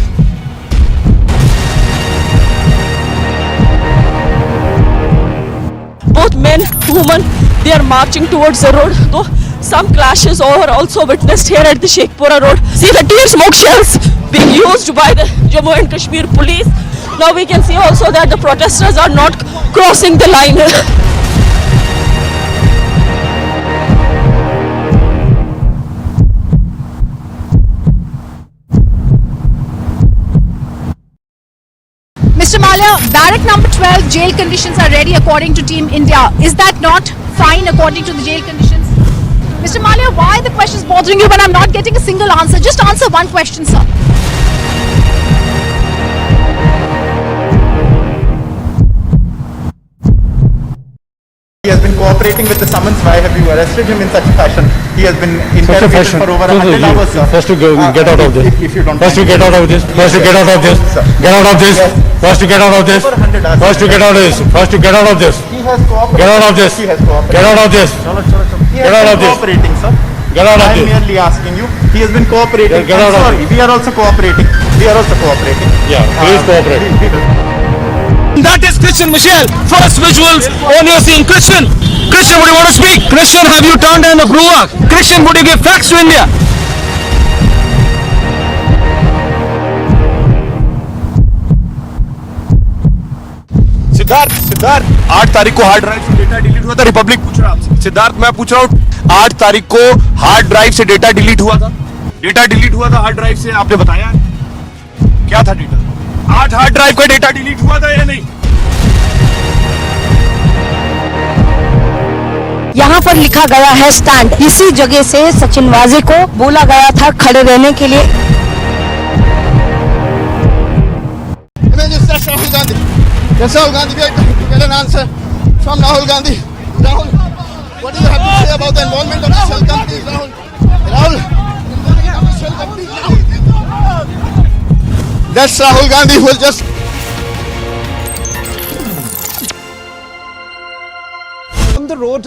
Both men, women, they are marching towards the road. Though some clashes are also witnessed here at the Sheikhpura road. See the tear smoke shells being used by the Jammu and Kashmir police. Now we can see also that the protesters are not crossing the line. Mr. Malia, barrack number 12 jail conditions are ready according to Team India. Is that not fine according to the jail conditions? Mr. Malia, why are the questions bothering you when I'm not getting a single answer? Just answer one question, sir. He has been cooperating with the summons. Why have you arrested him in such a fashion? He has been interrogated for over 100 hours, sir. First to get out of this. If you don't First to get out of this. First to get out of this. Get out of this. First to get out of this. First to get out of this. First to get out of this. He has cooperated. Get out of this. He has cooperated. Get out of this. He Get has out of been this. cooperating, sir. Get out of I am this. merely asking you. He has been cooperating. Get out of Sorry, we are also cooperating. We are also cooperating. Yeah, please cooperate. That is Christian Michelle. First visuals on your scene. Christian, would you want to speak? Christian, have you turned down the Bruak? Christian, would you give facts to India? Siddharth 8 तारीख को hard drive से data delete हुआ था. Republic पूछ रहा आपसे. सिद्धार्थ मैं पूछ रहा हूँ 8 तारीख को हार्ड ड्राइव से डेटा डिलीट हुआ था. डेटा डिलीट हुआ था हार्ड ड्राइव से, आपने बताया क्या था डेटा? 8 हार्ड ड्राइव का डेटा डिलीट हुआ था या नहीं? यहाँ पर लिखा गया है स्टैंड. इसी जगह से सचिन वाजे को बोला गया था खड़े रहने के लिए. Rahul Gandhi. Yes, Rahul Gandhi, we are trying to get an answer from Rahul Gandhi. Rahul, what do you have to say about the involvement of the shell companies, Rahul? That's Rahul Gandhi who has just... On the road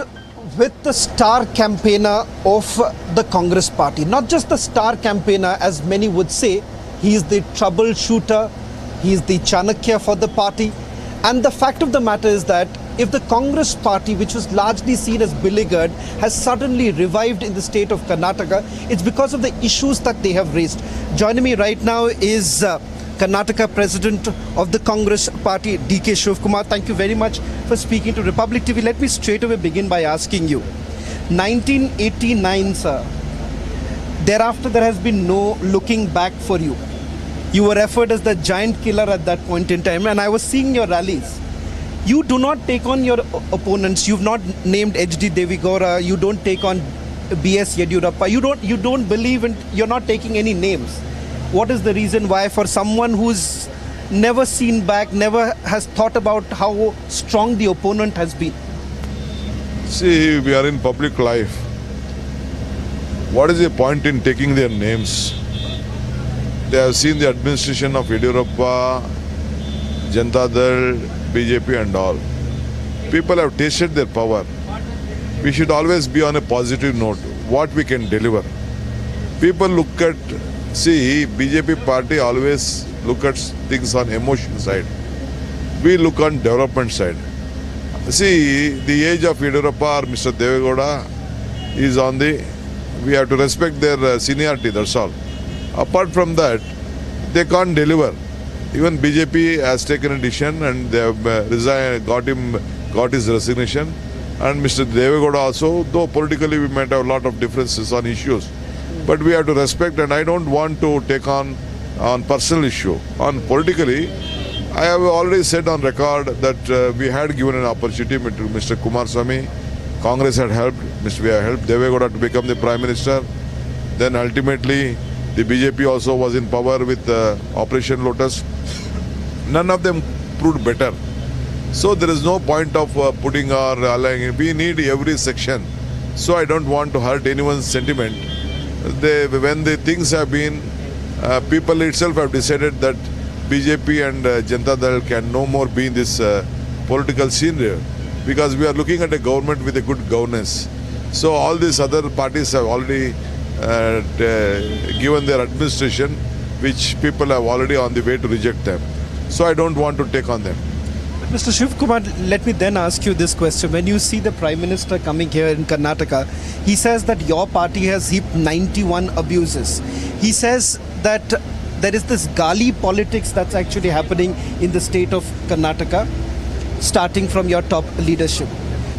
with the star campaigner of the Congress party. Not just the star campaigner, as many would say, he is the troubleshooter, he is the Chanakya for the party. And the fact of the matter is that if the Congress party, which was largely seen as beleaguered, has suddenly revived in the state of Karnataka, it's because of the issues that they have raised. Joining me right now is Karnataka President of the Congress Party, DK Shivakumar. Thank you very much for speaking to Republic TV. Let me straight away begin by asking you, 1989, sir, thereafter there has been no looking back for you. You were referred as the giant killer at that point in time, and I was seeing your rallies. You do not take on your opponents. You've not named HD Devigowda. You don't take on BS Yediyurappa. You don't believe in, you're not taking any names. What is the reason why for someone who's never seen back, never has thought about how strong the opponent has been? See, we are in public life. What is the point in taking their names? They have seen the administration of Yediyurappa, Janata Dal, BJP and all. People have tasted their power. We should always be on a positive note, what we can deliver. People look at, see, BJP party always look at things on emotion side. We look on development side. See, the age of Yediyurappa or Mr. Devegowda is on the, we have to respect their seniority, that's all. Apart from that, they can't deliver. Even BJP has taken a decision and they have resigned, got his resignation. And Mr. Devegowda also, though politically we might have a lot of differences on issues, but we have to respect, and I don't want to take on personal issue. On politically, I have already said on record that we had given an opportunity to Mr. Kumaraswamy. Congress had helped, we have helped Devegowda to become the Prime Minister. Then ultimately, the BJP also was in power with Operation Lotus. None of them proved better. So there is no point of putting our allying. We need every section. So I don't want to hurt anyone's sentiment. When the things have been, people itself have decided that BJP and Janata Dal can no more be in this political scenario, because we are looking at a government with a good governance. So all these other parties have already given their administration, which people have already on the way to reject them. So I don't want to take on them. Mr. Shivakumar, let me then ask you this question. When you see the Prime Minister coming here in Karnataka, he says that your party has heaped 91 abuses. He says that there is this gali politics that's actually happening in the state of Karnataka, starting from your top leadership.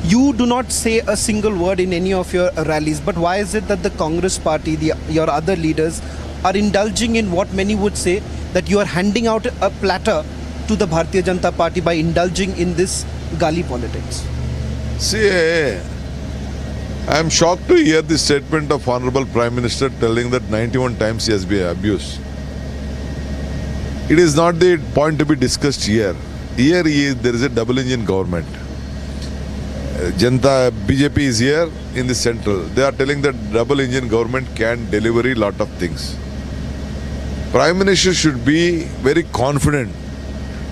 You do not say a single word in any of your rallies, but why is it that the Congress party, your other leaders, are indulging in what many would say that you are handing out a platter to the Bharatiya Janata Party by indulging in this gali politics? See, I am shocked to hear the statement of Honorable Prime Minister telling that 91 times he has been abused. It is not the point to be discussed here. Here there is a double engine government. BJP is here in the central. They are telling that double engine government can deliver a lot of things. Prime Minister should be very confident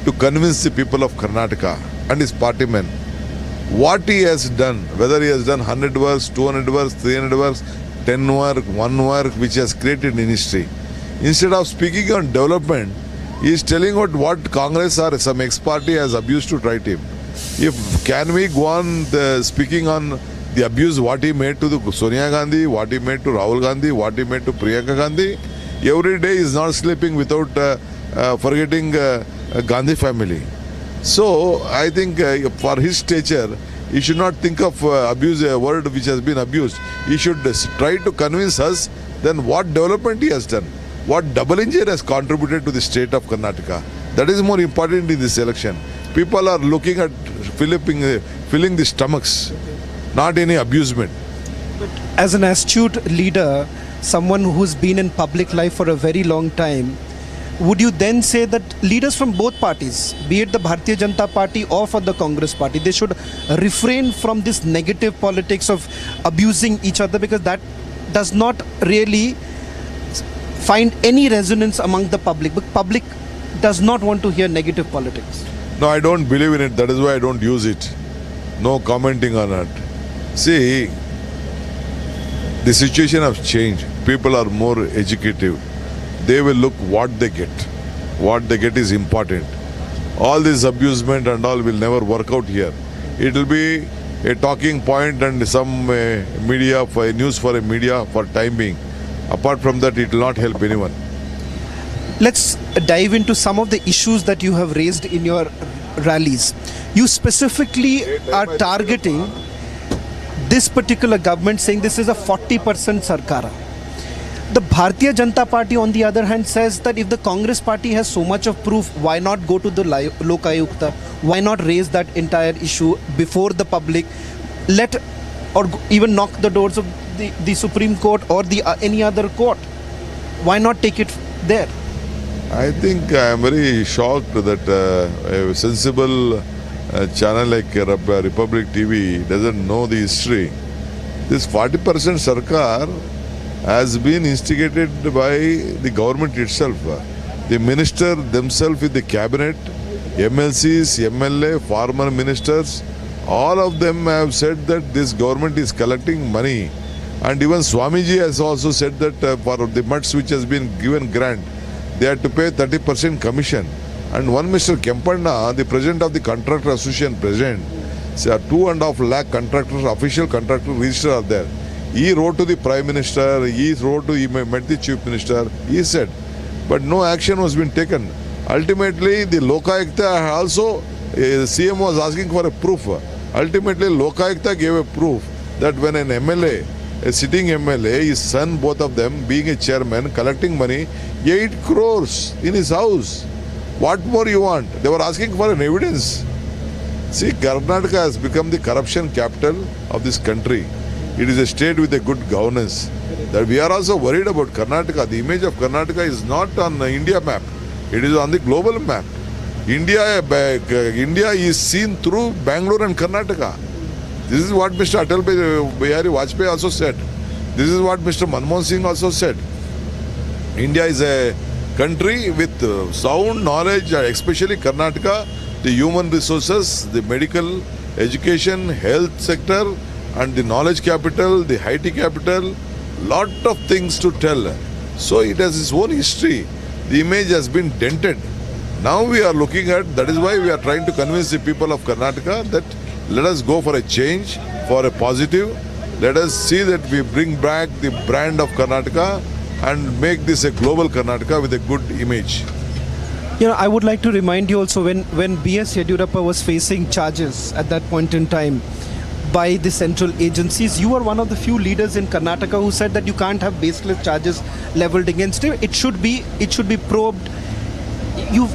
to convince the people of Karnataka and his party men what he has done, whether he has done 100 works, 200 works, 300 works, 10 work, 1 work, which has created in history. Instead of speaking on development, he is telling what Congress or some ex-party has abused to try him. Can we go on speaking on the abuse what he made to the Sonia Gandhi, what he made to Rahul Gandhi, what he made to Priyanka Gandhi? Every day he is not sleeping without forgetting Gandhi family. So I think for his stature, he should not think of abuse a word which has been abused. He should try to convince us then what development he has done, what double engine has contributed to the state of Karnataka. That is more important in this election. People are looking at filling the stomachs, not any abusement. But as an astute leader, someone who's been in public life for a very long time, would you then say that leaders from both parties, be it the Bharatiya Janata Party or for the Congress Party, they should refrain from this negative politics of abusing each other, because that does not really find any resonance among the public? But public does not want to hear negative politics. No, I don't believe in it. That is why I don't use it. No commenting on it. See, the situation has changed. People are more educative. They will look what they get. What they get is important. All this abusement and all will never work out here. It will be a talking point and some media, for news for a media for time being. Apart from that, it will not help anyone. Let's dive into some of the issues that you have raised in your rallies. You specifically are targeting this particular government, saying this is a 40% Sarkara. The Bharatiya Janata Party, on the other hand, says that if the Congress Party has so much of proof, why not go to the Lokayukta? Why not raise that entire issue before the public? Or even knock the doors of the Supreme Court or any other court? Why not take it there? I think I am very shocked that a sensible channel like Republic TV doesn't know the history. This 40% Sarkar has been instigated by the government itself. The minister themselves with the cabinet, MLCs, MLA, former ministers, all of them have said that this government is collecting money And even Swamiji has also said that for the mutts which has been given grant, they had to pay 30% commission. And one Mr. Kempanna, the president of the Contractor Association president, said 2.5 lakh contractors, official contractor register are there. He wrote to the Prime Minister, he met the Chief Minister, he said, but no action was being taken. Ultimately, the Lokayukta also, CM was asking for a proof. Ultimately, Lokayukta gave a proof that when an MLA, a sitting MLA, his son, both of them, being a chairman, collecting money, 8 crores in his house. What more you want? They were asking for an evidence. See, Karnataka has become the corruption capital of this country. It is a state with a good governance. That we are also worried about Karnataka. The image of Karnataka is not on the India map. It is on the global map. India is seen through Bengaluru and Karnataka. This is what Mr. Atal Bihari Vajpayee also said. This is what Mr. Manmohan Singh also said. India is a country with sound knowledge, especially Karnataka, the human resources, the medical, education, health sector, and the knowledge capital, the IT capital, lot of things to tell. So it has its own history. The image has been dented. Now we are looking at, that is why we are trying to convince the people of Karnataka that let us go for a change, for a positive. Let us see that we bring back the brand of Karnataka and make this a global Karnataka with a good image. You know, I would like to remind you also when B.S. Yediyurappa was facing charges at that point in time by the central agencies, you were one of the few leaders in Karnataka who said that you can't have baseless charges leveled against him. It should be probed. You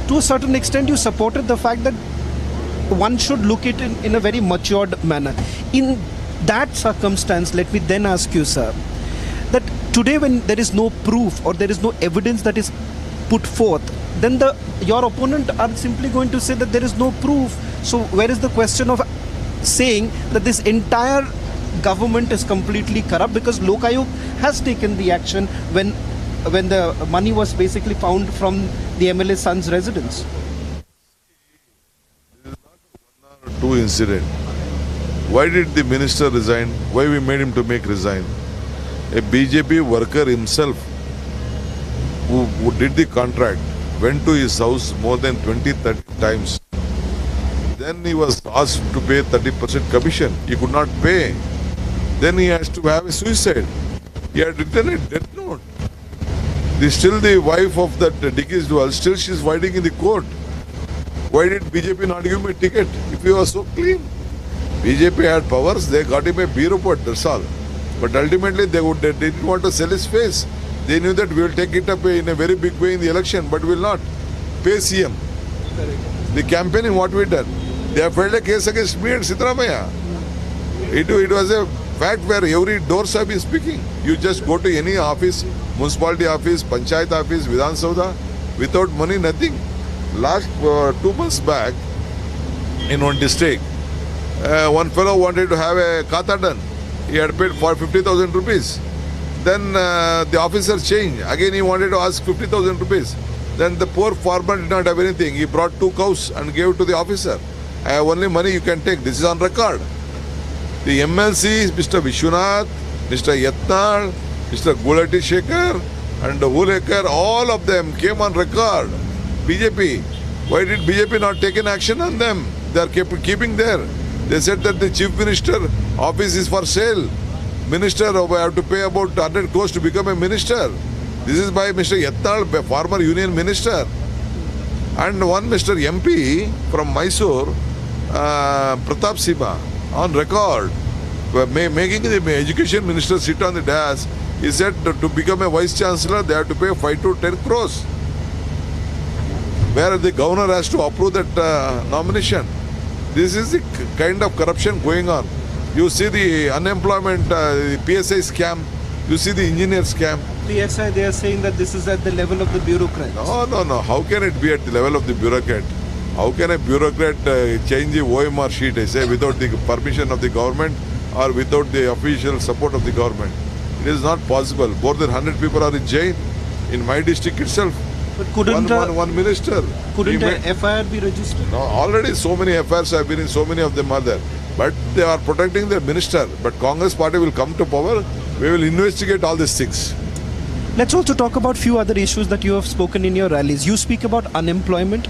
to a certain extent you supported the fact that one should look at it in a very matured manner. In that circumstance, let me then ask you, sir, that today when there is no proof or there is no evidence that is put forth, then your opponent are simply going to say that there is no proof. So where is the question of saying that this entire government is completely corrupt, because Lokayuk has taken the action when the money was basically found from the MLA's son's residence? Two incident. Why did the minister resign? Why we made him to resign? A BJP worker himself who did the contract went to his house more than 20-30 times. Then he was asked to pay 30% commission. He could not pay. Then he has to have a suicide. He had written a death note. Still the wife of that DK Shivakumar, still she is fighting in the court. Why did BJP not give him a ticket if he was so clean? BJP had powers, they got him a bureau pot, that's all. But ultimately they didn't want to sell his face. They knew that we will take it up in a very big way in the election, but will not pay CM. The campaigning, what we done? They have filed a case against me and Siddaramaiah. It was a fact where every doors have been speaking. You just go to any office, municipality office, panchayat office, Vidhan Sabha, without money, nothing. Last 2 months back, in one district, one fellow wanted to have a kata done. He had paid for 50,000 rupees. Then the officer changed. Again, he wanted to ask 50,000 rupees. Then the poor farmer did not have anything. He brought 2 cows and gave it to the officer. I have only money you can take. This is on record. The MLCs, Mr. Vishwanath, Mr. Yatnal, Mr. Gulati Shekhar and Hulekar, all of them came on record. BJP. Why did BJP not take an action on them? They are keeping there. They said that the Chief Minister office is for sale. Minister have to pay about 100 crores to become a minister. This is by Mr. Yatnal, former union minister. And one Mr. MP from Mysore, Pratap Sima, on record, making the education minister sit on the dais. He said to become a vice chancellor, they have to pay 5 to 10 crores. Where the governor has to approve that nomination. This is the kind of corruption going on. You see the unemployment, the PSI scam. You see the engineer scam. PSI, they are saying that this is at the level of the bureaucrats. No. How can it be at the level of the bureaucrat? How can a bureaucrat change the OMR sheet, I say, without the permission of the government or without the official support of the government? It is not possible. More than 100 people are in jail in my district itself. But couldn't one minister. Couldn't a FIR be registered? No, already so many FIRs have been in, so many of them are there. But they are protecting their minister. But Congress party will come to power. We will investigate all these things. Let's also talk about few other issues that you have spoken in your rallies. You speak about unemployment.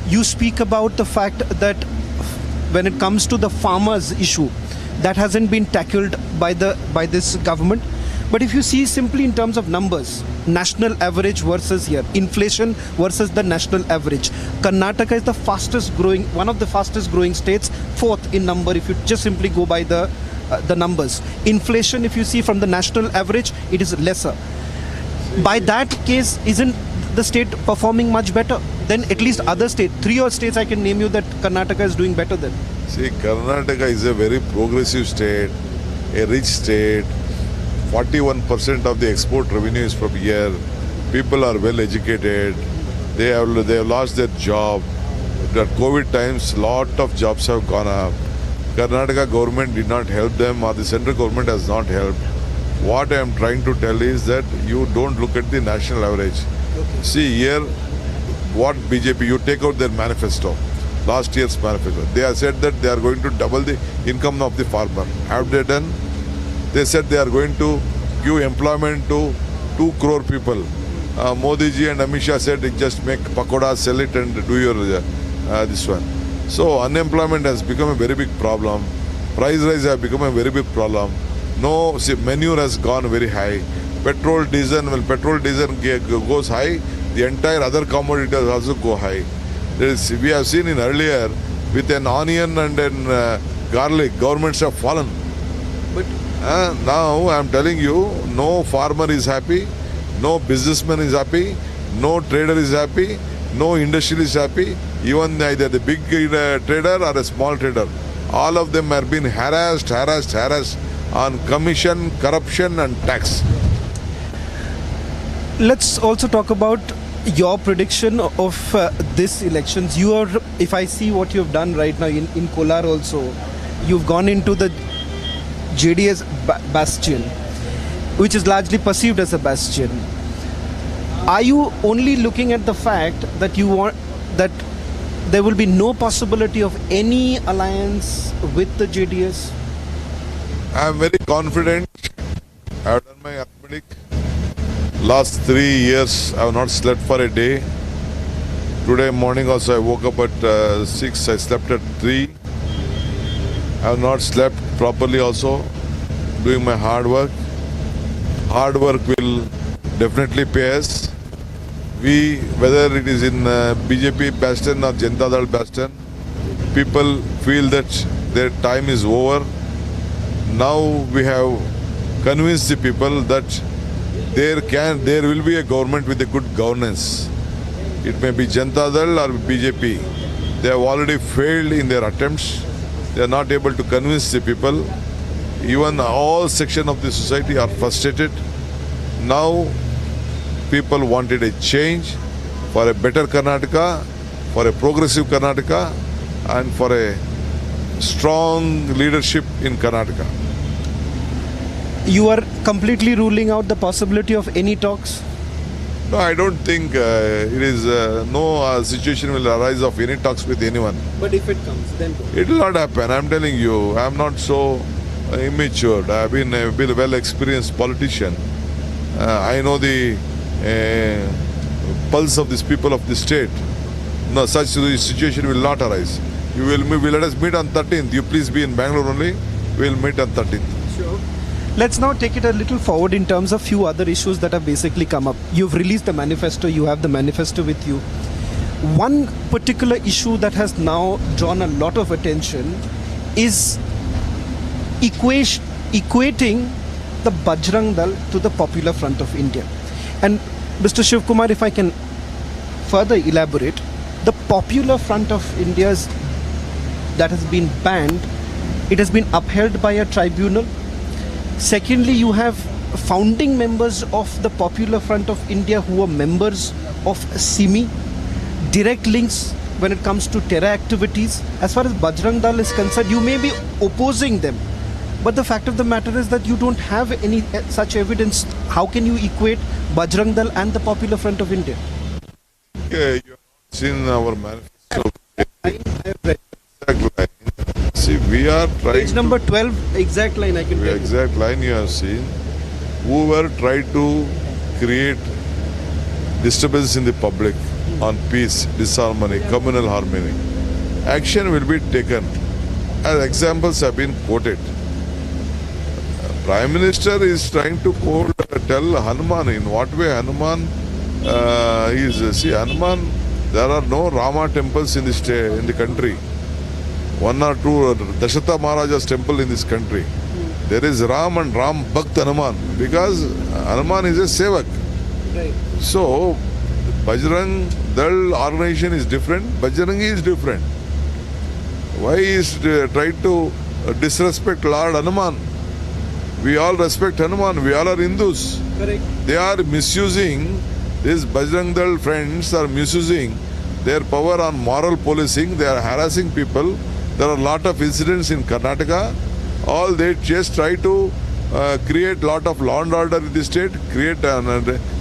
You speak about the fact that when it comes to the farmers issue, that hasn't been tackled by this government. But if you see simply in terms of numbers, national average versus here, inflation versus the national average, Karnataka is the fastest growing, one of the fastest growing states, fourth in number if you just simply go by the numbers. Inflation, if you see from the national average, it is lesser. By that case, isn't the state performing much better than at least other states? 3 or states I can name you that Karnataka is doing better than. See, Karnataka is a very progressive state, a rich state. 41% of the export revenue is from here. People are well educated. They have lost their job. At COVID times, lot of jobs have gone up. Karnataka government did not help them, or the central government has not helped. What I am trying to tell is that you don't look at the national average. See here, what BJP, you take out their manifesto, last year's manifesto. They have said that they are going to double the income of the farmer. Have they done? They said they are going to give employment to 2 crore people. Modi ji and Amit Shah said just make pakoda, sell it and do your this one. So unemployment has become a very big problem. Price rise has become a very big problem. No, see, manure has gone very high. Petrol, diesel, when petrol, diesel goes high, the entire other commodities also go high. We have seen in earlier, with an onion and an garlic, governments have fallen. But now I am telling you, no farmer is happy, no businessman is happy, no trader is happy, no industry is happy, even either the big trader or a small trader. All of them are being harassed on commission, corruption and tax. Let's also talk about your prediction of this elections. You are, if I see what you've done right now in Kolar also, you've gone into the JDS bastion, which is largely perceived as a bastion. Are you only looking at the fact that you want that there will be no possibility of any alliance with the JDS? I am very confident. I have done my arithmetic. Last 3 years I have not slept for a day. Today morning also I woke up at 6, I slept at 3. I have not slept properly also, doing my hard work. Hard work will definitely pay us. We, whether it is in BJP bastion or Janata Dal bastion, people feel that their time is over. Now we have convinced the people that there will be a government with a good governance. It may be Janata Dal or BJP. They have already failed in their attempts. They are not able to convince the people. Even all sections of the society are frustrated. Now people wanted a change for a better Karnataka, for a progressive Karnataka and for a strong leadership in Karnataka. You are completely ruling out the possibility of any talks? No, I don't think it is, no situation will arise of any talks with anyone. But if it comes, then it will not happen. I'm telling you, I'm not so immature. I've been a well-experienced politician. I know the pulse of these people of the state. No, such situation will not arise. You will let us meet on 13th. You please be in Bangalore only. We'll meet on 13th. Sure. Let's now take it a little forward in terms of few other issues that have basically come up. You've released the manifesto. You have the manifesto with you. One particular issue that has now drawn a lot of attention is equating the Bajrang Dal to the Popular Front of India. And Mr. Shivakumar, if I can further elaborate, the Popular Front of India's that has been banned, it has been upheld by a tribunal. Secondly, you have founding members of the Popular Front of India who are members of SIMI, direct links when it comes to terror activities. As far as Bajrang Dal is concerned, you may be opposing them, but the fact of the matter is that you don't have any such evidence. How can you equate Bajrang Dal and the Popular Front of India? Okay, you have seen our manifesto. See, we are trying. Page number 12, exact line I can tell you. Exact line you have seen. Whoever tried to create disturbance in the public on peace, disharmony, communal harmony, action will be taken. As examples have been quoted. Prime Minister is trying to tell Hanuman in what way Hanuman is. See, Hanuman, there are no Rama temples in the country. One or two Dasharatha Maharaja's temple in this country. There is Ram and Ram Bhakt Hanuman because Hanuman is a sevak. Right. So, Bajrang Dal organization is different, Bajrangi is different. Why is tried to disrespect Lord Hanuman? We all respect Hanuman, we all are Hindus. Correct. They are misusing, these Bajrang Dal friends are misusing their power on moral policing, they are harassing people. There are a lot of incidents in Karnataka. All they just try to create lot of law and order in the state,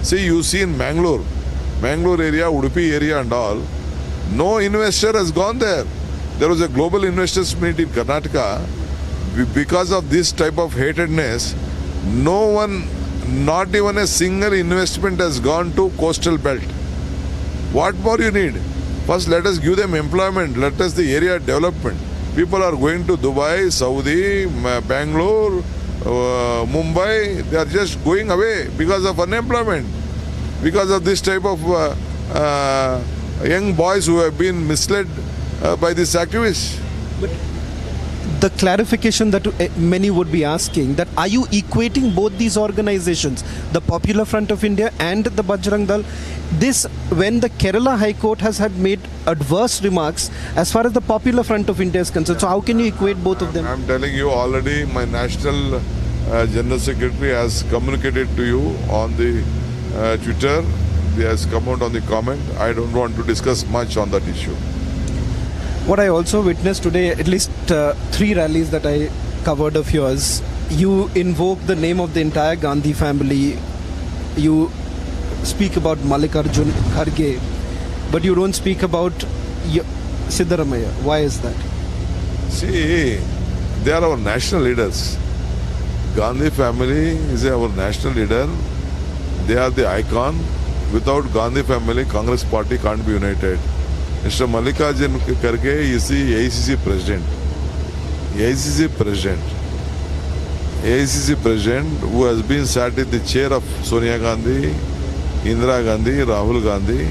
see, you see in Mangalore area, Udupi area and all, no investor has gone there. There was a global investors meet in Karnataka. Because of this type of hatedness, no one, not even a single investment has gone to coastal belt. What more you need? First, let us give them employment. Let us the area development. People are going to Dubai, Saudi, Bangalore, Mumbai. They are just going away because of unemployment. Because of this type of young boys who have been misled by these activists. But the clarification that many would be asking, that are you equating both these organizations, the Popular Front of India and the Bajrang Dal, this when the Kerala High Court has had made adverse remarks as far as the Popular Front of India is concerned? So how can you equate both of them? I'm telling you already, my national general secretary has communicated to you on the Twitter. He has come out on the comment. I don't want to discuss much on that issue. What I also witnessed today, at least 3 rallies that I covered of yours, you invoke the name of the entire Gandhi family. You speak about Mallikarjun, Kharge, but you don't speak about Siddaramaiah. Why is that? See, they are our national leaders. Gandhi family is our national leader. They are the icon. Without Gandhi family, Congress party can't be united. Mr. Mallikarjun Kharge is the AICC president. AICC president who has been sat in the chair of Sonia Gandhi, Indira Gandhi, Rahul Gandhi.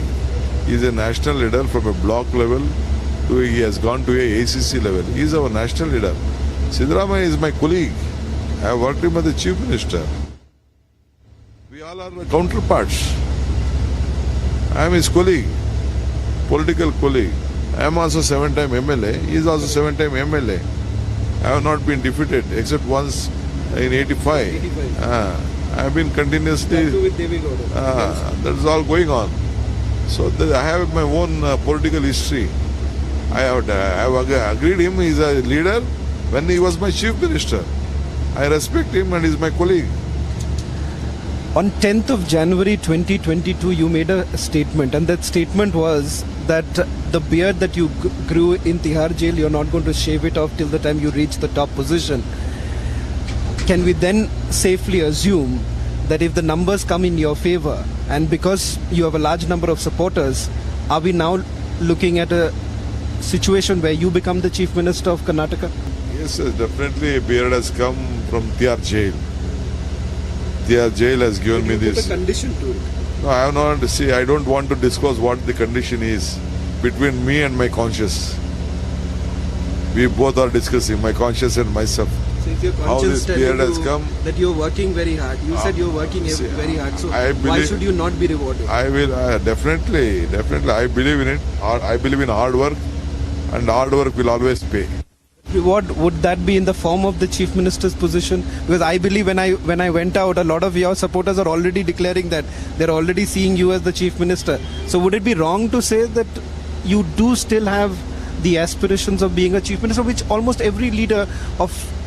He is a national leader from a block level to he has gone to a AICC level. He is our national leader. Siddaramaiah is my colleague. I have worked him as the chief minister. We all are my counterparts. I am his colleague. Political colleague. I am also 7-time MLA. He is also 7-time MLA. I have not been defeated except once in 85. I have been continuously. That's all going on. So I have my own political history. I have agreed him. He is a leader when he was my chief minister. I respect him and he is my colleague. On 10th of January 2022, you made a statement, and that statement was that the beard that you grew in Tihar jail, you're not going to shave it off till the time you reach the top position. Can we then safely assume that if the numbers come in your favor, and because you have a large number of supporters, are we now looking at a situation where you become the Chief Minister of Karnataka? Yes, definitely a beard has come from Tihar jail. Tihar jail has given me this. Put a condition to it. No, I have not. See, I don't want to disclose what the condition is between me and my conscience. We both are discussing, my conscience and myself. So if your how conscience this beard has telling you come, that you're working very hard, you said you're working very hard, so why should you not be rewarded? I will definitely. I believe in it. I believe in hard work, and hard work will always pay. Reward, would that be in the form of the Chief Minister's position? Because I believe when I went out, a lot of your supporters are already declaring that they're already seeing you as the Chief Minister. So would it be wrong to say that you do still have the aspirations of being a Chief Minister, which almost every leader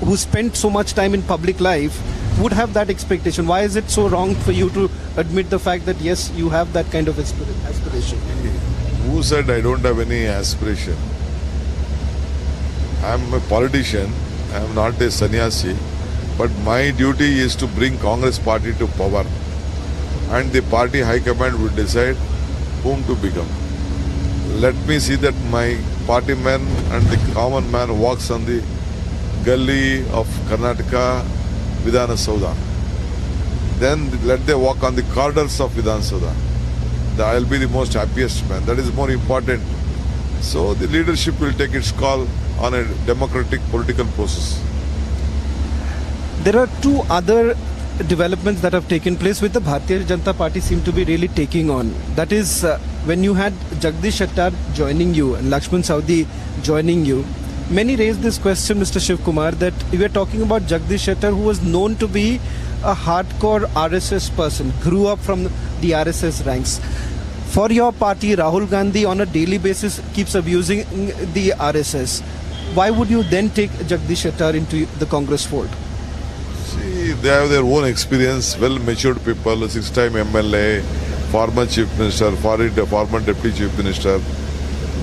who spent so much time in public life would have that expectation? Why is it so wrong for you to admit the fact that yes, you have that kind of aspiration? Who said I don't have any aspiration? I'm a politician, I'm not a sannyasi, but my duty is to bring Congress party to power. And the party high command will decide whom to become. Let me see that my party man and the common man walks on the gully of Karnataka Vidhana Saudha. Then let them walk on the corridors of Vidhana Saudha. I'll be the most happiest man. That is more important. So the leadership will take its call on a democratic political process. There are two other developments that have taken place which the Bharatiya Janata Party seem to be really taking on. That is when you had Jagdish Shettar joining you and Lakshman Saudi joining you. Many raised this question, Mr. Shivakumar, that we are talking about Jagdish Shettar, who was known to be a hardcore RSS person, grew up from the RSS ranks. For your party, Rahul Gandhi on a daily basis keeps abusing the RSS. Why would you then take Jagdish Shettar into the Congress fold? See, they have their own experience, well-matured people, 6-time MLA, former Chief Minister, former Deputy Chief Minister.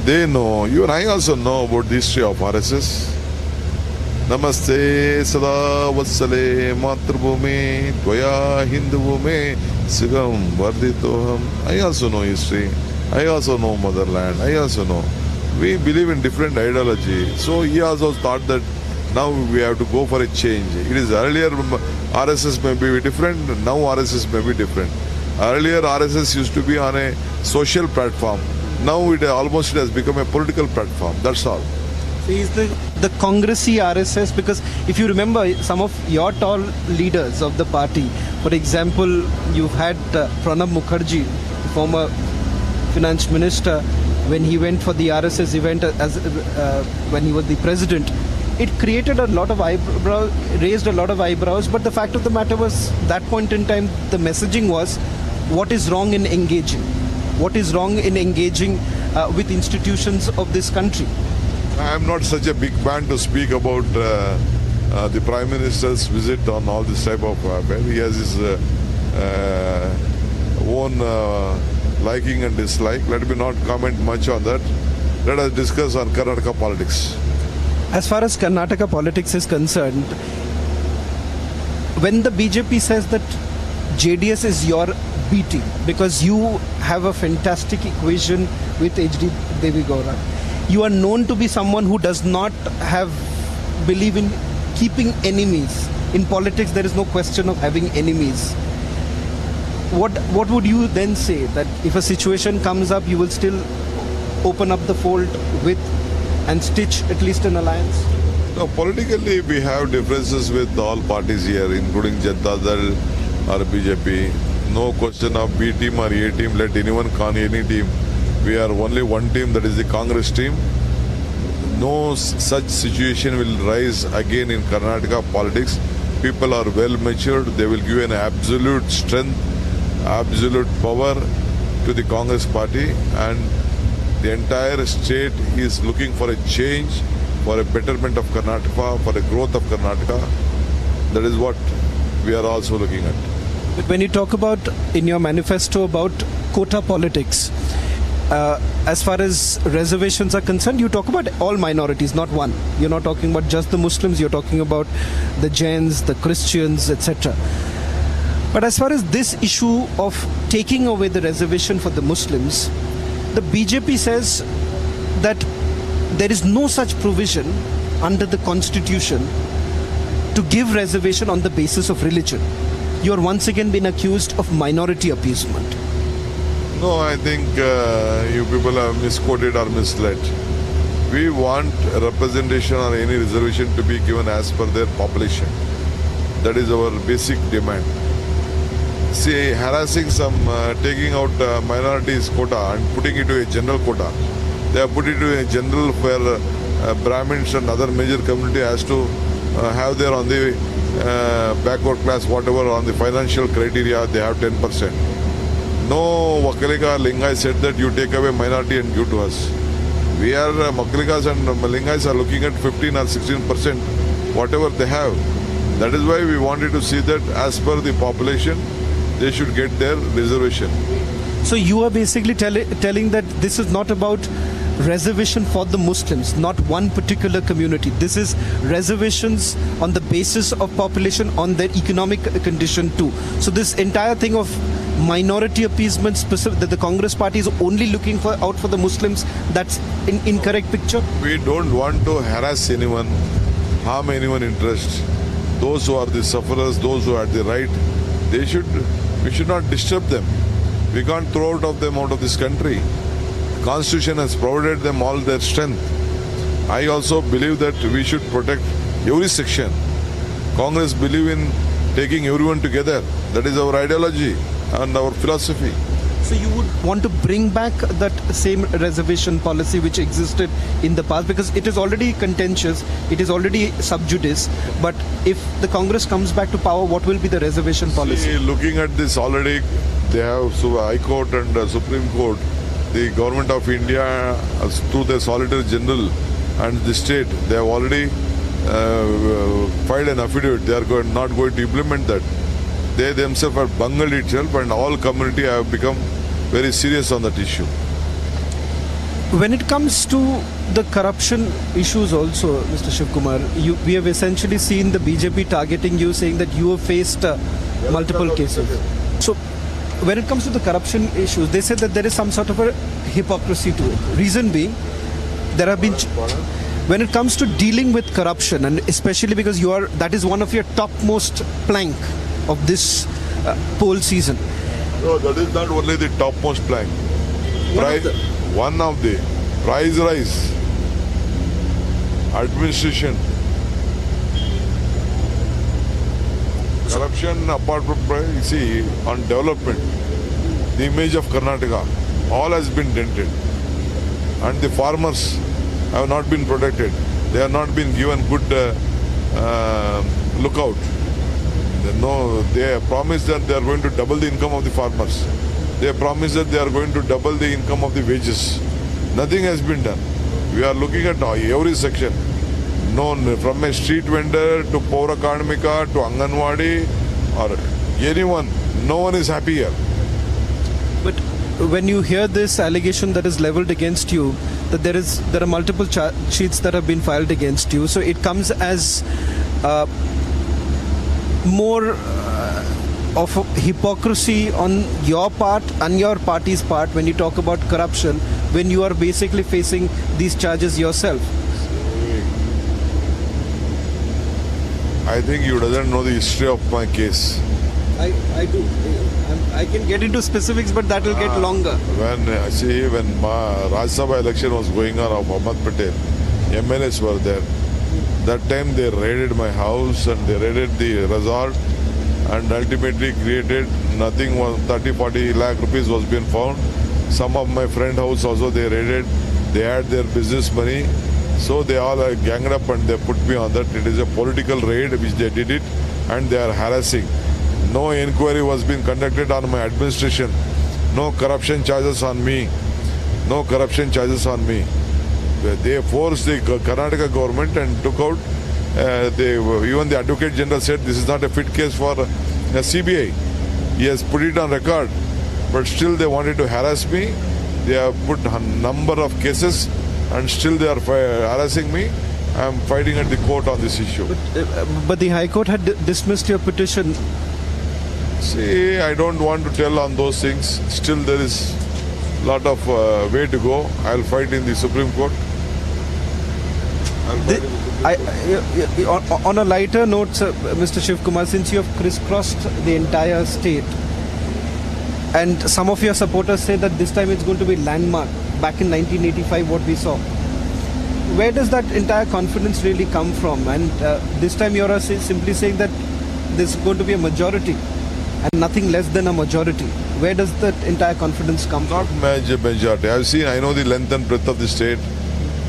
They know, you and I also know about the history of RSS. Namaste Sada Vatsale Matrabhumi Tvaya Hindubhume Sigam Varditoham. I also know history. I also know motherland. I also know. We believe in different ideology. So he also thought that now we have to go for a change. It is earlier RSS may be different, now RSS may be different. Earlier RSS used to be on a social platform. Now it has become a political platform. That's all. So he's the Congressy RSS, because if you remember some of your tall leaders of the party, for example, you've had Pranab Mukherjee, the former finance minister, when he went for the RSS event when he was the president. It created a lot of eyebrows, raised a lot of eyebrows, but the fact of the matter was, that point in time, the messaging was, what is wrong in engaging? What is wrong in engaging with institutions of this country? I am not such a big man to speak about the Prime Minister's visit on all this type of affair. He has his own liking and dislike. Let me not comment much on that. Let us discuss on Karnataka politics. As far as Karnataka politics is concerned, when the BJP says that JDS is your B team because you have a fantastic equation with HD Devi Gaura, you are known to be someone who does not believe in keeping enemies. In politics, there is no question of having enemies. What would you then say? That if a situation comes up, you will still open up the fold with and stitch at least an alliance? No, politically we have differences with all parties here, including Janata Dal or BJP. No question of B team or A team. Let anyone con any team. We are only one team, that is the Congress team. No such situation will rise again in Karnataka politics. People are well matured. They will give an absolute strength, absolute power to the Congress party, and the entire state is looking for a change, for a betterment of Karnataka, for a growth of Karnataka. That is what we are also looking at. But when you talk about, in your manifesto, about quota politics, as far as reservations are concerned, you talk about all minorities, not one. You're not talking about just the Muslims, you're talking about the Jains, the Christians, etc. But as far as this issue of taking away the reservation for the Muslims, the BJP says that there is no such provision under the constitution to give reservation on the basis of religion. You are once again being accused of minority appeasement. No, I think you people have misquoted or misled. We want a representation or any reservation to be given as per their population. That is our basic demand. See, harassing some, taking out minorities quota and putting it to a general quota. They have put it to a general where Brahmins and other major community has to have their on the backward class, whatever, on the financial criteria, they have 10%. No Makalika Lingai said that you take away minority and give to us. We are Makalikas and Lingais are looking at 15 or 16%, whatever they have. That is why we wanted to see that as per the population, they should get their reservation. So you are basically telling that this is not about reservation for the Muslims, not one particular community. This is reservations on the basis of population, on their economic condition too. So this entire thing of minority appeasement, specific that the Congress party is only looking for out for the Muslims, that's an incorrect picture. We don't want to harass anyone, harm anyone interest. Those who are the sufferers, those who are the right, we should not disturb them. We can't throw out of them out of this country. Constitution has provided them all their strength. I also believe that we should protect every section. Congress believe in taking everyone together. That is our ideology and our philosophy. So you would want to bring back that same reservation policy which existed in the past, because it is already contentious, it is already sub judice. But if the Congress comes back to power, what will be the reservation policy? See, looking at this already, they have High Court and Supreme Court. The government of India, through the Solicitor General and the state, they have already filed an affidavit. They are not going to implement that. They themselves have bungled itself, and all community have become very serious on that issue. When it comes to the corruption issues also, Mr. Shivakumar, we have essentially seen the BJP targeting you, saying that you have faced multiple cases. So when it comes to the corruption issues, they said that there is some sort of a hypocrisy to it. Reason being, there have been... When it comes to dealing with corruption, and especially because that is one of your topmost plank of this poll season. No, that is not only the topmost plank. One of the price rise, administration, corruption apart from price, see, on development, the image of Karnataka, all has been dented. And the farmers have not been protected. They have not been given good lookout. They have promised that they are going to double the income of the farmers. They have promised that they are going to double the income of the wages. Nothing has been done. We are looking at every section. From a street vendor to Paura Karmika to Anganwadi or anyone, no one is happy here. But when you hear this allegation that is leveled against you, that there are multiple charge sheets that have been filed against you, so it comes as more of hypocrisy on your part and your party's part when you talk about corruption, when you are basically facing these charges yourself. I think you doesn't know the history of my case. I do. I can get into specifics, but that will get longer. When Rajya Sabha election was going on of Ahmad Patel, MLAs were there. That time they raided my house and they raided the resort and ultimately created nothing, 30-40 lakh rupees was being found. Some of my friend house also they raided. They had their business money. So they all are ganged up and they put me on that. It is a political raid which they did it, and they are harassing. No inquiry was being conducted on my administration. No corruption charges on me. No corruption charges on me. They forced the Karnataka government and took out, even the Advocate General said this is not a fit case for a CBI. He has put it on record, but still they wanted to harass me. They have put a number of cases and still they are harassing me. I am fighting at the court on this issue. But the High Court had dismissed your petition. See, I don't want to tell on those things. Still there is a lot of way to go. I'll fight in the Supreme Court. On a lighter note, Mr. Shivakumar, since you have crisscrossed the entire state, and some of your supporters say that this time it's going to be landmark, back in 1985 what we saw. Where does that entire confidence really come from? And this time you're simply saying that there's going to be a majority and nothing less than a majority. Where does that entire confidence come from? Not majority. I know the length and breadth of the state.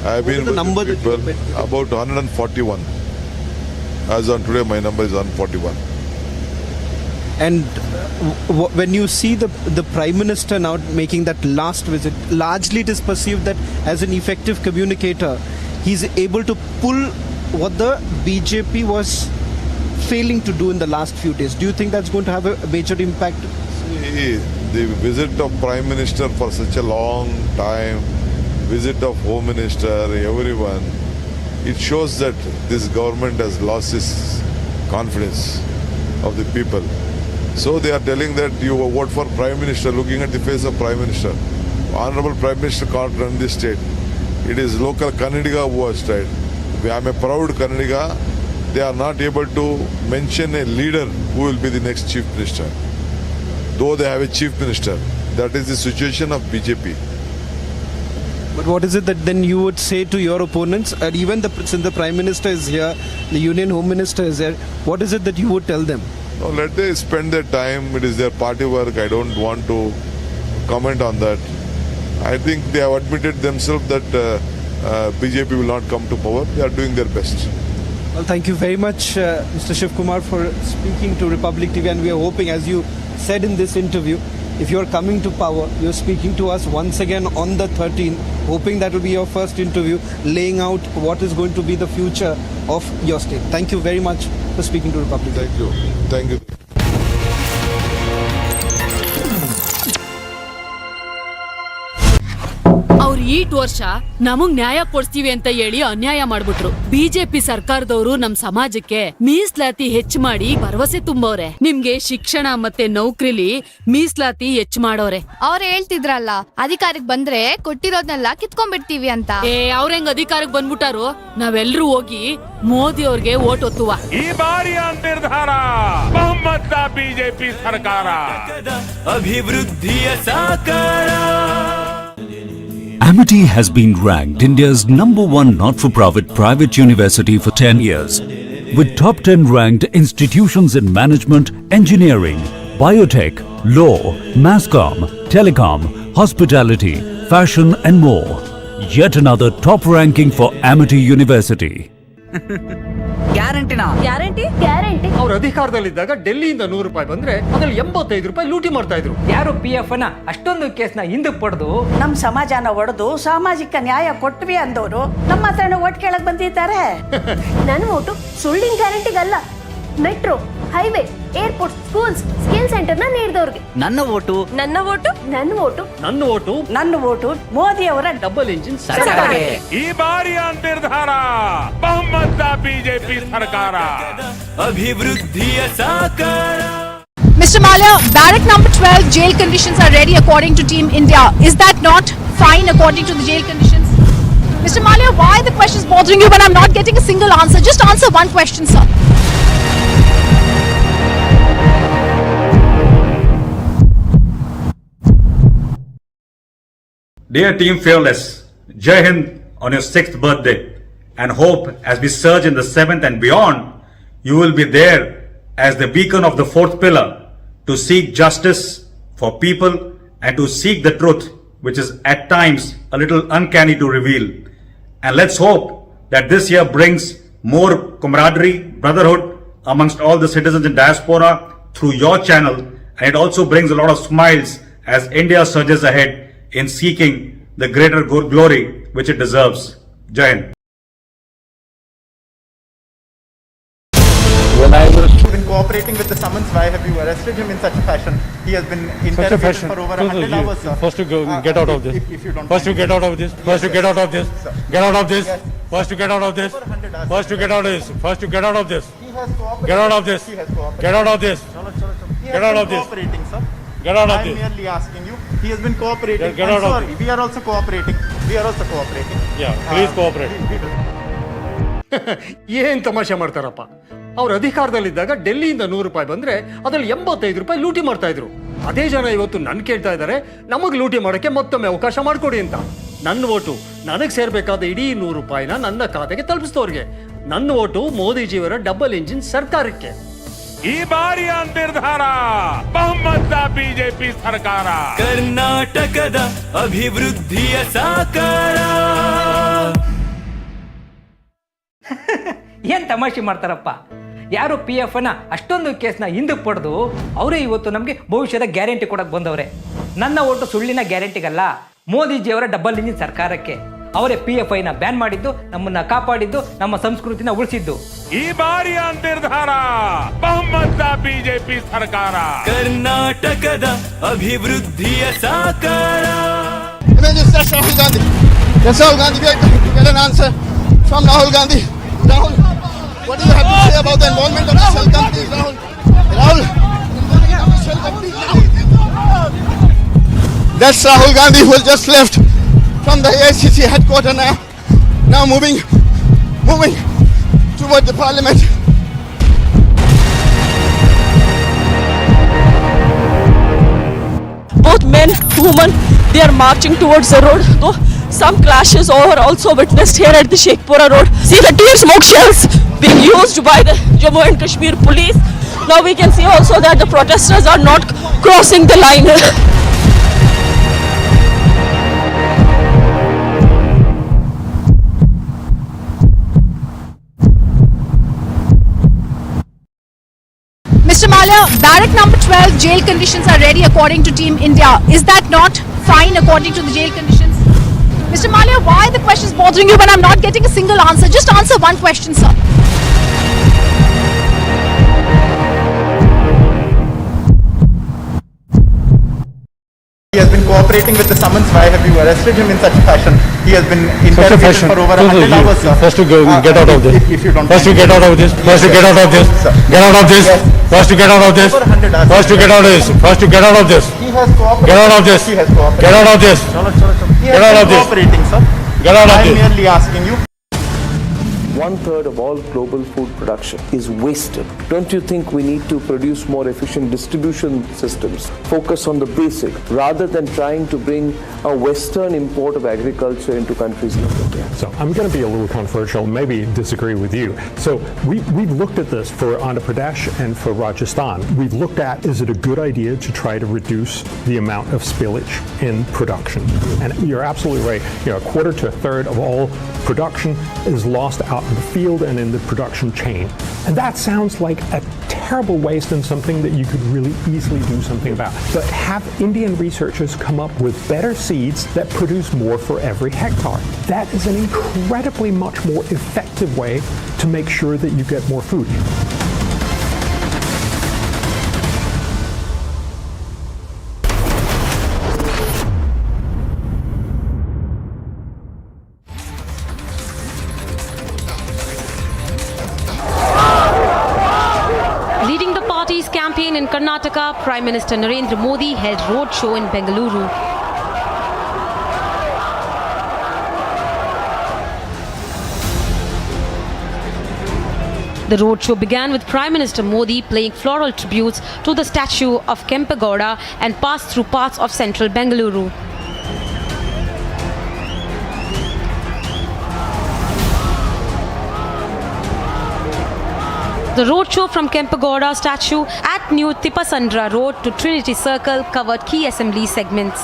I've been with people about 141. As on today, my number is 141. And when you see the Prime Minister now making that last visit, largely it is perceived that as an effective communicator, he's able to pull what the BJP was failing to do in the last few days. Do you think that's going to have a major impact? See, the visit of Prime Minister for such a long time visit of Home Minister, everyone, it shows that this government has lost its confidence of the people. So they are telling that you vote for Prime Minister, looking at the face of Prime Minister. Honorable Prime Minister can't run this state. It is local Kannadiga who has tried. I am a proud Kannadiga. They are not able to mention a leader who will be the next Chief Minister. Though they have a Chief Minister. That is the situation of BJP. But what is it that then you would say to your opponents? And even since the Prime Minister is here, the Union Home Minister is there, what is it that you would tell them? No, let them spend their time. It is their party work. I don't want to comment on that. I think they have admitted themselves that BJP will not come to power. They are doing their best. Well, thank you very much, Mr. Shivakumar, for speaking to Republic TV. And we are hoping, as you said in this interview, if you are coming to power, you are speaking to us once again on the 13th, hoping that will be your first interview, laying out what is going to be the future of your state. Thank you very much for speaking to Republic. Thank you. Thank you. ಅವ್ರು ಈಟ್ ವರ್ಷ ನಮಗ್ ನ್ಯಾಯ ಕೊಡ್ಸ್ತೀವಿ ಅಂತ ಹೇಳಿ ಅನ್ಯಾಯ ಮಾಡ್ಬಿಟ್ರು. BJP ಸರ್ಕಾರದವರು ನಮ್ ಸಮಾಜಕ್ಕೆ ಮೀಸಲಾತಿ ಹೆಚ್ಚು ಮಾಡಿ ಭರವಸೆ ತುಂಬವ್ರೆ. ನಿಮ್ಗೆ ಶಿಕ್ಷಣ ಮತ್ತೆ ನೌಕರಿಲಿ ಮೀಸಲಾತಿ ಹೆಚ್ಚು ಮಾಡೋರೆ. ಅವ್ರು ಹೇಳ್ತಿದ್ರಲ್ಲ, ಅಧಿಕಾರಕ್ಕೆ ಬಂದ್ರೆ ಕೊಟ್ಟಿರೋದ್ನೆಲ್ಲ ಕಿತ್ಕೊಂಡ್ಬಿಡ್ತೀವಿ ಅಂತ. ಅವ್ರ ಹೆಂಗ್ ಅಧಿಕಾರಕ್ಕೆ ಬಂದ್ಬಿಟ್ಟಾರು? ನಾವೆಲ್ರೂ ಹೋಗಿ ಮೋದಿ ಅವ್ರಿಗೆ ಓಟ್ ಒತ್ತುವ. ಈ ಬಾರಿಯ ನಿರ್ಧಾರ ಬಹುಮತ ಬಿಜೆಪಿ ಸರ್ಕಾರ. ಅಭಿವೃದ್ಧಿಯ ಸಾಕಾರ. Amity has been ranked India's #1 not-for-profit private university for 10 years, with top 10 ranked institutions in management, engineering, biotech, law, masscom, telecom, hospitality, fashion and more. Yet another top ranking for Amity University. ಗ್ಯಾರಂಟಿನಾ? Guarantee ಅವ್ರ ಅಧಿಕಾರದಲ್ಲಿದ್ದಾಗ ಡೆಲ್ಲಿಯಿಂದ ₹100 ಬಂದ್ರೆ ಅದ್ರಲ್ಲಿ ₹85 ಲೂಟಿ ಮಾಡ್ತಾ ಇದ್ರು. ಯಾರು PF ನ ಅಷ್ಟೊಂದು ಕೇಸ್ನ ಹಿಂದಕ್ಕೆ ಪಡೆದು ನಮ್ ಸಮಾಜನ ಒಡೆದು ಸಾಮಾಜಿಕ ನ್ಯಾಯ ಕೊಟ್ವಿ ಅಂದವರು ನಮ್ಮ ಹತ್ರನ ಓಟ್ ಕೇಳಕ್ ಬಂದಿದ್ದಾರೆ. ನನ್ನ ಓಟು ಸುಳ್ಳಿನ ಗ್ಯಾರಂಟಿಗಲ್ಲ, metro, highway, airport, schools, skill centre ನ ನೀಡಿದವ್ರಿಗೆ. ನನ್ನ ಓಟು ನನ್ನ ಓಟು ಮೋದಿ ಅವರ ಡಬಲ್ ಇಂಜಿನ್ ಸರ್ಕಾರ. ಈ ಬಾರಿಯ ನಿರ್ಧಾರ ಬಹುಮತ ಬಿಜೆಪಿ ಸರ್ಕಾರ. ಅಭಿವೃದ್ಧಿಯ ಸಾಕಾರ. Mr. Malia, barrack number 12 jail conditions are ready according to Team India. Is that not fine according to the jail conditions? Mr. Malia, why are the questions bothering you when I'm not getting a single answer? Just answer one question, sir. Dear Team Fearless, Jai Hind on your 6th birthday, and hope as we surge in the 7th and beyond, you will be there as the beacon of the 4th pillar to seek justice for people and to seek the truth, which is at times a little uncanny to reveal. And let's hope that this year brings more camaraderie, brotherhood amongst all the citizens in diaspora through your channel, and it also brings a lot of smiles as India surges ahead in seeking the greater glory which it deserves. Jai Hind. When I was been cooperating with the summons, why have you arrested him in such a fashion? He has been interrogated for over 100 hours, sir. First to get out of this. If you don't First to get out of this. First to get out of this. Get out of this. First to get out of this. First to get out of this. First to get out of this. He has cooperated. Get out of this. He has cooperated. Get out of this. He Get has out been of this. cooperating, sir. Get out of I'm this. merely asking you. He has been cooperating. Get out I'm of sorry. We are also cooperating. We are also cooperating. Yeah, please cooperate. We will. ಏನ್ ತಮಾಷೆ ಮಾಡ್ತಾರಪ್ಪ. ಅವ್ರ ಅಧಿಕಾರದಲ್ಲಿದ್ದಾಗ ಡೆಲ್ಲಿಯಿಂದ ₹100 ಬಂದ್ರೆ ಅದ್ರಲ್ಲಿ ₹85 ಲೂಟಿ ಮಾಡ್ತಾ ಇದ್ರು. ಅದೇ ಜನ ಇವತ್ತು ನನ್ ಕೇಳ್ತಾ ಇದ್ದಾರೆ, ನಮಗ್ ಲೂಟಿ ಮಾಡಕ್ಕೆ ಮತ್ತೊಮ್ಮೆ ಅವಕಾಶ ಮಾಡ್ಕೊಡಿ ಅಂತ. ನನ್ನ ಓಟು ನನಗ್ ಸೇರ್ಬೇಕಾದ ಇಡೀ ₹100 ನನ್ನ ಖಾತೆಗೆ ತಲುಪಿಸಿದವ್ರಿಗೆ. ನನ್ನ ಓಟು ಮೋದಿಜಿಯವರ ಡಬಲ್ ಇಂಜಿನ್ ಸರ್ಕಾರಕ್ಕೆ. ಈ ಬಾರಿಯ ನಿರ್ಧಾರ ಬಹುಮತ ಬಿಜೆಪಿ ಸರ್ಕಾರ. ಕರ್ನಾಟಕದ ಅಭಿವೃದ್ಧಿಯ ಸಾಕಾರ. ಏನ್ ತಮಾಷೆ ಮಾಡ್ತಾರಪ್ಪ. ಯಾರು PF ನ ಅಷ್ಟೊಂದು ಕೇಸ್ನ ಹಿಂದಕ್ಕೆ ಪಡೆದು ಅವರೇ ಇವತ್ತು ನಮಗೆ ಭವಿಷ್ಯದ ಗ್ಯಾರಂಟಿ ಕೊಡಕ್ ಬಂದವ್ರೆ. ನನ್ನ ಓಟು ಸುಳ್ಳಿನ ಗ್ಯಾರಂಟಿಗಲ್ಲ, ಮೋದಿಜಿಯವರ ಡಬಲ್ ಇಂಜಿನ್ ಸರ್ಕಾರಕ್ಕೆ. ಅವರೇ PFI ನ ಬ್ಯಾನ್ ಮಾಡಿದ್ದು, ನಮ್ಮನ್ನ ಕಾಪಾಡಿದ್ದು, ನಮ್ಮ ಸಂಸ್ಕೃತಿನ ಉಳಿಸಿದ್ದು. ಈ ಬಾರಿಯ ನಿರ್ಧಾರ ಬಹುಮತ ಬಿಜೆಪಿ ಸರ್ಕಾರ. ಕರ್ನಾಟಕದ ಅಭಿವೃದ್ಧಿಯ ಸಾಕಾರ. Images, that's Rahul Gandhi. That's Rahul Gandhi. We are trying to get an answer from Rahul Gandhi. Rahul, what do you have to say about the involvement of the shell companies, Rahul? Rahul, shell companies. That's Rahul Gandhi who has just left from the AICC headquarters now moving toward the parliament. Both men, women, they are marching towards the road. Though some clashes are also witnessed here at the Sheikhpura road. See the tear smoke shells being used by the Jammu and Kashmir police. Now we can see also that the protesters are not crossing the line. Mr. Malia, barrack number 12 jail conditions are ready according to Team India. Is that not fine according to the jail conditions? Mr. Malia, why are the questions bothering you when I'm not getting a single answer? Just answer one question, sir. He has been cooperating with the summons. Why have you arrested him in such a fashion? He has been interrogated for over 100 hours, sir. First to get out of this. If you don't First to get out of this. First to get out of this. Get out of this. First to get out of this. First to get out of this. First to get out of this. He has cooperated. Get out of this. He has cooperated. Get out of this. He Get out has of been this. cooperating, sir. Get out of I'm this. merely asking you. 1/3 of all global food production is wasted. Don't you think we need to produce more efficient distribution systems? Focus on the basic rather than trying to bring a Western import of agriculture into countries like India. So I'm going to be a little controversial, maybe disagree with you. So we've looked at this for Andhra Pradesh and for Rajasthan. We've looked at, is it a good idea to try to reduce the amount of spillage in production? And you're absolutely right. A quarter to a third of all production is lost out in the field and in the production chain. And that sounds like a terrible waste and something that you could really easily do something about. But have Indian researchers come up with better seeds that produce more for every hectare. That is an incredibly much more effective way to make sure that you get more food. Campaign in Karnataka, Prime Minister Narendra Modi held roadshow in Bengaluru. The roadshow began with Prime Minister Modi paying floral tributes to the statue of Kempegowda and passed through parts of central Bengaluru. The roadshow from Kempegowda statue at New Tipasandra Road to Trinity Circle covered key assembly segments.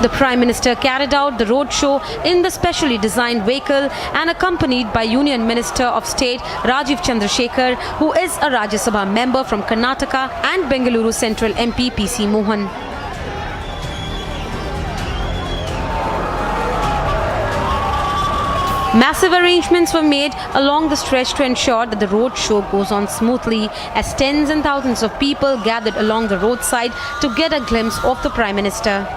The Prime Minister carried out the roadshow in the specially designed vehicle and accompanied by Union Minister of State Rajiv Chandrasekhar, who is a Rajya Sabha member from Karnataka, and Bengaluru Central MP PC Mohan. Massive arrangements were made along the stretch to ensure that the road show goes on smoothly, as tens and thousands of people gathered along the roadside to get a glimpse of the Prime Minister.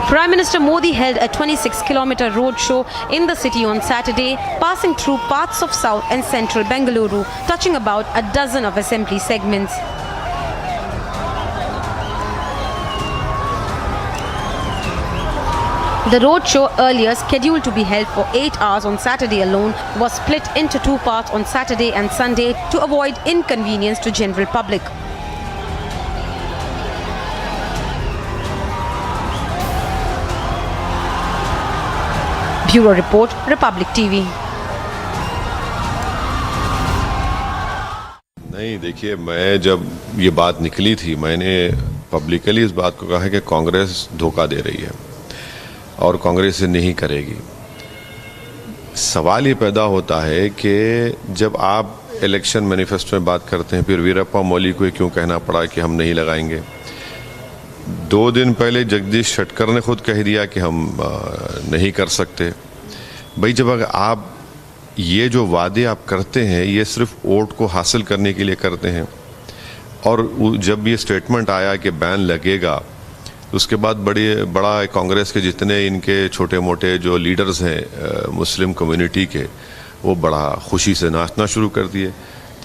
Prime Minister Modi held a 26-kilometer road show in the city on Saturday, passing through parts of south and central Bengaluru, touching about a dozen of assembly segments. The roadshow, earlier scheduled to be held for 8 hours on Saturday alone, was split into 2 parts on Saturday and Sunday to avoid inconvenience to general public. Bureau Report, Republic TV. नहीं, देखिए, मैं जब ये बात निकली थी, मैंने publicly इस बात को कहा है कि कांग्रेस धोखा दे रही है और कांग्रेस नहीं करेगी। सवाल ये पैदा होता है कि जब आप इलेक्शन मैनिफेस्टो में बात करते हैं, फिर वीरप्पा मोइली को क्यों कहना पड़ा कि हम नहीं लगाएंगे। 2 दिन पहले जगदीश शेट्टर ने खुद कह दिया कि हम नहीं कर सकते। भाई जब अगर आप ये जो वादे आप करते हैं ये सिर्फ वोट को हासिल करने के लिए करते हैं, और जब ये स्टेटमेंट आया कि बैन लगेगा, उसके बाद बड़ा कांग्रेस के जितने इनके छोटे मोटे जो लीडर्स हैं मुस्लिम कम्युनिटी के, वो बड़ा खुशी से नाचना शुरू कर दिए।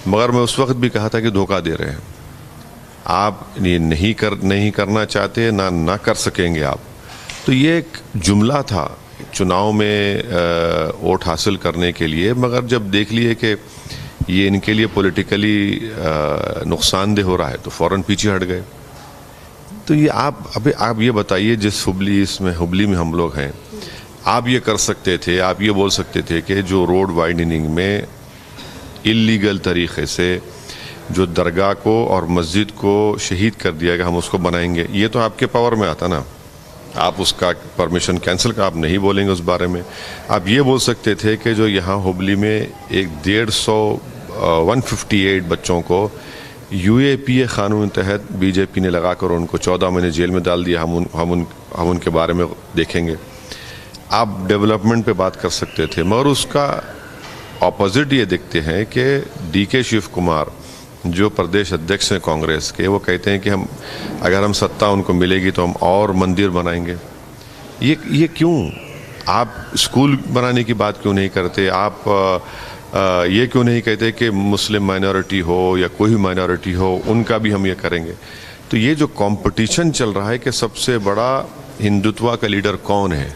मगर मैं उस वक्त भी कहा था कि धोखा दे रहे हैं आप, ये नहीं करना चाहते ना कर सकेंगे आप। तो ये एक जुमला था चुनाव में वोट हासिल करने के लिए, मगर जब देख लिए कि ये इनके लिए पॉलिटिकली नुकसानदेह हो रहा है तो फ़ौरन पीछे हट गए। तो ये आप ये बताइए, जिस हुबली में हम लोग हैं, आप ये कर सकते थे, आप ये बोल सकते थे कि जो रोड वाइडनिंग में इल्लीगल तरीके से जो दरगाह को और मस्जिद को शहीद कर दिया गया हम उसको बनाएंगे, ये तो आपके पावर में आता ना, आप उसका परमिशन कैंसिल का आप नहीं बोलेंगे उस बारे में। आप ये बोल सकते थे कि जो यहाँ हुबली में 158 बच्चों को यूएपीए कानून तहत बीजेपी ने लगाकर उनको 14 महीने जेल में डाल दिया, हम उनके बारे में देखेंगे। आप डेवलपमेंट पे बात कर सकते थे, मगर उसका ऑपोजिट ये देखते हैं कि डीके शिव कुमार जो प्रदेश अध्यक्ष हैं कांग्रेस के, वो कहते हैं कि अगर हम सत्ता उनको मिलेगी तो हम और मंदिर बनाएंगे। ये क्यों? आप स्कूल बनाने की बात क्यों नहीं करते? आप ये क्यों नहीं कहते कि मुस्लिम माइनॉरिटी हो या कोई भी माइनॉरिटी हो उनका भी हम ये करेंगे? तो ये जो कंपटीशन चल रहा है कि सबसे बड़ा हिंदुत्व का लीडर कौन है,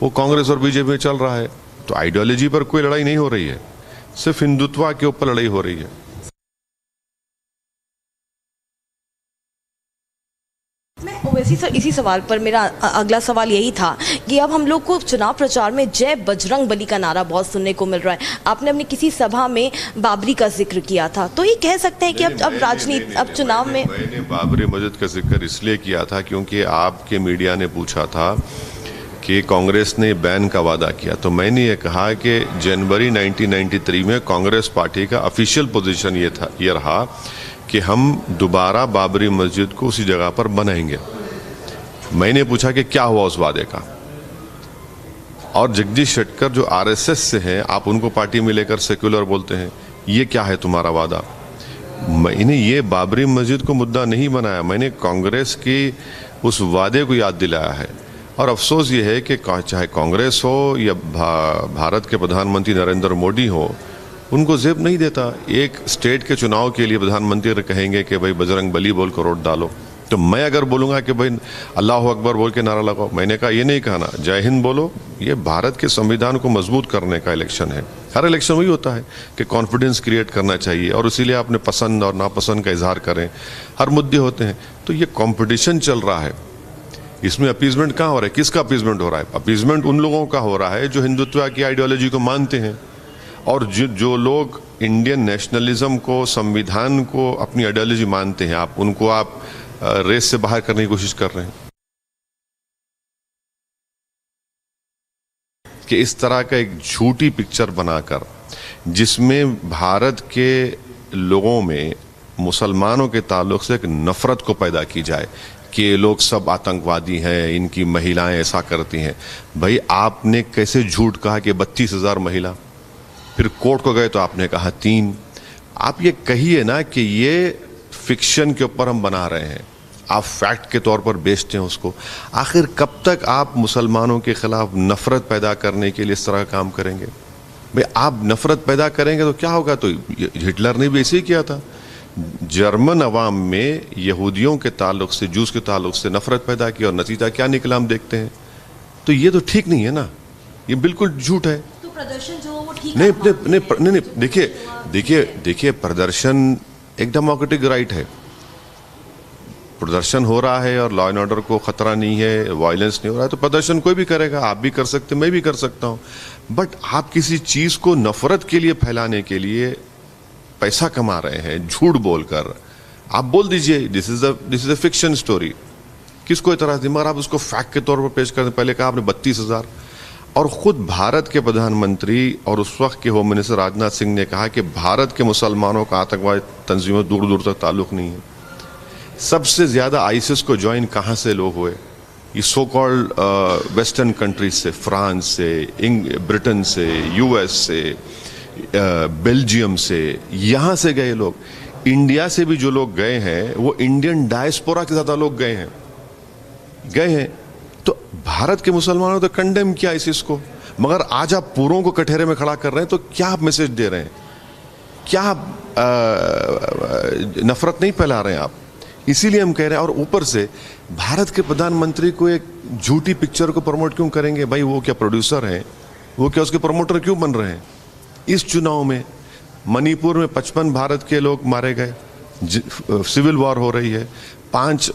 वो कांग्रेस और बीजेपी में चल रहा है। तो आइडियोलॉजी पर कोई लड़ाई नहीं हो रही है, सिर्फ हिंदुत्व के ऊपर लड़ाई हो रही है। इसी सवाल पर मेरा अगला सवाल यही था कि अब हम लोग को चुनाव प्रचार में जय बजरंग बली का नारा बहुत सुनने को मिल रहा है। आपने अपनी किसी सभा में बाबरी का जिक्र किया था, तो ये कह सकते हैं कि अब राजनीति, अब चुनाव में मैंने बाबरी मस्जिद का जिक्र इसलिए किया था क्योंकि आपके मीडिया ने पूछा था कि कांग्रेस ने बैन का वादा किया, तो मैंने ये कहा कि जनवरी 1993 में कांग्रेस पार्टी का ऑफिशियल पोजीशन ये रहा कि हम दोबारा बाबरी मस्जिद को उसी जगह पर बनाएंगे। मैंने पूछा कि क्या हुआ उस वादे का, और जगदीश शेट्टर जो आरएसएस से हैं, आप उनको पार्टी में लेकर सेक्युलर बोलते हैं, ये क्या है तुम्हारा वादा? मैंने ये बाबरी मस्जिद को मुद्दा नहीं बनाया, मैंने कांग्रेस की उस वादे को याद दिलाया है। और अफसोस ये है कि चाहे कांग्रेस हो या भारत के प्रधानमंत्री नरेंद्र मोदी हो, उनको जेब नहीं देता। एक स्टेट के चुनाव के लिए प्रधानमंत्री कहेंगे कि भाई बजरंग बली बोल कर वोट डालो, तो मैं अगर बोलूँगा कि भाई अल्लाह अकबर बोल के नारा लगाओ, मैंने कहा ये नहीं कहना, जय हिंद बोलो। ये भारत के संविधान को मजबूत करने का इलेक्शन है। हर इलेक्शन वही होता है कि कॉन्फिडेंस क्रिएट करना चाहिए, और इसीलिए आपने पसंद और नापसंद का इजहार करें, हर मुद्दे होते हैं। तो ये कॉम्पिटिशन चल रहा है, इसमें अपीजमेंट कहाँ हो रहा है? किसका अपीजमेंट हो रहा है? अपीजमेंट उन लोगों का हो रहा है जो हिंदुत्व की आइडियोलॉजी को मानते हैं, और जो लोग इंडियन नेशनलिज्म को, संविधान को अपनी आइडियोलॉजी मानते हैं, उनको आप रेस से बाहर करने की कोशिश कर रहे हैं। कि इस तरह का एक झूठी पिक्चर बनाकर जिसमें भारत के लोगों में मुसलमानों के ताल्लुक से एक नफरत को पैदा की जाए कि ये लोग सब आतंकवादी हैं, इनकी महिलाएं ऐसा करती हैं। भाई आपने कैसे झूठ कहा कि 32,000 महिला, फिर कोर्ट को गए तो आपने कहा 3। आप ये कहिए ना कि ये फिक्शन के ऊपर हम बना रहे हैं, आप फैक्ट के तौर पर बेचते हैं उसको। आखिर कब तक आप मुसलमानों के खिलाफ नफरत पैदा करने के लिए इस तरह का काम करेंगे? भाई आप नफरत पैदा करेंगे तो क्या होगा? तो हिटलर ने भी ऐसे ही किया था। जर्मन अवाम में यहूदियों के ताल्लुक से, जूस के ताल्लुक से नफरत पैदा की, और नतीजा क्या निकला हम देखते हैं। तो ये तो ठीक नहीं है ना, ये बिल्कुल झूठ है। तो प्रदर्शन जो वो ठीक नहीं, देखिए प्रदर्शन एक डेमोक्रेटिक राइट है, प्रदर्शन हो रहा है और लॉ एंड ऑर्डर को खतरा नहीं है, वायलेंस नहीं हो रहा है, तो प्रदर्शन कोई भी करेगा, आप भी कर सकते, मैं भी कर सकता हूँ। बट आप किसी चीज को नफरत के लिए फैलाने के लिए पैसा कमा रहे हैं झूठ बोलकर, आप बोल दीजिए this is a fiction story, किसको इतराज नहीं, मगर आप उसको फैक्ट के तौर पर पेश कर दें। पहले कहा आपने 32,000, और खुद भारत के प्रधानमंत्री और उस वक्त के होम मिनिस्टर राजनाथ सिंह ने कहा कि भारत के मुसलमानों का आतंकवादी तंजीमों दूर दूर तक ताल्लुक नहीं है। सबसे ज्यादा आईसिस को ज्वाइन कहाँ से लोग हुए? ये सो कॉल्ड वेस्टर्न कंट्रीज से, फ्रांस से, ब्रिटेन से, यूएस से, बेल्जियम से, यहाँ से गए लोग। इंडिया से भी जो लोग गए हैं वो इंडियन डायस्पोरा के ज़्यादा लोग गए हैं। तो भारत के मुसलमानों ने तो कंडेम किया इस इसको, मगर आज आप पूरों को कटहरे में खड़ा कर रहे हैं, तो क्या आप मैसेज दे रहे हैं? क्या नफरत नहीं फैला रहे हैं आप? इसीलिए हम कह रहे हैं। और ऊपर से भारत के प्रधानमंत्री को एक झूठी पिक्चर को प्रमोट क्यों करेंगे? भाई वो क्या प्रोड्यूसर हैं? वो क्या उसके प्रमोटर क्यों बन रहे हैं? इस चुनाव में मणिपुर में 55 भारत के लोग मारे गए, सिविल वॉर हो रही है, 5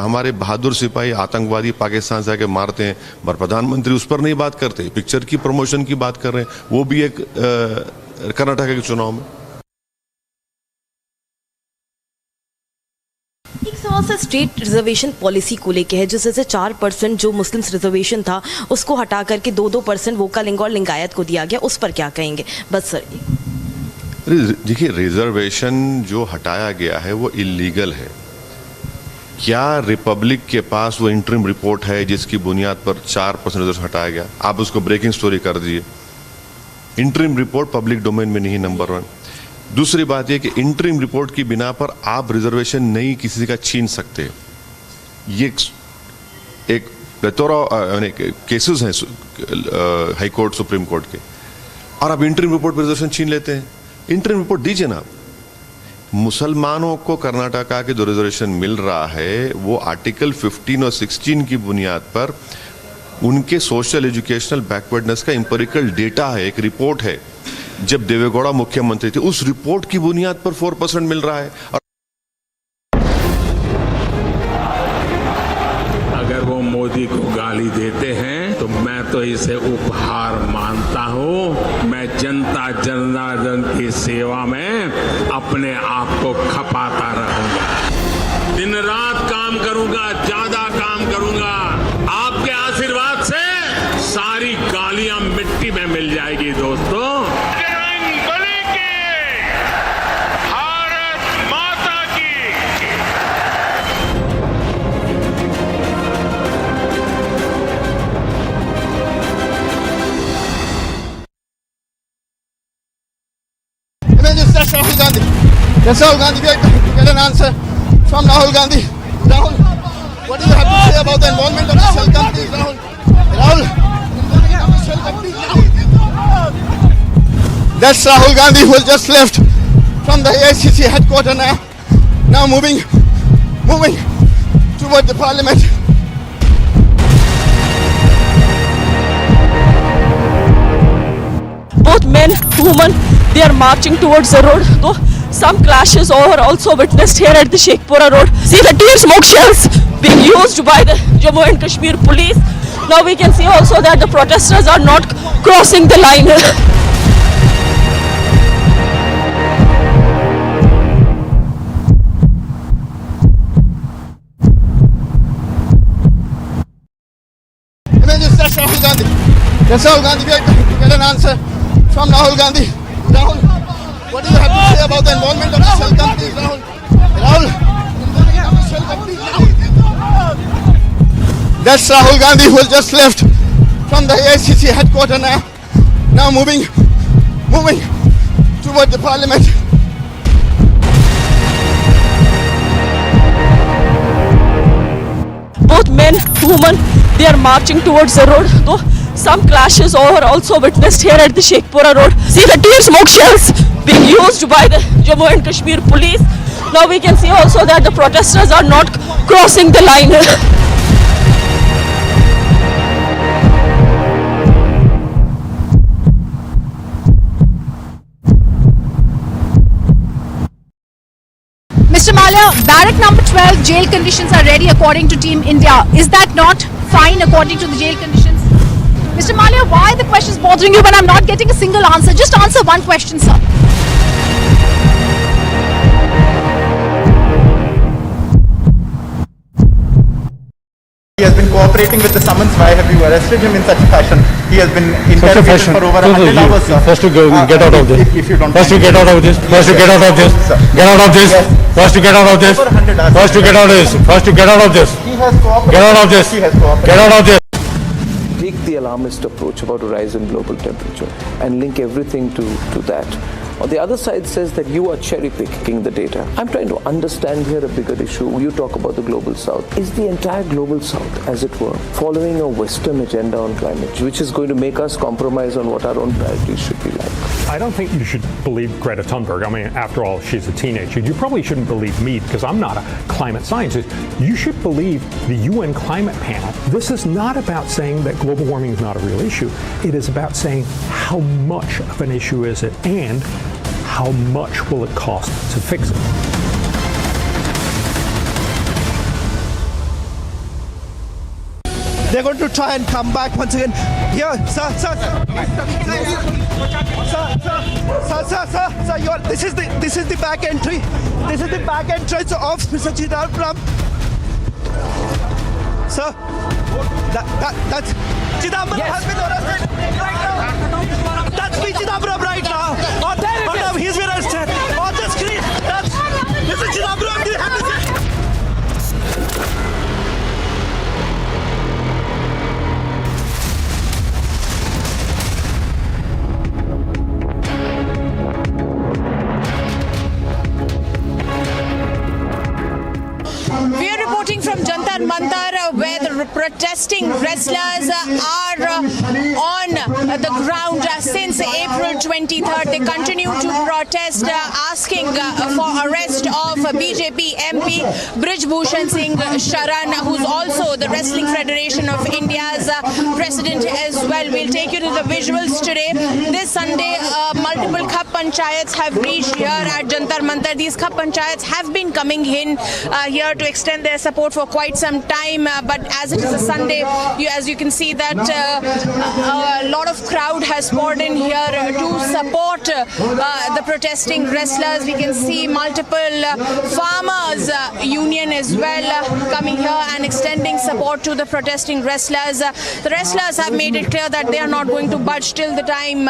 हमारे बहादुर सिपाही आतंकवादी पाकिस्तान से आके मारते हैं, पर प्रधानमंत्री उस पर नहीं बात करते, पिक्चर की प्रमोशन की बात कर रहे हैं, वो भी एक कर्नाटक के चुनाव में। एक सवाल से स्टेट रिजर्वेशन पॉलिसी को लेके है, जिससे से 4% जो मुस्लिम्स रिजर्वेशन था उसको हटा करके 2% वोकालिंग और लिंगायत को दिया गया, उस पर क्या कहेंगे? बस सर देखिए, रिजर्वेशन जो हटाया गया है वो इलीगल है। क्या रिपब्लिक के पास वो इंटरिम रिपोर्ट है जिसकी बुनियाद पर 4% रिजर्वेशन हटाया गया? आप उसको ब्रेकिंग स्टोरी कर दीजिए। इंटरिम रिपोर्ट पब्लिक डोमेन में नहीं, नंबर 1। दूसरी बात यह कि इंटरिम रिपोर्ट की बिना पर आप रिजर्वेशन नहीं किसी का छीन सकते। ये एक प्लेथोरा केसेस हैं हाई कोर्ट, सुप्रीम कोर्ट के, और आप इंटरिम रिपोर्ट पर रिजर्वेशन छीन लेते हैं। इंटरिम रिपोर्ट दीजिए ना। मुसलमानों को कर्नाटका के जो रिजर्वेशन मिल रहा है वो आर्टिकल 15 और 16 की बुनियाद पर उनके सोशल एजुकेशनल बैकवर्डनेस का एम्पिरिकल डेटा है, एक रिपोर्ट है। जब देवेगौड़ा मुख्यमंत्री थे उस रिपोर्ट की बुनियाद पर 4% मिल रहा है। और अगर वो मोदी को गाली देते हैं तो मैं तो इसे उपहार मानता हूं। मैं जनता जनार्दन की सेवा में अपने आप को खपाता रहूंगा, दिन रात काम करूंगा, ज्यादा काम करूंगा। आपके आशीर्वाद से सारी गालियां मिट्टी में मिल जाएगी दोस्तों। That's Rahul Gandhi. That's Rahul Gandhi. We are trying to get an answer from Rahul Gandhi. Rahul, what do you have to say about the involvement of the shell companies, Rahul? Rahul, shell companies. That's Rahul Gandhi who has just left from the AICC headquarters now moving toward the parliament. Both men, women, they are marching towards the road. Though some clashes are also witnessed here at the Sheikhpura road. See the tear smoke shells being used by the Jammu and Kashmir police. Now we can see also that the protesters are not crossing the line. That's Rahul Gandhi. That's Rahul Gandhi. We are trying to get an answer from Rahul Gandhi. Rahul, what do you have to say about the involvement of the shell companies, Rahul? Rahul, shell companies. That's Rahul Gandhi who has just left from the AICC headquarters now moving toward the parliament. Both men, women, they are marching towards the road. Though some clashes are also witnessed here at the Sheikhpura road. See the tear smoke shells being used by the Jammu and Kashmir police. Now we can see also that the protesters are not crossing the line. Mr. Malia, barrack number 12 jail conditions are ready according to Team India. Is that not fine according to the jail conditions? Mr. Malia, why are the questions bothering you when I'm not getting a single answer? Just answer one question, sir. He has been cooperating with the summons. Why have you arrested him in such a fashion? He has been interrogated for over 100 hours, sir. First to get out of this. If you don't First to get out of this. First to get out of this. Get out of this. First to get out of this. First to get out of this. First to get out of this. He has cooperated. Get out of this. He has cooperated. Get out of this. Take the alarmist approach about a rise in global temperature and link everything to that. On the other side says that you are cherry-picking the data. I'm trying to understand here a bigger issue. You talk about the global south. Is the entire global south, as it were, following a Western agenda on climate change, which is going to make us compromise on what our own priorities should be like? I don't think you should believe Greta Thunberg. I mean, after all, she's a teenager. You probably shouldn't believe me because I'm not a climate scientist. You should believe the UN climate panel. This is not about saying that global warming is not a real issue. It is about saying how much of an issue is it and how much will it cost to fix it. They're going to try and come back once again. Here, sir. Sir, this is the back entry. This is the back entrance of Mr. Chidambaram. Sir, that's Chidambaram has been arrested right now. That's Chidambaram right now. He's been arrested on the screen. That's Mr. Chidambaram. Do you have to say? We are reporting from Jantar Mantar, where the protesting wrestlers are on the ground since April 23rd. They continue to protest, asking for arrest of BJP MP Brij Bhushan Singh Sharan, who's also the Wrestling Federation of India's president as well. We'll take you to the visuals today. This Sunday, multiple Khap Panchayats have reached here at Jantar Mantar. These Khap Panchayats have been coming in here to extend their support for quite some time, but as it is a Sunday, as you can see that a lot of crowd has poured in here to support the protesting wrestlers. We can see multiple farmers union as well coming here and extending support to the protesting wrestlers. The wrestlers have made it clear that they are not going to budge till the time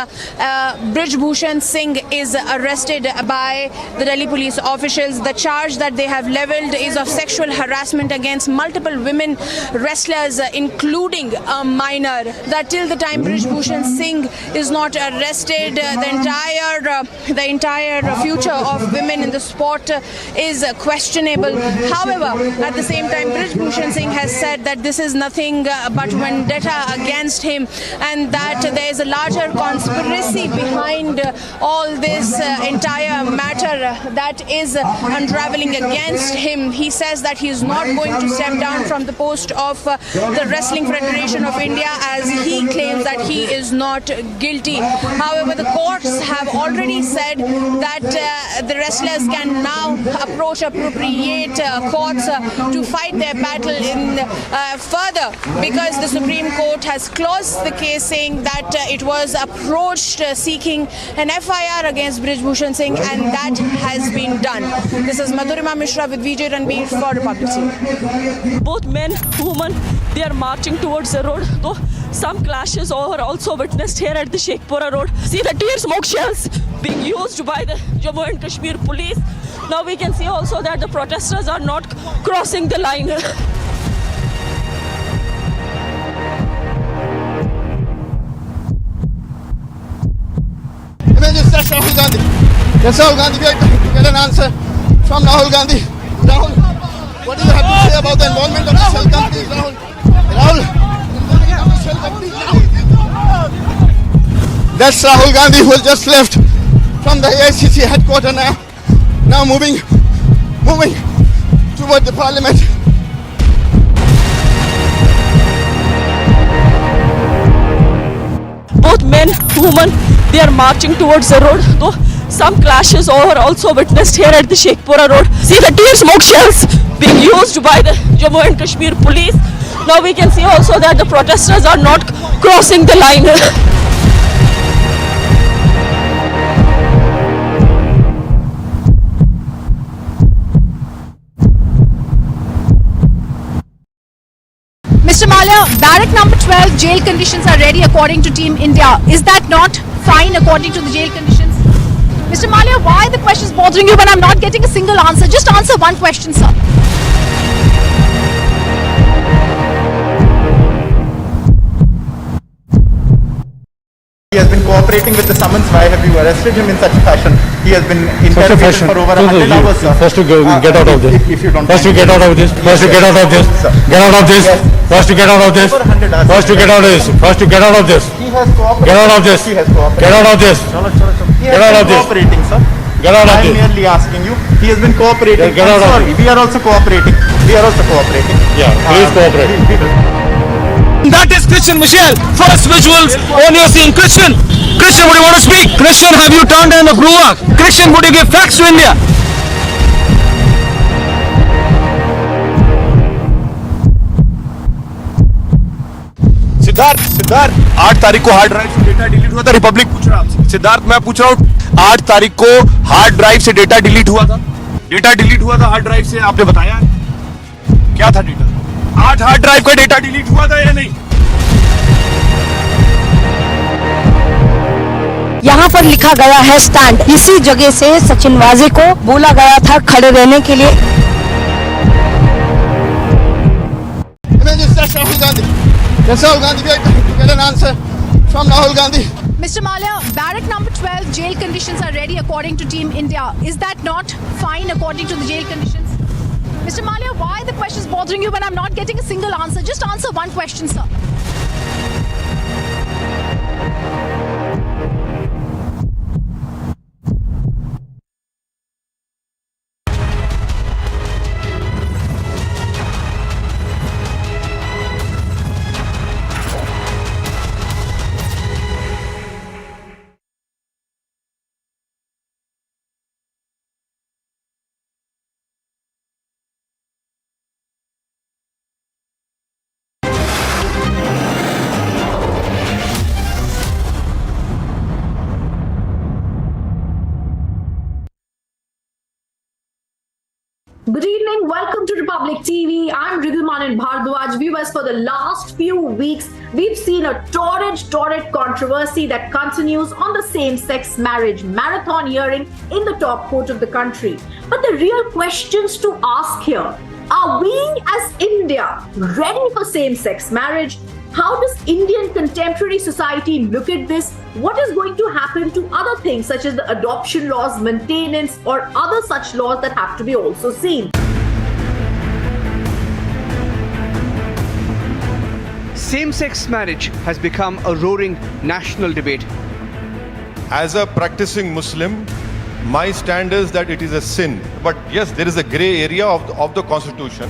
Brij Bhushan Singh is arrested by the Delhi police officials. The charge that they have leveled is of sexual harassment against multiple women wrestlers, including a minor. That till the time Brij Bhushan Singh is not arrested, the entire future of women in the sport is questionable. However, at the same time, Brij Bhushan Singh has said that this is nothing but vendetta against him, and that there is a larger conspiracy behind all this entire matter that is unraveling against him. He says that he is not going to step down from the post of the Wrestling Federation of India, as he claims that he is not guilty. However, the courts have already said that the wrestlers can now approach appropriate courts to fight their battle in further, because the Supreme Court has closed the case, saying that it was approached seeking an FIR against Brij Bhushan Singh, and that has been done. This is Madhurima Mishra with Vijay Ranbir for Republic TV. Both men, women, they are marching towards the road. Though some clashes are also witnessed here at the Sheikhpura road. See the tear smoke shells being used by the Jammu and Kashmir police. Now we can see also that the protesters are not crossing the line. Images, that's Rahul Gandhi. Yes, Rahul Gandhi, we are trying to get an answer from Rahul Gandhi. Rahul, what do you have to say about the involvement of the shell companies, Rahul? That's Rahul Gandhi, who has just left from the AICC headquarters now moving toward the parliament. Both men, women, they are marching towards the road. Though some clashes are also witnessed here at the Sheikhpura road. See the tear smoke shells being used by the Jammu and Kashmir police. Now we can see also that the protesters are not crossing the line. Mr. Malia, barrack number 12, jail conditions are ready according to Team India. Is that not fine according to the jail conditions? Mr. Malia, why the question is bothering you when I'm not getting a single answer? Just answer one question, sir. He has been cooperating with the summons. Why have you arrested him in such fashion? He has been interrogated for over 100 hours, sir. First to go, get out of this. If you don't First to get out of this. First to get out of this. Get out of this. First to get out of this. First to get out of this. First to get out of this. He has cooperated. Get out of this. He has cooperated. Get out of this. He Get out has of been this. cooperating, sir. Get out of I am this. merely asking you. He has been cooperating. Get out of Sorry, we are also cooperating. We are also cooperating. Yeah, please cooperate. That is Christian Michelle. First visuals on you seeing Christian. Christian, would you want to speak? Christian, have you turned in a brewer? Christian, would you give facts to India? Siddharth 8 तारीख को hard drive से data delete हुआ था. Republic पूछ रहा आपसे. सिद्धार्थ मैं पूछ रहा हूँ 8 तारीख को हार्ड ड्राइव से डेटा डिलीट हुआ था. डेटा डिलीट हुआ था हार्ड ड्राइव से, आपने बताया क्या था डेटा? 8 हार्ड ड्राइव का डेटा डिलीट हुआ था या नहीं? यहाँ पर लिखा गया है स्टैंड. इसी जगह से सचिन वाजे को बोला गया था खड़े रहने के लिए. Rahul Gandhi. Yes, Rahul Gandhi, we are trying to get an answer from Rahul Gandhi. Mr. Malia, barrack number 12, jail conditions are ready according to Team India. Is that not fine according to the jail conditions? Mr. Malia, why the question is bothering you when I'm not getting a single answer? Just answer one question, sir. Good evening, welcome to Republic TV. I'm Ridhumanan Bhardwaj. Viewers, for the last few weeks, we've seen a torrid controversy that continues on the same-sex marriage marathon hearing in the top court of the country. But the real questions to ask here, are we as India ready for same-sex marriage? How does Indian contemporary society look at this? What is going to happen to other things such as the adoption laws, maintenance, or other such laws that have to be also seen? Same-sex marriage has become a roaring national debate. As a practicing Muslim, my stand is that it is a sin. But yes, there is a grey area of the constitution.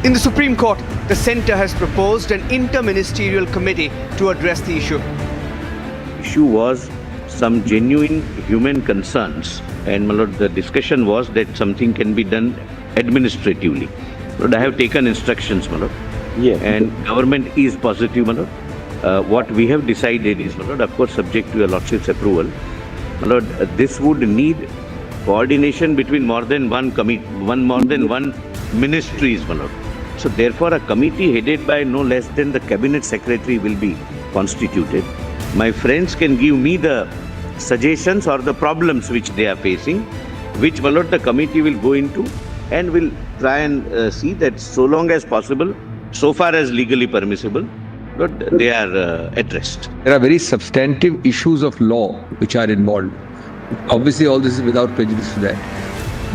In the Supreme Court, the centre has proposed an inter-ministerial committee to address the issue. Issue was some genuine human concerns, and my lord, the discussion was that something can be done administratively. Lord, I have taken instructions, my lord. Yeah. And government is positive, my lord. What we have decided is, my lord, of course, subject to your lordship's approval, my lord, this would need coordination between more than one ministries, my lord. So therefore, a committee headed by no less than the cabinet secretary will be constituted. My friends can give me the suggestions or the problems which they are facing, which, my lord, the committee will go into and will try and see that so long as possible, so far as legally permissible, but they are addressed. There are very substantive issues of law which are involved. Obviously, all this is without prejudice to that.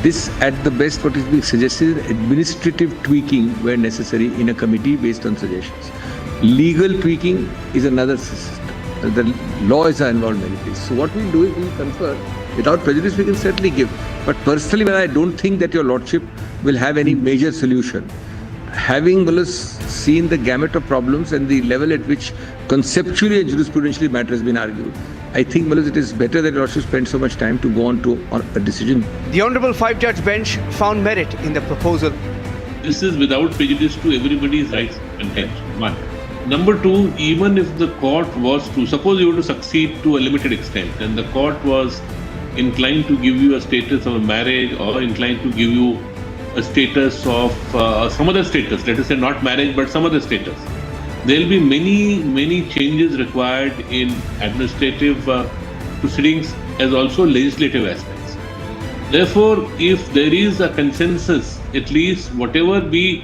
This, at the best, what is being suggested is administrative tweaking where necessary in a committee based on suggestions. Legal tweaking is another system. The law is involved in many cases. So what we'll do is we'll confer. Without prejudice, we can certainly give. But personally, I don't think that your lordship will have any major solution. Having seen the gamut of problems and the level at which conceptually and jurisprudentially matter has been argued, I think it is better that your lordship spend so much time to go on to a decision. The Honourable 5-Judge bench found merit in the proposal. This is without prejudice to everybody's rights and content. One. Number two, even if the court was to, suppose you were to succeed to a limited extent and the court was inclined to give you a status of a marriage or inclined to give you a status of some other status, let us say not marriage but some other status, there will be many changes required in administrative proceedings as also legislative aspects. Therefore, if there is a consensus, at least whatever be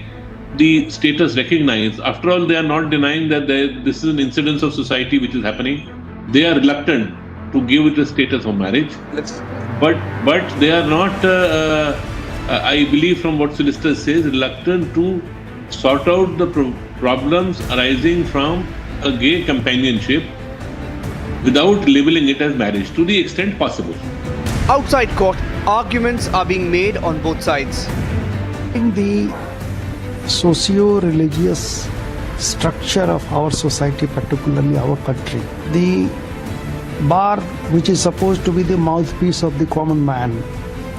the status recognized, after all, they are not denying that this is an incidence of society which is happening. They are reluctant to give it a status of marriage, but they are not, I believe from what solicitor says, reluctant to sort out the problems arising from a gay companionship without labeling it as marriage to the extent possible. Outside court, arguments are being made on both sides. In the socio-religious structure of our society, particularly our country, the bar, which is supposed to be the mouthpiece of the common man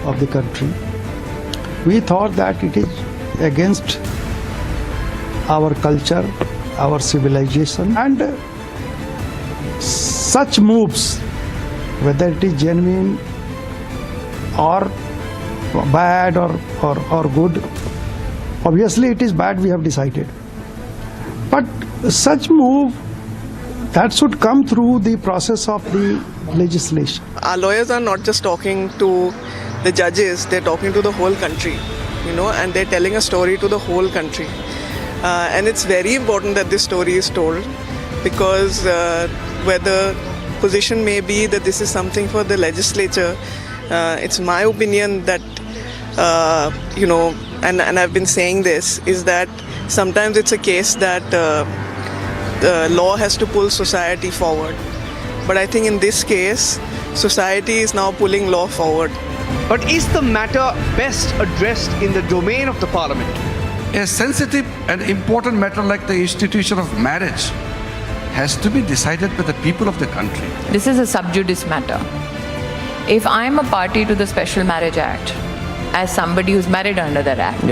of the country, we thought that it is against our culture, our civilization, and such moves, whether it is genuine or bad or good, obviously it is bad, we have decided. But such move, that should come through the process of the legislation. Our lawyers are not just talking to the judges, they're talking to the whole country, and they're telling a story to the whole country. And it's very important that this story is told, because where the position may be that this is something for the legislature, it's my opinion that, and I've been saying this, is that sometimes it's a case that the law has to pull society forward. But I think in this case, society is now pulling law forward. But is the matter best addressed in the domain of the parliament? A sensitive and important matter like the institution of marriage has to be decided by the people of the country. This is a sub judice matter. If I'm a party to the Special Marriage Act, as somebody who's married under that act,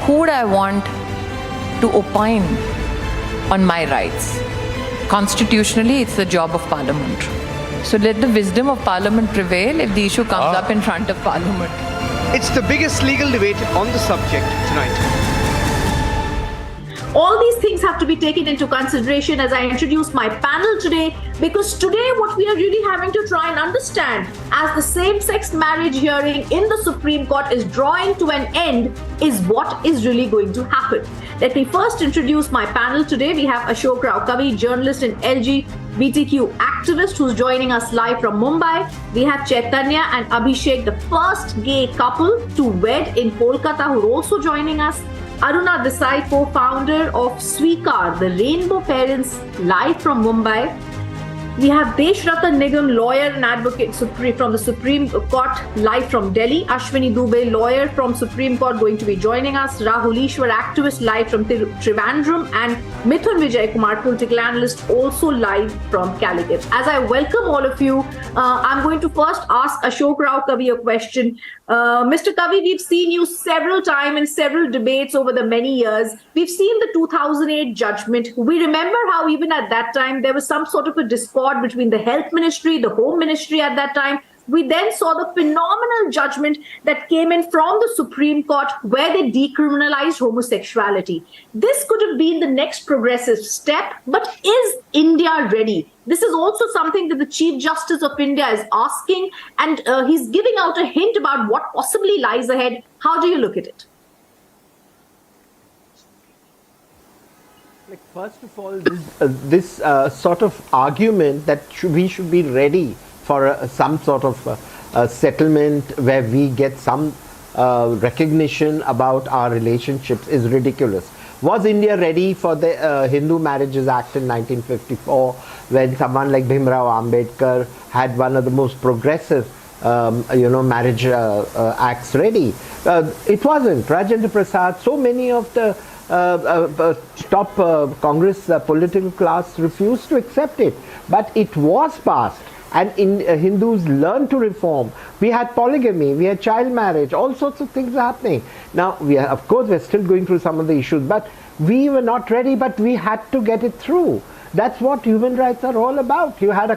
who would I want to opine on my rights? Constitutionally, it's the job of Parliament. So let the wisdom of Parliament prevail if the issue comes up in front of Parliament. It's the biggest legal debate on the subject tonight. All these things have to be taken into consideration as I introduce my panel today, because today what we are really having to try and understand as the same-sex marriage hearing in the Supreme Court is drawing to an end is what is really going to happen. Let me first introduce my panel today. We have Ashok Rao, journalist and LGBTQ activist, who's joining us live from Mumbai. We have Chaitanya and Abhishek, the first gay couple to wed in Kolkata, who are also joining us. Aruna Desai, co-founder of Swikar, the Rainbow Parents, live from Mumbai. We have Deshratan Nigam, lawyer and advocate from the Supreme Court, live from Delhi. Ashwini Dubey, lawyer from Supreme Court, going to be joining us. Rahul Ishwar, activist, live from Trivandrum. And Mithun Vijay Kumar, political analyst, also live from Calicut. As I welcome all of you, I'm going to first ask Ashok Rao Kavi a question. Mr. Kavi, we've seen you several times in several debates over the many years. We've seen the 2008 judgment. We remember how even at that time there was some sort of a discord between the health ministry, the home ministry at that time. We then saw the phenomenal judgment that came in from the Supreme Court where they decriminalized homosexuality. This could have been the next progressive step, but is India ready? This is also something that the Chief Justice of India is asking, and he's giving out a hint about what possibly lies ahead. How do you look at it? First of all, this sort of argument that we should be ready for some sort of settlement where we get some recognition about our relationships is ridiculous. Was India ready for the Hindu Marriages Act in 1954 when someone like Bhimrao Ambedkar had one of the most progressive marriage acts ready? It wasn't. Rajendra Prasad, so many of the top Congress political class refused to accept it, but it was passed, and Hindus learned to reform. We had polygamy, we had child marriage, all sorts of things are happening. Now, of course, we're still going through some of the issues, but we were not ready, but we had to get it through. That's what human rights are all about. You had a